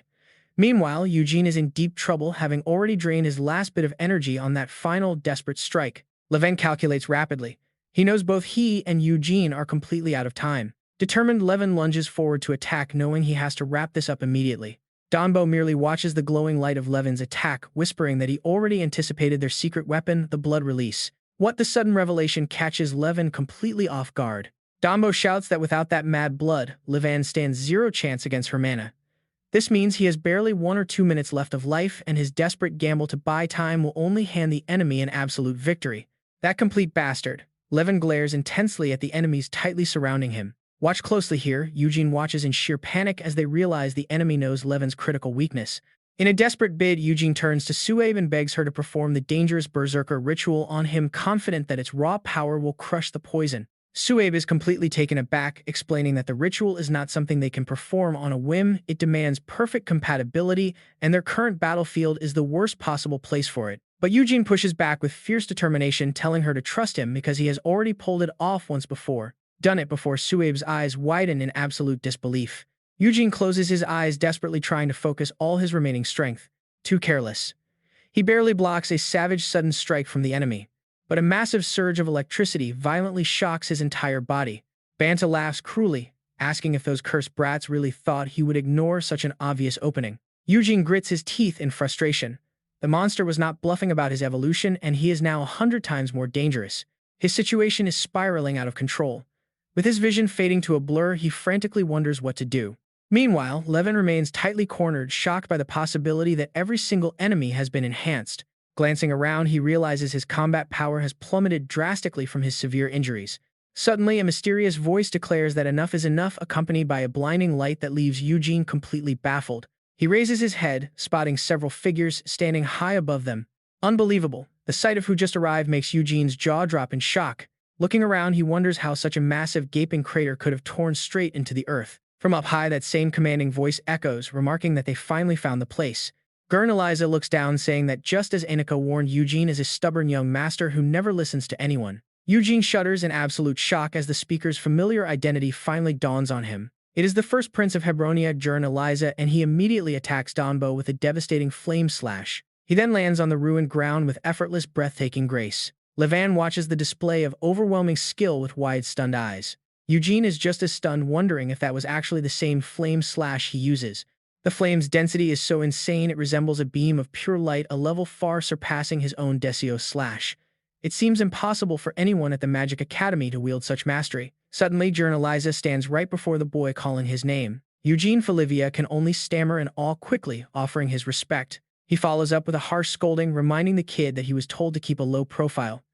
Meanwhile, Eugene is in deep trouble, having already drained his last bit of energy on that final desperate strike. Levin calculates rapidly. He knows both he and Eugene are completely out of time. Determined, Levin lunges forward to attack, knowing he has to wrap this up immediately. Dombo merely watches the glowing light of Levin's attack, whispering that he already anticipated their secret weapon, the blood release. What the sudden revelation catches Levin completely off guard. Dombo shouts that without that mad blood, Levin stands zero chance against Hermana. This means he has barely 1 or 2 minutes left of life, and his desperate gamble to buy time will only hand the enemy an absolute victory. That complete bastard. Levin glares intensely at the enemies tightly surrounding him. Watch closely here. Eugene watches in sheer panic as they realize the enemy knows Levin's critical weakness. In a desperate bid, Eugene turns to Suabe and begs her to perform the dangerous berserker ritual on him, confident that its raw power will crush the poison. Suabe is completely taken aback, explaining that the ritual is not something they can perform on a whim. It demands perfect compatibility, and their current battlefield is the worst possible place for it. But Eugene pushes back with fierce determination, telling her to trust him because he has already pulled it off once before. Done it before. Suabe's eyes widen in absolute disbelief. Eugene closes his eyes, desperately trying to focus all his remaining strength. Too careless. He barely blocks a savage sudden strike from the enemy. But a massive surge of electricity violently shocks his entire body. Banta laughs cruelly, asking if those cursed brats really thought he would ignore such an obvious opening. Eugene grits his teeth in frustration. The monster was not bluffing about his evolution, and he is now 100 times more dangerous. His situation is spiraling out of control. With his vision fading to a blur, he frantically wonders what to do. Meanwhile, Levin remains tightly cornered, shocked by the possibility that every single enemy has been enhanced. Glancing around, he realizes his combat power has plummeted drastically from his severe injuries. Suddenly, a mysterious voice declares that enough is enough, accompanied by a blinding light that leaves Eugene completely baffled. He raises his head, spotting several figures standing high above them. Unbelievable. The sight of who just arrived makes Eugene's jaw drop in shock. Looking around, he wonders how such a massive gaping crater could have torn straight into the earth. From up high, that same commanding voice echoes, remarking that they finally found the place. Eliza looks down, saying that just as Enika warned, Eugene is a stubborn young master who never listens to anyone. Eugene shudders in absolute shock as the speaker's familiar identity finally dawns on him. It is the first prince of Hebronia, Eliza, and he immediately attacks Dombo with a devastating flame slash. He then lands on the ruined ground with effortless, breathtaking grace. Levin watches the display of overwhelming skill with wide, stunned eyes. Eugene is just as stunned, wondering if that was actually the same flame slash he uses. The flame's density is so insane it resembles a beam of pure light, a level far surpassing his own Desio slash. It seems impossible for anyone at the Magic Academy to wield such mastery. Suddenly, Eliza stands right before the boy, calling his name. Eugene Felivia can only stammer in awe, quickly offering his respect. He follows up with a harsh scolding, reminding the kid that he was told to keep a low profile.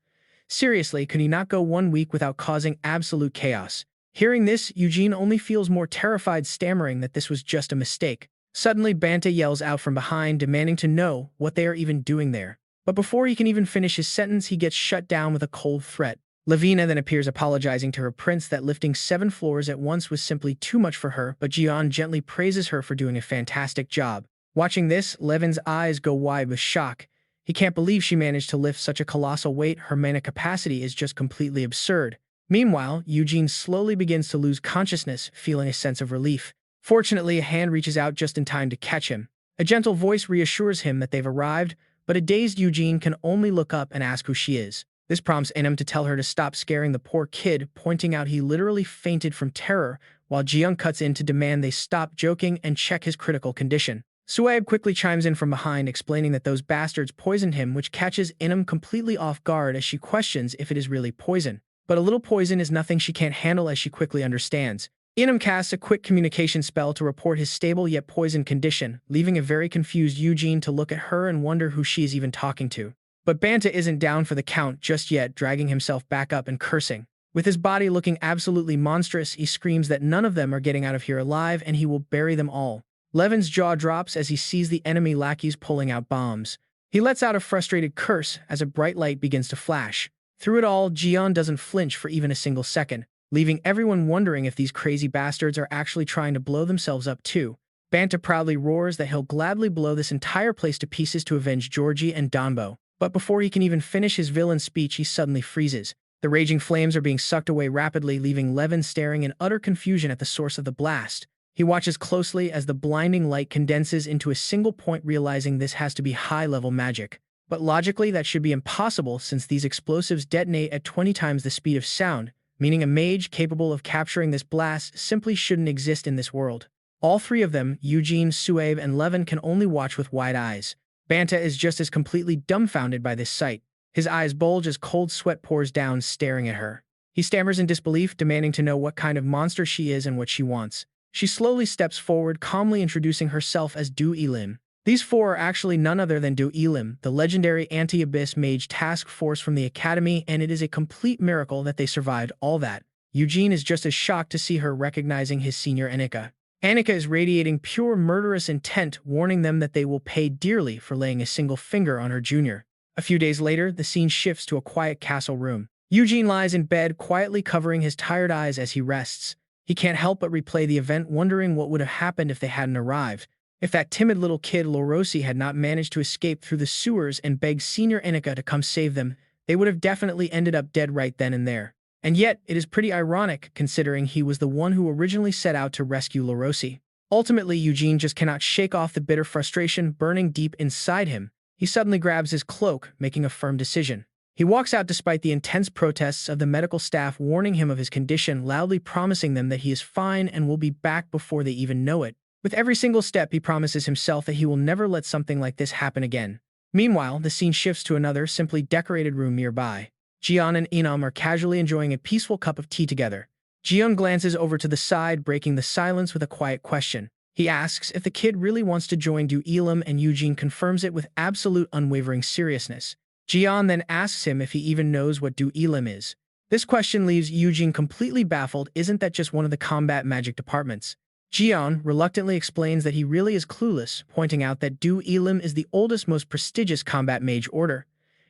Seriously, could he not go 1 week without causing absolute chaos? Hearing this, Eugene only feels more terrified, stammering that this was just a mistake. Suddenly, Banta yells out from behind, demanding to know what they are even doing there. But before he can even finish his sentence, he gets shut down with a cold threat. Lavina then appears apologizing to her prince that lifting 7 floors at once was simply too much for her, but Eugene gently praises her for doing a fantastic job. Watching this, Levin's eyes go wide with shock. He can't believe she managed to lift such a colossal weight. Her mana capacity is just completely absurd. Meanwhile, Eugene slowly begins to lose consciousness, feeling a sense of relief. Fortunately, a hand reaches out just in time to catch him. A gentle voice reassures him that they've arrived, but a dazed Eugene can only look up and ask who she is. This prompts Enem to tell her to stop scaring the poor kid, pointing out he literally fainted from terror, while Jiyoung cuts in to demand they stop joking and check his critical condition. Suaib quickly chimes in from behind, explaining that those bastards poisoned him, which catches Enem completely off guard as she questions if it is really poison. But a little poison is nothing she can't handle, as she quickly understands. Enem casts a quick communication spell to report his stable yet poisoned condition, leaving a very confused Eugene to look at her and wonder who she is even talking to. But Banta isn't down for the count just yet, dragging himself back up and cursing. With his body looking absolutely monstrous, he screams that none of them are getting out of here alive and he will bury them all. Levin's jaw drops as he sees the enemy lackeys pulling out bombs. He lets out a frustrated curse as a bright light begins to flash. Through it all, Jiyeon doesn't flinch for even a single second, leaving everyone wondering if these crazy bastards are actually trying to blow themselves up too. Banta proudly roars that he'll gladly blow this entire place to pieces to avenge Georgie and Donbo. But before he can even finish his villain speech, he suddenly freezes. The raging flames are being sucked away rapidly, leaving Levin staring in utter confusion at the source of the blast. He watches closely as the blinding light condenses into a single point, realizing this has to be high-level magic. But logically, that should be impossible since these explosives detonate at 20 times the speed of sound, meaning a mage capable of capturing this blast simply shouldn't exist in this world. All three of them, Eugene, Suaib, and Levin, can only watch with wide eyes. Banta is just as completely dumbfounded by this sight. His eyes bulge as cold sweat pours down, staring at her. He stammers in disbelief, demanding to know what kind of monster she is and what she wants. She slowly steps forward, calmly introducing herself as Du Elim. These four are actually none other than Du Elim, the legendary anti-abyss mage task force from the academy, and it is a complete miracle that they survived all that. Eugene is just as shocked to see her, recognizing his senior Annika. Annika is radiating pure murderous intent, warning them that they will pay dearly for laying a single finger on her junior. A few days later, the scene shifts to a quiet castle room. Eugene lies in bed, quietly covering his tired eyes as he rests. He can't help but replay the event, wondering what would have happened if they hadn't arrived. If that timid little kid Lorosi had not managed to escape through the sewers and beg Senior Annika to come save them, they would have definitely ended up dead right then and there. And yet, it is pretty ironic, considering he was the one who originally set out to rescue Lorosi. Ultimately, Eugene just cannot shake off the bitter frustration burning deep inside him. He suddenly grabs his cloak, making a firm decision. He walks out despite the intense protests of the medical staff warning him of his condition, loudly promising them that he is fine and will be back before they even know it. With every single step, he promises himself that he will never let something like this happen again. Meanwhile, the scene shifts to another, simply decorated room nearby. Jiyeon and Enam are casually enjoying a peaceful cup of tea together. Jiyeon glances over to the side, breaking the silence with a quiet question. He asks if the kid really wants to join Du Elim, and Eugene confirms it with absolute unwavering seriousness. Jiyeon then asks him if he even knows what Du Elim is. This question leaves Eugene completely baffled. Isn't that just one of the combat magic departments? Jiyeon reluctantly explains that he really is clueless, pointing out that Du Elim is the oldest, most prestigious combat mage order.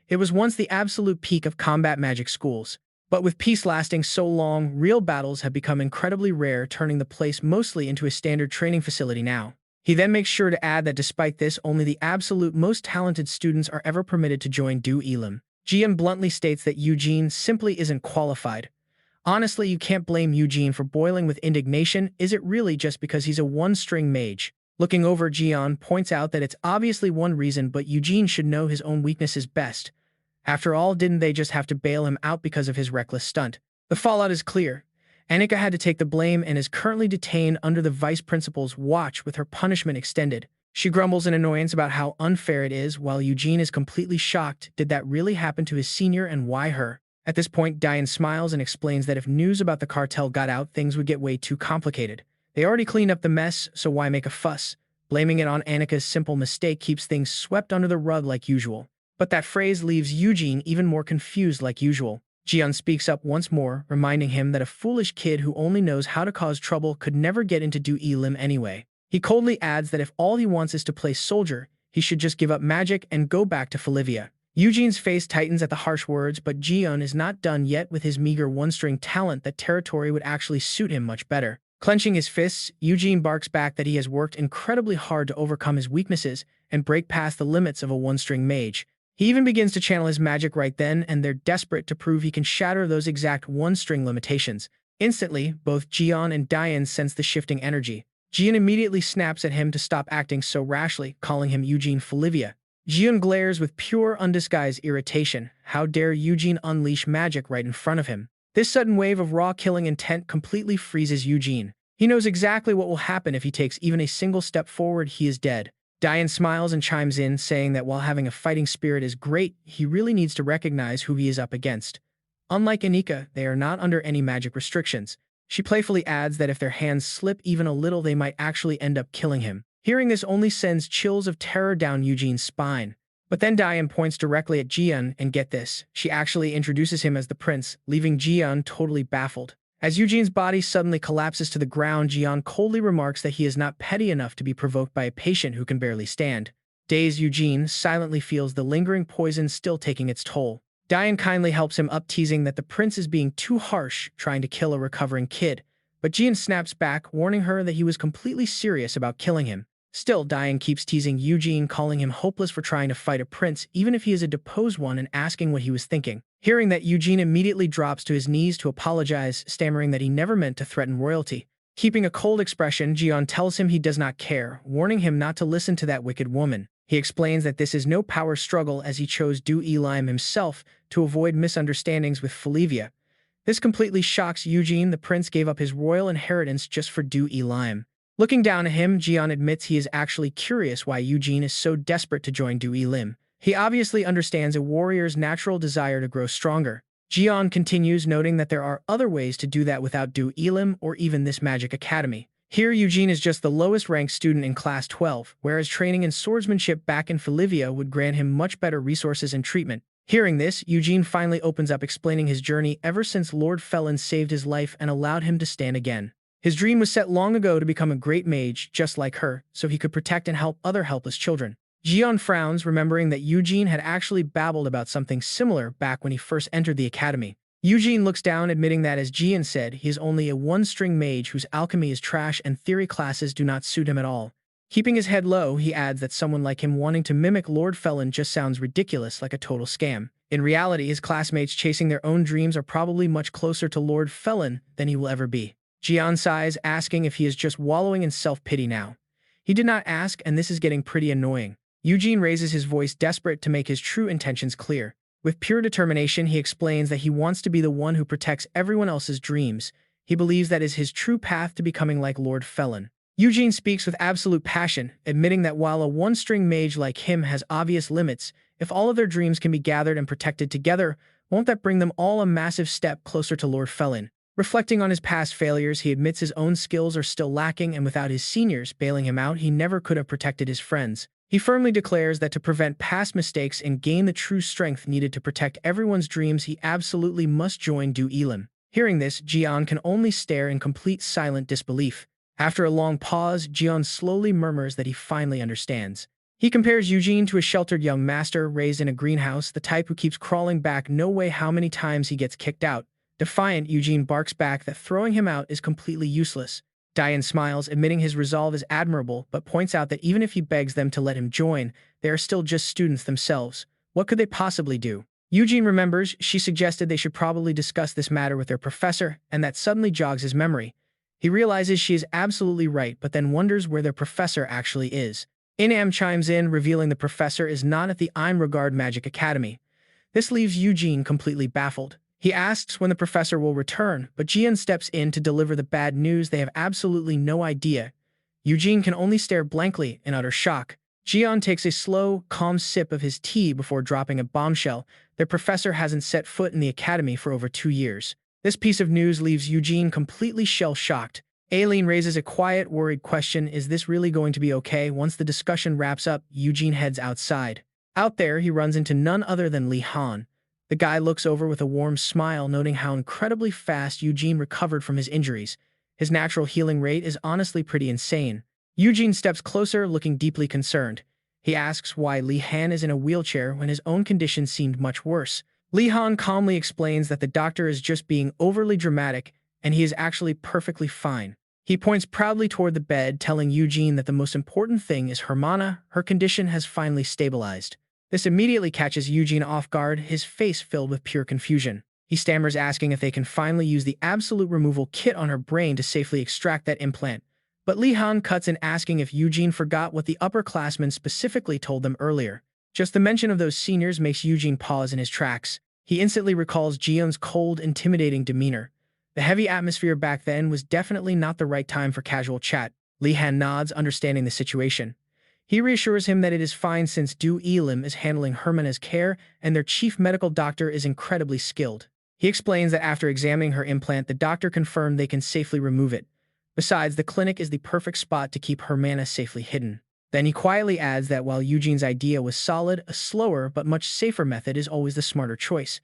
It was once the absolute peak of combat magic schools. But with peace lasting so long, real battles have become incredibly rare, turning the place mostly into a standard training facility now. He then makes sure to add that despite this, only the absolute most talented students are ever permitted to join Du Elim. Jiyeon bluntly states that Eugene simply isn't qualified. Honestly, you can't blame Eugene for boiling with indignation. Is it really just because he's a one-string mage? Looking over, Jiyeon points out that it's obviously one reason, but Eugene should know his own weaknesses best. After all, didn't they just have to bail him out because of his reckless stunt? The fallout is clear. Annika had to take the blame and is currently detained under the vice principal's watch with her punishment extended. She grumbles in annoyance about how unfair it is, while Eugene is completely shocked. Did that really happen to his senior, and why her? At this point, Diane smiles and explains that if news about the cartel got out, things would get way too complicated. They already cleaned up the mess, so why make a fuss? Blaming it on Annika's simple mistake keeps things swept under the rug like usual. But that phrase leaves Eugene even more confused like usual. Jiyeon speaks up once more, reminding him that a foolish kid who only knows how to cause trouble could never get into Du Elim anyway. He coldly adds that if all he wants is to play soldier, he should just give up magic and go back to Felivia. Eugene's face tightens at the harsh words, but Eugene is not done yet with his meager one-string talent. That territory would actually suit him much better. Clenching his fists, Eugene barks back that he has worked incredibly hard to overcome his weaknesses and break past the limits of a one-string mage. He even begins to channel his magic right then, and they're desperate to prove he can shatter those exact one-string limitations. Instantly, both Eugene and Diane sense the shifting energy. Eugene immediately snaps at him to stop acting so rashly, calling him Eugene Felivia. Eugene glares with pure, undisguised irritation. How dare Eugene unleash magic right in front of him? This sudden wave of raw killing intent completely freezes Eugene. He knows exactly what will happen if he takes even a single step forward. He is dead. Diane smiles and chimes in, saying that while having a fighting spirit is great, he really needs to recognize who he is up against. Unlike Anika, they are not under any magic restrictions. She playfully adds that if their hands slip even a little, they might actually end up killing him. Hearing this only sends chills of terror down Eugene's spine. But then Diane points directly at Eugene, and get this, she actually introduces him as the prince, leaving Eugene totally baffled. As Eugene's body suddenly collapses to the ground, Eugene coldly remarks that he is not petty enough to be provoked by a patient who can barely stand. Dazed Eugene silently feels the lingering poison still taking its toll. Diane kindly helps him up, teasing that the prince is being too harsh, trying to kill a recovering kid. But Eugene snaps back, warning her that he was completely serious about killing him. Still, Diane keeps teasing Eugene, calling him hopeless for trying to fight a prince, even if he is a deposed one, and asking what he was thinking. Hearing that, Eugene immediately drops to his knees to apologize, stammering that he never meant to threaten royalty. Keeping a cold expression, Eugene tells him he does not care, warning him not to listen to that wicked woman. He explains that this is no power struggle, as he chose Du Elim himself to avoid misunderstandings with Felivia. This completely shocks Eugene. The prince gave up his royal inheritance just for Du Elim. Looking down at him, Eugene admits he is actually curious why Eugene is so desperate to join Du Elim. He obviously understands a warrior's natural desire to grow stronger. Eugene continues, noting that there are other ways to do that without Du Elim or even this magic academy. Here, Eugene is just the lowest-ranked student in Class 12, whereas training in swordsmanship back in Felivia would grant him much better resources and treatment. Hearing this, Eugene finally opens up, explaining his journey ever since Lord Felin saved his life and allowed him to stand again. His dream was set long ago to become a great mage, just like her, so he could protect and help other helpless children. Eugene frowns, remembering that Eugene had actually babbled about something similar back when he first entered the academy. Eugene looks down, admitting that, as Eugene said, he is only a one-string mage whose alchemy is trash and theory classes do not suit him at all. Keeping his head low, he adds that someone like him wanting to mimic Lord Felin just sounds ridiculous, like a total scam. In reality, his classmates chasing their own dreams are probably much closer to Lord Felin than he will ever be. Eugene sighs, asking if he is just wallowing in self-pity now. He did not ask, and this is getting pretty annoying. Eugene raises his voice, desperate to make his true intentions clear. With pure determination, he explains that he wants to be the one who protects everyone else's dreams. He believes that is his true path to becoming like Lord Felin. Eugene speaks with absolute passion, admitting that while a one-string mage like him has obvious limits, if all of their dreams can be gathered and protected together, won't that bring them all a massive step closer to Lord Felin? Reflecting on his past failures, he admits his own skills are still lacking, and without his seniors bailing him out, he never could have protected his friends. He firmly declares that to prevent past mistakes and gain the true strength needed to protect everyone's dreams, he absolutely must join Du Elim. Hearing this, Eugene can only stare in complete silent disbelief. After a long pause, Eugene slowly murmurs that he finally understands. He compares Eugene to a sheltered young master raised in a greenhouse, the type who keeps crawling back no way how many times he gets kicked out. Defiant, Eugene barks back that throwing him out is completely useless. Diane smiles, admitting his resolve is admirable, but points out that even if he begs them to let him join, they are still just students themselves. What could they possibly do? Eugene remembers she suggested they should probably discuss this matter with their professor, and that suddenly jogs his memory. He realizes she is absolutely right, but then wonders where their professor actually is. Inam chimes in, revealing the professor is not at the Einregard Magic Academy. This leaves Eugene completely baffled. He asks when the professor will return, but Eugene steps in to deliver the bad news. They have absolutely no idea. Eugene can only stare blankly in utter shock. Eugene takes a slow, calm sip of his tea before dropping a bombshell. Their professor hasn't set foot in the academy for over 2 years. This piece of news leaves Eugene completely shell-shocked. Aileen raises a quiet, worried question: is this really going to be okay? Once the discussion wraps up, Eugene heads outside. Out there, he runs into none other than Li Han. The guy looks over with a warm smile, noting how incredibly fast Eugene recovered from his injuries. His natural healing rate is honestly pretty insane. Eugene steps closer, looking deeply concerned. He asks why Li Han is in a wheelchair when his own condition seemed much worse. Li Han calmly explains that the doctor is just being overly dramatic and he is actually perfectly fine. He points proudly toward the bed, telling Eugene that the most important thing is Hermana, her condition has finally stabilized. This immediately catches Eugene off guard, his face filled with pure confusion. He stammers, asking if they can finally use the absolute removal kit on her brain to safely extract that implant. But Li Han cuts in, asking if Eugene forgot what the upperclassmen specifically told them earlier. Just the mention of those seniors makes Eugene pause in his tracks. He instantly recalls Jion's cold, intimidating demeanor. The heavy atmosphere back then was definitely not the right time for casual chat. Li Han nods, understanding the situation. He reassures him that it is fine since Du Elim is handling Hermana's care and their chief medical doctor is incredibly skilled. He explains that after examining her implant, the doctor confirmed they can safely remove it. Besides, the clinic is the perfect spot to keep Hermana safely hidden. Then he quietly adds that while Eugene's idea was solid, a slower but much safer method is always the smarter choice.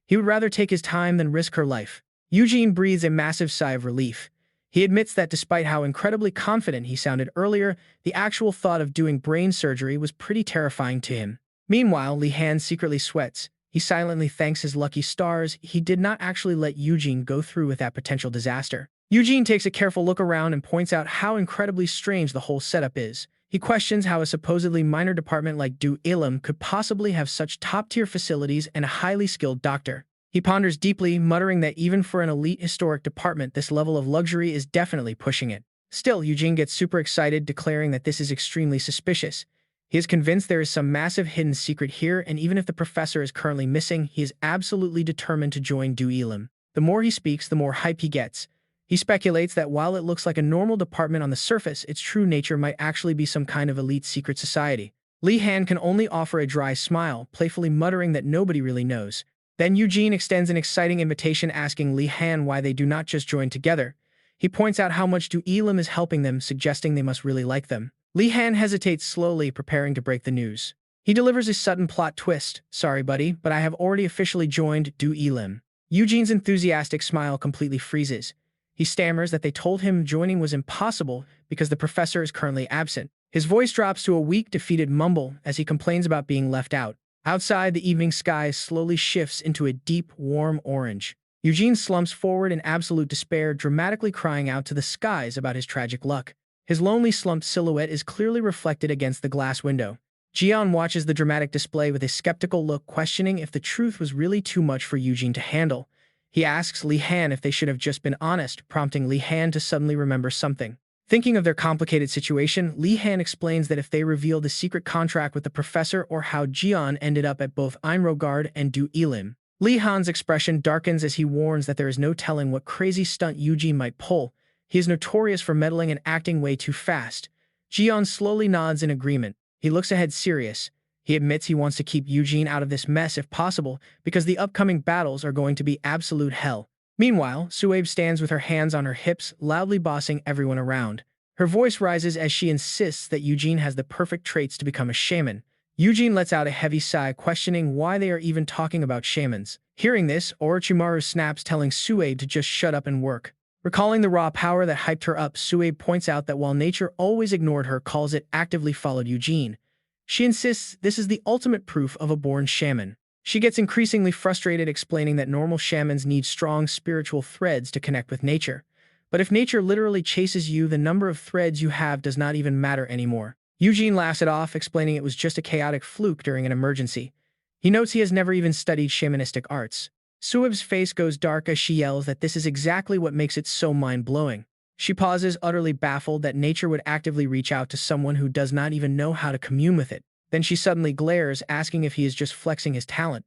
He would rather take his time than risk her life. Eugene breathes a massive sigh of relief. He admits that despite how incredibly confident he sounded earlier, the actual thought of doing brain surgery was pretty terrifying to him. Meanwhile, Li Han secretly sweats. He silently thanks his lucky stars he did not actually let Eugene go through with that potential disaster. Eugene takes a careful look around and points out how incredibly strange the whole setup is. He questions how a supposedly minor department like Du Elim could possibly have such top-tier facilities and a highly skilled doctor. He ponders deeply, muttering that even for an elite historic department, this level of luxury is definitely pushing it. Still, Eugene gets super excited, declaring that this is extremely suspicious. He is convinced there is some massive hidden secret here, and even if the professor is currently missing, he is absolutely determined to join Du Elim. The more he speaks, the more hype he gets. He speculates that while it looks like a normal department on the surface, its true nature might actually be some kind of elite secret society. Li Han can only offer a dry smile, playfully muttering that nobody really knows. Then Eugene extends an exciting invitation, asking Li Han why they do not just join together. He points out how much Du Elim is helping them, suggesting they must really like them. Li Han hesitates, slowly preparing to break the news. He delivers a sudden plot twist. "Sorry, buddy, but I have already officially joined Du Elim." Eugene's enthusiastic smile completely freezes. He stammers that they told him joining was impossible because the professor is currently absent. His voice drops to a weak, defeated mumble as he complains about being left out. Outside, the evening sky slowly shifts into a deep, warm orange. Eugene slumps forward in absolute despair, dramatically crying out to the skies about his tragic luck. His lonely, slumped silhouette is clearly reflected against the glass window. Jian watches the dramatic display with a skeptical look, questioning if the truth was really too much for Eugene to handle. He asks Li Han if they should have just been honest, prompting Li Han to suddenly remember something. Thinking of their complicated situation, Li Han explains that if they reveal the secret contract with the professor or how Jian ended up at both Einrogard and Du Elim, Li Han's expression darkens as he warns that there is no telling what crazy stunt Eugene might pull. He is notorious for meddling and acting way too fast. Jian slowly nods in agreement. He looks ahead, serious. He admits he wants to keep Eugene out of this mess if possible, because the upcoming battles are going to be absolute hell. Meanwhile, Suabe stands with her hands on her hips, loudly bossing everyone around. Her voice rises as she insists that Eugene has the perfect traits to become a shaman. Eugene lets out a heavy sigh, questioning why they are even talking about shamans. Hearing this, Orochimaru snaps, telling Suabe to just shut up and work. Recalling the raw power that hyped her up, Suabe points out that while nature always ignored her calls, it actively followed Eugene. She insists this is the ultimate proof of a born shaman. She gets increasingly frustrated, explaining that normal shamans need strong spiritual threads to connect with nature. But if nature literally chases you, the number of threads you have does not even matter anymore. Eugene laughs it off, explaining it was just a chaotic fluke during an emergency. He notes he has never even studied shamanistic arts. Suabe's face goes dark as she yells that this is exactly what makes it so mind-blowing. She pauses, utterly baffled that nature would actively reach out to someone who does not even know how to commune with it. Then she suddenly glares, asking if he is just flexing his talent.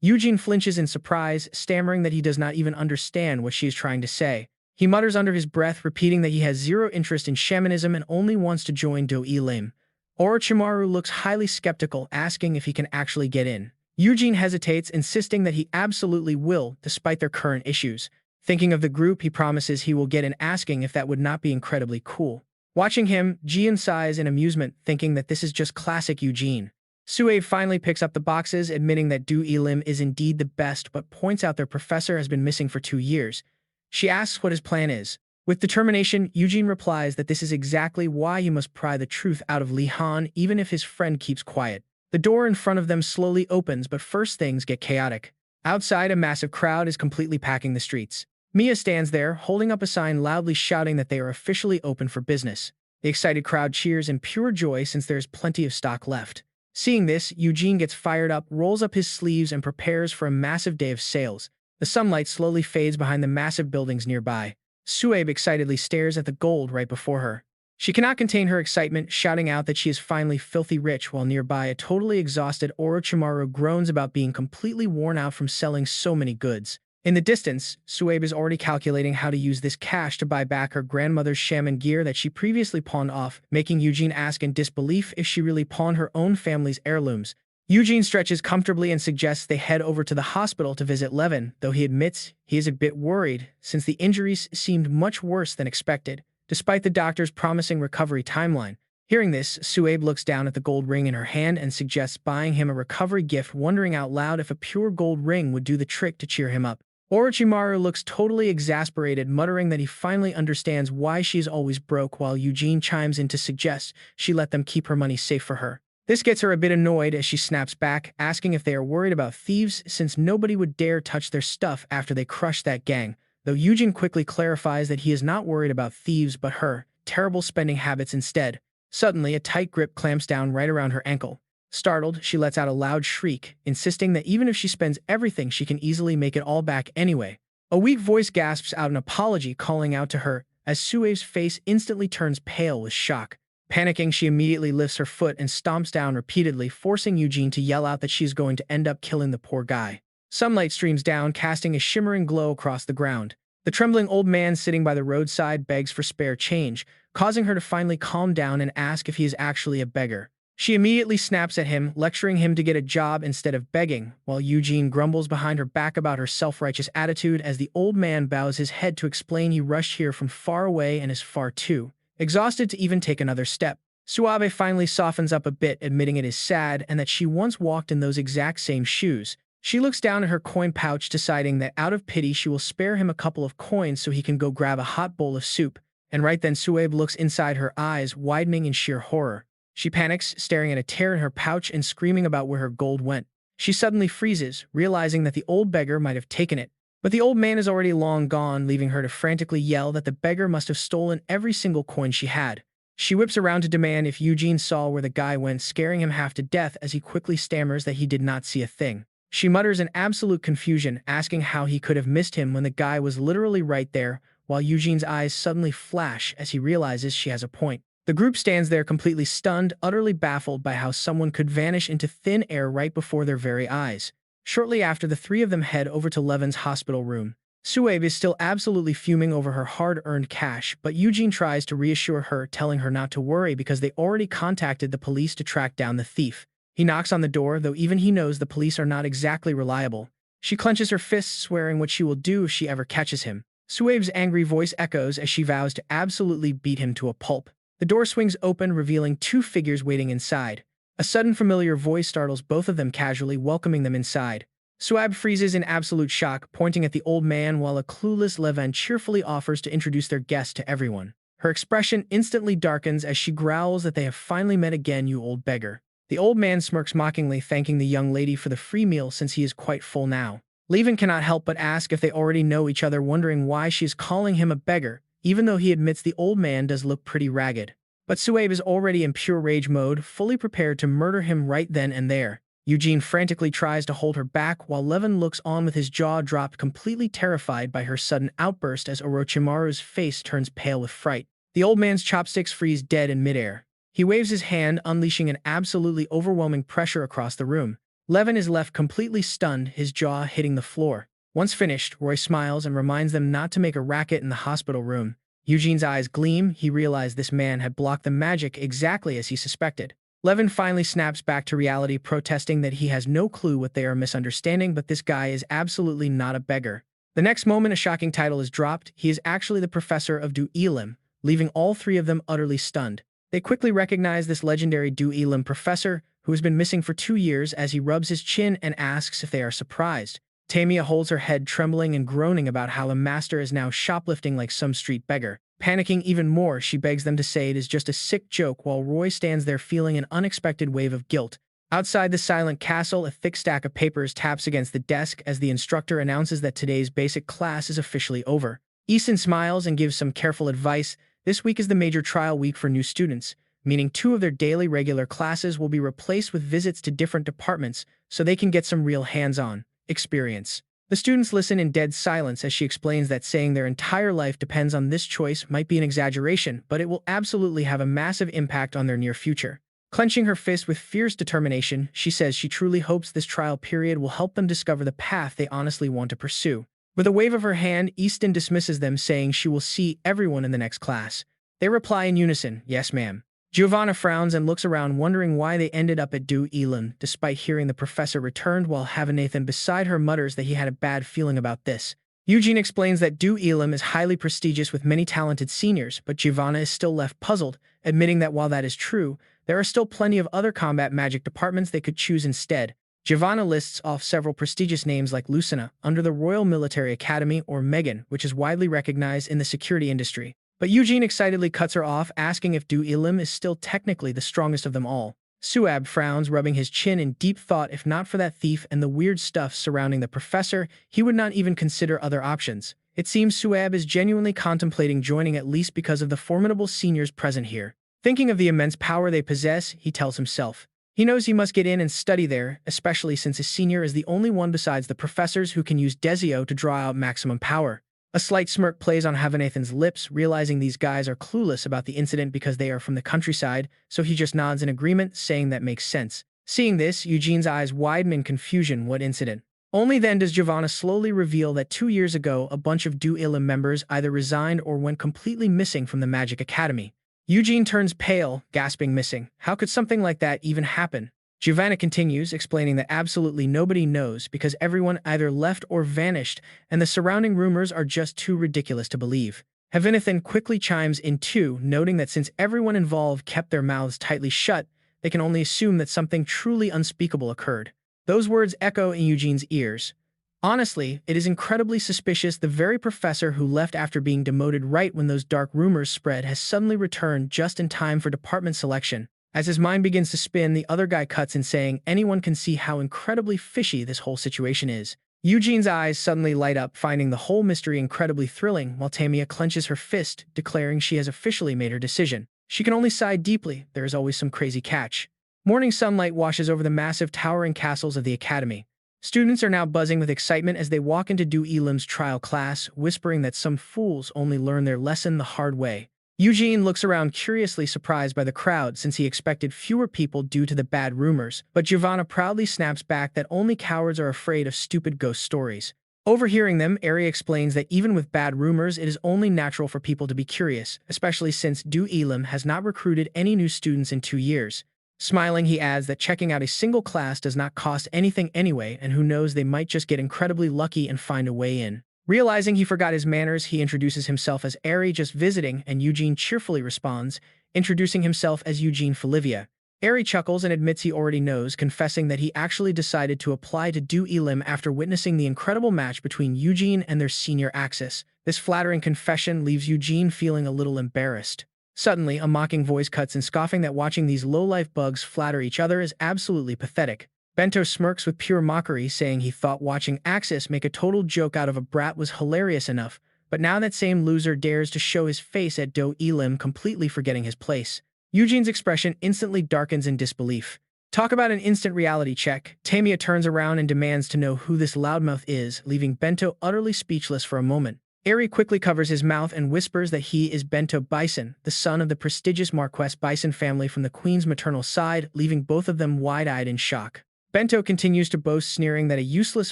Eugene flinches in surprise, stammering that he does not even understand what she is trying to say. He mutters under his breath, repeating that he has zero interest in shamanism and only wants to join Do Elim. Orochimaru looks highly skeptical, asking if he can actually get in. Eugene hesitates, insisting that he absolutely will, despite their current issues. Thinking of the group, he promises he will get in, asking if that would not be incredibly cool. Watching him, Jian sighs in amusement, thinking that this is just classic Eugene. Suabe finally picks up the boxes, admitting that Do Elim is indeed the best, but points out their professor has been missing for 2 years. She asks what his plan is. With determination, Eugene replies that this is exactly why he must pry the truth out of Li Han even if his friend keeps quiet. The door in front of them slowly opens, but first things get chaotic. Outside, a massive crowd is completely packing the streets. Mia stands there, holding up a sign loudly shouting that they are officially open for business. The excited crowd cheers in pure joy since there is plenty of stock left. Seeing this, Eugene gets fired up, rolls up his sleeves, and prepares for a massive day of sales. The sunlight slowly fades behind the massive buildings nearby. Suabe excitedly stares at the gold right before her. She cannot contain her excitement, shouting out that she is finally filthy rich, while nearby a totally exhausted Orochimaru groans about being completely worn out from selling so many goods. In the distance, Suabe is already calculating how to use this cash to buy back her grandmother's shaman gear that she previously pawned off, making Eugene ask in disbelief if she really pawned her own family's heirlooms. Eugene stretches comfortably and suggests they head over to the hospital to visit Levin, though he admits he is a bit worried since the injuries seemed much worse than expected, despite the doctor's promising recovery timeline. Hearing this, Suabe looks down at the gold ring in her hand and suggests buying him a recovery gift, wondering out loud if a pure gold ring would do the trick to cheer him up. Orochimaru looks totally exasperated, muttering that he finally understands why she's always broke, while Eugene chimes in to suggest she let them keep her money safe for her. This gets her a bit annoyed as she snaps back, asking if they are worried about thieves since nobody would dare touch their stuff after they crushed that gang, though Eugene quickly clarifies that he is not worried about thieves but her terrible spending habits instead. Suddenly, a tight grip clamps down right around her ankle. Startled, she lets out a loud shriek, insisting that even if she spends everything, she can easily make it all back anyway. A weak voice gasps out an apology, calling out to her, as Suabe's face instantly turns pale with shock. Panicking, she immediately lifts her foot and stomps down repeatedly, forcing Eugene to yell out that she is going to end up killing the poor guy. Sunlight streams down, casting a shimmering glow across the ground. The trembling old man sitting by the roadside begs for spare change, causing her to finally calm down and ask if he is actually a beggar. She immediately snaps at him, lecturing him to get a job instead of begging, while Eugene grumbles behind her back about her self-righteous attitude as the old man bows his head to explain he rushed here from far away and is far too exhausted to even take another step. Suabe finally softens up a bit, admitting it is sad and that she once walked in those exact same shoes. She looks down at her coin pouch, deciding that out of pity she will spare him a couple of coins so he can go grab a hot bowl of soup. And right then Suabe looks inside, her eyes widening in sheer horror. She panics, staring at a tear in her pouch and screaming about where her gold went. She suddenly freezes, realizing that the old beggar might have taken it. But the old man is already long gone, leaving her to frantically yell that the beggar must have stolen every single coin she had. She whips around to demand if Eugene saw where the guy went, scaring him half to death as he quickly stammers that he did not see a thing. She mutters in absolute confusion, asking how he could have missed him when the guy was literally right there, while Eugene's eyes suddenly flash as he realizes she has a point. The group stands there completely stunned, utterly baffled by how someone could vanish into thin air right before their very eyes. Shortly after, the three of them head over to Levin's hospital room. Suabe is still absolutely fuming over her hard-earned cash, but Eugene tries to reassure her, telling her not to worry because they already contacted the police to track down the thief. He knocks on the door, though even he knows the police are not exactly reliable. She clenches her fists, swearing what she will do if she ever catches him. Suabe's angry voice echoes as she vows to absolutely beat him to a pulp. The door swings open, revealing two figures waiting inside. A sudden familiar voice startles both of them, casually welcoming them inside. Suabe freezes in absolute shock, pointing at the old man, while a clueless Levin cheerfully offers to introduce their guest to everyone. Her expression instantly darkens as she growls that they have finally met again, you old beggar. The old man smirks mockingly, thanking the young lady for the free meal since he is quite full now. Levin cannot help but ask if they already know each other, wondering why she is calling him a beggar, even though he admits the old man does look pretty ragged. But Suabe is already in pure rage mode, fully prepared to murder him right then and there. Eugene frantically tries to hold her back, while Levin looks on with his jaw dropped, completely terrified by her sudden outburst as Orochimaru's face turns pale with fright. The old man's chopsticks freeze dead in midair. He waves his hand, unleashing an absolutely overwhelming pressure across the room. Levin is left completely stunned, his jaw hitting the floor. Once finished, Roy smiles and reminds them not to make a racket in the hospital room. Eugene's eyes gleam. He realized this man had blocked the magic exactly as he suspected. Levin finally snaps back to reality, protesting that he has no clue what they are misunderstanding, but this guy is absolutely not a beggar. The next moment, a shocking title is dropped. He is actually the professor of Du Elim, leaving all three of them utterly stunned. They quickly recognize this legendary Du Elim professor, who has been missing for 2 years, as he rubs his chin and asks if they are surprised. Tamia holds her head, trembling and groaning about how the master is now shoplifting like some street beggar. Panicking even more, she begs them to say it is just a sick joke while Roy stands there feeling an unexpected wave of guilt. Outside the silent castle, a thick stack of papers taps against the desk as the instructor announces that today's basic class is officially over. Easton smiles and gives some careful advice. This week is the major trial week for new students, meaning 2 of their daily regular classes will be replaced with visits to different departments so they can get some real hands-on experience. The students listen in dead silence as she explains that saying their entire life depends on this choice might be an exaggeration, but it will absolutely have a massive impact on their near future. Clenching her fist with fierce determination, she says she truly hopes this trial period will help them discover the path they honestly want to pursue. With a wave of her hand, Easton dismisses them, saying she will see everyone in the next class. They reply in unison, "Yes, ma'am." Giovanna frowns and looks around, wondering why they ended up at Du Elam, despite hearing the professor returned, while Havanathan beside her mutters that he had a bad feeling about this. Eugene explains that Du Elam is highly prestigious with many talented seniors, but Giovanna is still left puzzled, admitting that while that is true, there are still plenty of other combat magic departments they could choose instead. Giovanna lists off several prestigious names like Lucina, under the Royal Military Academy, or Megan, which is widely recognized in the security industry. But Eugene excitedly cuts her off, asking if Du Elam is still technically the strongest of them all. Suab frowns, rubbing his chin in deep thought. If not for that thief and the weird stuff surrounding the professor, he would not even consider other options. It seems Suab is genuinely contemplating joining, at least because of the formidable seniors present here. Thinking of the immense power they possess, he tells himself. He knows he must get in and study there, especially since his senior is the only one besides the professors who can use Desio to draw out maximum power. A slight smirk plays on Havanathan's lips, realizing these guys are clueless about the incident because they are from the countryside, so he just nods in agreement, saying that makes sense. Seeing this, Eugene's eyes widen in confusion. What incident? Only then does Giovanna slowly reveal that 2 years ago, a bunch of Du Elam members either resigned or went completely missing from the Magic Academy. Eugene turns pale, gasping, "Missing? How could something like that even happen?" Giovanna continues, explaining that absolutely nobody knows because everyone either left or vanished, and the surrounding rumors are just too ridiculous to believe. Havanathan quickly chimes in too, noting that since everyone involved kept their mouths tightly shut, they can only assume that something truly unspeakable occurred. Those words echo in Eugene's ears. Honestly, it is incredibly suspicious the very professor who left after being demoted right when those dark rumors spread has suddenly returned just in time for department selection. As his mind begins to spin, the other guy cuts in, saying anyone can see how incredibly fishy this whole situation is. Eugene's eyes suddenly light up, finding the whole mystery incredibly thrilling, while Tamia clenches her fist, declaring she has officially made her decision. She can only sigh deeply. There is always some crazy catch. Morning sunlight washes over the massive towering castles of the academy. Students are now buzzing with excitement as they walk into Du Elam's trial class, whispering that some fools only learn their lesson the hard way. Eugene looks around, curiously surprised by the crowd since he expected fewer people due to the bad rumors, but Giovanna proudly snaps back that only cowards are afraid of stupid ghost stories. Overhearing them, Ari explains that even with bad rumors, it is only natural for people to be curious, especially since Du Elam has not recruited any new students in 2 years. Smiling, he adds that checking out a single class does not cost anything anyway, and who knows, they might just get incredibly lucky and find a way in. Realizing he forgot his manners, he introduces himself as Ari, just visiting, and Eugene cheerfully responds, introducing himself as Eugene Felivia. Ari chuckles and admits he already knows, confessing that he actually decided to apply to Du Elam after witnessing the incredible match between Eugene and their senior Axis. This flattering confession leaves Eugene feeling a little embarrassed. Suddenly, a mocking voice cuts in, scoffing that watching these low-life bugs flatter each other is absolutely pathetic. Bento smirks with pure mockery, saying he thought watching Axis make a total joke out of a brat was hilarious enough, but now that same loser dares to show his face at Du Elam, completely forgetting his place. Eugene's expression instantly darkens in disbelief. Talk about an instant reality check. Tamia turns around and demands to know who this loudmouth is, leaving Bento utterly speechless for a moment. Ari quickly covers his mouth and whispers that he is Bento Bison, the son of the prestigious Marquess Bison family from the Queen's maternal side, leaving both of them wide-eyed in shock. Bento continues to boast, sneering that a useless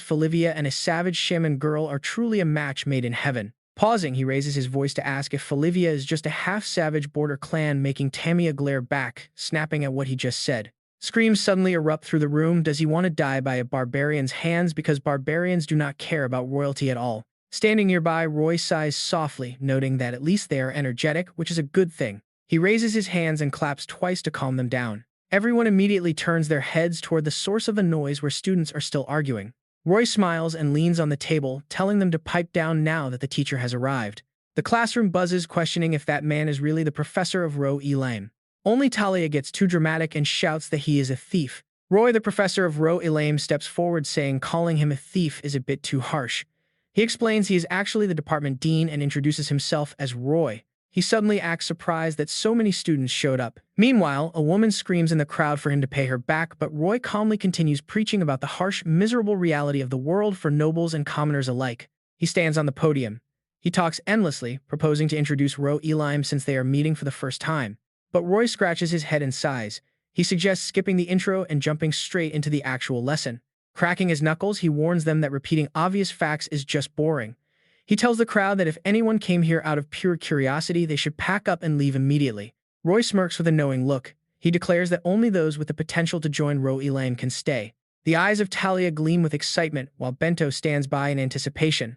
Felivia and a savage shaman girl are truly a match made in heaven. Pausing, he raises his voice to ask if Felivia is just a half-savage border clan, making Tamia glare back, snapping at what he just said. Screams suddenly erupt through the room. Does he want to die by a barbarian's hands? Because barbarians do not care about royalty at all. Standing nearby, Roy sighs softly, noting that at least they are energetic, which is a good thing. He raises his hands and claps twice to calm them down. Everyone immediately turns their heads toward the source of the noise, where students are still arguing. Roy smiles and leans on the table, telling them to pipe down now that the teacher has arrived. The classroom buzzes, questioning if that man is really the professor of Ro Elaine. Only Talia gets too dramatic and shouts that he is a thief. Roy, the professor of Ro Elaine, steps forward, saying calling him a thief is a bit too harsh. He explains he is actually the department dean and introduces himself as Roy. He suddenly acts surprised that so many students showed up. Meanwhile, a woman screams in the crowd for him to pay her back, but Roy calmly continues preaching about the harsh, miserable reality of the world for nobles and commoners alike. He stands on the podium. He talks endlessly, proposing to introduce Ro Elaine since they are meeting for the first time. But Roy scratches his head and sighs. He suggests skipping the intro and jumping straight into the actual lesson. Cracking his knuckles, he warns them that repeating obvious facts is just boring. He tells the crowd that if anyone came here out of pure curiosity, they should pack up and leave immediately. Roy smirks with a knowing look. He declares that only those with the potential to join Ro Elaine can stay. The eyes of Talia gleam with excitement, while Bento stands by in anticipation.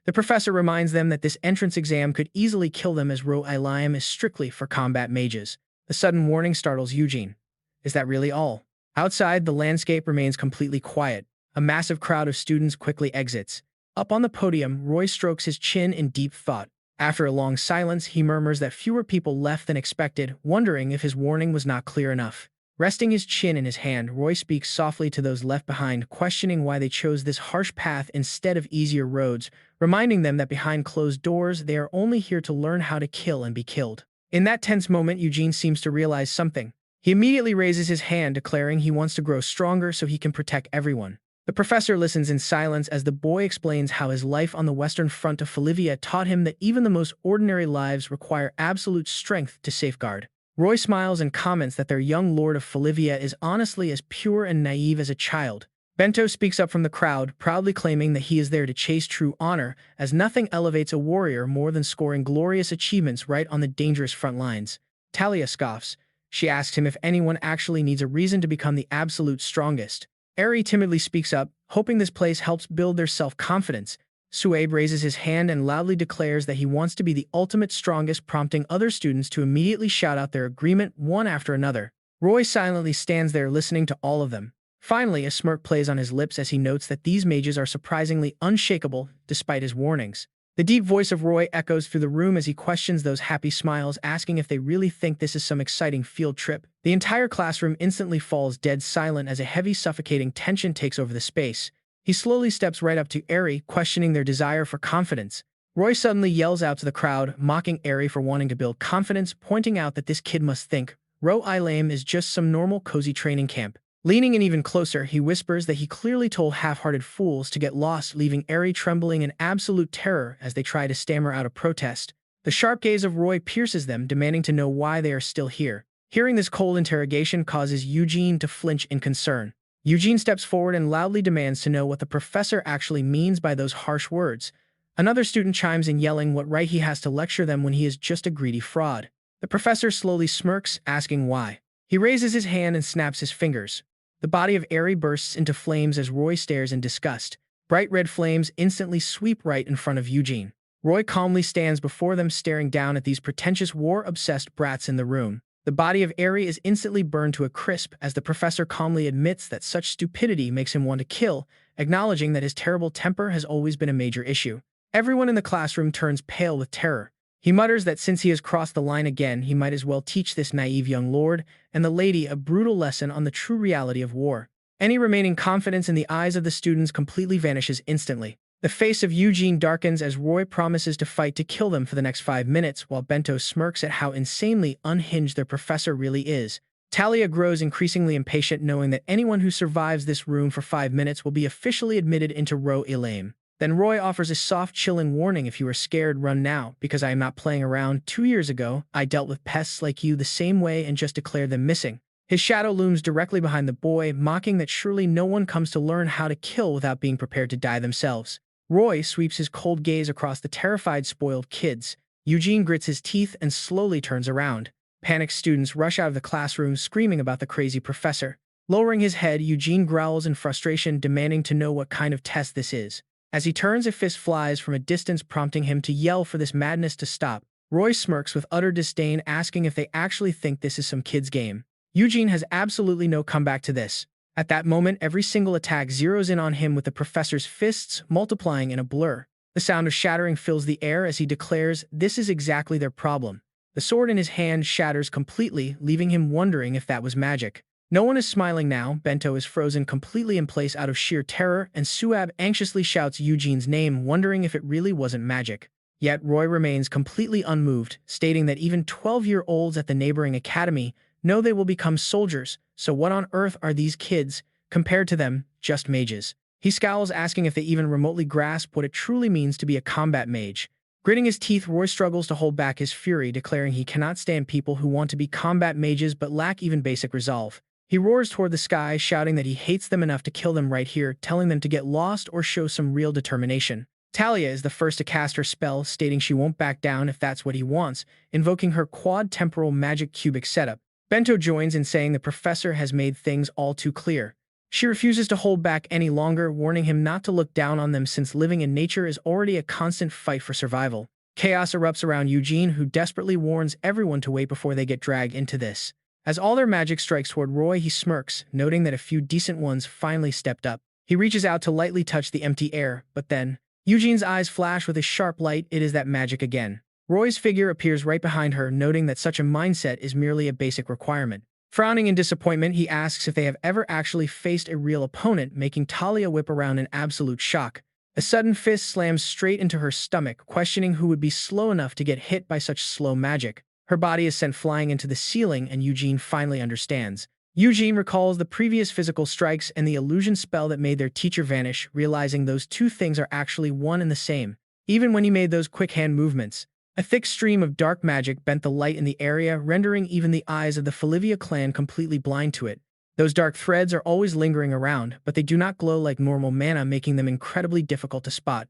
The professor reminds them that this entrance exam could easily kill them, as Ro Elaine is strictly for combat mages. The sudden warning startles Eugene. Is that really all? Outside, the landscape remains completely quiet. A massive crowd of students quickly exits. Up on the podium, Roy strokes his chin in deep thought. After a long silence, he murmurs that fewer people left than expected, wondering if his warning was not clear enough. Resting his chin in his hand, Roy speaks softly to those left behind, questioning why they chose this harsh path instead of easier roads, reminding them that behind closed doors, they are only here to learn how to kill and be killed. In that tense moment, Eugene seems to realize something. He immediately raises his hand, declaring he wants to grow stronger so he can protect everyone. The professor listens in silence as the boy explains how his life on the western front of Felivia taught him that even the most ordinary lives require absolute strength to safeguard. Roy smiles and comments that their young lord of Felivia is honestly as pure and naive as a child. Bento speaks up from the crowd, proudly claiming that he is there to chase true honor, as nothing elevates a warrior more than scoring glorious achievements right on the dangerous front lines. Talia scoffs. She asks him if anyone actually needs a reason to become the absolute strongest. Eri timidly speaks up, hoping this place helps build their self-confidence. Suabe raises his hand and loudly declares that he wants to be the ultimate strongest, prompting other students to immediately shout out their agreement one after another. Roy silently stands there listening to all of them. Finally, a smirk plays on his lips as he notes that these mages are surprisingly unshakable despite his warnings. The deep voice of Roy echoes through the room as he questions those happy smiles, asking if they really think this is some exciting field trip. The entire classroom instantly falls dead silent as a heavy, suffocating tension takes over the space. He slowly steps right up to Eri, questioning their desire for confidence. Roy suddenly yells out to the crowd, mocking Eri for wanting to build confidence, pointing out that this kid must think Ro Elaine is just some normal, cozy training camp. Leaning in even closer, he whispers that he clearly told half-hearted fools to get lost, leaving Eri trembling in absolute terror as they try to stammer out a protest. The sharp gaze of Roy pierces them, demanding to know why they are still here. Hearing this cold interrogation causes Eugene to flinch in concern. Eugene steps forward and loudly demands to know what the professor actually means by those harsh words. Another student chimes in, yelling what right he has to lecture them when he is just a greedy fraud. The professor slowly smirks, asking why. He raises his hand and snaps his fingers. The body of Eri bursts into flames as Roy stares in disgust. Bright red flames instantly sweep right in front of Eugene. Roy calmly stands before them, staring down at these pretentious, war-obsessed brats in the room. The body of Eri is instantly burned to a crisp as the professor calmly admits that such stupidity makes him want to kill, acknowledging that his terrible temper has always been a major issue. Everyone in the classroom turns pale with terror. He mutters that since he has crossed the line again, he might as well teach this naive young lord and the lady a brutal lesson on the true reality of war. Any remaining confidence in the eyes of the students completely vanishes instantly. The face of Eugene darkens as Roy promises to fight to kill them for the next 5 minutes, while Bento smirks at how insanely unhinged their professor really is. Talia grows increasingly impatient, knowing that anyone who survives this room for 5 minutes will be officially admitted into Ro Elaine. Then Roy offers a soft, chilling warning: if you are scared, run now, because I am not playing around. 2 years ago, I dealt with pests like you the same way and just declared them missing. His shadow looms directly behind the boy, mocking that surely no one comes to learn how to kill without being prepared to die themselves. Roy sweeps his cold gaze across the terrified, spoiled kids. Eugene grits his teeth and slowly turns around. Panicked students rush out of the classroom, screaming about the crazy professor. Lowering his head, Eugene growls in frustration, demanding to know what kind of test this is. As he turns, a fist flies from a distance, prompting him to yell for this madness to stop. Roy smirks with utter disdain, asking if they actually think this is some kid's game. Eugene has absolutely no comeback to this. At that moment, every single attack zeroes in on him with the professor's fists multiplying in a blur. The sound of shattering fills the air as he declares this is exactly their problem. The sword in his hand shatters completely, leaving him wondering if that was magic. No one is smiling now. Bento is frozen completely in place out of sheer terror, and Suab anxiously shouts Eugene's name, wondering if it really wasn't magic. Yet Roy remains completely unmoved, stating that even 12-year-olds at the neighboring academy know they will become soldiers, so what on earth are these kids, compared to them, just mages? He scowls, asking if they even remotely grasp what it truly means to be a combat mage. Gritting his teeth, Roy struggles to hold back his fury, declaring he cannot stand people who want to be combat mages but lack even basic resolve. He roars toward the sky, shouting that he hates them enough to kill them right here, telling them to get lost or show some real determination. Talia is the first to cast her spell, stating she won't back down if that's what he wants, invoking her quad-temporal magic cubic setup. Bento joins in saying the professor has made things all too clear. She refuses to hold back any longer, warning him not to look down on them since living in nature is already a constant fight for survival. Chaos erupts around Eugene, who desperately warns everyone to wait before they get dragged into this. As all their magic strikes toward Roy, he smirks, noting that a few decent ones finally stepped up. He reaches out to lightly touch the empty air, but then, Eugene's eyes flash with a sharp light. It is that magic again. Roy's figure appears right behind her, noting that such a mindset is merely a basic requirement. Frowning in disappointment, he asks if they have ever actually faced a real opponent, making Talia whip around in absolute shock. A sudden fist slams straight into her stomach, questioning who would be slow enough to get hit by such slow magic. Her body is sent flying into the ceiling, and Eugene finally understands. Eugene recalls the previous physical strikes and the illusion spell that made their teacher vanish, realizing those two things are actually one and the same. Even when he made those quick hand movements, a thick stream of dark magic bent the light in the area, rendering even the eyes of the Felivia clan completely blind to it. Those dark threads are always lingering around, but they do not glow like normal mana, making them incredibly difficult to spot.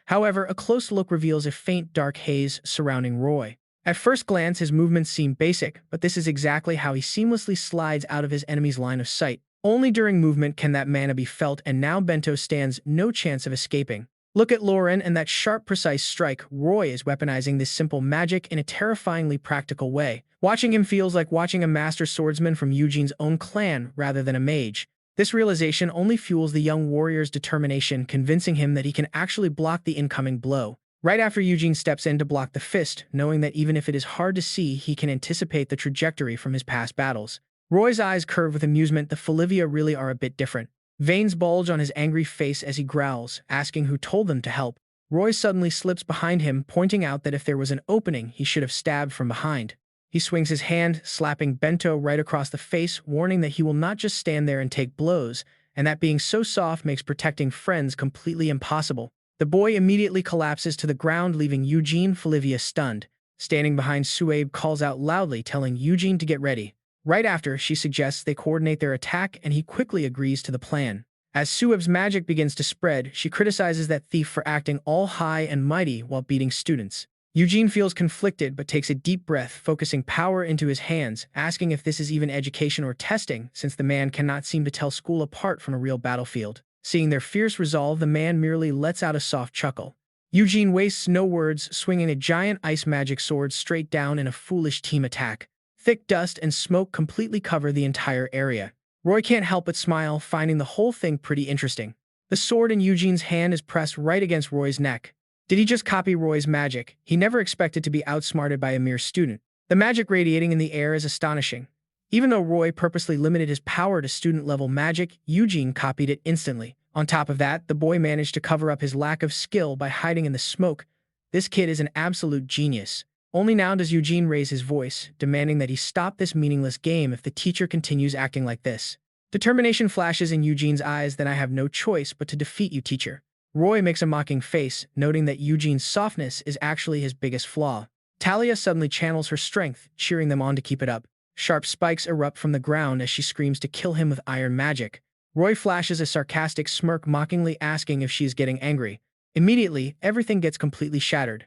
However, a close look reveals a faint dark haze surrounding Roy. At first glance, his movements seem basic, but this is exactly how he seamlessly slides out of his enemy's line of sight. Only during movement can that mana be felt, and now Bento stands no chance of escaping. Look at Lauren and that sharp, precise strike. Roy is weaponizing this simple magic in a terrifyingly practical way. Watching him feels like watching a master swordsman from Eugene's own clan rather than a mage. This realization only fuels the young warrior's determination, convincing him that he can actually block the incoming blow. Right after Eugene steps in to block the fist, knowing that even if it is hard to see, he can anticipate the trajectory from his past battles. Roy's eyes curve with amusement. The Felivia really are a bit different. Veins bulge on his angry face as he growls, asking who told them to help. Roy suddenly slips behind him, pointing out that if there was an opening, he should have stabbed from behind. He swings his hand, slapping Bento right across the face, warning that he will not just stand there and take blows, and that being so soft makes protecting friends completely impossible. The boy immediately collapses to the ground, leaving Eugene Felivia stunned. Standing behind, Suabe calls out loudly, telling Eugene to get ready. Right after, she suggests they coordinate their attack, and he quickly agrees to the plan. As Suabe's magic begins to spread, she criticizes that thief for acting all high and mighty while beating students. Eugene feels conflicted but takes a deep breath, focusing power into his hands, asking if this is even education or testing, since the man cannot seem to tell school apart from a real battlefield. Seeing their fierce resolve, the man merely lets out a soft chuckle. Eugene wastes no words, swinging a giant ice magic sword straight down in a foolish team attack. Thick dust and smoke completely cover the entire area. Roy can't help but smile, finding the whole thing pretty interesting. The sword in Eugene's hand is pressed right against Roy's neck. Did he just copy Roy's magic? He never expected to be outsmarted by a mere student. The magic radiating in the air is astonishing. Even though Roy purposely limited his power to student-level magic, Eugene copied it instantly. On top of that, the boy managed to cover up his lack of skill by hiding in the smoke. This kid is an absolute genius. Only now does Eugene raise his voice, demanding that he stop this meaningless game if the teacher continues acting like this. Determination flashes in Eugene's eyes. Then I have no choice but to defeat you, teacher. Roy makes a mocking face, noting that Eugene's softness is actually his biggest flaw. Talia suddenly channels her strength, cheering them on to keep it up. Sharp spikes erupt from the ground as she screams to kill him with iron magic. Roy flashes a sarcastic smirk, mockingly asking if she is getting angry. Immediately, everything gets completely shattered.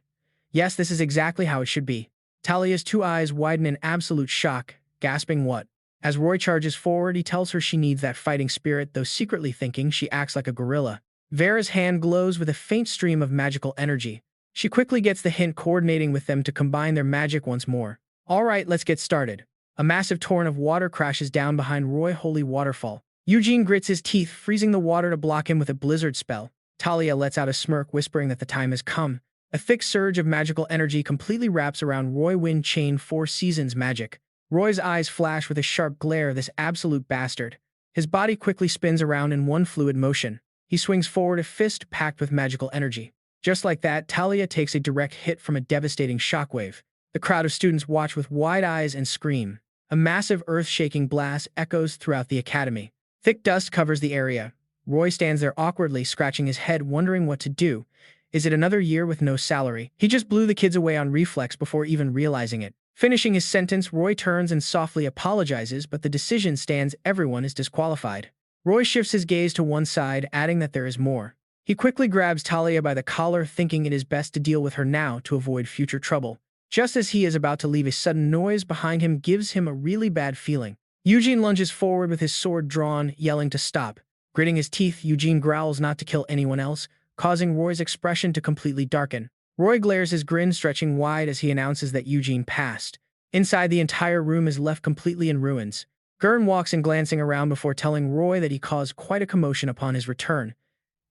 Yes, this is exactly how it should be. Talia's two eyes widen in absolute shock, gasping what? As Roy charges forward, he tells her she needs that fighting spirit, though secretly thinking she acts like a gorilla. Vera's hand glows with a faint stream of magical energy. She quickly gets the hint, coordinating with them to combine their magic once more. Alright, let's get started. A massive torrent of water crashes down behind Roy. Holy waterfall. Eugene grits his teeth, freezing the water to block him with a blizzard spell. Talia lets out a smirk, whispering that the time has come. A thick surge of magical energy completely wraps around Roy. Wind chain 4 seasons magic. Roy's eyes flash with a sharp glare. This absolute bastard. His body quickly spins around in one fluid motion. He swings forward, a fist packed with magical energy. Just like that, Talia takes a direct hit from a devastating shockwave. The crowd of students watch with wide eyes and scream. A massive earth-shaking blast echoes throughout the academy. Thick dust covers the area. Roy stands there awkwardly, scratching his head, wondering what to do. Is it another year with no salary? He just blew the kids away on reflex before even realizing it. Finishing his sentence, Roy turns and softly apologizes, but the decision stands. Everyone is disqualified. Roy shifts his gaze to one side, adding that there is more. He quickly grabs Talia by the collar, thinking it is best to deal with her now to avoid future trouble. Just as he is about to leave, a sudden noise behind him gives him a really bad feeling. Eugene lunges forward with his sword drawn, yelling to stop. Gritting his teeth, Eugene growls not to kill anyone else, causing Roy's expression to completely darken. Roy glares, his grin stretching wide as he announces that Eugene passed. Inside, the entire room is left completely in ruins. Gurn walks in, glancing around before telling Roy that he caused quite a commotion upon his return.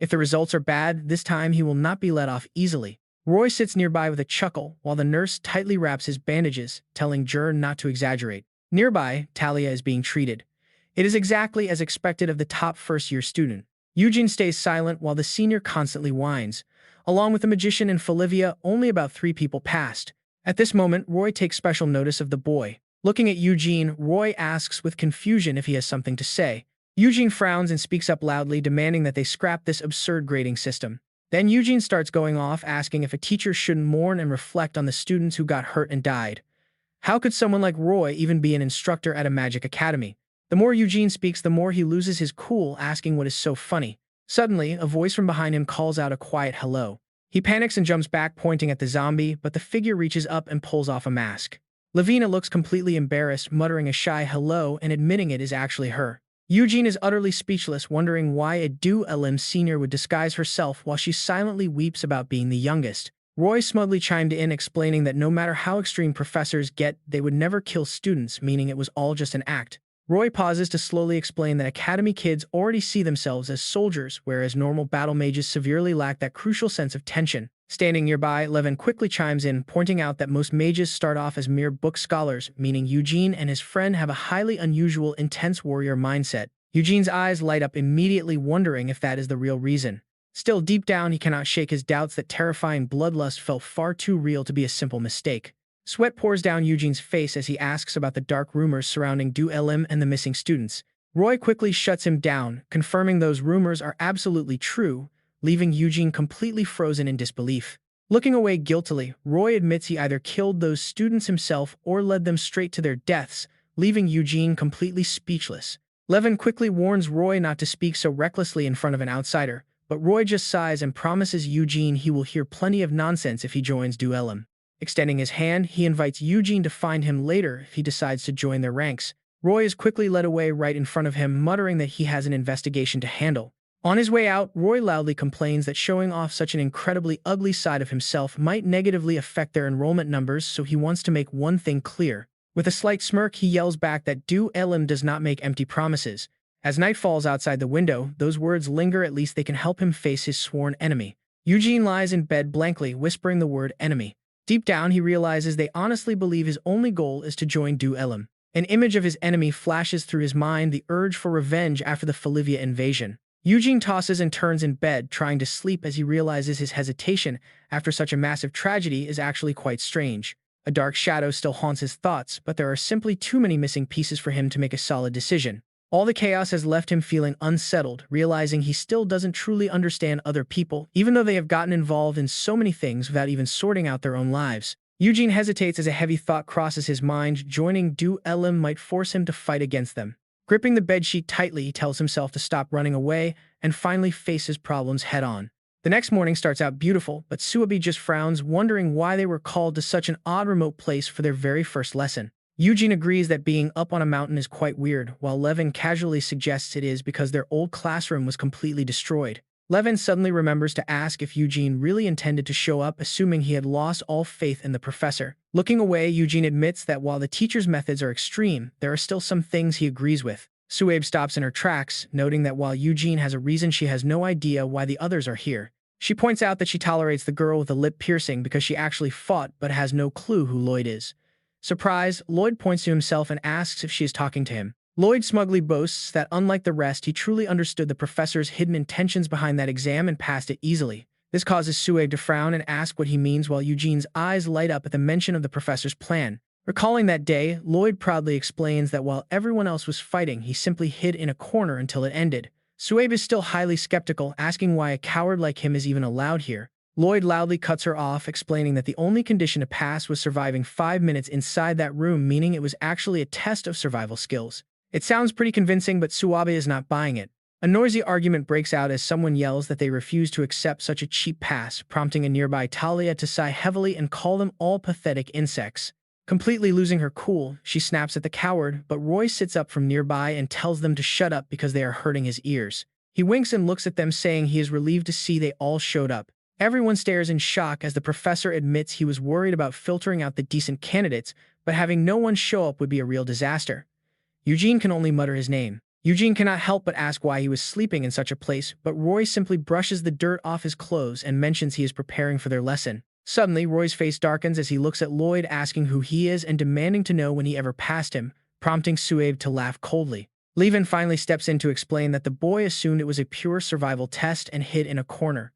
If the results are bad, this time he will not be let off easily. Roy sits nearby with a chuckle, while the nurse tightly wraps his bandages, telling Gurn not to exaggerate. Nearby, Talia is being treated. It is exactly as expected of the top first-year student. Eugene stays silent while the senior constantly whines. Along with the magician and Felivia, only about 3 people passed. At this moment, Roy takes special notice of the boy. Looking at Eugene, Roy asks with confusion if he has something to say. Eugene frowns and speaks up loudly, demanding that they scrap this absurd grading system. Then Eugene starts going off, asking if a teacher shouldn't mourn and reflect on the students who got hurt and died. How could someone like Roy even be an instructor at a magic academy? The more Eugene speaks, the more he loses his cool, asking what is so funny. Suddenly, a voice from behind him calls out a quiet hello. He panics and jumps back, pointing at the zombie, but the figure reaches up and pulls off a mask. Lavina looks completely embarrassed, muttering a shy hello and admitting it is actually her. Eugene is utterly speechless, wondering why a LM senior would disguise herself while she silently weeps about being the youngest. Roy smugly chimed in, explaining that no matter how extreme professors get, they would never kill students, meaning it was all just an act. Roy pauses to slowly explain that academy kids already see themselves as soldiers, whereas normal battle mages severely lack that crucial sense of tension. Standing nearby, Levin quickly chimes in, pointing out that most mages start off as mere book scholars, meaning Eugene and his friend have a highly unusual, intense warrior mindset. Eugene's eyes light up immediately, wondering if that is the real reason. Still, deep down, he cannot shake his doubts that terrifying bloodlust felt far too real to be a simple mistake. Sweat pours down Eugene's face as he asks about the dark rumors surrounding LM and the missing students. Roy quickly shuts him down, confirming those rumors are absolutely true, leaving Eugene completely frozen in disbelief. Looking away guiltily, Roy admits he either killed those students himself or led them straight to their deaths, leaving Eugene completely speechless. Levin quickly warns Roy not to speak so recklessly in front of an outsider, but Roy just sighs and promises Eugene he will hear plenty of nonsense if he joins LM. Extending his hand, he invites Eugene to find him later if he decides to join their ranks. Roy is quickly led away right in front of him, muttering that he has an investigation to handle. On his way out, Roy loudly complains that showing off such an incredibly ugly side of himself might negatively affect their enrollment numbers, so he wants to make one thing clear. With a slight smirk, he yells back that LM does not make empty promises. As night falls outside the window, those words linger. At least they can help him face his sworn enemy. Eugene lies in bed blankly, whispering the word enemy. Deep down, he realizes they honestly believe his only goal is to join LM. An image of his enemy flashes through his mind, the urge for revenge after the Felivia invasion. Eugene tosses and turns in bed, trying to sleep as he realizes his hesitation after such a massive tragedy is actually quite strange. A dark shadow still haunts his thoughts, but there are simply too many missing pieces for him to make a solid decision. All the chaos has left him feeling unsettled, realizing he still doesn't truly understand other people, even though they have gotten involved in so many things without even sorting out their own lives. Eugene hesitates as a heavy thought crosses his mind. Joining LM might force him to fight against them. Gripping the bedsheet tightly, he tells himself to stop running away and finally face his problems head-on. The next morning starts out beautiful, but Suabi just frowns, wondering why they were called to such an odd remote place for their very first lesson. Eugene agrees that being up on a mountain is quite weird, while Levin casually suggests it is because their old classroom was completely destroyed. Levin suddenly remembers to ask if Eugene really intended to show up, assuming he had lost all faith in the professor. Looking away, Eugene admits that while the teacher's methods are extreme, there are still some things he agrees with. Suabe stops in her tracks, noting that while Eugene has a reason, she has no idea why the others are here. She points out that she tolerates the girl with the lip piercing because she actually fought but has no clue who Lloyd is. Surprised, Lloyd points to himself and asks if she is talking to him. Lloyd smugly boasts that unlike the rest, he truly understood the professor's hidden intentions behind that exam and passed it easily. This causes Suabe to frown and ask what he means while Eugene's eyes light up at the mention of the professor's plan. Recalling that day, Lloyd proudly explains that while everyone else was fighting, he simply hid in a corner until it ended. Suabe is still highly skeptical, asking why a coward like him is even allowed here. Lloyd loudly cuts her off, explaining that the only condition to pass was surviving 5 minutes inside that room, meaning it was actually a test of survival skills. It sounds pretty convincing, but Suabe is not buying it. A noisy argument breaks out as someone yells that they refuse to accept such a cheap pass, prompting a nearby Talia to sigh heavily and call them all pathetic insects. Completely losing her cool, she snaps at the coward, but Roy sits up from nearby and tells them to shut up because they are hurting his ears. He winks and looks at them, saying he is relieved to see they all showed up. Everyone stares in shock as the professor admits he was worried about filtering out the decent candidates, but having no one show up would be a real disaster. Eugene can only mutter his name. Eugene cannot help but ask why he was sleeping in such a place, but Roy simply brushes the dirt off his clothes and mentions he is preparing for their lesson. Suddenly, Roy's face darkens as he looks at Lloyd, asking who he is and demanding to know when he ever passed him, prompting Suabe to laugh coldly. Levin finally steps in to explain that the boy assumed it was a pure survival test and hid in a corner.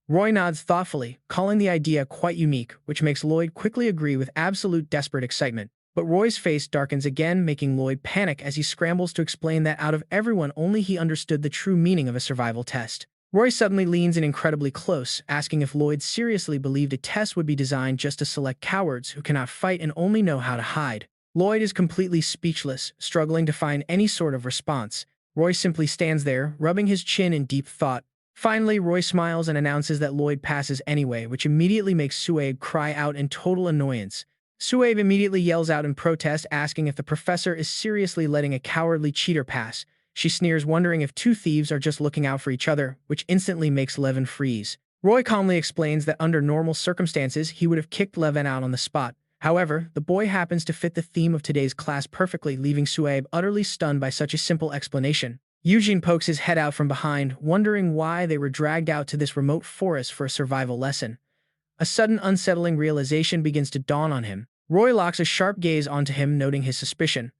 Roy nods thoughtfully, calling the idea quite unique, which makes Lloyd quickly agree with absolute desperate excitement. But Roy's face darkens again, making Lloyd panic as he scrambles to explain that out of everyone, only he understood the true meaning of a survival test. Roy suddenly leans in incredibly close, asking if Lloyd seriously believed a test would be designed just to select cowards who cannot fight and only know how to hide. Lloyd is completely speechless, struggling to find any sort of response. Roy simply stands there, rubbing his chin in deep thought. Finally, Roy smiles and announces that Lloyd passes anyway, which immediately makes Suabe cry out in total annoyance. Suabe immediately yells out in protest, asking if the professor is seriously letting a cowardly cheater pass. She sneers, wondering if two thieves are just looking out for each other, which instantly makes Levin freeze. Roy calmly explains that under normal circumstances, he would have kicked Levin out on the spot. However, the boy happens to fit the theme of today's class perfectly, leaving Suabe utterly stunned by such a simple explanation. Eugene pokes his head out from behind, wondering why they were dragged out to this remote forest for a survival lesson. A sudden unsettling realization begins to dawn on him. Roy locks a sharp gaze onto him, noting his suspicion.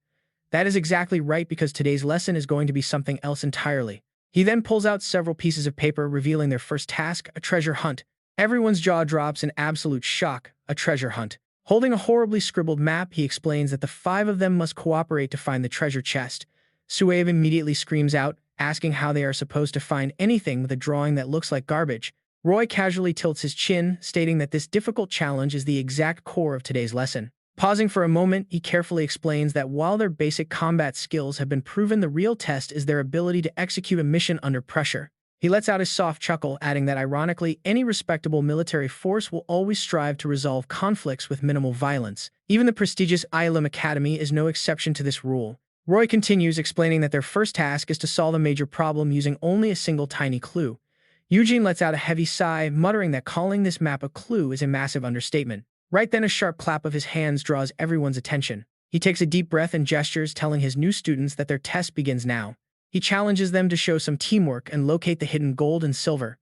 That is exactly right, because today's lesson is going to be something else entirely. He then pulls out several pieces of paper, revealing their first task, a treasure hunt. Everyone's jaw drops in absolute shock. A treasure hunt. Holding a horribly scribbled map, he explains that the 5 of them must cooperate to find the treasure chest. Suabe immediately screams out, asking how they are supposed to find anything with a drawing that looks like garbage. Roy casually tilts his chin, stating that this difficult challenge is the exact core of today's lesson. Pausing for a moment, he carefully explains that while their basic combat skills have been proven, the real test is their ability to execute a mission under pressure. He lets out a soft chuckle, adding that ironically, any respectable military force will always strive to resolve conflicts with minimal violence. Even the prestigious ILM Academy is no exception to this rule. Roy continues, explaining that their first task is to solve a major problem using only a single tiny clue. Eugene lets out a heavy sigh, muttering that calling this map a clue is a massive understatement. Right then, a sharp clap of his hands draws everyone's attention. He takes a deep breath and gestures, telling his new students that their test begins now. He challenges them to show some teamwork and locate the hidden gold and silver.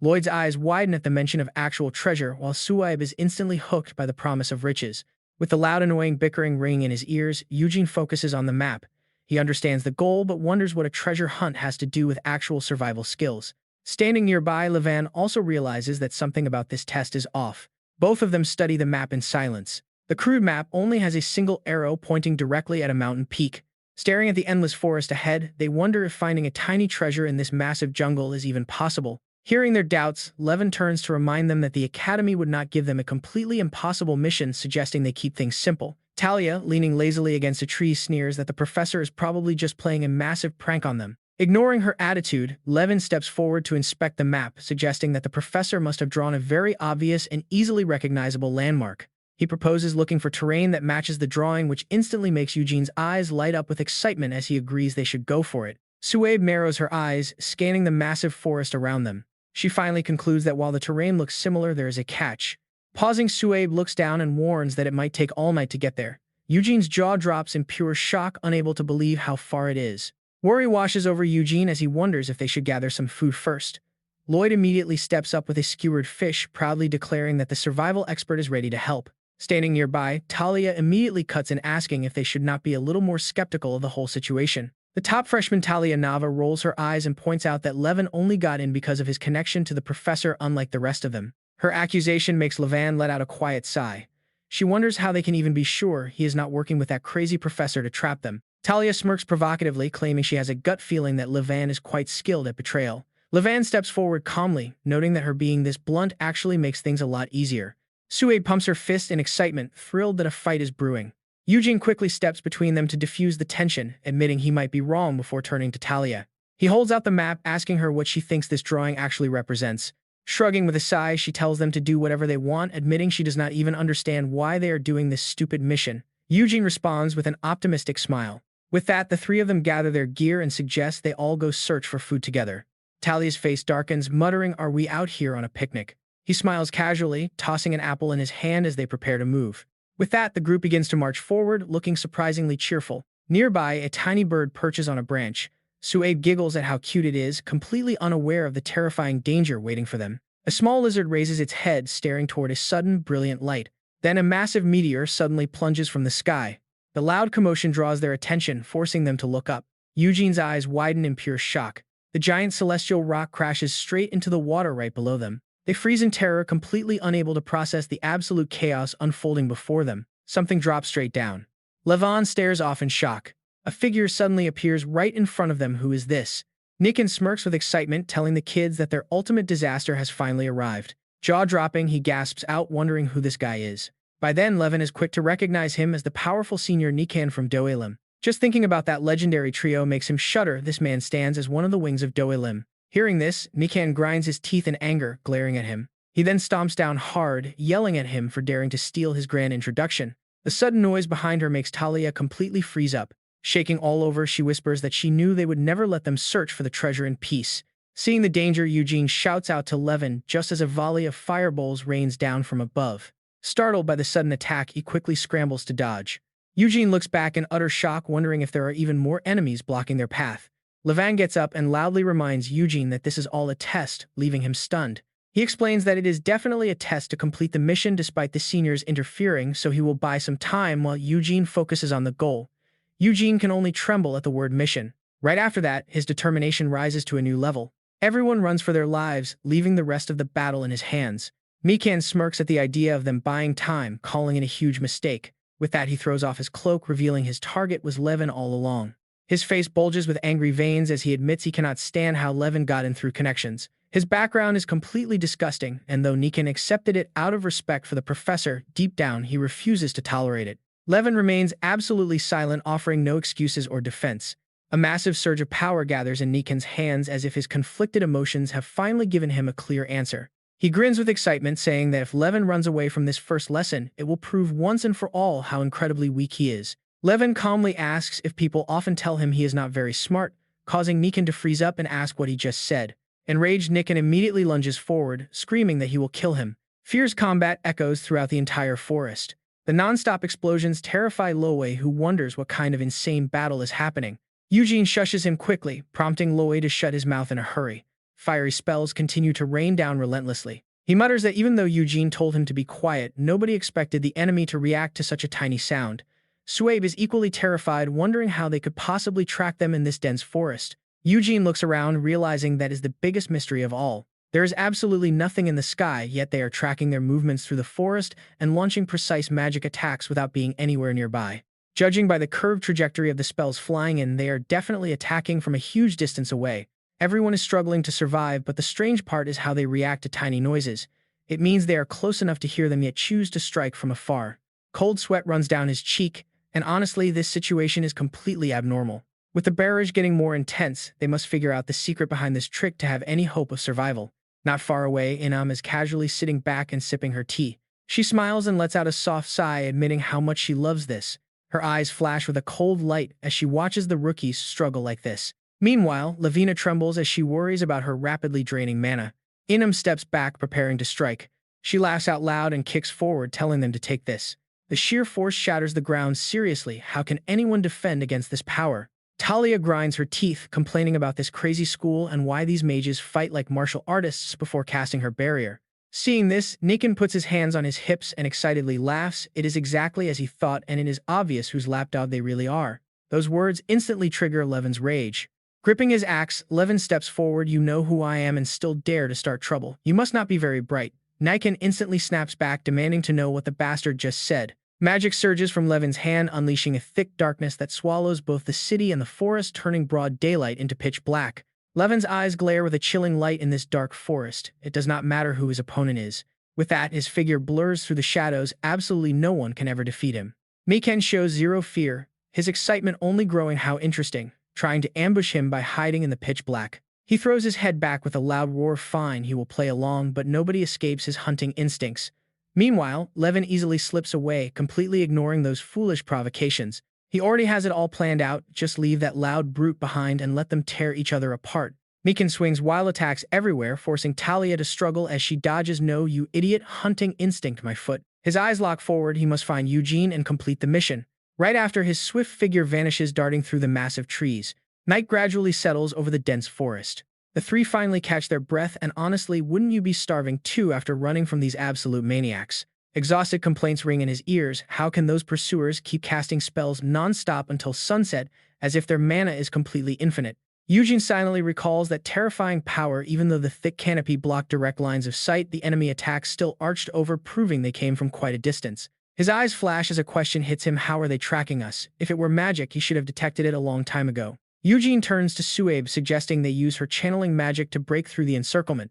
Lloyd's eyes widen at the mention of actual treasure, while Suabe is instantly hooked by the promise of riches. With the loud, annoying bickering ringing in his ears, Eugene focuses on the map. He understands the goal, but wonders what a treasure hunt has to do with actual survival skills. Standing nearby, Levin also realizes that something about this test is off. Both of them study the map in silence. The crude map only has a single arrow pointing directly at a mountain peak. Staring at the endless forest ahead, they wonder if finding a tiny treasure in this massive jungle is even possible. Hearing their doubts, Levin turns to remind them that the Academy would not give them a completely impossible mission, suggesting they keep things simple. Talia, leaning lazily against a tree, sneers that the professor is probably just playing a massive prank on them. Ignoring her attitude, Levin steps forward to inspect the map, suggesting that the professor must have drawn a very obvious and easily recognizable landmark. He proposes looking for terrain that matches the drawing, which instantly makes Eugene's eyes light up with excitement as he agrees they should go for it. Suabe narrows her eyes, scanning the massive forest around them. She finally concludes that while the terrain looks similar, there is a catch. Pausing, Suabe looks down and warns that it might take all night to get there. Eugene's jaw drops in pure shock, unable to believe how far it is. Worry washes over Eugene as he wonders if they should gather some food first. Lloyd immediately steps up with a skewered fish, proudly declaring that the survival expert is ready to help. Standing nearby, Talia immediately cuts in asking if they should not be a little more skeptical of the whole situation. The top freshman Talia Nava rolls her eyes and points out that Levin only got in because of his connection to the professor, unlike the rest of them. Her accusation makes Levan let out a quiet sigh. She wonders how they can even be sure he is not working with that crazy professor to trap them. Talia smirks provocatively, claiming she has a gut feeling that Levan is quite skilled at betrayal. Levan steps forward calmly, noting that her being this blunt actually makes things a lot easier. Suaid pumps her fist in excitement, thrilled that a fight is brewing. Eugene quickly steps between them to diffuse the tension, admitting he might be wrong before turning to Talia. He holds out the map, asking her what she thinks this drawing actually represents. Shrugging with a sigh, she tells them to do whatever they want, admitting she does not even understand why they are doing this stupid mission. Eugene responds with an optimistic smile. With that, the three of them gather their gear and suggest they all go search for food together. Talia's face darkens, muttering, "Are we out here on a picnic?" He smiles casually, tossing an apple in his hand as they prepare to move. With that, the group begins to march forward, looking surprisingly cheerful. Nearby, a tiny bird perches on a branch. Suaid giggles at how cute it is, completely unaware of the terrifying danger waiting for them. A small lizard raises its head, staring toward a sudden, brilliant light. Then a massive meteor suddenly plunges from the sky. The loud commotion draws their attention, forcing them to look up. Eugene's eyes widen in pure shock. The giant celestial rock crashes straight into the water right below them. They freeze in terror, completely unable to process the absolute chaos unfolding before them. Something drops straight down. Levan stares off in shock. A figure suddenly appears right in front of them. Who is this? Nikin smirks with excitement, telling the kids that their ultimate disaster has finally arrived. Jaw-dropping, he gasps out, wondering who this guy is. By then, Levin is quick to recognize him as the powerful senior Nikan from Doelim. Just thinking about that legendary trio makes him shudder. This man stands as one of the wings of Doelim. Hearing this, Nikan grinds his teeth in anger, glaring at him. He then stomps down hard, yelling at him for daring to steal his grand introduction. The sudden noise behind her makes Talia completely freeze up. Shaking all over, she whispers that she knew they would never let them search for the treasure in peace. Seeing the danger, Eugene shouts out to Levin just as a volley of fireballs rains down from above. Startled by the sudden attack, he quickly scrambles to dodge. Eugene looks back in utter shock, wondering if there are even more enemies blocking their path. Levan gets up and loudly reminds Eugene that this is all a test, leaving him stunned. He explains that it is definitely a test to complete the mission despite the seniors interfering, so he will buy some time while Eugene focuses on the goal. Eugene can only tremble at the word mission. Right after that, his determination rises to a new level. Everyone runs for their lives, leaving the rest of the battle in his hands. Mikan smirks at the idea of them buying time, calling it a huge mistake. With that, he throws off his cloak, revealing his target was Levin all along. His face bulges with angry veins as he admits he cannot stand how Levin got in through connections. His background is completely disgusting, and though Nikan accepted it out of respect for the professor, deep down he refuses to tolerate it. Levin remains absolutely silent, offering no excuses or defense. A massive surge of power gathers in Nikan's hands as if his conflicted emotions have finally given him a clear answer. He grins with excitement, saying that if Levin runs away from this first lesson, it will prove once and for all how incredibly weak he is. Levin calmly asks if people often tell him he is not very smart, causing Nikan to freeze up and ask what he just said. Enraged, Nikan immediately lunges forward, screaming that he will kill him. Fierce combat echoes throughout the entire forest. The non-stop explosions terrify Loe, who wonders what kind of insane battle is happening. Eugene shushes him quickly, prompting Loe to shut his mouth in a hurry. Fiery spells continue to rain down relentlessly. He mutters that even though Eugene told him to be quiet, nobody expected the enemy to react to such a tiny sound. Suaib is equally terrified, wondering how they could possibly track them in this dense forest. Eugene looks around, realizing that is the biggest mystery of all. There is absolutely nothing in the sky, yet they are tracking their movements through the forest and launching precise magic attacks without being anywhere nearby. Judging by the curved trajectory of the spells flying in, they are definitely attacking from a huge distance away. Everyone is struggling to survive, but the strange part is how they react to tiny noises. It means they are close enough to hear them yet choose to strike from afar. Cold sweat runs down his cheek, and honestly, this situation is completely abnormal. With the barrage getting more intense, they must figure out the secret behind this trick to have any hope of survival. Not far away, Inam is casually sitting back and sipping her tea. She smiles and lets out a soft sigh, admitting how much she loves this. Her eyes flash with a cold light as she watches the rookies struggle like this. Meanwhile, Lavina trembles as she worries about her rapidly draining mana. Inam steps back, preparing to strike. She laughs out loud and kicks forward, telling them to take this. The sheer force shatters the ground. Seriously, how can anyone defend against this power? Talia grinds her teeth, complaining about this crazy school and why these mages fight like martial artists before casting her barrier. Seeing this, Nikan puts his hands on his hips and excitedly laughs. It is exactly as he thought, and it is obvious whose lapdog they really are. Those words instantly trigger Levin's rage. Gripping his axe, Levin steps forward. "You know who I am and still dare to start trouble. You must not be very bright." Nikan instantly snaps back, demanding to know what the bastard just said. Magic surges from Levin's hand, unleashing a thick darkness that swallows both the city and the forest, turning broad daylight into pitch black. Levin's eyes glare with a chilling light in this dark forest. It does not matter who his opponent is. With that, his figure blurs through the shadows. Absolutely no one can ever defeat him. Mikan shows zero fear, his excitement only growing. How interesting, trying to ambush him by hiding in the pitch black. He throws his head back with a loud roar. Fine, he will play along, but nobody escapes his hunting instincts. Meanwhile, Levin easily slips away, completely ignoring those foolish provocations. He already has it all planned out. Just leave that loud brute behind and let them tear each other apart. Mikan swings wild attacks everywhere, forcing Talia to struggle as she dodges. "No, you idiot, hunting instinct, my foot." His eyes lock forward. He must find Eugene and complete the mission. Right after, his swift figure vanishes, darting through the massive trees. Night gradually settles over the dense forest. The three finally catch their breath, and honestly, wouldn't you be starving too after running from these absolute maniacs? Exhausted complaints ring in his ears. How can those pursuers keep casting spells non-stop until sunset, as if their mana is completely infinite? Eugene silently recalls that terrifying power. Even though the thick canopy blocked direct lines of sight, the enemy attacks still arched over, proving they came from quite a distance. His eyes flash as a question hits him. How are they tracking us? If it were magic, he should have detected it a long time ago. Eugene turns to Suabe, suggesting they use her channeling magic to break through the encirclement.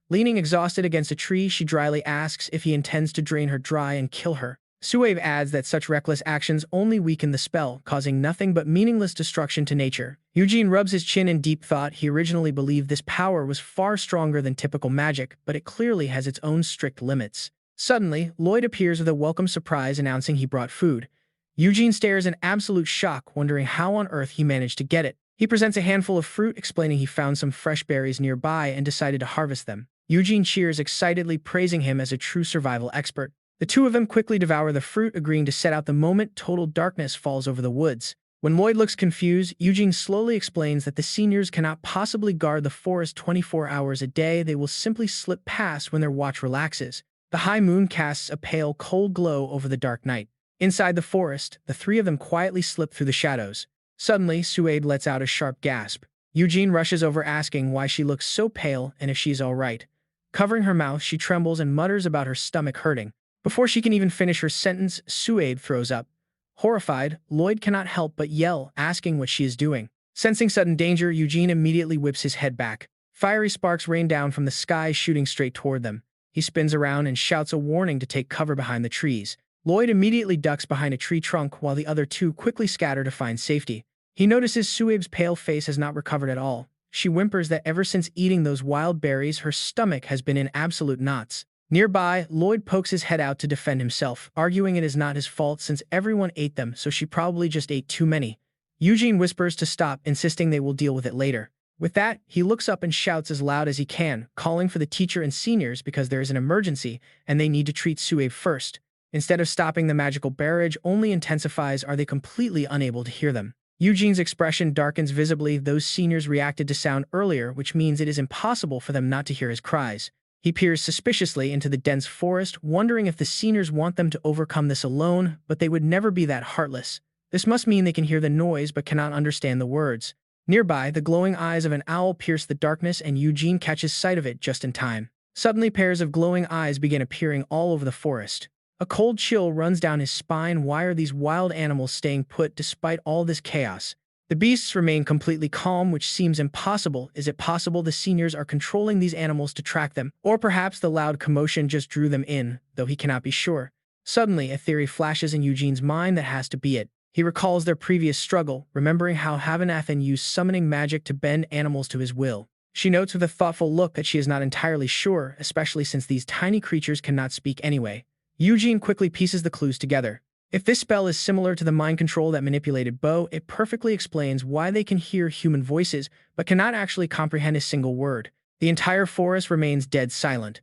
Leaning exhausted against a tree, she dryly asks if he intends to drain her dry and kill her. Suabe adds that such reckless actions only weaken the spell, causing nothing but meaningless destruction to nature. Eugene rubs his chin in deep thought. He originally believed this power was far stronger than typical magic, but it clearly has its own strict limits. Suddenly, Lloyd appears with a welcome surprise, announcing he brought food. Eugene stares in absolute shock, wondering how on earth he managed to get it. He presents a handful of fruit, explaining he found some fresh berries nearby and decided to harvest them. Eugene cheers excitedly, praising him as a true survival expert. The two of them quickly devour the fruit, agreeing to set out the moment total darkness falls over the woods. When Lloyd looks confused, Eugene slowly explains that the seniors cannot possibly guard the forest 24 hours a day. They will simply slip past when their watch relaxes. The high moon casts a pale, cold glow over the dark night. Inside the forest, the three of them quietly slip through the shadows. Suddenly, Suabe lets out a sharp gasp. Eugene rushes over, asking why she looks so pale and if she's all right. Covering her mouth, she trembles and mutters about her stomach hurting. Before she can even finish her sentence, Suabe throws up. Horrified, Lloyd cannot help but yell, asking what she is doing. Sensing sudden danger, Eugene immediately whips his head back. Fiery sparks rain down from the sky, shooting straight toward them. He spins around and shouts a warning to take cover behind the trees. Lloyd immediately ducks behind a tree trunk, while the other two quickly scatter to find safety. He notices Suabe's pale face has not recovered at all. She whimpers that ever since eating those wild berries, her stomach has been in absolute knots. Nearby, Lloyd pokes his head out to defend himself, arguing it is not his fault since everyone ate them, so she probably just ate too many. Eugene whispers to stop, insisting they will deal with it later. With that, he looks up and shouts as loud as he can, calling for the teacher and seniors because there is an emergency and they need to treat Suabe first. Instead of stopping, the magical barrage only intensifies. Are they completely unable to hear them? Eugene's expression darkens visibly. Those seniors reacted to sound earlier, which means it is impossible for them not to hear his cries. He peers suspiciously into the dense forest, wondering if the seniors want them to overcome this alone, but they would never be that heartless. This must mean they can hear the noise but cannot understand the words. Nearby, the glowing eyes of an owl pierce the darkness, and Eugene catches sight of it just in time. Suddenly, pairs of glowing eyes begin appearing all over the forest. A cold chill runs down his spine. Why are these wild animals staying put despite all this chaos? The beasts remain completely calm, which seems impossible. Is it possible the seniors are controlling these animals to track them? Or perhaps the loud commotion just drew them in, though he cannot be sure. Suddenly, a theory flashes in Eugene's mind that has to be it. He recalls their previous struggle, remembering how Havanathan used summoning magic to bend animals to his will. She notes with a thoughtful look that she is not entirely sure, especially since these tiny creatures cannot speak anyway. Eugene quickly pieces the clues together. If this spell is similar to the mind control that manipulated Bo, it perfectly explains why they can hear human voices but cannot actually comprehend a single word. The entire forest remains dead silent.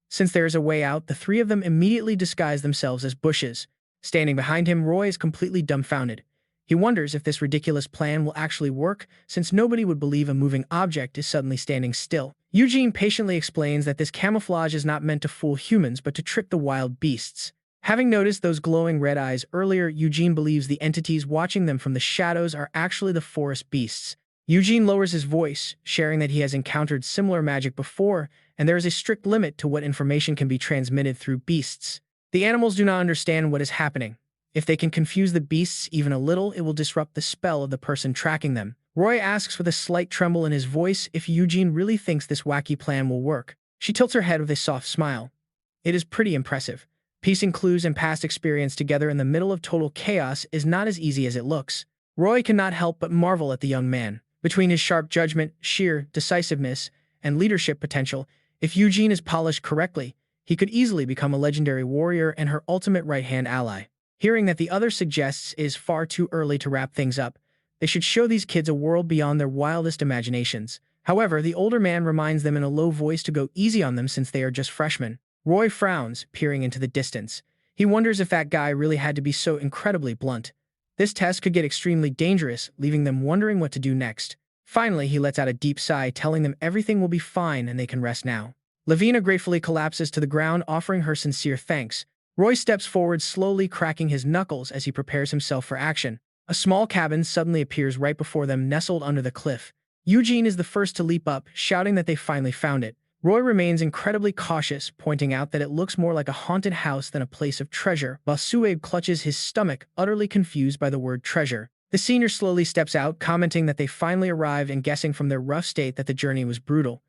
Since there is a way out, the three of them immediately disguise themselves as bushes. Standing behind him, Roy is completely dumbfounded. He wonders if this ridiculous plan will actually work, since nobody would believe a moving object is suddenly standing still. Eugene patiently explains that this camouflage is not meant to fool humans but to trick the wild beasts. Having noticed those glowing red eyes earlier, Eugene believes the entities watching them from the shadows are actually the forest beasts. Eugene lowers his voice, sharing that he has encountered similar magic before, and there is a strict limit to what information can be transmitted through beasts. The animals do not understand what is happening. If they can confuse the beasts even a little, it will disrupt the spell of the person tracking them. Roy asks with a slight tremble in his voice if Eugene really thinks this wacky plan will work. She tilts her head with a soft smile. It is pretty impressive. Piecing clues and past experience together in the middle of total chaos is not as easy as it looks. Roy cannot help but marvel at the young man. Between his sharp judgment, sheer decisiveness, and leadership potential, if Eugene is polished correctly, he could easily become a legendary warrior and her ultimate right-hand ally. Hearing that the other suggests it is far too early to wrap things up, they should show these kids a world beyond their wildest imaginations. However, the older man reminds them in a low voice to go easy on them since they are just freshmen. Roy frowns, peering into the distance. He wonders if that guy really had to be so incredibly blunt. This test could get extremely dangerous, leaving them wondering what to do next. Finally, he lets out a deep sigh, telling them everything will be fine and they can rest now. Lavina gratefully collapses to the ground, offering her sincere thanks. Roy steps forward, slowly cracking his knuckles as he prepares himself for action. A small cabin suddenly appears right before them, nestled under the cliff. Eugene is the first to leap up, shouting that they finally found it. Roy remains incredibly cautious, pointing out that it looks more like a haunted house than a place of treasure, while Suabe clutches his stomach, utterly confused by the word treasure. The senior slowly steps out, commenting that they finally arrived and guessing from their rough state that the journey was brutal.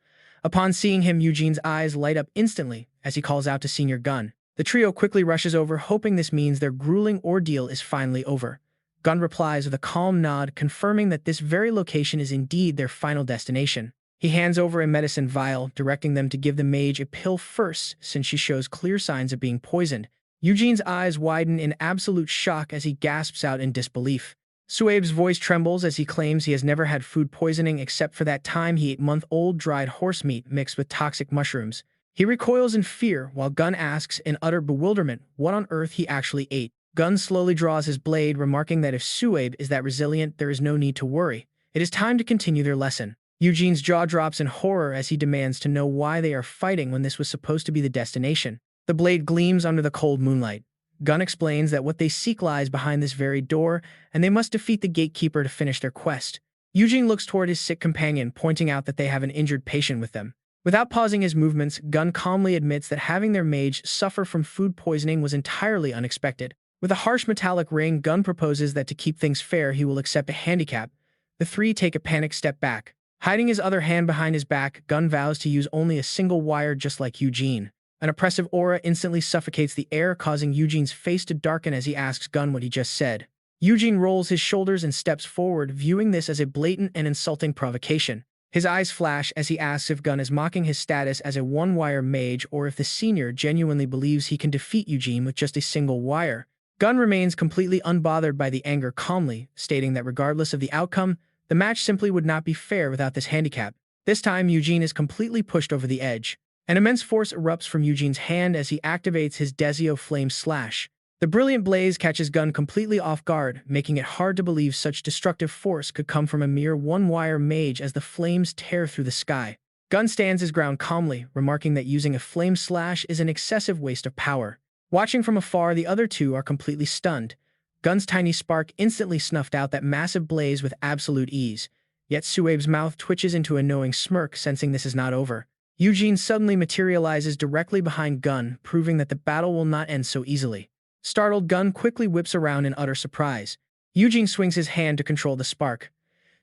Upon seeing him, Eugene's eyes light up instantly as he calls out to Senior Gun. The trio quickly rushes over, hoping this means their grueling ordeal is finally over. Gun replies with a calm nod, confirming that this very location is indeed their final destination. He hands over a medicine vial, directing them to give the mage a pill first, since she shows clear signs of being poisoned. Eugene's eyes widen in absolute shock as he gasps out in disbelief. Suabe's voice trembles as he claims he has never had food poisoning except for that time he ate month-old dried horse meat mixed with toxic mushrooms. He recoils in fear, while Gun asks in utter bewilderment what on earth he actually ate. Gun slowly draws his blade, remarking that if Suabe is that resilient, there is no need to worry. It is time to continue their lesson. Eugene's jaw drops in horror as he demands to know why they are fighting when this was supposed to be the destination. The blade gleams under the cold moonlight. Gun explains that what they seek lies behind this very door, and they must defeat the gatekeeper to finish their quest. Eugene looks toward his sick companion, pointing out that they have an injured patient with them. Without pausing his movements, Gun calmly admits that having their mage suffer from food poisoning was entirely unexpected. With a harsh metallic ring, Gun proposes that to keep things fair, he will accept a handicap. The three take a panicked step back. Hiding his other hand behind his back, Gun vows to use only a single wire, just like Eugene. An oppressive aura instantly suffocates the air, causing Eugene's face to darken as he asks Gun what he just said. Eugene rolls his shoulders and steps forward, viewing this as a blatant and insulting provocation. His eyes flash as he asks if Gun is mocking his status as a one-wire mage or if the senior genuinely believes he can defeat Eugene with just a single wire. Gun remains completely unbothered by the anger, calmly stating that regardless of the outcome, the match simply would not be fair without this handicap. This time, Eugene is completely pushed over the edge. An immense force erupts from Eugene's hand as he activates his Desio Flame Slash. The brilliant blaze catches Gun completely off guard, making it hard to believe such destructive force could come from a mere one-wire mage as the flames tear through the sky. Gun stands his ground calmly, remarking that using a flame slash is an excessive waste of power. Watching from afar, the other two are completely stunned. Gun's tiny spark instantly snuffed out that massive blaze with absolute ease. Yet Suabe's mouth twitches into a knowing smirk, sensing this is not over. Eugene suddenly materializes directly behind Gun, proving that the battle will not end so easily. Startled, Gun quickly whips around in utter surprise. Eugene swings his hand to control the spark.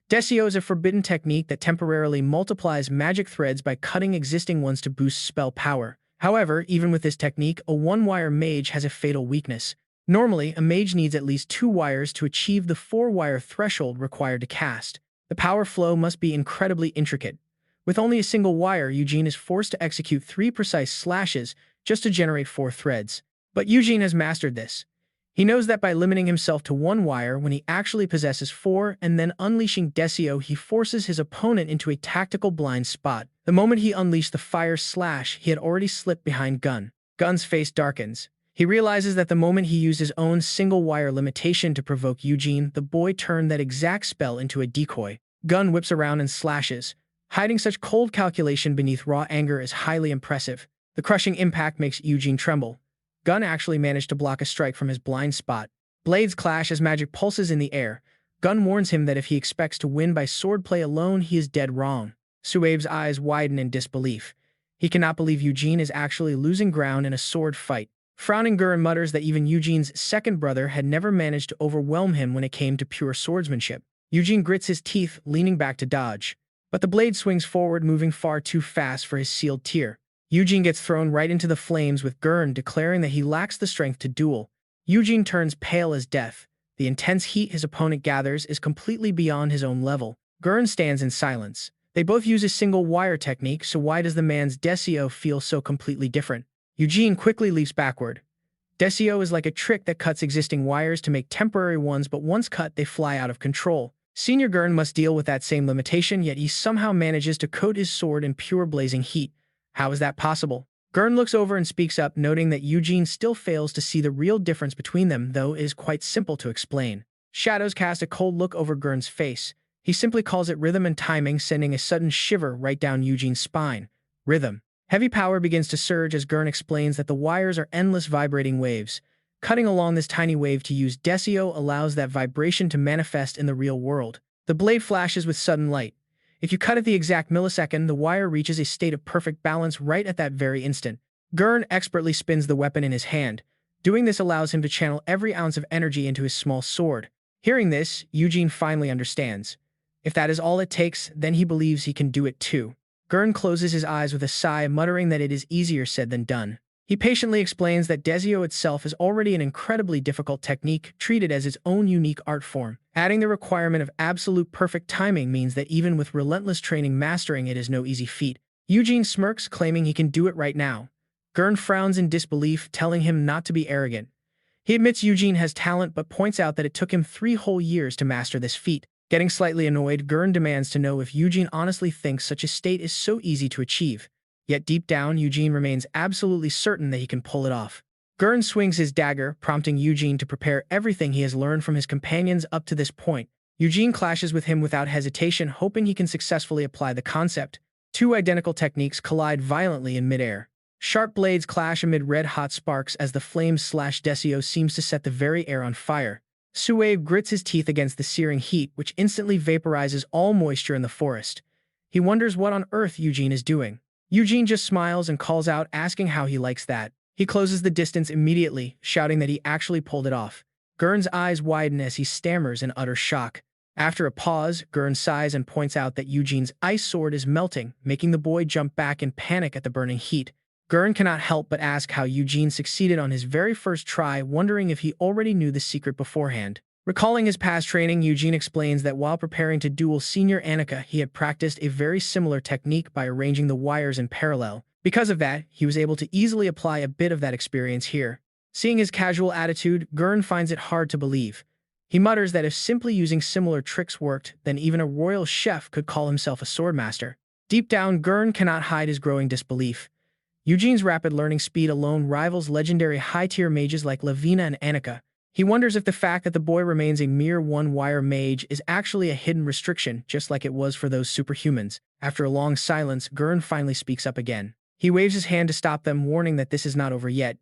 Desio is a forbidden technique that temporarily multiplies magic threads by cutting existing ones to boost spell power. However, even with this technique, a one-wire mage has a fatal weakness. Normally, a mage needs at least 2 wires to achieve the 4-wire threshold required to cast. The power flow must be incredibly intricate. With only a single wire, Eugene is forced to execute 3 precise slashes just to generate 4 threads. But Eugene has mastered this. He knows that by limiting himself to 1 wire when he actually possesses 4 and then unleashing Desio, he forces his opponent into a tactical blind spot. The moment he unleashed the fire slash, he had already slipped behind Gun. Gun's face darkens. He realizes that the moment he used his own single-wire limitation to provoke Eugene, the boy turned that exact spell into a decoy. Gun whips around and slashes. Hiding such cold calculation beneath raw anger is highly impressive. The crushing impact makes Eugene tremble. Gun actually managed to block a strike from his blind spot. Blades clash as magic pulses in the air. Gun warns him that if he expects to win by swordplay alone, he is dead wrong. Suabe's eyes widen in disbelief. He cannot believe Eugene is actually losing ground in a sword fight. Frowning, Gurren mutters that even Eugene's second brother had never managed to overwhelm him when it came to pure swordsmanship. Eugene grits his teeth, leaning back to dodge. But the blade swings forward, moving far too fast for his sealed tear. Eugene gets thrown right into the flames, with Gurren declaring that he lacks the strength to duel. Eugene turns pale as death. The intense heat his opponent gathers is completely beyond his own level. Gurren stands in silence. They both use a single-wire technique, so why does the man's Desio feel so completely different? Eugene quickly leaps backward. Desio is like a trick that cuts existing wires to make temporary ones, but once cut, they fly out of control. Senior Gurren must deal with that same limitation, yet he somehow manages to coat his sword in pure blazing heat. How is that possible? Gurren looks over and speaks up, noting that Eugene still fails to see the real difference between them, though it is quite simple to explain. Shadows cast a cold look over Gurren's face. He simply calls it rhythm and timing, sending a sudden shiver right down Eugene's spine. Rhythm. Heavy power begins to surge as Gurren explains that the wires are endless vibrating waves. Cutting along this tiny wave to use Desio allows that vibration to manifest in the real world. The blade flashes with sudden light. If you cut at the exact millisecond, the wire reaches a state of perfect balance right at that very instant. Gurren expertly spins the weapon in his hand. Doing this allows him to channel every ounce of energy into his small sword. Hearing this, Eugene finally understands. If that is all it takes, then he believes he can do it too. Gurren closes his eyes with a sigh, muttering that it is easier said than done. He patiently explains that Desio itself is already an incredibly difficult technique, treated as its own unique art form. Adding the requirement of absolute perfect timing means that even with relentless training, mastering it is no easy feat. Eugene smirks, claiming he can do it right now. Gurren frowns in disbelief, telling him not to be arrogant. He admits Eugene has talent, but points out that it took him 3 whole years to master this feat. Getting slightly annoyed, Gurren demands to know if Eugene honestly thinks such a state is so easy to achieve. Yet deep down, Eugene remains absolutely certain that he can pull it off. Gurren swings his dagger, prompting Eugene to prepare everything he has learned from his companions up to this point. Eugene clashes with him without hesitation, hoping he can successfully apply the concept. 2 identical techniques collide violently in midair. Sharp blades clash amid red-hot sparks as the flames slash. Desio seems to set the very air on fire. Suabe grits his teeth against the searing heat, which instantly vaporizes all moisture in the forest. He wonders what on earth Eugene is doing. Eugene just smiles and calls out, asking how he likes that. He closes the distance immediately, shouting that he actually pulled it off. Gurren's eyes widen as he stammers in utter shock. After a pause, Gurren sighs and points out that Eugene's ice sword is melting, making the boy jump back in panic at the burning heat. Gurren cannot help but ask how Eugene succeeded on his very first try, wondering if he already knew the secret beforehand. Recalling his past training, Eugene explains that while preparing to duel Senior Annika, he had practiced a very similar technique by arranging the wires in parallel. Because of that, he was able to easily apply a bit of that experience here. Seeing his casual attitude, Gurren finds it hard to believe. He mutters that if simply using similar tricks worked, then even a royal chef could call himself a swordmaster. Deep down, Gurren cannot hide his growing disbelief. Eugene's rapid learning speed alone rivals legendary high-tier mages like Lavina and Annika. He wonders if the fact that the boy remains a mere one-wire mage is actually a hidden restriction, just like it was for those superhumans. After a long silence, Gurren finally speaks up again. He waves his hand to stop them, warning that this is not over yet.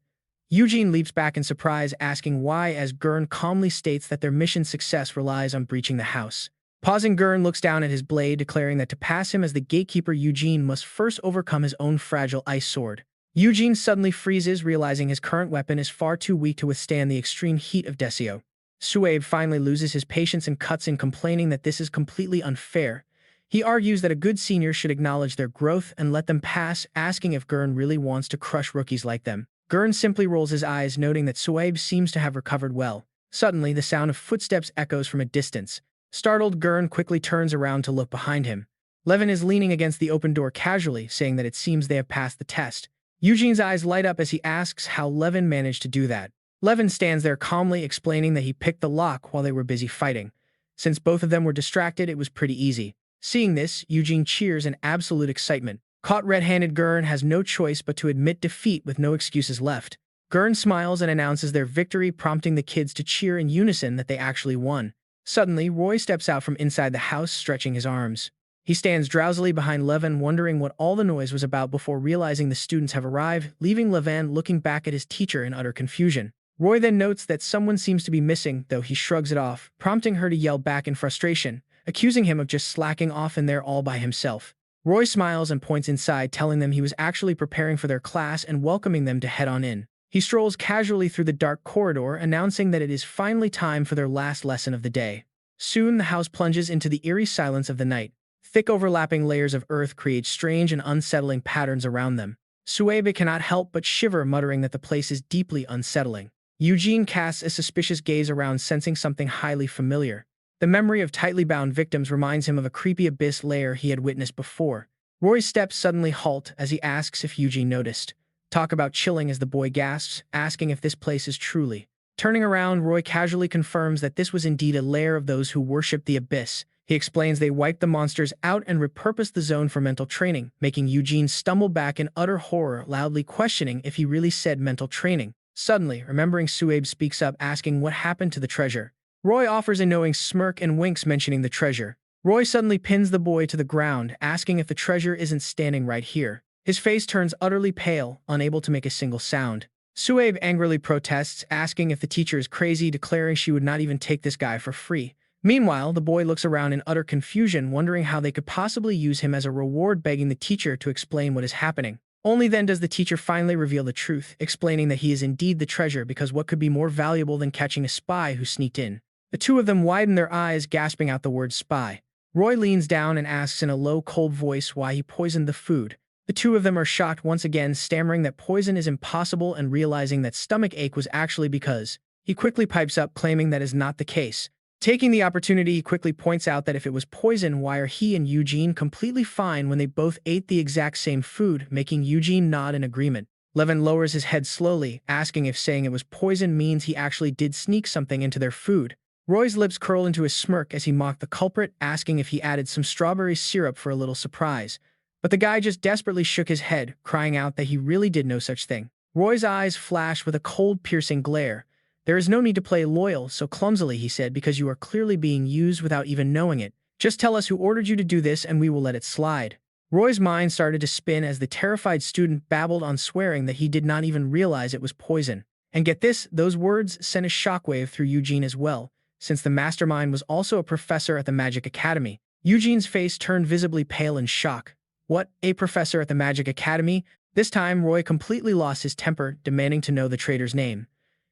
Eugene leaps back in surprise, asking why, as Gurren calmly states that their mission's success relies on breaching the house. Pausing, Gurren looks down at his blade, declaring that to pass him as the gatekeeper, Eugene must first overcome his own fragile ice sword. Eugene suddenly freezes, realizing his current weapon is far too weak to withstand the extreme heat of Desio. Suabe finally loses his patience and cuts in, complaining that this is completely unfair. He argues that a good senior should acknowledge their growth and let them pass, asking if Gurren really wants to crush rookies like them. Gurren simply rolls his eyes, noting that Suabe seems to have recovered well. Suddenly, the sound of footsteps echoes from a distance. Startled, Gurren quickly turns around to look behind him. Levin is leaning against the open door casually, saying that it seems they have passed the test. Eugene's eyes light up as he asks how Levin managed to do that. Levin stands there calmly, explaining that he picked the lock while they were busy fighting. Since both of them were distracted, it was pretty easy. Seeing this, Eugene cheers in absolute excitement. Caught red-handed, Gurren has no choice but to admit defeat with no excuses left. Gurn smiles and announces their victory, prompting the kids to cheer in unison that they actually won. Suddenly, Roy steps out from inside the house, stretching his arms. He stands drowsily behind Levin, wondering what all the noise was about before realizing the students have arrived, leaving Levin looking back at his teacher in utter confusion. Roy then notes that someone seems to be missing, though he shrugs it off, prompting her to yell back in frustration, accusing him of just slacking off in there all by himself. Roy smiles and points inside, telling them he was actually preparing for their class and welcoming them to head on in. He strolls casually through the dark corridor, announcing that it is finally time for their last lesson of the day. Soon, the house plunges into the eerie silence of the night. Thick overlapping layers of earth create strange and unsettling patterns around them. Suebe cannot help but shiver, muttering that the place is deeply unsettling. Eugene casts a suspicious gaze around, sensing something highly familiar. The memory of tightly bound victims reminds him of a creepy abyss lair he had witnessed before. Roy's steps suddenly halt as he asks if Eugene noticed. Talk about chilling, as the boy gasps, asking if this place is truly. Turning around, Roy casually confirms that this was indeed a lair of those who worshipped the abyss. He explains they wiped the monsters out and repurposed the zone for mental training, making Eugene stumble back in utter horror, loudly questioning if he really said mental training. Suddenly, remembering, Suebe speaks up, asking what happened to the treasure. Roy offers a knowing smirk and winks, mentioning the treasure. Roy suddenly pins the boy to the ground, asking if the treasure isn't standing right here. His face turns utterly pale, unable to make a single sound. Suebe angrily protests, asking if the teacher is crazy, declaring she would not even take this guy for free. Meanwhile, the boy looks around in utter confusion, wondering how they could possibly use him as a reward, begging the teacher to explain what is happening. Only then does the teacher finally reveal the truth, explaining that he is indeed the treasure, because what could be more valuable than catching a spy who sneaked in? The two of them widen their eyes, gasping out the word spy. Roy leans down and asks in a low, cold voice why he poisoned the food. The two of them are shocked once again, stammering that poison is impossible and realizing that stomach ache was actually because. He quickly pipes up, claiming that is not the case. Taking the opportunity, he quickly points out that if it was poison, why are he and Eugene completely fine when they both ate the exact same food, making Eugene nod in agreement. Levin lowers his head slowly, asking if saying it was poison means he actually did sneak something into their food. Roy's lips curl into a smirk as he mocked the culprit, asking if he added some strawberry syrup for a little surprise. But the guy just desperately shook his head, crying out that he really did no such thing. Roy's eyes flash with a cold, piercing glare. There is no need to play loyal so clumsily, he said, because you are clearly being used without even knowing it. Just tell us who ordered you to do this and we will let it slide. Roy's mind started to spin as the terrified student babbled on, swearing that he did not even realize it was poison. And get this, those words sent a shockwave through Eugene as well, since the mastermind was also a professor at the Magic Academy. Eugene's face turned visibly pale in shock. What? A professor at the Magic Academy? This time, Roy completely lost his temper, demanding to know the traitor's name.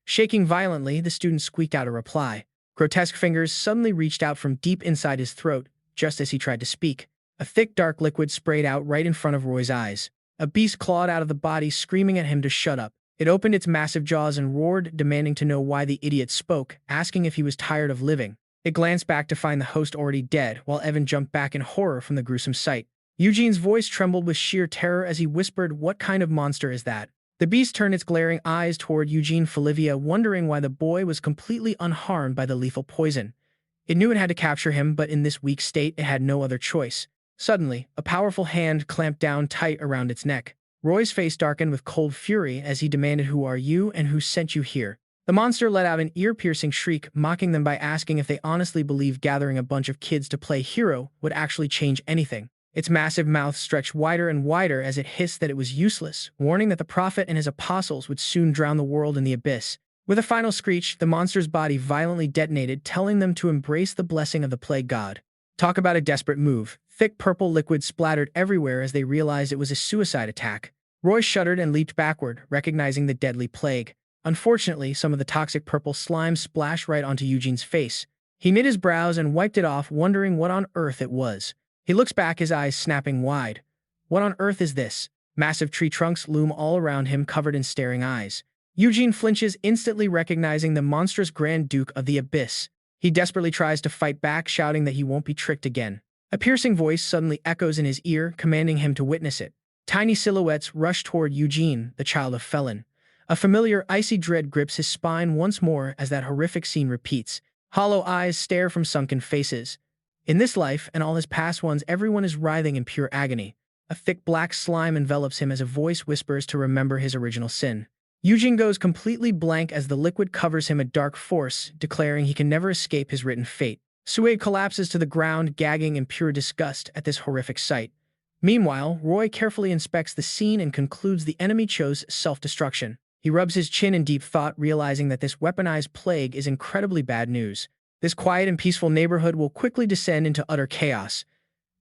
Shaking violently, the student squeaked out a reply. Grotesque fingers suddenly reached out from deep inside his throat, just as he tried to speak. A thick, dark liquid sprayed out right in front of Roy's eyes. A beast clawed out of the body, screaming at him to shut up. It opened its massive jaws and roared, demanding to know why the idiot spoke, asking if he was tired of living. It glanced back to find the host already dead, while Evan jumped back in horror from the gruesome sight. Eugene's voice trembled with sheer terror as he whispered, "What kind of monster is that?" The beast turned its glaring eyes toward Eugene Felivia, wondering why the boy was completely unharmed by the lethal poison. It knew it had to capture him, but in this weak state, it had no other choice. Suddenly, a powerful hand clamped down tight around its neck. Roy's face darkened with cold fury as he demanded, "Who are you and who sent you here?" The monster let out an ear-piercing shriek, mocking them by asking if they honestly believed gathering a bunch of kids to play hero would actually change anything. Its massive mouth stretched wider and wider as it hissed that it was useless, warning that the prophet and his apostles would soon drown the world in the abyss. With a final screech, the monster's body violently detonated, telling them to embrace the blessing of the plague god. Talk about a desperate move. Thick purple liquid splattered everywhere as they realized it was a suicide attack. Roy shuddered and leaped backward, recognizing the deadly plague. Unfortunately, some of the toxic purple slime splashed right onto Eugene's face. He knit his brows and wiped it off, wondering what on earth it was. He looks back, his eyes snapping wide. What on earth is this? Massive tree trunks loom all around him, covered in staring eyes. Eugene flinches, instantly recognizing the monstrous Grand Duke of the Abyss. He desperately tries to fight back, shouting that he won't be tricked again. A piercing voice suddenly echoes in his ear, commanding him to witness it. Tiny silhouettes rush toward Eugene, the child of Felin. A familiar icy dread grips his spine once more as that horrific scene repeats. Hollow eyes stare from sunken faces. In this life, and all his past ones, everyone is writhing in pure agony. A thick black slime envelops him as a voice whispers to remember his original sin. Eugene goes completely blank as the liquid covers him a dark force, declaring he can never escape his written fate. Suede collapses to the ground, gagging in pure disgust at this horrific sight. Meanwhile, Roy carefully inspects the scene and concludes the enemy chose self-destruction. He rubs his chin in deep thought, realizing that this weaponized plague is incredibly bad news. This quiet and peaceful neighborhood will quickly descend into utter chaos.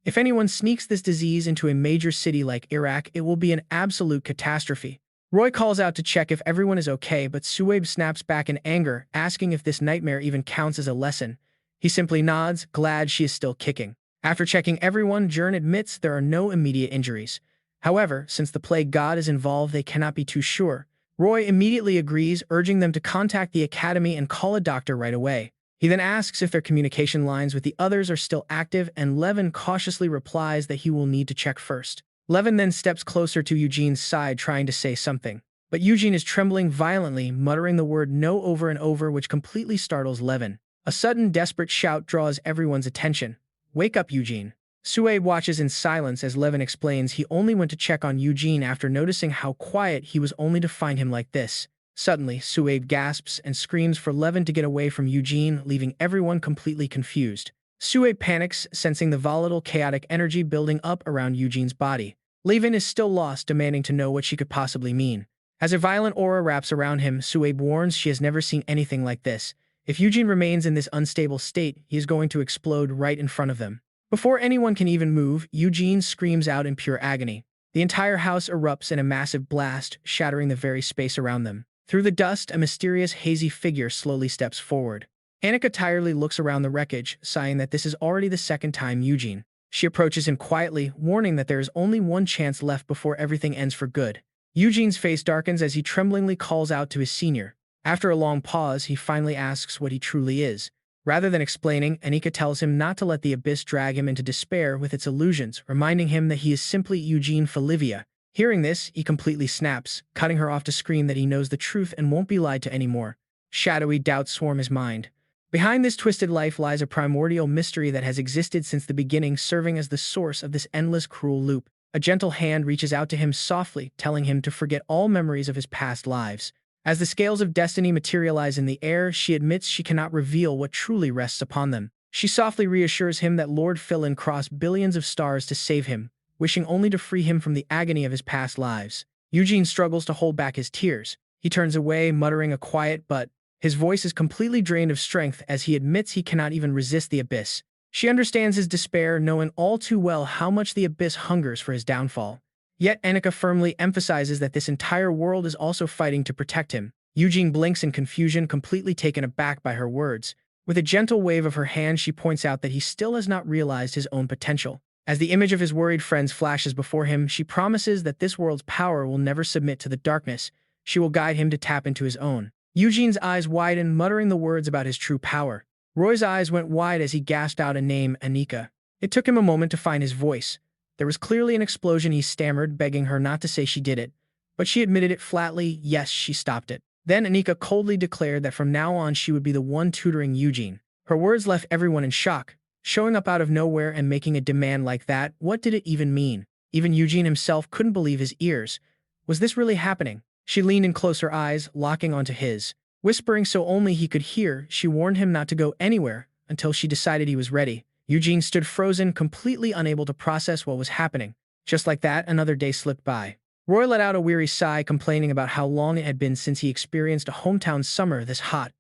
If anyone sneaks this disease into a major city like Iraq, it will be an absolute catastrophe. Roy calls out to check if everyone is okay, but Suaib snaps back in anger, asking if this nightmare even counts as a lesson. He simply nods, glad she is still kicking. After checking everyone, Jern admits there are no immediate injuries. However, since the plague god is involved, they cannot be too sure. Roy immediately agrees, urging them to contact the academy and call a doctor right away. He then asks if their communication lines with the others are still active, and Levin cautiously replies that he will need to check first. Levin then steps closer to Eugene's side, trying to say something. But Eugene is trembling violently, muttering the word no over and over, which completely startles Levin. A sudden, desperate shout draws everyone's attention. "Wake up, Eugene." Suaib watches in silence as Levin explains he only went to check on Eugene after noticing how quiet he was, only to find him like this. Suddenly, Suaib gasps and screams for Levin to get away from Eugene, leaving everyone completely confused. Suaib panics, sensing the volatile, chaotic energy building up around Eugene's body. Levin is still lost, demanding to know what she could possibly mean. As a violent aura wraps around him, Suaib warns she has never seen anything like this. If Eugene remains in this unstable state, he is going to explode right in front of them. Before anyone can even move, Eugene screams out in pure agony. The entire house erupts in a massive blast, shattering the very space around them. Through the dust, a mysterious, hazy figure slowly steps forward. Annika tiredly looks around the wreckage, sighing that this is already the second time Eugene. She approaches him quietly, warning that there is only one chance left before everything ends for good. Eugene's face darkens as he tremblingly calls out to his senior. After a long pause, he finally asks what he truly is. Rather than explaining, Annika tells him not to let the abyss drag him into despair with its illusions, reminding him that he is simply Eugene Felivia. Hearing this, he completely snaps, cutting her off to scream that he knows the truth and won't be lied to anymore. Shadowy doubts swarm his mind. Behind this twisted life lies a primordial mystery that has existed since the beginning, serving as the source of this endless, cruel loop. A gentle hand reaches out to him softly, telling him to forget all memories of his past lives. As the scales of destiny materialize in the air, she admits she cannot reveal what truly rests upon them. She softly reassures him that Lord Felin crossed billions of stars to save him, wishing only to free him from the agony of his past lives. Eugene struggles to hold back his tears. He turns away, muttering a quiet but. His voice is completely drained of strength as he admits he cannot even resist the abyss. She understands his despair, knowing all too well how much the abyss hungers for his downfall. Yet Annika firmly emphasizes that this entire world is also fighting to protect him. Eugene blinks in confusion, completely taken aback by her words. With a gentle wave of her hand, she points out that he still has not realized his own potential. As the image of his worried friends flashes before him, she promises that this world's power will never submit to the darkness. She will guide him to tap into his own. Eugene's eyes widen, muttering the words about his true power. Roy's eyes went wide as he gasped out a name, Annika. It took him a moment to find his voice. There was clearly an explosion. He stammered, begging her not to say she did it. But she admitted it flatly. Yes, she stopped it. Then Annika coldly declared that from now on she would be the one tutoring Eugene. Her words left everyone in shock. Showing up out of nowhere and making a demand like that, what did it even mean? Even Eugene himself couldn't believe his ears. Was this really happening? She leaned in close, her eyes locking onto his. Whispering so only he could hear, she warned him not to go anywhere until she decided he was ready. Eugene stood frozen, completely unable to process what was happening. Just like that, another day slipped by. Roy let out a weary sigh, complaining about how long it had been since he experienced a hometown summer this hot.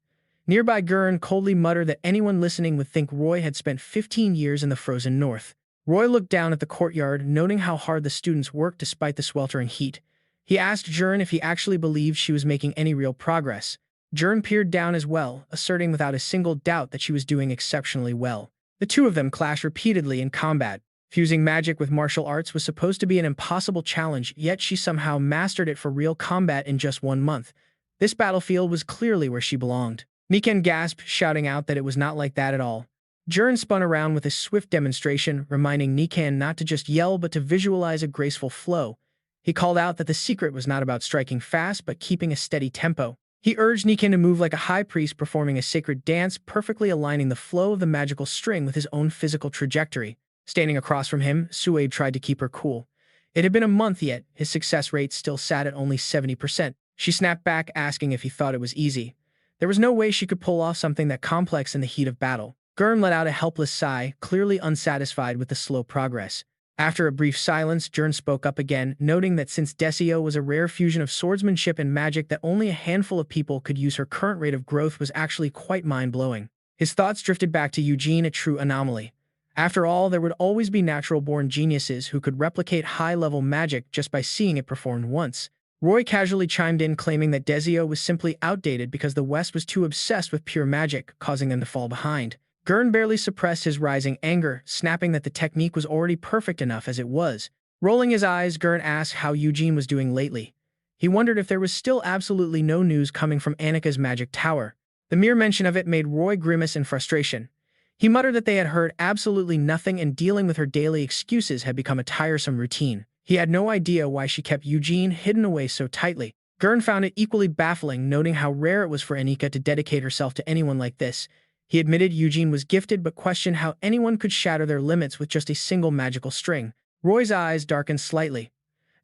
Nearby Gurn coldly muttered that anyone listening would think Roy had spent 15 years in the frozen north. Roy looked down at the courtyard, noting how hard the students worked despite the sweltering heat. He asked Jern if he actually believed she was making any real progress. Jern peered down as well, asserting without a single doubt that she was doing exceptionally well. The two of them clashed repeatedly in combat. Fusing magic with martial arts was supposed to be an impossible challenge, yet she somehow mastered it for real combat in just 1 month. This battlefield was clearly where she belonged. Niken gasped, shouting out that it was not like that at all. Jern spun around with a swift demonstration, reminding Niken not to just yell but to visualize a graceful flow. He called out that the secret was not about striking fast but keeping a steady tempo. He urged Niken to move like a high priest performing a sacred dance, perfectly aligning the flow of the magical string with his own physical trajectory. Standing across from him, Suede tried to keep her cool. It had been a month yet, his success rate still sat at only 70%. She snapped back, asking if he thought it was easy. There was no way she could pull off something that complex in the heat of battle. Gurn let out a helpless sigh, clearly unsatisfied with the slow progress. After a brief silence, Jern spoke up again, noting that since Desio was a rare fusion of swordsmanship and magic that only a handful of people could use, her current rate of growth was actually quite mind-blowing. His thoughts drifted back to Eugene, a true anomaly. After all, there would always be natural-born geniuses who could replicate high-level magic just by seeing it performed once. Roy casually chimed in, claiming that Desio was simply outdated because the West was too obsessed with pure magic, causing them to fall behind. Gurn barely suppressed his rising anger, snapping that the technique was already perfect enough as it was. Rolling his eyes, Gurn asked how Eugene was doing lately. He wondered if there was still absolutely no news coming from Annika's magic tower. The mere mention of it made Roy grimace in frustration. He muttered that they had heard absolutely nothing, and dealing with her daily excuses had become a tiresome routine. He had no idea why she kept Eugene hidden away so tightly. Gurn found it equally baffling, noting how rare it was for Annika to dedicate herself to anyone like this. He admitted Eugene was gifted, but questioned how anyone could shatter their limits with just a single magical string. Roy's eyes darkened slightly.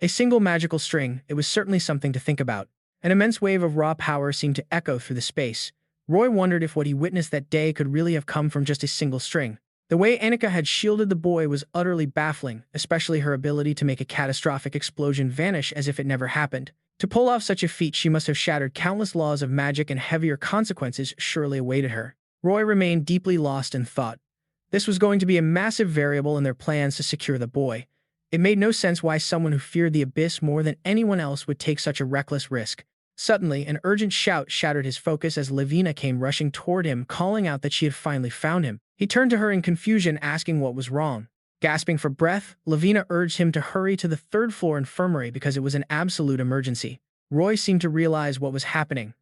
A single magical string, it was certainly something to think about. An immense wave of raw power seemed to echo through the space. Roy wondered if what he witnessed that day could really have come from just a single string. The way Annika had shielded the boy was utterly baffling, especially her ability to make a catastrophic explosion vanish as if it never happened. To pull off such a feat, she must have shattered countless laws of magic, and heavier consequences surely awaited her. Roy remained deeply lost in thought. This was going to be a massive variable in their plans to secure the boy. It made no sense why someone who feared the abyss more than anyone else would take such a reckless risk. Suddenly, an urgent shout shattered his focus as Levina came rushing toward him, calling out that she had finally found him. He turned to her in confusion, asking what was wrong. Gasping for breath, Levina urged him to hurry to the third-floor infirmary because it was an absolute emergency. Roy seemed to realize what was happening.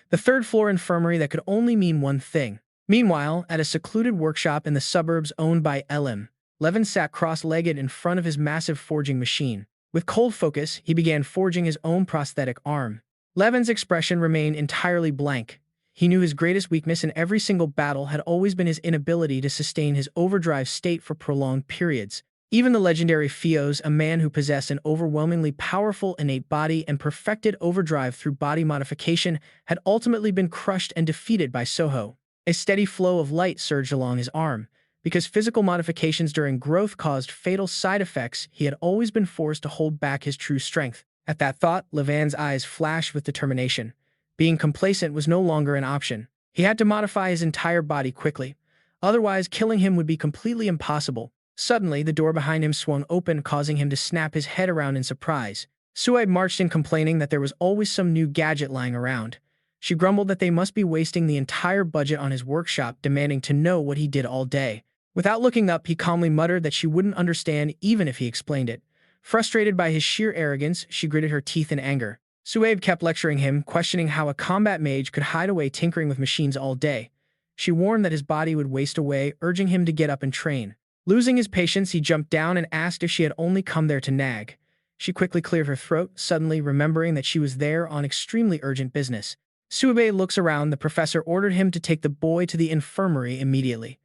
The third-floor infirmary, that could only mean one thing. Meanwhile, at a secluded workshop in the suburbs owned by Elim, Levin sat cross-legged in front of his massive forging machine. With cold focus, he began forging his own prosthetic arm. Levin's expression remained entirely blank. He knew his greatest weakness in every single battle had always been his inability to sustain his overdrive state for prolonged periods. Even the legendary Fios, a man who possessed an overwhelmingly powerful innate body and perfected overdrive through body modification, had ultimately been crushed and defeated by Soho. A steady flow of light surged along his arm. Because physical modifications during growth caused fatal side effects, he had always been forced to hold back his true strength. At that thought, Levin's eyes flashed with determination. Being complacent was no longer an option. He had to modify his entire body quickly. Otherwise, killing him would be completely impossible. Suddenly, the door behind him swung open, causing him to snap his head around in surprise. Suaib marched in, complaining that there was always some new gadget lying around. She grumbled that they must be wasting the entire budget on his workshop, demanding to know what he did all day. Without looking up, he calmly muttered that she wouldn't understand even if he explained it. Frustrated by his sheer arrogance, she gritted her teeth in anger. Suaib kept lecturing him, questioning how a combat mage could hide away tinkering with machines all day. She warned that his body would waste away, urging him to get up and train. Losing his patience, he jumped down and asked if she had only come there to nag. She quickly cleared her throat, suddenly remembering that she was there on extremely urgent business. Suaib looks around. The professor ordered him to take the boy to the infirmary immediately.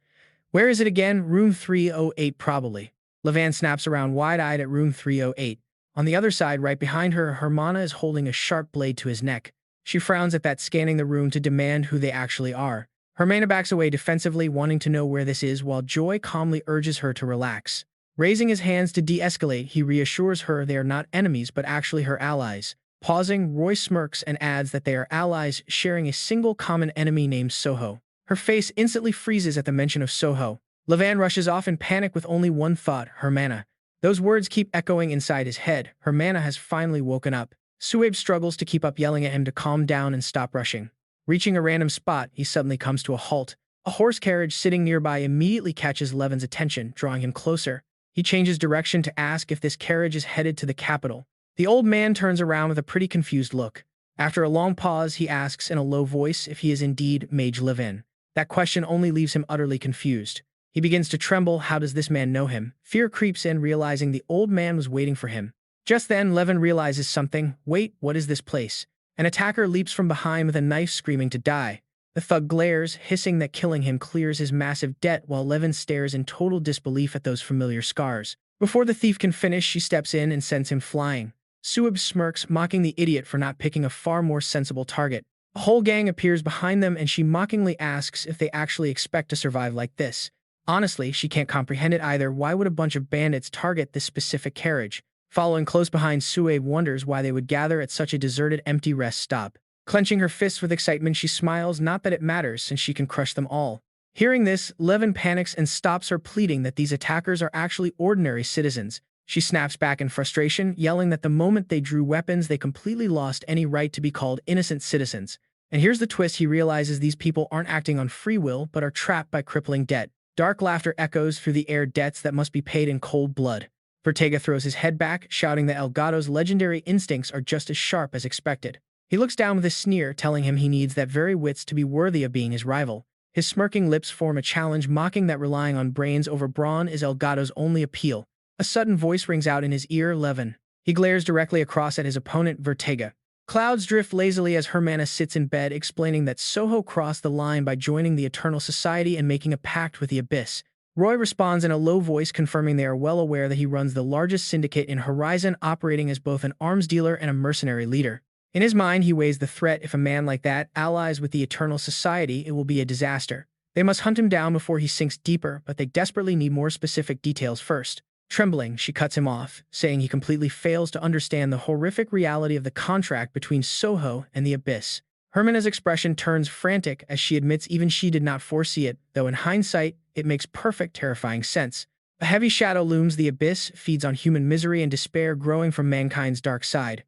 Where is it again? Room 308, probably. Levin snaps around wide-eyed at room 308. On the other side, right behind her, Hermana is holding a sharp blade to his neck. She frowns at that, scanning the room to demand who they actually are. Hermana backs away defensively, wanting to know where this is, while Joy calmly urges her to relax. Raising his hands to de-escalate, he reassures her they are not enemies but actually her allies. Pausing, Roy smirks and adds that they are allies sharing a single common enemy named Soho. Her face instantly freezes at the mention of Soho. Levin rushes off in panic with only one thought: Hermana. Those words keep echoing inside his head. Hermana has finally woken up. Suaib struggles to keep up, yelling at him to calm down and stop rushing. Reaching a random spot, he suddenly comes to a halt. A horse carriage sitting nearby immediately catches Levin's attention, drawing him closer. He changes direction to ask if this carriage is headed to the capital. The old man turns around with a pretty confused look. After a long pause, he asks in a low voice if he is indeed Mage Levin. That question only leaves him utterly confused. He begins to tremble. How does this man know him? Fear creeps in, realizing the old man was waiting for him. Just then, Levin realizes something. Wait, what is this place? An attacker leaps from behind with a knife, screaming to die. The thug glares, hissing that killing him clears his massive debt, while Levin stares in total disbelief at those familiar scars. Before the thief can finish, she steps in and sends him flying. Suab smirks, mocking the idiot for not picking a far more sensible target. A whole gang appears behind them and she mockingly asks if they actually expect to survive like this. Honestly, she can't comprehend it either. Why would a bunch of bandits target this specific carriage? Following close behind, Suab wonders why they would gather at such a deserted, empty rest stop. Clenching her fists with excitement, she smiles, not that it matters since she can crush them all. Hearing this, Levin panics and stops her, pleading that these attackers are actually ordinary citizens. She snaps back in frustration, yelling that the moment they drew weapons, they completely lost any right to be called innocent citizens. And here's the twist: he realizes these people aren't acting on free will, but are trapped by crippling debt. Dark laughter echoes through the air, debts that must be paid in cold blood. Vertega throws his head back, shouting that Elgato's legendary instincts are just as sharp as expected. He looks down with a sneer, telling him he needs that very wits to be worthy of being his rival. His smirking lips form a challenge, mocking that relying on brains over brawn is Elgato's only appeal. A sudden voice rings out in his ear: Levin. He glares directly across at his opponent, Vertega. Clouds drift lazily as Hermanna sits in bed, explaining that Soho crossed the line by joining the Eternal Society and making a pact with the Abyss. Roy responds in a low voice, confirming they are well aware that he runs the largest syndicate in Horizon, operating as both an arms dealer and a mercenary leader. In his mind, he weighs the threat: if a man like that allies with the Eternal Society, it will be a disaster. They must hunt him down before he sinks deeper, but they desperately need more specific details first. Trembling, she cuts him off, saying he completely fails to understand the horrific reality of the contract between Soho and the Abyss. Hermanna's expression turns frantic as she admits even she did not foresee it, though in hindsight, it makes perfect, terrifying sense. A heavy shadow looms. The Abyss feeds on human misery and despair growing from mankind's dark side.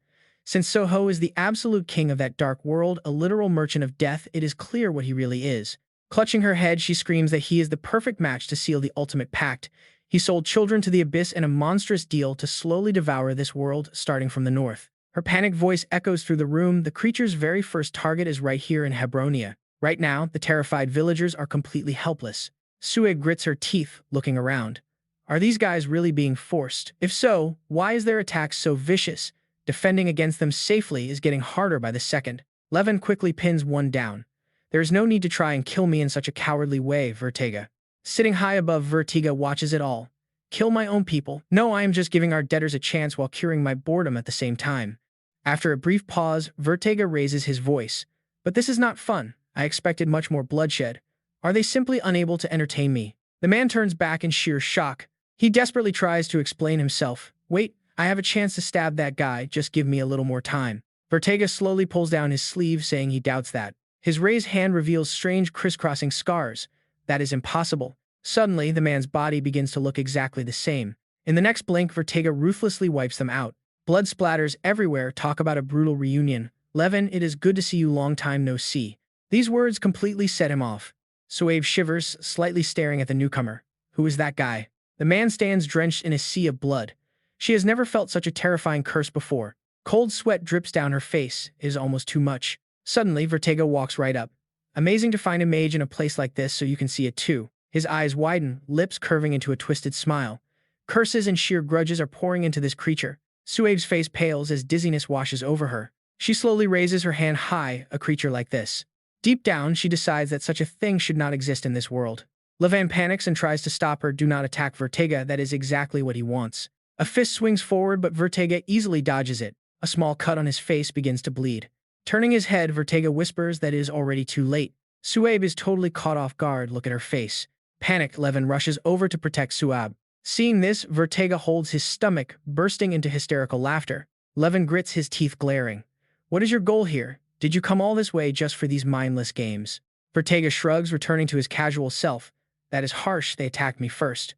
Since Soho is the absolute king of that dark world, a literal merchant of death, it is clear what he really is. Clutching her head, she screams that he is the perfect match to seal the ultimate pact. He sold children to the Abyss in a monstrous deal to slowly devour this world, starting from the north. Her panicked voice echoes through the room. The creature's very first target is right here in Hebronia. Right now, the terrified villagers are completely helpless. Sue grits her teeth, looking around. Are these guys really being forced? If so, why is their attack so vicious? Defending against them safely is getting harder by the second. Levin quickly pins one down. There is no need to try and kill me in such a cowardly way, Vertega. Sitting high above, Vertega watches it all. Kill my own people? No, I am just giving our debtors a chance while curing my boredom at the same time. After a brief pause, Vertega raises his voice. But this is not fun. I expected much more bloodshed. Are they simply unable to entertain me? The man turns back in sheer shock. He desperately tries to explain himself. Wait, I have a chance to stab that guy, just give me a little more time. Vertega slowly pulls down his sleeve, saying he doubts that. His raised hand reveals strange crisscrossing scars. That is impossible. Suddenly, the man's body begins to look exactly the same. In the next blink, Vertega ruthlessly wipes them out. Blood splatters everywhere. Talk about a brutal reunion. Levin, it is good to see you, long time no see. These words completely set him off. Suave shivers, slightly staring at the newcomer. Who is that guy? The man stands drenched in a sea of blood. She has never felt such a terrifying curse before. Cold sweat drips down her face. It is almost too much. Suddenly, Vertega walks right up. Amazing to find a mage in a place like this so you can see it too. His eyes widen, lips curving into a twisted smile. Curses and sheer grudges are pouring into this creature. Suave's face pales as dizziness washes over her. She slowly raises her hand high, a creature like this. Deep down, she decides that such a thing should not exist in this world. Levin panics and tries to stop her. Do not attack, Vertega. That is exactly what he wants. A fist swings forward, but Vertega easily dodges it. A small cut on his face begins to bleed. Turning his head, Vertega whispers that it is already too late. Suave is totally caught off guard. Look at her face. Panicked, Levin rushes over to protect Suave. Seeing this, Vertega holds his stomach, bursting into hysterical laughter. Levin grits his teeth, glaring. What is your goal here? Did you come all this way just for these mindless games? Vertega shrugs, returning to his casual self. That is harsh. They attacked me first.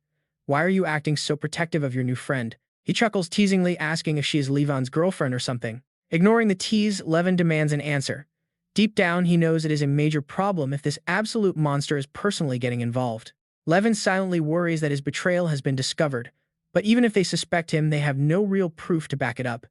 Why are you acting so protective of your new friend? He chuckles teasingly, asking if she is Levin's girlfriend or something. Ignoring the tease, Levin demands an answer. Deep down, he knows it is a major problem if this absolute monster is personally getting involved. Levin silently worries that his betrayal has been discovered, but even if they suspect him, they have no real proof to back it up.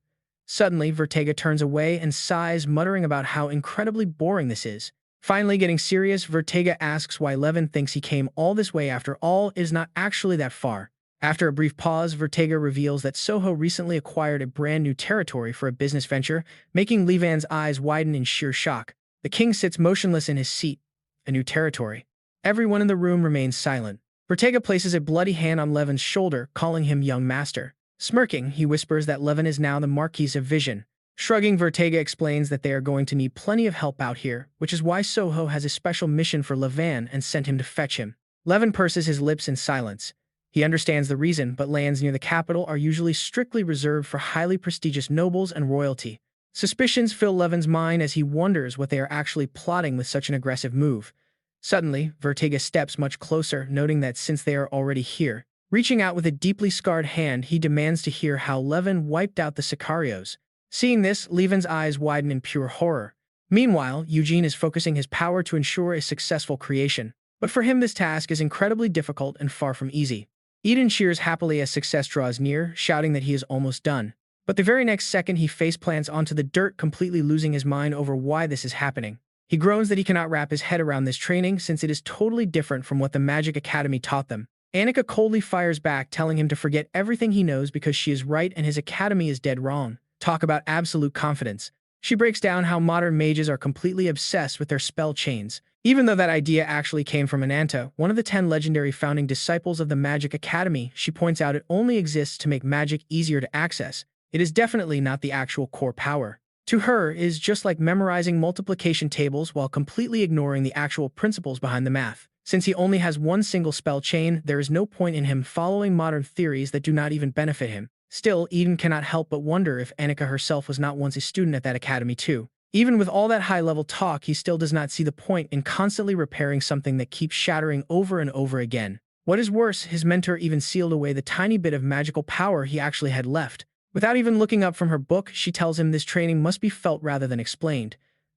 Suddenly, Vertega turns away and sighs, muttering about how incredibly boring this is. Finally getting serious, Vertega asks why Levin thinks he came all this way. After all, it is not actually that far. After a brief pause, Vertega reveals that Soho recently acquired a brand new territory for a business venture, making Levin's eyes widen in sheer shock. The king sits motionless in his seat. A new territory. Everyone in the room remains silent. Vertega places a bloody hand on Levin's shoulder, calling him young master. Smirking, he whispers that Levin is now the Marquis of Vision. Shrugging, Vertega explains that they are going to need plenty of help out here, which is why Soho has a special mission for Levin and sent him to fetch him. Levin purses his lips in silence. He understands the reason, but lands near the capital are usually strictly reserved for highly prestigious nobles and royalty. Suspicions fill Levin's mind as he wonders what they are actually plotting with such an aggressive move. Suddenly, Vertega steps much closer, noting that since they are already here, reaching out with a deeply scarred hand, he demands to hear how Levin wiped out the Sicarios. Seeing this, Levin's eyes widen in pure horror. Meanwhile, Eugene is focusing his power to ensure a successful creation. But for him, this task is incredibly difficult and far from easy. Eden cheers happily as success draws near, shouting that he is almost done. But the very next second, he faceplants onto the dirt, completely losing his mind over why this is happening. He groans that he cannot wrap his head around this training since it is totally different from what the Magic Academy taught them. Annika coldly fires back, telling him to forget everything he knows because she is right and his academy is dead wrong. Talk about absolute confidence. She breaks down how modern mages are completely obsessed with their spell chains. Even though that idea actually came from Ananta, one of the 10 legendary founding disciples of the Magic Academy, she points out it only exists to make magic easier to access. It is definitely not the actual core power. To her, it is just like memorizing multiplication tables while completely ignoring the actual principles behind the math. Since he only has one single spell chain, there is no point in him following modern theories that do not even benefit him. Still, Eden cannot help but wonder if Annika herself was not once a student at that academy too. Even with all that high-level talk, he still does not see the point in constantly repairing something that keeps shattering over and over again. What is worse, his mentor even sealed away the tiny bit of magical power he actually had left. Without even looking up from her book, she tells him this training must be felt rather than explained.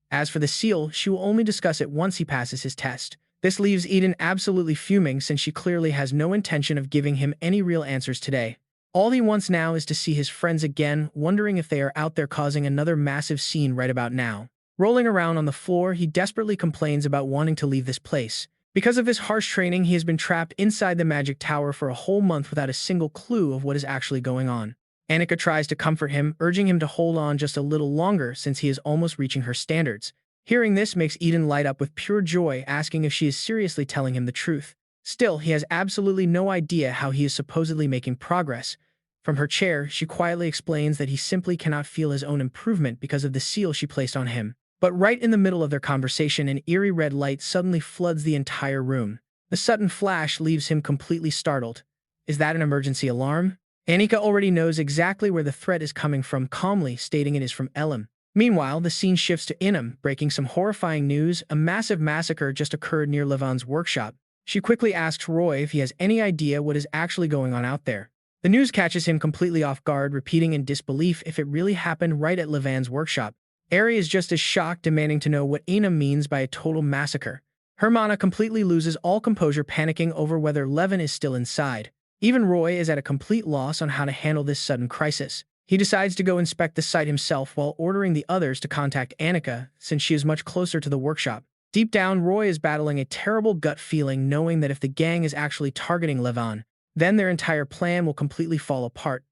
As for the seal, she will only discuss it once he passes his test. This leaves Eden absolutely fuming since she clearly has no intention of giving him any real answers today. All he wants now is to see his friends again, wondering if they are out there causing another massive scene right about now. Rolling around on the floor, he desperately complains about wanting to leave this place. Because of his harsh training, he has been trapped inside the magic tower for a whole month without a single clue of what is actually going on. Annika tries to comfort him, urging him to hold on just a little longer since he is almost reaching her standards. Hearing this makes Eden light up with pure joy, asking if she is seriously telling him the truth. Still, he has absolutely no idea how he is supposedly making progress. From her chair, she quietly explains that he simply cannot feel his own improvement because of the seal she placed on him. But right in the middle of their conversation, an eerie red light suddenly floods the entire room. The sudden flash leaves him completely startled. Is that an emergency alarm? Annika already knows exactly where the threat is coming from, calmly stating it is from Elam. Meanwhile, the scene shifts to Inam, breaking some horrifying news. A massive massacre just occurred near Levan's workshop. She quickly asks Roy if he has any idea what is actually going on out there. The news catches him completely off guard, repeating in disbelief if it really happened right at Levan's workshop. Ari is just as shocked, demanding to know what Inam means by a total massacre. Hermana completely loses all composure, panicking over whether Levin is still inside. Even Roy is at a complete loss on how to handle this sudden crisis. He decides to go inspect the site himself while ordering the others to contact Annika, since she is much closer to the workshop. Deep down, Roy is battling a terrible gut feeling, knowing that if the gang is actually targeting Levin, then their entire plan will completely fall apart.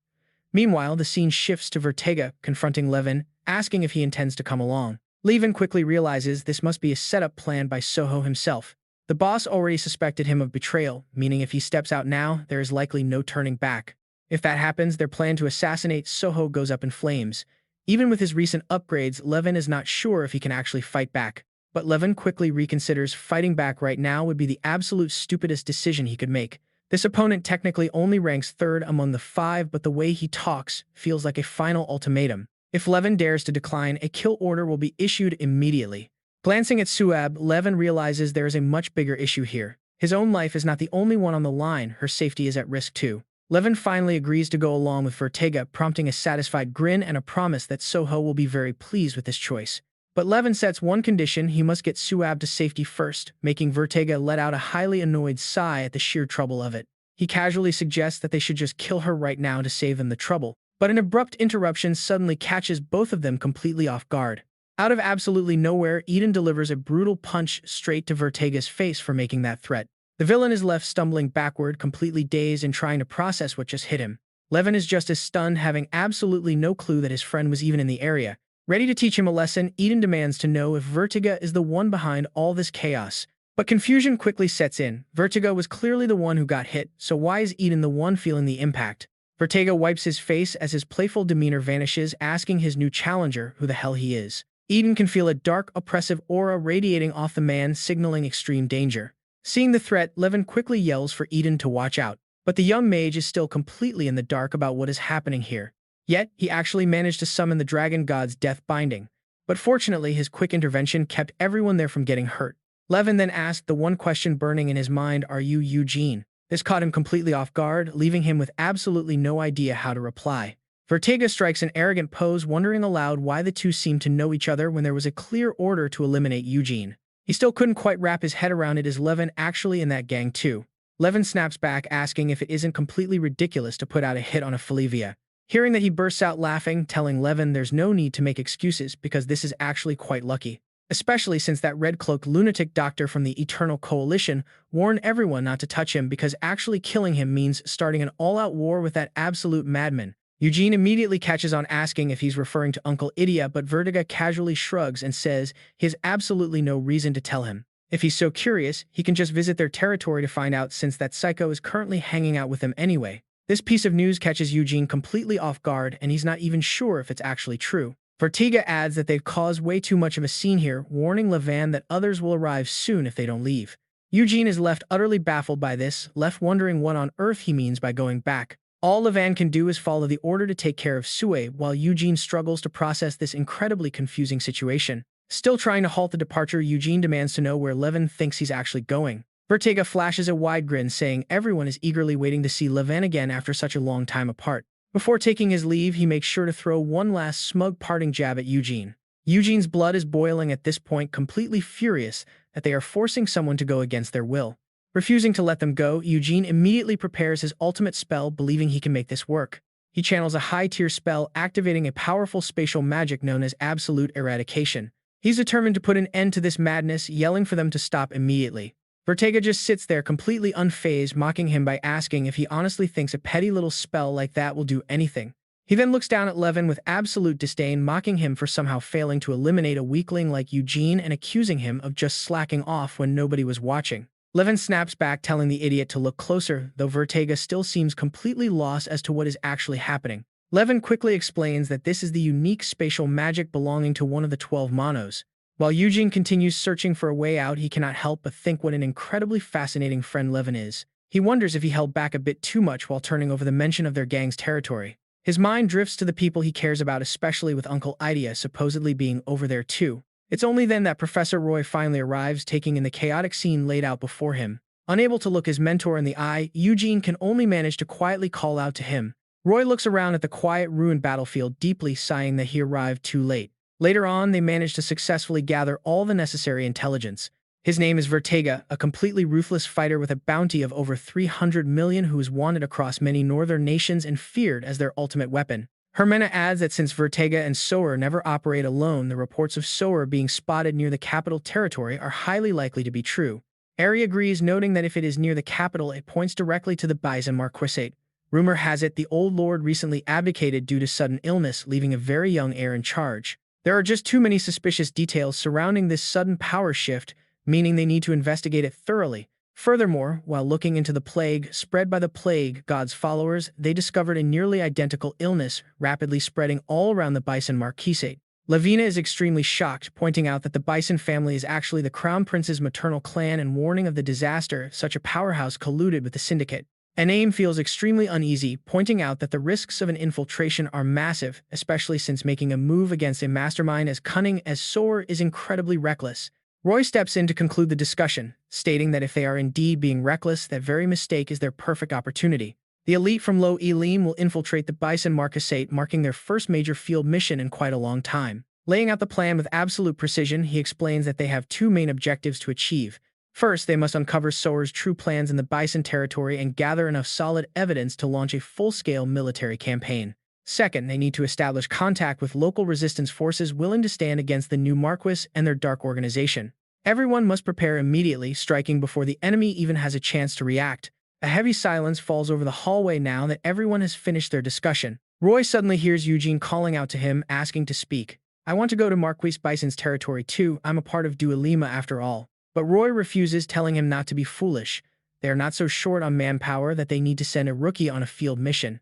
Meanwhile, the scene shifts to Vertega, confronting Levin, asking if he intends to come along. Levin quickly realizes this must be a setup planned by Soho himself. The boss already suspected him of betrayal, meaning if he steps out now, there is likely no turning back. If that happens, their plan to assassinate Soho goes up in flames. Even with his recent upgrades, Levin is not sure if he can actually fight back. But Levin quickly reconsiders fighting back right now would be the absolute stupidest decision he could make. This opponent technically only ranks third among the 5, but the way he talks feels like a final ultimatum. If Levin dares to decline, a kill order will be issued immediately. Glancing at Suab, Levin realizes there is a much bigger issue here. His own life is not the only one on the line, her safety is at risk too. Levin finally agrees to go along with Vertega, prompting a satisfied grin and a promise that Soho will be very pleased with this choice. But Levin sets one condition: he must get Suab to safety first, making Vertega let out a highly annoyed sigh at the sheer trouble of it. He casually suggests that they should just kill her right now to save them the trouble, but an abrupt interruption suddenly catches both of them completely off guard. Out of absolutely nowhere, Eden delivers a brutal punch straight to Vertega's face for making that threat. The villain is left stumbling backward, completely dazed and trying to process what just hit him. Levin is just as stunned, having absolutely no clue that his friend was even in the area. Ready to teach him a lesson, Eden demands to know if Vertega is the one behind all this chaos. But confusion quickly sets in. Vertega was clearly the one who got hit, so why is Eden the one feeling the impact? Vertega wipes his face as his playful demeanor vanishes, asking his new challenger who the hell he is. Eden can feel a dark, oppressive aura radiating off the man, signaling extreme danger. Seeing the threat, Levin quickly yells for Eden to watch out. But the young mage is still completely in the dark about what is happening here. Yet, he actually managed to summon the dragon god's death binding. But fortunately, his quick intervention kept everyone there from getting hurt. Levin then asked the one question burning in his mind, "Are you Eugene?" This caught him completely off guard, leaving him with absolutely no idea how to reply. Vertega strikes an arrogant pose, wondering aloud why the two seemed to know each other when there was a clear order to eliminate Eugene. He still couldn't quite wrap his head around it. Is Levin actually in that gang too? Levin snaps back, asking if it isn't completely ridiculous to put out a hit on a Felivia. Hearing that, he bursts out laughing, telling Levin there's no need to make excuses because this is actually quite lucky. Especially since that red-cloaked lunatic doctor from the Eternal Coalition warned everyone not to touch him because actually killing him means starting an all-out war with that absolute madman. Eugene immediately catches on, asking if he's referring to Uncle Idia, but Vertega casually shrugs and says he has absolutely no reason to tell him. If he's so curious, he can just visit their territory to find out, since that psycho is currently hanging out with them anyway. This piece of news catches Eugene completely off guard, and he's not even sure if it's actually true. Vertega adds that they've caused way too much of a scene here, warning Levin that others will arrive soon if they don't leave. Eugene is left utterly baffled by this, left wondering what on earth he means by going back. All Levin can do is follow the order to take care of Sue, while Eugene struggles to process this incredibly confusing situation. Still trying to halt the departure, Eugene demands to know where Levin thinks he's actually going. Vertega flashes a wide grin, saying everyone is eagerly waiting to see Levin again after such a long time apart. Before taking his leave, he makes sure to throw one last smug parting jab at Eugene. Eugene's blood is boiling at this point, completely furious that they are forcing someone to go against their will. Refusing to let them go, Eugene immediately prepares his ultimate spell, believing he can make this work. He channels a high-tier spell, activating a powerful spatial magic known as absolute eradication. He's determined to put an end to this madness, yelling for them to stop immediately. Vertega just sits there completely unfazed, mocking him by asking if he honestly thinks a petty little spell like that will do anything. He then looks down at Levin with absolute disdain, mocking him for somehow failing to eliminate a weakling like Eugene and accusing him of just slacking off when nobody was watching. Levin snaps back, telling the idiot to look closer, though Vertega still seems completely lost as to what is actually happening. Levin quickly explains that this is the unique spatial magic belonging to one of the 12 monos. While Eugene continues searching for a way out, he cannot help but think what an incredibly fascinating friend Levin is. He wonders if he held back a bit too much while turning over the mention of their gang's territory. His mind drifts to the people he cares about, especially with Uncle Idia supposedly being over there too. It's only then that Professor Roy finally arrives, taking in the chaotic scene laid out before him. Unable to look his mentor in the eye, Eugene can only manage to quietly call out to him. Roy looks around at the quiet, ruined battlefield, deeply sighing that he arrived too late. Later on, they manage to successfully gather all the necessary intelligence. His name is Vertega, a completely ruthless fighter with a bounty of over 300 million who is wanted across many northern nations and feared as their ultimate weapon. Hermena adds that since Vertega and Sower never operate alone, the reports of Sower being spotted near the capital territory are highly likely to be true. Ari agrees, noting that if it is near the capital, it points directly to the Bison Marquisate. Rumor has it the old lord recently abdicated due to sudden illness, leaving a very young heir in charge. There are just too many suspicious details surrounding this sudden power shift, meaning they need to investigate it thoroughly. Furthermore, while looking into the plague spread by the plague god's followers, they discovered a nearly identical illness rapidly spreading all around the Bison Marquisate. Lavina is extremely shocked, pointing out that the Bison family is actually the Crown Prince's maternal clan and warning of the disaster such a powerhouse colluded with the syndicate. Anaim feels extremely uneasy, pointing out that the risks of an infiltration are massive, especially since making a move against a mastermind as cunning as Sower is incredibly reckless. Roy steps in to conclude the discussion, stating that if they are indeed being reckless, that very mistake is their perfect opportunity. The elite from Lo Elim will infiltrate the Bison Marquisate, marking their first major field mission in quite a long time. Laying out the plan with absolute precision, he explains that they have two main objectives to achieve. First, they must uncover Sower's true plans in the Bison territory and gather enough solid evidence to launch a full-scale military campaign. Second, they need to establish contact with local resistance forces willing to stand against the new Marquis and their dark organization. Everyone must prepare immediately, striking before the enemy even has a chance to react. A heavy silence falls over the hallway now that everyone has finished their discussion. Roy suddenly hears Eugene calling out to him, asking to speak. "I want to go to Marquis Bison's territory too. I'm a part of Dualima after all." But Roy refuses, telling him not to be foolish. They are not so short on manpower that they need to send a rookie on a field mission.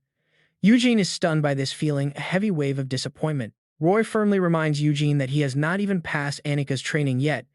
Eugene is stunned by this, feeling a heavy wave of disappointment. Roy firmly reminds Eugene that he has not even passed Annika's training yet.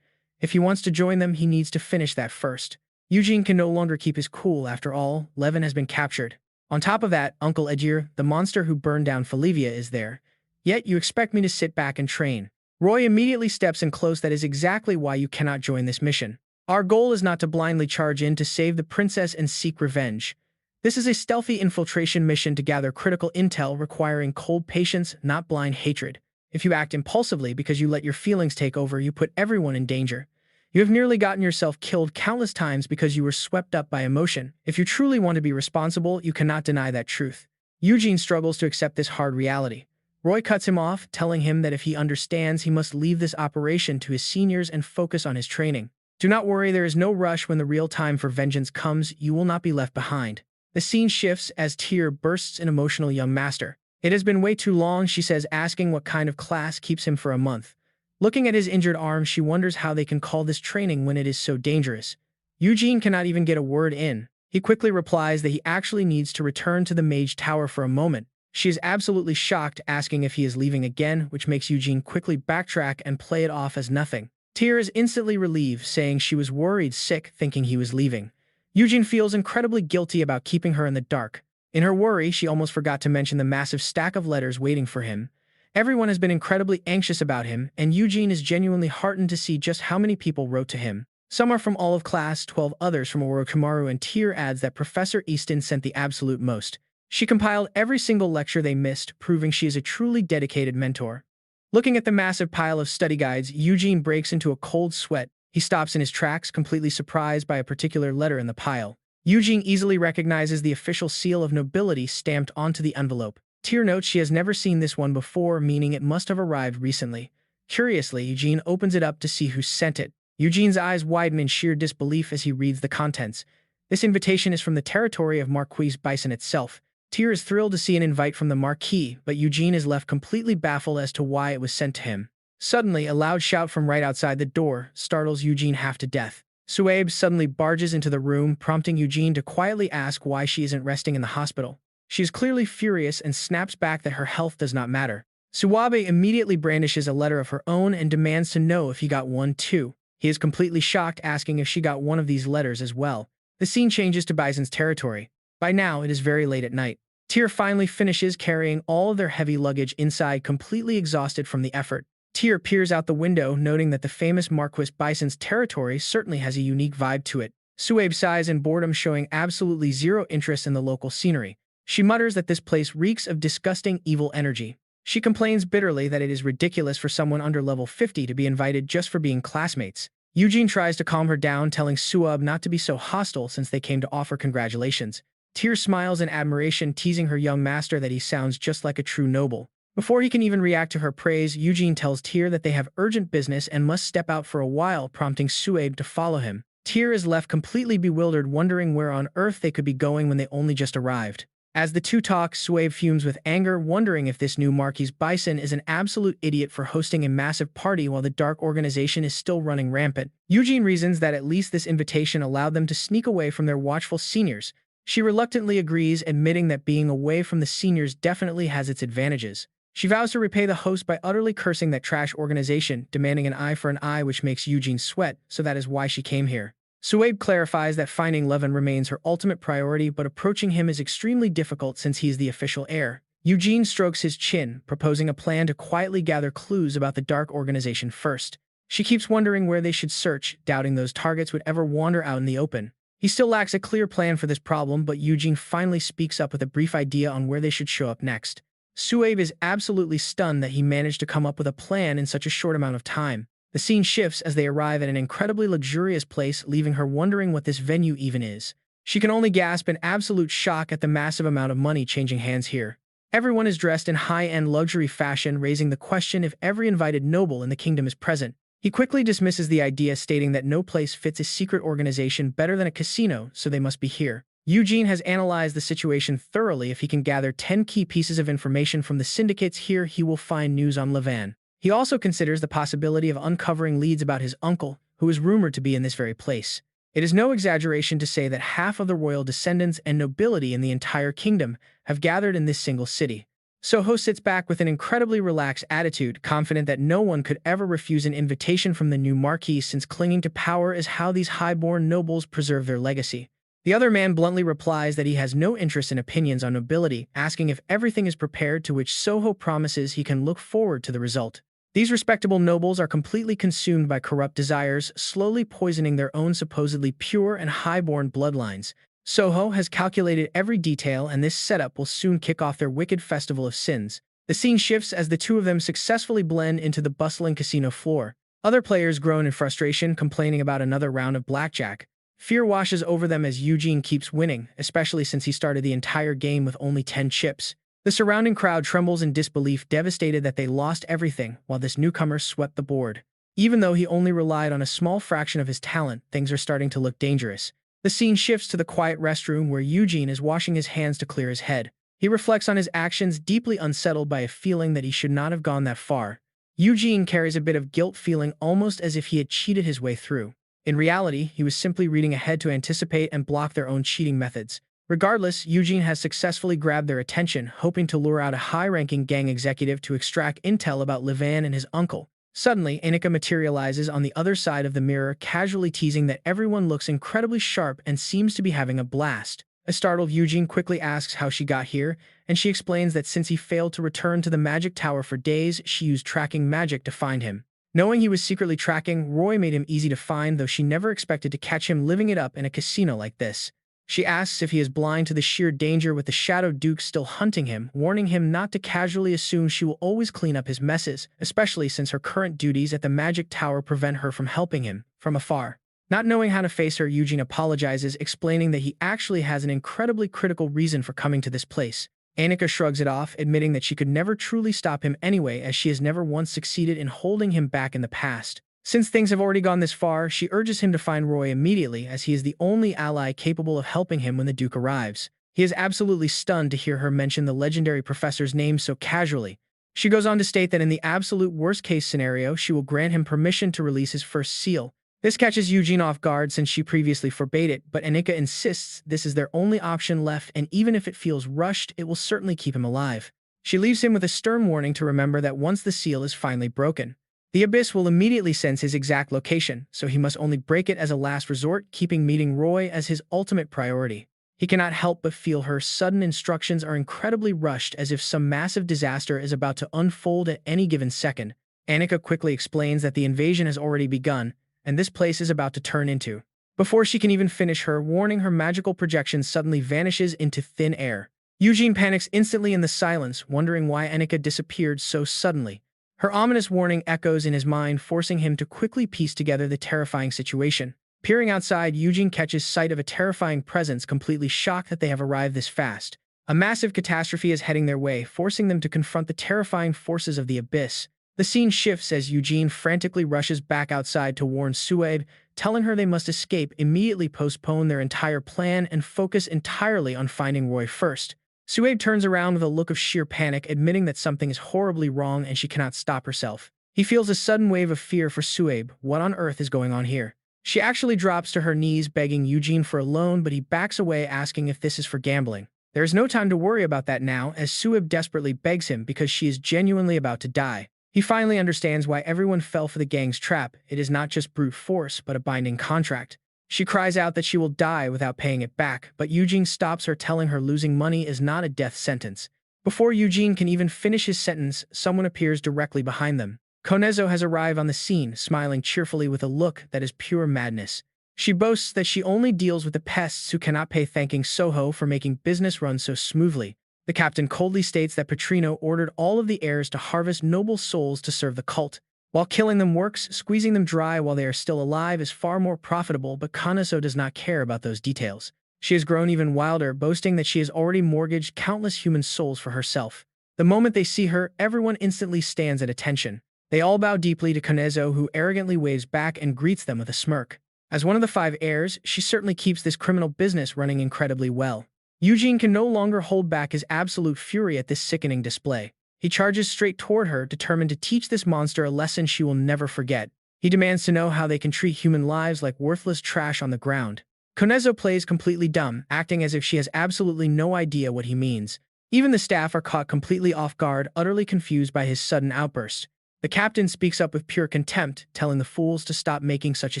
If he wants to join them, he needs to finish that first. Eugene can no longer keep his cool. After all, Levin has been captured. On top of that, Uncle Edir, the monster who burned down Felivia, is there. Yet you expect me to sit back and train. Roy immediately steps in close. That is exactly why you cannot join this mission. Our goal is not to blindly charge in to save the princess and seek revenge. This is a stealthy infiltration mission to gather critical intel requiring cold patience, not blind hatred. If you act impulsively because you let your feelings take over, you put everyone in danger. You have nearly gotten yourself killed countless times because you were swept up by emotion. If you truly want to be responsible, you cannot deny that truth. Eugene struggles to accept this hard reality. Roy cuts him off, telling him that if he understands, he must leave this operation to his seniors and focus on his training. Do not worry, there is no rush. When the real time for vengeance comes, you will not be left behind. The scene shifts as Tyr bursts an emotional young master. It has been way too long, she says, asking what kind of class keeps him for a month. Looking at his injured arm, she wonders how they can call this training when it is so dangerous. Eugene cannot even get a word in. He quickly replies that he actually needs to return to the mage tower for a moment. She is absolutely shocked, asking if he is leaving again, which makes Eugene quickly backtrack and play it off as nothing. Tyr is instantly relieved, saying she was worried sick, thinking he was leaving. Eugene feels incredibly guilty about keeping her in the dark. In her worry, she almost forgot to mention the massive stack of letters waiting for him. Everyone has been incredibly anxious about him, and Eugene is genuinely heartened to see just how many people wrote to him. Some are from all of class 12, others from Orochimaru, and Tyr adds that Professor Easton sent the absolute most. She compiled every single lecture they missed, proving she is a truly dedicated mentor. Looking at the massive pile of study guides, Eugene breaks into a cold sweat. He stops in his tracks, completely surprised by a particular letter in the pile. Eugene easily recognizes the official seal of nobility stamped onto the envelope. Tyr notes she has never seen this one before, meaning it must have arrived recently. Curiously, Eugene opens it up to see who sent it. Eugene's eyes widen in sheer disbelief as he reads the contents. This invitation is from the territory of Marquis Bison itself. Tyr is thrilled to see an invite from the Marquis, but Eugene is left completely baffled as to why it was sent to him. Suddenly, a loud shout from right outside the door startles Eugene half to death. Suabe suddenly barges into the room, prompting Eugene to quietly ask why she isn't resting in the hospital. She is clearly furious and snaps back that her health does not matter. Suabe immediately brandishes a letter of her own and demands to know if he got one too. He is completely shocked, asking if she got one of these letters as well. The scene changes to Bison's territory. By now, it is very late at night. Tyr finally finishes carrying all of their heavy luggage inside, completely exhausted from the effort. Tyr peers out the window, noting that the famous Marquis Bison's territory certainly has a unique vibe to it. Suabe sighs in boredom, showing absolutely zero interest in the local scenery. She mutters that this place reeks of disgusting evil energy. She complains bitterly that it is ridiculous for someone under level 50 to be invited just for being classmates. Eugene tries to calm her down, telling Suabe not to be so hostile since they came to offer congratulations. Tyr smiles in admiration, teasing her young master that he sounds just like a true noble. Before he can even react to her praise, Eugene tells Tyr that they have urgent business and must step out for a while, prompting Suabe to follow him. Tyr is left completely bewildered, wondering where on earth they could be going when they only just arrived. As the two talk, Suabe fumes with anger, wondering if this new Marquis Bison is an absolute idiot for hosting a massive party while the dark organization is still running rampant. Eugene reasons that at least this invitation allowed them to sneak away from their watchful seniors. She reluctantly agrees, admitting that being away from the seniors definitely has its advantages. She vows to repay the host by utterly cursing that trash organization, demanding an eye for an eye, which makes Eugene sweat, so that is why she came here. Suabe clarifies that finding Levin remains her ultimate priority, but approaching him is extremely difficult since he is the official heir. Eugene strokes his chin, proposing a plan to quietly gather clues about the dark organization first. She keeps wondering where they should search, doubting those targets would ever wander out in the open. He still lacks a clear plan for this problem, but Eugene finally speaks up with a brief idea on where they should show up next. Suabe is absolutely stunned that he managed to come up with a plan in such a short amount of time. The scene shifts as they arrive at an incredibly luxurious place, leaving her wondering what this venue even is. She can only gasp in absolute shock at the massive amount of money changing hands here. Everyone is dressed in high-end luxury fashion, raising the question if every invited noble in the kingdom is present. He quickly dismisses the idea, stating that no place fits a secret organization better than a casino, so they must be here. Eugene has analyzed the situation thoroughly. If he can gather 10 key pieces of information from the syndicates here, he will find news on Levin. He also considers the possibility of uncovering leads about his uncle, who is rumored to be in this very place. It is no exaggeration to say that half of the royal descendants and nobility in the entire kingdom have gathered in this single city. Soho sits back with an incredibly relaxed attitude, confident that no one could ever refuse an invitation from the new marquis, since clinging to power is how these high-born nobles preserve their legacy. The other man bluntly replies that he has no interest in opinions on nobility, asking if everything is prepared, to which Soho promises he can look forward to the result. These respectable nobles are completely consumed by corrupt desires, slowly poisoning their own supposedly pure and high-born bloodlines. Soho has calculated every detail, and this setup will soon kick off their wicked festival of sins. The scene shifts as the two of them successfully blend into the bustling casino floor. Other players groan in frustration, complaining about another round of blackjack. Fear washes over them as Eugene keeps winning, especially since he started the entire game with only 10 chips. The surrounding crowd trembles in disbelief, devastated that they lost everything, while this newcomer swept the board. Even though he only relied on a small fraction of his talent, things are starting to look dangerous. The scene shifts to the quiet restroom where Eugene is washing his hands to clear his head. He reflects on his actions, deeply unsettled by a feeling that he should not have gone that far. Eugene carries a bit of guilt, feeling almost as if he had cheated his way through. In reality, he was simply reading ahead to anticipate and block their own cheating methods. Regardless, Eugene has successfully grabbed their attention, hoping to lure out a high-ranking gang executive to extract intel about Levan and his uncle. Suddenly, Annika materializes on the other side of the mirror, casually teasing that everyone looks incredibly sharp and seems to be having a blast. A startled Eugene quickly asks how she got here, and she explains that since he failed to return to the magic tower for days, she used tracking magic to find him. Knowing he was secretly tracking, Roy made him easy to find, though she never expected to catch him living it up in a casino like this. She asks if he is blind to the sheer danger, with the Shadow Duke still hunting him, warning him not to casually assume she will always clean up his messes, especially since her current duties at the magic tower prevent her from helping him from afar. Not knowing how to face her, Eugene apologizes, explaining that he actually has an incredibly critical reason for coming to this place. Annika shrugs it off, admitting that she could never truly stop him anyway, as she has never once succeeded in holding him back in the past. Since things have already gone this far, she urges him to find Roy immediately, as he is the only ally capable of helping him when the Duke arrives. He is absolutely stunned to hear her mention the legendary professor's name so casually. She goes on to state that in the absolute worst-case scenario, she will grant him permission to release his first seal. This catches Eugene off guard, since she previously forbade it, but Annika insists this is their only option left, and even if it feels rushed, it will certainly keep him alive. She leaves him with a stern warning to remember that once the seal is finally broken, the Abyss will immediately sense his exact location, so he must only break it as a last resort, keeping meeting Roy as his ultimate priority. He cannot help but feel her sudden instructions are incredibly rushed, as if some massive disaster is about to unfold at any given second. Annika quickly explains that the invasion has already begun, and this place is about to turn into. Before she can even finish her warning, her magical projection suddenly vanishes into thin air. Eugene panics instantly in the silence, wondering why Annika disappeared so suddenly. Her ominous warning echoes in his mind, forcing him to quickly piece together the terrifying situation. Peering outside, Eugene catches sight of a terrifying presence, completely shocked that they have arrived this fast. A massive catastrophe is heading their way, forcing them to confront the terrifying forces of the Abyss. The scene shifts as Eugene frantically rushes back outside to warn Suede, telling her they must escape, immediately postpone their entire plan, and focus entirely on finding Roy first. Suede turns around with a look of sheer panic, admitting that something is horribly wrong and she cannot stop herself. He feels a sudden wave of fear for Suede. What on earth is going on here? She actually drops to her knees, begging Eugene for a loan, but he backs away, asking if this is for gambling. There is no time to worry about that now, as Suede desperately begs him because she is genuinely about to die. He finally understands why everyone fell for the gang's trap. It is not just brute force, but a binding contract. She cries out that she will die without paying it back, but Eugene stops her, telling her losing money is not a death sentence. Before Eugene can even finish his sentence, someone appears directly behind them. Konezo has arrived on the scene, smiling cheerfully with a look that is pure madness. She boasts that she only deals with the pests who cannot pay, thanking Soho for making business run so smoothly. The captain coldly states that Petrino ordered all of the heirs to harvest noble souls to serve the cult. While killing them works, squeezing them dry while they are still alive is far more profitable, but Konezo does not care about those details. She has grown even wilder, boasting that she has already mortgaged countless human souls for herself. The moment they see her, everyone instantly stands at attention. They all bow deeply to Konezo, who arrogantly waves back and greets them with a smirk. As one of the 5 heirs, she certainly keeps this criminal business running incredibly well. Eugene can no longer hold back his absolute fury at this sickening display. He charges straight toward her, determined to teach this monster a lesson she will never forget. He demands to know how they can treat human lives like worthless trash on the ground. Konezo plays completely dumb, acting as if she has absolutely no idea what he means. Even the staff are caught completely off guard, utterly confused by his sudden outburst. The captain speaks up with pure contempt, telling the fools to stop making such a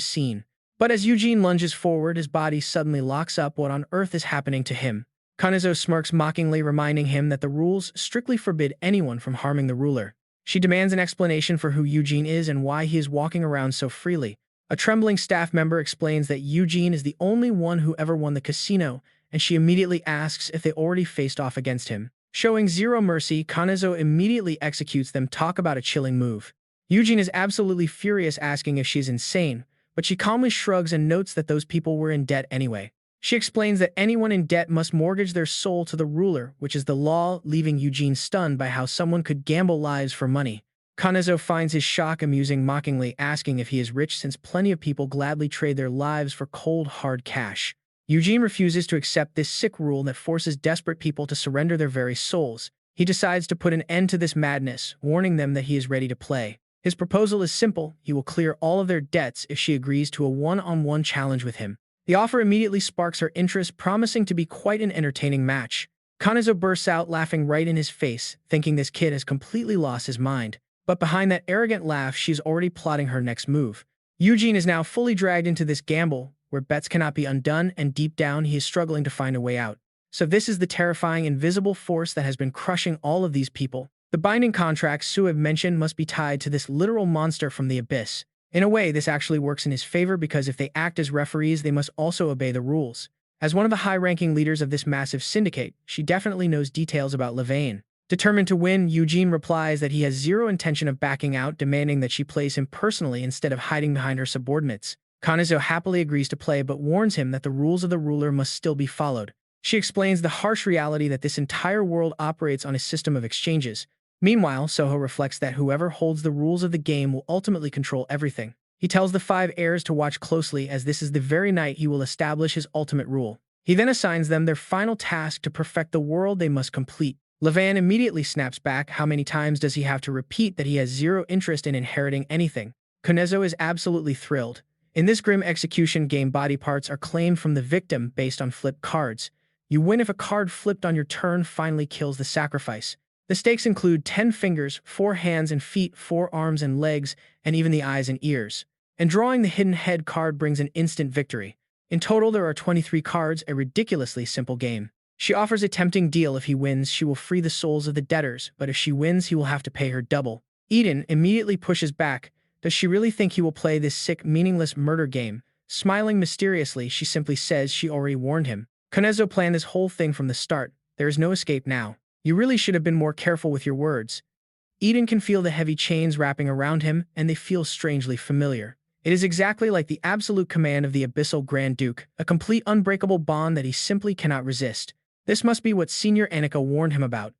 scene. But as Eugene lunges forward, his body suddenly locks up. What on earth is happening to him? Konezo smirks mockingly, reminding him that the rules strictly forbid anyone from harming the ruler. She demands an explanation for who Eugene is and why he is walking around so freely. A trembling staff member explains that Eugene is the only one who ever won the casino, and she immediately asks if they already faced off against him. Showing zero mercy, Konezo immediately executes them. Talk about a chilling move. Eugene is absolutely furious, asking if she's insane, but she calmly shrugs and notes that those people were in debt anyway. She explains that anyone in debt must mortgage their soul to the ruler, which is the law, leaving Eugene stunned by how someone could gamble lives for money. Konezo finds his shock amusing, mockingly asking if he is rich since plenty of people gladly trade their lives for cold, hard cash. Eugene refuses to accept this sick rule that forces desperate people to surrender their very souls. He decides to put an end to this madness, warning them that he is ready to play. His proposal is simple: he will clear all of their debts if she agrees to a one-on-one challenge with him. The offer immediately sparks her interest, promising to be quite an entertaining match. Konezo bursts out laughing right in his face, thinking this kid has completely lost his mind. But behind that arrogant laugh, she's already plotting her next move. Eugene is now fully dragged into this gamble, where bets cannot be undone, and deep down he is struggling to find a way out. So this is the terrifying invisible force that has been crushing all of these people. The binding contracts Sueb mentioned must be tied to this literal monster from the abyss. In a way, this actually works in his favor because if they act as referees, they must also obey the rules. As one of the high-ranking leaders of this massive syndicate, she definitely knows details about Levane. Determined to win, Eugene replies that he has zero intention of backing out, demanding that she plays him personally instead of hiding behind her subordinates. Konezo happily agrees to play but warns him that the rules of the ruler must still be followed. She explains the harsh reality that this entire world operates on a system of exchanges. Meanwhile, Soho reflects that whoever holds the rules of the game will ultimately control everything. He tells the 5 heirs to watch closely, as this is the very night he will establish his ultimate rule. He then assigns them their final task to perfect the world they must complete. Levane immediately snaps back. How many times does he have to repeat that he has zero interest in inheriting anything? Konezo is absolutely thrilled. In this grim execution game, body parts are claimed from the victim based on flipped cards. You win if a card flipped on your turn finally kills the sacrifice. The stakes include 10 fingers, 4 hands and feet, 4 arms and legs, and even the eyes and ears. And drawing the hidden head card brings an instant victory. In total, there are 23 cards, a ridiculously simple game. She offers a tempting deal: if he wins, she will free the souls of the debtors, but if she wins, he will have to pay her double. Eden immediately pushes back. Does she really think he will play this sick, meaningless murder game? Smiling mysteriously, she simply says she already warned him. Konezo planned this whole thing from the start. There is no escape now. You really should have been more careful with your words. Eden can feel the heavy chains wrapping around him, and they feel strangely familiar. It is exactly like the absolute command of the Abyssal Grand Duke, a complete unbreakable bond that he simply cannot resist. This must be what Senior Annika warned him about.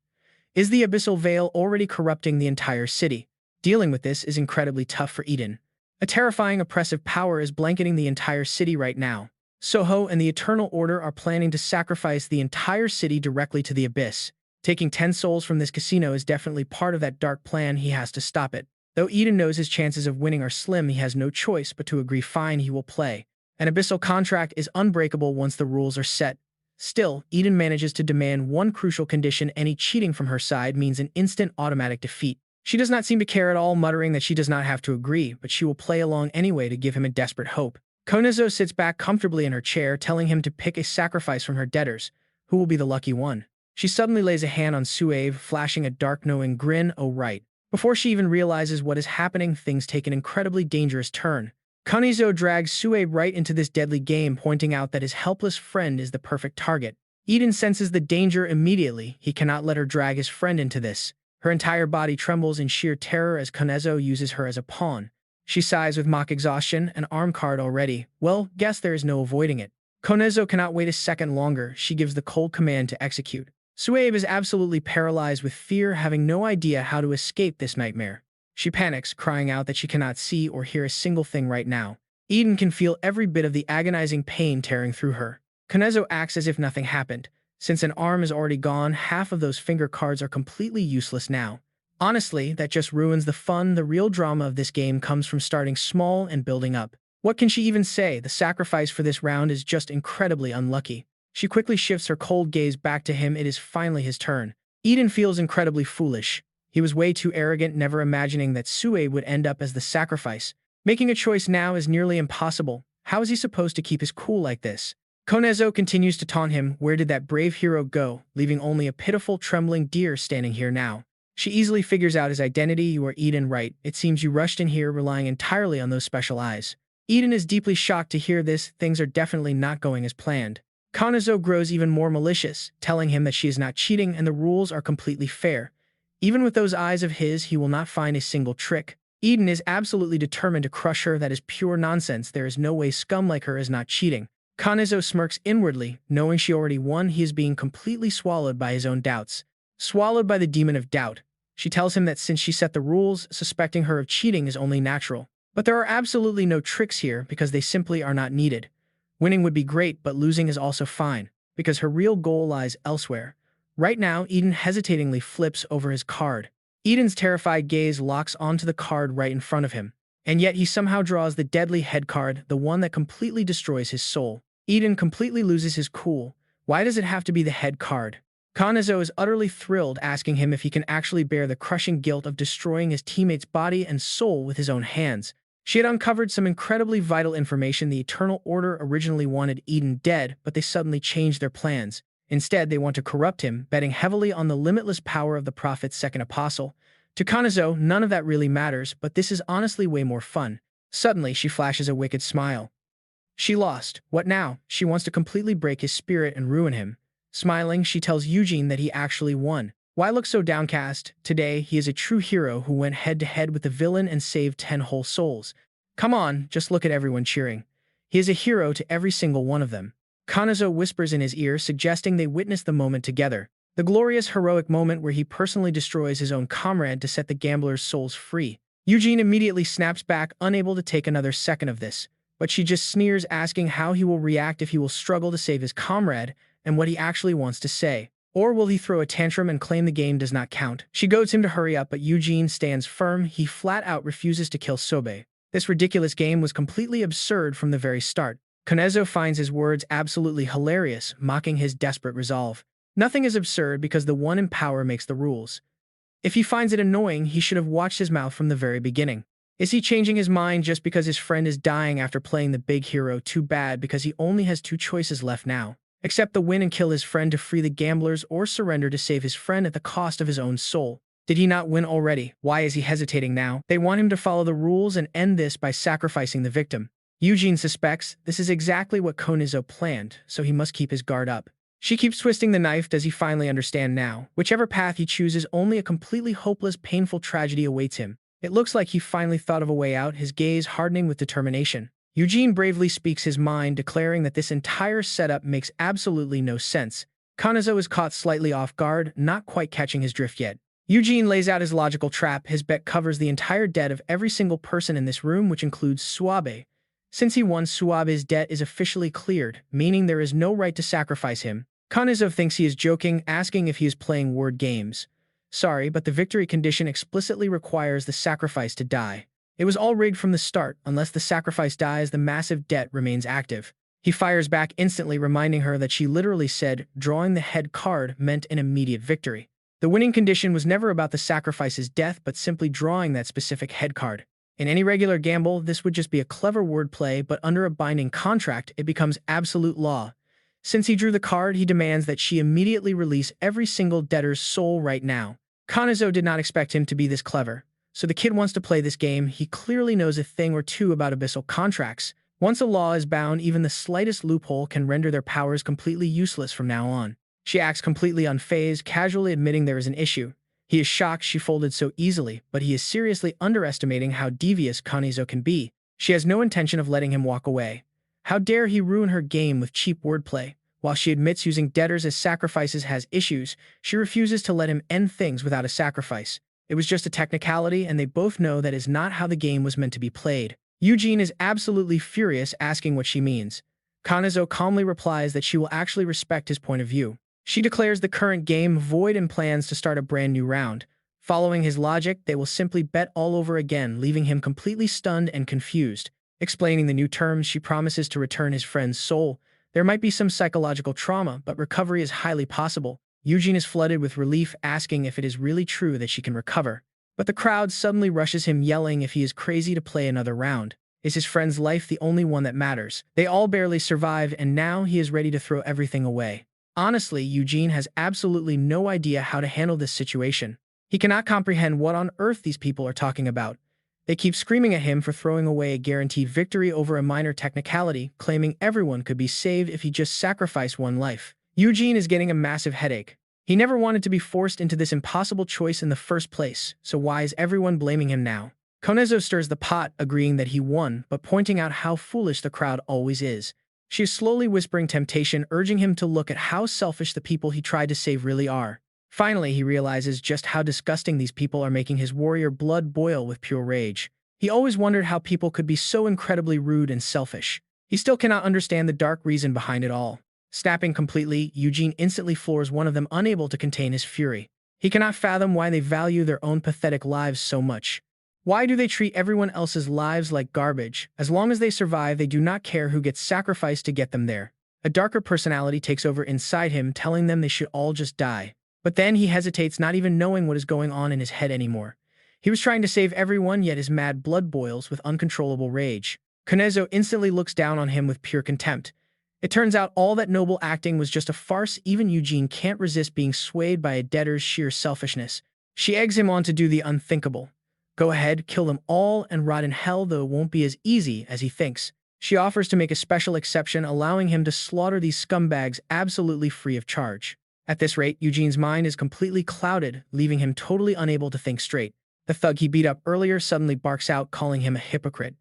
Is the Abyssal Veil already corrupting the entire city? Dealing with this is incredibly tough for Eden. A terrifying oppressive power is blanketing the entire city right now. Soho and the Eternal Order are planning to sacrifice the entire city directly to the Abyss. Taking 10 souls from this casino is definitely part of that dark plan. He has to stop it. Though Eden knows his chances of winning are slim, he has no choice but to agree. Fine, he will play. An abyssal contract is unbreakable once the rules are set. Still, Eden manages to demand one crucial condition: any cheating from her side means an instant automatic defeat. She does not seem to care at all, muttering that she does not have to agree, but she will play along anyway to give him a desperate hope. Konezo sits back comfortably in her chair, telling him to pick a sacrifice from her debtors. Who will be the lucky one? She suddenly lays a hand on Suave, flashing a dark knowing grin. Oh right. Before she even realizes what is happening, things take an incredibly dangerous turn. Konezo drags Suave right into this deadly game, pointing out that his helpless friend is the perfect target. Eden senses the danger immediately. He cannot let her drag his friend into this. Her entire body trembles in sheer terror as Konezo uses her as a pawn. She sighs with mock exhaustion. An arm card already. Well, guess there is no avoiding it. Konezo cannot wait a second longer. She gives the cold command to execute. Suave is absolutely paralyzed with fear, having no idea how to escape this nightmare. She panics, crying out that she cannot see or hear a single thing right now. Eden can feel every bit of the agonizing pain tearing through her. Konezo acts as if nothing happened. Since an arm is already gone, half of those finger cards are completely useless now. Honestly, that just ruins the fun. The real drama of this game comes from starting small and building up. What can she even say? The sacrifice for this round is just incredibly unlucky. She quickly shifts her cold gaze back to him. It is finally his turn. Eden feels incredibly foolish. He was way too arrogant, never imagining that Sue would end up as the sacrifice. Making a choice now is nearly impossible. How is he supposed to keep his cool like this? Konezo continues to taunt him. Where did that brave hero go, leaving only a pitiful, trembling deer standing here now? She easily figures out his identity. You are Eden, right? It seems you rushed in here relying entirely on those special eyes. Eden is deeply shocked to hear this. Things are definitely not going as planned. Konezo grows even more malicious, telling him that she is not cheating and the rules are completely fair. Even with those eyes of his, he will not find a single trick. Eden is absolutely determined to crush her. That is pure nonsense. There is no way scum like her is not cheating. Konezo smirks inwardly, knowing she already won. He is being completely swallowed by his own doubts. Swallowed by the demon of doubt. She tells him that since she set the rules, suspecting her of cheating is only natural. But there are absolutely no tricks here because they simply are not needed. Winning would be great, but losing is also fine, because her real goal lies elsewhere. Right now, Eden hesitatingly flips over his card. Eden's terrified gaze locks onto the card right in front of him. And yet he somehow draws the deadly head card, the one that completely destroys his soul. Eden completely loses his cool. Why does it have to be the head card? Konezo is utterly thrilled, asking him if he can actually bear the crushing guilt of destroying his teammate's body and soul with his own hands. She had uncovered some incredibly vital information. The Eternal Order originally wanted Eden dead, but they suddenly changed their plans. Instead, they want to corrupt him, betting heavily on the limitless power of the Prophet's second apostle. To Konezo, none of that really matters, but this is honestly way more fun. Suddenly, she flashes a wicked smile. She lost. What now? She wants to completely break his spirit and ruin him. Smiling, she tells Eugene that he actually won. Why look so downcast? Today, he is a true hero who went head-to-head with the villain and saved 10 whole souls. Come on, just look at everyone cheering. He is a hero to every single one of them. Konezo whispers in his ear, suggesting they witness the moment together. The glorious heroic moment where he personally destroys his own comrade to set the gambler's souls free. Eugene immediately snaps back, unable to take another second of this. But she just sneers, asking how he will react if he will struggle to save his comrade and what he actually wants to say. Or will he throw a tantrum and claim the game does not count? She goads him to hurry up, but Eugene stands firm. He flat out refuses to kill Sobe. This ridiculous game was completely absurd from the very start. Konezo finds his words absolutely hilarious, mocking his desperate resolve. Nothing is absurd because the one in power makes the rules. If he finds it annoying, he should have watched his mouth from the very beginning. Is he changing his mind just because his friend is dying after playing the big hero? Too bad, because he only has 2 choices left now. Accept the win and kill his friend to free the gamblers, or surrender to save his friend at the cost of his own soul. Did he not win already? Why is he hesitating now? They want him to follow the rules and end this by sacrificing the victim. Eugene suspects this is exactly what Konezo planned, so he must keep his guard up. She keeps twisting the knife. Does he finally understand now? Whichever path he chooses, only a completely hopeless, painful tragedy awaits him. It looks like he finally thought of a way out, his gaze hardening with determination. Eugene bravely speaks his mind, declaring that this entire setup makes absolutely no sense. Konezo is caught slightly off guard, not quite catching his drift yet. Eugene lays out his logical trap. His bet covers the entire debt of every single person in this room, which includes Suabe. Since he won, Suabe's debt is officially cleared, meaning there is no right to sacrifice him. Konezo thinks he is joking, asking if he is playing word games. Sorry, but the victory condition explicitly requires the sacrifice to die. It was all rigged from the start. Unless the sacrifice dies, the massive debt remains active. He fires back instantly, reminding her that she literally said drawing the head card meant an immediate victory. The winning condition was never about the sacrifice's death, but simply drawing that specific head card. In any regular gamble, this would just be a clever wordplay, but under a binding contract, it becomes absolute law. Since he drew the card, he demands that she immediately release every single debtor's soul right now. Konezo did not expect him to be this clever. So the kid wants to play this game. He clearly knows a thing or two about abyssal contracts. Once a law is bound, even the slightest loophole can render their powers completely useless from now on. She acts completely unfazed, casually admitting there is an issue. He is shocked she folded so easily, but he is seriously underestimating how devious Konezo can be. She has no intention of letting him walk away. How dare he ruin her game with cheap wordplay? While she admits using debtors as sacrifices has issues, she refuses to let him end things without a sacrifice. It was just a technicality, and they both know that is not how the game was meant to be played. Eugene is absolutely furious, asking what she means. Konezo calmly replies that she will actually respect his point of view. She declares the current game void and plans to start a brand new round. Following his logic, they will simply bet all over again, leaving him completely stunned and confused. Explaining the new terms, she promises to return his friend's soul. There might be some psychological trauma, but recovery is highly possible. Eugene is flooded with relief, asking if it is really true that she can recover. But the crowd suddenly rushes him, yelling if he is crazy to play another round. Is his friend's life the only one that matters? They all barely survive, and now he is ready to throw everything away. Honestly, Eugene has absolutely no idea how to handle this situation. He cannot comprehend what on earth these people are talking about. They keep screaming at him for throwing away a guaranteed victory over a minor technicality, claiming everyone could be saved if he just sacrificed one life. Eugene is getting a massive headache. He never wanted to be forced into this impossible choice in the first place, so why is everyone blaming him now? Konezo stirs the pot, agreeing that he won, but pointing out how foolish the crowd always is. She is slowly whispering temptation, urging him to look at how selfish the people he tried to save really are. Finally, he realizes just how disgusting these people are, making his warrior blood boil with pure rage. He always wondered how people could be so incredibly rude and selfish. He still cannot understand the dark reason behind it all. Snapping completely, Eugene instantly floors one of them, unable to contain his fury. He cannot fathom why they value their own pathetic lives so much. Why do they treat everyone else's lives like garbage? As long as they survive, they do not care who gets sacrificed to get them there. A darker personality takes over inside him, telling them they should all just die. But then he hesitates, not even knowing what is going on in his head anymore. He was trying to save everyone, yet his mad blood boils with uncontrollable rage. Konezo instantly looks down on him with pure contempt. It turns out all that noble acting was just a farce. Even Eugene can't resist being swayed by a debtor's sheer selfishness. She eggs him on to do the unthinkable. Go ahead, kill them all and rot in hell, though it won't be as easy as he thinks. She offers to make a special exception, allowing him to slaughter these scumbags absolutely free of charge. At this rate, Eugene's mind is completely clouded, leaving him totally unable to think straight. The thug he beat up earlier suddenly barks out, calling him a hypocrite.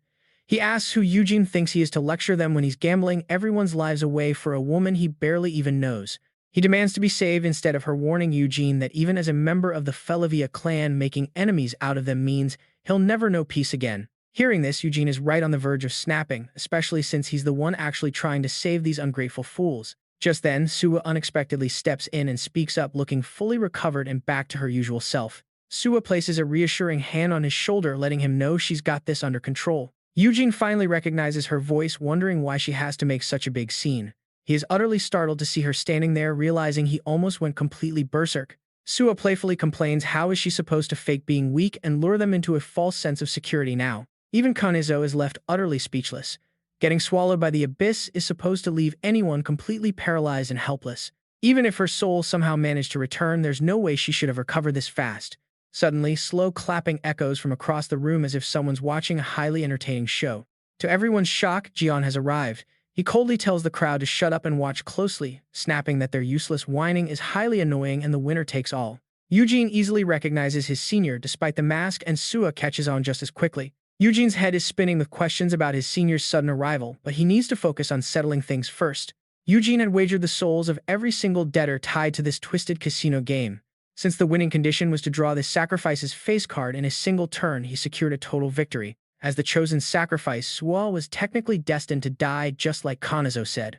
He asks who Eugene thinks he is to lecture them when he's gambling everyone's lives away for a woman he barely even knows. He demands to be saved instead of her, warning Eugene that even as a member of the Felivia clan, making enemies out of them means he'll never know peace again. Hearing this, Eugene is right on the verge of snapping, especially since he's the one actually trying to save these ungrateful fools. Just then, Suwa unexpectedly steps in and speaks up, looking fully recovered and back to her usual self. Suwa places a reassuring hand on his shoulder, letting him know she's got this under control. Eugene finally recognizes her voice, wondering why she has to make such a big scene. He is utterly startled to see her standing there, realizing he almost went completely berserk. Suwa playfully complains how is she supposed to fake being weak and lure them into a false sense of security now. Even Konezo is left utterly speechless. Getting swallowed by the abyss is supposed to leave anyone completely paralyzed and helpless. Even if her soul somehow managed to return, there's no way she should have recovered this fast. Suddenly, slow clapping echoes from across the room as if someone's watching a highly entertaining show. To everyone's shock, Jian has arrived. He coldly tells the crowd to shut up and watch closely, snapping that their useless whining is highly annoying and the winner takes all. Eugene easily recognizes his senior despite the mask, and Suwa catches on just as quickly. Eugene's head is spinning with questions about his senior's sudden arrival, but he needs to focus on settling things first. Eugene had wagered the souls of every single debtor tied to this twisted casino game. Since the winning condition was to draw the sacrifice's face card in a single turn, he secured a total victory. As the chosen sacrifice, Suwa was technically destined to die, just like Konezo said.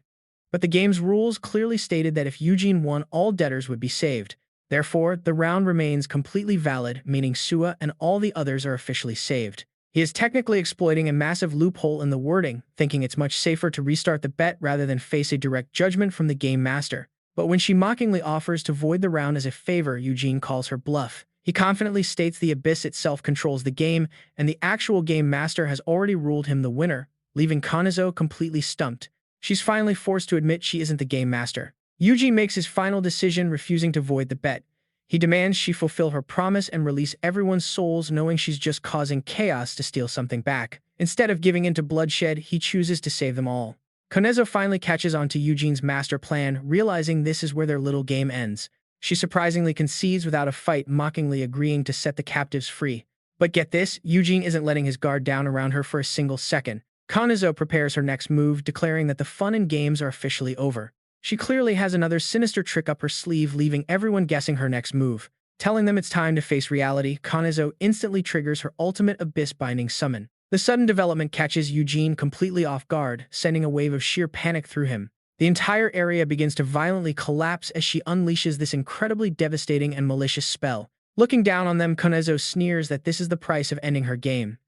But the game's rules clearly stated that if Eugene won, all debtors would be saved. Therefore, the round remains completely valid, meaning Suwa and all the others are officially saved. He is technically exploiting a massive loophole in the wording, thinking it's much safer to restart the bet rather than face a direct judgment from the game master. But when she mockingly offers to void the round as a favor, Eugene calls her bluff. He confidently states the abyss itself controls the game, and the actual game master has already ruled him the winner, leaving Konezo completely stumped. She's finally forced to admit she isn't the game master. Eugene makes his final decision, refusing to void the bet. He demands she fulfill her promise and release everyone's souls, knowing she's just causing chaos to steal something back. Instead of giving in to bloodshed, he chooses to save them all. Konezo finally catches on to Eugene's master plan, realizing this is where their little game ends. She surprisingly concedes without a fight, mockingly agreeing to set the captives free. But get this, Eugene isn't letting his guard down around her for a single second. Konezo prepares her next move, declaring that the fun and games are officially over. She clearly has another sinister trick up her sleeve, leaving everyone guessing her next move. Telling them it's time to face reality, Konezo instantly triggers her ultimate abyss-binding summon. The sudden development catches Eugene completely off guard, sending a wave of sheer panic through him. The entire area begins to violently collapse as she unleashes this incredibly devastating and malicious spell. Looking down on them, Konezo sneers that this is the price of ending her game.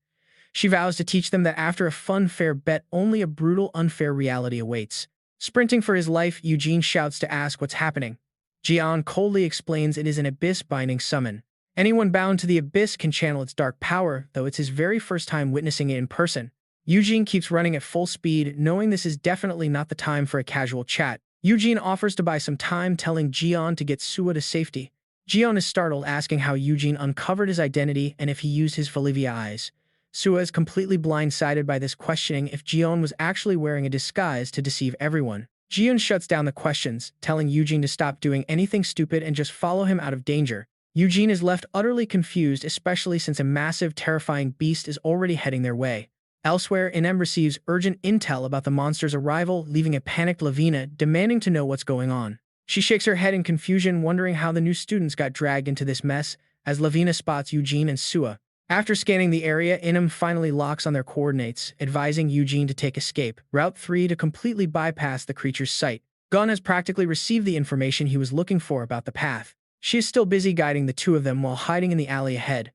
She vows to teach them that after a fun, fair bet, only a brutal, unfair reality awaits. Sprinting for his life, Eugene shouts to ask what's happening. Jian coldly explains it is an abyss-binding summon. Anyone bound to the abyss can channel its dark power, though it's his very first time witnessing it in person. Eugene keeps running at full speed, knowing this is definitely not the time for a casual chat. Eugene offers to buy some time, telling Jian to get Sua to safety. Jian is startled, asking how Eugene uncovered his identity and if he used his Felivia eyes. Sua is completely blindsided by this, questioning if Jian was actually wearing a disguise to deceive everyone. Jian shuts down the questions, telling Eugene to stop doing anything stupid and just follow him out of danger. Eugene is left utterly confused, especially since a massive, terrifying beast is already heading their way. Elsewhere, Inem receives urgent intel about the monster's arrival, leaving a panicked Lavina demanding to know what's going on. She shakes her head in confusion, wondering how the new students got dragged into this mess, as Lavina spots Eugene and Sua. After scanning the area, Inem finally locks on their coordinates, advising Eugene to take escape Route 3 to completely bypass the creature's sight. Gun has practically received the information he was looking for about the path. She is still busy guiding the two of them while hiding in the alley ahead.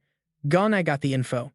Gun, I got the info.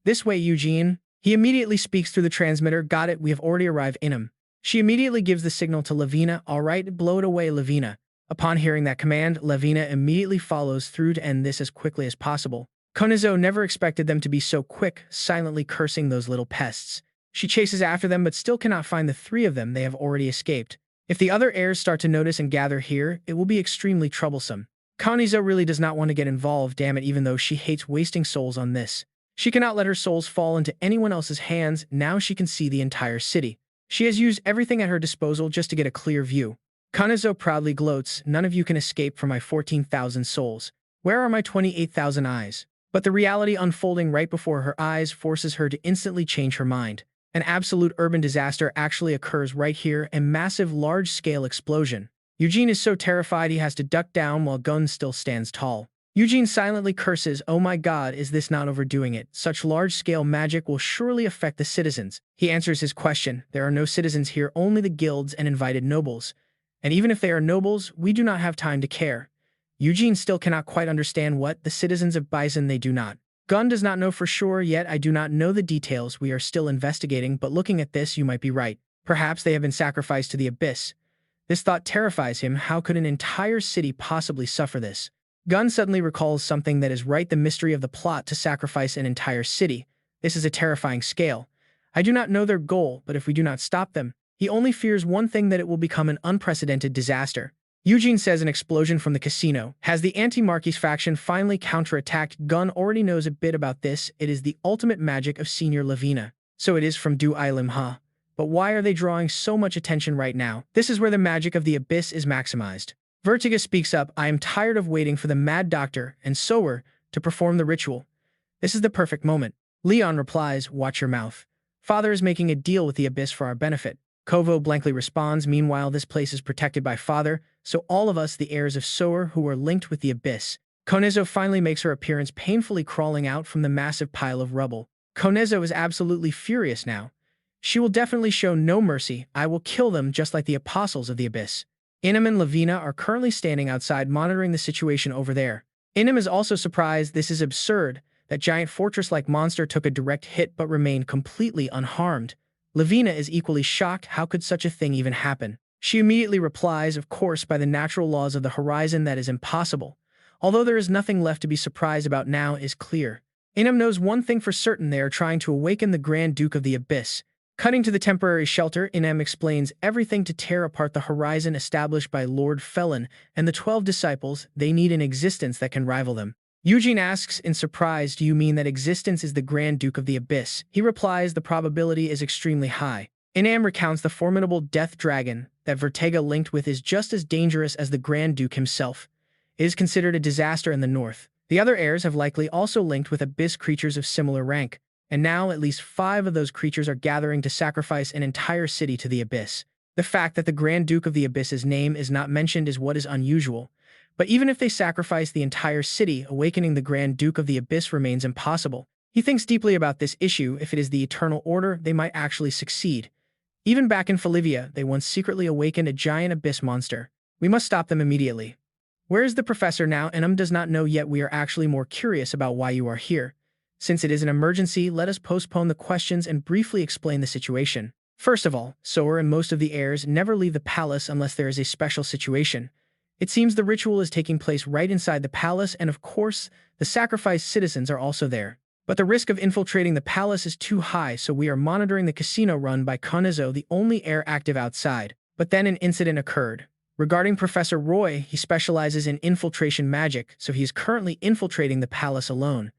This way, Eugene. He immediately speaks through the transmitter. Got it, we have already arrived. Inem. She immediately gives the signal to Lavina. All right, blow it away, Lavina. Upon hearing that command, Lavina immediately follows through to end this as quickly as possible. Konezo never expected them to be so quick, silently cursing those little pests. She chases after them but still cannot find the three of them. They have already escaped. If the other heirs start to notice and gather here, it will be extremely troublesome. Konezo really does not want to get involved, damn it, even though she hates wasting souls on this. She cannot let her souls fall into anyone else's hands. Now she can see the entire city. She has used everything at her disposal just to get a clear view. Konezo proudly gloats, none of you can escape from my 14,000 souls. Where are my 28,000 eyes? But the reality unfolding right before her eyes forces her to instantly change her mind. An absolute urban disaster actually occurs right here, a massive large-scale explosion. Eugene is so terrified he has to duck down while Gun still stands tall. Eugene silently curses, oh my god, is this not overdoing it? Such large-scale magic will surely affect the citizens. He answers his question, there are no citizens here, only the guilds and invited nobles. And even if they are nobles, we do not have time to care. Eugene still cannot quite understand what the citizens of Bison they do not. Gun does not know for sure yet. I do not know the details. We are still investigating, but looking at this, you might be right. Perhaps they have been sacrificed to the abyss. This thought terrifies him. How could an entire city possibly suffer this? Gun suddenly recalls something that is right, the mystery of the plot to sacrifice an entire city. This is a terrifying scale. I do not know their goal, but if we do not stop them, he only fears one thing, that it will become an unprecedented disaster. Eugene says an explosion from the casino. Has the anti-Marquis faction finally counterattacked? Gun already knows a bit about this. It is the ultimate magic of Senior Lavina. So it is from Du Ilim, huh? But why are they drawing so much attention right now? This is where the magic of the abyss is maximized. Vertiga speaks up, I am tired of waiting for the Mad Doctor and Sower to perform the ritual. This is the perfect moment. Leon replies, watch your mouth. Father is making a deal with the abyss for our benefit. Kovo blankly responds, meanwhile this place is protected by Father, so all of us, the heirs of Sower, who are linked with the abyss. Konezo finally makes her appearance, painfully crawling out from the massive pile of rubble. Konezo is absolutely furious now. She will definitely show no mercy. I will kill them just like the apostles of the abyss. Inem and Lavina are currently standing outside monitoring the situation over there. Inem is also surprised. This is absurd. That giant fortress-like monster took a direct hit but remained completely unharmed. Lavina is equally shocked. How could such a thing even happen? She immediately replies, of course, by the natural laws of the horizon that is impossible. Although there is nothing left to be surprised about now is clear. Inem knows one thing for certain, they are trying to awaken the Grand Duke of the Abyss. Cutting to the temporary shelter, Inem explains everything to tear apart the horizon established by Lord Felin and the 12 disciples. They need an existence that can rival them. Eugene asks in surprise, do you mean that existence is the Grand Duke of the Abyss? He replies, the probability is extremely high. Inem recounts the formidable death dragon that Vertiga linked with is just as dangerous as the Grand Duke himself. It is considered a disaster in the north. The other heirs have likely also linked with abyss creatures of similar rank, and now at least 5 of those creatures are gathering to sacrifice an entire city to the abyss. The fact that the Grand Duke of the Abyss's name is not mentioned is what is unusual. But even if they sacrifice the entire city, awakening the Grand Duke of the Abyss remains impossible. He thinks deeply about this issue. If it is the Eternal Order, they might actually succeed. Even back in Felivia, they once secretly awakened a giant abyss monster. We must stop them immediately. Where is the professor now? Enum does not know yet. We are actually more curious about why you are here. Since it is an emergency, let us postpone the questions and briefly explain the situation. First of all, Sower and most of the heirs never leave the palace unless there is a special situation. It seems the ritual is taking place right inside the palace, and of course, the sacrificed citizens are also there. But the risk of infiltrating the palace is too high, so we are monitoring the casino run by Konezo, the only heir active outside. But then an incident occurred. Regarding Professor Roy, he specializes in infiltration magic, so he is currently infiltrating the palace alone.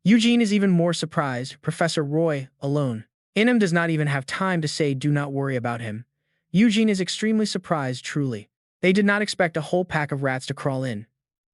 Eugene is even more surprised. Professor Roy, alone. Enum does not even have time to say do not worry about him. Eugene is extremely surprised, truly. They did not expect a whole pack of rats to crawl in.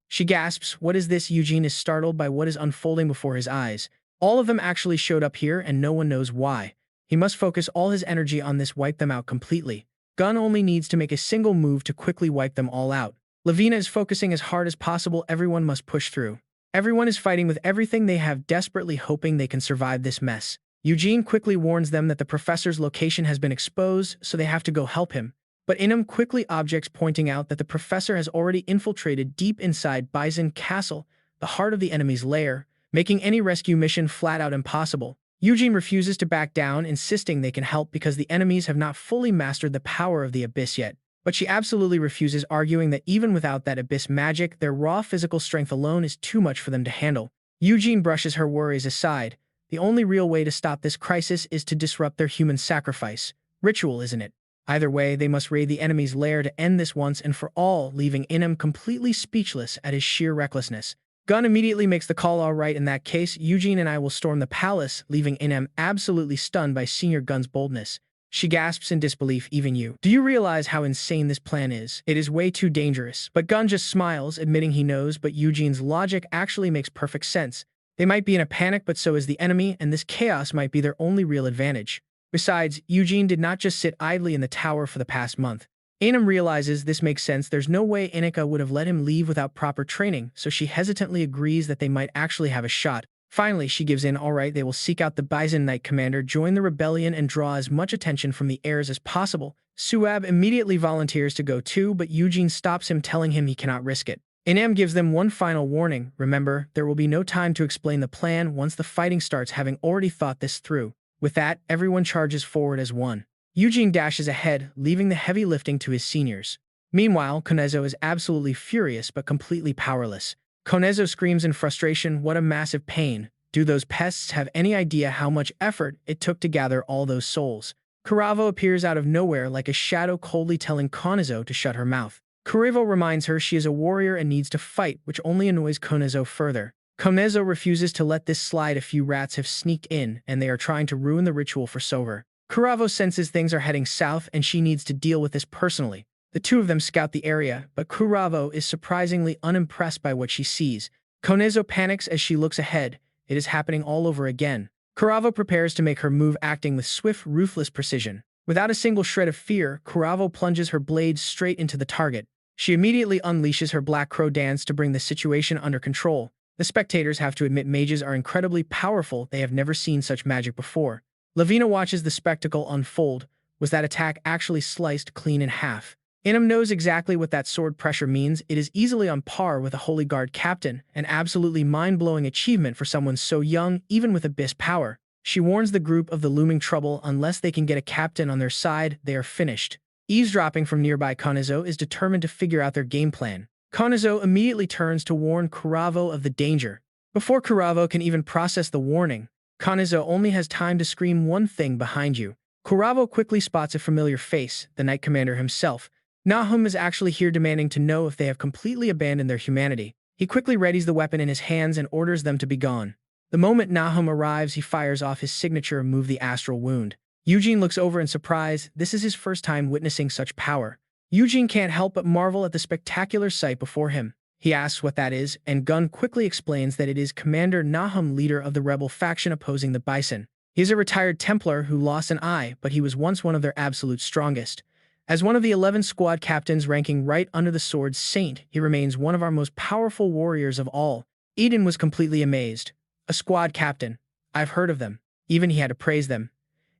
She gasps, what is this? Eugene is startled by what is unfolding before his eyes. All of them actually showed up here and no one knows why. He must focus all his energy on this, wipe them out completely. Gun only needs to make a single move to quickly wipe them all out. Lavina is focusing as hard as possible. Everyone must push through. Everyone is fighting with everything they have, desperately hoping they can survive this mess. Eugene quickly warns them that the professor's location has been exposed, so they have to go help him. But Enum quickly objects, pointing out that the professor has already infiltrated deep inside Bison Castle, the heart of the enemy's lair, making any rescue mission flat out impossible. Eugene refuses to back down, insisting they can help because the enemies have not fully mastered the power of the abyss yet. But she absolutely refuses, arguing that even without that abyss magic, their raw physical strength alone is too much for them to handle. Eugene brushes her worries aside. The only real way to stop this crisis is to disrupt their human sacrifice ritual, isn't it? Either way, they must raid the enemy's lair to end this once and for all, leaving Enum completely speechless at his sheer recklessness. Gun immediately makes the call. All right, in that case, Eugene and I will storm the palace, leaving Enum absolutely stunned by Senior Gun's boldness. She gasps in disbelief. Even you. Do you realize how insane this plan is? It is way too dangerous. But Gun just smiles, admitting he knows, but Eugene's logic actually makes perfect sense. They might be in a panic, but so is the enemy, and this chaos might be their only real advantage. Besides, Eugene did not just sit idly in the tower for the past month. Enum realizes this makes sense. There's no way Inika would have let him leave without proper training, so she hesitantly agrees that they might actually have a shot. Finally, she gives in. All right, they will seek out the Bison Knight commander, join the rebellion, and draw as much attention from the heirs as possible. Suab immediately volunteers to go too, but Eugene stops him, telling him he cannot risk it. Enum gives them one final warning. Remember, there will be no time to explain the plan once the fighting starts, having already thought this through. With that, everyone charges forward as one. Eugene dashes ahead, leaving the heavy lifting to his seniors. Meanwhile, Konezo is absolutely furious but completely powerless. Konezo screams in frustration, what a massive pain. Do those pests have any idea how much effort it took to gather all those souls? Kuravo appears out of nowhere like a shadow, coldly telling Konezo to shut her mouth. Kuravo reminds her she is a warrior and needs to fight, which only annoys Konezo further. Konezo refuses to let this slide. A few rats have sneaked in, and they are trying to ruin the ritual for Sover. Kuravo senses things are heading south, and she needs to deal with this personally. The two of them scout the area, but Kuravo is surprisingly unimpressed by what she sees. Konezo panics as she looks ahead. It is happening all over again. Kuravo prepares to make her move, acting with swift, ruthless precision. Without a single shred of fear, Kuravo plunges her blades straight into the target. She immediately unleashes her Black Crow dance to bring the situation under control. The spectators have to admit mages are incredibly powerful. They have never seen such magic before. Lavina watches the spectacle unfold. Was that attack actually sliced clean in half? Enum knows exactly what that sword pressure means. It is easily on par with a Holy Guard captain, an absolutely mind-blowing achievement for someone so young, even with abyss power. She warns the group of the looming trouble. Unless they can get a captain on their side, they are finished. Eavesdropping from nearby, Konezo is determined to figure out their game plan. Konezo immediately turns to warn Kuravo of the danger. Before Kuravo can even process the warning, Konezo only has time to scream one thing behind you. Kuravo quickly spots a familiar face, the Knight Commander himself. Nahum is actually here, demanding to know if they have completely abandoned their humanity. He quickly readies the weapon in his hands and orders them to be gone. The moment Nahum arrives, he fires off his signature move, the Astral Wound. Eugene looks over in surprise. This is his first time witnessing such power. Eugene can't help but marvel at the spectacular sight before him. He asks what that is, and Gun quickly explains that it is Commander Nahum, leader of the rebel faction opposing the Bison. He is a retired Templar who lost an eye, but he was once one of their absolute strongest. As one of the 11 squad captains ranking right under the Sword Saint, he remains one of our most powerful warriors of all. Eden was completely amazed. A squad captain. I've heard of them. Even he had to praise them.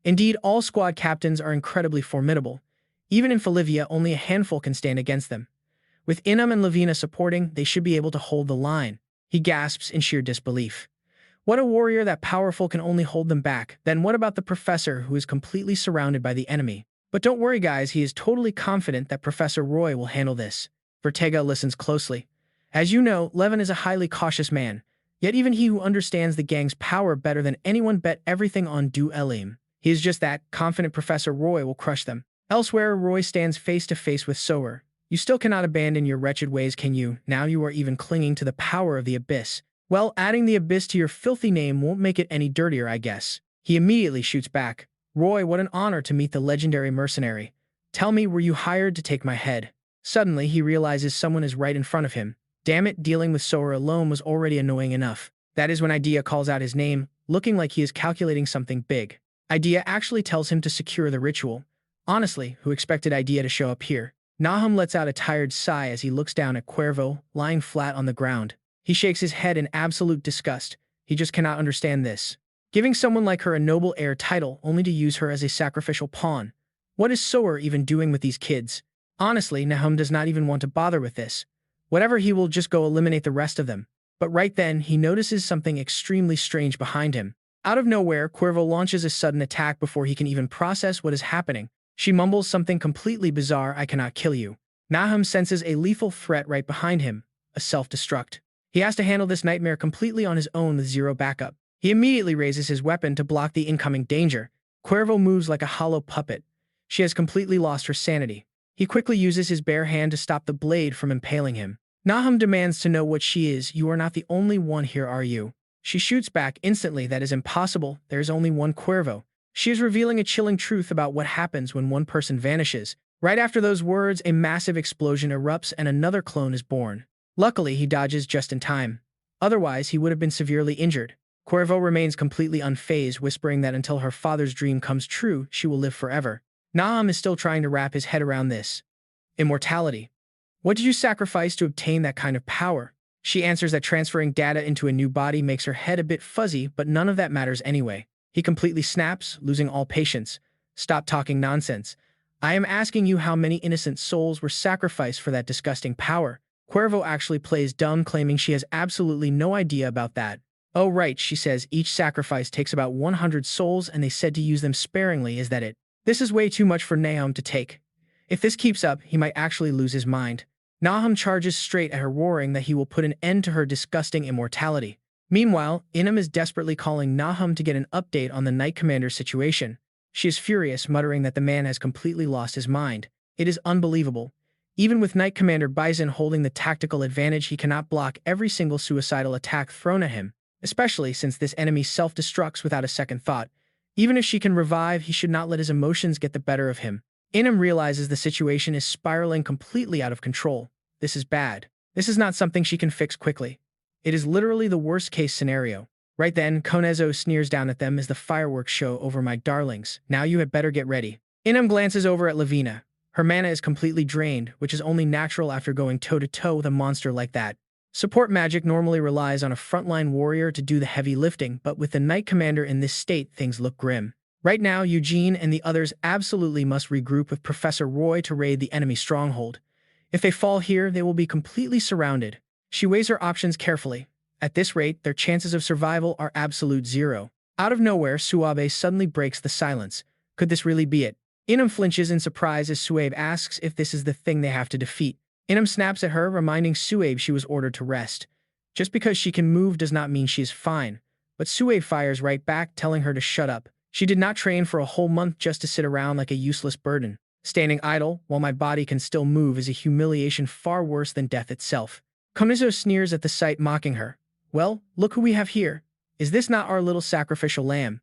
Indeed, all squad captains are incredibly formidable. Even in Felivia, only a handful can stand against them. With Inam and Lavina supporting, they should be able to hold the line. He gasps in sheer disbelief. What a warrior that powerful can only hold them back. Then what about the professor who is completely surrounded by the enemy? But don't worry guys, he is totally confident that Professor Roy will handle this. Vertega listens closely. As you know, Levin is a highly cautious man. Yet even he who understands the gang's power better than anyone bet everything on Du Elim. He is just that, confident Professor Roy will crush them. Elsewhere, Roy stands face to face with Sower. You still cannot abandon your wretched ways, can you? Now you are even clinging to the power of the Abyss. Well, adding the Abyss to your filthy name won't make it any dirtier, I guess. He immediately shoots back. Roy, what an honor to meet the legendary mercenary. Tell me, were you hired to take my head? Suddenly, he realizes someone is right in front of him. Damn it, dealing with Sower alone was already annoying enough. That is when Idea calls out his name, looking like he is calculating something big. Idea actually tells him to secure the ritual. Honestly, who expected Idea to show up here? Nahum lets out a tired sigh as he looks down at Cuervo, lying flat on the ground. He shakes his head in absolute disgust. He just cannot understand this. Giving someone like her a noble heir title only to use her as a sacrificial pawn. What is Sower even doing with these kids? Honestly, Nahum does not even want to bother with this. Whatever, he will just go eliminate the rest of them. But right then, he notices something extremely strange behind him. Out of nowhere, Cuervo launches a sudden attack before he can even process what is happening. She mumbles something completely bizarre, I cannot kill you. Nahum senses a lethal threat right behind him, a self-destruct. He has to handle this nightmare completely on his own with zero backup. He immediately raises his weapon to block the incoming danger. Cuervo moves like a hollow puppet. She has completely lost her sanity. He quickly uses his bare hand to stop the blade from impaling him. Nahum demands to know what she is. You are not the only one here, are you? She shoots back instantly. That is impossible. There is only one Cuervo. She is revealing a chilling truth about what happens when one person vanishes. Right after those words, a massive explosion erupts and another clone is born. Luckily, he dodges just in time. Otherwise, he would have been severely injured. Cuervo remains completely unfazed, whispering that until her father's dream comes true, she will live forever. Nahum is still trying to wrap his head around this. Immortality. What did you sacrifice to obtain that kind of power? She answers that transferring data into a new body makes her head a bit fuzzy, but none of that matters anyway. He completely snaps, losing all patience. Stop talking nonsense. I am asking you how many innocent souls were sacrificed for that disgusting power. Cuervo actually plays dumb, claiming she has absolutely no idea about that. Oh right, she says, each sacrifice takes about 100 souls and they said to use them sparingly, is that it? This is way too much for Nahum to take. If this keeps up, he might actually lose his mind. Nahum charges straight at her, roaring that he will put an end to her disgusting immortality. Meanwhile, Inam is desperately calling Nahum to get an update on the Knight Commander's situation. She is furious, muttering that the man has completely lost his mind. It is unbelievable. Even with Knight Commander Bison holding the tactical advantage, he cannot block every single suicidal attack thrown at him, especially since this enemy self-destructs without a second thought. Even if she can revive, he should not let his emotions get the better of him. Inam realizes the situation is spiraling completely out of control. This is bad. This is not something she can fix quickly. It is literally the worst-case scenario. Right then, Konezo sneers down at them as the fireworks show over, my darlings. Now you had better get ready. Inam glances over at Lavina. Her mana is completely drained, which is only natural after going toe-to-toe with a monster like that. Support magic normally relies on a frontline warrior to do the heavy lifting, but with the Knight Commander in this state, things look grim. Right now, Eugene and the others absolutely must regroup with Professor Roy to raid the enemy stronghold. If they fall here, they will be completely surrounded. She weighs her options carefully. At this rate, their chances of survival are absolute zero. Out of nowhere, Suabe suddenly breaks the silence. Could this really be it? Inam flinches in surprise as Suabe asks if this is the thing they have to defeat. Inam snaps at her, reminding Suabe she was ordered to rest. Just because she can move does not mean she is fine. But Suabe fires right back, telling her to shut up. She did not train for a whole month just to sit around like a useless burden. Standing idle, while my body can still move, is a humiliation far worse than death itself. Konezo sneers at the sight, mocking her. Well, look who we have here. Is this not our little sacrificial lamb?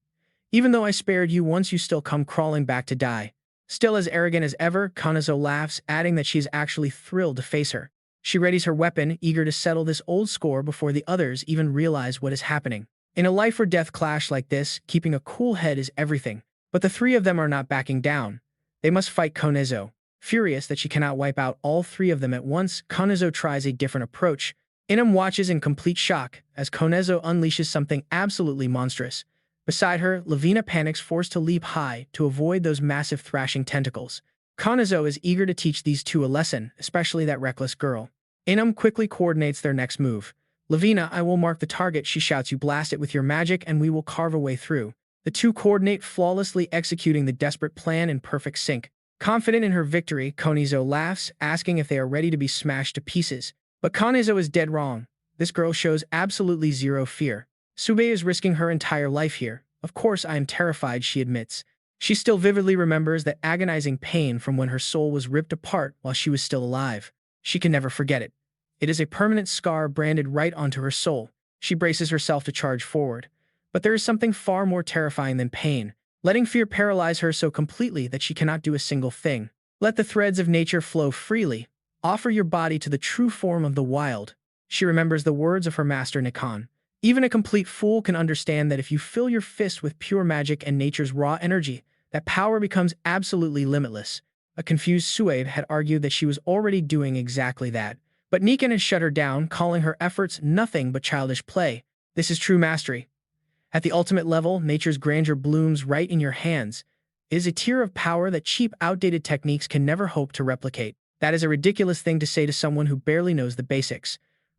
Even though I spared you once, you still come crawling back to die. Still as arrogant as ever, Konezo laughs, adding that she is actually thrilled to face her. She readies her weapon, eager to settle this old score before the others even realize what is happening. In a life-or-death clash like this, keeping a cool head is everything. But the three of them are not backing down. They must fight Konezo. Furious that she cannot wipe out all three of them at once, Konezo tries a different approach. Inam watches in complete shock as Konezo unleashes something absolutely monstrous. Beside her, Lavina panics, forced to leap high to avoid those massive thrashing tentacles. Kanazo is eager to teach these two a lesson, especially that reckless girl. Inam quickly coordinates their next move. Lavina, I will mark the target, she shouts. You blast it with your magic and we will carve a way through. The two coordinate, flawlessly executing the desperate plan in perfect sync. Confident in her victory, Konizo laughs, asking if they are ready to be smashed to pieces. But Kanizo is dead wrong. This girl shows absolutely zero fear. Sube is risking her entire life here. Of course I am terrified, she admits. She still vividly remembers that agonizing pain from when her soul was ripped apart while she was still alive. She can never forget it. It is a permanent scar branded right onto her soul. She braces herself to charge forward. But there is something far more terrifying than pain, letting fear paralyze her so completely that she cannot do a single thing. Let the threads of nature flow freely. Offer your body to the true form of the wild. She remembers the words of her master Nikan. Even a complete fool can understand that if you fill your fist with pure magic and nature's raw energy, that power becomes absolutely limitless. A confused Suabe had argued that she was already doing exactly that. But Nikan had shut her down, calling her efforts nothing but childish play. This is true mastery. At the ultimate level, nature's grandeur blooms right in your hands. It is a tier of power that cheap, outdated techniques can never hope to replicate. That is a ridiculous thing to say to someone who barely knows the basics.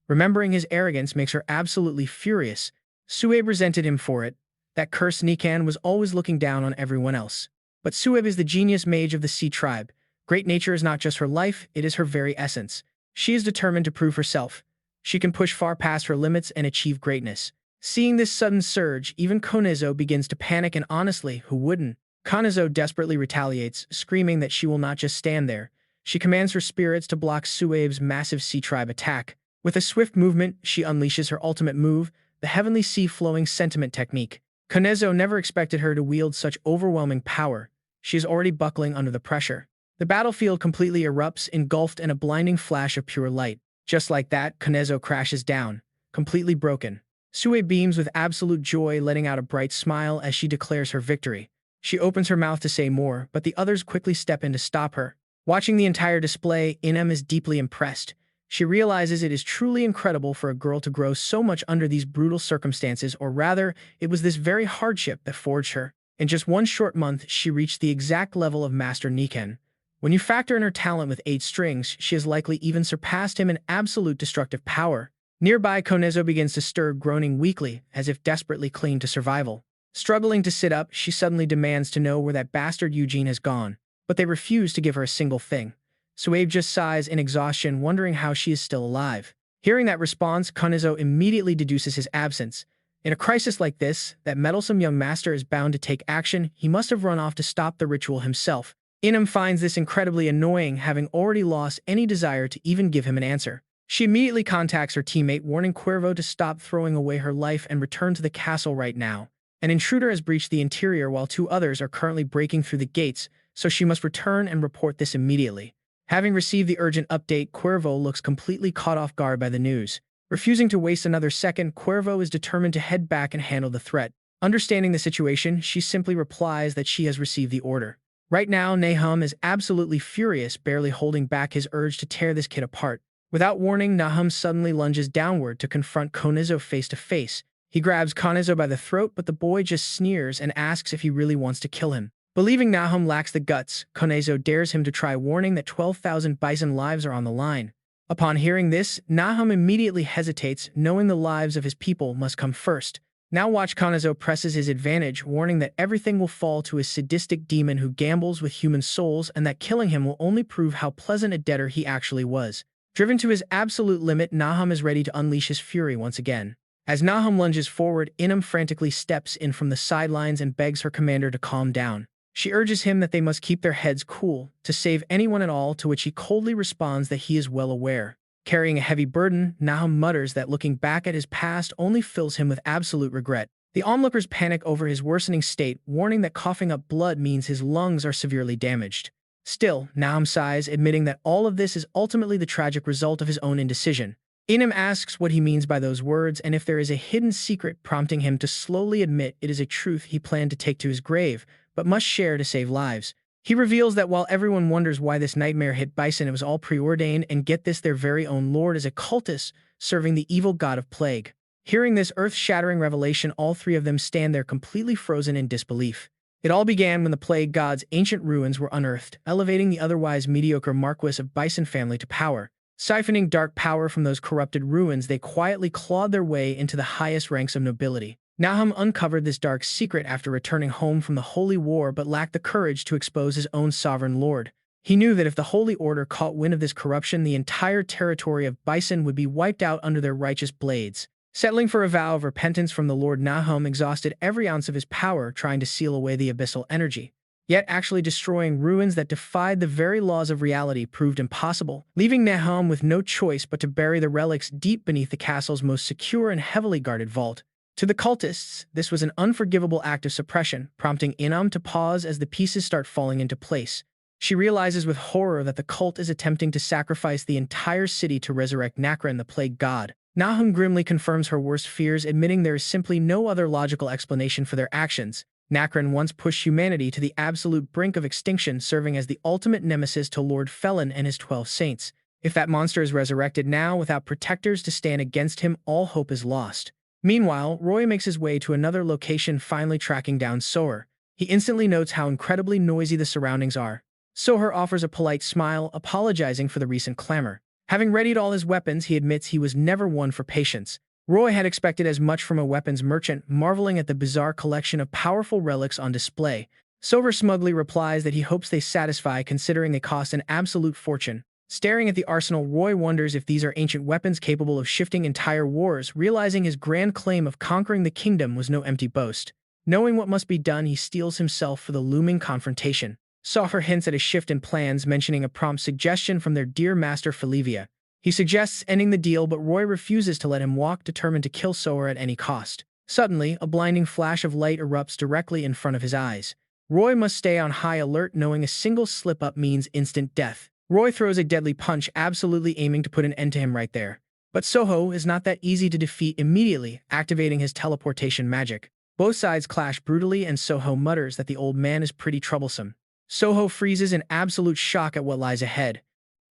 Remembering his arrogance makes her absolutely furious. Suabe resented him for it. That cursed Nikan was always looking down on everyone else. But Suabe is the genius mage of the sea tribe. Great nature is not just her life, it is her very essence. She is determined to prove herself. She can push far past her limits and achieve greatness. Seeing this sudden surge, even Konezo begins to panic, and honestly, who wouldn't? Konezo desperately retaliates, screaming that she will not just stand there. She commands her spirits to block Suabe's massive sea tribe attack. With a swift movement, she unleashes her ultimate move, the heavenly sea-flowing sentiment technique. Konezo never expected her to wield such overwhelming power. She is already buckling under the pressure. The battlefield completely erupts, engulfed in a blinding flash of pure light. Just like that, Konezo crashes down, completely broken. Sue beams with absolute joy, letting out a bright smile as she declares her victory. She opens her mouth to say more, but the others quickly step in to stop her. Watching the entire display, Inem is deeply impressed. She realizes it is truly incredible for a girl to grow so much under these brutal circumstances, or rather, it was this very hardship that forged her. In just one short month, she reached the exact level of Master Niken. When you factor in her talent with 8 strings, she has likely even surpassed him in absolute destructive power. Nearby, Konezo begins to stir, groaning weakly, as if desperately clinging to survival. Struggling to sit up, she suddenly demands to know where that bastard Eugene has gone, but they refuse to give her a single thing. Suabe just sighs in exhaustion, wondering how she is still alive. Hearing that response, Konezo immediately deduces his absence. In a crisis like this, that meddlesome young master is bound to take action. He must have run off to stop the ritual himself. Inem finds this incredibly annoying, having already lost any desire to even give him an answer. She immediately contacts her teammate, warning Cuervo to stop throwing away her life and return to the castle right now. An intruder has breached the interior while 2 others are currently breaking through the gates, so she must return and report this immediately. Having received the urgent update, Cuervo looks completely caught off guard by the news. Refusing to waste another second, Cuervo is determined to head back and handle the threat. Understanding the situation, she simply replies that she has received the order. Right now, Nahum is absolutely furious, barely holding back his urge to tear this kid apart. Without warning, Nahum suddenly lunges downward to confront Konezo face to face. He grabs Konezo by the throat, but the boy just sneers and asks if he really wants to kill him. Believing Nahum lacks the guts, Konezo dares him to try, warning that 12,000 bison lives are on the line. Upon hearing this, Nahum immediately hesitates, knowing the lives of his people must come first. Now watch Konezo presses his advantage, warning that everything will fall to his sadistic demon who gambles with human souls, and that killing him will only prove how pleasant a debtor he actually was. Driven to his absolute limit, Nahum is ready to unleash his fury once again. As Nahum lunges forward, Inem frantically steps in from the sidelines and begs her commander to calm down. She urges him that they must keep their heads cool, to save anyone at all, to which he coldly responds that he is well aware. Carrying a heavy burden, Nahum mutters that looking back at his past only fills him with absolute regret. The onlookers panic over his worsening state, warning that coughing up blood means his lungs are severely damaged. Still, Nahum sighs, admitting that all of this is ultimately the tragic result of his own indecision. Inem asks what he means by those words and if there is a hidden secret, prompting him to slowly admit it is a truth he planned to take to his grave, but must share to save lives. He reveals that while everyone wonders why this nightmare hit Bison, it was all preordained, and get this, their very own lord is a cultist serving the evil god of plague. Hearing this earth-shattering revelation, all 3 of them stand there completely frozen in disbelief. It all began when the Plague God's ancient ruins were unearthed, elevating the otherwise mediocre Marquis of Bison family to power. Siphoning dark power from those corrupted ruins, they quietly clawed their way into the highest ranks of nobility. Nahum uncovered this dark secret after returning home from the Holy War but lacked the courage to expose his own sovereign lord. He knew that if the Holy Order caught wind of this corruption, the entire territory of Bison would be wiped out under their righteous blades. Settling for a vow of repentance from the Lord, Nahum exhausted every ounce of his power trying to seal away the abyssal energy. Yet actually destroying ruins that defied the very laws of reality proved impossible, leaving Nahum with no choice but to bury the relics deep beneath the castle's most secure and heavily guarded vault. To the cultists, this was an unforgivable act of suppression, prompting Inam to pause as the pieces start falling into place. She realizes with horror that the cult is attempting to sacrifice the entire city to resurrect Nakran, the Plague God. Nahum grimly confirms her worst fears, admitting there is simply no other logical explanation for their actions. Nakran once pushed humanity to the absolute brink of extinction, serving as the ultimate nemesis to Lord Felin and his 12 saints. If that monster is resurrected now without protectors to stand against him, all hope is lost. Meanwhile, Roy makes his way to another location, finally tracking down Soher. He instantly notes how incredibly noisy the surroundings are. Soher offers a polite smile, apologizing for the recent clamor. Having readied all his weapons, he admits he was never one for patience. Roy had expected as much from a weapons merchant, marveling at the bizarre collection of powerful relics on display. Soher smugly replies that he hopes they satisfy, considering they cost an absolute fortune. Staring at the arsenal, Roy wonders if these are ancient weapons capable of shifting entire wars, realizing his grand claim of conquering the kingdom was no empty boast. Knowing what must be done, he steels himself for the looming confrontation. Soher hints at a shift in plans, mentioning a prompt suggestion from their dear master Felivia. He suggests ending the deal, but Roy refuses to let him walk, determined to kill Soher at any cost. Suddenly, a blinding flash of light erupts directly in front of his eyes. Roy must stay on high alert, knowing a single slip-up means instant death. Roy throws a deadly punch, absolutely aiming to put an end to him right there. But Soho is not that easy to defeat, immediately activating his teleportation magic. Both sides clash brutally, and Soho mutters that the old man is pretty troublesome. Soho freezes in absolute shock at what lies ahead.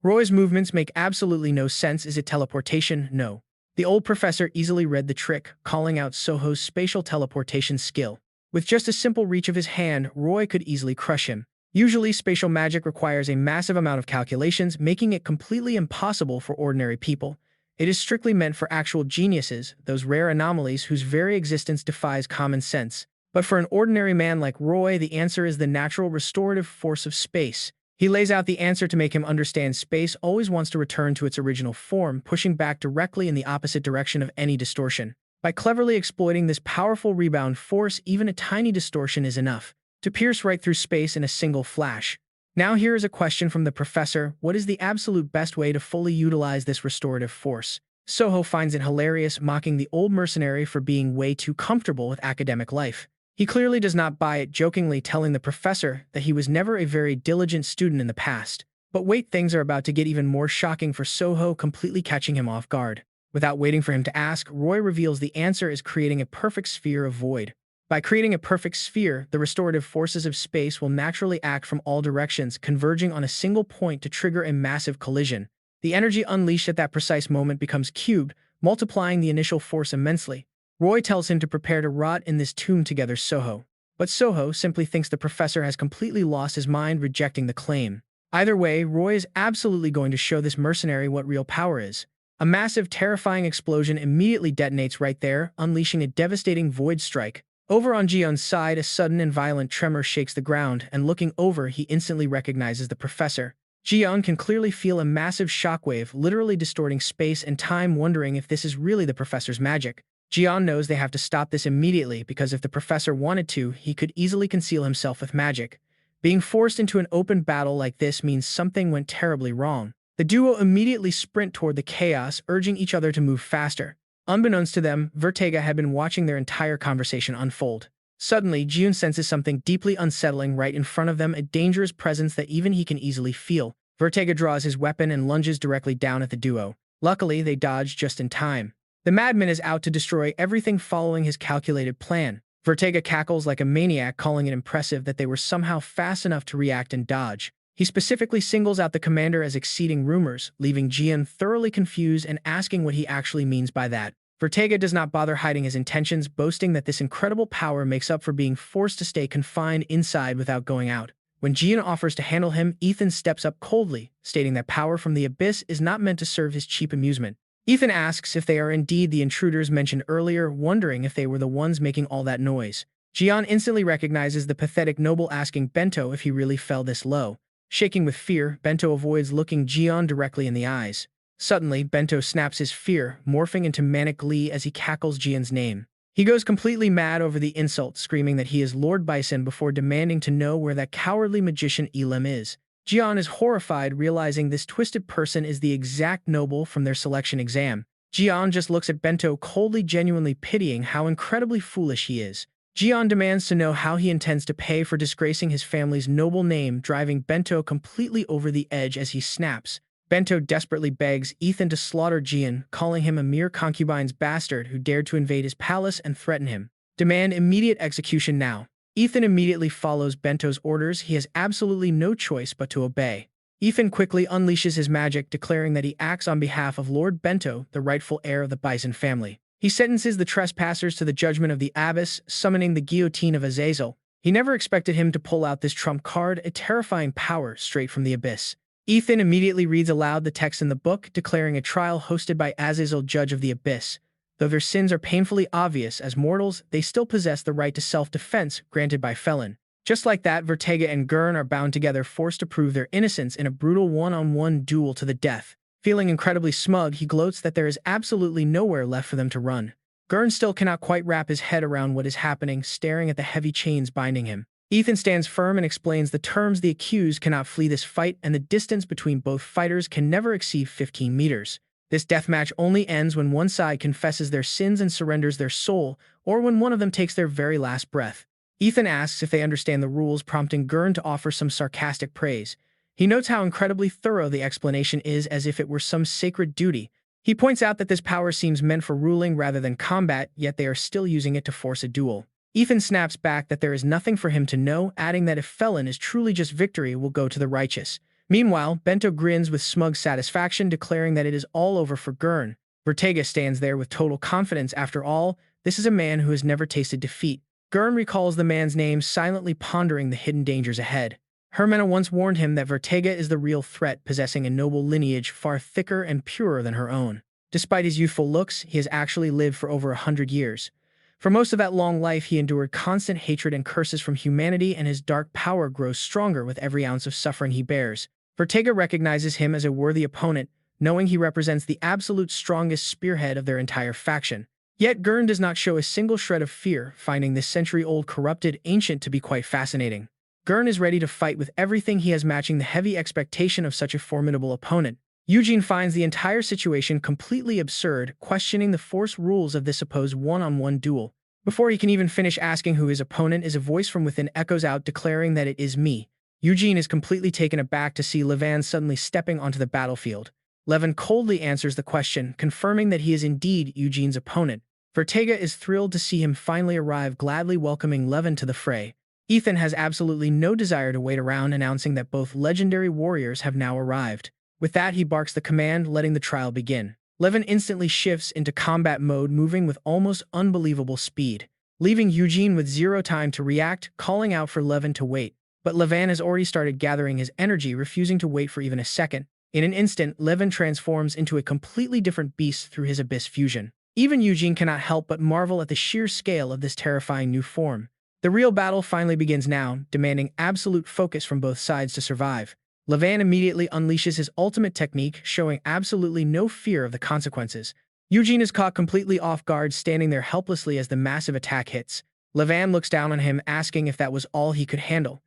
Roy's movements make absolutely no sense. Is it teleportation? No. The old professor easily read the trick, calling out Soho's spatial teleportation skill. With just a simple reach of his hand, Roy could easily crush him. Usually, spatial magic requires a massive amount of calculations, making it completely impossible for ordinary people. It is strictly meant for actual geniuses, those rare anomalies whose very existence defies common sense. But for an ordinary man like Roy, the answer is the natural restorative force of space. He lays out the answer to make him understand space always wants to return to its original form, pushing back directly in the opposite direction of any distortion. By cleverly exploiting this powerful rebound force, even a tiny distortion is enough to pierce right through space in a single flash. Now here is a question from the professor: what is the absolute best way to fully utilize this restorative force? Soho finds it hilarious, mocking the old mercenary for being way too comfortable with academic life. He clearly does not buy it, jokingly telling the professor that he was never a very diligent student in the past. But wait, things are about to get even more shocking for Soho, completely catching him off guard. Without waiting for him to ask, Roy reveals the answer is creating a perfect sphere of void. By creating a perfect sphere, the restorative forces of space will naturally act from all directions, converging on a single point to trigger a massive collision. The energy unleashed at that precise moment becomes cubed, multiplying the initial force immensely. Roy tells him to prepare to rot in this tomb together, Soho. But Soho simply thinks the professor has completely lost his mind, rejecting the claim. Either way, Roy is absolutely going to show this mercenary what real power is. A massive, terrifying explosion immediately detonates right there, unleashing a devastating void strike. Over on Jion's side, a sudden and violent tremor shakes the ground, and looking over, he instantly recognizes the professor. Jion can clearly feel a massive shockwave, literally distorting space and time, wondering if this is really the professor's magic. Jion knows they have to stop this immediately, because if the professor wanted to, he could easily conceal himself with magic. Being forced into an open battle like this means something went terribly wrong. The duo immediately sprint toward the chaos, urging each other to move faster. Unbeknownst to them, Vertega had been watching their entire conversation unfold. Suddenly, Jion senses something deeply unsettling right in front of them, a dangerous presence that even he can easily feel. Vertega draws his weapon and lunges directly down at the duo. Luckily, they dodge just in time. The madman is out to destroy everything, following his calculated plan. Vertega cackles like a maniac, calling it impressive that they were somehow fast enough to react and dodge. He specifically singles out the commander as exceeding rumors, leaving Jion thoroughly confused and asking what he actually means by that. Vertega does not bother hiding his intentions, boasting that this incredible power makes up for being forced to stay confined inside without going out. When Gian offers to handle him, Ethan steps up coldly, stating that power from the abyss is not meant to serve his cheap amusement. Ethan asks if they are indeed the intruders mentioned earlier, wondering if they were the ones making all that noise. Gian instantly recognizes the pathetic noble, asking Bento if he really fell this low. Shaking with fear, Bento avoids looking Gian directly in the eyes. Suddenly, Bento snaps his fear, morphing into manic glee as he cackles Gian's name. He goes completely mad over the insult, screaming that he is Lord Bison before demanding to know where that cowardly magician Elam is. Gian is horrified, realizing this twisted person is the exact noble from their selection exam. Gian just looks at Bento coldly, genuinely pitying how incredibly foolish he is. Gian demands to know how he intends to pay for disgracing his family's noble name, driving Bento completely over the edge as he snaps. Bento desperately begs Ethan to slaughter Gian, calling him a mere concubine's bastard who dared to invade his palace and threaten him. Demand immediate execution now. Ethan immediately follows Bento's orders. He has absolutely no choice but to obey. Ethan quickly unleashes his magic, declaring that he acts on behalf of Lord Bento, the rightful heir of the Bison family. He sentences the trespassers to the judgment of the abyss, summoning the guillotine of Azazel. He never expected him to pull out this trump card, a terrifying power straight from the abyss. Ethan immediately reads aloud the text in the book, declaring a trial hosted by Azazel, judge of the abyss. Though their sins are painfully obvious as mortals, they still possess the right to self-defense granted by Felin. Just like that, Vertega and Gurn are bound together, forced to prove their innocence in a brutal one-on-one duel to the death. Feeling incredibly smug, he gloats that there is absolutely nowhere left for them to run. Gurn still cannot quite wrap his head around what is happening, staring at the heavy chains binding him. Ethan stands firm and explains the terms: the accused cannot flee this fight, and the distance between both fighters can never exceed 15 meters. This deathmatch only ends when one side confesses their sins and surrenders their soul, or when one of them takes their very last breath. Ethan asks if they understand the rules, prompting Gurn to offer some sarcastic praise. He notes how incredibly thorough the explanation is, as if it were some sacred duty. He points out that this power seems meant for ruling rather than combat, yet they are still using it to force a duel. Ethan snaps back that there is nothing for him to know, adding that if Felin is truly just, victory will go to the righteous. Meanwhile, Bento grins with smug satisfaction, declaring that it is all over for Gurn. Vertega stands there with total confidence. After all, this is a man who has never tasted defeat. Gurn recalls the man's name, silently pondering the hidden dangers ahead. Hermina once warned him that Vertega is the real threat, possessing a noble lineage far thicker and purer than her own. Despite his youthful looks, he has actually lived for over 100 years. For most of that long life, he endured constant hatred and curses from humanity, and his dark power grows stronger with every ounce of suffering he bears. Vertega recognizes him as a worthy opponent, knowing he represents the absolute strongest spearhead of their entire faction. Yet Gurn does not show a single shred of fear, finding this century-old corrupted ancient to be quite fascinating. Gurn is ready to fight with everything he has, matching the heavy expectation of such a formidable opponent. Eugene finds the entire situation completely absurd, questioning the force rules of this supposed one-on-one duel. Before he can even finish asking who his opponent is, a voice from within echoes out, declaring that it is me. Eugene is completely taken aback to see Levan suddenly stepping onto the battlefield. Levan coldly answers the question, confirming that he is indeed Eugene's opponent. Vertega is thrilled to see him finally arrive, gladly welcoming Levan to the fray. Ethan has absolutely no desire to wait around, announcing that both legendary warriors have now arrived. With that, he barks the command, letting the trial begin. Levan instantly shifts into combat mode, moving with almost unbelievable speed, leaving Eugene with zero time to react, calling out for Levan to wait. But Levan has already started gathering his energy, refusing to wait for even a second. In an instant, Levan transforms into a completely different beast through his abyss fusion. Even Eugene cannot help but marvel at the sheer scale of this terrifying new form. The real battle finally begins now, demanding absolute focus from both sides to survive. Levan immediately unleashes his ultimate technique, showing absolutely no fear of the consequences. Eugene is caught completely off guard, standing there helplessly as the massive attack hits. Levan looks down on him, asking if that was all he could handle.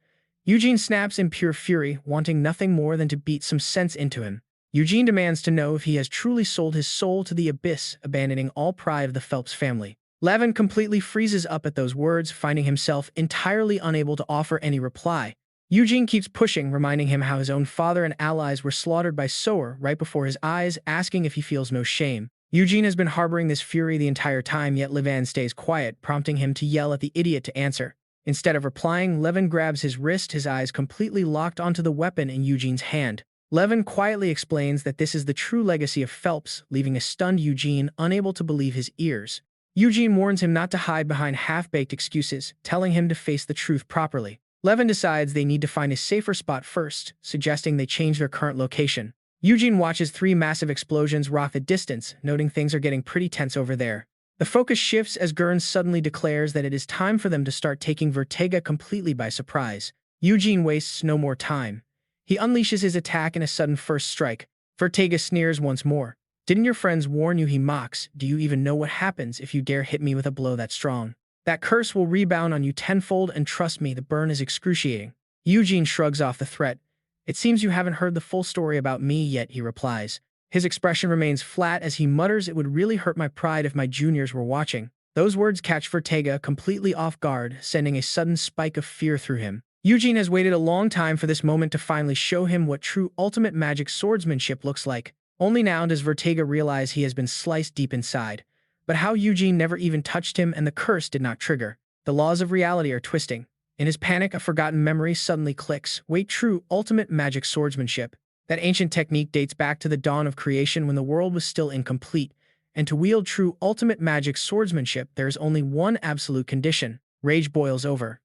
Eugene snaps in pure fury, wanting nothing more than to beat some sense into him. Eugene demands to know if he has truly sold his soul to the abyss, abandoning all pride of the Phelps family. Levan completely freezes up at those words, finding himself entirely unable to offer any reply. Eugene keeps pushing, reminding him how his own father and allies were slaughtered by Sower right before his eyes, asking if he feels no shame. Eugene has been harboring this fury the entire time, yet Levan stays quiet, prompting him to yell at the idiot to answer. Instead of replying, Levan grabs his wrist, his eyes completely locked onto the weapon in Eugene's hand. Levin quietly explains that this is the true legacy of Phelps, leaving a stunned Eugene unable to believe his ears. Eugene warns him not to hide behind half-baked excuses, telling him to face the truth properly. Levin decides they need to find a safer spot first, suggesting they change their current location. Eugene watches 3 massive explosions rock the distance, noting things are getting pretty tense over there. The focus shifts as Gurn suddenly declares that it is time for them to start taking Vertega completely by surprise. Eugene wastes no more time. He unleashes his attack in a sudden first strike. Vertega sneers once more. "Didn't your friends warn you?" he mocks. "Do you even know what happens if you dare hit me with a blow that strong? That curse will rebound on you tenfold, and trust me, the burn is excruciating." Eugene shrugs off the threat. "It seems you haven't heard the full story about me yet," he replies. His expression remains flat as he mutters, "It would really hurt my pride if my juniors were watching." Those words catch Vertega completely off guard, sending a sudden spike of fear through him. Eugene has waited a long time for this moment to finally show him what true ultimate magic swordsmanship looks like. Only now does Vertega realize he has been sliced deep inside. But how Eugene never even touched him and the curse did not trigger. The laws of reality are twisting. In his panic, a forgotten memory suddenly clicks. Wait, true ultimate magic swordsmanship. That ancient technique dates back to the dawn of creation when the world was still incomplete. And to wield true ultimate magic swordsmanship, there is only one absolute condition. Rage boils over.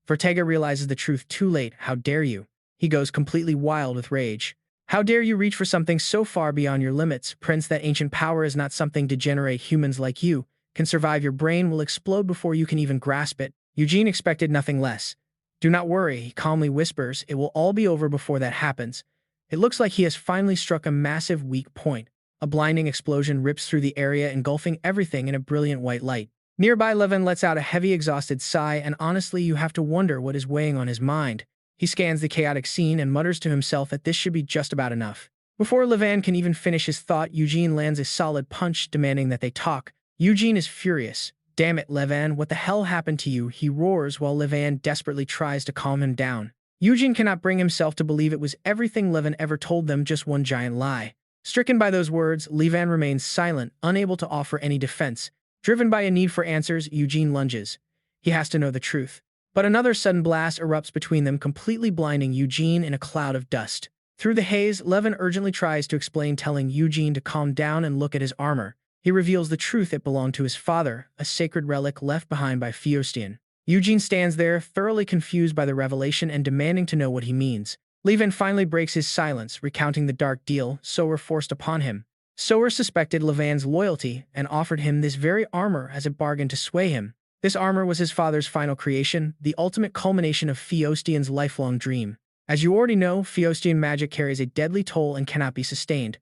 Vertega realizes the truth too late. "How dare you?" He goes completely wild with rage. "How dare you reach for something so far beyond your limits? Prince, that ancient power is not something degenerate humans like you can survive. Your brain will explode before you can even grasp it." Eugene expected nothing less. "Do not worry," he calmly whispers. "It will all be over before that happens." It looks like he has finally struck a massive weak point. A blinding explosion rips through the area, engulfing everything in a brilliant white light. Nearby, Levin lets out a heavy, exhausted sigh, and honestly, you have to wonder what is weighing on his mind. He scans the chaotic scene and mutters to himself that this should be just about enough. Before Levin can even finish his thought, Eugene lands a solid punch, demanding that they talk. Eugene is furious. "Damn it, Levin, what the hell happened to you?" he roars while Levin desperately tries to calm him down. Eugene cannot bring himself to believe it was everything Levin ever told them, just one giant lie. Stricken by those words, Levin remains silent, unable to offer any defense. Driven by a need for answers, Eugene lunges. He has to know the truth. But another sudden blast erupts between them, completely blinding Eugene in a cloud of dust. Through the haze, Levin urgently tries to explain, telling Eugene to calm down and look at his armor. He reveals the truth: it belonged to his father, a sacred relic left behind by Feostian. Eugene stands there, thoroughly confused by the revelation and demanding to know what he means. Levin finally breaks his silence, recounting the dark deal Sower forced upon him. Sower suspected Levin's loyalty and offered him this very armor as a bargain to sway him. This armor was his father's final creation, the ultimate culmination of Feostian's lifelong dream. As you already know, Feostian magic carries a deadly toll and cannot be sustained.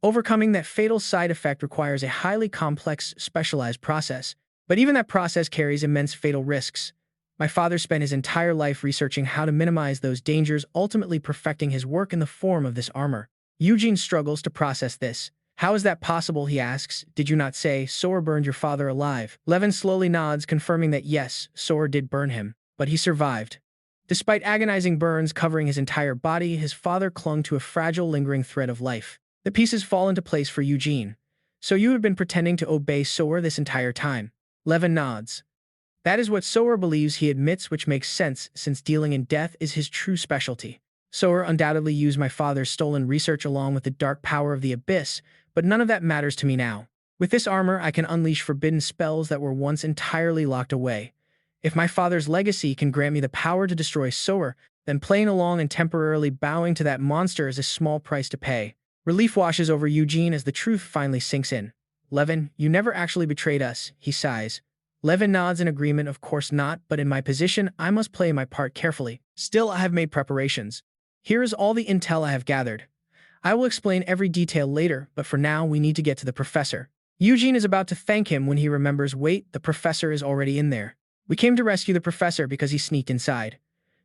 Overcoming that fatal side effect requires a highly complex, specialized process. But even that process carries immense fatal risks. My father spent his entire life researching how to minimize those dangers, ultimately perfecting his work in the form of this armor. Eugene struggles to process this. "How is that possible?" he asks. "Did you not say Sower burned your father alive?" Levin slowly nods, confirming that yes, Sower did burn him, but he survived. Despite agonizing burns covering his entire body, his father clung to a fragile, lingering thread of life. The pieces fall into place for Eugene. "So you have been pretending to obey Sower this entire time?" Levin nods. "That is what Sower believes," he admits, which makes sense, since dealing in death is his true specialty. "Sower undoubtedly used my father's stolen research along with the dark power of the Abyss, but none of that matters to me now. With this armor, I can unleash forbidden spells that were once entirely locked away. If my father's legacy can grant me the power to destroy Sower, then playing along and temporarily bowing to that monster is a small price to pay." Relief washes over Eugene as the truth finally sinks in. "Levin, you never actually betrayed us," he sighs. Levin nods in agreement. "Of course not, but in my position, I must play my part carefully. Still, I have made preparations. Here is all the intel I have gathered. I will explain every detail later, but for now, we need to get to the professor." Eugene is about to thank him when he remembers, wait, the professor is already in there. "We came to rescue the professor because he sneaked inside.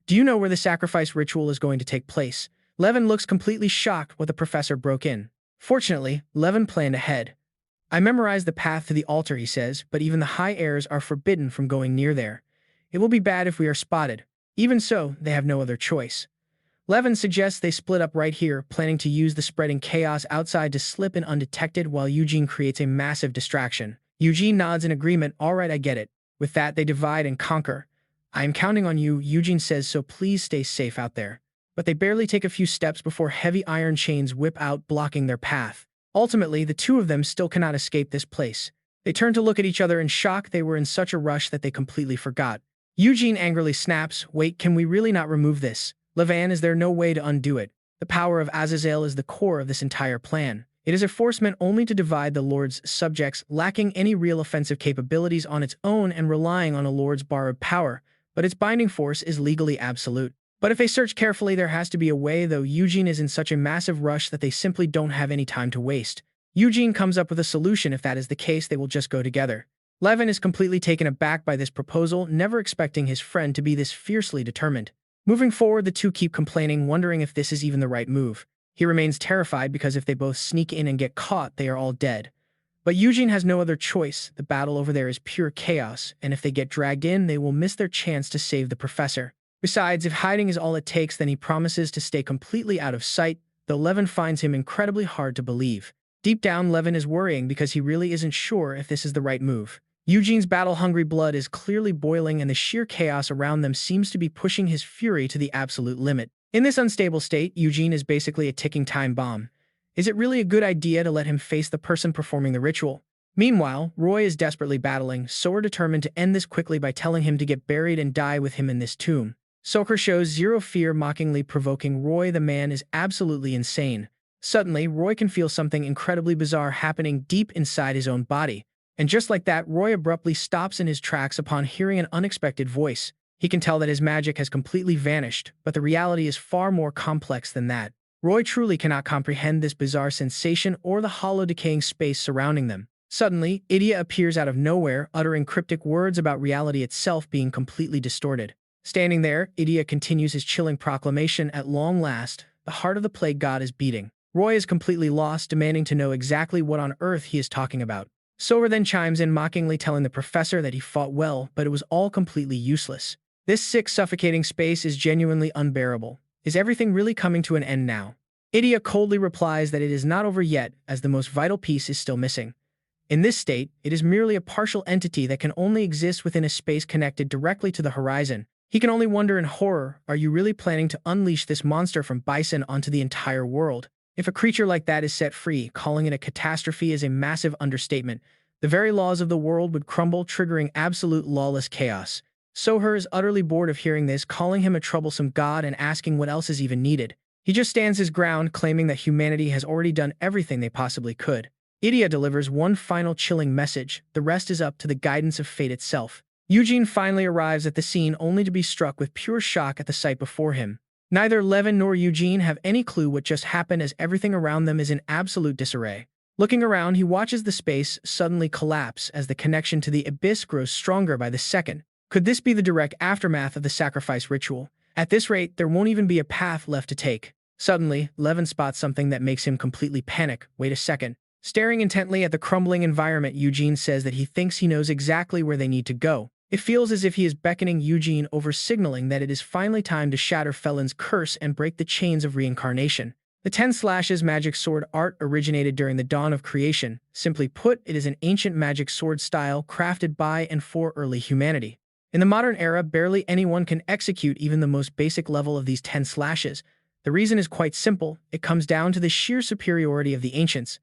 Do you know where the sacrifice ritual is going to take place?" Levin looks completely shocked when the professor broke in. Fortunately, Levin planned ahead. "I memorized the path to the altar," he says, "but even the high airs are forbidden from going near there. It will be bad if we are spotted. Even so, they have no other choice." Levin suggests they split up right here, planning to use the spreading chaos outside to slip in undetected while Eugene creates a massive distraction. Eugene nods in agreement. "All right, I get it." With that, they divide and conquer. "I am counting on you," Eugene says, "so please stay safe out there." but they barely take a few steps before heavy iron chains whip out, blocking their path. Ultimately, the two of them still cannot escape this place. They turn to look at each other in shock. They were in such a rush that they completely forgot. Eugene angrily snaps, "Wait, can we really not remove this? Levan, is there no way to undo it? The power of Azazel is the core of this entire plan. It is a force meant only to divide the Lord's subjects, lacking any real offensive capabilities on its own and relying on a Lord's borrowed power, but its binding force is legally absolute. But if they search carefully, there has to be a way, though Eugene is in such a massive rush that they simply don't have any time to waste. Eugene comes up with a solution. If that is the case, they will just go together. Levan is completely taken aback by this proposal, never expecting his friend to be this fiercely determined. Moving forward, the two keep complaining, wondering if this is even the right move. He remains terrified because if they both sneak in and get caught, they are all dead. But Eugene has no other choice. The battle over there is pure chaos, and if they get dragged in, they will miss their chance to save the professor. Besides, if hiding is all it takes, then he promises to stay completely out of sight, though Levan finds him incredibly hard to believe. Deep down, Levan is worrying because he really isn't sure if this is the right move. Eugene's battle-hungry blood is clearly boiling, and the sheer chaos around them seems to be pushing his fury to the absolute limit. In this unstable state, Eugene is basically a ticking time bomb. Is it really a good idea to let him face the person performing the ritual? Meanwhile, Roy is desperately battling, Soher determined to end this quickly by telling him to get buried and die with him in this tomb. Soher shows zero fear, mockingly provoking Roy. The man is absolutely insane. Suddenly, Roy can feel something incredibly bizarre happening deep inside his own body. And just like that, Roy abruptly stops in his tracks upon hearing an unexpected voice. He can tell that his magic has completely vanished, but the reality is far more complex than that. Roy truly cannot comprehend this bizarre sensation or the hollow, decaying space surrounding them. Suddenly, Idia appears out of nowhere, uttering cryptic words about reality itself being completely distorted. Standing there, Idia continues his chilling proclamation, "At long last, the heart of the plague god is beating." Roy is completely lost, demanding to know exactly what on earth he is talking about. Soher then chimes in, mockingly telling the professor that he fought well, but it was all completely useless. This sick, suffocating space is genuinely unbearable. Is everything really coming to an end now? Idia coldly replies that it is not over yet, as the most vital piece is still missing. In this state, it is merely a partial entity that can only exist within a space connected directly to the horizon. He can only wonder in horror, are you really planning to unleash this monster from Bison onto the entire world? If a creature like that is set free, calling it a catastrophe is a massive understatement. The very laws of the world would crumble, triggering absolute lawless chaos. Soher is utterly bored of hearing this, calling him a troublesome god and asking what else is even needed. He just stands his ground, claiming that humanity has already done everything they possibly could. Idia delivers one final chilling message: the rest is up to the guidance of fate itself. Eugene finally arrives at the scene, only to be struck with pure shock at the sight before him. Neither Levan nor Eugene have any clue what just happened, as everything around them is in absolute disarray. Looking around, he watches the space suddenly collapse as the connection to the abyss grows stronger by the second. Could this be the direct aftermath of the sacrifice ritual? At this rate, there won't even be a path left to take. Suddenly, Levan spots something that makes him completely panic. Wait a second. Staring intently at the crumbling environment, Eugene says that he thinks he knows exactly where they need to go. It feels as if he is beckoning Eugene over, signaling that it is finally time to shatter Felin's curse and break the chains of reincarnation. The 10 Slashes magic sword art originated during the dawn of creation. Simply put, it is an ancient magic sword style crafted by and for early humanity. In the modern era, barely anyone can execute even the most basic level of these 10 slashes. The reason is quite simple. It comes down to the sheer superiority of the ancients.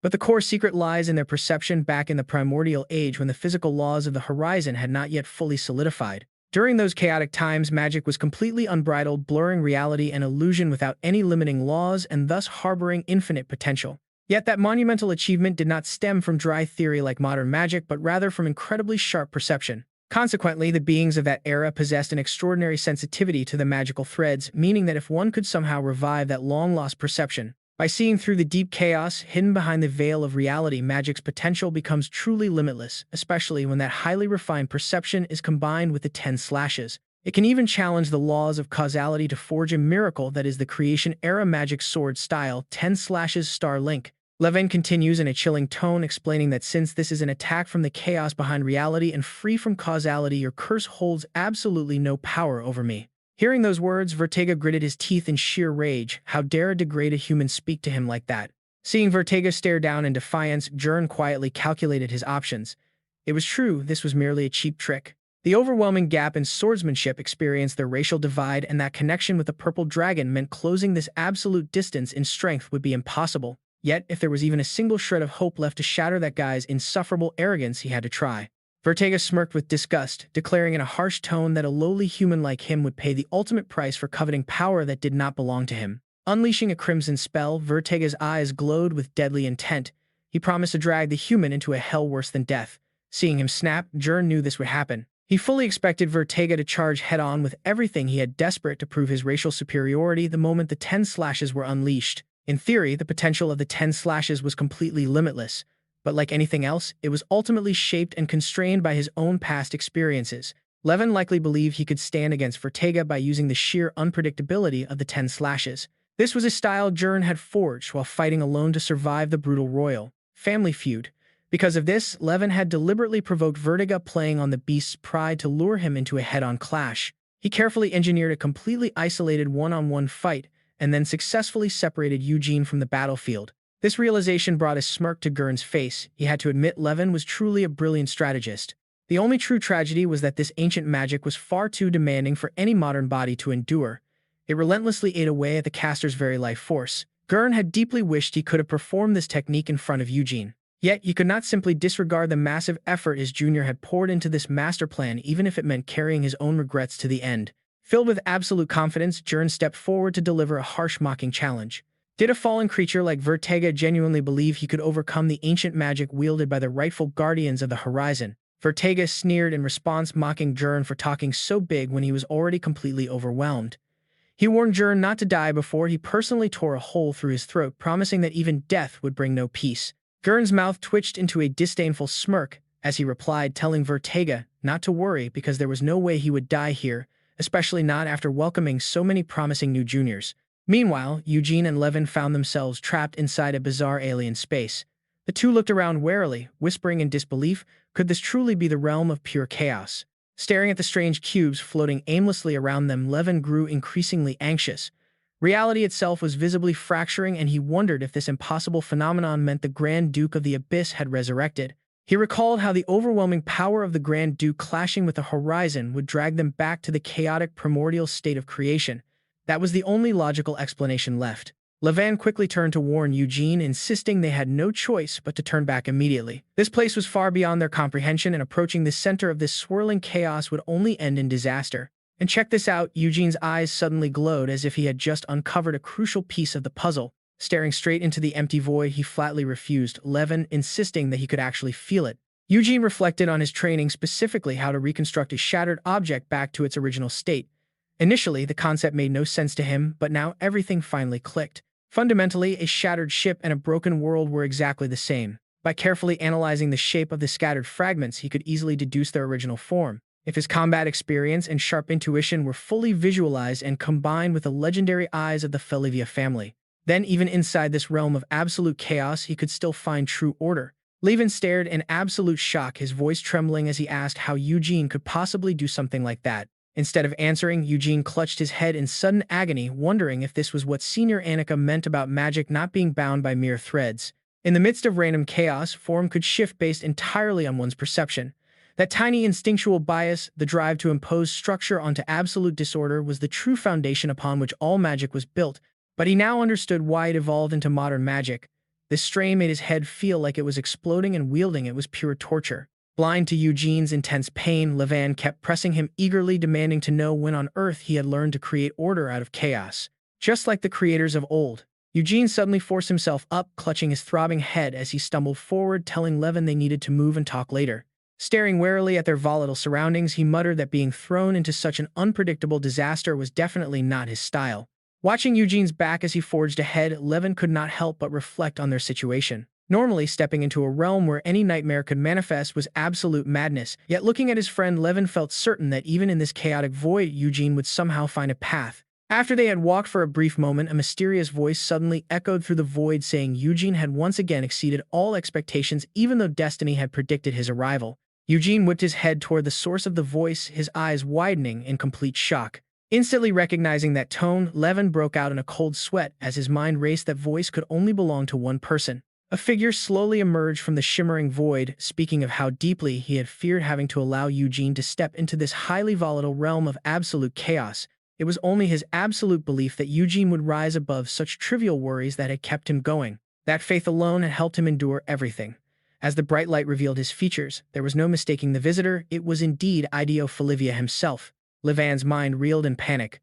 But the core secret lies in their perception back in the primordial age, when the physical laws of the horizon had not yet fully solidified. During those chaotic times, magic was completely unbridled, blurring reality and illusion without any limiting laws and thus harboring infinite potential. Yet that monumental achievement did not stem from dry theory like modern magic, but rather from incredibly sharp perception. Consequently, the beings of that era possessed an extraordinary sensitivity to the magical threads, meaning that if one could somehow revive that long-lost perception, by seeing through the deep chaos hidden behind the veil of reality, magic's potential becomes truly limitless, especially when that highly refined perception is combined with the 10 slashes. It can even challenge the laws of causality to forge a miracle that is the creation-era magic sword style 10 slashes star link. Levan continues in a chilling tone, explaining that since this is an attack from the chaos behind reality and free from causality, your curse holds absolutely no power over me. Hearing those words, Vertega gritted his teeth in sheer rage. How dare a degraded human speak to him like that? Seeing Vertega stare down in defiance, Jern quietly calculated his options. It was true, this was merely a cheap trick. The overwhelming gap in swordsmanship experienced their racial divide, and that connection with the purple dragon meant closing this absolute distance in strength would be impossible. Yet, if there was even a single shred of hope left to shatter that guy's insufferable arrogance, he had to try. Vertiga smirked with disgust, declaring in a harsh tone that a lowly human like him would pay the ultimate price for coveting power that did not belong to him. Unleashing a crimson spell, Vertiga's eyes glowed with deadly intent. He promised to drag the human into a hell worse than death. Seeing him snap, Jern knew this would happen. He fully expected Vertiga to charge head-on with everything he had, desperate to prove his racial superiority the moment the 10 slashes were unleashed. In theory, the potential of the 10 slashes was completely limitless, but like anything else, it was ultimately shaped and constrained by his own past experiences. Levin likely believed he could stand against Vertiga by using the sheer unpredictability of the 10 slashes. This was a style Jern had forged while fighting alone to survive the brutal royal family feud. Because of this, Levin had deliberately provoked Vertiga, playing on the beast's pride to lure him into a head-on clash. He carefully engineered a completely isolated one-on-one fight, and then successfully separated Eugene from the battlefield. This realization brought a smirk to Gurn's face. He had to admit Levin was truly a brilliant strategist. The only true tragedy was that this ancient magic was far too demanding for any modern body to endure. It relentlessly ate away at the caster's very life force. Gurn had deeply wished he could have performed this technique in front of Eugene. Yet, he could not simply disregard the massive effort his junior had poured into this master plan, even if it meant carrying his own regrets to the end. Filled with absolute confidence, Jern stepped forward to deliver a harsh, mocking challenge. Did a fallen creature like Vertiga genuinely believe he could overcome the ancient magic wielded by the rightful guardians of the horizon? Vertiga sneered in response, mocking Jern for talking so big when he was already completely overwhelmed. He warned Jern not to die before he personally tore a hole through his throat, promising that even death would bring no peace. Gurn's mouth twitched into a disdainful smirk as he replied, telling Vertiga not to worry because there was no way he would die here, especially not after welcoming so many promising new juniors. Meanwhile, Eugene and Levin found themselves trapped inside a bizarre alien space. The two looked around warily, whispering in disbelief, could this truly be the realm of pure chaos? Staring at the strange cubes floating aimlessly around them, Levin grew increasingly anxious. Reality itself was visibly fracturing, and he wondered if this impossible phenomenon meant the Grand Duke of the Abyss had resurrected. He recalled how the overwhelming power of the Grand Duke clashing with the horizon would drag them back to the chaotic primordial state of creation. That was the only logical explanation left. Levin quickly turned to warn Eugene, insisting they had no choice but to turn back immediately. This place was far beyond their comprehension, and approaching the center of this swirling chaos would only end in disaster. And check this out, Eugene's eyes suddenly glowed as if he had just uncovered a crucial piece of the puzzle. Staring straight into the empty void, he flatly refused, Levin insisting that he could actually feel it. Eugene reflected on his training, specifically how to reconstruct a shattered object back to its original state. Initially, the concept made no sense to him, but now everything finally clicked. Fundamentally, a shattered ship and a broken world were exactly the same. By carefully analyzing the shape of the scattered fragments, he could easily deduce their original form. If his combat experience and sharp intuition were fully visualized and combined with the legendary eyes of the Felivia family, then even inside this realm of absolute chaos, he could still find true order. Levin stared in absolute shock, his voice trembling as he asked how Eugene could possibly do something like that. Instead of answering, Eugene clutched his head in sudden agony, wondering if this was what Senior Annika meant about magic not being bound by mere threads. In the midst of random chaos, form could shift based entirely on one's perception. That tiny instinctual bias, the drive to impose structure onto absolute disorder, was the true foundation upon which all magic was built, but he now understood why it evolved into modern magic. This strain made his head feel like it was exploding, and wielding it was pure torture. Blind to Eugene's intense pain, Levin kept pressing him eagerly, demanding to know when on earth he had learned to create order out of chaos. Just like the creators of old. Eugene suddenly forced himself up, clutching his throbbing head as he stumbled forward, telling Levin they needed to move and talk later. Staring warily at their volatile surroundings, he muttered that being thrown into such an unpredictable disaster was definitely not his style. Watching Eugene's back as he forged ahead, Levin could not help but reflect on their situation. Normally, stepping into a realm where any nightmare could manifest was absolute madness, yet looking at his friend, Levin felt certain that even in this chaotic void, Eugene would somehow find a path. After they had walked for a brief moment, a mysterious voice suddenly echoed through the void, saying Eugene had once again exceeded all expectations, even though destiny had predicted his arrival. Eugene whipped his head toward the source of the voice, his eyes widening in complete shock. Instantly recognizing that tone, Levin broke out in a cold sweat as his mind raced. That voice could only belong to one person. A figure slowly emerged from the shimmering void, speaking of how deeply he had feared having to allow Eugene to step into this highly volatile realm of absolute chaos. It was only his absolute belief that Eugene would rise above such trivial worries that had kept him going. That faith alone had helped him endure everything. As the bright light revealed his features, there was no mistaking the visitor. It was indeed Ideo Felivia himself. Levan's mind reeled in panic.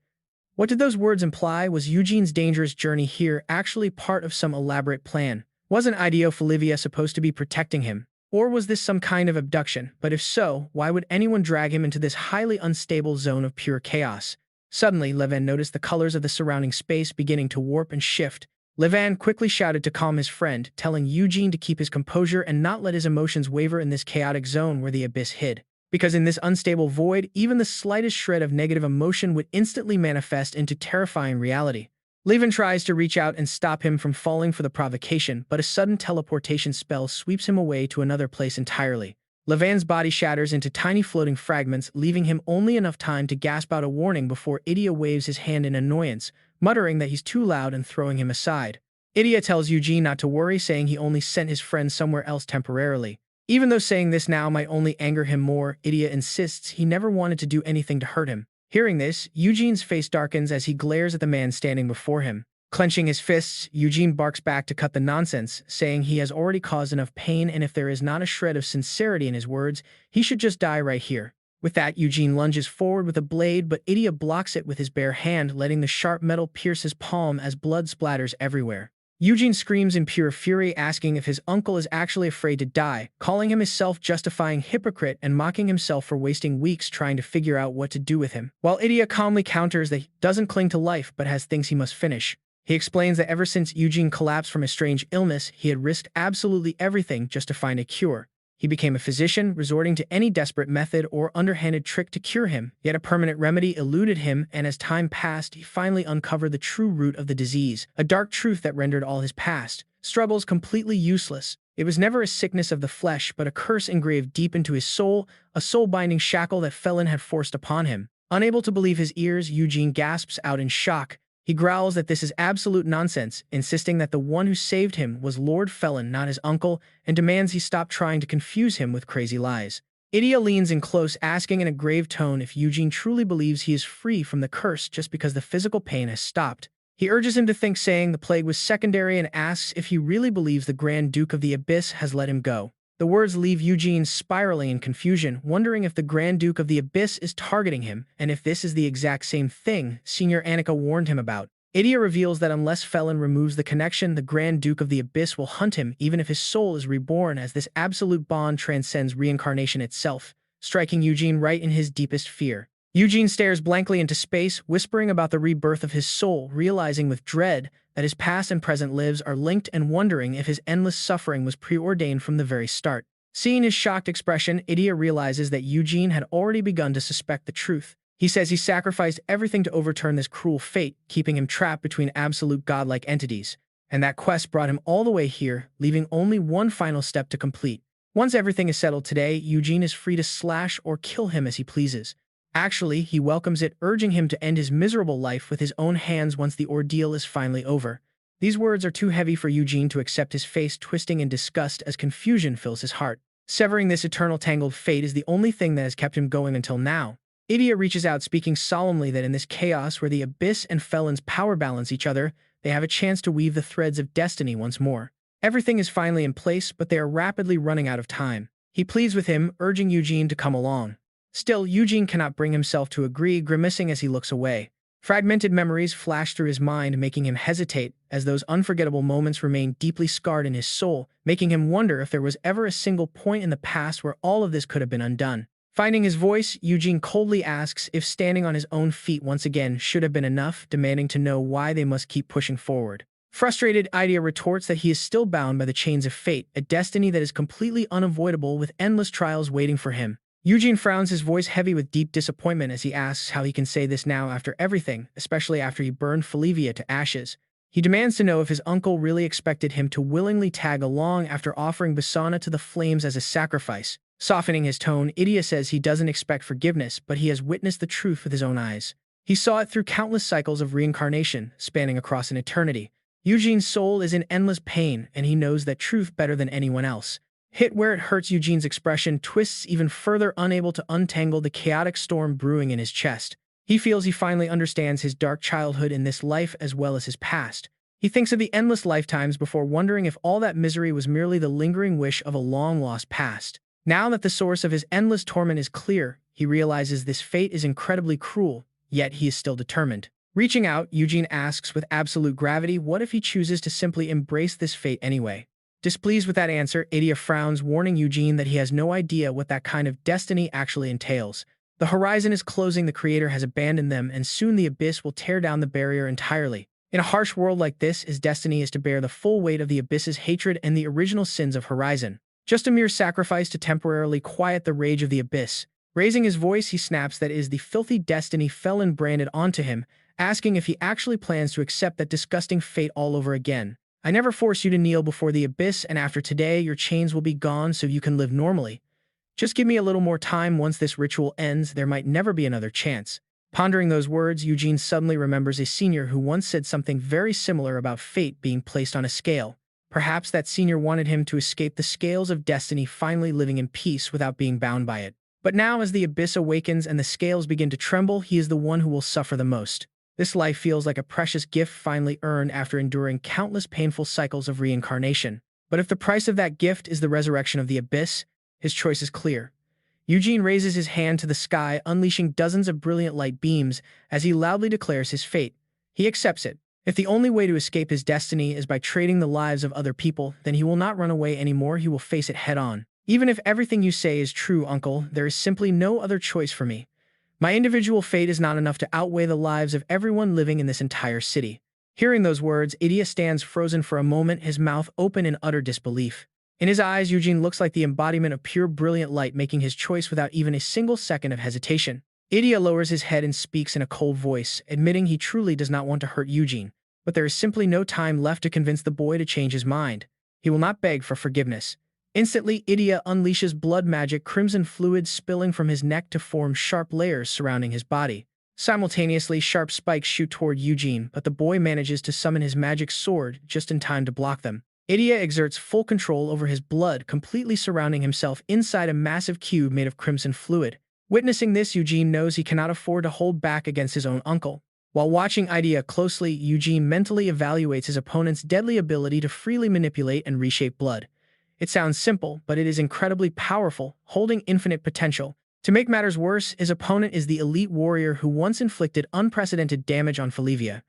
What did those words imply? Was Eugene's dangerous journey here actually part of some elaborate plan? Wasn't Ideo Felivia supposed to be protecting him? Or was this some kind of abduction? But if so, why would anyone drag him into this highly unstable zone of pure chaos? Suddenly, Levan noticed the colors of the surrounding space beginning to warp and shift. Levan quickly shouted to calm his friend, telling Eugene to keep his composure and not let his emotions waver in this chaotic zone where the abyss hid. Because in this unstable void, even the slightest shred of negative emotion would instantly manifest into terrifying reality. Levan tries to reach out and stop him from falling for the provocation, but a sudden teleportation spell sweeps him away to another place entirely. Levan's body shatters into tiny floating fragments, leaving him only enough time to gasp out a warning before Idia waves his hand in annoyance, muttering that he's too loud and throwing him aside. Idia tells Eugene not to worry, saying he only sent his friend somewhere else temporarily. Even though saying this now might only anger him more, Idia insists he never wanted to do anything to hurt him. Hearing this, Eugene's face darkens as he glares at the man standing before him. Clenching his fists, Eugene barks back to cut the nonsense, saying he has already caused enough pain and if there is not a shred of sincerity in his words, he should just die right here. With that, Eugene lunges forward with a blade, but Idia blocks it with his bare hand, letting the sharp metal pierce his palm as blood splatters everywhere. Eugene screams in pure fury, asking if his uncle is actually afraid to die, calling him a self-justifying hypocrite and mocking himself for wasting weeks trying to figure out what to do with him. While Idia calmly counters that he doesn't cling to life but has things he must finish. He explains that ever since Eugene collapsed from a strange illness, he had risked absolutely everything just to find a cure. He became a physician, resorting to any desperate method or underhanded trick to cure him, yet a permanent remedy eluded him, and as time passed, he finally uncovered the true root of the disease, a dark truth that rendered all his past struggles completely useless. It was never a sickness of the flesh, but a curse engraved deep into his soul, a soul-binding shackle that Felin had forced upon him. Unable to believe his ears, Eugene gasps out in shock. He growls that this is absolute nonsense, insisting that the one who saved him was Lord Felin, not his uncle, and demands he stop trying to confuse him with crazy lies. Idia leans in close, asking in a grave tone if Eugene truly believes he is free from the curse just because the physical pain has stopped. He urges him to think, saying the plague was secondary, and asks if he really believes the Grand Duke of the Abyss has let him go. The words leave Eugene spiraling in confusion, wondering if the Grand Duke of the Abyss is targeting him, and if this is the exact same thing Senior Annika warned him about. Idia reveals that unless Felin removes the connection, the Grand Duke of the Abyss will hunt him even if his soul is reborn, as this absolute bond transcends reincarnation itself, striking Eugene right in his deepest fear. Eugene stares blankly into space, whispering about the rebirth of his soul, realizing with dread that his past and present lives are linked and wondering if his endless suffering was preordained from the very start. Seeing his shocked expression, Idia realizes that Eugene had already begun to suspect the truth. He says he sacrificed everything to overturn this cruel fate, keeping him trapped between absolute godlike entities. And that quest brought him all the way here, leaving only one final step to complete. Once everything is settled today, Eugene is free to slash or kill him as he pleases. Actually, he welcomes it, urging him to end his miserable life with his own hands once the ordeal is finally over. These words are too heavy for Eugene to accept, his face twisting in disgust as confusion fills his heart. Severing this eternal tangled fate is the only thing that has kept him going until now. Idia reaches out, speaking solemnly that in this chaos where the Abyss and Felin's power balance each other, they have a chance to weave the threads of destiny once more. Everything is finally in place, but they are rapidly running out of time. He pleads with him, urging Eugene to come along. Still, Eugene cannot bring himself to agree, grimacing as he looks away. Fragmented memories flash through his mind, making him hesitate, as those unforgettable moments remain deeply scarred in his soul, making him wonder if there was ever a single point in the past where all of this could have been undone. Finding his voice, Eugene coldly asks if standing on his own feet once again should have been enough, demanding to know why they must keep pushing forward. Frustrated, Idia retorts that he is still bound by the chains of fate, a destiny that is completely unavoidable with endless trials waiting for him. Eugene frowns, his voice heavy with deep disappointment as he asks how he can say this now after everything, especially after he burned Felivia to ashes. He demands to know if his uncle really expected him to willingly tag along after offering Basana to the flames as a sacrifice. Softening his tone, Idia says he doesn't expect forgiveness, but he has witnessed the truth with his own eyes. He saw it through countless cycles of reincarnation, spanning across an eternity. Eugene's soul is in endless pain, and he knows that truth better than anyone else. Hit where it hurts, Eugene's expression twists even further, unable to untangle the chaotic storm brewing in his chest. He feels he finally understands his dark childhood in this life as well as his past. He thinks of the endless lifetimes before, wondering if all that misery was merely the lingering wish of a long-lost past. Now that the source of his endless torment is clear, he realizes this fate is incredibly cruel, yet he is still determined. Reaching out, Eugene asks with absolute gravity, what if he chooses to simply embrace this fate anyway? Displeased with that answer, Idia frowns, warning Eugene that he has no idea what that kind of destiny actually entails. The horizon is closing, the creator has abandoned them, and soon the abyss will tear down the barrier entirely. In a harsh world like this, his destiny is to bear the full weight of the abyss's hatred and the original sins of Horizon. Just a mere sacrifice to temporarily quiet the rage of the abyss. Raising his voice, he snaps that it is the filthy destiny Felin branded onto him, asking if he actually plans to accept that disgusting fate all over again. I never force you to kneel before the abyss, and after today, your chains will be gone so you can live normally. Just give me a little more time. Once this ritual ends, there might never be another chance. Pondering those words, Eugene suddenly remembers a senior who once said something very similar about fate being placed on a scale. Perhaps that senior wanted him to escape the scales of destiny, finally living in peace without being bound by it. But now, as the abyss awakens and the scales begin to tremble, he is the one who will suffer the most. This life feels like a precious gift finally earned after enduring countless painful cycles of reincarnation. But if the price of that gift is the resurrection of the abyss, his choice is clear. Eugene raises his hand to the sky, unleashing dozens of brilliant light beams as he loudly declares his fate. He accepts it. If the only way to escape his destiny is by trading the lives of other people, then he will not run away anymore, he will face it head-on. Even if everything you say is true, uncle, there is simply no other choice for me. My individual fate is not enough to outweigh the lives of everyone living in this entire city. Hearing those words, Idia stands frozen for a moment, his mouth open in utter disbelief. In his eyes, Eugene looks like the embodiment of pure brilliant light, making his choice without even a single second of hesitation. Idia lowers his head and speaks in a cold voice, admitting he truly does not want to hurt Eugene. But there is simply no time left to convince the boy to change his mind. He will not beg for forgiveness. Instantly, Idia unleashes blood magic, crimson fluid spilling from his neck to form sharp layers surrounding his body. Simultaneously, sharp spikes shoot toward Eugene, but the boy manages to summon his magic sword just in time to block them. Idia exerts full control over his blood, completely surrounding himself inside a massive cube made of crimson fluid. Witnessing this, Eugene knows he cannot afford to hold back against his own uncle. While watching Idia closely, Eugene mentally evaluates his opponent's deadly ability to freely manipulate and reshape blood. It sounds simple, but it is incredibly powerful, holding infinite potential. To make matters worse, his opponent is the elite warrior who once inflicted unprecedented damage on Felivia.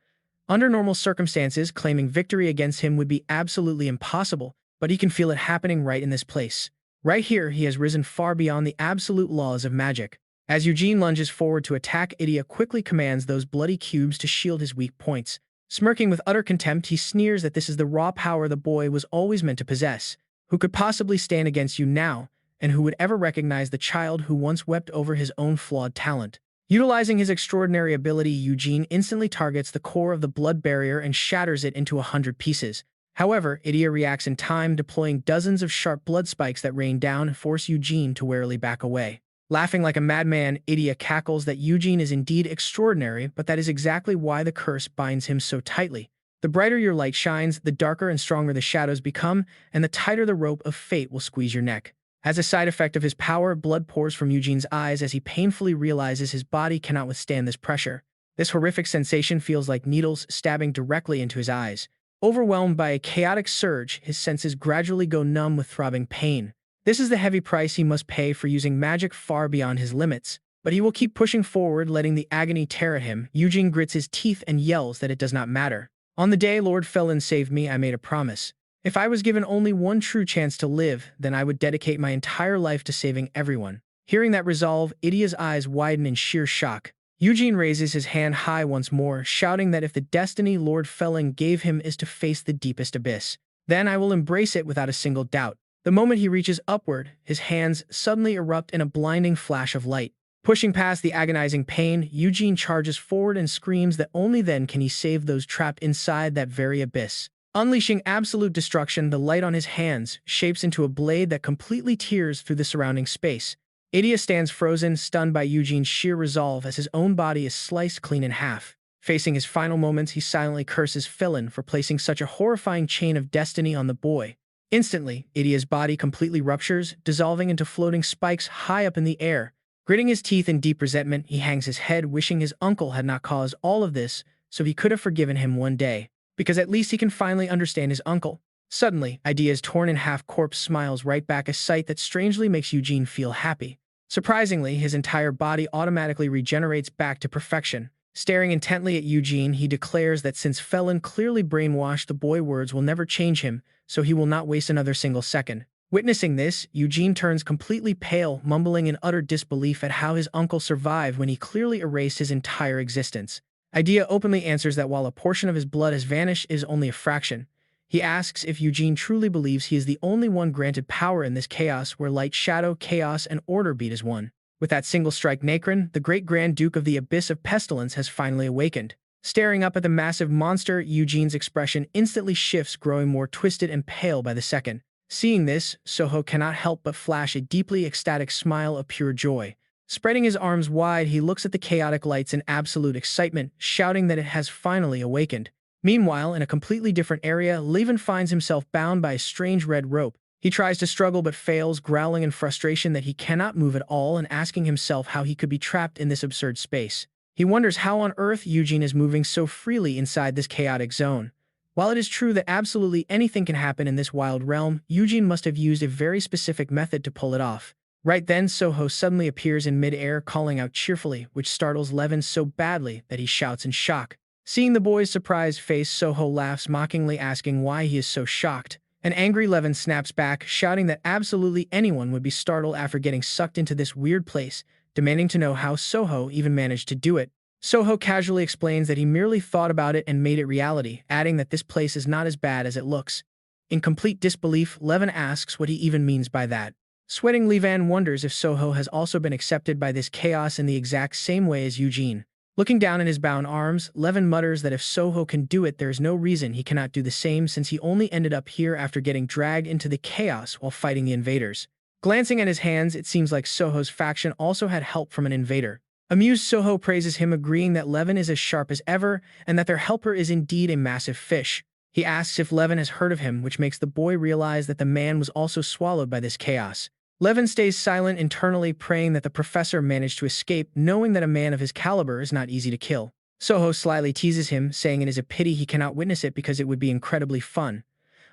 Under normal circumstances, claiming victory against him would be absolutely impossible, but he can feel it happening right in this place. Right here, he has risen far beyond the absolute laws of magic. As Eugene lunges forward to attack, Idia quickly commands those bloody cubes to shield his weak points. Smirking with utter contempt, he sneers that this is the raw power the boy was always meant to possess. Who could possibly stand against you now, and who would ever recognize the child who once wept over his own flawed talent? Utilizing his extraordinary ability, Eugene instantly targets the core of the blood barrier and shatters it into 100 pieces. However, Idia reacts in time, deploying dozens of sharp blood spikes that rain down and force Eugene to warily back away. Laughing like a madman, Idia cackles that Eugene is indeed extraordinary, but that is exactly why the curse binds him so tightly. The brighter your light shines, the darker and stronger the shadows become, and the tighter the rope of fate will squeeze your neck. As a side effect of his power, blood pours from Eugene's eyes as he painfully realizes his body cannot withstand this pressure. This horrific sensation feels like needles stabbing directly into his eyes. Overwhelmed by a chaotic surge, his senses gradually go numb with throbbing pain. This is the heavy price he must pay for using magic far beyond his limits. But he will keep pushing forward, letting the agony tear at him. Eugene grits his teeth and yells that it does not matter. On the day Lord Felin saved me, I made a promise. If I was given only one true chance to live, then I would dedicate my entire life to saving everyone. Hearing that resolve, Idia's eyes widen in sheer shock. Eugene raises his hand high once more, shouting that if the destiny Lord Felin gave him is to face the deepest abyss, then I will embrace it without a single doubt. The moment he reaches upward, his hands suddenly erupt in a blinding flash of light. Pushing past the agonizing pain, Eugene charges forward and screams that only then can he save those trapped inside that very abyss. Unleashing absolute destruction, the light on his hands shapes into a blade that completely tears through the surrounding space. Idia stands frozen, stunned by Eugene's sheer resolve as his own body is sliced clean in half. Facing his final moments, he silently curses Felin for placing such a horrifying chain of destiny on the boy. Instantly, Idia's body completely ruptures, dissolving into floating spikes high up in the air. Gritting his teeth in deep resentment, he hangs his head, wishing his uncle had not caused all of this, so he could have forgiven him one day. Because at least he can finally understand his uncle. Suddenly, Idia's torn-in-half corpse smiles right back, a sight that strangely makes Eugene feel happy. Surprisingly, his entire body automatically regenerates back to perfection. Staring intently at Eugene, he declares that since Felin clearly brainwashed the boy, words will never change him, so he will not waste another single second. Witnessing this, Eugene turns completely pale, mumbling in utter disbelief at how his uncle survived when he clearly erased his entire existence. Idia openly answers that while a portion of his blood has vanished, it is only a fraction. He asks if Eugene truly believes he is the only one granted power in this chaos where light, shadow, chaos, and order beat as one. With that single strike, Nacron, the great Grand Duke of the Abyss of Pestilence, has finally awakened. Staring up at the massive monster, Eugene's expression instantly shifts, growing more twisted and pale by the second. Seeing this, Soho cannot help but flash a deeply ecstatic smile of pure joy. Spreading his arms wide, he looks at the chaotic lights in absolute excitement, shouting that it has finally awakened. Meanwhile, in a completely different area, Levin finds himself bound by a strange red rope. He tries to struggle but fails, growling in frustration that he cannot move at all and asking himself how he could be trapped in this absurd space. He wonders how on earth Eugene is moving so freely inside this chaotic zone. While it is true that absolutely anything can happen in this wild realm, Eugene must have used a very specific method to pull it off. Right then, Soho suddenly appears in mid-air, calling out cheerfully, which startles Levin so badly that he shouts in shock. Seeing the boy's surprised face, Soho laughs mockingly, asking why he is so shocked. An angry Levin snaps back, shouting that absolutely anyone would be startled after getting sucked into this weird place, demanding to know how Soho even managed to do it. Soho casually explains that he merely thought about it and made it reality, adding that this place is not as bad as it looks. In complete disbelief, Levin asks what he even means by that. Sweating, Levin wonders if Soho has also been accepted by this chaos in the exact same way as Eugene. Looking down at his bound arms, Levin mutters that if Soho can do it, there is no reason he cannot do the same, since he only ended up here after getting dragged into the chaos while fighting the invaders. Glancing at his hands, it seems like Soho's faction also had help from an invader. Amused, Soho praises him, agreeing that Levin is as sharp as ever and that their helper is indeed a massive fish. He asks if Levin has heard of him, which makes the boy realize that the man was also swallowed by this chaos. Levin stays silent, internally praying that the professor managed to escape, knowing that a man of his caliber is not easy to kill. Soho slyly teases him, saying it is a pity he cannot witness it because it would be incredibly fun.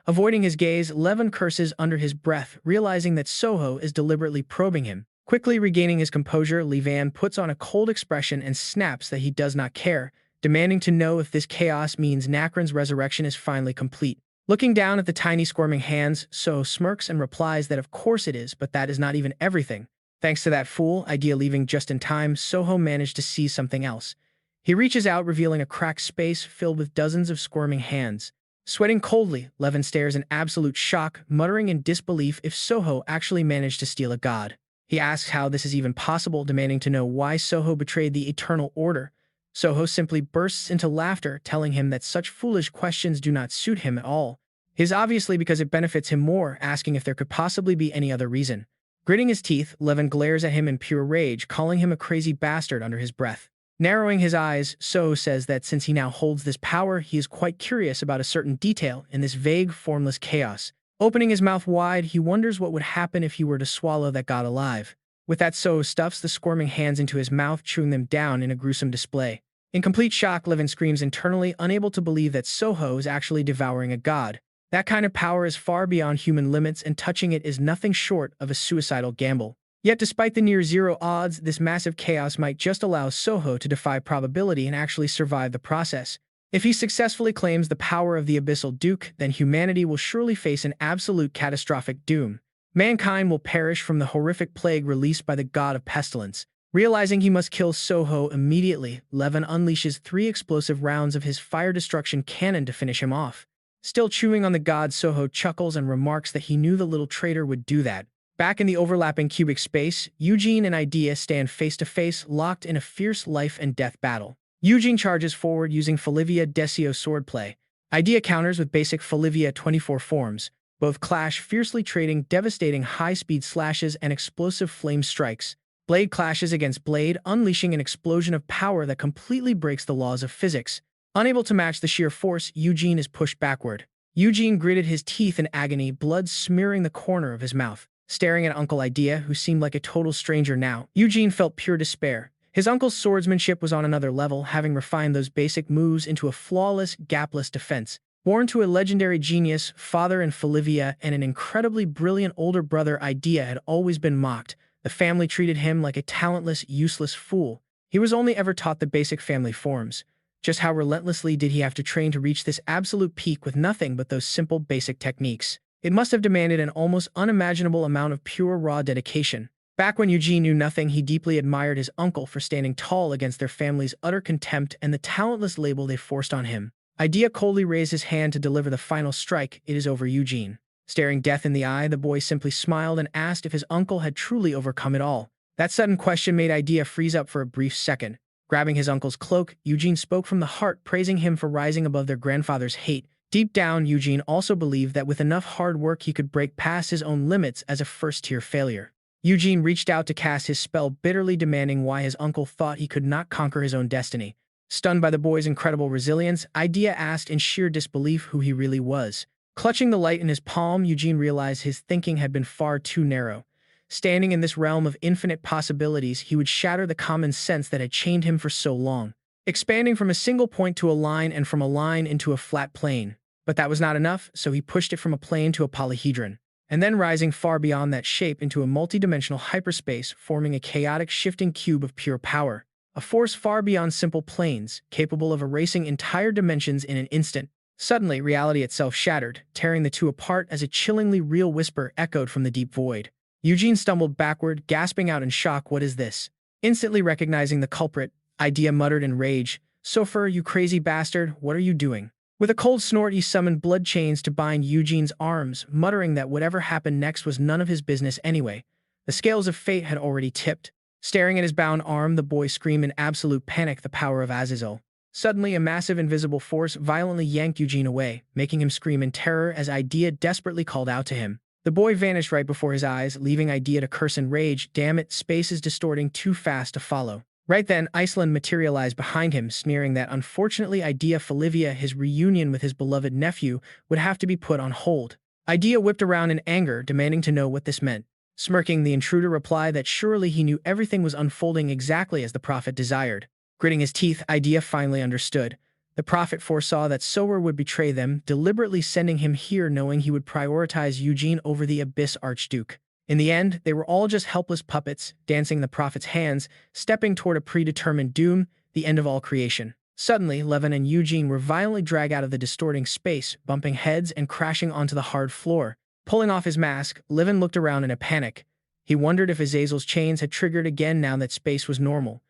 Avoiding his gaze, Levin curses under his breath, realizing that Soho is deliberately probing him. Quickly regaining his composure, Levin puts on a cold expression and snaps that he does not care, demanding to know if this chaos means Nacron's resurrection is finally complete. Looking down at the tiny squirming hands, Soho smirks and replies that of course it is, but that is not even everything. Thanks to that fool, Idea leaving just in time, Soho managed to see something else. He reaches out, revealing a cracked space filled with dozens of squirming hands. Sweating coldly, Levin stares in absolute shock, muttering in disbelief if Soho actually managed to steal a god. He asks how this is even possible, demanding to know why Soho betrayed the Eternal Order. Soho simply bursts into laughter, telling him that such foolish questions do not suit him at all. It is obviously because it benefits him more, asking if there could possibly be any other reason. Gritting his teeth, Levin glares at him in pure rage, calling him a crazy bastard under his breath. Narrowing his eyes, Soho says that since he now holds this power, he is quite curious about a certain detail in this vague, formless chaos. Opening his mouth wide, he wonders what would happen if he were to swallow that god alive. With that, Soho stuffs the squirming hands into his mouth, chewing them down in a gruesome display. In complete shock, Levin screams internally, unable to believe that Soho is actually devouring a god. That kind of power is far beyond human limits, and touching it is nothing short of a suicidal gamble. Yet despite the near-zero odds, this massive chaos might just allow Soho to defy probability and actually survive the process. If he successfully claims the power of the Abyssal Duke, then humanity will surely face an absolute catastrophic doom. Mankind will perish from the horrific plague released by the god of pestilence. Realizing he must kill Soho immediately, Levin unleashes 3 explosive rounds of his fire destruction cannon to finish him off. Still chewing on the god, Soho chuckles and remarks that he knew the little traitor would do that. Back in the overlapping cubic space, Eugene and Idea stand face-to-face, locked in a fierce life-and-death battle. Eugene charges forward using Felivia Desio swordplay. Idea counters with basic Felivia 24 forms. Both clash fiercely, trading devastating high-speed slashes and explosive flame strikes. Blade clashes against blade, unleashing an explosion of power that completely breaks the laws of physics. Unable to match the sheer force, Eugene is pushed backward. Eugene gritted his teeth in agony, blood smearing the corner of his mouth. Staring at Uncle Idea, who seemed like a total stranger now, Eugene felt pure despair. His uncle's swordsmanship was on another level, having refined those basic moves into a flawless, gapless defense. Born to a legendary genius, father in Felivia, and an incredibly brilliant older brother, Idea had always been mocked. The family treated him like a talentless, useless fool. He was only ever taught the basic family forms. Just how relentlessly did he have to train to reach this absolute peak with nothing but those simple, basic techniques? It must have demanded an almost unimaginable amount of pure, raw dedication. Back when Eugene knew nothing, he deeply admired his uncle for standing tall against their family's utter contempt and the talentless label they forced on him. Idea coldly raised his hand to deliver the final strike. It is over, Eugene. Staring death in the eye, the boy simply smiled and asked if his uncle had truly overcome it all. That sudden question made Idea freeze up for a brief second. Grabbing his uncle's cloak, Eugene spoke from the heart, praising him for rising above their grandfather's hate. Deep down, Eugene also believed that with enough hard work he could break past his own limits as a first-tier failure. Eugene reached out to cast his spell, bitterly demanding why his uncle thought he could not conquer his own destiny. Stunned by the boy's incredible resilience, Idea asked in sheer disbelief who he really was. Clutching the light in his palm, Eugene realized his thinking had been far too narrow. Standing in this realm of infinite possibilities, he would shatter the common sense that had chained him for so long, expanding from a single point to a line and from a line into a flat plane. But that was not enough, so he pushed it from a plane to a polyhedron, and then rising far beyond that shape into a multidimensional hyperspace, forming a chaotic shifting cube of pure power. A force far beyond simple planes, capable of erasing entire dimensions in an instant. Suddenly, reality itself shattered, tearing the two apart as a chillingly real whisper echoed from the deep void. Eugene stumbled backward, gasping out in shock, "What is this?" Instantly recognizing the culprit, Idea muttered in rage, "Sofer, you crazy bastard, what are you doing?" With a cold snort, he summoned blood chains to bind Eugene's arms, muttering that whatever happened next was none of his business anyway. The scales of fate had already tipped. Staring at his bound arm, the boy screamed in absolute panic the power of Azazel. Suddenly, a massive invisible force violently yanked Eugene away, making him scream in terror as Idea desperately called out to him. The boy vanished right before his eyes, leaving Idea to curse in rage. Damn it, space is distorting too fast to follow. Right then, Iceland materialized behind him, sneering that unfortunately Idea Felivia, his reunion with his beloved nephew, would have to be put on hold. Idea whipped around in anger, demanding to know what this meant. Smirking, the intruder replied that surely he knew everything was unfolding exactly as the prophet desired. Gritting his teeth, Idea finally understood. The prophet foresaw that Sower would betray them, deliberately sending him here knowing he would prioritize Eugene over the Abyss Archduke. In the end, they were all just helpless puppets, dancing in the prophet's hands, stepping toward a predetermined doom, the end of all creation. Suddenly, Levin and Eugene were violently dragged out of the distorting space, bumping heads and crashing onto the hard floor. Pulling off his mask, Levin looked around in a panic. He wondered if Azazel's chains had triggered again now that space was normal.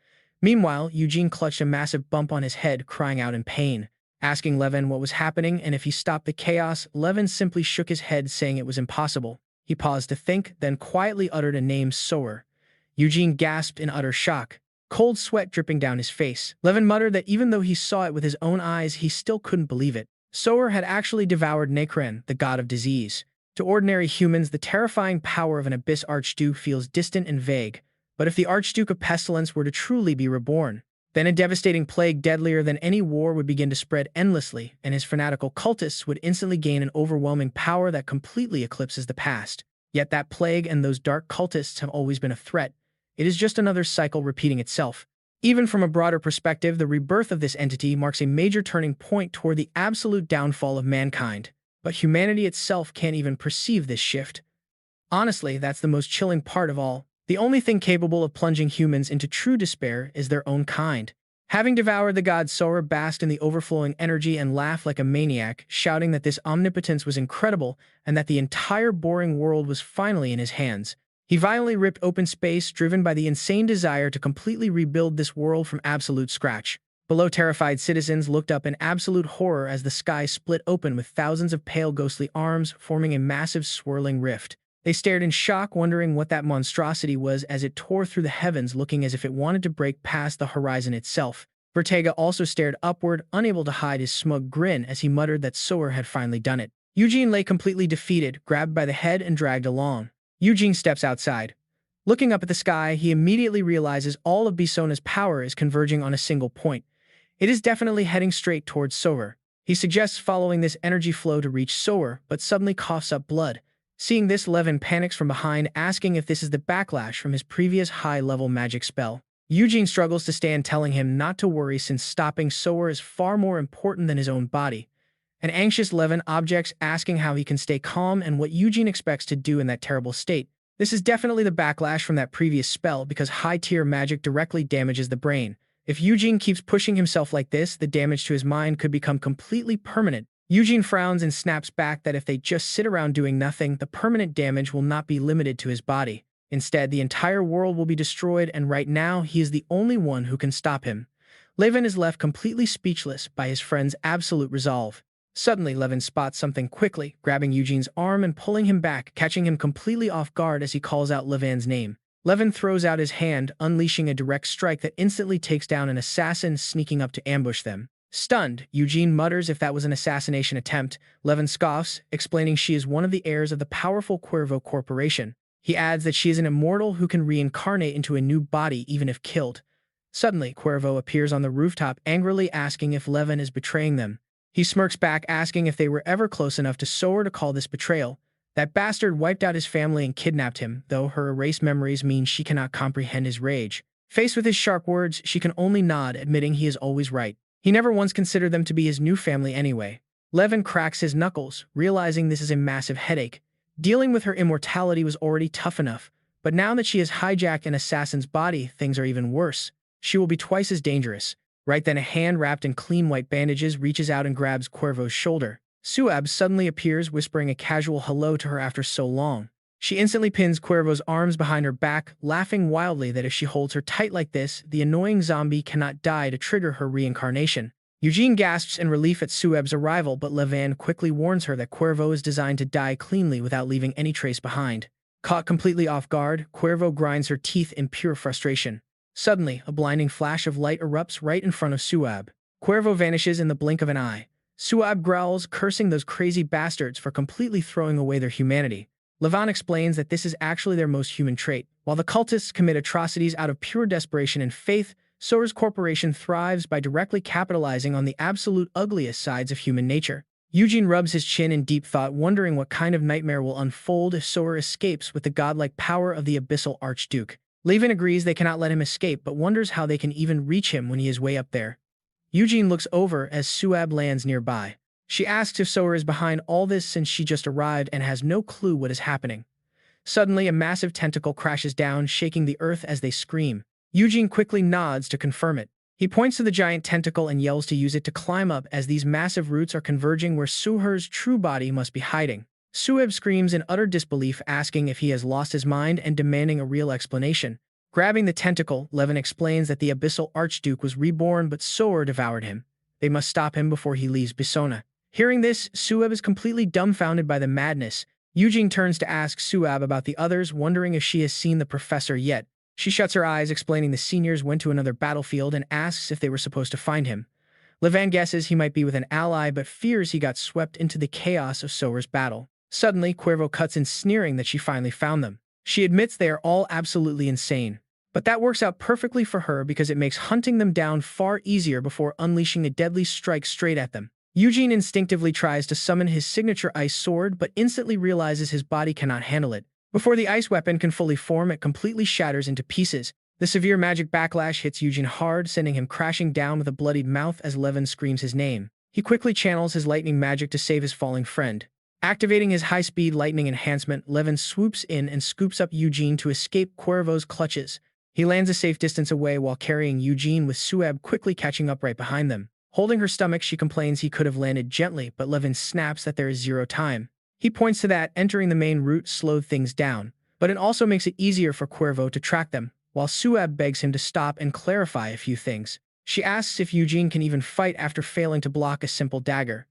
Meanwhile, Eugene clutched a massive bump on his head, crying out in pain. Asking Levin what was happening and if he stopped the chaos, Levin simply shook his head, saying it was impossible. He paused to think, then quietly uttered a name, Sower. Eugene gasped in utter shock, cold sweat dripping down his face. Levin muttered that even though he saw it with his own eyes, he still couldn't believe it. Sower had actually devoured Nekren, the god of disease. To ordinary humans, the terrifying power of an Abyss Archduke feels distant and vague. But if the Archduke of Pestilence were to truly be reborn, then a devastating plague deadlier than any war would begin to spread endlessly, and his fanatical cultists would instantly gain an overwhelming power that completely eclipses the past. Yet that plague and those dark cultists have always been a threat. It is just another cycle repeating itself. Even from a broader perspective, the rebirth of this entity marks a major turning point toward the absolute downfall of mankind. But humanity itself can't even perceive this shift. Honestly, that's the most chilling part of all. The only thing capable of plunging humans into true despair is their own kind. Having devoured the god, Sora basked in the overflowing energy and laughed like a maniac, shouting that this omnipotence was incredible and that the entire boring world was finally in his hands. He violently ripped open space, driven by the insane desire to completely rebuild this world from absolute scratch. Below, terrified citizens looked up in absolute horror as the sky split open with thousands of pale ghostly arms forming a massive swirling rift. They stared in shock, wondering what that monstrosity was as it tore through the heavens, looking as if it wanted to break past the horizon itself. Vertega also stared upward, unable to hide his smug grin as he muttered that Sower had finally done it. Eugene lay completely defeated, grabbed by the head and dragged along. Eugene steps outside. Looking up at the sky, he immediately realizes all of Bisona's power is converging on a single point. It is definitely heading straight towards Sower. He suggests following this energy flow to reach Sower, but suddenly coughs up blood. Seeing this, Levin panics from behind, asking if this is the backlash from his previous high-level magic spell. Eugene struggles to stand, telling him not to worry since stopping Sower is far more important than his own body. An anxious Levin objects, asking how he can stay calm and what Eugene expects to do in that terrible state. This is definitely the backlash from that previous spell because high-tier magic directly damages the brain. If Eugene keeps pushing himself like this, the damage to his mind could become completely permanent. Eugene frowns and snaps back that if they just sit around doing nothing, the permanent damage will not be limited to his body. Instead, the entire world will be destroyed, and right now, he is the only one who can stop him. Levin is left completely speechless by his friend's absolute resolve. Suddenly, Levin spots something quickly, grabbing Eugene's arm and pulling him back, catching him completely off guard as he calls out Levin's name. Levin throws out his hand, unleashing a direct strike that instantly takes down an assassin sneaking up to ambush them. Stunned, Eugene mutters if that was an assassination attempt. Levin scoffs, explaining she is one of the heirs of the powerful Cuervo Corporation. He adds that she is an immortal who can reincarnate into a new body even if killed. Suddenly, Cuervo appears on the rooftop, angrily asking if Levin is betraying them. He smirks back, asking if they were ever close enough to Sower to call this betrayal. That bastard wiped out his family and kidnapped him, though her erased memories mean she cannot comprehend his rage. Faced with his sharp words, she can only nod, admitting he is always right. He never once considered them to be his new family anyway. Levin cracks his knuckles, realizing this is a massive headache. Dealing with her immortality was already tough enough, but now that she has hijacked an assassin's body, things are even worse. She will be twice as dangerous. Right then, a hand wrapped in clean white bandages reaches out and grabs Cuervo's shoulder. Suab suddenly appears, whispering a casual hello to her after so long. She instantly pins Cuervo's arms behind her back, laughing wildly that if she holds her tight like this, the annoying zombie cannot die to trigger her reincarnation. Eugene gasps in relief at Suab's arrival, but Levin quickly warns her that Cuervo is designed to die cleanly without leaving any trace behind. Caught completely off guard, Cuervo grinds her teeth in pure frustration. Suddenly, a blinding flash of light erupts right in front of Suab. Cuervo vanishes in the blink of an eye. Suab growls, cursing those crazy bastards for completely throwing away their humanity. Levin explains that this is actually their most human trait. While the cultists commit atrocities out of pure desperation and faith, Sower's corporation thrives by directly capitalizing on the absolute ugliest sides of human nature. Eugene rubs his chin in deep thought, wondering what kind of nightmare will unfold if Sower escapes with the godlike power of the Abyssal Archduke. Levin agrees they cannot let him escape, but wonders how they can even reach him when he is way up there. Eugene looks over as Suab lands nearby. She asks if Sower is behind all this since she just arrived and has no clue what is happening. Suddenly, a massive tentacle crashes down, shaking the earth as they scream. Eugene quickly nods to confirm it. He points to the giant tentacle and yells to use it to climb up as these massive roots are converging where Suher's true body must be hiding. Sueb screams in utter disbelief, asking if he has lost his mind and demanding a real explanation. Grabbing the tentacle, Levin explains that the Abyssal Archduke was reborn, but Sower devoured him. They must stop him before he leaves Bisona. Hearing this, Sueb is completely dumbfounded by the madness. Eugene turns to ask Suab about the others, wondering if she has seen the professor yet. She shuts her eyes, explaining the seniors went to another battlefield, and asks if they were supposed to find him. Levin guesses he might be with an ally, but fears he got swept into the chaos of Sower's battle. Suddenly, Cuervo cuts in, sneering that she finally found them. She admits they are all absolutely insane. But that works out perfectly for her because it makes hunting them down far easier before unleashing a deadly strike straight at them. Eugene instinctively tries to summon his signature ice sword, but instantly realizes his body cannot handle it. Before the ice weapon can fully form, it completely shatters into pieces. The severe magic backlash hits Eugene hard, sending him crashing down with a bloodied mouth as Levin screams his name. He quickly channels his lightning magic to save his falling friend. Activating his high-speed lightning enhancement, Levin swoops in and scoops up Eugene to escape Cuervo's clutches. He lands a safe distance away while carrying Eugene, with Suab quickly catching up right behind them. Holding her stomach, she complains he could have landed gently, but Levin snaps that there is zero time. He points to that entering the main route slowed things down, but it also makes it easier for Cuervo to track them, while Suab begs him to stop and clarify a few things. She asks if Eugene can even fight after failing to block a simple dagger.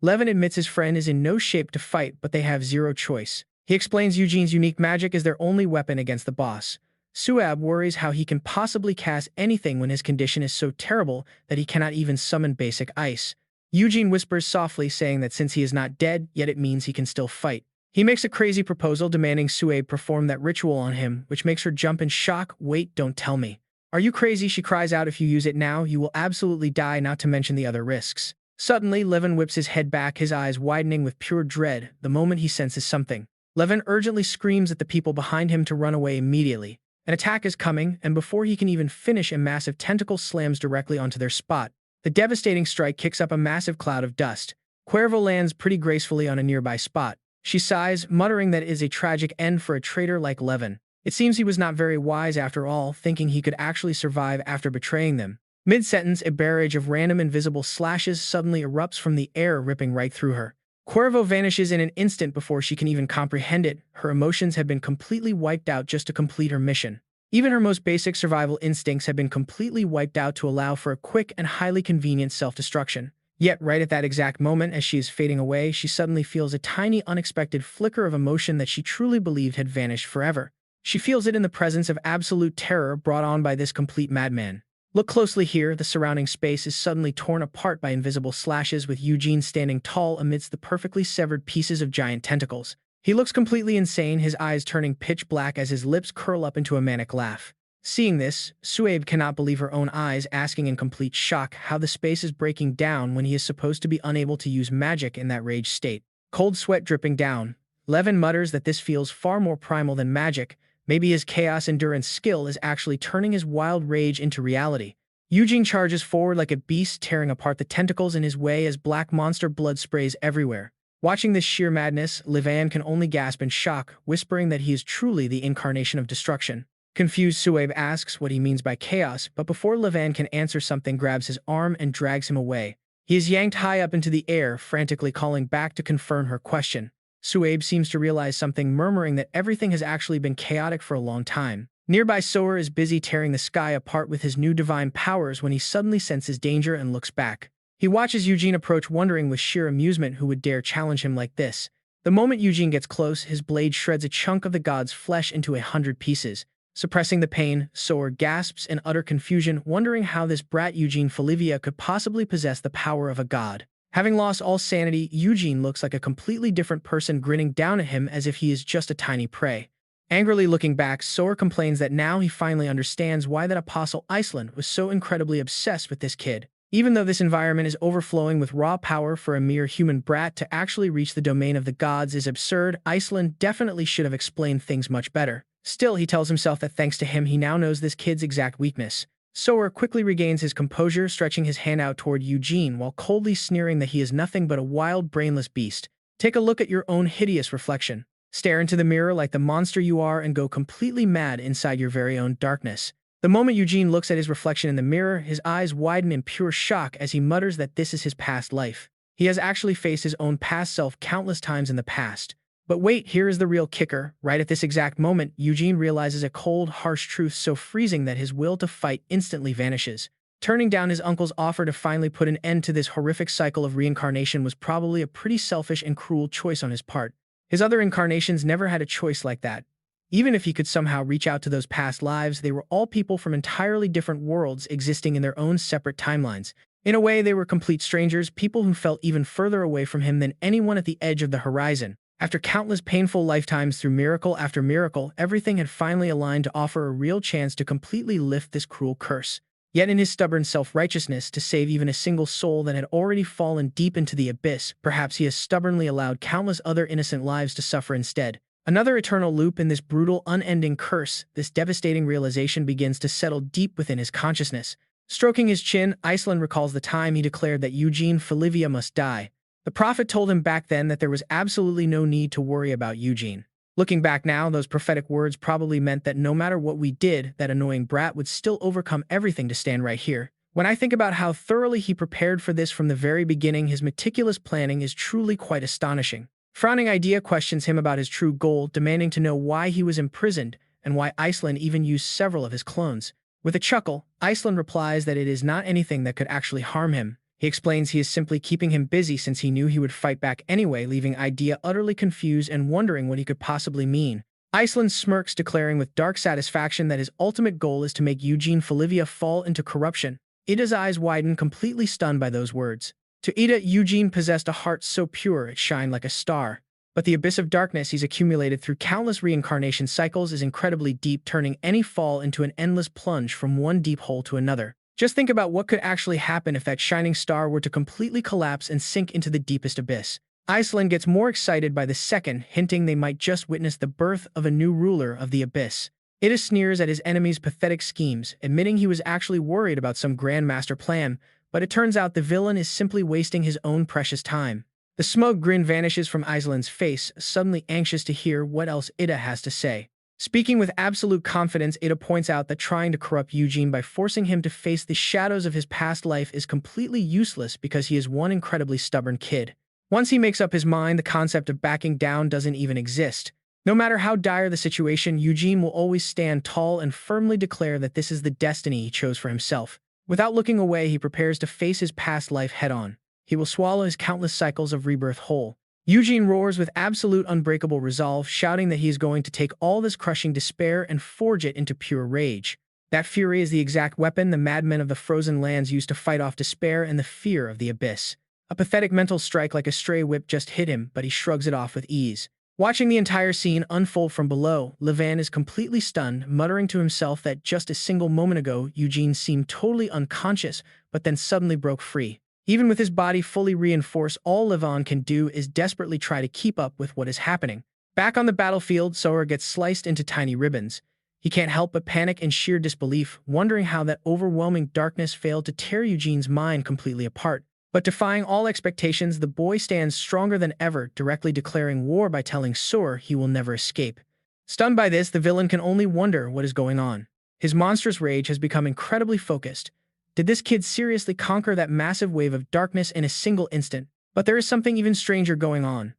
Levin admits his friend is in no shape to fight, but they have zero choice. He explains Eugene's unique magic is their only weapon against the boss. Suab worries how he can possibly cast anything when his condition is so terrible that he cannot even summon basic ice. Eugene whispers softly, saying that since he is not dead, yet it means he can still fight. He makes a crazy proposal demanding Suabe perform that ritual on him, which makes her jump in shock. "Wait, don't tell me. Are you crazy?" she cries out. "If you use it now, you will absolutely die, not to mention the other risks." Suddenly, Levin whips his head back, his eyes widening with pure dread the moment he senses something. Levin urgently screams at the people behind him to run away immediately. An attack is coming, and before he can even finish, a massive tentacle slams directly onto their spot. The devastating strike kicks up a massive cloud of dust. Cuervo lands pretty gracefully on a nearby spot. She sighs, muttering that it is a tragic end for a traitor like Levin. It seems he was not very wise after all, thinking he could actually survive after betraying them. Mid-sentence, a barrage of random invisible slashes suddenly erupts from the air, ripping right through her. Cuervo vanishes in an instant before she can even comprehend it. Her emotions have been completely wiped out just to complete her mission. Even her most basic survival instincts have been completely wiped out to allow for a quick and highly convenient self-destruction. Yet, right at that exact moment, as she is fading away, she suddenly feels a tiny, unexpected flicker of emotion that she truly believed had vanished forever. She feels it in the presence of absolute terror brought on by this complete madman. Look closely here. The surrounding space is suddenly torn apart by invisible slashes, with Eugene standing tall amidst the perfectly severed pieces of giant tentacles. He looks completely insane, his eyes turning pitch black as his lips curl up into a manic laugh. Seeing this, Suabe cannot believe her own eyes, asking in complete shock how the space is breaking down when he is supposed to be unable to use magic in that rage state. Cold sweat dripping down, Levin mutters that this feels far more primal than magic. Maybe his chaos endurance skill is actually turning his wild rage into reality. Eugene charges forward like a beast, tearing apart the tentacles in his way as black monster blood sprays everywhere. Watching this sheer madness, Levin can only gasp in shock, whispering that he is truly the incarnation of destruction. Confused, Suabe asks what he means by chaos, but before Levin can answer, something grabs his arm and drags him away. He is yanked high up into the air, frantically calling back to confirm her question. Suabe seems to realize something, murmuring that everything has actually been chaotic for a long time. Nearby, Soer is busy tearing the sky apart with his new divine powers when he suddenly senses danger and looks back. He watches Eugene approach, wondering with sheer amusement who would dare challenge him like this. The moment Eugene gets close, his blade shreds a chunk of the god's flesh into 100 pieces. Suppressing the pain, Soer gasps in utter confusion, wondering how this brat Eugene Felivia could possibly possess the power of a god. Having lost all sanity, Eugene looks like a completely different person, grinning down at him as if he is just a tiny prey. Angrily looking back, Soer complains that now he finally understands why that Apostle Iceland was so incredibly obsessed with this kid. Even though this environment is overflowing with raw power, for a mere human brat to actually reach the domain of the gods is absurd. Iceland definitely should have explained things much better. Still, he tells himself that thanks to him, he now knows this kid's exact weakness. Soer quickly regains his composure, stretching his hand out toward Eugene while coldly sneering that he is nothing but a wild, brainless beast. Take a look at your own hideous reflection. Stare into the mirror like the monster you are and go completely mad inside your very own darkness. The moment Eugene looks at his reflection in the mirror, his eyes widen in pure shock as he mutters that this is his past life. He has actually faced his own past self countless times in the past. But wait, here is the real kicker. Right at this exact moment, Eugene realizes a cold, harsh truth so freezing that his will to fight instantly vanishes. Turning down his uncle's offer to finally put an end to this horrific cycle of reincarnation was probably a pretty selfish and cruel choice on his part. His other incarnations never had a choice like that. Even if he could somehow reach out to those past lives, they were all people from entirely different worlds existing in their own separate timelines. In a way, they were complete strangers, people who felt even further away from him than anyone at the edge of the horizon. After countless painful lifetimes, through miracle after miracle, everything had finally aligned to offer a real chance to completely lift this cruel curse. Yet in his stubborn self-righteousness to save even a single soul that had already fallen deep into the abyss, perhaps he has stubbornly allowed countless other innocent lives to suffer instead. Another eternal loop in this brutal, unending curse. This devastating realization begins to settle deep within his consciousness. Stroking his chin, Iceland recalls the time he declared that Eugene Felivia must die. The prophet told him back then that there was absolutely no need to worry about Eugene. Looking back now, those prophetic words probably meant that no matter what we did, that annoying brat would still overcome everything to stand right here. When I think about how thoroughly he prepared for this from the very beginning, his meticulous planning is truly quite astonishing. Frowning Idea questions him about his true goal, demanding to know why he was imprisoned and why Iceland even used several of his clones. With a chuckle, Iceland replies that it is not anything that could actually harm him. He explains he is simply keeping him busy since he knew he would fight back anyway, leaving Idea utterly confused and wondering what he could possibly mean. Iceland smirks, declaring with dark satisfaction that his ultimate goal is to make Eugene Felivia fall into corruption. Ida's eyes widen, completely stunned by those words. To Ida, Eugene possessed a heart so pure it shined like a star. But the abyss of darkness he's accumulated through countless reincarnation cycles is incredibly deep, turning any fall into an endless plunge from one deep hole to another. Just think about what could actually happen if that shining star were to completely collapse and sink into the deepest abyss. Iceland gets more excited by the second, hinting they might just witness the birth of a new ruler of the abyss. Ida sneers at his enemy's pathetic schemes, admitting he was actually worried about some grand master plan, but it turns out the villain is simply wasting his own precious time. The smug grin vanishes from Iceland's face, suddenly anxious to hear what else Ida has to say. Speaking with absolute confidence, Ida points out that trying to corrupt Eugene by forcing him to face the shadows of his past life is completely useless because he is one incredibly stubborn kid. Once he makes up his mind, the concept of backing down doesn't even exist. No matter how dire the situation, Eugene will always stand tall and firmly declare that this is the destiny he chose for himself. Without looking away, he prepares to face his past life head-on. He will swallow his countless cycles of rebirth whole. Eugene roars with absolute unbreakable resolve, shouting that he is going to take all this crushing despair and forge it into pure rage. That fury is the exact weapon the madmen of the frozen lands used to fight off despair and the fear of the abyss. A pathetic mental strike like a stray whip just hit him, but he shrugs it off with ease. Watching the entire scene unfold from below, Levan is completely stunned, muttering to himself that just a single moment ago Eugene seemed totally unconscious, but then suddenly broke free. Even with his body fully reinforced, all Levan can do is desperately try to keep up with what is happening. Back on the battlefield, Sora gets sliced into tiny ribbons. He can't help but panic in sheer disbelief, wondering how that overwhelming darkness failed to tear Eugene's mind completely apart. But defying all expectations, the boy stands stronger than ever, directly declaring war by telling Sora he will never escape. Stunned by this, the villain can only wonder what is going on. His monstrous rage has become incredibly focused. Did this kid seriously conquer that massive wave of darkness in a single instant? But there is something even stranger going on.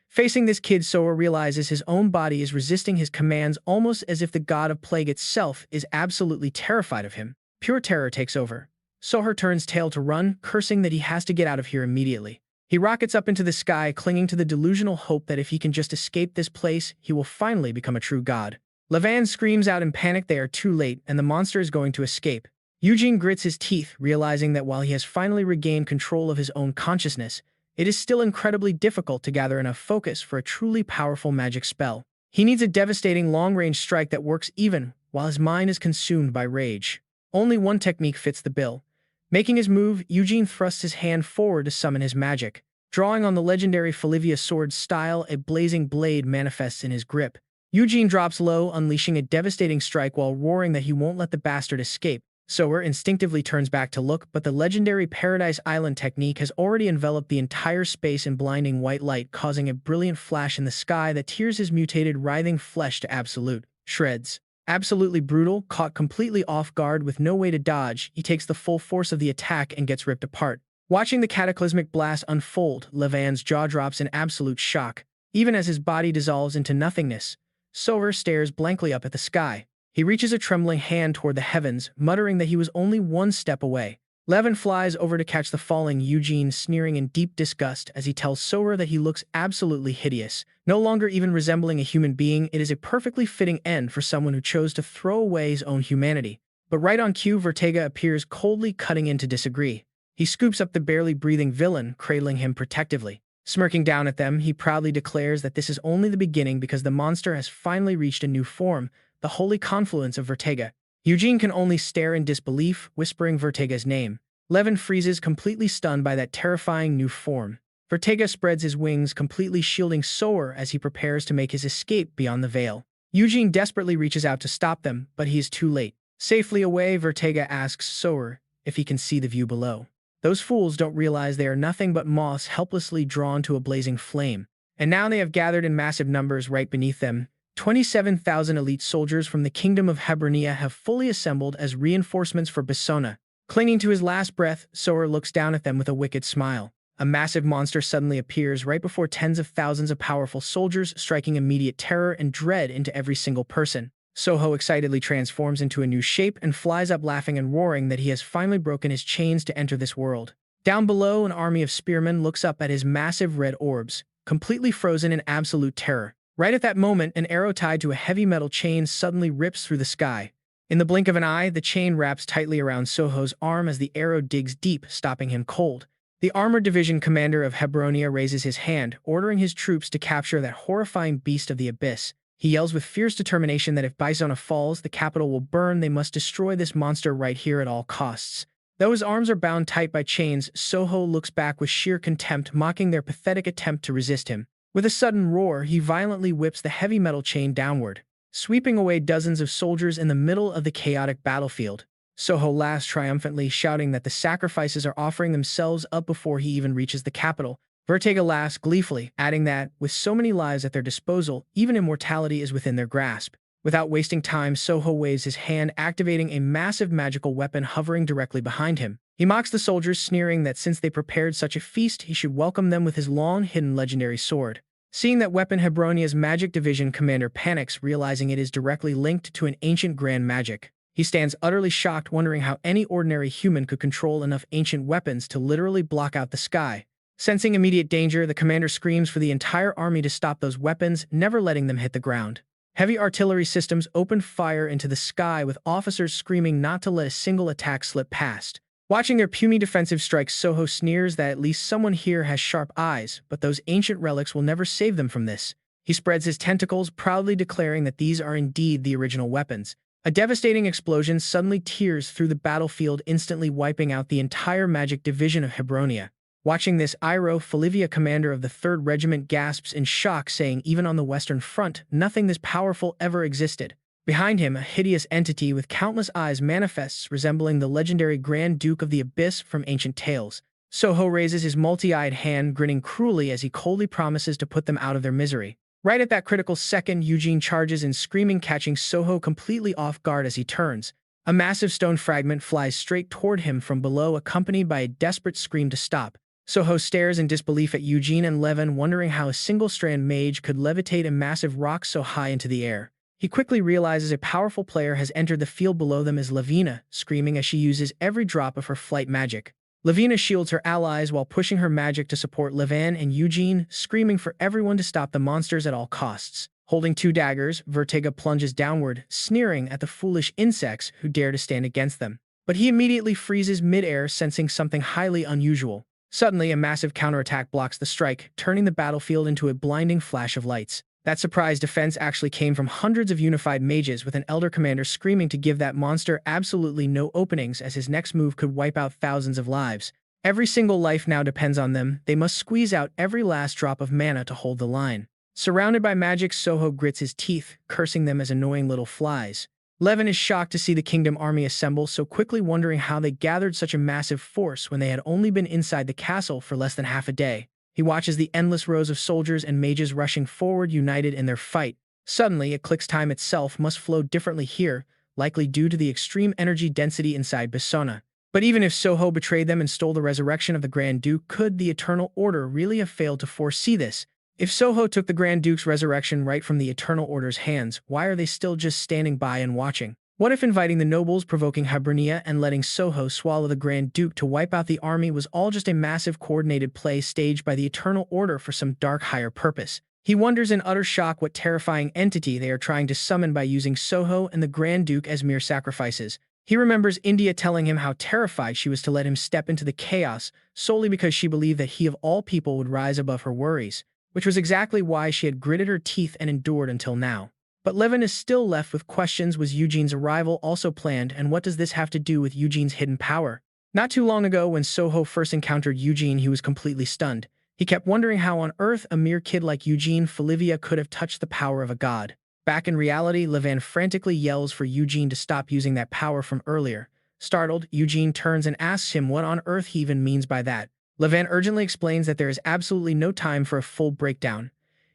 Facing this kid, Sora realizes his own body is resisting his commands, almost as if the god of plague itself is absolutely terrified of him. Pure terror takes over. Sora turns tail to run, cursing that he has to get out of here immediately. He rockets up into the sky, clinging to the delusional hope that if he can just escape this place, he will finally become a true god. Levan screams out in panic they are too late, and the monster is going to escape. Eugene grits his teeth, realizing that while he has finally regained control of his own consciousness, it is still incredibly difficult to gather enough focus for a truly powerful magic spell. He needs a devastating long-range strike that works even while his mind is consumed by rage. Only one technique fits the bill. Making his move, Eugene thrusts his hand forward to summon his magic. Drawing on the legendary Felivia sword style, a blazing blade manifests in his grip. Eugene drops low, unleashing a devastating strike while roaring that he won't let the bastard escape. Sora instinctively turns back to look, but the legendary Paradise Island technique has already enveloped the entire space in blinding white light, causing a brilliant flash in the sky that tears his mutated, writhing flesh to absolute shreds. Absolutely brutal, caught completely off guard with no way to dodge, he takes the full force of the attack and gets ripped apart. Watching the cataclysmic blast unfold, Levan's jaw drops in absolute shock. Even as his body dissolves into nothingness, Sora stares blankly up at the sky. He reaches a trembling hand toward the heavens, muttering that he was only one step away. Levan flies over to catch the falling Eugene, sneering in deep disgust as he tells Sora that he looks absolutely hideous. No longer even resembling a human being, it is a perfectly fitting end for someone who chose to throw away his own humanity. But right on cue, Vertega appears, coldly cutting in to disagree. He scoops up the barely breathing villain, cradling him protectively. Smirking down at them, he proudly declares that this is only the beginning because the monster has finally reached a new form, the holy confluence of Vertega. Eugene can only stare in disbelief, whispering Vertega's name. Levan freezes, completely stunned by that terrifying new form. Vertega spreads his wings, completely shielding Sora as he prepares to make his escape beyond the veil. Eugene desperately reaches out to stop them, but he is too late. Safely away, Vertega asks Sora if he can see the view below. Those fools don't realize they are nothing but moths helplessly drawn to a blazing flame. And now they have gathered in massive numbers right beneath them. 27,000 elite soldiers from the Kingdom of Hebernia have fully assembled as reinforcements for Basona. Clinging to his last breath, Sora looks down at them with a wicked smile. A massive monster suddenly appears right before tens of thousands of powerful soldiers, striking immediate terror and dread into every single person. Soho excitedly transforms into a new shape and flies up, laughing and roaring that he has finally broken his chains to enter this world. Down below, an army of spearmen looks up at his massive red orbs, completely frozen in absolute terror. Right at that moment, an arrow tied to a heavy metal chain suddenly rips through the sky. In the blink of an eye, the chain wraps tightly around Soho's arm as the arrow digs deep, stopping him cold. The Armored Division commander of Hebronia raises his hand, ordering his troops to capture that horrifying beast of the abyss. He yells with fierce determination that if Bisona falls, the capital will burn. They must destroy this monster right here at all costs. Though his arms are bound tight by chains, Soho looks back with sheer contempt, mocking their pathetic attempt to resist him. With a sudden roar, he violently whips the heavy metal chain downward, sweeping away dozens of soldiers in the middle of the chaotic battlefield. Soho laughs triumphantly, shouting that the sacrifices are offering themselves up before he even reaches the capital. Vertiga laughs gleefully, adding that, with so many lives at their disposal, even immortality is within their grasp. Without wasting time, Soho waves his hand, activating a massive magical weapon hovering directly behind him. He mocks the soldiers, sneering that since they prepared such a feast, he should welcome them with his long-hidden legendary sword. Seeing that weapon, Hebronia's magic division commander panics, realizing it is directly linked to an ancient grand magic. He stands utterly shocked, wondering how any ordinary human could control enough ancient weapons to literally block out the sky. Sensing immediate danger, the commander screams for the entire army to stop those weapons, never letting them hit the ground. Heavy artillery systems open fire into the sky, with officers screaming not to let a single attack slip past. Watching their puny defensive strikes, Soho sneers that at least someone here has sharp eyes, but those ancient relics will never save them from this. He spreads his tentacles, proudly declaring that these are indeed the original weapons. A devastating explosion suddenly tears through the battlefield, instantly wiping out the entire magic division of Hebronia. Watching this, Felivia, commander of the 3rd Regiment, gasps in shock, saying even on the Western Front, nothing this powerful ever existed. Behind him, a hideous entity with countless eyes manifests, resembling the legendary Grand Duke of the Abyss from ancient tales. Soho raises his multi-eyed hand, grinning cruelly as he coldly promises to put them out of their misery. Right at that critical second, Eugene charges in, screaming, catching Soho completely off guard as he turns. A massive stone fragment flies straight toward him from below, accompanied by a desperate scream to stop. Soho stares in disbelief at Eugene and Levin, wondering how a single-strand mage could levitate a massive rock so high into the air. He quickly realizes a powerful player has entered the field below them, as Lavina, screaming as she uses every drop of her flight magic. Lavina shields her allies while pushing her magic to support Levin and Eugene, screaming for everyone to stop the monsters at all costs. Holding 2 daggers, Vertiga plunges downward, sneering at the foolish insects who dare to stand against them. But he immediately freezes mid-air, sensing something highly unusual. Suddenly, a massive counterattack blocks the strike, turning the battlefield into a blinding flash of lights. That surprise defense actually came from hundreds of unified mages, with an elder commander screaming to give that monster absolutely no openings, as his next move could wipe out thousands of lives. Every single life now depends on them. They must squeeze out every last drop of mana to hold the line. Surrounded by magic, Soho grits his teeth, cursing them as annoying little flies. Levin is shocked to see the kingdom army assemble so quickly, wondering how they gathered such a massive force when they had only been inside the castle for less than half a day. He watches the endless rows of soldiers and mages rushing forward, united in their fight. Suddenly, it clicks. Time itself must flow differently here, likely due to the extreme energy density inside Bisona. But even if Soho betrayed them and stole the resurrection of the Grand Duke, could the Eternal Order really have failed to foresee this? If Soho took the Grand Duke's resurrection right from the Eternal Order's hands, why are they still just standing by and watching? What if inviting the nobles, provoking Hibernia, and letting Soho swallow the Grand Duke to wipe out the army was all just a massive coordinated play staged by the Eternal Order for some dark higher purpose? He wonders in utter shock what terrifying entity they are trying to summon by using Soho and the Grand Duke as mere sacrifices. He remembers India telling him how terrified she was to let him step into the chaos solely because she believed that he of all people would rise above her worries, which was exactly why she had gritted her teeth and endured until now. But Levin is still left with questions. Was Eugene's arrival also planned, and what does this have to do with Eugene's hidden power? Not too long ago, when Soho first encountered Eugene, he was completely stunned. He kept wondering how on earth a mere kid like Eugene Felivia could have touched the power of a god. Back in reality, Levin frantically yells for Eugene to stop using that power from earlier. Startled, Eugene turns and asks him what on earth he even means by that. Levin urgently explains that there is absolutely no time for a full breakdown.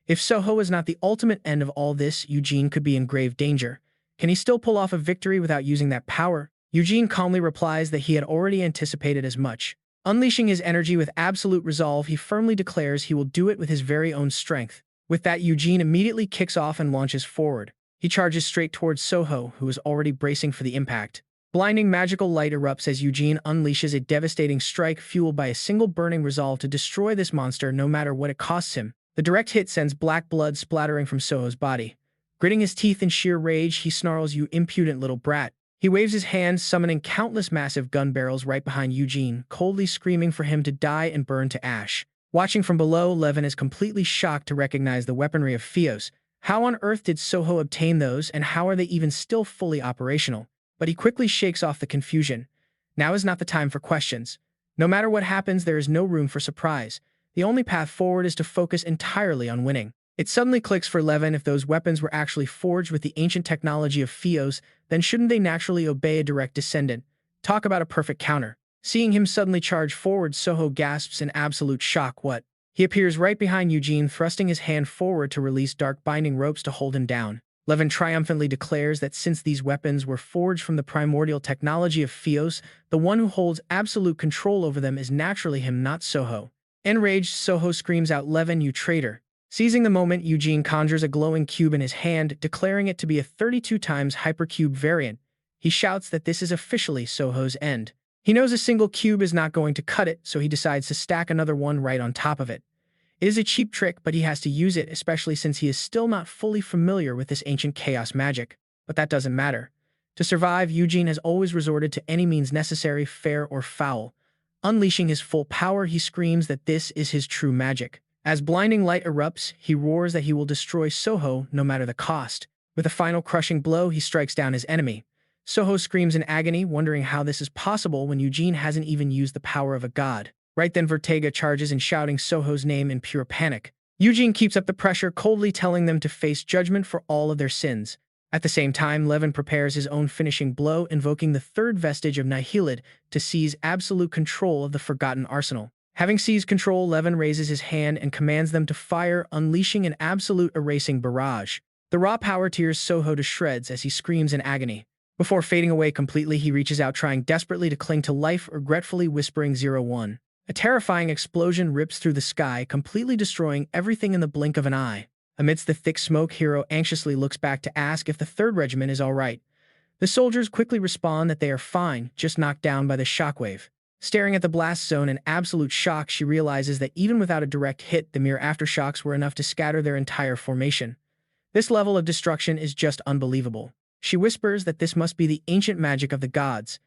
If Soho is not the ultimate end of all this, Eugene could be in grave danger. Can he still pull off a victory without using that power? Eugene calmly replies that he had already anticipated as much. Unleashing his energy with absolute resolve, he firmly declares he will do it with his very own strength. With that, Eugene immediately kicks off and launches forward. He charges straight towards Soho, who is already bracing for the impact. Blinding magical light erupts as Eugene unleashes a devastating strike, fueled by a single burning resolve to destroy this monster no matter what it costs him. The direct hit sends black blood splattering from Soho's body. Gritting his teeth in sheer rage, he snarls, "You impudent little brat. He waves his hand, summoning countless massive gun barrels right behind Eugene, coldly screaming for him to die and burn to ash. Watching from below, Levin is completely shocked to recognize the weaponry of Fios. How on earth did Soho obtain those, and how are they even still fully operational? But he quickly shakes off the confusion. Now is not the time for questions. No matter what happens, there is no room for surprise. The only path forward is to focus entirely on winning. It suddenly clicks for Levin: if those weapons were actually forged with the ancient technology of Fios, then shouldn't they naturally obey a direct descendant? Talk about a perfect counter. Seeing him suddenly charge forward, Soho gasps in absolute shock. What? He appears right behind Eugene, thrusting his hand forward to release dark binding ropes to hold him down. Levin triumphantly declares that since these weapons were forged from the primordial technology of Fios, the one who holds absolute control over them is naturally him, not Soho. Enraged, Soho screams out, "Levin, you traitor!" Seizing the moment, Eugene conjures a glowing cube in his hand, declaring it to be a 32 times hypercube variant. He shouts that this is officially Soho's end. He knows a single cube is not going to cut it, so he decides to stack another one right on top of it. It is a cheap trick, but he has to use it, especially since he is still not fully familiar with this ancient chaos magic. But that doesn't matter. To survive, Eugene has always resorted to any means necessary, fair or foul. Unleashing his full power, he screams that this is his true magic. As blinding light erupts, he roars that he will destroy Soho no matter the cost. With a final crushing blow, he strikes down his enemy. Soho screams in agony, wondering how this is possible when Eugene hasn't even used the power of a god. Right then, Vertega charges in, shouting Soho's name in pure panic. Eugene keeps up the pressure, coldly telling them to face judgment for all of their sins. At the same time, Levin prepares his own finishing blow, invoking the third vestige of Nihilid to seize absolute control of the forgotten arsenal. Having seized control, Levin raises his hand and commands them to fire, unleashing an absolute erasing barrage. The raw power tears Soho to shreds as he screams in agony. Before fading away completely, he reaches out, trying desperately to cling to life, regretfully whispering 01. A terrifying explosion rips through the sky, completely destroying everything in the blink of an eye. Amidst the thick smoke, Hero anxiously looks back to ask if the 3rd Regiment is all right. The soldiers quickly respond that they are fine, just knocked down by the shockwave. Staring at the blast zone in absolute shock, she realizes that even without a direct hit, the mere aftershocks were enough to scatter their entire formation. This level of destruction is just unbelievable. She whispers that this must be the ancient magic of the gods.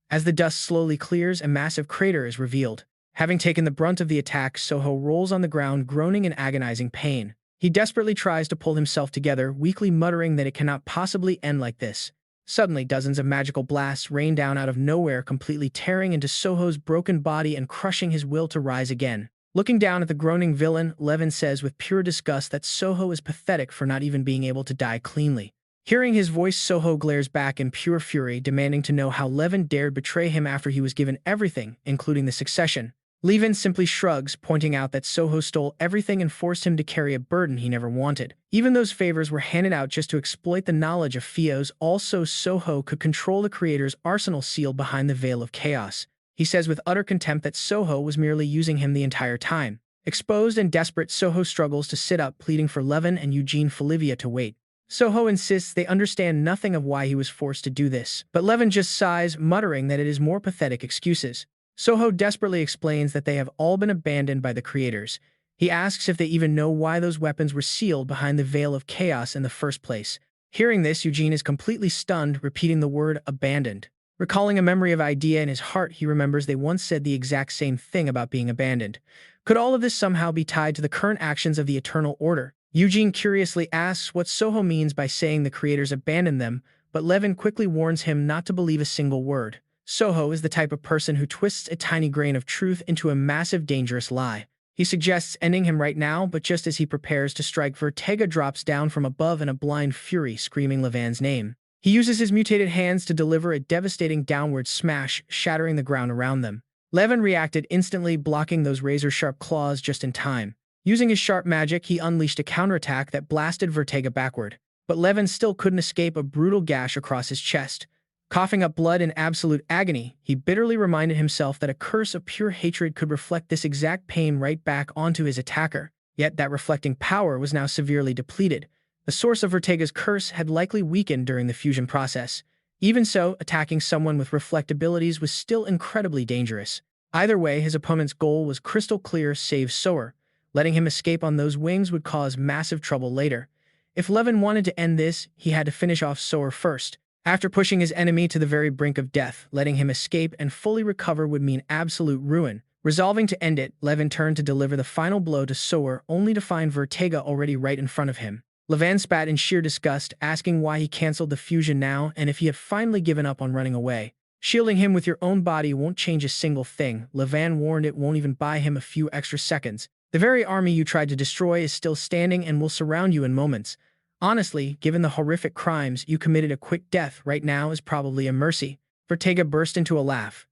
As the dust slowly clears, a massive crater is revealed. Having taken the brunt of the attack, Soho rolls on the ground, groaning in agonizing pain. He desperately tries to pull himself together, weakly muttering that it cannot possibly end like this. Suddenly, dozens of magical blasts rain down out of nowhere, completely tearing into Soho's broken body and crushing his will to rise again. Looking down at the groaning villain, Levin says with pure disgust that Soho is pathetic for not even being able to die cleanly. Hearing his voice, Soho glares back in pure fury, demanding to know how Levin dared betray him after he was given everything, including the succession. Levin simply shrugs, pointing out that Soho stole everything and forced him to carry a burden he never wanted. Even those favors were handed out just to exploit the knowledge of Fios. Also, Soho could control the creator's arsenal sealed behind the veil of chaos. He says with utter contempt that Soho was merely using him the entire time. Exposed and desperate, Soho struggles to sit up, pleading for Levin and Eugene Felivia to wait. Soho insists they understand nothing of why he was forced to do this, but Levin just sighs, muttering that it is more pathetic excuses. Soho desperately explains that they have all been abandoned by the creators. He asks if they even know why those weapons were sealed behind the veil of chaos in the first place. Hearing this, Eugene is completely stunned, repeating the word abandoned. Recalling a memory of idea in his heart, he remembers they once said the exact same thing about being abandoned. Could all of this somehow be tied to the current actions of the Eternal Order? Eugene curiously asks what Soho means by saying the creators abandoned them, but Levin quickly warns him not to believe a single word. Soho is the type of person who twists a tiny grain of truth into a massive, dangerous lie. He suggests ending him right now, but just as he prepares to strike, Vertega drops down from above in a blind fury, screaming Levin's name. He uses his mutated hands to deliver a devastating downward smash, shattering the ground around them. Levin reacted instantly, blocking those razor-sharp claws just in time. Using his sharp magic, he unleashed a counterattack that blasted Vertega backward. But Levin still couldn't escape a brutal gash across his chest. Coughing up blood in absolute agony, he bitterly reminded himself that a curse of pure hatred could reflect this exact pain right back onto his attacker. Yet that reflecting power was now severely depleted. The source of Vertega's curse had likely weakened during the fusion process. Even so, attacking someone with reflect abilities was still incredibly dangerous. Either way, his opponent's goal was crystal clear: save Sower. Letting him escape on those wings would cause massive trouble later. If Levin wanted to end this, he had to finish off Sower first. After pushing his enemy to the very brink of death, letting him escape and fully recover would mean absolute ruin. Resolving to end it, Levin turned to deliver the final blow to Sower, only to find Vertega already right in front of him. Levan spat in sheer disgust, asking why he cancelled the fusion now and if he had finally given up on running away. Shielding him with your own body won't change a single thing, Levan warned. It won't even buy him a few extra seconds. The very army you tried to destroy is still standing and will surround you in moments. Honestly, given the horrific crimes you committed, a quick death right now is probably a mercy. Vertega burst into a laugh.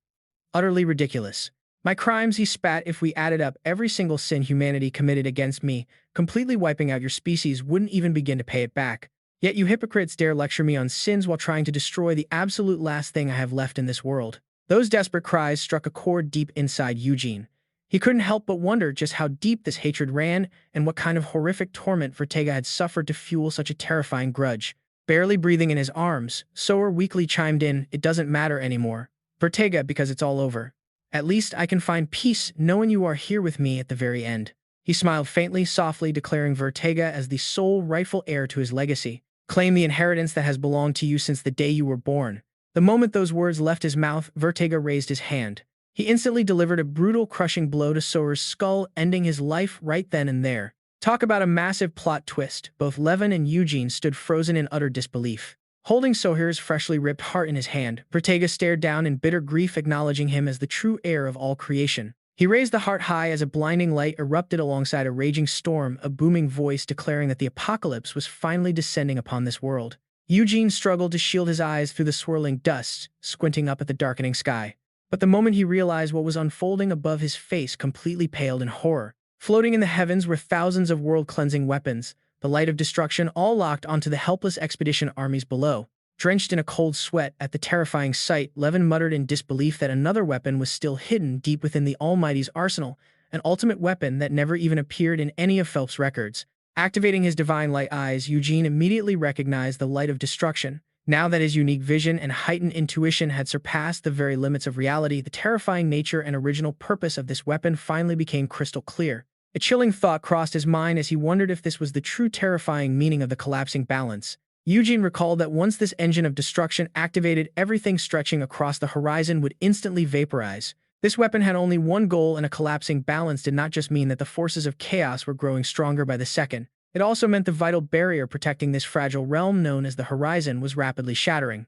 Utterly ridiculous. My crimes, he spat, if we added up every single sin humanity committed against me, completely wiping out your species wouldn't even begin to pay it back. Yet you hypocrites dare lecture me on sins while trying to destroy the absolute last thing I have left in this world. Those desperate cries struck a chord deep inside Eugene. He couldn't help but wonder just how deep this hatred ran and what kind of horrific torment Vertega had suffered to fuel such a terrifying grudge. Barely breathing in his arms, Sower weakly chimed in, "It doesn't matter anymore, Vertega, because it's all over. At least I can find peace knowing you are here with me at the very end." He smiled faintly, softly, declaring Vertega as the sole rightful heir to his legacy. "Claim the inheritance that has belonged to you since the day you were born." The moment those words left his mouth, Vertega raised his hand. He instantly delivered a brutal, crushing blow to Sower's skull, ending his life right then and there. Talk about a massive plot twist. Both Levin and Eugene stood frozen in utter disbelief. Holding Soher's freshly ripped heart in his hand, Vertega stared down in bitter grief, acknowledging him as the true heir of all creation. He raised the heart high as a blinding light erupted alongside a raging storm, a booming voice declaring that the apocalypse was finally descending upon this world. Eugene struggled to shield his eyes through the swirling dust, squinting up at the darkening sky. But the moment he realized what was unfolding above his face, completely paled in horror. Floating in the heavens were thousands of world-cleansing weapons, the light of destruction, all locked onto the helpless expedition armies below. Drenched in a cold sweat at the terrifying sight, Levin muttered in disbelief that another weapon was still hidden deep within the Almighty's arsenal, an ultimate weapon that never even appeared in any of Phelps' records. Activating his divine light eyes, Eugene immediately recognized the light of destruction. Now that his unique vision and heightened intuition had surpassed the very limits of reality, the terrifying nature and original purpose of this weapon finally became crystal clear. A chilling thought crossed his mind as he wondered if this was the true terrifying meaning of the collapsing balance. Eugene recalled that once this engine of destruction activated, everything stretching across the horizon would instantly vaporize. This weapon had only one goal, and a collapsing balance did not just mean that the forces of chaos were growing stronger by the second. It also meant the vital barrier protecting this fragile realm known as the horizon was rapidly shattering.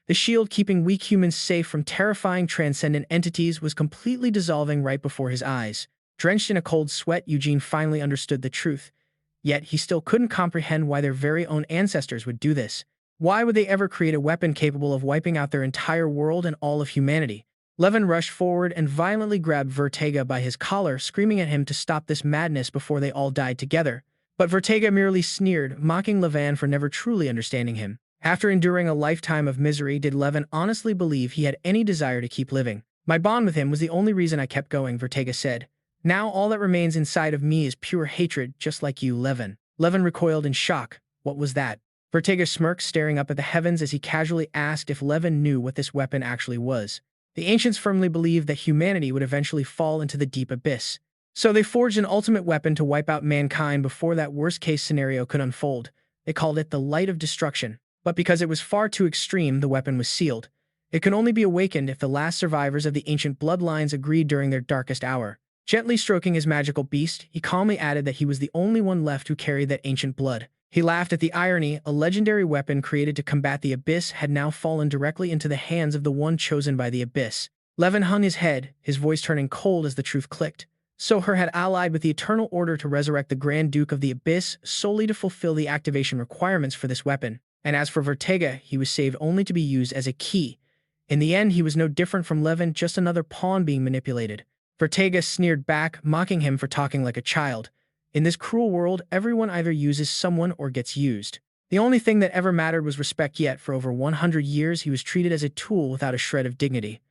The shield keeping weak humans safe from terrifying transcendent entities was completely dissolving right before his eyes. Drenched in a cold sweat, Eugene finally understood the truth. Yet he still couldn't comprehend why their very own ancestors would do this. Why would they ever create a weapon capable of wiping out their entire world and all of humanity? Levin rushed forward and violently grabbed Vertega by his collar, screaming at him to stop this madness before they all died together. But Vertega merely sneered, mocking Levin for never truly understanding him. After enduring a lifetime of misery, did Levin honestly believe he had any desire to keep living? "My bond with him was the only reason I kept going," Vertega said. "Now all that remains inside of me is pure hatred, just like you, Levin." Levin recoiled in shock. What was that? Vertega smirked, staring up at the heavens as he casually asked if Levin knew what this weapon actually was. The ancients firmly believed that humanity would eventually fall into the deep abyss. So they forged an ultimate weapon to wipe out mankind before that worst-case scenario could unfold. They called it the Light of Destruction. But because it was far too extreme, the weapon was sealed. It could only be awakened if the last survivors of the ancient bloodlines agreed during their darkest hour. Gently stroking his magical beast, he calmly added that he was the only one left who carried that ancient blood. He laughed at the irony. A legendary weapon created to combat the abyss had now fallen directly into the hands of the one chosen by the abyss. Levin hung his head, his voice turning cold as the truth clicked. Soher had allied with the Eternal Order to resurrect the Grand Duke of the Abyss solely to fulfill the activation requirements for this weapon. And as for Vertega, he was saved only to be used as a key. In the end, he was no different from Levin, just another pawn being manipulated. Vertega sneered back, mocking him for talking like a child. In this cruel world, everyone either uses someone or gets used. The only thing that ever mattered was respect, yet for over 100 years he was treated as a tool without a shred of dignity.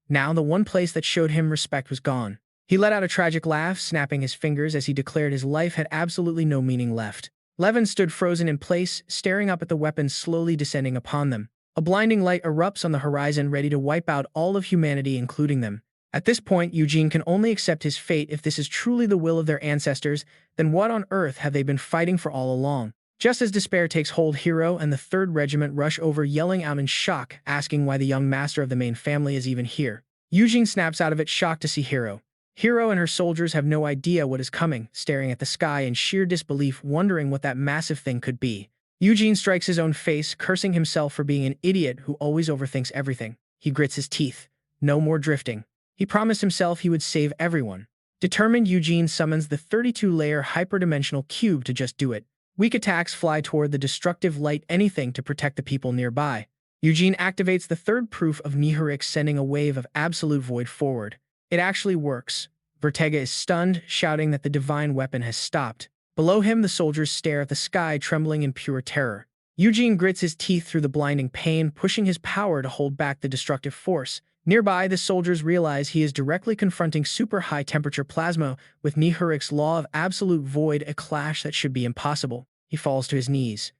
Now the one place that showed him respect was gone. He let out a tragic laugh, snapping his fingers as he declared his life had absolutely no meaning left. Levin stood frozen in place, staring up at the weapon slowly descending upon them. A blinding light erupts on the horizon, ready to wipe out all of humanity, including them. At this point, Eugene can only accept his fate. If this is truly the will of their ancestors, then what on earth have they been fighting for all along? Just as despair takes hold, Hero and the 3rd Regiment rush over, yelling out in shock, asking why the young master of the main family is even here. Eugene snaps out of it, shocked to see Hero. Hero and her soldiers have no idea what is coming, staring at the sky in sheer disbelief, wondering what that massive thing could be. Eugene strikes his own face, cursing himself for being an idiot who always overthinks everything. He grits his teeth. No more drifting. He promised himself he would save everyone. Determined, Eugene summons the 32-layer hyperdimensional cube to just do it. Weak attacks fly toward the destructive light, anything to protect the people nearby. Eugene activates the 3rd proof of Nihirix, sending a wave of absolute void forward. It actually works. Vertega is stunned, shouting that the divine weapon has stopped. Below him, the soldiers stare at the sky, trembling in pure terror. Eugene grits his teeth through the blinding pain, pushing his power to hold back the destructive force. Nearby, the soldiers realize he is directly confronting super high-temperature plasma with Nihirix's law of absolute void, a clash that should be impossible. He falls to his knees.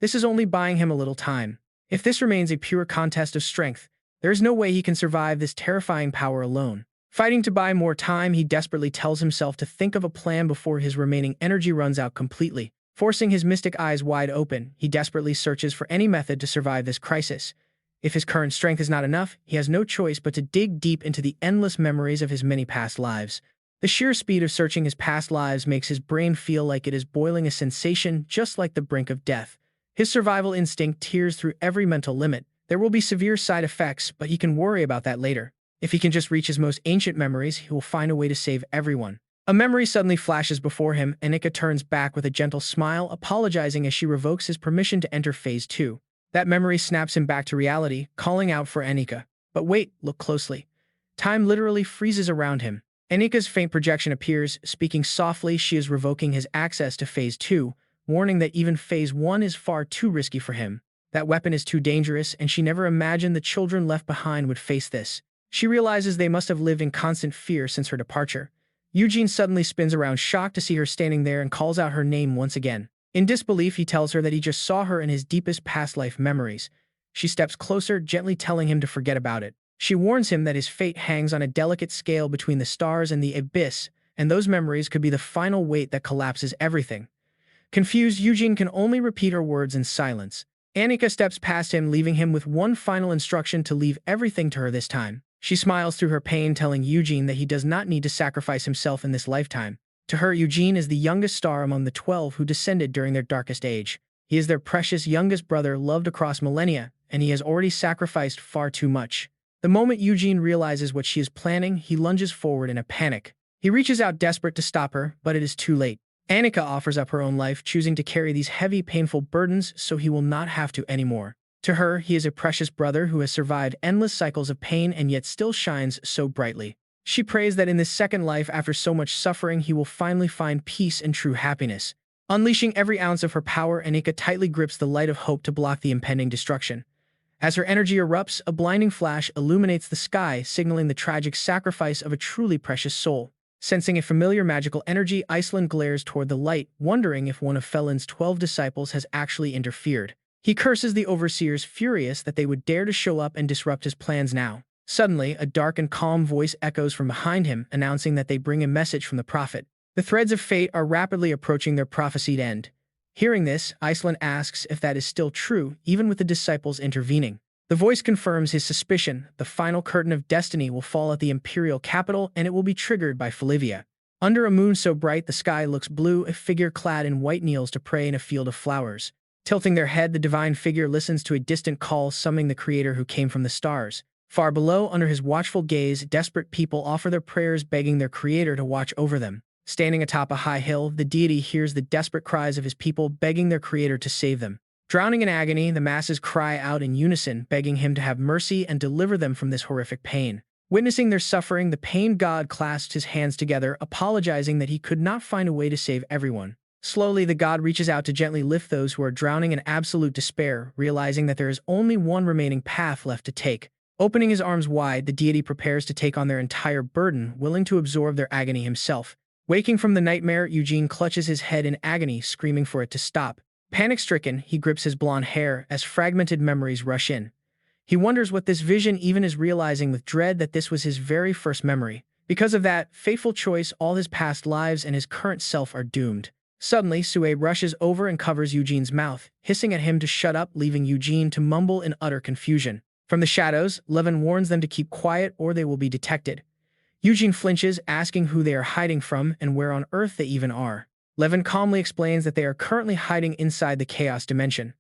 This is only buying him a little time. If this remains a pure contest of strength, there is no way he can survive this terrifying power alone. Fighting to buy more time, he desperately tells himself to think of a plan before his remaining energy runs out completely. Forcing his mystic eyes wide open, he desperately searches for any method to survive this crisis. If his current strength is not enough, he has no choice but to dig deep into the endless memories of his many past lives. The sheer speed of searching his past lives makes his brain feel like it is boiling, a sensation just like the brink of death. His survival instinct tears through every mental limit. There will be severe side effects, but he can worry about that later. If he can just reach his most ancient memories, he will find a way to save everyone. A memory suddenly flashes before him, and Nika turns back with a gentle smile, apologizing as she revokes his permission to enter Phase 2. That memory snaps him back to reality, calling out for Anika. But wait, look closely. Time literally freezes around him. Anika's faint projection appears, speaking softly. She is revoking his access to Phase 2, warning that even Phase 1 is far too risky for him. That weapon is too dangerous, and she never imagined the children left behind would face this. She realizes they must have lived in constant fear since her departure. Eugene suddenly spins around, shocked to see her standing there, and calls out her name once again. In disbelief, he tells her that he just saw her in his deepest past life memories. She steps closer, gently telling him to forget about it. She warns him that his fate hangs on a delicate scale between the stars and the abyss, and those memories could be the final weight that collapses everything. Confused, Eugene can only repeat her words in silence. Anika steps past him, leaving him with one final instruction to leave everything to her this time. She smiles through her pain, telling Eugene that he does not need to sacrifice himself in this lifetime. To her, Eugene is the youngest star among the 12 who descended during their darkest age. He is their precious youngest brother, loved across millennia, and he has already sacrificed far too much. The moment Eugene realizes what she is planning, he lunges forward in a panic. He reaches out, desperate to stop her, but it is too late. Anika offers up her own life, choosing to carry these heavy, painful burdens so he will not have to anymore. To her, he is a precious brother who has survived endless cycles of pain and yet still shines so brightly. She prays that in this second life, after so much suffering, he will finally find peace and true happiness. Unleashing every ounce of her power, Anika tightly grips the light of hope to block the impending destruction. As her energy erupts, a blinding flash illuminates the sky, signaling the tragic sacrifice of a truly precious soul. Sensing a familiar magical energy, Iceland glares toward the light, wondering if one of Felin's 12 disciples has actually interfered. He curses the overseers, furious that they would dare to show up and disrupt his plans now. Suddenly, a dark and calm voice echoes from behind him, announcing that they bring a message from the prophet. The threads of fate are rapidly approaching their prophesied end. Hearing this, Iceland asks if that is still true, even with the disciples intervening. The voice confirms his suspicion. The final curtain of destiny will fall at the imperial capital, and it will be triggered by Felivia. Under a moon so bright the sky looks blue, a figure clad in white kneels to pray in a field of flowers. Tilting their head, the divine figure listens to a distant call, summoning the creator who came from the stars. Far below, under his watchful gaze, desperate people offer their prayers, begging their creator to watch over them. Standing atop a high hill, the deity hears the desperate cries of his people, begging their creator to save them. Drowning in agony, the masses cry out in unison, begging him to have mercy and deliver them from this horrific pain. Witnessing their suffering, the pained god clasps his hands together, apologizing that he could not find a way to save everyone. Slowly, the god reaches out to gently lift those who are drowning in absolute despair, realizing that there is only one remaining path left to take. Opening his arms wide, the deity prepares to take on their entire burden, willing to absorb their agony himself. Waking from the nightmare, Eugene clutches his head in agony, screaming for it to stop. Panic-stricken, he grips his blonde hair as fragmented memories rush in. He wonders what this vision even is, realizing with dread that this was his very first memory. Because of that fateful choice, all his past lives and his current self are doomed. Suddenly, Sue rushes over and covers Eugene's mouth, hissing at him to shut up, leaving Eugene to mumble in utter confusion. From the shadows, Levin warns them to keep quiet or they will be detected. Eugene flinches, asking who they are hiding from and where on earth they even are. Levin calmly explains that they are currently hiding inside the Chaos Dimension.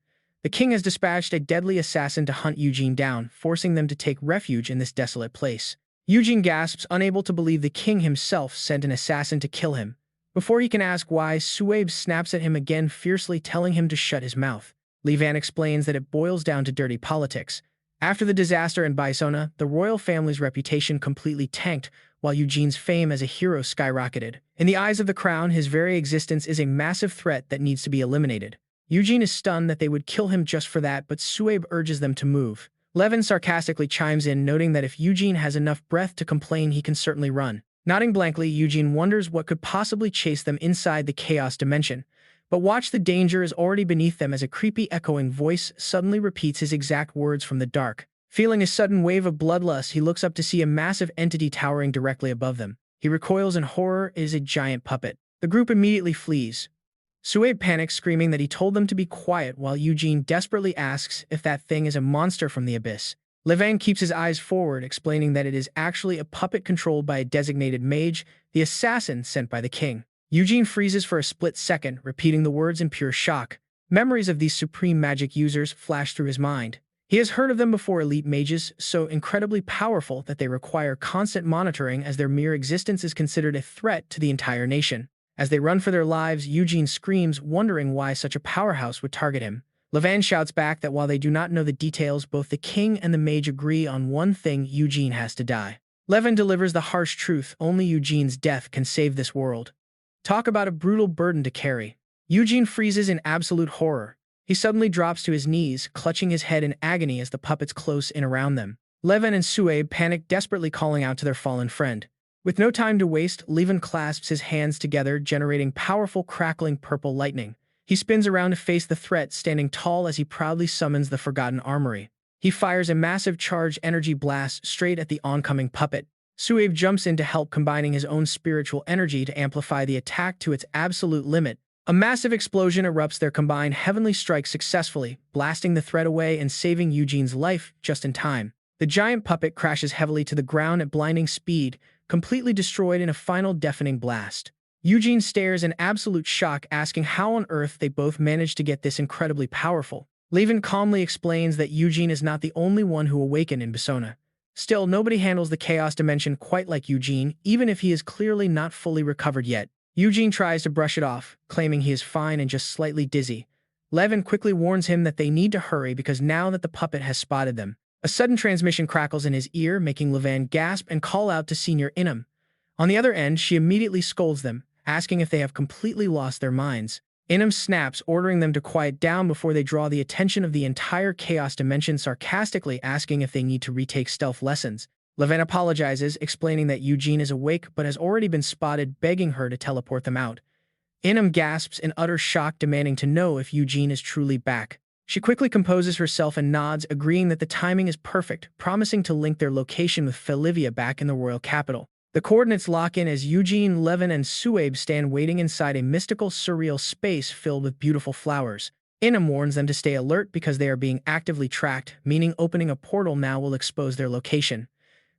The king has dispatched a deadly assassin to hunt Eugene down, forcing them to take refuge in this desolate place. Eugene gasps, unable to believe the king himself sent an assassin to kill him. Before he can ask why, Suabe snaps at him again, fiercely telling him to shut his mouth. Levan explains that it boils down to dirty politics. After the disaster in Bisona, the royal family's reputation completely tanked, while Eugene's fame as a hero skyrocketed. In the eyes of the crown, his very existence is a massive threat that needs to be eliminated. Eugene is stunned that they would kill him just for that, but Suabe urges them to move. Levin sarcastically chimes in, noting that if Eugene has enough breath to complain, he can certainly run. Nodding blankly, Eugene wonders what could possibly chase them inside the Chaos Dimension. But watch, the danger is already beneath them as a creepy echoing voice suddenly repeats his exact words from the dark. Feeling a sudden wave of bloodlust, he looks up to see a massive entity towering directly above them. He recoils in horror. It is a giant puppet. The group immediately flees. Suabe panics, screaming that he told them to be quiet, while Eugene desperately asks if that thing is a monster from the abyss. Levan keeps his eyes forward, explaining that it is actually a puppet controlled by a designated mage, the assassin sent by the king. Eugene freezes for a split second, repeating the words in pure shock. Memories of these supreme magic users flash through his mind. He has heard of them before, elite mages, so incredibly powerful that they require constant monitoring, as their mere existence is considered a threat to the entire nation. As they run for their lives, Eugene screams, wondering why such a powerhouse would target him. Levan shouts back that while they do not know the details, both the king and the mage agree on one thing: Eugene has to die. Levin delivers the harsh truth: only Eugene's death can save this world. Talk about a brutal burden to carry. Eugene freezes in absolute horror. He suddenly drops to his knees, clutching his head in agony as the puppets close in around them. Levin and Suabe panic, desperately calling out to their fallen friend. With no time to waste, Levin clasps his hands together, generating powerful, crackling purple lightning. He spins around to face the threat, standing tall as he proudly summons the Forgotten Armory. He fires a massive charged energy blast straight at the oncoming puppet. Suabe jumps in to help, combining his own spiritual energy to amplify the attack to its absolute limit. A massive explosion erupts, their combined heavenly strike successfully, blasting the threat away and saving Eugene's life just in time. The giant puppet crashes heavily to the ground at blinding speed, completely destroyed in a final deafening blast. Eugene stares in absolute shock, asking how on earth they both managed to get this incredibly powerful. Levin calmly explains that Eugene is not the only one who awakened in Bisona. Still, nobody handles the Chaos Dimension quite like Eugene, even if he is clearly not fully recovered yet. Eugene tries to brush it off, claiming he is fine and just slightly dizzy. Levin quickly warns him that they need to hurry because now that the puppet has spotted them. A sudden transmission crackles in his ear, making Levin gasp and call out to Senior Inam. On the other end, she immediately scolds them, asking if they have completely lost their minds. Inam snaps, ordering them to quiet down before they draw the attention of the entire Chaos Dimension, sarcastically asking if they need to retake stealth lessons. Levin apologizes, explaining that Eugene is awake but has already been spotted, begging her to teleport them out. Inam gasps in utter shock, demanding to know if Eugene is truly back. She quickly composes herself and nods, agreeing that the timing is perfect, promising to link their location with Felivia back in the royal capital. The coordinates lock in as Eugene, Levin, and Suabe stand waiting inside a mystical, surreal space filled with beautiful flowers. Inam warns them to stay alert because they are being actively tracked, meaning opening a portal now will expose their location.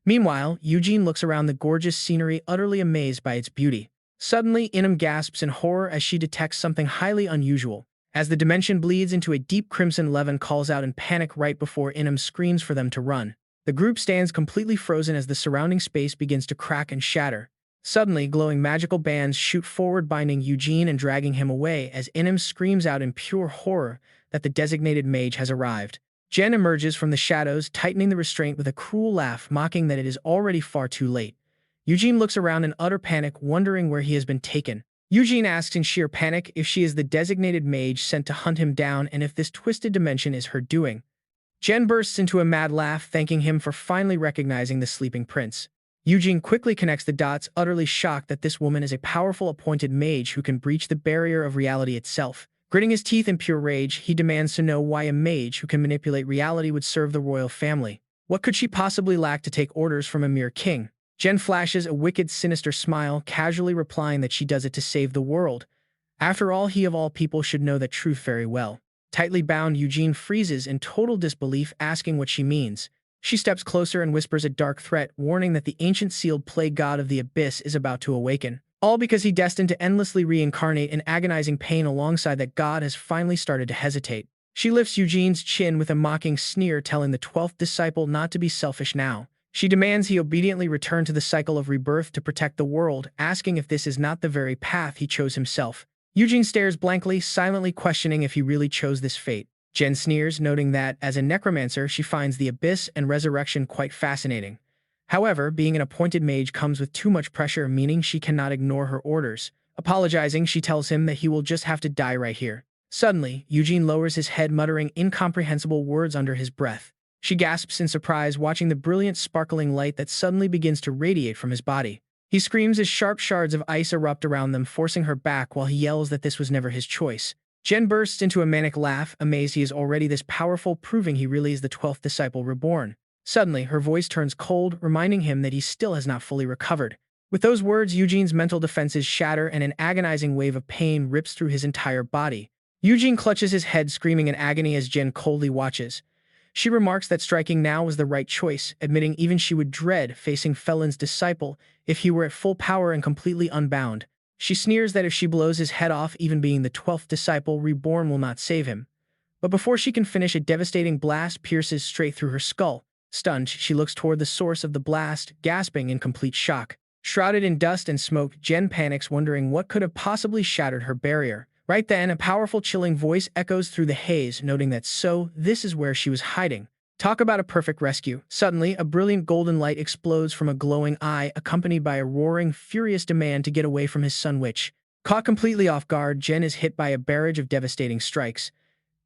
Meanwhile, Eugene looks around the gorgeous scenery, utterly amazed by its beauty. Suddenly, Inam gasps in horror as she detects something highly unusual. As the dimension bleeds into a deep crimson, Levin calls out in panic right before Inam screams for them to run. The group stands completely frozen as the surrounding space begins to crack and shatter. Suddenly, glowing magical bands shoot forward, binding Eugene and dragging him away as Inam screams out in pure horror that the designated mage has arrived. Jen emerges from the shadows, tightening the restraint with a cruel laugh, mocking that it is already far too late. Eugene looks around in utter panic, wondering where he has been taken. Eugene asks in sheer panic if she is the designated mage sent to hunt him down and if this twisted dimension is her doing. Jen bursts into a mad laugh, thanking him for finally recognizing the sleeping prince. Eugene quickly connects the dots, utterly shocked that this woman is a powerful appointed mage who can breach the barrier of reality itself. Gritting his teeth in pure rage, he demands to know why a mage who can manipulate reality would serve the royal family. What could she possibly lack to take orders from a mere king? Jen flashes a wicked, sinister smile, casually replying that she does it to save the world. After all, he of all people should know that truth very well. Tightly bound, Eugene freezes in total disbelief, asking what she means. She steps closer and whispers a dark threat, warning that the ancient sealed plague god of the abyss is about to awaken. All because he destined to endlessly reincarnate in agonizing pain alongside that god has finally started to hesitate. She lifts Eugene's chin with a mocking sneer, telling the 12th disciple not to be selfish now. She demands he obediently return to the cycle of rebirth to protect the world, asking if this is not the very path he chose himself. Eugene stares blankly, silently questioning if he really chose this fate. Jen sneers, noting that, as a necromancer, she finds the abyss and resurrection quite fascinating. However, being an appointed mage comes with too much pressure, meaning she cannot ignore her orders. Apologizing, she tells him that he will just have to die right here. Suddenly, Eugene lowers his head, muttering incomprehensible words under his breath. She gasps in surprise, watching the brilliant, sparkling light that suddenly begins to radiate from his body. He screams as sharp shards of ice erupt around them, forcing her back while he yells that this was never his choice. Jen bursts into a manic laugh, amazed he is already this powerful, proving he really is the 12th disciple reborn. Suddenly, her voice turns cold, reminding him that he still has not fully recovered. With those words, Eugene's mental defenses shatter and an agonizing wave of pain rips through his entire body. Eugene clutches his head, screaming in agony as Jen coldly watches. She remarks that striking now was the right choice, admitting even she would dread facing Felin's disciple if he were at full power and completely unbound. She sneers that if she blows his head off, even being the 12th disciple reborn will not save him. But before she can finish, a devastating blast pierces straight through her skull. Stunned, she looks toward the source of the blast, gasping in complete shock. Shrouded in dust and smoke, Jen panics, wondering what could have possibly shattered her barrier. Right then, a powerful, chilling voice echoes through the haze, noting that this is where she was hiding. Talk about a perfect rescue. Suddenly, a brilliant golden light explodes from a glowing eye, accompanied by a roaring, furious demand to get away from his sun witch. Caught completely off guard, Jen is hit by a barrage of devastating strikes.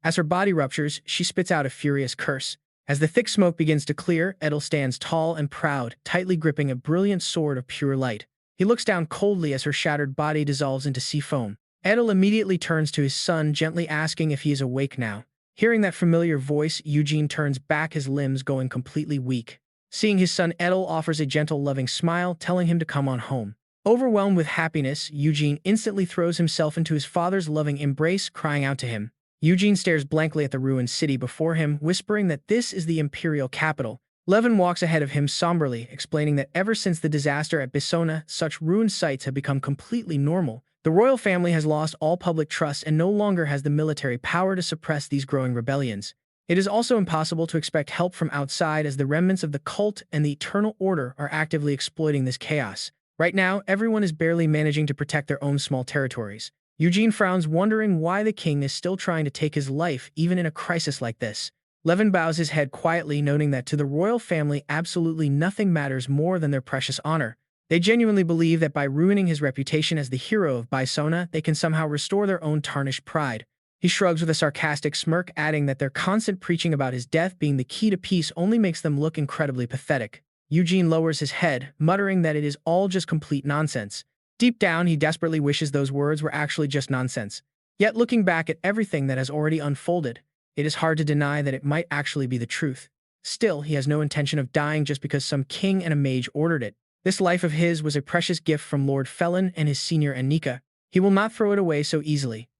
As her body ruptures, she spits out a furious curse. As the thick smoke begins to clear, Edel stands tall and proud, tightly gripping a brilliant sword of pure light. He looks down coldly as her shattered body dissolves into sea foam. Edel immediately turns to his son, gently asking if he is awake now. Hearing that familiar voice, Eugene turns back, his limbs going completely weak. Seeing his son, Edel offers a gentle, loving smile, telling him to come on home. Overwhelmed with happiness, Eugene instantly throws himself into his father's loving embrace, crying out to him. Eugene stares blankly at the ruined city before him, whispering that this is the imperial capital. Levin walks ahead of him somberly, explaining that ever since the disaster at Bisona, such ruined sites have become completely normal. The royal family has lost all public trust and no longer has the military power to suppress these growing rebellions. It is also impossible to expect help from outside, as the remnants of the cult and the Eternal Order are actively exploiting this chaos. Right now, everyone is barely managing to protect their own small territories. Eugene frowns, wondering why the king is still trying to take his life even in a crisis like this. Levin bows his head quietly, noting that to the royal family absolutely nothing matters more than their precious honor. They genuinely believe that by ruining his reputation as the hero of Bisona, they can somehow restore their own tarnished pride. He shrugs with a sarcastic smirk, adding that their constant preaching about his death being the key to peace only makes them look incredibly pathetic. Eugene lowers his head, muttering that it is all just complete nonsense. Deep down, he desperately wishes those words were actually just nonsense. Yet looking back at everything that has already unfolded, it is hard to deny that it might actually be the truth. Still, he has no intention of dying just because some king and a mage ordered it. This life of his was a precious gift from Lord Felin and his senior Anika. He will not throw it away so easily.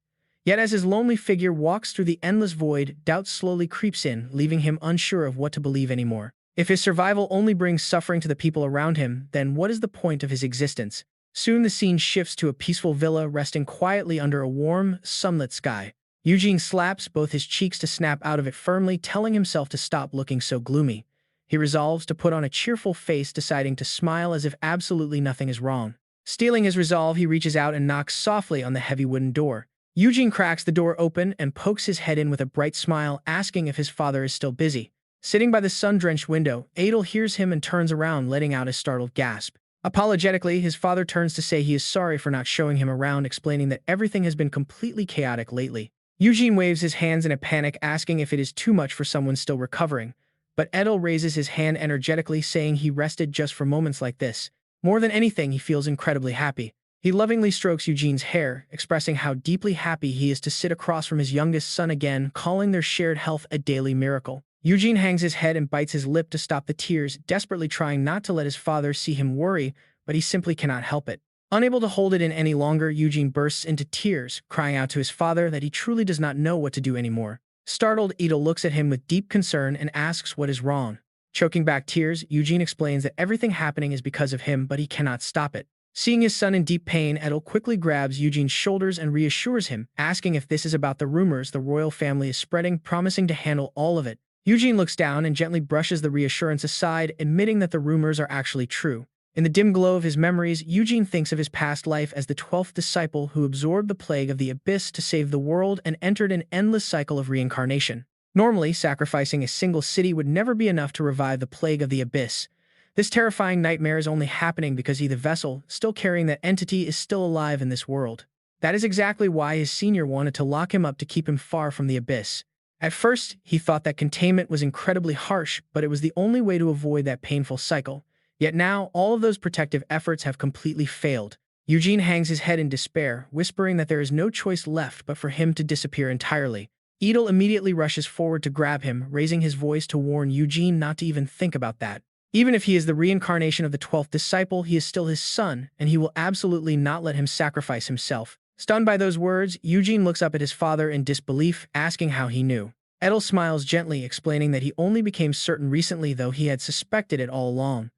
Yet as his lonely figure walks through the endless void, doubt slowly creeps in, leaving him unsure of what to believe anymore. If his survival only brings suffering to the people around him, then what is the point of his existence? Soon the scene shifts to a peaceful villa resting quietly under a warm, sunlit sky. Eugene slaps both his cheeks to snap out of it firmly, telling himself to stop looking so gloomy. He resolves to put on a cheerful face, deciding to smile as if absolutely nothing is wrong. Stealing his resolve, he reaches out and knocks softly on the heavy wooden door. Eugene cracks the door open and pokes his head in with a bright smile, asking if his father is still busy. Sitting by the sun-drenched window, Adel hears him and turns around, letting out a startled gasp. Apologetically, his father turns to say he is sorry for not showing him around, explaining that everything has been completely chaotic lately. Eugene waves his hands in a panic, asking if it is too much for someone still recovering. But Edel raises his hand energetically, saying he rested just for moments like this. More than anything, he feels incredibly happy. He lovingly strokes Eugene's hair, expressing how deeply happy he is to sit across from his youngest son again, calling their shared health a daily miracle. Eugene hangs his head and bites his lip to stop the tears, desperately trying not to let his father see him worry, but he simply cannot help it. Unable to hold it in any longer, Eugene bursts into tears, crying out to his father that he truly does not know what to do anymore. Startled, Idol looks at him with deep concern and asks what is wrong. Choking back tears, Eugene explains that everything happening is because of him, but he cannot stop it. Seeing his son in deep pain, Edel quickly grabs Eugene's shoulders and reassures him, asking if this is about the rumors the royal family is spreading, promising to handle all of it. Eugene looks down and gently brushes the reassurance aside, admitting that the rumors are actually true. In the dim glow of his memories, Eugene thinks of his past life as the 12th disciple who absorbed the plague of the abyss to save the world and entered an endless cycle of reincarnation. Normally, sacrificing a single city would never be enough to revive the plague of the abyss. This terrifying nightmare is only happening because he, the vessel, still carrying that entity, is still alive in this world. That is exactly why his senior wanted to lock him up to keep him far from the abyss. At first, he thought that containment was incredibly harsh, but it was the only way to avoid that painful cycle. Yet now, all of those protective efforts have completely failed. Eugene hangs his head in despair, whispering that there is no choice left but for him to disappear entirely. Edel immediately rushes forward to grab him, raising his voice to warn Eugene not to even think about that. Even if he is the reincarnation of the 12th disciple, he is still his son, and he will absolutely not let him sacrifice himself. Stunned by those words, Eugene looks up at his father in disbelief, asking how he knew. Edel smiles gently, explaining that he only became certain recently, though he had suspected it all along.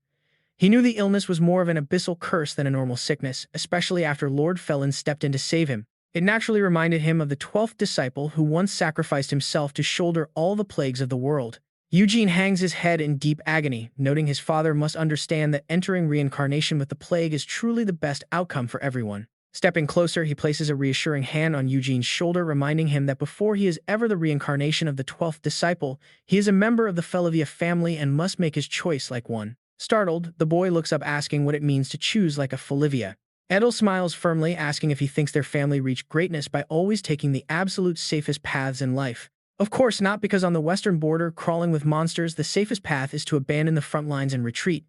He knew the illness was more of an abyssal curse than a normal sickness, especially after Lord Felin stepped in to save him. It naturally reminded him of the 12th disciple who once sacrificed himself to shoulder all the plagues of the world. Eugene hangs his head in deep agony, noting his father must understand that entering reincarnation with the plague is truly the best outcome for everyone. Stepping closer, he places a reassuring hand on Eugene's shoulder, reminding him that before he is ever the reincarnation of the 12th disciple, he is a member of the Felivia family and must make his choice like one. Startled, the boy looks up, asking what it means to choose like a Felivia. Edel smiles firmly, asking if he thinks their family reached greatness by always taking the absolute safest paths in life. Of course not, because on the western border, crawling with monsters, the safest path is to abandon the front lines and retreat.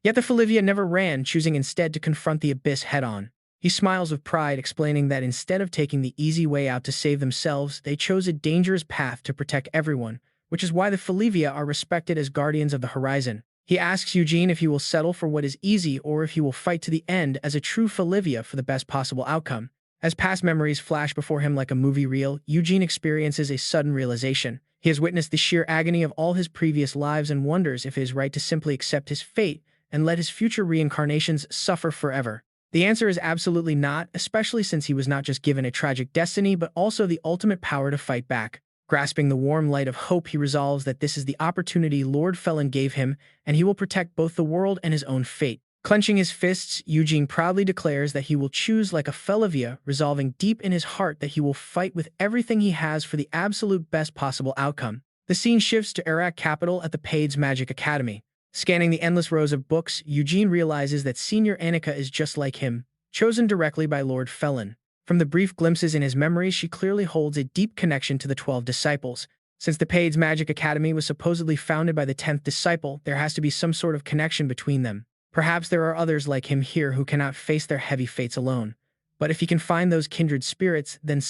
Yet the Felivia never ran, choosing instead to confront the abyss head-on. He smiles with pride, explaining that instead of taking the easy way out to save themselves, they chose a dangerous path to protect everyone, which is why the Felivia are respected as guardians of the horizon. He asks Eugene if he will settle for what is easy or if he will fight to the end as a true Felivia for the best possible outcome. As past memories flash before him like a movie reel, Eugene experiences a sudden realization. He has witnessed the sheer agony of all his previous lives and wonders if it is right to simply accept his fate and let his future reincarnations suffer forever. The answer is absolutely not, especially since he was not just given a tragic destiny but also the ultimate power to fight back. Grasping the warm light of hope, he resolves that this is the opportunity Lord Felin gave him, and he will protect both the world and his own fate. Clenching his fists, Eugene proudly declares that he will choose like a Felivia, resolving deep in his heart that he will fight with everything he has for the absolute best possible outcome. The scene shifts to Iraq capital at the Paid's Magic Academy. Scanning the endless rows of books, Eugene realizes that Senior Annika is just like him, chosen directly by Lord Felin. From the brief glimpses in his memories, she clearly holds a deep connection to the 12 disciples. Since the Paid's Magic Academy was supposedly founded by the 10th disciple, there has to be some sort of connection between them. Perhaps there are others like him here who cannot face their heavy fates alone. But if he can find those kindred spirits, then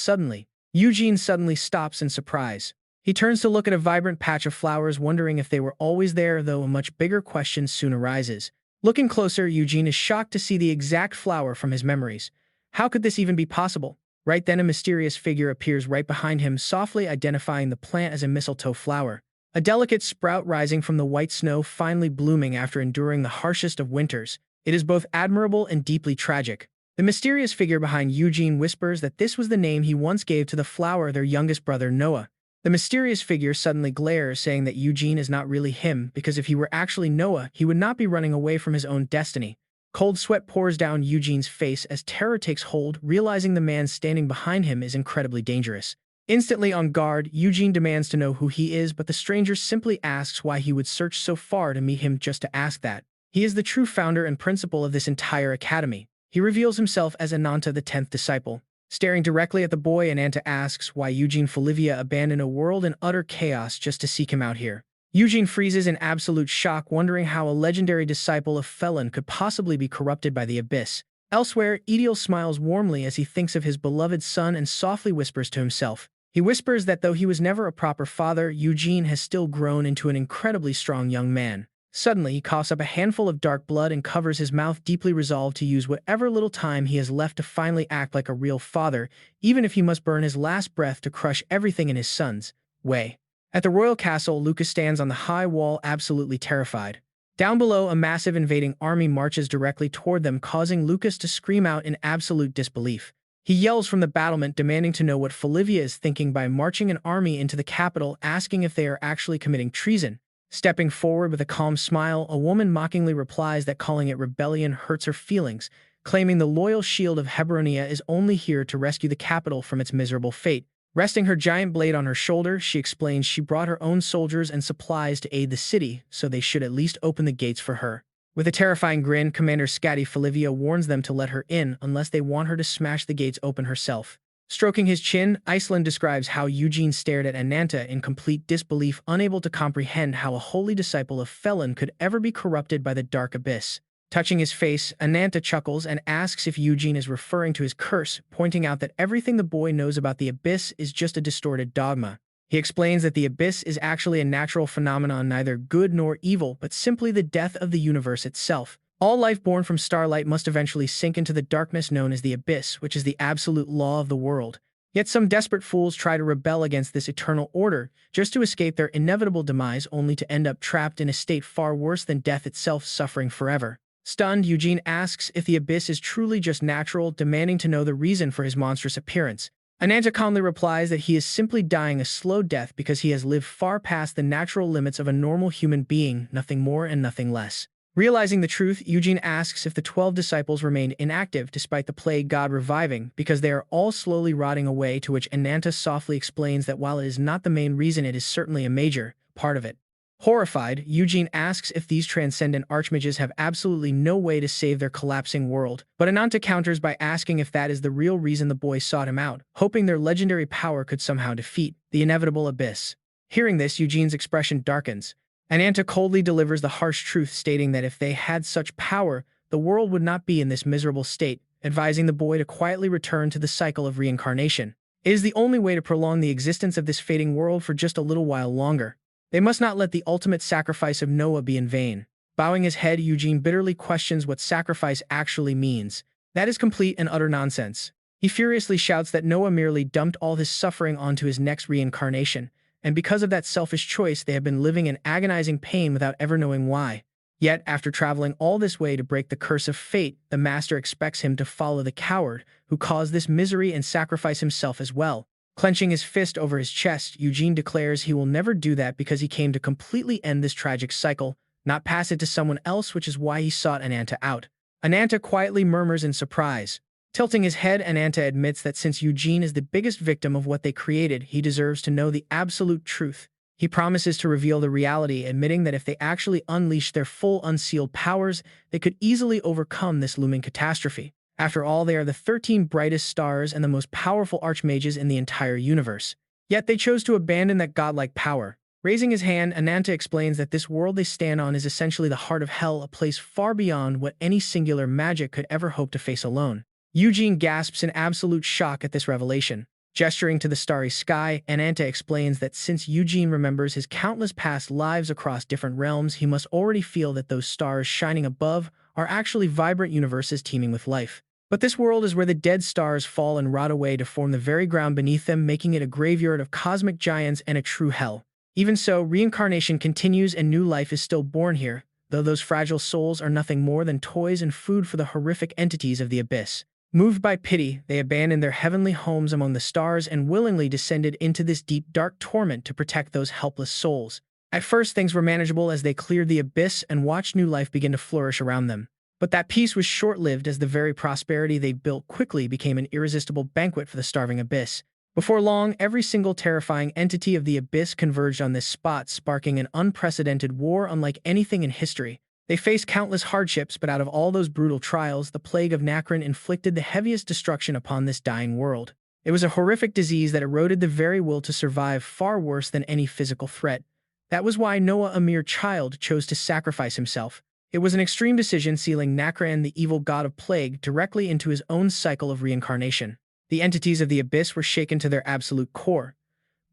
Eugene suddenly stops in surprise. He turns to look at a vibrant patch of flowers, wondering if they were always there, though a much bigger question soon arises. Looking closer, Eugene is shocked to see the exact flower from his memories. How could this even be possible? Right then, a mysterious figure appears right behind him, softly identifying the plant as a mistletoe flower. A delicate sprout rising from the white snow, finally blooming after enduring the harshest of winters. It is both admirable and deeply tragic. The mysterious figure behind Eugene whispers that this was the name he once gave to the flower their youngest brother Noah. The mysterious figure suddenly glares, saying that Eugene is not really him, because if he were actually Noah, he would not be running away from his own destiny. Cold sweat pours down Eugene's face as terror takes hold, realizing the man standing behind him is incredibly dangerous. Instantly on guard, Eugene demands to know who he is, but the stranger simply asks why he would search so far to meet him just to ask that. He is the true founder and principal of this entire academy. He reveals himself as Ananta, the 10th disciple. Staring directly at the boy, Ananta asks why Eugene Felivia abandoned a world in utter chaos just to seek him out here. Eugene freezes in absolute shock, wondering how a legendary disciple of Felin could possibly be corrupted by the abyss. Elsewhere, Edel smiles warmly as he thinks of his beloved son and softly whispers to himself. He whispers that though he was never a proper father, Eugene has still grown into an incredibly strong young man. Suddenly, he coughs up a handful of dark blood and covers his mouth, deeply resolved to use whatever little time he has left to finally act like a real father, even if he must burn his last breath to crush everything in his son's way. At the royal castle, Lucas stands on the high wall, absolutely terrified. Down below, a massive invading army marches directly toward them, causing Lucas to scream out in absolute disbelief. He yells from the battlement, demanding to know what Felivia is thinking by marching an army into the capital, asking if they are actually committing treason. Stepping forward with a calm smile, a woman mockingly replies that calling it rebellion hurts her feelings, claiming the loyal shield of Hebronia is only here to rescue the capital from its miserable fate. Resting her giant blade on her shoulder, she explains she brought her own soldiers and supplies to aid the city, so they should at least open the gates for her. With a terrifying grin, Commander Scatty Felivia warns them to let her in unless they want her to smash the gates open herself. Stroking his chin, Iceland describes how Eugene stared at Ananta in complete disbelief, unable to comprehend how a holy disciple of Felin could ever be corrupted by the dark abyss. Touching his face, Ananta chuckles and asks if Eugene is referring to his curse, pointing out that everything the boy knows about the abyss is just a distorted dogma. He explains that the abyss is actually a natural phenomenon, neither good nor evil, but simply the death of the universe itself. All life born from starlight must eventually sink into the darkness known as the abyss, which is the absolute law of the world. Yet some desperate fools try to rebel against this eternal order, just to escape their inevitable demise, only to end up trapped in a state far worse than death itself, suffering forever. Stunned, Eugene asks if the abyss is truly just natural, demanding to know the reason for his monstrous appearance. Ananta calmly replies that he is simply dying a slow death because he has lived far past the natural limits of a normal human being, nothing more and nothing less. Realizing the truth, Eugene asks if the 12 disciples remained inactive despite the plague god reviving, because they are all slowly rotting away, to which Ananta softly explains that while it is not the main reason, it is certainly a major part of it. Horrified, Eugene asks if these transcendent archmages have absolutely no way to save their collapsing world, but Ananta counters by asking if that is the real reason the boy sought him out, hoping their legendary power could somehow defeat the inevitable abyss. Hearing this, Eugene's expression darkens. Ananta coldly delivers the harsh truth, stating that if they had such power, the world would not be in this miserable state, advising the boy to quietly return to the cycle of reincarnation. It is the only way to prolong the existence of this fading world for just a little while longer. They must not let the ultimate sacrifice of Noah be in vain. Bowing his head, Eugene bitterly questions what sacrifice actually means. That is complete and utter nonsense. He furiously shouts that Noah merely dumped all his suffering onto his next reincarnation, and because of that selfish choice, they have been living in agonizing pain without ever knowing why. Yet, after traveling all this way to break the curse of fate, the master expects him to follow the coward who caused this misery and sacrifice himself as well. Clenching his fist over his chest, Eugene declares he will never do that because he came to completely end this tragic cycle, not pass it to someone else, which is why he sought Ananta out. Ananta quietly murmurs in surprise. Tilting his head, Ananta admits that since Eugene is the biggest victim of what they created, he deserves to know the absolute truth. He promises to reveal the reality, admitting that if they actually unleash their full unsealed powers, they could easily overcome this looming catastrophe. After all, they are the 13 brightest stars and the most powerful archmages in the entire universe. Yet they chose to abandon that godlike power. Raising his hand, Ananta explains that this world they stand on is essentially the heart of hell, a place far beyond what any singular magic could ever hope to face alone. Eugene gasps in absolute shock at this revelation. Gesturing to the starry sky, Ananta explains that since Eugene remembers his countless past lives across different realms, he must already feel that those stars shining above are actually vibrant universes teeming with life. But this world is where the dead stars fall and rot away to form the very ground beneath them, making it a graveyard of cosmic giants and a true hell. Even so, reincarnation continues and new life is still born here, though those fragile souls are nothing more than toys and food for the horrific entities of the abyss. Moved by pity, they abandoned their heavenly homes among the stars and willingly descended into this deep, dark torment to protect those helpless souls. At first, things were manageable as they cleared the abyss and watched new life begin to flourish around them. But that peace was short-lived, as the very prosperity they built quickly became an irresistible banquet for the starving abyss. Before long, every single terrifying entity of the abyss converged on this spot, sparking an unprecedented war unlike anything in history. They faced countless hardships, but out of all those brutal trials, the plague of Nacron inflicted the heaviest destruction upon this dying world. It was a horrific disease that eroded the very will to survive, far worse than any physical threat. That was why Noah, a mere child, chose to sacrifice himself. It was an extreme decision, sealing Nacron, the evil god of plague, directly into his own cycle of reincarnation. The entities of the abyss were shaken to their absolute core.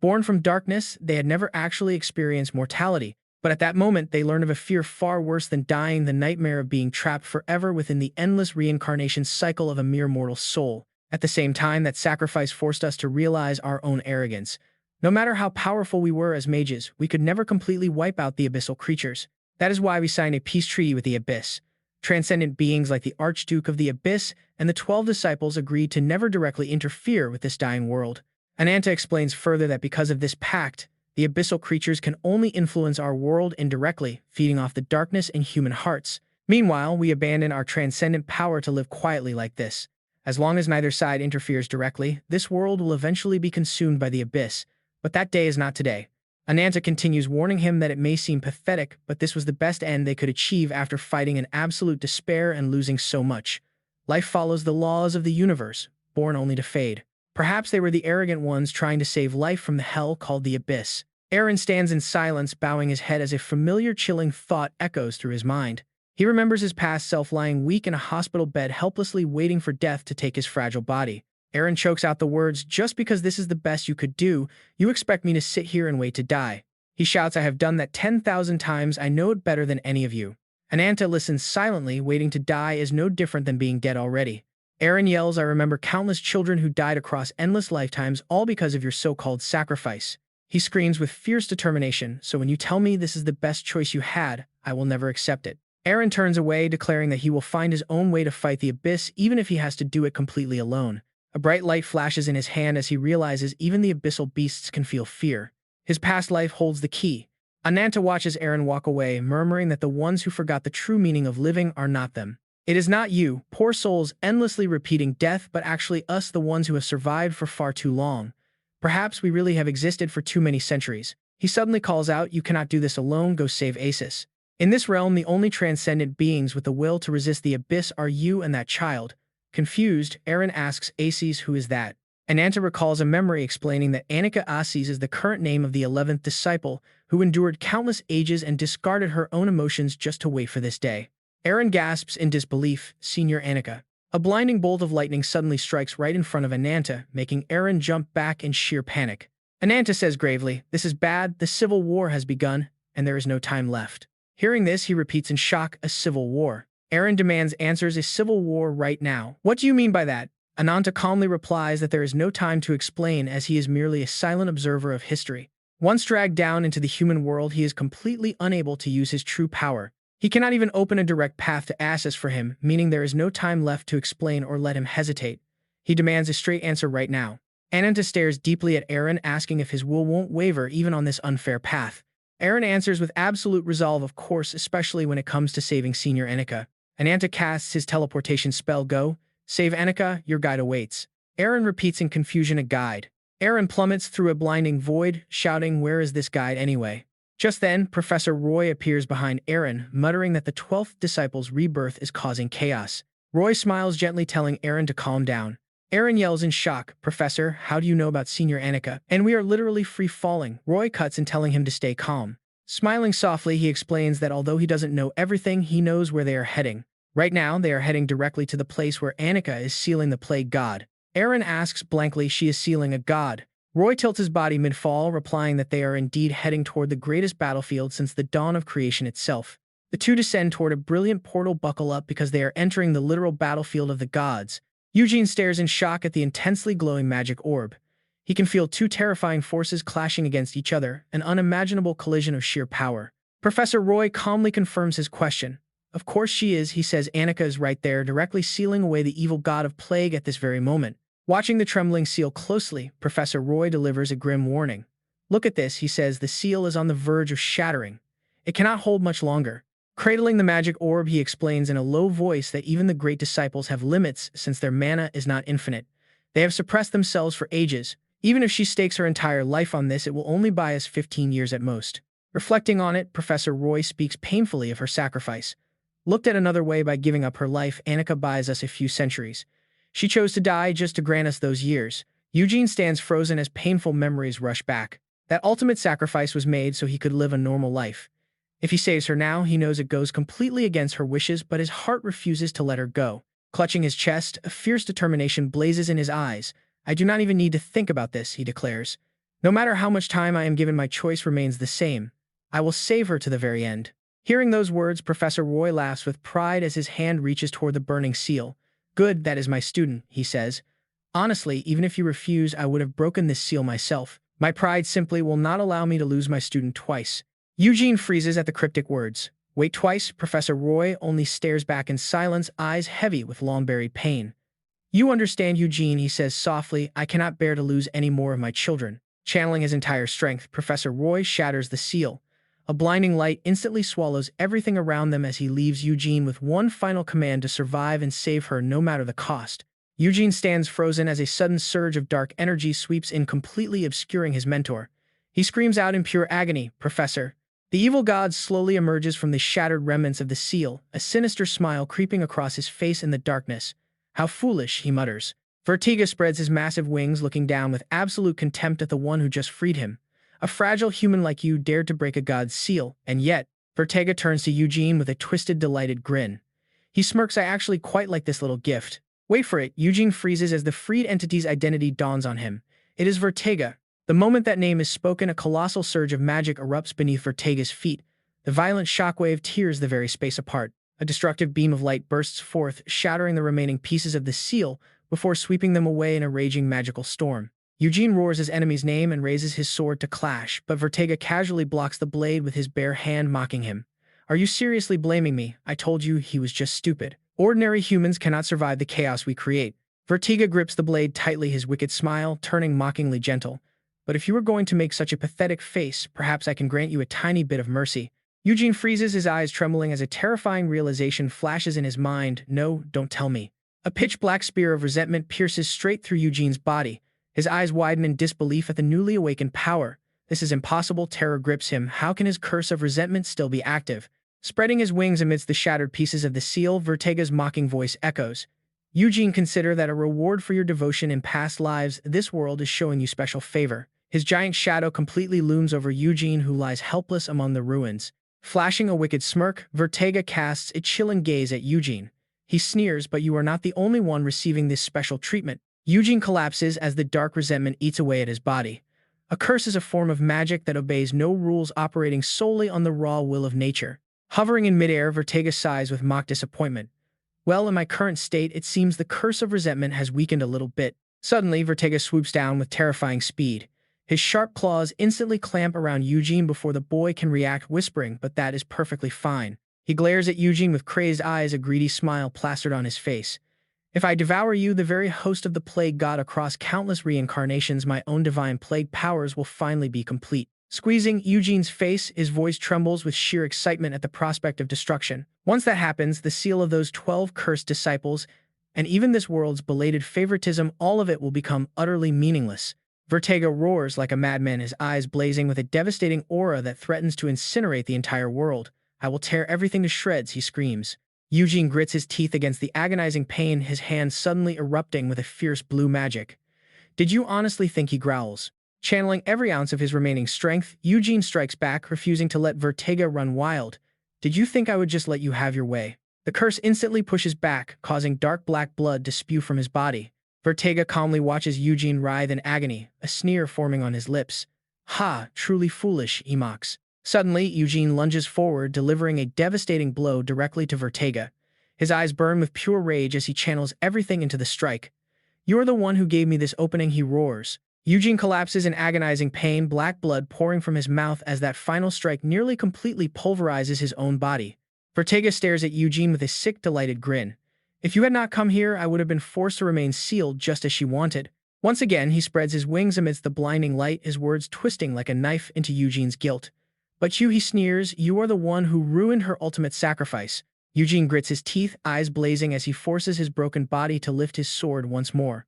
Born from darkness, they had never actually experienced mortality. But at that moment, they learn of a fear far worse than dying, the nightmare of being trapped forever within the endless reincarnation cycle of a mere mortal soul. At the same time, that sacrifice forced us to realize our own arrogance. No matter how powerful we were as mages, we could never completely wipe out the abyssal creatures. That is why we signed a peace treaty with the Abyss. Transcendent beings like the Archduke of the Abyss and the 12 disciples agreed to never directly interfere with this dying world. Ananta explains further that because of this pact, the abyssal creatures can only influence our world indirectly, feeding off the darkness in human hearts. Meanwhile, we abandon our transcendent power to live quietly like this. As long as neither side interferes directly, this world will eventually be consumed by the abyss. But that day is not today. Ananta continues, warning him that it may seem pathetic, but this was the best end they could achieve after fighting an absolute despair and losing so much. Life follows the laws of the universe, born only to fade. Perhaps they were the arrogant ones trying to save life from the hell called the abyss. Eren stands in silence, bowing his head as a familiar chilling thought echoes through his mind. He remembers his past self lying weak in a hospital bed, helplessly waiting for death to take his fragile body. Eren chokes out the words, "Just because this is the best you could do, you expect me to sit here and wait to die." He shouts, "I have done that 10,000 times, I know it better than any of you." Ananta listens silently, waiting to die is no different than being dead already. Eren yells, "I remember countless children who died across endless lifetimes, all because of your so-called sacrifice." He screams with fierce determination, "So when you tell me this is the best choice you had, I will never accept it." Eren turns away, declaring that he will find his own way to fight the abyss, even if he has to do it completely alone. A bright light flashes in his hand as he realizes even the abyssal beasts can feel fear. His past life holds the key. Ananta watches Eren walk away, murmuring that the ones who forgot the true meaning of living are not them. It is not you, poor souls endlessly repeating death, but actually us, the ones who have survived for far too long. Perhaps we really have existed for too many centuries. He suddenly calls out, "You cannot do this alone, go save Asis." In this realm, the only transcendent beings with the will to resist the abyss are you and that child. Confused, Eren asks, "Asis, who is that?" Ananta recalls a memory explaining that Annika Asis is the current name of the 11th disciple, who endured countless ages and discarded her own emotions just to wait for this day. Eren gasps in disbelief, "Senior Annika." A blinding bolt of lightning suddenly strikes right in front of Ananta, making Eren jump back in sheer panic. Ananta says gravely, "This is bad, the civil war has begun, and there is no time left." Hearing this, he repeats in shock, "A civil war?" Eren demands answers, "A civil war right now? What do you mean by that?" Ananta calmly replies that there is no time to explain, as he is merely a silent observer of history. Once dragged down into the human world, he is completely unable to use his true power. He cannot even open a direct path to Asis for him, meaning there is no time left to explain or let him hesitate. He demands a straight answer right now. Ananta stares deeply at Eren, asking if his will won't waver even on this unfair path. Eren answers with absolute resolve, "Of course, especially when it comes to saving Senior Annika." Ananta casts his teleportation spell, "Go, save Annika, your guide awaits." Eren repeats in confusion, "A guide." Eren plummets through a blinding void, shouting, "Where is this guide anyway?" Just then, Professor Roy appears behind Eren, muttering that the 12th disciple's rebirth is causing chaos. Roy smiles gently, telling Eren to calm down. Eren yells in shock, "Professor, how do you know about Senior Annika? And we are literally free-falling." Roy cuts in, telling him to stay calm. Smiling softly, he explains that although he doesn't know everything, he knows where they are heading. Right now, they are heading directly to the place where Annika is sealing the plague god. Eren asks blankly, "She is sealing a god?" Roy tilts his body mid-fall, replying that they are indeed heading toward the greatest battlefield since the dawn of creation itself. The two descend toward a brilliant portal, buckle up because they are entering the literal battlefield of the gods. Eugene stares in shock at the intensely glowing magic orb. He can feel two terrifying forces clashing against each other, an unimaginable collision of sheer power. Professor Roy calmly confirms his question. "Of course she is," he says. "Annika is right there, directly sealing away the evil god of plague at this very moment." Watching the trembling seal closely, Professor Roy delivers a grim warning. "Look at this," he says. "The seal is on the verge of shattering. It cannot hold much longer." Cradling the magic orb, he explains in a low voice that even the great disciples have limits since their mana is not infinite. They have suppressed themselves for ages. Even if she stakes her entire life on this, it will only buy us 15 years at most. Reflecting on it, Professor Roy speaks painfully of her sacrifice. Looked at another way, by giving up her life, Annika buys us a few centuries. She chose to die just to grant us those years. Eugene stands frozen as painful memories rush back. That ultimate sacrifice was made so he could live a normal life. If he saves her now, he knows it goes completely against her wishes, but his heart refuses to let her go. Clutching his chest, a fierce determination blazes in his eyes. "I do not even need to think about this," he declares. "No matter how much time I am given, my choice remains the same. I will save her to the very end." Hearing those words, Professor Roy laughs with pride as his hand reaches toward the burning seal. "Good, that is my student," he says. "Honestly, even if you refuse, I would have broken this seal myself. My pride simply will not allow me to lose my student twice." Eugene freezes at the cryptic words. "Wait twice?" Professor Roy only stares back in silence, eyes heavy with long-buried pain. "You understand, Eugene," he says softly. "I cannot bear to lose any more of my children." Channeling his entire strength, Professor Roy shatters the seal. A blinding light instantly swallows everything around them as he leaves Eugene with one final command to survive and save her no matter the cost. Eugene stands frozen as a sudden surge of dark energy sweeps in, completely obscuring his mentor. He screams out in pure agony, "Professor!" The evil god slowly emerges from the shattered remnants of the seal, a sinister smile creeping across his face in the darkness. "How foolish," he mutters. Vertiga spreads his massive wings, looking down with absolute contempt at the one who just freed him. "A fragile human like you dared to break a god's seal, and yet—" Vertiga turns to Eugene with a twisted, delighted grin. He smirks. "I actually quite like this little gift." "Wait for it." Eugene freezes as the freed entity's identity dawns on him. It is Vertiga. The moment that name is spoken, a colossal surge of magic erupts beneath Vertiga's feet. The violent shockwave tears the very space apart. A destructive beam of light bursts forth, shattering the remaining pieces of the seal before sweeping them away in a raging magical storm. Eugene roars his enemy's name and raises his sword to clash, but Vertiga casually blocks the blade with his bare hand, mocking him. "Are you seriously blaming me? I told you he was just stupid. Ordinary humans cannot survive the chaos we create." Vertiga grips the blade tightly, his wicked smile turning mockingly gentle. "But if you are going to make such a pathetic face, perhaps I can grant you a tiny bit of mercy." Eugene freezes, his eyes trembling as a terrifying realization flashes in his mind. "No, don't tell me." A pitch-black spear of resentment pierces straight through Eugene's body. His eyes widen in disbelief at the newly awakened power. This is impossible. Terror grips him. How can his curse of resentment still be active? Spreading his wings amidst the shattered pieces of the seal, Vertiga's mocking voice echoes. "Eugene, consider that a reward for your devotion in past lives. This world is showing you special favor." His giant shadow completely looms over Eugene, who lies helpless among the ruins. Flashing a wicked smirk, Vertiga casts a chilling gaze at Eugene. He sneers, "But you are not the only one receiving this special treatment." Eugene collapses as the dark resentment eats away at his body. A curse is a form of magic that obeys no rules, operating solely on the raw will of nature. Hovering in midair, Vertiga sighs with mock disappointment. "Well, in my current state, it seems the curse of resentment has weakened a little bit." Suddenly, Vertiga swoops down with terrifying speed. His sharp claws instantly clamp around Eugene before the boy can react, whispering, "But that is perfectly fine." He glares at Eugene with crazed eyes, a greedy smile plastered on his face. "If I devour you, the very host of the plague god across countless reincarnations, my own divine plague powers will finally be complete." Squeezing Eugene's face, his voice trembles with sheer excitement at the prospect of destruction. Once that happens, the seal of those 12 cursed disciples, and even this world's belated favoritism, all of it will become utterly meaningless. Vertiga roars like a madman, his eyes blazing with a devastating aura that threatens to incinerate the entire world. "I will tear everything to shreds," he screams. Eugene grits his teeth against the agonizing pain, his hand suddenly erupting with a fierce blue magic. "Did you honestly think?" he growls. Channeling every ounce of his remaining strength, Eugene strikes back, refusing to let Vertiga run wild. "Did you think I would just let you have your way?" The curse instantly pushes back, causing dark black blood to spew from his body. Vertiga calmly watches Eugene writhe in agony, a sneer forming on his lips. "Ha, truly foolish," he mocks. Suddenly, Eugene lunges forward, delivering a devastating blow directly to Vertiga. His eyes burn with pure rage as he channels everything into the strike. "You're the one who gave me this opening," he roars. Eugene collapses in agonizing pain, black blood pouring from his mouth as that final strike nearly completely pulverizes his own body. Vertiga stares at Eugene with a sick, delighted grin. "If you had not come here, I would have been forced to remain sealed just as she wanted." Once again, he spreads his wings amidst the blinding light, his words twisting like a knife into Eugene's guilt. "But you," he sneers, "you are the one who ruined her ultimate sacrifice." Eugene grits his teeth, eyes blazing as he forces his broken body to lift his sword once more.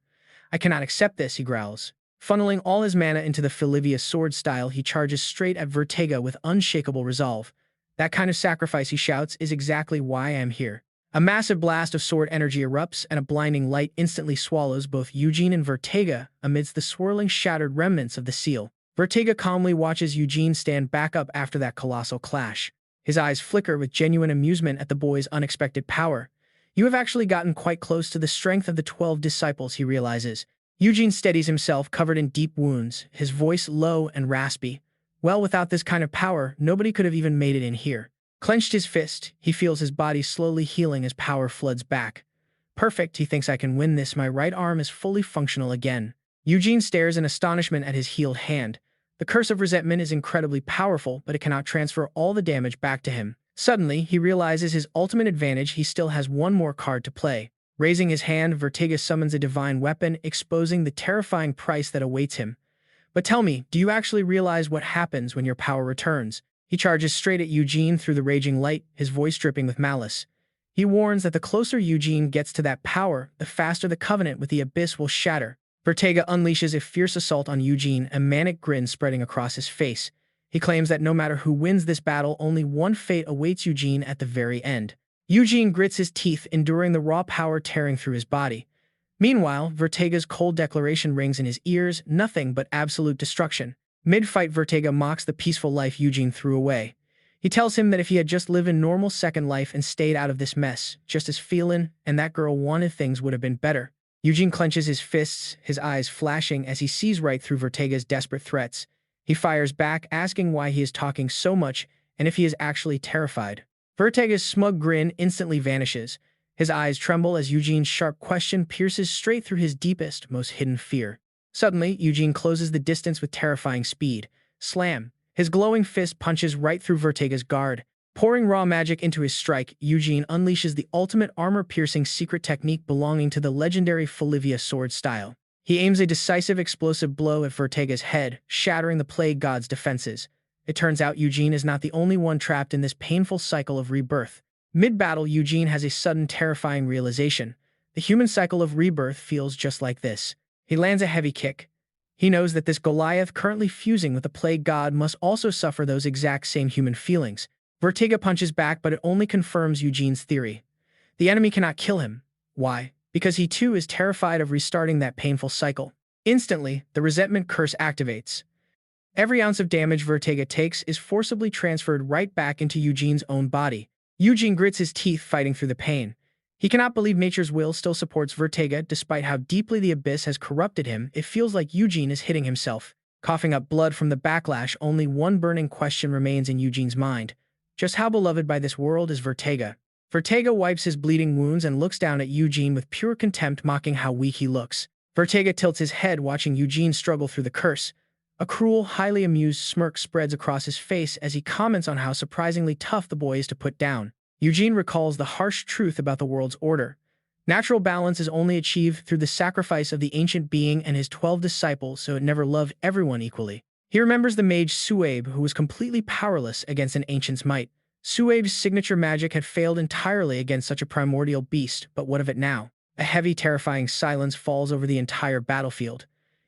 "I cannot accept this," he growls. Funneling all his mana into the Felivia sword style, he charges straight at Vertiga with unshakable resolve. "That kind of sacrifice," he shouts, "is exactly why I am here." A massive blast of sword energy erupts, and a blinding light instantly swallows both Eugene and Vertiga amidst the swirling, shattered remnants of the seal. Vertiga calmly watches Eugene stand back up after that colossal clash. His eyes flicker with genuine amusement at the boy's unexpected power. "You have actually gotten quite close to the strength of the 12 disciples," he realizes. Eugene steadies himself, covered in deep wounds, his voice low and raspy. Well, without this kind of power, nobody could have even made it in here. Clenched his fist, he feels his body slowly healing as power floods back. Perfect, he thinks I can win this. My right arm is fully functional again. Eugene stares in astonishment at his healed hand. The curse of resentment is incredibly powerful, but it cannot transfer all the damage back to him. Suddenly, he realizes his ultimate advantage. He still has one more card to play. Raising his hand, Vertiga summons a divine weapon, exposing the terrifying price that awaits him. But tell me, do you actually realize what happens when your power returns? He charges straight at Eugene through the raging light, his voice dripping with malice. He warns that the closer Eugene gets to that power, the faster the covenant with the abyss will shatter. Vertiga unleashes a fierce assault on Eugene, a manic grin spreading across his face. He claims that no matter who wins this battle, only one fate awaits Eugene at the very end. Eugene grits his teeth, enduring the raw power tearing through his body. Meanwhile, Vertiga's cold declaration rings in his ears, nothing but absolute destruction. Mid-fight, Vertiga mocks the peaceful life Eugene threw away. He tells him that if he had just lived a normal second life and stayed out of this mess, just as Felin and that girl wanted, things would have been better. Eugene clenches his fists, his eyes flashing as he sees right through Vertiga's desperate threats. He fires back, asking why he is talking so much and if he is actually terrified. Vertiga's smug grin instantly vanishes. His eyes tremble as Eugene's sharp question pierces straight through his deepest, most hidden fear. Suddenly, Eugene closes the distance with terrifying speed. Slam! His glowing fist punches right through Vertiga's guard. Pouring raw magic into his strike, Eugene unleashes the ultimate armor-piercing secret technique belonging to the legendary Felivia sword style. He aims a decisive explosive blow at Vertiga's head, shattering the plague god's defenses. It turns out Eugene is not the only one trapped in this painful cycle of rebirth. Mid-battle, Eugene has a sudden terrifying realization. The human cycle of rebirth feels just like this. He lands a heavy kick. He knows that this Goliath currently fusing with the plague god must also suffer those exact same human feelings. Vertiga punches back, but it only confirms Eugene's theory. The enemy cannot kill him. Why? Because he too is terrified of restarting that painful cycle. Instantly, the resentment curse activates. Every ounce of damage Vertiga takes is forcibly transferred right back into Eugene's own body. Eugene grits his teeth, fighting through the pain. He cannot believe nature's will still supports Vertiga despite how deeply the abyss has corrupted him. It feels like Eugene is hitting himself. Coughing up blood from the backlash, only one burning question remains in Eugene's mind. Just how beloved by this world is Vertiga? Vertiga wipes his bleeding wounds and looks down at Eugene with pure contempt, mocking how weak he looks. Vertiga tilts his head, watching Eugene struggle through the curse. A cruel, highly amused smirk spreads across his face as he comments on how surprisingly tough the boy is to put down. Eugene recalls the harsh truth about the world's order. Natural balance is only achieved through the sacrifice of the ancient being and his 12 disciples, so it never loved everyone equally. He remembers the mage Suabe, who was completely powerless against an ancient's might. Suabe's signature magic had failed entirely against such a primordial beast, but what of it now? A heavy, terrifying silence falls over the entire battlefield.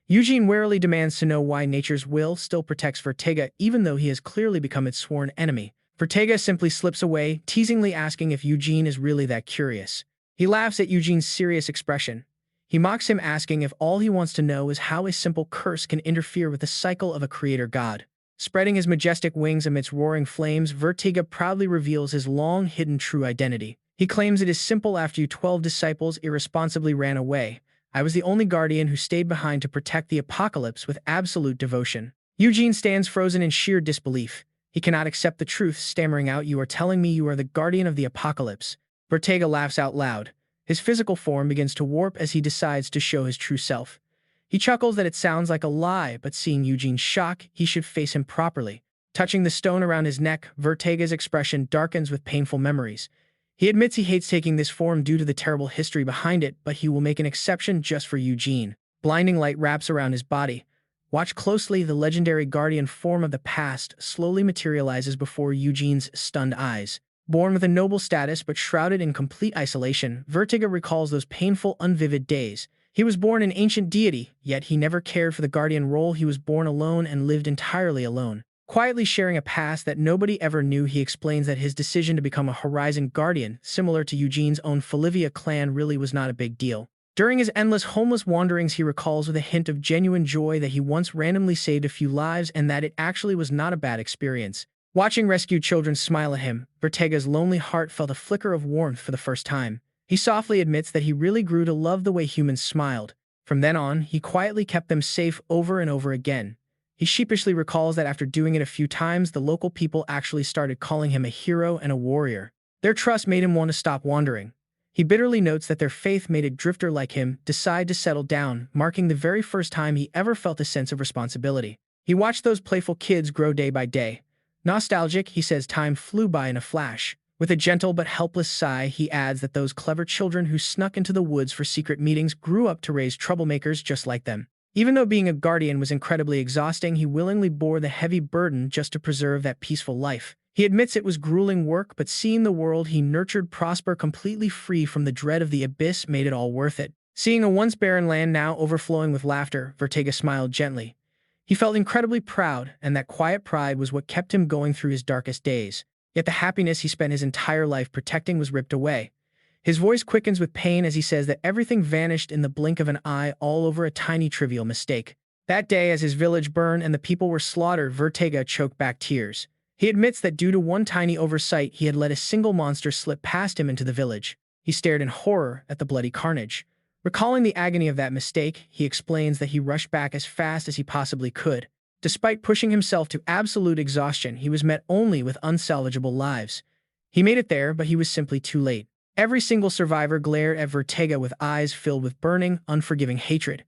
Eugene warily demands to know why nature's will still protects Vertiga, even though he has clearly become its sworn enemy. Vertiga simply slips away, teasingly asking if Eugene is really that curious. He laughs at Eugene's serious expression. He mocks him, asking if all he wants to know is how a simple curse can interfere with the cycle of a creator god. Spreading his majestic wings amidst roaring flames, Vertiga proudly reveals his long-hidden true identity. He claims it is simple. After you 12 disciples irresponsibly ran away, I was the only guardian who stayed behind to protect the apocalypse with absolute devotion. Eugene stands frozen in sheer disbelief. He cannot accept the truth, stammering out, "You are telling me you are the guardian of the apocalypse?" Vertiga laughs out loud. His physical form begins to warp as he decides to show his true self. He chuckles that it sounds like a lie, but seeing Eugene's shock, he should face him properly. Touching the stone around his neck, Vertiga's expression darkens with painful memories. He admits he hates taking this form due to the terrible history behind it, but he will make an exception just for Eugene. Blinding light wraps around his body. Watch closely, the legendary guardian form of the past slowly materializes before Eugene's stunned eyes. Born with a noble status but shrouded in complete isolation, Vertiga recalls those painful, unvivid days. He was born an ancient deity, yet he never cared for the guardian role. He was born alone and lived entirely alone. Quietly sharing a past that nobody ever knew, he explains that his decision to become a Horizon Guardian, similar to Eugene's own Felivia clan, really was not a big deal. During his endless homeless wanderings, he recalls with a hint of genuine joy that he once randomly saved a few lives and that it actually was not a bad experience. Watching rescued children smile at him, Vertiga's lonely heart felt a flicker of warmth for the first time. He softly admits that he really grew to love the way humans smiled. From then on, he quietly kept them safe over and over again. He sheepishly recalls that after doing it a few times, the local people actually started calling him a hero and a warrior. Their trust made him want to stop wandering. He bitterly notes that their faith made a drifter like him decide to settle down, marking the very first time he ever felt a sense of responsibility. He watched those playful kids grow day by day. Nostalgic, he says time flew by in a flash. With a gentle but helpless sigh, he adds that those clever children who snuck into the woods for secret meetings grew up to raise troublemakers just like them. Even though being a guardian was incredibly exhausting, he willingly bore the heavy burden just to preserve that peaceful life. He admits it was grueling work, but seeing the world he nurtured prosper completely free from the dread of the abyss made it all worth it. Seeing a once barren land now overflowing with laughter, Vertega smiled gently. He felt incredibly proud, and that quiet pride was what kept him going through his darkest days. Yet the happiness he spent his entire life protecting was ripped away. His voice quickens with pain as he says that everything vanished in the blink of an eye, all over a tiny trivial mistake. That day, as his village burned and the people were slaughtered, Vertega choked back tears. He admits that due to one tiny oversight, he had let a single monster slip past him into the village. He stared in horror at the bloody carnage. Recalling the agony of that mistake, he explains that he rushed back as fast as he possibly could. Despite pushing himself to absolute exhaustion, he was met only with unsalvageable lives. He made it there, but he was simply too late. Every single survivor glared at Vertega with eyes filled with burning, unforgiving hatred.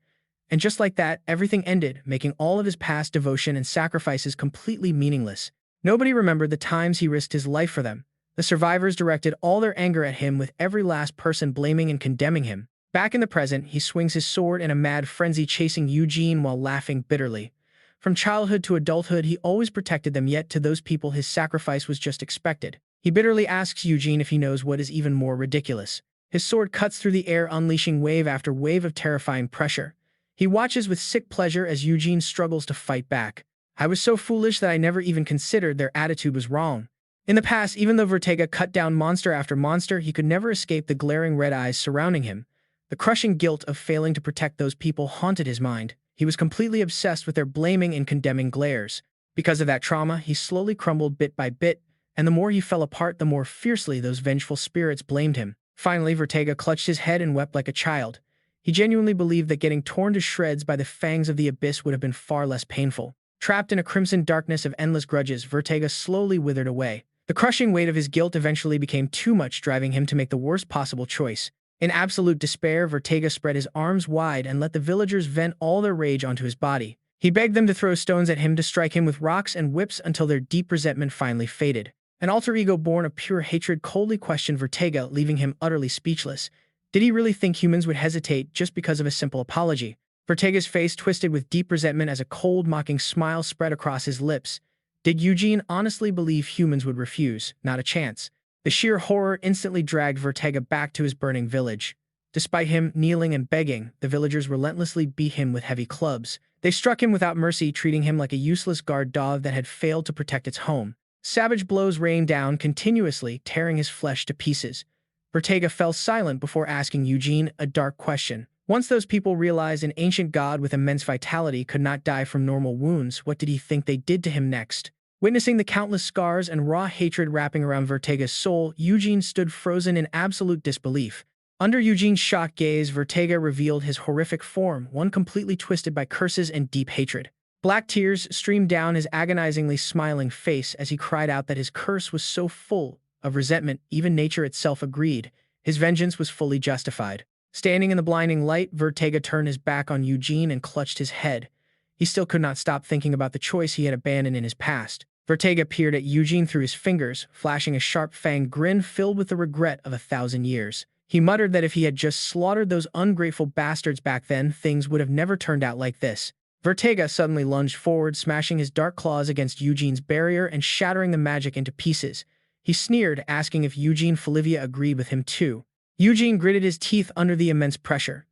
And just like that, everything ended, making all of his past devotion and sacrifices completely meaningless. Nobody remembered the times he risked his life for them. The survivors directed all their anger at him, with every last person blaming and condemning him. Back in the present, he swings his sword in a mad frenzy, chasing Eugene while laughing bitterly. From childhood to adulthood, he always protected them, yet to those people his sacrifice was just expected. He bitterly asks Eugene if he knows what is even more ridiculous. His sword cuts through the air, unleashing wave after wave of terrifying pressure. He watches with sick pleasure as Eugene struggles to fight back. I was so foolish that I never even considered their attitude was wrong. In the past, even though Vertega cut down monster after monster, he could never escape the glaring red eyes surrounding him. The crushing guilt of failing to protect those people haunted his mind. He was completely obsessed with their blaming and condemning glares. Because of that trauma, he slowly crumbled bit by bit, and the more he fell apart, the more fiercely those vengeful spirits blamed him. Finally, Vertega clutched his head and wept like a child. He genuinely believed that getting torn to shreds by the fangs of the abyss would have been far less painful. Trapped in a crimson darkness of endless grudges, Vertega slowly withered away. The crushing weight of his guilt eventually became too much, driving him to make the worst possible choice. In absolute despair, Vertega spread his arms wide and let the villagers vent all their rage onto his body. He begged them to throw stones at him, to strike him with rocks and whips until their deep resentment finally faded. An alter ego born of pure hatred coldly questioned Vertega, leaving him utterly speechless. Did he really think humans would hesitate just because of a simple apology? Vertega's face twisted with deep resentment as a cold, mocking smile spread across his lips. Did Eugene honestly believe humans would refuse? Not a chance. The sheer horror instantly dragged Vertega back to his burning village. Despite him kneeling and begging, the villagers relentlessly beat him with heavy clubs. They struck him without mercy, treating him like a useless guard dog that had failed to protect its home. Savage blows rained down continuously, tearing his flesh to pieces. Vertega fell silent before asking Eugene a dark question. Once those people realized an ancient god with immense vitality could not die from normal wounds, what did he think they did to him next? Witnessing the countless scars and raw hatred wrapping around Vertega's soul, Eugene stood frozen in absolute disbelief. Under Eugene's shocked gaze, Vertega revealed his horrific form, one completely twisted by curses and deep hatred. Black tears streamed down his agonizingly smiling face as he cried out that his curse was so full of resentment, even nature itself agreed. His vengeance was fully justified. Standing in the blinding light, Vertega turned his back on Eugene and clutched his head. He still could not stop thinking about the choice he had abandoned in his past. Vertega peered at Eugene through his fingers, flashing a sharp-fanged grin filled with the regret of 1,000 years. He muttered that if he had just slaughtered those ungrateful bastards back then, things would have never turned out like this. Vertega suddenly lunged forward, smashing his dark claws against Eugene's barrier and shattering the magic into pieces. He sneered, asking if Eugene Felivia agreed with him too. Eugene gritted his teeth under the immense pressure.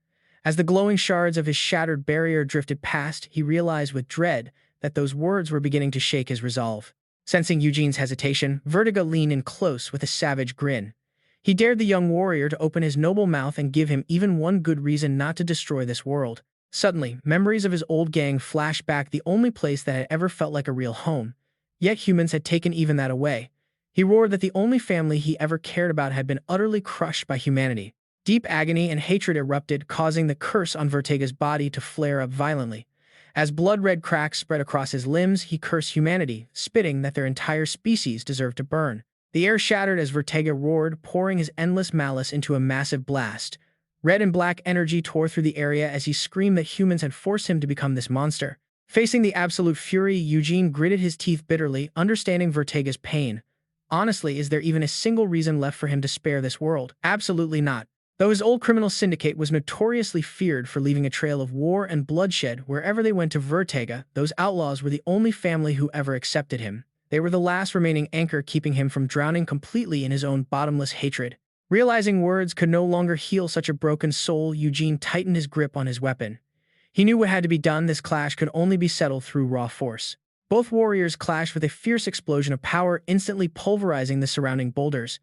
As the glowing shards of his shattered barrier drifted past, he realized with dread that those words were beginning to shake his resolve. Sensing Eugene's hesitation, Vertega leaned in close with a savage grin. He dared the young warrior to open his noble mouth and give him even one good reason not to destroy this world. Suddenly, memories of his old gang flashed back, the only place that had ever felt like a real home. Yet humans had taken even that away. He roared that the only family he ever cared about had been utterly crushed by humanity. Deep agony and hatred erupted, causing the curse on Vertega's body to flare up violently. As blood-red cracks spread across his limbs, he cursed humanity, spitting that their entire species deserved to burn. The air shattered as Vertiga roared, pouring his endless malice into a massive blast. Red and black energy tore through the area as he screamed that humans had forced him to become this monster. Facing the absolute fury, Eugene gritted his teeth bitterly, understanding Vertiga's pain. Honestly, is there even a single reason left for him to spare this world? Absolutely not. Though his old criminal syndicate was notoriously feared for leaving a trail of war and bloodshed wherever they went to Vertiga, those outlaws were the only family who ever accepted him. They were the last remaining anchor keeping him from drowning completely in his own bottomless hatred. Realizing words could no longer heal such a broken soul, Eugene tightened his grip on his weapon. He knew what had to be done. This clash could only be settled through raw force. Both warriors clashed with a fierce explosion of power, instantly pulverizing the surrounding boulders.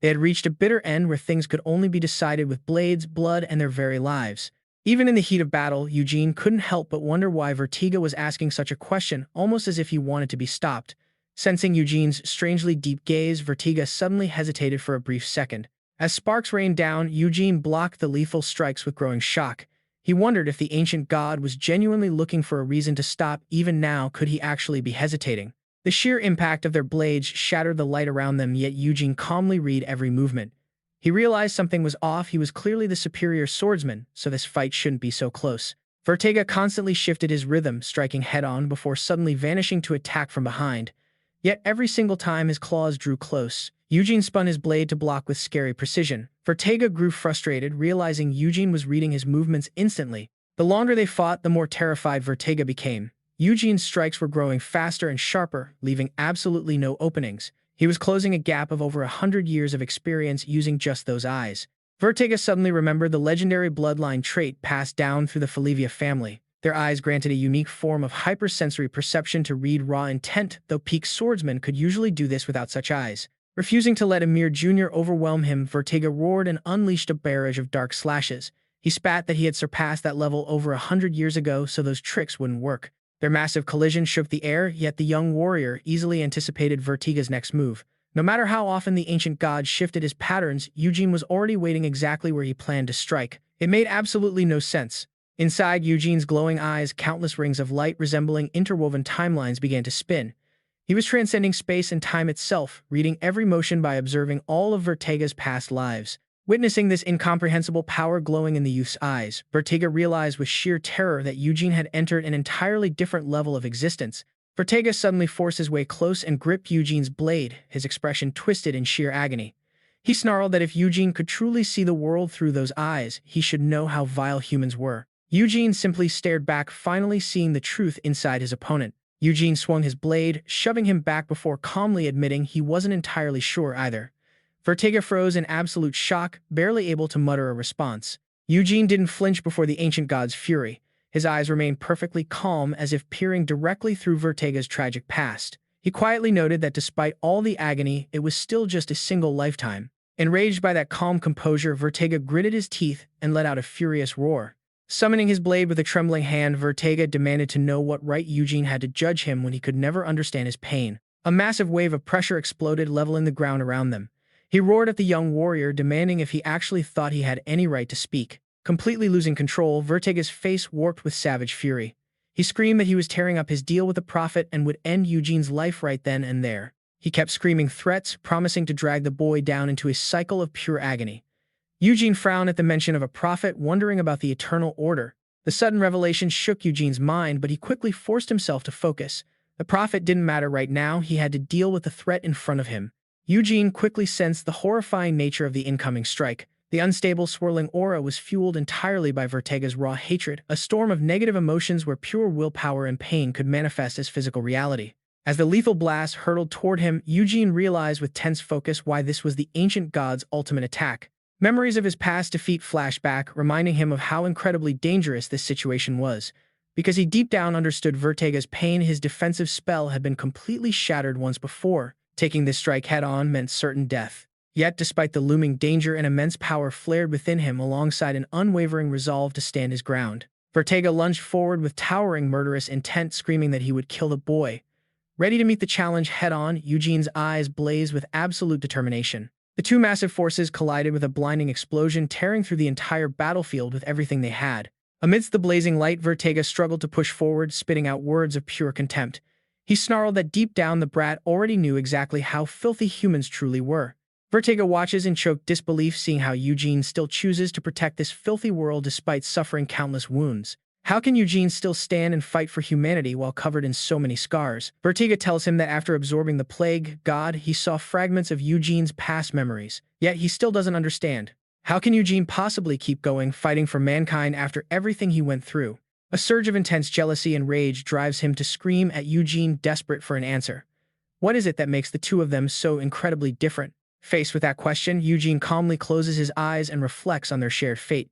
They had reached a bitter end where things could only be decided with blades, blood, and their very lives. Even in the heat of battle, Eugene couldn't help but wonder why Vertiga was asking such a question, almost as if he wanted to be stopped. Sensing Eugene's strangely deep gaze, Vertiga suddenly hesitated for a brief second. As sparks rained down, Eugene blocked the lethal strikes with growing shock. He wondered if the ancient god was genuinely looking for a reason to stop. Even now, could he actually be hesitating? The sheer impact of their blades shattered the light around them, yet Eugene calmly read every movement. He realized something was off. He was clearly the superior swordsman, so this fight shouldn't be so close. Vertiga constantly shifted his rhythm, striking head-on before suddenly vanishing to attack from behind. Yet every single time his claws drew close, Eugene spun his blade to block with scary precision. Vertiga grew frustrated, realizing Eugene was reading his movements instantly. The longer they fought, the more terrified Vertiga became. Eugene's strikes were growing faster and sharper, leaving absolutely no openings. He was closing a gap of over 100 years of experience using just those eyes. Vertiga suddenly remembered the legendary bloodline trait passed down through the Felivia family. Their eyes granted a unique form of hypersensory perception to read raw intent, though peak swordsmen could usually do this without such eyes. Refusing to let Emir Jr. overwhelm him, Vertiga roared and unleashed a barrage of dark slashes. He spat that he had surpassed that level over 100 years ago, so those tricks wouldn't work. Their massive collision shook the air, yet the young warrior easily anticipated Vertiga's next move. No matter how often the ancient god shifted his patterns, Eugene was already waiting exactly where he planned to strike. It made absolutely no sense. Inside Eugene's glowing eyes, countless rings of light resembling interwoven timelines began to spin. He was transcending space and time itself, reading every motion by observing all of Vertiga's past lives. Witnessing this incomprehensible power glowing in the youth's eyes, Vertiga realized with sheer terror that Eugene had entered an entirely different level of existence. Vertiga suddenly forced his way close and gripped Eugene's blade, his expression twisted in sheer agony. He snarled that if Eugene could truly see the world through those eyes, he should know how vile humans were. Eugene simply stared back, finally seeing the truth inside his opponent. Eugene swung his blade, shoving him back before calmly admitting he wasn't entirely sure either. Vertiga froze in absolute shock, barely able to mutter a response. Eugene didn't flinch before the ancient god's fury. His eyes remained perfectly calm, as if peering directly through Vertiga's tragic past. He quietly noted that despite all the agony, it was still just a single lifetime. Enraged by that calm composure, Vertiga gritted his teeth and let out a furious roar. Summoning his blade with a trembling hand, Vertiga demanded to know what right Eugene had to judge him when he could never understand his pain. A massive wave of pressure exploded, leveling the ground around them. He roared at the young warrior, demanding if he actually thought he had any right to speak. Completely losing control, Vertiga's face warped with savage fury. He screamed that he was tearing up his deal with the prophet and would end Eugene's life right then and there. He kept screaming threats, promising to drag the boy down into a cycle of pure agony. Eugene frowned at the mention of a prophet, wondering about the eternal order. The sudden revelation shook Eugene's mind, but he quickly forced himself to focus. The prophet didn't matter right now. He had to deal with the threat in front of him. Eugene quickly sensed the horrifying nature of the incoming strike. The unstable, swirling aura was fueled entirely by Vertiga's raw hatred, a storm of negative emotions where pure willpower and pain could manifest as physical reality. As the lethal blast hurtled toward him, Eugene realized with tense focus why this was the ancient god's ultimate attack. Memories of his past defeat flashed back, reminding him of how incredibly dangerous this situation was. Because he deep down understood Vertiga's pain, his defensive spell had been completely shattered once before. Taking this strike head-on meant certain death. Yet, despite the looming danger, an immense power flared within him alongside an unwavering resolve to stand his ground. Vertiga lunged forward with towering murderous intent, screaming that he would kill the boy. Ready to meet the challenge head-on, Eugene's eyes blazed with absolute determination. The two massive forces collided with a blinding explosion, tearing through the entire battlefield with everything they had. Amidst the blazing light, Vertega struggled to push forward, spitting out words of pure contempt. He snarled that deep down the brat already knew exactly how filthy humans truly were. Vertega watches in choked disbelief, seeing how Eugene still chooses to protect this filthy world despite suffering countless wounds. How can Eugene still stand and fight for humanity while covered in so many scars? Vertiga tells him that after absorbing the plague god, he saw fragments of Eugene's past memories. Yet he still doesn't understand. How can Eugene possibly keep going, fighting for mankind after everything he went through? A surge of intense jealousy and rage drives him to scream at Eugene, desperate for an answer. What is it that makes the two of them so incredibly different? Faced with that question, Eugene calmly closes his eyes and reflects on their shared fate.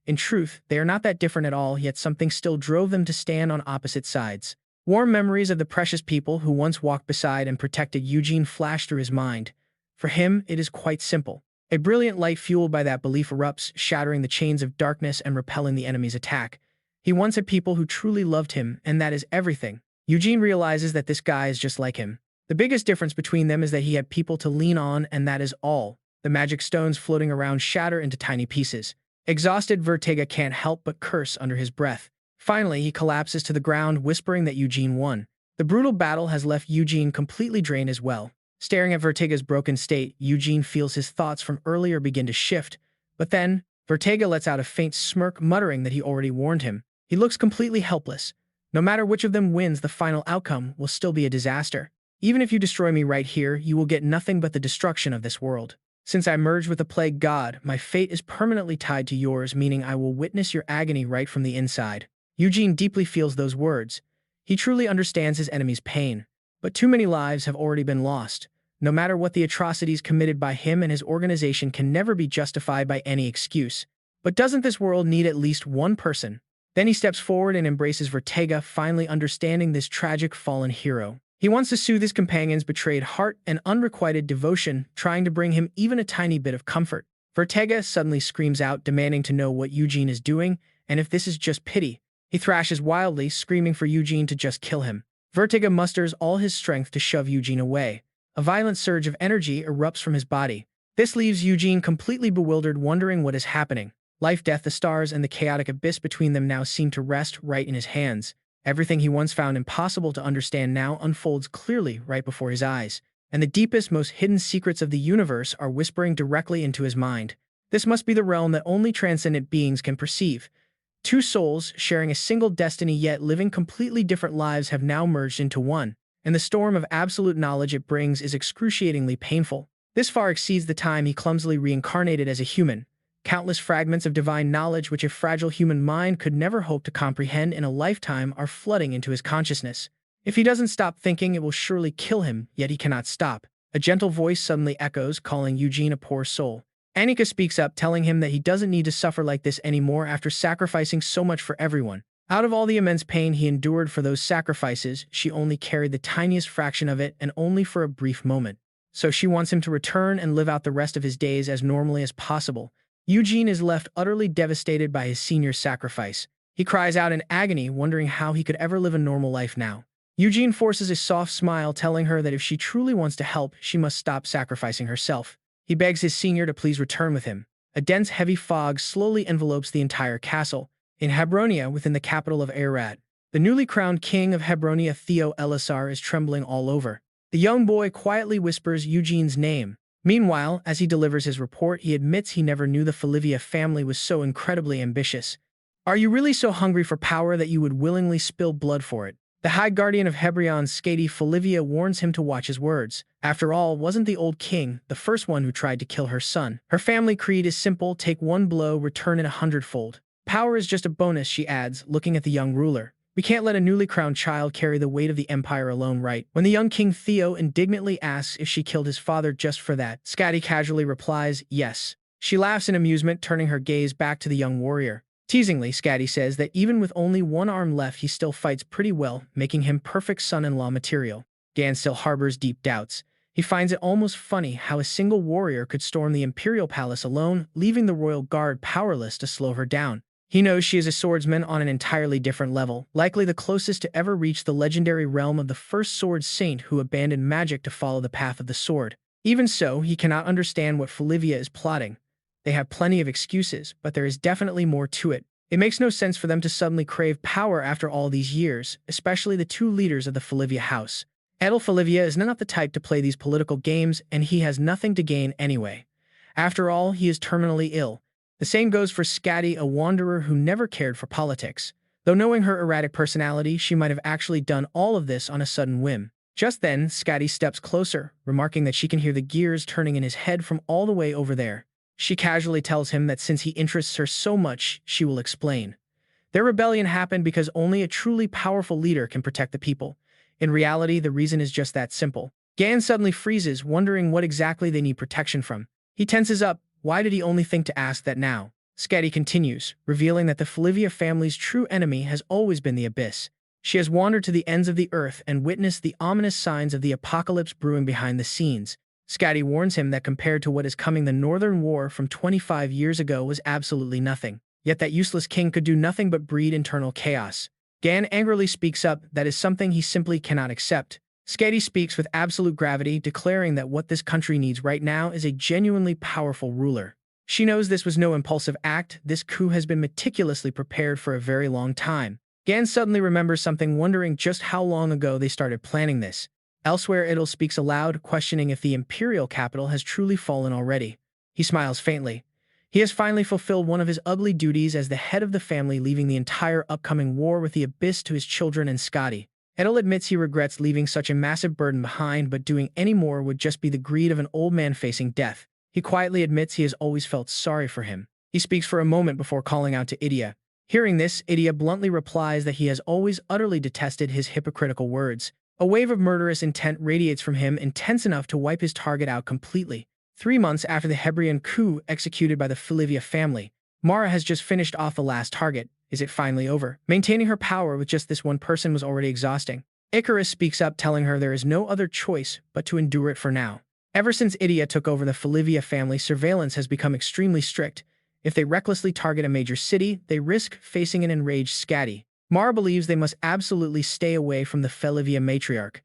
In truth, they are not that different at all, yet something still drove them to stand on opposite sides. Warm memories of the precious people who once walked beside and protected Eugene flashed through his mind. For him, it is quite simple. A brilliant light fueled by that belief erupts, shattering the chains of darkness and repelling the enemy's attack. He once had people who truly loved him, and that is everything. Eugene realizes that this guy is just like him. The biggest difference between them is that he had people to lean on, and that is all. The magic stones floating around shatter into tiny pieces. Exhausted, Vertega can't help but curse under his breath. Finally, he collapses to the ground, whispering that Eugene won. The brutal battle has left Eugene completely drained as well. Staring at Vertega's broken state, Eugene feels his thoughts from earlier begin to shift. But then, Vertega lets out a faint smirk, muttering that he already warned him. He looks completely helpless. No matter which of them wins, the final outcome will still be a disaster. Even if you destroy me right here, you will get nothing but the destruction of this world. Since I merged with the plague god, my fate is permanently tied to yours, meaning I will witness your agony right from the inside. Eugene deeply feels those words. He truly understands his enemy's pain. But too many lives have already been lost. No matter what, the atrocities committed by him and his organization can never be justified by any excuse. But doesn't this world need at least one person? Then he steps forward and embraces Vertega, finally understanding this tragic fallen hero. He wants to soothe his companion's betrayed heart and unrequited devotion, trying to bring him even a tiny bit of comfort. Vertega suddenly screams out, demanding to know what Eugene is doing, and if this is just pity. He thrashes wildly, screaming for Eugene to just kill him. Vertega musters all his strength to shove Eugene away. A violent surge of energy erupts from his body. This leaves Eugene completely bewildered, wondering what is happening. Life, death, the stars, and the chaotic abyss between them now seem to rest right in his hands. Everything he once found impossible to understand now unfolds clearly right before his eyes, and the deepest, most hidden secrets of the universe are whispering directly into his mind. This must be the realm that only transcendent beings can perceive. Two souls, sharing a single destiny yet living completely different lives, have now merged into one, and the storm of absolute knowledge it brings is excruciatingly painful. This far exceeds the time he clumsily reincarnated as a human. Countless fragments of divine knowledge which a fragile human mind could never hope to comprehend in a lifetime are flooding into his consciousness. If he doesn't stop thinking, it will surely kill him, yet he cannot stop. A gentle voice suddenly echoes, calling Eugene a poor soul. Annika speaks up, telling him that he doesn't need to suffer like this anymore after sacrificing so much for everyone. Out of all the immense pain he endured for those sacrifices, she only carried the tiniest fraction of it, and only for a brief moment. So she wants him to return and live out the rest of his days as normally as possible. Eugene is left utterly devastated by his senior's sacrifice. He cries out in agony, wondering how he could ever live a normal life now. Eugene forces a soft smile, telling her that if she truly wants to help, she must stop sacrificing herself. He begs his senior to please return with him. A dense, heavy fog slowly envelopes the entire castle. In Hebronia, within the capital of Arad, the newly crowned king of Hebronia, Theo Elisar, is trembling all over. The young boy quietly whispers Eugene's name. Meanwhile, as he delivers his report, he admits he never knew the Felivia family was so incredibly ambitious. Are you really so hungry for power that you would willingly spill blood for it? The High Guardian of Hebrion's Skady, Felivia, warns him to watch his words. After all, wasn't the old king the first one who tried to kill her son? Her family creed is simple: take one blow, return it 100-fold. Power is just a bonus, she adds, looking at the young ruler. We can't let a newly crowned child carry the weight of the empire alone, right? When the young King Theo indignantly asks if she killed his father just for that, Skady casually replies, yes. She laughs in amusement, turning her gaze back to the young warrior. Teasingly, Skady says that even with only one arm left, he still fights pretty well, making him perfect son-in-law material. Gan still harbors deep doubts. He finds it almost funny how a single warrior could storm the imperial palace alone, leaving the royal guard powerless to slow her down. He knows she is a swordsman on an entirely different level, likely the closest to ever reach the legendary realm of the first sword saint who abandoned magic to follow the path of the sword. Even so, he cannot understand what Felivia is plotting. They have plenty of excuses, but there is definitely more to it. It makes no sense for them to suddenly crave power after all these years, especially the two leaders of the Felivia house. Felivia is not the type to play these political games, and he has nothing to gain anyway. After all, he is terminally ill. The same goes for Scatty, a wanderer who never cared for politics. Though knowing her erratic personality, she might have actually done all of this on a sudden whim. Just then, Scatty steps closer, remarking that she can hear the gears turning in his head from all the way over there. She casually tells him that since he interests her so much, she will explain. Their rebellion happened because only a truly powerful leader can protect the people. In reality, the reason is just that simple. Gan suddenly freezes, wondering what exactly they need protection from. He tenses up. Why did he only think to ask that now? Scatty continues, revealing that the Felivia family's true enemy has always been the Abyss. She has wandered to the ends of the earth and witnessed the ominous signs of the apocalypse brewing behind the scenes. Scatty warns him that compared to what is coming, the Northern War from 25 years ago was absolutely nothing. Yet that useless king could do nothing but breed internal chaos. Gan angrily speaks up. That is something he simply cannot accept. Scatty speaks with absolute gravity, declaring that what this country needs right now is a genuinely powerful ruler. She knows this was no impulsive act. This coup has been meticulously prepared for a very long time. Gan suddenly remembers something, wondering just how long ago they started planning this. Elsewhere, Idle speaks aloud, questioning if the imperial capital has truly fallen already. He smiles faintly. He has finally fulfilled one of his ugly duties as the head of the family, leaving the entire upcoming war with the Abyss to his children and Scotty. Idle admits he regrets leaving such a massive burden behind, but doing any more would just be the greed of an old man facing death. He quietly admits he has always felt sorry for him. He speaks for a moment before calling out to Idia. Hearing this, Idia bluntly replies that he has always utterly detested his hypocritical words. A wave of murderous intent radiates from him, intense enough to wipe his target out completely. 3 months after the Hebrian coup executed by the Felivia family, Mara has just finished off the last target. Is it finally over? Maintaining her power with just this one person was already exhausting. Icarus speaks up, telling her there is no other choice but to endure it for now. Ever since Idia took over the Felivia family, surveillance has become extremely strict. If they recklessly target a major city, they risk facing an enraged Scatty. Mara believes they must absolutely stay away from the Felivia matriarch.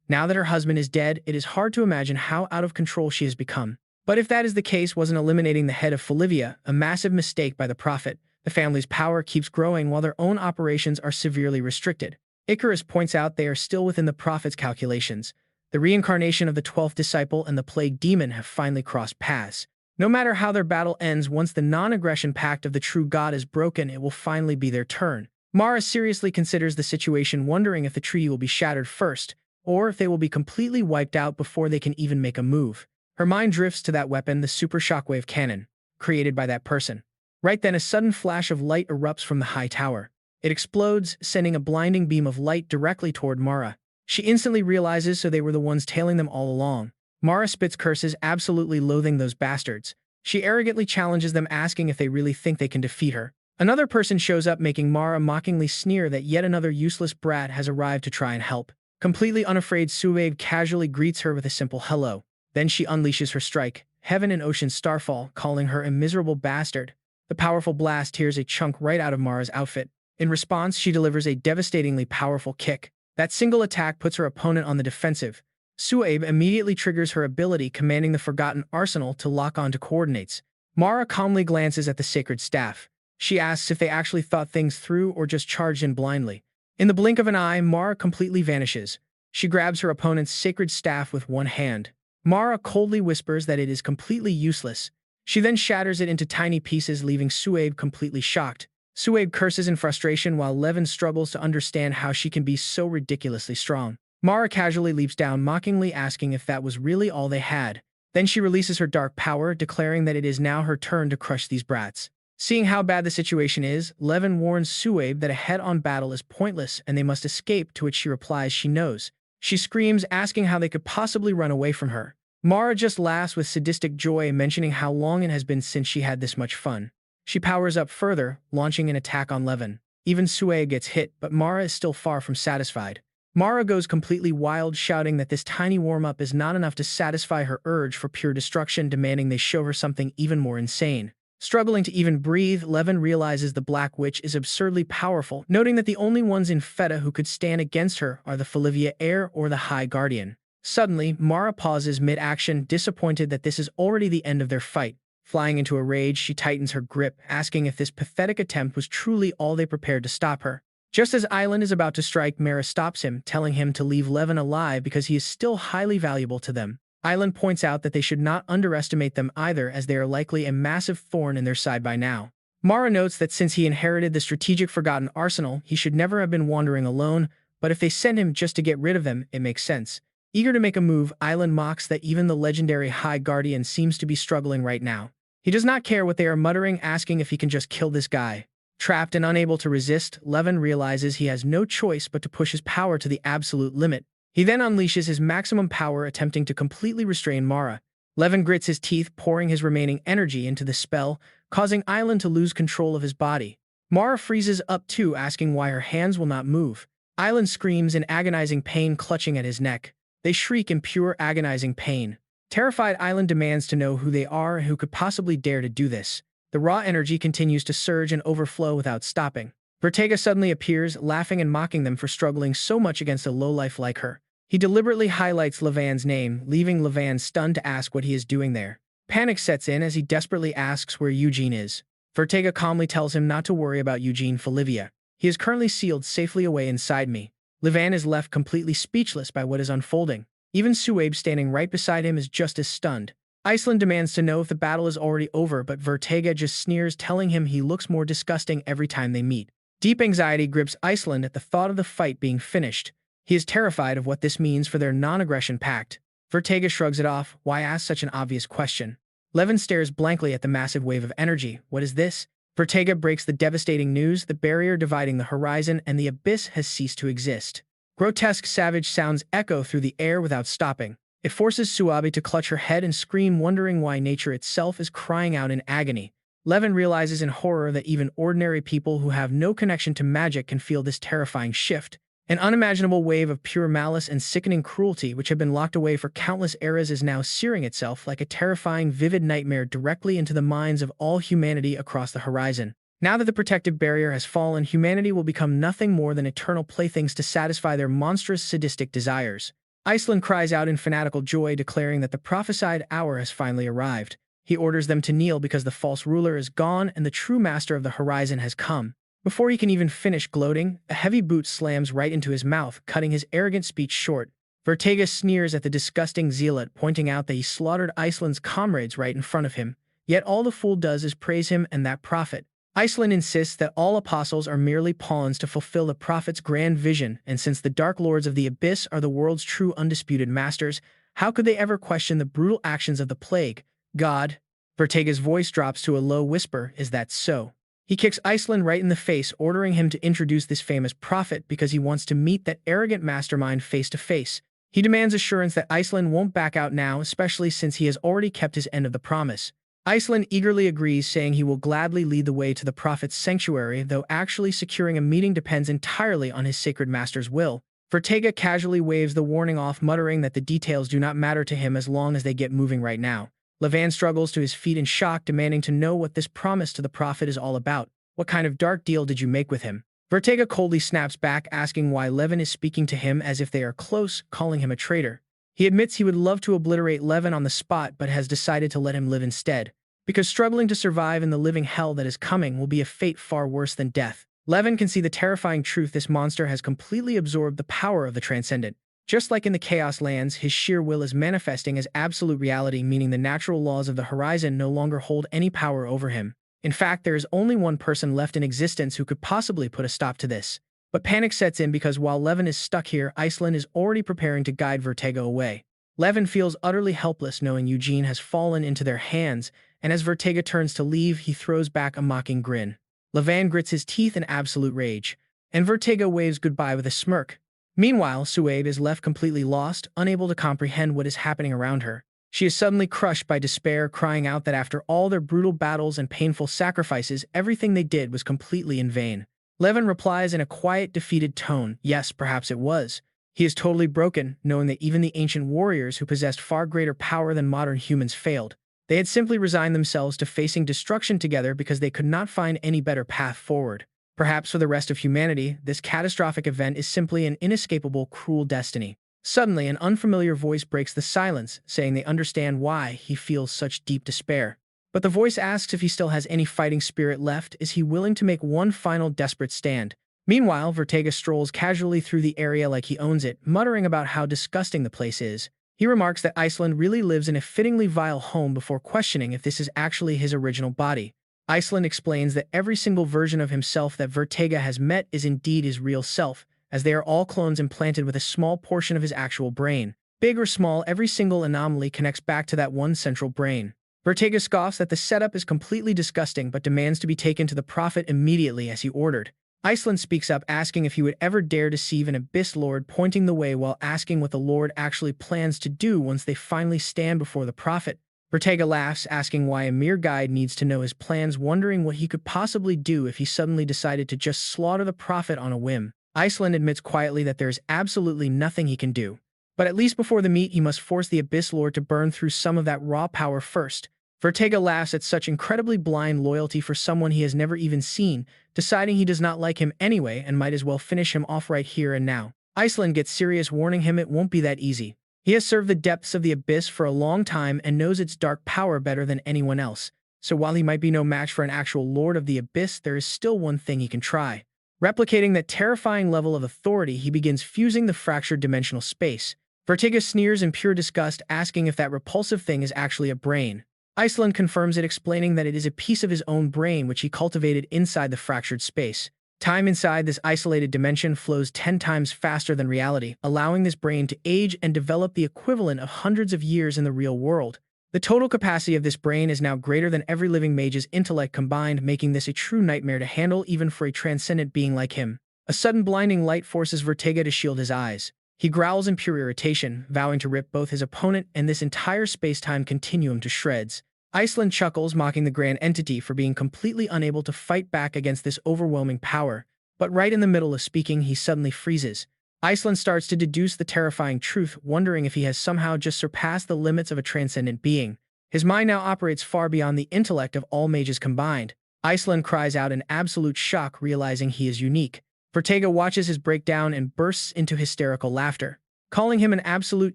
Now that her husband is dead, it is hard to imagine how out of control she has become. But if that is the case, wasn't eliminating the head of Felivia a massive mistake by the prophet? The family's power keeps growing while their own operations are severely restricted. Icarus points out they are still within the prophet's calculations. The reincarnation of the 12th disciple and the plague demon have finally crossed paths. No matter how their battle ends, once the non-aggression pact of the true god is broken, it will finally be their turn. Mara seriously considers the situation, wondering if the treaty will be shattered first, or if they will be completely wiped out before they can even make a move. Her mind drifts to that weapon, the super shockwave cannon, created by that person. Right then, a sudden flash of light erupts from the high tower. It explodes, sending a blinding beam of light directly toward Mara. She instantly realizes so they were the ones tailing them all along. Mara spits curses, absolutely loathing those bastards. She arrogantly challenges them, asking if they really think they can defeat her. Another person shows up, making Mara mockingly sneer that yet another useless brat has arrived to try and help. Completely unafraid, Suabe casually greets her with a simple hello. Then she unleashes her strike, Heaven and Ocean Starfall, calling her a miserable bastard. The powerful blast tears a chunk right out of Mara's outfit. In response, she delivers a devastatingly powerful kick. That single attack puts her opponent on the defensive. Suabe immediately triggers her ability, commanding the Forgotten Arsenal to lock onto coordinates. Mara calmly glances at the sacred staff. She asks if they actually thought things through or just charged in blindly. In the blink of an eye, Mara completely vanishes. She grabs her opponent's sacred staff with one hand. Mara coldly whispers that it is completely useless. She then shatters it into tiny pieces, leaving Suabe completely shocked. Suabe curses in frustration while Levin struggles to understand how she can be so ridiculously strong. Mara casually leaps down, mockingly asking if that was really all they had. Then she releases her dark power, declaring that it is now her turn to crush these brats. Seeing how bad the situation is, Levin warns Suabe that a head-on battle is pointless and they must escape, to which she replies she knows. She screams, asking how they could possibly run away from her. Mara just laughs with sadistic joy, mentioning how long it has been since she had this much fun. She powers up further, launching an attack on Levin. Even Suabe gets hit, but Mara is still far from satisfied. Mara goes completely wild, shouting that this tiny warm-up is not enough to satisfy her urge for pure destruction, demanding they show her something even more insane. Struggling to even breathe, Levin realizes the Black Witch is absurdly powerful, noting that the only ones in Feta who could stand against her are the Felivia heir or the High Guardian. Suddenly, Mara pauses mid-action, disappointed that this is already the end of their fight. Flying into a rage, she tightens her grip, asking if this pathetic attempt was truly all they prepared to stop her. Just as Island is about to strike, Mara stops him, telling him to leave Levin alive because he is still highly valuable to them. Island points out that they should not underestimate them either, as they are likely a massive thorn in their side by now. Mara notes that since he inherited the strategic forgotten arsenal, he should never have been wandering alone, but if they send him just to get rid of them, it makes sense. Eager to make a move, Island mocks that even the legendary High Guardian seems to be struggling right now. He does not care what they are muttering, asking if he can just kill this guy. Trapped and unable to resist, Levin realizes he has no choice but to push his power to the absolute limit. He then unleashes his maximum power, attempting to completely restrain Mara. Levin grits his teeth, pouring his remaining energy into the spell, causing Island to lose control of his body. Mara freezes up too, asking why her hands will not move. Island screams in agonizing pain, clutching at his neck. They shriek in pure agonizing pain. Terrified, Island demands to know who they are and who could possibly dare to do this. The raw energy continues to surge and overflow without stopping. Vertega suddenly appears, laughing and mocking them for struggling so much against a lowlife like her. He deliberately highlights Levan's name, leaving Levan stunned to ask what he is doing there. Panic sets in as he desperately asks where Eugene is. Vertega calmly tells him not to worry about Eugene Felivia. He is currently sealed safely away inside me. Levan is left completely speechless by what is unfolding. Even Suabe, standing right beside him, is just as stunned. Iceland demands to know if the battle is already over, but Vertega just sneers, telling him he looks more disgusting every time they meet. Deep anxiety grips Iceland at the thought of the fight being finished. He is terrified of what this means for their non-aggression pact. Vertega shrugs it off. Why ask such an obvious question? Levin stares blankly at the massive wave of energy. What is this? Vertega breaks the devastating news. The barrier dividing the horizon and the abyss has ceased to exist. Grotesque, savage sounds echo through the air without stopping. It forces Suabe to clutch her head and scream, wondering why nature itself is crying out in agony. Levin realizes in horror that even ordinary people who have no connection to magic can feel this terrifying shift. An unimaginable wave of pure malice and sickening cruelty, which had been locked away for countless eras, is now searing itself like a terrifying, vivid nightmare directly into the minds of all humanity across the horizon. Now that the protective barrier has fallen, humanity will become nothing more than eternal playthings to satisfy their monstrous, sadistic desires. Iceland cries out in fanatical joy, declaring that the prophesied hour has finally arrived. He orders them to kneel because the false ruler is gone and the true master of the horizon has come. Before he can even finish gloating, a heavy boot slams right into his mouth, cutting his arrogant speech short. Vertega sneers at the disgusting zealot, pointing out that he slaughtered Iceland's comrades right in front of him. Yet all the fool does is praise him and that prophet. Iceland insists that all apostles are merely pawns to fulfill the prophet's grand vision, and since the Dark Lords of the Abyss are the world's true undisputed masters, how could they ever question the brutal actions of the plague? God. Vertega's voice drops to a low whisper. Is that so? He kicks Iceland right in the face, ordering him to introduce this famous prophet because he wants to meet that arrogant mastermind face to face. He demands assurance that Iceland won't back out now, especially since he has already kept his end of the promise. Iceland eagerly agrees, saying he will gladly lead the way to the prophet's sanctuary, though actually securing a meeting depends entirely on his sacred master's will. Vertega casually waves the warning off, muttering that the details do not matter to him as long as they get moving right now. Levan struggles to his feet in shock, demanding to know what this promise to the prophet is all about. What kind of dark deal did you make with him? Vertega coldly snaps back, asking why Levin is speaking to him as if they are close, calling him a traitor. He admits he would love to obliterate Levin on the spot, but has decided to let him live instead, because struggling to survive in the living hell that is coming will be a fate far worse than death. Levin can see the terrifying truth: this monster has completely absorbed the power of the transcendent. Just like in the Chaos Lands, his sheer will is manifesting as absolute reality, meaning the natural laws of the horizon no longer hold any power over him. In fact, there is only one person left in existence who could possibly put a stop to this. But panic sets in because while Levin is stuck here, Iceland is already preparing to guide Vertega away. Levin feels utterly helpless knowing Eugene has fallen into their hands, and as Vertega turns to leave, he throws back a mocking grin. Levan grits his teeth in absolute rage, and Vertega waves goodbye with a smirk. Meanwhile, Suabe is left completely lost, unable to comprehend what is happening around her. She is suddenly crushed by despair, crying out that after all their brutal battles and painful sacrifices, everything they did was completely in vain. Levin replies in a quiet, defeated tone, yes, perhaps it was. He is totally broken, knowing that even the ancient warriors who possessed far greater power than modern humans failed. They had simply resigned themselves to facing destruction together because they could not find any better path forward. Perhaps for the rest of humanity, this catastrophic event is simply an inescapable, cruel destiny. Suddenly, an unfamiliar voice breaks the silence, saying they understand why he feels such deep despair. But the voice asks if he still has any fighting spirit left. Is he willing to make one final desperate stand? Meanwhile, Vertega strolls casually through the area like he owns it, muttering about how disgusting the place is. He remarks that Iceland really lives in a fittingly vile home before questioning if this is actually his original body. Iceland explains that every single version of himself that Vertega has met is indeed his real self, as they are all clones implanted with a small portion of his actual brain. Big or small, every single anomaly connects back to that one central brain. Vertega scoffs that the setup is completely disgusting but demands to be taken to the prophet immediately as he ordered. Iceland speaks up, asking if he would ever dare deceive an Abyss Lord, pointing the way while asking what the Lord actually plans to do once they finally stand before the prophet. Vertega laughs, asking why a mere guide needs to know his plans, wondering what he could possibly do if he suddenly decided to just slaughter the prophet on a whim. Iceland admits quietly that there is absolutely nothing he can do. But at least before the meet, he must force the Abyss Lord to burn through some of that raw power first. Vertega laughs at such incredibly blind loyalty for someone he has never even seen, deciding he does not like him anyway and might as well finish him off right here and now. Iceland gets serious, warning him it won't be that easy. He has served the depths of the Abyss for a long time and knows its dark power better than anyone else. So while he might be no match for an actual Lord of the Abyss, there is still one thing he can try. Replicating that terrifying level of authority, he begins fusing the fractured dimensional space. Vertega sneers in pure disgust, asking if that repulsive thing is actually a brain. Iceland confirms it, explaining that it is a piece of his own brain which he cultivated inside the fractured space. Time inside this isolated dimension flows 10 times faster than reality, allowing this brain to age and develop the equivalent of hundreds of years in the real world. The total capacity of this brain is now greater than every living mage's intellect combined, making this a true nightmare to handle even for a transcendent being like him. A sudden blinding light forces Vertega to shield his eyes. He growls in pure irritation, vowing to rip both his opponent and this entire space-time continuum to shreds. Iceland chuckles, mocking the grand entity for being completely unable to fight back against this overwhelming power. But right in the middle of speaking, he suddenly freezes. Iceland starts to deduce the terrifying truth, wondering if he has somehow just surpassed the limits of a transcendent being. His mind now operates far beyond the intellect of all mages combined. Iceland cries out in absolute shock, realizing he is unique. Vertega watches his breakdown and bursts into hysterical laughter. Calling him an absolute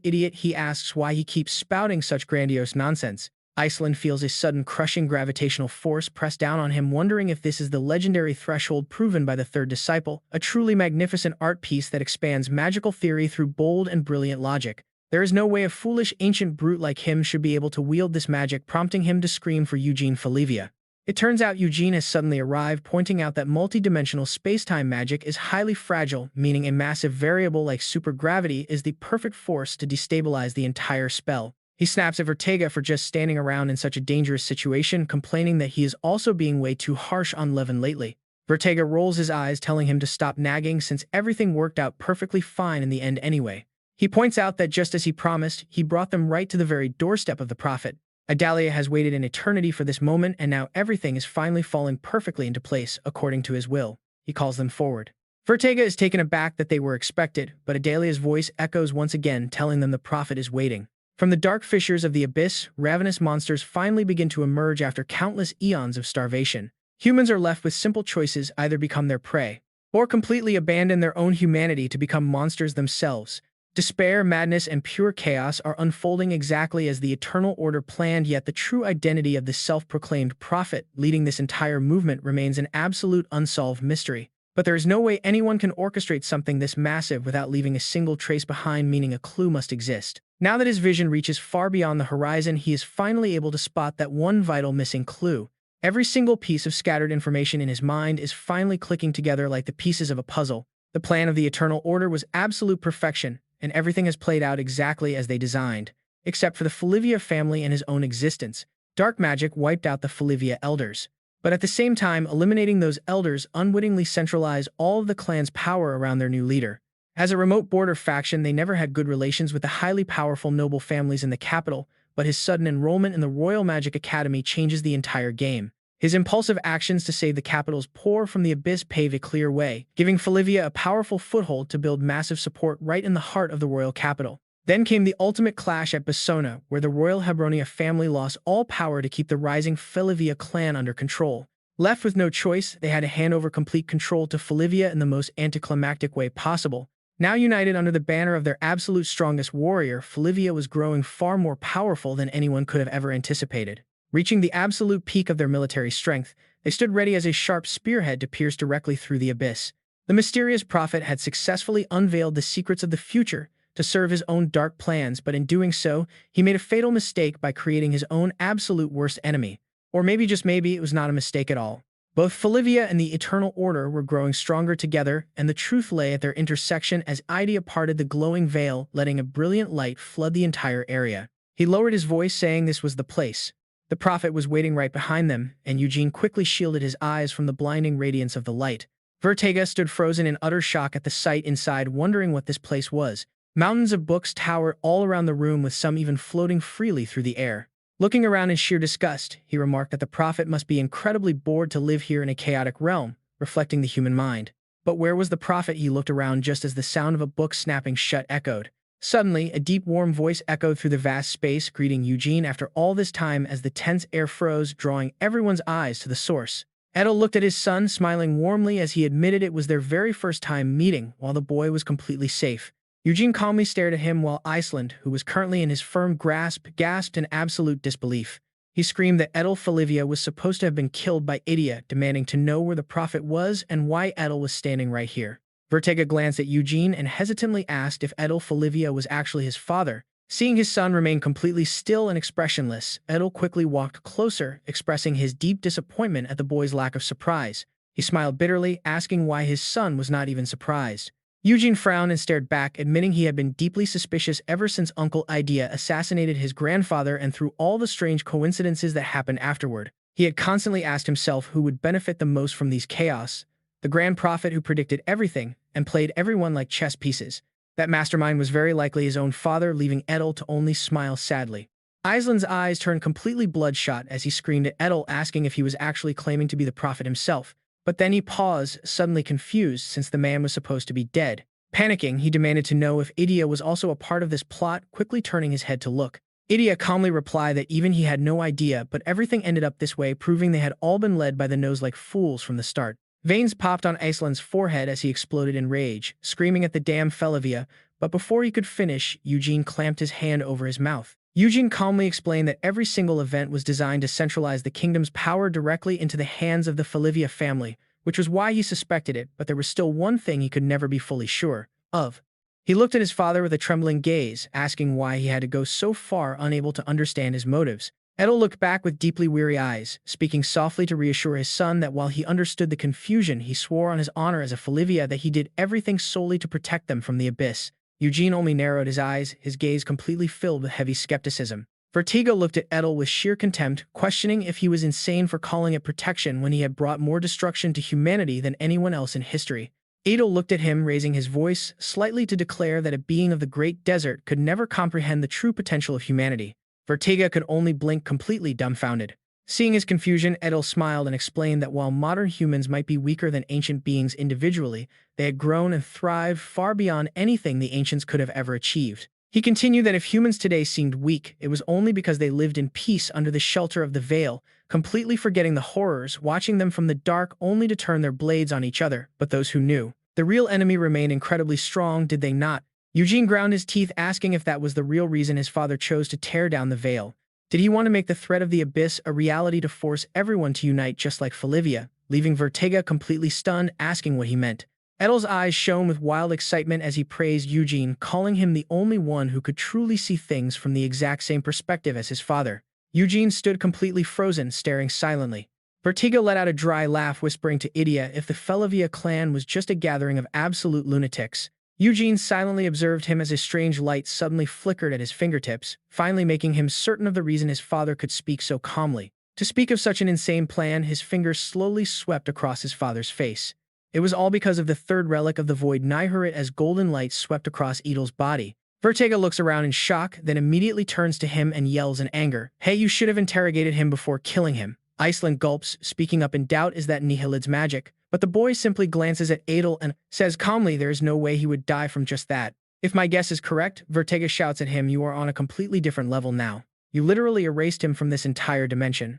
idiot, he asks why he keeps spouting such grandiose nonsense. Iceland feels a sudden crushing gravitational force press down on him, wondering if this is the legendary threshold proven by the third disciple, a truly magnificent art piece that expands magical theory through bold and brilliant logic. There is no way a foolish ancient brute like him should be able to wield this magic, prompting him to scream for Eugene Felivia. It turns out Eugene has suddenly arrived, pointing out that multi-dimensional space-time magic is highly fragile, meaning a massive variable like supergravity is the perfect force to destabilize the entire spell. He snaps at Vertega for just standing around in such a dangerous situation, complaining that he is also being way too harsh on Levin lately. Vertega rolls his eyes, telling him to stop nagging since everything worked out perfectly fine in the end anyway. He points out that just as he promised, he brought them right to the very doorstep of the prophet. Adalia has waited an eternity for this moment, and now everything is finally falling perfectly into place according to his will. He calls them forward. Vertega is taken aback that they were expected, but Adalia's voice echoes once again, telling them the prophet is waiting. From the dark fissures of the abyss, ravenous monsters finally begin to emerge after countless eons of starvation. Humans are left with simple choices: either become their prey, or completely abandon their own humanity to become monsters themselves. Despair, madness, and pure chaos are unfolding exactly as the Eternal Order planned, yet the true identity of the self-proclaimed prophet leading this entire movement remains an absolute unsolved mystery. But there is no way anyone can orchestrate something this massive without leaving a single trace behind, meaning a clue must exist. Now that his vision reaches far beyond the horizon, he is finally able to spot that one vital missing clue. Every single piece of scattered information in his mind is finally clicking together like the pieces of a puzzle. The plan of the Eternal Order was absolute perfection, and everything has played out exactly as they designed, except for the Felivia family and his own existence. Dark magic wiped out the Felivia elders. But at the same time, eliminating those elders unwittingly centralized all of the clan's power around their new leader. As a remote border faction, they never had good relations with the highly powerful noble families in the capital, but his sudden enrollment in the Royal Magic Academy changes the entire game. His impulsive actions to save the capital's poor from the abyss pave a clear way, giving Felivia a powerful foothold to build massive support right in the heart of the royal capital. Then came the ultimate clash at Bassona, where the Royal Hebronia family lost all power to keep the rising Felivia clan under control. Left with no choice, they had to hand over complete control to Felivia in the most anticlimactic way possible. Now united under the banner of their absolute strongest warrior, Felivia was growing far more powerful than anyone could have ever anticipated. Reaching the absolute peak of their military strength, they stood ready as a sharp spearhead to pierce directly through the abyss. The mysterious prophet had successfully unveiled the secrets of the future to serve his own dark plans, but in doing so, he made a fatal mistake by creating his own absolute worst enemy. Or maybe, just maybe, it was not a mistake at all. Both Felivia and the Eternal Order were growing stronger together, and the truth lay at their intersection as Idea parted the glowing veil, letting a brilliant light flood the entire area. He lowered his voice, saying this was the place. The prophet was waiting right behind them, and Eugene quickly shielded his eyes from the blinding radiance of the light. Vertiga stood frozen in utter shock at the sight inside, wondering what this place was. Mountains of books towered all around the room, with some even floating freely through the air. Looking around in sheer disgust, he remarked that the prophet must be incredibly bored to live here in a chaotic realm, reflecting the human mind. But where was the prophet? He looked around just as the sound of a book snapping shut echoed. Suddenly, a deep, warm voice echoed through the vast space, greeting Eugene after all this time as the tense air froze, drawing everyone's eyes to the source. Edel looked at his son, smiling warmly as he admitted it was their very first time meeting, while the boy was completely safe. Eugene calmly stared at him while Iceland, who was currently in his firm grasp, gasped in absolute disbelief. He screamed that Edel Felivia was supposed to have been killed by Idia, demanding to know where the prophet was and why Edel was standing right here. Vertiga glanced at Eugene and hesitantly asked if Edel Felivia was actually his father. Seeing his son remain completely still and expressionless, Edel quickly walked closer, expressing his deep disappointment at the boy's lack of surprise. He smiled bitterly, asking why his son was not even surprised. Eugene frowned and stared back, admitting he had been deeply suspicious ever since Uncle Idea assassinated his grandfather and through all the strange coincidences that happened afterward. He had constantly asked himself who would benefit the most from these chaos. The grand prophet who predicted everything and played everyone like chess pieces. That mastermind was very likely his own father, leaving Edel to only smile sadly. Iceland's eyes turned completely bloodshot as he screamed at Edel, asking if he was actually claiming to be the prophet himself. But then he paused, suddenly confused since the man was supposed to be dead. Panicking, he demanded to know if Idia was also a part of this plot, quickly turning his head to look. Idia calmly replied that even he had no idea, but everything ended up this way, proving they had all been led by the nose like fools from the start. Veins popped on Iceland's forehead as he exploded in rage, screaming at the damn Felivia, but before he could finish, Eugene clamped his hand over his mouth. Eugene calmly explained that every single event was designed to centralize the kingdom's power directly into the hands of the Felivia family, which was why he suspected it, but there was still one thing he could never be fully sure of. He looked at his father with a trembling gaze, asking why he had to go so far, unable to understand his motives. Edel looked back with deeply weary eyes, speaking softly to reassure his son that while he understood the confusion, he swore on his honor as a Felivia that he did everything solely to protect them from the abyss. Eugene only narrowed his eyes, his gaze completely filled with heavy skepticism. Vertigo looked at Edel with sheer contempt, questioning if he was insane for calling it protection when he had brought more destruction to humanity than anyone else in history. Edel looked at him, raising his voice slightly to declare that a being of the great desert could never comprehend the true potential of humanity. Vertiga could only blink, completely dumbfounded. Seeing his confusion, Edel smiled and explained that while modern humans might be weaker than ancient beings individually, they had grown and thrived far beyond anything the ancients could have ever achieved. He continued that if humans today seemed weak, it was only because they lived in peace under the shelter of the veil, completely forgetting the horrors, watching them from the dark only to turn their blades on each other. But those who knew the real enemy remained incredibly strong, did they not? Eugene ground his teeth, asking if that was the real reason his father chose to tear down the veil. Did he want to make the threat of the abyss a reality to force everyone to unite just like Felivia, leaving Vertiga completely stunned, asking what he meant? Edel's eyes shone with wild excitement as he praised Eugene, calling him the only one who could truly see things from the exact same perspective as his father. Eugene stood completely frozen, staring silently. Vertiga let out a dry laugh, whispering to Idia if the Felivia clan was just a gathering of absolute lunatics. Eugene silently observed him as a strange light suddenly flickered at his fingertips, finally making him certain of the reason his father could speak so calmly. To speak of such an insane plan, his fingers slowly swept across his father's face. It was all because of the third relic of the void Nihirit as golden light swept across Edel's body. Vertiga looks around in shock, then immediately turns to him and yells in anger, "Hey, you should have interrogated him before killing him." Iceland gulps, speaking up in doubt, "Is that Nihilid's magic?" But the boy simply glances at Edel and says calmly there is no way he would die from just that. "If my guess is correct," Vertiga shouts at him, "you are on a completely different level now. You literally erased him from this entire dimension."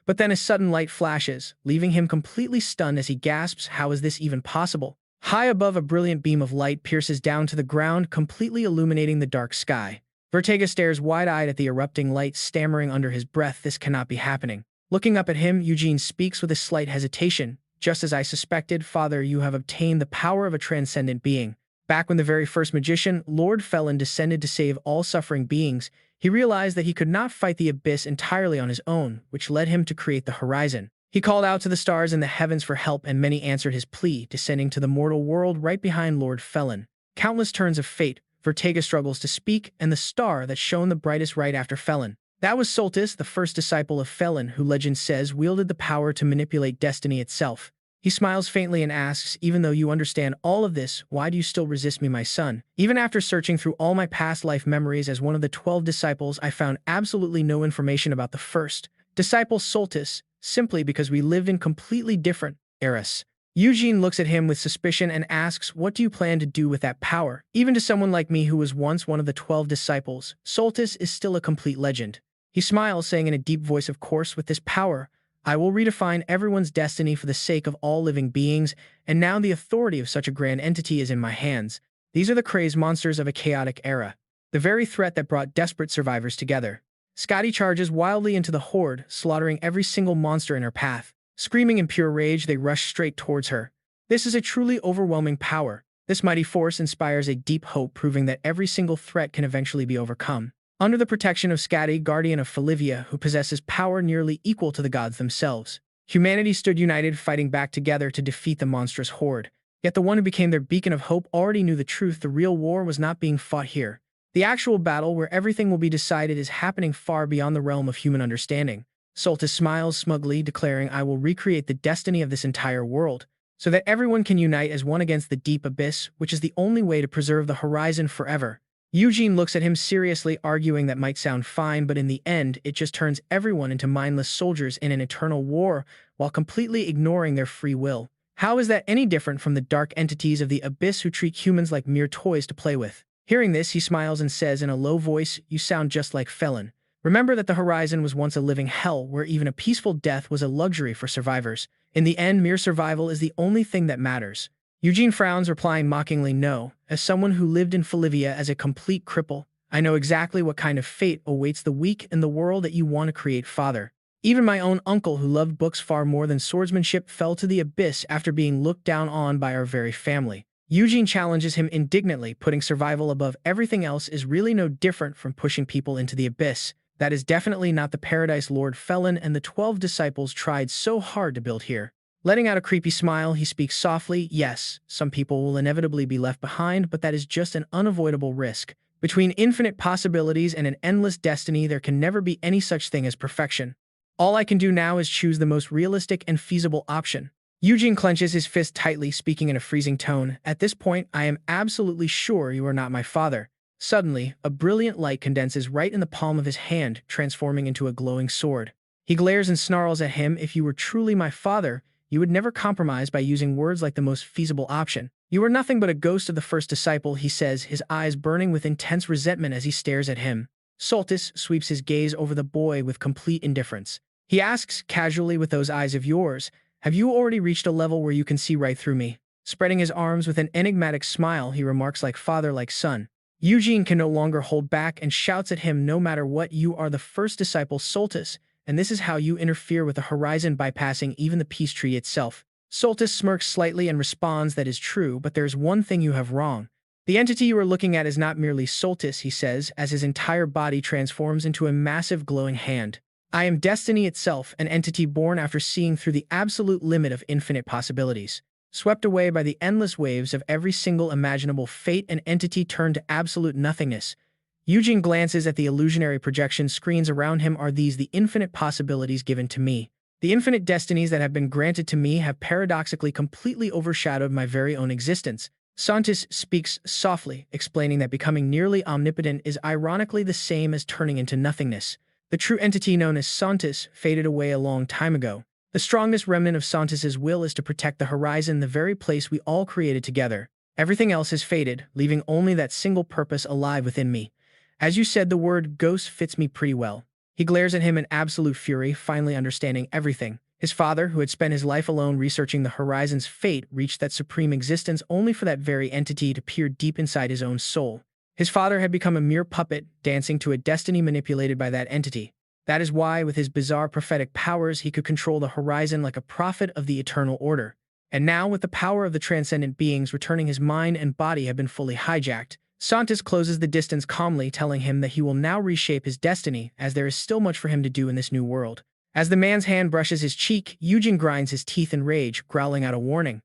But then a sudden light flashes, leaving him completely stunned as he gasps, "How is this even possible?" High above, a brilliant beam of light pierces down to the ground, completely illuminating the dark sky. Vertiga stares wide-eyed at the erupting light, stammering under his breath, "This cannot be happening." Looking up at him, Eugene speaks with a slight hesitation. "Just as I suspected, Father, you have obtained the power of a transcendent being." Back when the very first magician, Lord Felin, descended to save all suffering beings, he realized that he could not fight the abyss entirely on his own, which led him to create the horizon. He called out to the stars in the heavens for help, and many answered his plea, descending to the mortal world right behind Lord Felin. Countless turns of fate. Vertiga struggles to speak, and the star that shone the brightest right after Felin. That was Soltis, the first disciple of Felin, who legend says wielded the power to manipulate destiny itself. He smiles faintly and asks, "Even though you understand all of this, why do you still resist me, my son?" "Even after searching through all my past life memories as one of the 12 disciples, I found absolutely no information about the first disciple, Soltis, simply because we lived in completely different eras." Eugene looks at him with suspicion and asks, "What do you plan to do with that power?" "Even to someone like me who was once one of the 12 disciples, Soltis is still a complete legend." He smiles, saying in a deep voice, "Of course, with this power, I will redefine everyone's destiny for the sake of all living beings, and now the authority of such a grand entity is in my hands." These are the crazed monsters of a chaotic era, the very threat that brought desperate survivors together. Scotty charges wildly into the horde, slaughtering every single monster in her path. Screaming in pure rage, they rush straight towards her. This is a truly overwhelming power. This mighty force inspires a deep hope, proving that every single threat can eventually be overcome. Under the protection of Scotty, guardian of Felivia, who possesses power nearly equal to the gods themselves, humanity stood united, fighting back together to defeat the monstrous horde. Yet the one who became their beacon of hope already knew the truth. The real war was not being fought here. The actual battle, where everything will be decided, is happening far beyond the realm of human understanding. Soltis smiles smugly, declaring, "I will recreate the destiny of this entire world, so that everyone can unite as one against the deep abyss, which is the only way to preserve the horizon forever." Eugene looks at him seriously, arguing that might sound fine, but in the end, it just turns everyone into mindless soldiers in an eternal war, while completely ignoring their free will. How is that any different from the dark entities of the abyss who treat humans like mere toys to play with? Hearing this, he smiles and says in a low voice, "You sound just like Felin. Remember that the horizon was once a living hell, where even a peaceful death was a luxury for survivors. In the end, mere survival is the only thing that matters." Eugene frowns, replying mockingly, "No. As someone who lived in Felivia as a complete cripple, I know exactly what kind of fate awaits the weak in the world that you want to create, Father. Even my own uncle, who loved books far more than swordsmanship, fell to the abyss after being looked down on by our very family." Eugene challenges him indignantly, putting survival above everything else is really no different from pushing people into the abyss. That is definitely not the paradise Lord Felin and the 12 disciples tried so hard to build here. Letting out a creepy smile, he speaks softly, "Yes, some people will inevitably be left behind, but that is just an unavoidable risk. Between infinite possibilities and an endless destiny, there can never be any such thing as perfection. All I can do now is choose the most realistic and feasible option." Eugene clenches his fist tightly, speaking in a freezing tone, "At this point, I am absolutely sure you are not my father." Suddenly, a brilliant light condenses right in the palm of his hand, transforming into a glowing sword. He glares and snarls at him, "If you were truly my father, you would never compromise by using words like the most feasible option. You are nothing but a ghost of the first disciple," he says, his eyes burning with intense resentment as he stares at him. Soltis sweeps his gaze over the boy with complete indifference. He asks casually, "With those eyes of yours, have you already reached a level where you can see right through me?" Spreading his arms with an enigmatic smile, he remarks, "Like father, like son." Eugene can no longer hold back and shouts at him, "No matter what, you are the first disciple, Soltis, and this is how you interfere with the horizon, bypassing even the peace tree itself." Soltis smirks slightly and responds, "That is true, but there's one thing you have wrong. The entity you are looking at is not merely Soltis," he says, as his entire body transforms into a massive glowing hand. "I am destiny itself, an entity born after seeing through the absolute limit of infinite possibilities. Swept away by the endless waves of every single imaginable fate, an entity turned to absolute nothingness." Eugene glances at the illusionary projection screens around him. "Are these the infinite possibilities given to me? The infinite destinies that have been granted to me have paradoxically completely overshadowed my very own existence." Soltis speaks softly, explaining that becoming nearly omnipotent is ironically the same as turning into nothingness. The true entity known as Soltis faded away a long time ago. The strongest remnant of Soltis's will is to protect the horizon, the very place we all created together. Everything else has faded, leaving only that single purpose alive within me. As you said, the word ghost fits me pretty well." He glares at him in absolute fury, finally understanding everything. His father, who had spent his life alone researching the horizon's fate, reached that supreme existence only for that very entity to peer deep inside his own soul. His father had become a mere puppet, dancing to a destiny manipulated by that entity. That is why, with his bizarre prophetic powers, he could control the horizon like a prophet of the eternal order. And now, with the power of the transcendent beings returning, his mind and body have been fully hijacked. Santis closes the distance calmly, telling him that he will now reshape his destiny, as there is still much for him to do in this new world. As the man's hand brushes his cheek, Eugene grinds his teeth in rage, growling out a warning.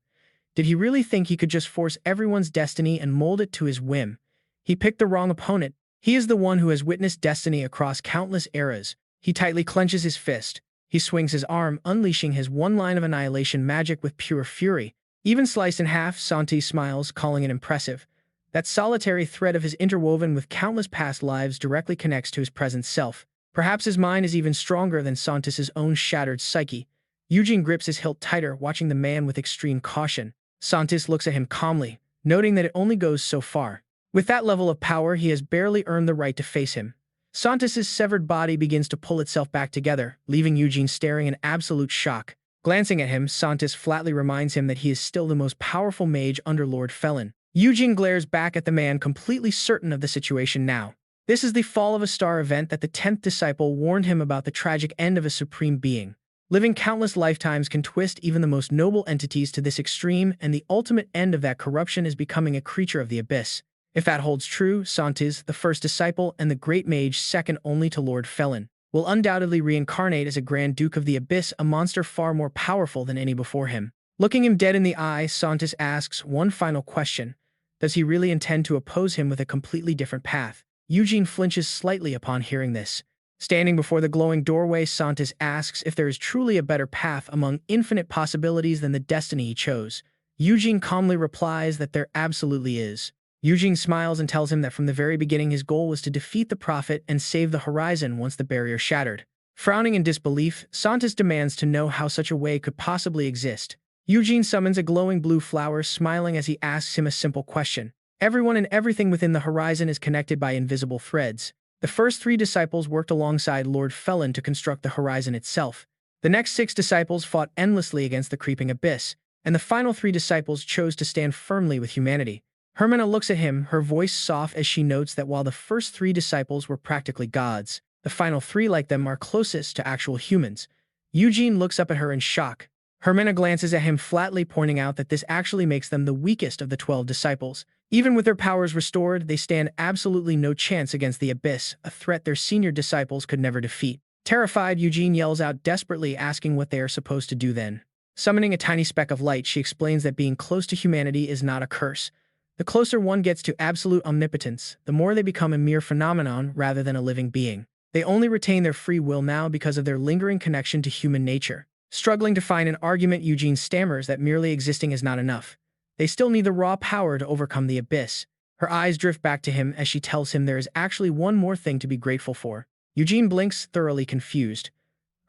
Did he really think he could just force everyone's destiny and mold it to his whim? He picked the wrong opponent. He is the one who has witnessed destiny across countless eras. He tightly clenches his fist. He swings his arm, unleashing his one line of annihilation magic with pure fury. Even sliced in half, Santis smiles, calling it impressive. That solitary thread of his interwoven with countless past lives directly connects to his present self. Perhaps his mind is even stronger than Santis's own shattered psyche. Eugene grips his hilt tighter, watching the man with extreme caution. Santis looks at him calmly, noting that it only goes so far. With that level of power, he has barely earned the right to face him. Santis's severed body begins to pull itself back together, leaving Eugene staring in absolute shock. Glancing at him, Santis flatly reminds him that he is still the most powerful mage under Lord Felin. Eugene glares back at the man, completely certain of the situation now. This is the Fall of a Star event that the 10th disciple warned him about, the tragic end of a supreme being. Living countless lifetimes can twist even the most noble entities to this extreme, and the ultimate end of that corruption is becoming a creature of the abyss. If that holds true, Santis, the first disciple and the great mage second only to Lord Felin, will undoubtedly reincarnate as a Grand Duke of the Abyss, a monster far more powerful than any before him. Looking him dead in the eye, Santis asks one final question. Does he really intend to oppose him with a completely different path? Eugene flinches slightly upon hearing this. Standing before the glowing doorway, Santis asks if there is truly a better path among infinite possibilities than the destiny he chose. Eugene calmly replies that there absolutely is. Eugene smiles and tells him that from the very beginning his goal was to defeat the prophet and save the horizon once the barrier shattered. Frowning in disbelief, Santis demands to know how such a way could possibly exist. Eugene summons a glowing blue flower, smiling as he asks him a simple question. Everyone and everything within the horizon is connected by invisible threads. The first 3 disciples worked alongside Lord Felin to construct the horizon itself. The next 6 disciples fought endlessly against the creeping abyss, and the final 3 disciples chose to stand firmly with humanity. Hermina looks at him, her voice soft as she notes that while the first 3 disciples were practically gods, the final 3 like them are closest to actual humans. Eugene looks up at her in shock. Hermina glances at him flatly, pointing out that this actually makes them the weakest of the 12 disciples. Even with their powers restored, they stand absolutely no chance against the abyss, a threat their senior disciples could never defeat. Terrified, Eugene yells out desperately, asking what they are supposed to do then. Summoning a tiny speck of light, she explains that being close to humanity is not a curse. The closer one gets to absolute omnipotence, the more they become a mere phenomenon rather than a living being. They only retain their free will now because of their lingering connection to human nature. Struggling to find an argument, Eugene stammers that merely existing is not enough. They still need the raw power to overcome the abyss. Her eyes drift back to him as she tells him there is actually one more thing to be grateful for. Eugene blinks, thoroughly confused.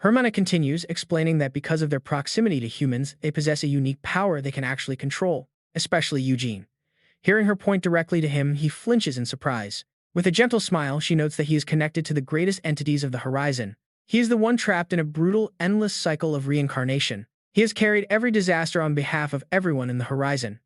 Hermina continues, explaining that because of their proximity to humans, they possess a unique power they can actually control, especially Eugene. Hearing her point directly to him, he flinches in surprise. With a gentle smile, she notes that he is connected to the greatest entities of the horizon. He is the one trapped in a brutal, endless cycle of reincarnation. He has carried every disaster on behalf of everyone in the horizon.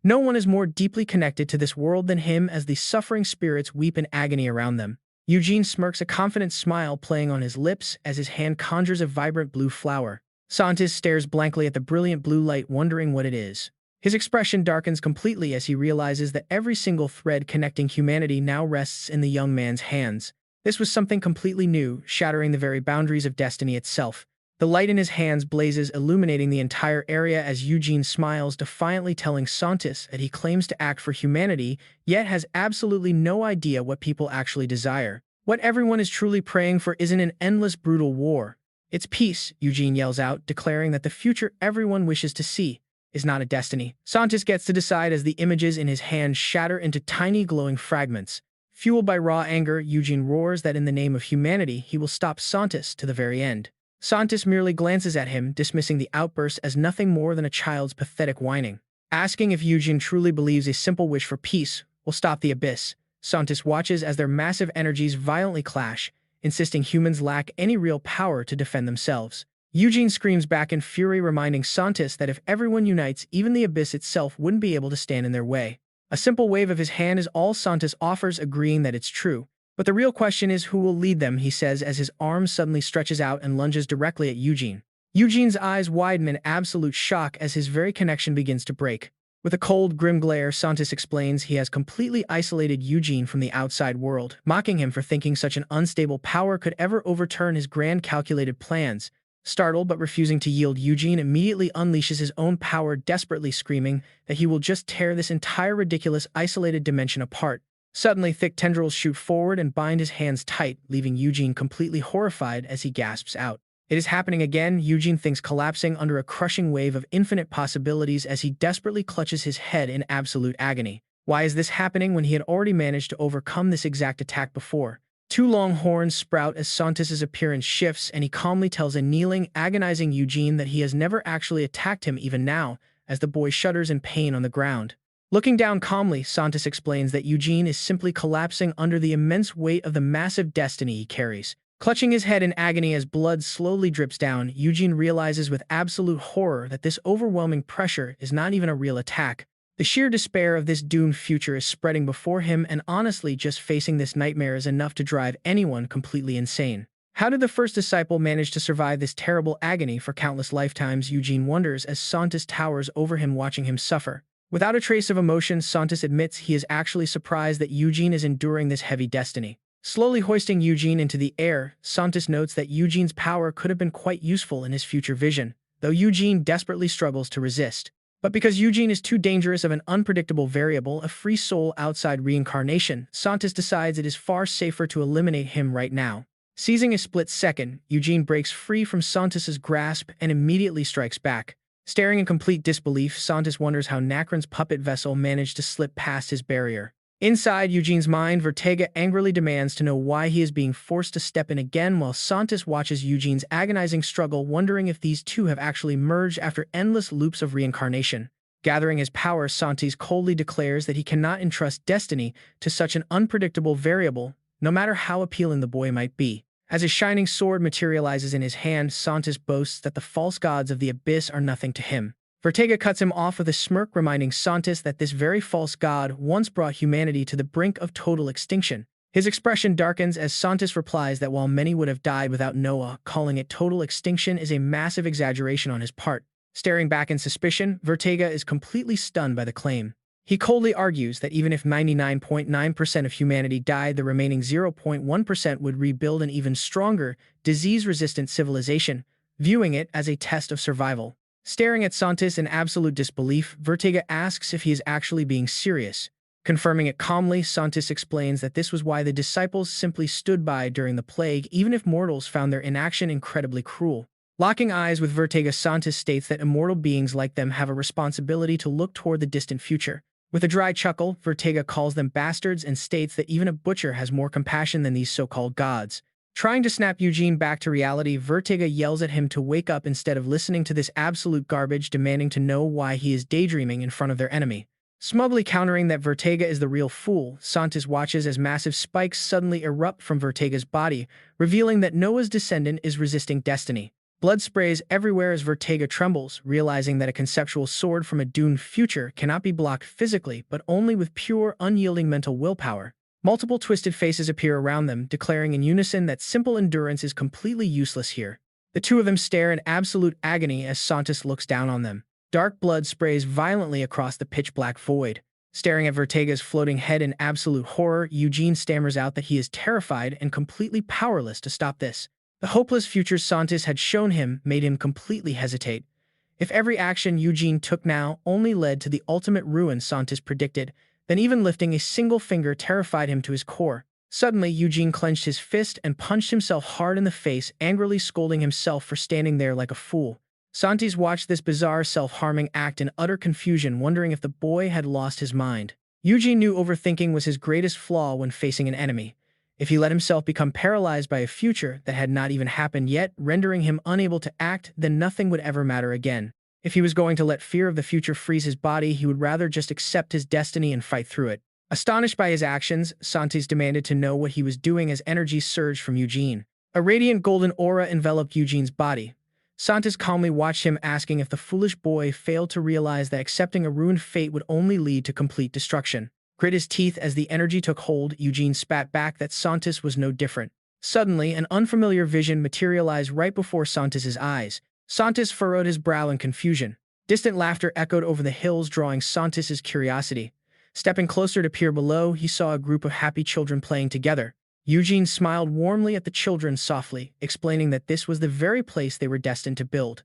No one is more deeply connected to this world than him, as the suffering spirits weep in agony around them. Eugene smirks, a confident smile playing on his lips as his hand conjures a vibrant blue flower. Santis stares blankly at the brilliant blue light, wondering what it is. His expression darkens completely as he realizes that every single thread connecting humanity now rests in the young man's hands. This was something completely new, shattering the very boundaries of destiny itself. The light in his hands blazes, illuminating the entire area as Eugene smiles, defiantly telling Santis that he claims to act for humanity, yet has absolutely no idea what people actually desire. What everyone is truly praying for isn't an endless, brutal war. It's peace, Eugene yells out, declaring that the future everyone wishes to see is not a destiny. Santis gets to decide as the images in his hand shatter into tiny glowing fragments. Fueled by raw anger, Eugene roars that in the name of humanity, he will stop Santis to the very end. Santis merely glances at him, dismissing the outburst as nothing more than a child's pathetic whining. Asking if Eugene truly believes a simple wish for peace will stop the abyss, Santis watches as their massive energies violently clash, insisting humans lack any real power to defend themselves. Eugene screams back in fury, reminding Santis that if everyone unites, even the abyss itself wouldn't be able to stand in their way. A simple wave of his hand is all Santos offers, agreeing that it's true. But the real question is who will lead them, he says as his arm suddenly stretches out and lunges directly at Eugene. Eugene's eyes widen in absolute shock as his very connection begins to break. With a cold, grim glare, Santos explains he has completely isolated Eugene from the outside world, mocking him for thinking such an unstable power could ever overturn his grand calculated plans. Startled but refusing to yield, Eugene immediately unleashes his own power, desperately screaming that he will just tear this entire ridiculous isolated dimension apart. Suddenly, thick tendrils shoot forward and bind his hands tight, leaving Eugene completely horrified as he gasps out. It is happening again, Eugene thinks, collapsing under a crushing wave of infinite possibilities as he desperately clutches his head in absolute agony. Why is this happening when he had already managed to overcome this exact attack before? Two long horns sprout as Santos's appearance shifts, and he calmly tells a kneeling, agonizing Eugene that he has never actually attacked him even now, as the boy shudders in pain on the ground. Looking down calmly, Santos explains that Eugene is simply collapsing under the immense weight of the massive destiny he carries. Clutching his head in agony as blood slowly drips down, Eugene realizes with absolute horror that this overwhelming pressure is not even a real attack. The sheer despair of this doomed future is spreading before him, and honestly, just facing this nightmare is enough to drive anyone completely insane. How did the first disciple manage to survive this terrible agony for countless lifetimes, Eugene wonders as Santos towers over him, watching him suffer. Without a trace of emotion, Santos admits he is actually surprised that Eugene is enduring this heavy destiny. Slowly hoisting Eugene into the air, Santos notes that Eugene's power could have been quite useful in his future vision, though Eugene desperately struggles to resist. But because Eugene is too dangerous of an unpredictable variable, a free soul outside reincarnation, Santos decides it is far safer to eliminate him right now. Seizing a split second, Eugene breaks free from Santos's grasp and immediately strikes back. Staring in complete disbelief, Santos wonders how Nacron's puppet vessel managed to slip past his barrier. Inside Eugene's mind, Vertega angrily demands to know why he is being forced to step in again, while Santos watches Eugene's agonizing struggle, wondering if these two have actually merged after endless loops of reincarnation. Gathering his power, Santos coldly declares that he cannot entrust destiny to such an unpredictable variable, no matter how appealing the boy might be. As his shining sword materializes in his hand, Santos boasts that the false gods of the abyss are nothing to him. Vertega cuts him off with a smirk, reminding Santos that this very false god once brought humanity to the brink of total extinction. His expression darkens as Santos replies that while many would have died without Noah, calling it total extinction is a massive exaggeration on his part. Staring back in suspicion, Vertega is completely stunned by the claim. He coldly argues that even if 99.9% of humanity died, the remaining 0.1% would rebuild an even stronger, disease-resistant civilization, viewing it as a test of survival. Staring at Santos in absolute disbelief, Vertega asks if he is actually being serious. Confirming it calmly, Santos explains that this was why the disciples simply stood by during the plague, even if mortals found their inaction incredibly cruel. Locking eyes with Vertega, Santos states that immortal beings like them have a responsibility to look toward the distant future. With a dry chuckle, Vertega calls them bastards and states that even a butcher has more compassion than these so-called gods. Trying to snap Eugene back to reality, Vertega yells at him to wake up instead of listening to this absolute garbage, demanding to know why he is daydreaming in front of their enemy. Smugly countering that Vertega is the real fool, Santos watches as massive spikes suddenly erupt from Vertega's body, revealing that Noah's descendant is resisting destiny. Blood sprays everywhere as Vertega trembles, realizing that a conceptual sword from a doomed future cannot be blocked physically, but only with pure, unyielding mental willpower. Multiple twisted faces appear around them, declaring in unison that simple endurance is completely useless here. The two of them stare in absolute agony as Santos looks down on them. Dark blood sprays violently across the pitch-black void. Staring at Vertega's floating head in absolute horror, Eugene stammers out that he is terrified and completely powerless to stop this. The hopeless future Santos had shown him made him completely hesitate. If every action Eugene took now only led to the ultimate ruin Santos predicted, then even lifting a single finger terrified him to his core. Suddenly, Eugene clenched his fist and punched himself hard in the face, angrily scolding himself for standing there like a fool. Santos watched this bizarre self-harming act in utter confusion, wondering if the boy had lost his mind. Eugene knew overthinking was his greatest flaw when facing an enemy. If he let himself become paralyzed by a future that had not even happened yet, rendering him unable to act, then nothing would ever matter again. If he was going to let fear of the future freeze his body, he would rather just accept his destiny and fight through it. Astonished by his actions, Santos demanded to know what he was doing as energy surged from Eugene. A radiant golden aura enveloped Eugene's body. Santos calmly watched him, asking if the foolish boy failed to realize that accepting a ruined fate would only lead to complete destruction. Grit his teeth as the energy took hold. Eugene spat back that Santos was no different. Suddenly, an unfamiliar vision materialized right before Santos's eyes. Santos furrowed his brow in confusion. Distant laughter echoed over the hills, drawing Santos's curiosity. Stepping closer to peer below, he saw a group of happy children playing together. Eugene smiled warmly at the children softly, explaining that this was the very place they were destined to build.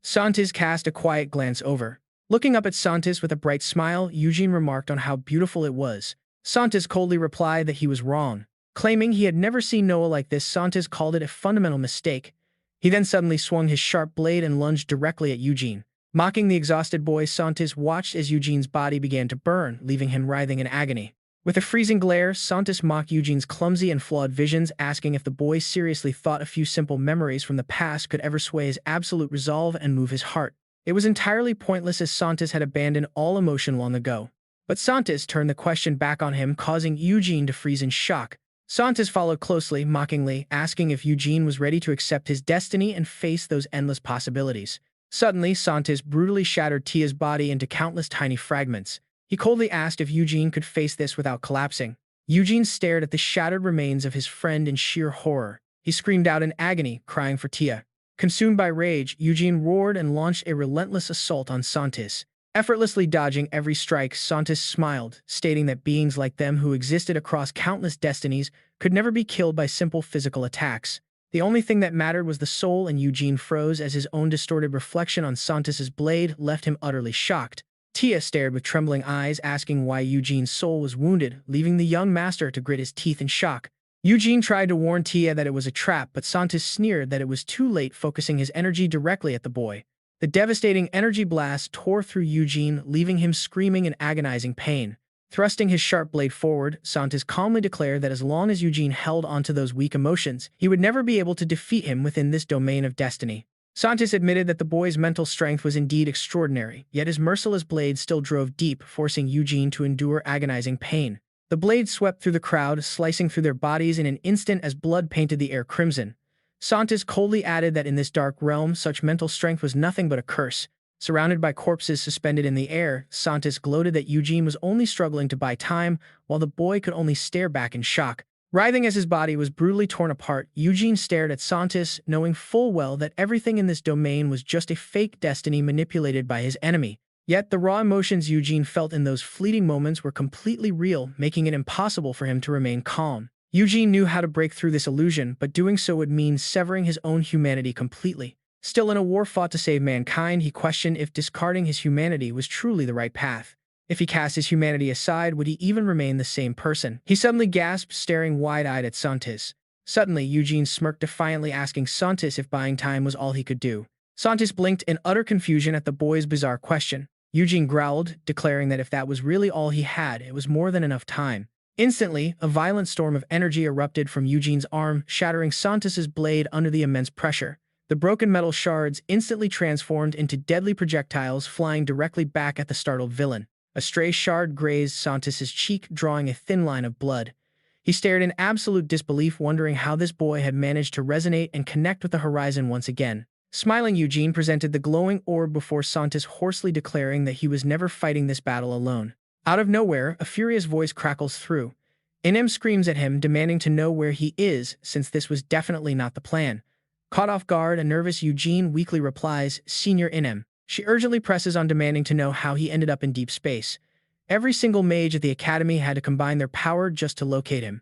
Santos cast a quiet glance over. Looking up at Santos with a bright smile, Eugene remarked on how beautiful it was. Santos coldly replied that he was wrong. Claiming he had never seen Noah like this, Santos called it a fundamental mistake. He then suddenly swung his sharp blade and lunged directly at Eugene. Mocking the exhausted boy, Santos watched as Eugene's body began to burn, leaving him writhing in agony. With a freezing glare, Santos mocked Eugene's clumsy and flawed visions, asking if the boy seriously thought a few simple memories from the past could ever sway his absolute resolve and move his heart. It was entirely pointless, as Santos had abandoned all emotion long ago. But Santos turned the question back on him, causing Eugene to freeze in shock. Santos followed closely, mockingly, asking if Eugene was ready to accept his destiny and face those endless possibilities. Suddenly, Santos brutally shattered Tia's body into countless tiny fragments. He coldly asked if Eugene could face this without collapsing. Eugene stared at the shattered remains of his friend in sheer horror. He screamed out in agony, crying for Tia. Consumed by rage, Eugene roared and launched a relentless assault on Santos. Effortlessly dodging every strike, Santos smiled, stating that beings like them who existed across countless destinies could never be killed by simple physical attacks. The only thing that mattered was the soul, and Eugene froze as his own distorted reflection on Santos's blade left him utterly shocked. Tia stared with trembling eyes, asking why Eugene's soul was wounded, leaving the young master to grit his teeth in shock. Eugene tried to warn Tia that it was a trap, but Santos sneered that it was too late, focusing his energy directly at the boy. The devastating energy blast tore through Eugene, leaving him screaming in agonizing pain. Thrusting his sharp blade forward, Santos calmly declared that as long as Eugene held onto those weak emotions, he would never be able to defeat him within this domain of destiny. Santos admitted that the boy's mental strength was indeed extraordinary, yet his merciless blade still drove deep, forcing Eugene to endure agonizing pain. The blade swept through the crowd, slicing through their bodies in an instant as blood painted the air crimson. Santos coldly added that in this dark realm, such mental strength was nothing but a curse. Surrounded by corpses suspended in the air, Santos gloated that Eugene was only struggling to buy time, while the boy could only stare back in shock. Writhing as his body was brutally torn apart, Eugene stared at Santos, knowing full well that everything in this domain was just a fake destiny manipulated by his enemy. Yet the raw emotions Eugene felt in those fleeting moments were completely real, making it impossible for him to remain calm. Eugene knew how to break through this illusion, but doing so would mean severing his own humanity completely. Still in a war fought to save mankind, he questioned if discarding his humanity was truly the right path. If he cast his humanity aside, would he even remain the same person? He suddenly gasped, staring wide-eyed at Santos. Suddenly, Eugene smirked defiantly, asking Santos if buying time was all he could do. Santos blinked in utter confusion at the boy's bizarre question. Eugene growled, declaring that if that was really all he had, it was more than enough time. Instantly, a violent storm of energy erupted from Eugene's arm, shattering Santos's blade under the immense pressure. The broken metal shards instantly transformed into deadly projectiles, flying directly back at the startled villain. A stray shard grazed Santos's cheek, drawing a thin line of blood. He stared in absolute disbelief, wondering how this boy had managed to resonate and connect with the horizon once again. Smiling, Eugene presented the glowing orb before Santos, hoarsely declaring that he was never fighting this battle alone. Out of nowhere, a furious voice crackles through. Inem screams at him, demanding to know where he is, since this was definitely not the plan. Caught off guard, a nervous Eugene weakly replies, "Senior Inem." She urgently presses on, demanding to know how he ended up in deep space. Every single mage at the academy had to combine their power just to locate him.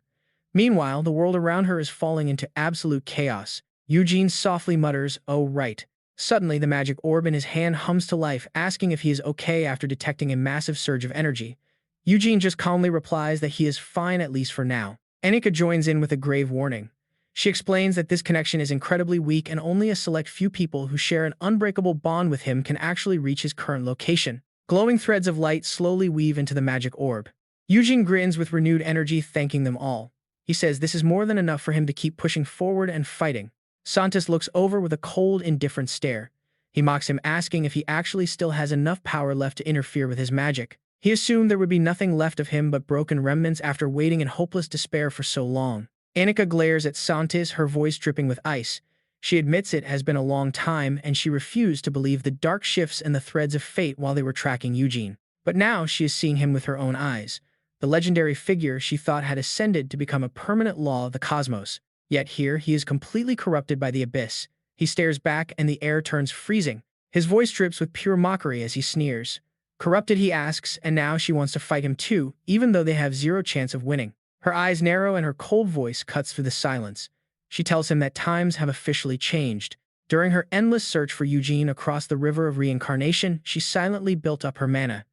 Meanwhile, the world around her is falling into absolute chaos. Eugene softly mutters, "Oh, right." Suddenly, the magic orb in his hand hums to life, asking if he is okay after detecting a massive surge of energy. Eugene just calmly replies that he is fine, at least for now. Annika joins in with a grave warning. She explains that this connection is incredibly weak and only a select few people who share an unbreakable bond with him can actually reach his current location. Glowing threads of light slowly weave into the magic orb. Eugene grins with renewed energy, thanking them all. He says this is more than enough for him to keep pushing forward and fighting. Santos looks over with a cold, indifferent stare. He mocks him, asking if he actually still has enough power left to interfere with his magic. He assumed there would be nothing left of him but broken remnants after waiting in hopeless despair for so long. Annika glares at Santos, her voice dripping with ice. She admits it has been a long time, and she refused to believe the dark shifts and the threads of fate while they were tracking Eugene. But now she is seeing him with her own eyes. The legendary figure she thought had ascended to become a permanent law of the cosmos. Yet here, he is completely corrupted by the abyss. He stares back, and the air turns freezing. His voice drips with pure mockery as he sneers. Corrupted, he asks, and now she wants to fight him too, even though they have zero chance of winning. Her eyes narrow and her cold voice cuts through the silence. She tells him that times have officially changed. During her endless search for Eugene across the river of reincarnation, she silently built up her mana.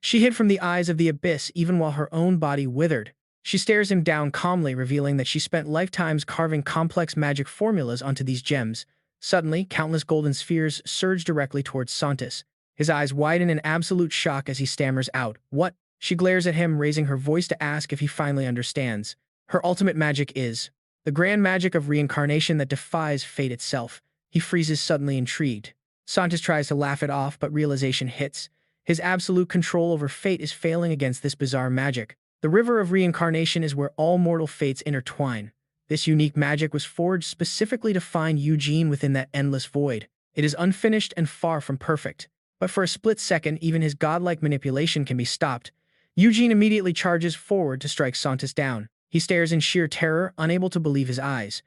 She hid from the eyes of the abyss even while her own body withered. She stares him down calmly, revealing that she spent lifetimes carving complex magic formulas onto these gems. Suddenly, countless golden spheres surge directly towards Santis. His eyes widen in absolute shock as he stammers out, "What?" She glares at him, raising her voice to ask if he finally understands. Her ultimate magic is the grand magic of reincarnation that defies fate itself. He freezes, suddenly intrigued. Santis tries to laugh it off, but realization hits. His absolute control over fate is failing against this bizarre magic. The river of reincarnation is where all mortal fates intertwine. This unique magic was forged specifically to find Eugene within that endless void. It is unfinished and far from perfect. But for a split second, even his godlike manipulation can be stopped. Eugene immediately charges forward to strike Santis down. He stares in sheer terror, unable to believe his eyes.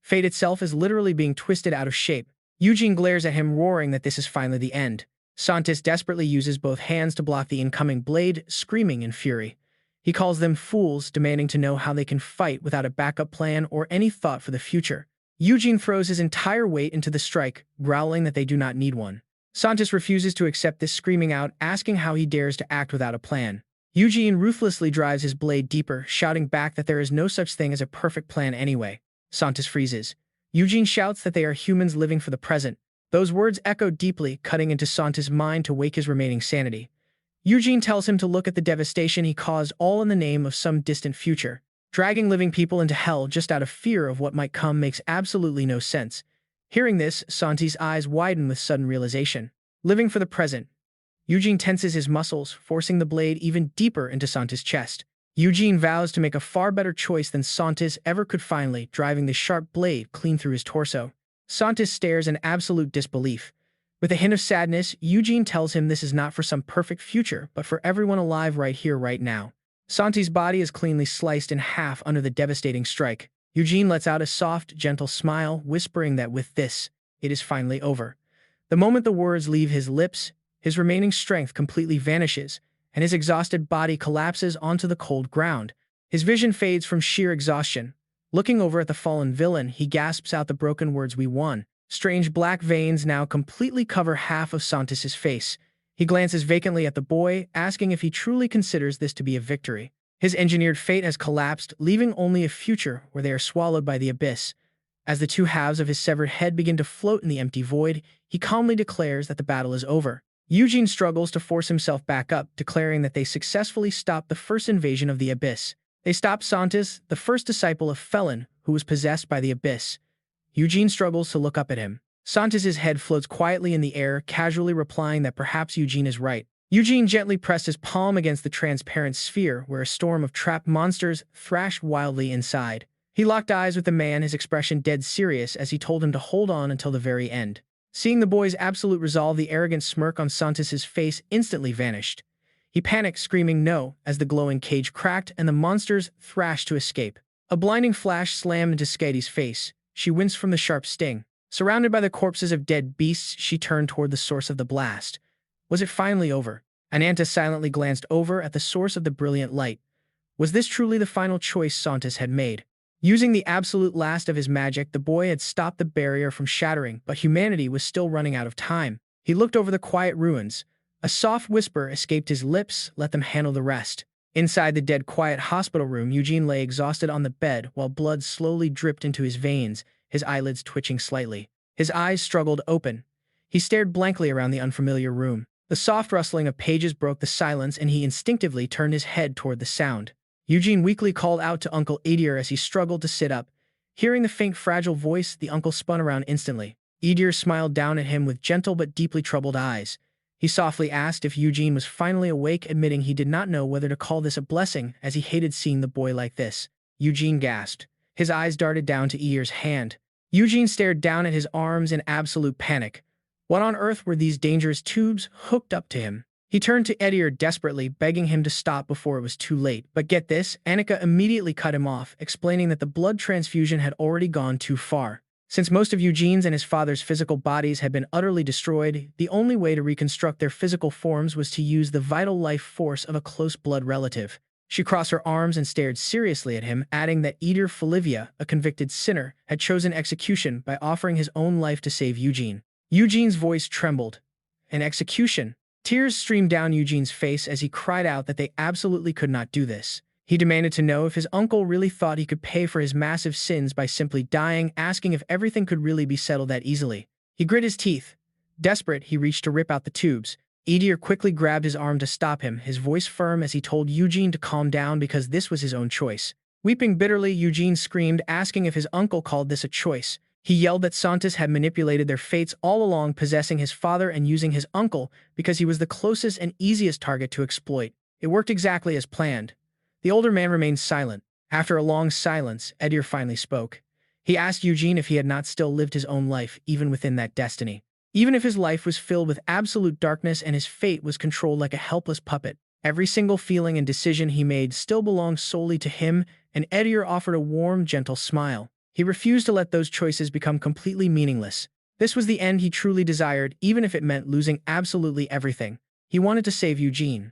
Fate itself is literally being twisted out of shape. Eugene glares at him, roaring that this is finally the end. Santis desperately uses both hands to block the incoming blade, screaming in fury. He calls them fools, demanding to know how they can fight without a backup plan or any thought for the future. Eugene throws his entire weight into the strike, growling that they do not need one. Santis refuses to accept this, screaming out, asking how he dares to act without a plan. Eugene ruthlessly drives his blade deeper, shouting back that there is no such thing as a perfect plan anyway. Santis freezes. Eugene shouts that they are humans living for the present. Those words echo deeply, cutting into Santis' mind to wake his remaining sanity. Eugene tells him to look at the devastation he caused, all in the name of some distant future. Dragging living people into hell just out of fear of what might come makes absolutely no sense. Hearing this, Santis' eyes widen with sudden realization. Living for the present. Eugene tenses his muscles, forcing the blade even deeper into Santis' chest. Eugene vows to make a far better choice than Santis ever could, finally driving the sharp blade clean through his torso. Santis stares in absolute disbelief. With a hint of sadness, Eugene tells him this is not for some perfect future, but for everyone alive right here, right now. Santis' body is cleanly sliced in half under the devastating strike. Eugene lets out a soft, gentle smile, whispering that with this, it is finally over. The moment the words leave his lips, his remaining strength completely vanishes, and his exhausted body collapses onto the cold ground. His vision fades from sheer exhaustion. Looking over at the fallen villain, he gasps out the broken words, "We won." Strange black veins now completely cover half of Santis' face. He glances vacantly at the boy, asking if he truly considers this to be a victory. His engineered fate has collapsed, leaving only a future where they are swallowed by the abyss. As the two halves of his severed head begin to float in the empty void, he calmly declares that the battle is over. Eugene struggles to force himself back up, declaring that they successfully stopped the first invasion of the abyss. They stopped Santis, the first disciple of Felin, who was possessed by the abyss. Eugene struggles to look up at him. Santis' head floats quietly in the air, casually replying that perhaps Eugene is right. Eugene gently pressed his palm against the transparent sphere, where a storm of trapped monsters thrashed wildly inside. He locked eyes with the man, his expression dead serious, as he told him to hold on until the very end. Seeing the boy's absolute resolve, the arrogant smirk on Santis' face instantly vanished. He panicked, screaming no, as the glowing cage cracked and the monsters thrashed to escape. A blinding flash slammed into Skadi's face. She winced from the sharp sting. Surrounded by the corpses of dead beasts, she turned toward the source of the blast. Was it finally over? Ananta silently glanced over at the source of the brilliant light. Was this truly the final choice Santis had made? Using the absolute last of his magic, the boy had stopped the barrier from shattering, but humanity was still running out of time. He looked over the quiet ruins. A soft whisper escaped his lips, "Let them handle the rest." Inside the dead quiet hospital room, Eugene lay exhausted on the bed while blood slowly dripped into his veins, his eyelids twitching slightly. His eyes struggled open. He stared blankly around the unfamiliar room. The soft rustling of pages broke the silence, and he instinctively turned his head toward the sound. Eugene weakly called out to Uncle Edir as he struggled to sit up. Hearing the faint, fragile voice, the uncle spun around instantly. Edir smiled down at him with gentle but deeply troubled eyes. He softly asked if Eugene was finally awake, admitting he did not know whether to call this a blessing, as he hated seeing the boy like this. Eugene gasped. His eyes darted down to Edir's hand. Eugene stared down at his arms in absolute panic. What on earth were these dangerous tubes hooked up to him? He turned to Edier desperately, begging him to stop before it was too late. But get this, Annika immediately cut him off, explaining that the blood transfusion had already gone too far. Since most of Eugene's and his father's physical bodies had been utterly destroyed, the only way to reconstruct their physical forms was to use the vital life force of a close blood relative. She crossed her arms and stared seriously at him, adding that Edier Felivia, a convicted sinner, had chosen execution by offering his own life to save Eugene. Eugene's voice trembled. An execution? Tears streamed down Eugene's face as he cried out that they absolutely could not do this. He demanded to know if his uncle really thought he could pay for his massive sins by simply dying, asking if everything could really be settled that easily. He grit his teeth. Desperate, he reached to rip out the tubes. Edier quickly grabbed his arm to stop him, his voice firm as he told Eugene to calm down because this was his own choice. Weeping bitterly, Eugene screamed, asking if his uncle called this a choice. He yelled that Santos had manipulated their fates all along, possessing his father and using his uncle because he was the closest and easiest target to exploit. It worked exactly as planned. The older man remained silent. After a long silence, Edier finally spoke. He asked Eugene if he had not still lived his own life, even within that destiny. Even if his life was filled with absolute darkness and his fate was controlled like a helpless puppet, every single feeling and decision he made still belonged solely to him, and Edier offered a warm, gentle smile. He refused to let those choices become completely meaningless. This was the end he truly desired, even if it meant losing absolutely everything. He wanted to save Eugene.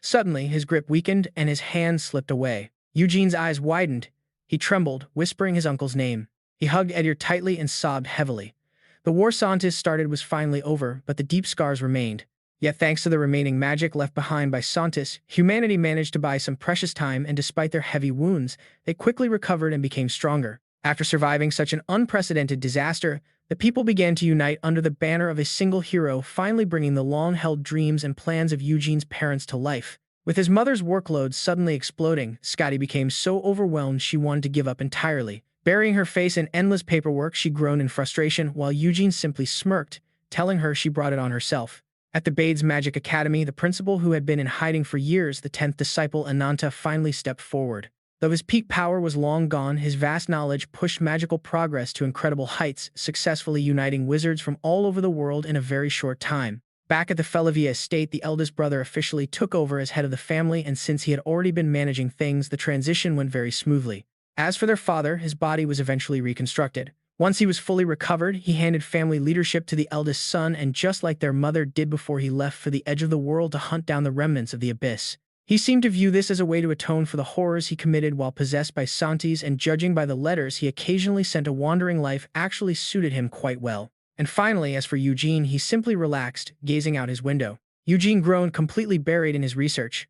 Suddenly, his grip weakened and his hand slipped away. Eugene's eyes widened. He trembled, whispering his uncle's name. He hugged Edier tightly and sobbed heavily. The war Santos started was finally over, but the deep scars remained. Yet thanks to the remaining magic left behind by Santos, humanity managed to buy some precious time, and despite their heavy wounds, they quickly recovered and became stronger. After surviving such an unprecedented disaster, the people began to unite under the banner of a single hero, finally bringing the long-held dreams and plans of Eugene's parents to life. With his mother's workload suddenly exploding, Scotty became so overwhelmed she wanted to give up entirely. Burying her face in endless paperwork, she groaned in frustration, while Eugene simply smirked, telling her she brought it on herself. At the Bade's Magic Academy, the principal, who had been in hiding for years, the 10th disciple Ananta, finally stepped forward. Though his peak power was long gone, his vast knowledge pushed magical progress to incredible heights, successfully uniting wizards from all over the world in a very short time. Back at the Felivia estate, the eldest brother officially took over as head of the family, and since he had already been managing things, the transition went very smoothly. As for their father, his body was eventually reconstructed. Once he was fully recovered, he handed family leadership to the eldest son, and just like their mother did before he left for the edge of the world to hunt down the remnants of the abyss, he seemed to view this as a way to atone for the horrors he committed while possessed by Santis, and judging by the letters he occasionally sent, a wandering life actually suited him quite well. And finally, as for Eugene, he simply relaxed, gazing out his window. Eugene groaned, completely buried in his research.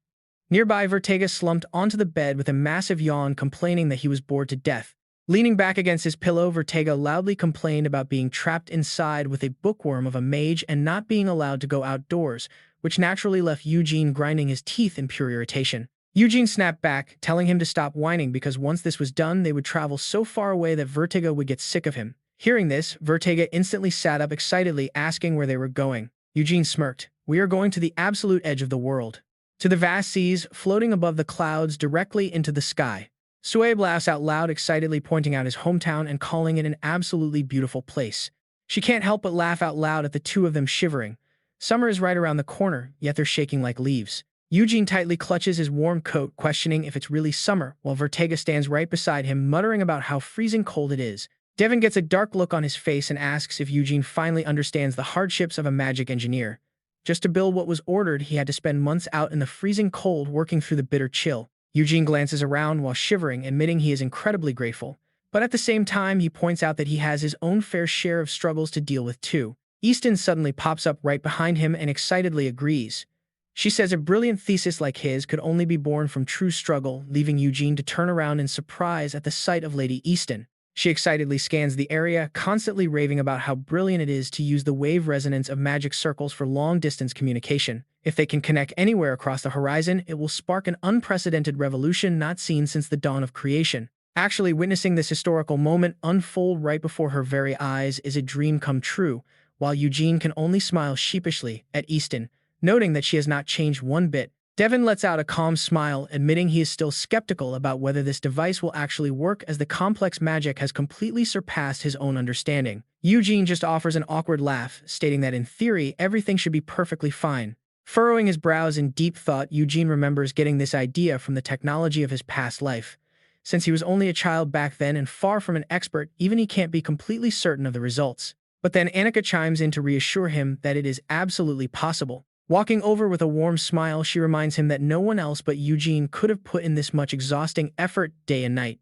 Nearby, Vertega slumped onto the bed with a massive yawn, complaining that he was bored to death. Leaning back against his pillow, Vertega loudly complained about being trapped inside with a bookworm of a mage and not being allowed to go outdoors, which naturally left Eugene grinding his teeth in pure irritation. Eugene snapped back, telling him to stop whining because once this was done, they would travel so far away that Vertega would get sick of him. Hearing this, Vertega instantly sat up excitedly, asking where they were going. Eugene smirked. "We are going to the absolute edge of the world. To the vast seas, floating above the clouds directly into the sky." Sueb laughs out loud, excitedly pointing out his hometown and calling it an absolutely beautiful place. She can't help but laugh out loud at the two of them shivering. Summer is right around the corner, yet they're shaking like leaves. Eugene tightly clutches his warm coat, questioning if it's really summer, while Vertega stands right beside him, muttering about how freezing cold it is. Devin gets a dark look on his face and asks if Eugene finally understands the hardships of a magic engineer. Just to build what was ordered, he had to spend months out in the freezing cold working through the bitter chill. Eugene glances around while shivering, admitting he is incredibly grateful. But at the same time, he points out that he has his own fair share of struggles to deal with too. Easton suddenly pops up right behind him and excitedly agrees. She says a brilliant thesis like his could only be born from true struggle, leaving Eugene to turn around in surprise at the sight of Lady Easton. She excitedly scans the area, constantly raving about how brilliant it is to use the wave resonance of magic circles for long-distance communication. If they can connect anywhere across the horizon, it will spark an unprecedented revolution not seen since the dawn of creation. Actually, witnessing this historical moment unfold right before her very eyes is a dream come true, while Eugene can only smile sheepishly at Easton, noting that she has not changed one bit. Devin lets out a calm smile, admitting he is still skeptical about whether this device will actually work as the complex magic has completely surpassed his own understanding. Eugene just offers an awkward laugh, stating that in theory, everything should be perfectly fine. Furrowing his brows in deep thought, Eugene remembers getting this idea from the technology of his past life. Since he was only a child back then and far from an expert, even he can't be completely certain of the results. But then Annika chimes in to reassure him that it is absolutely possible. Walking over with a warm smile, she reminds him that no one else but Eugene could have put in this much exhausting effort day and night.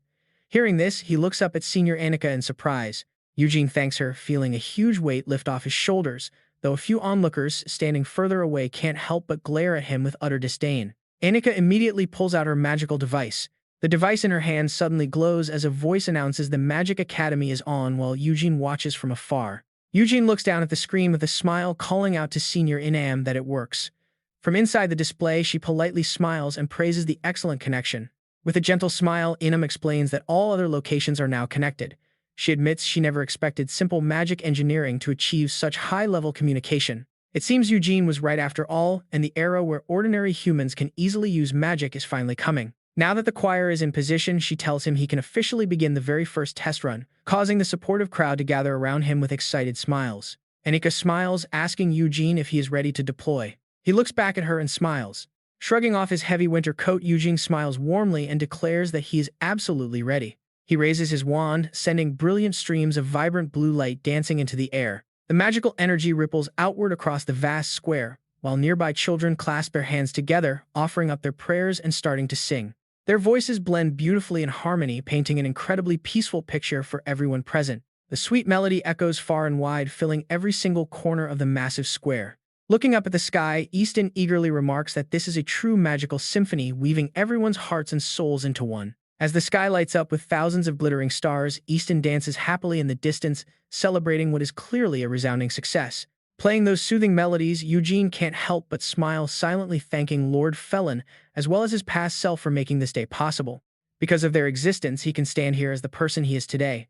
Hearing this, he looks up at Senior Annika in surprise. Eugene thanks her, feeling a huge weight lift off his shoulders, though a few onlookers standing further away can't help but glare at him with utter disdain. Annika immediately pulls out her magical device. The device in her hand suddenly glows as a voice announces the Magic Academy is on while Eugene watches from afar. Eugene looks down at the screen with a smile, calling out to Senior Inam that it works. From inside the display, she politely smiles and praises the excellent connection. With a gentle smile, Inam explains that all other locations are now connected. She admits she never expected simple magic engineering to achieve such high-level communication. It seems Eugene was right after all, and the era where ordinary humans can easily use magic is finally coming. Now that the choir is in position, she tells him he can officially begin the very first test run, causing the supportive crowd to gather around him with excited smiles. Annika smiles, asking Eugene if he is ready to deploy. He looks back at her and smiles. Shrugging off his heavy winter coat, Eugene smiles warmly and declares that he is absolutely ready. He raises his wand, sending brilliant streams of vibrant blue light dancing into the air. The magical energy ripples outward across the vast square, while nearby children clasp their hands together, offering up their prayers and starting to sing. Their voices blend beautifully in harmony, painting an incredibly peaceful picture for everyone present. The sweet melody echoes far and wide, filling every single corner of the massive square. Looking up at the sky, Easton eagerly remarks that this is a true magical symphony, weaving everyone's hearts and souls into one. As the sky lights up with thousands of glittering stars, Easton dances happily in the distance, celebrating what is clearly a resounding success. Playing those soothing melodies, Eugene can't help but smile, silently thanking Lord Felin, as well as his past self for making this day possible. Because of their existence, he can stand here as the person he is today.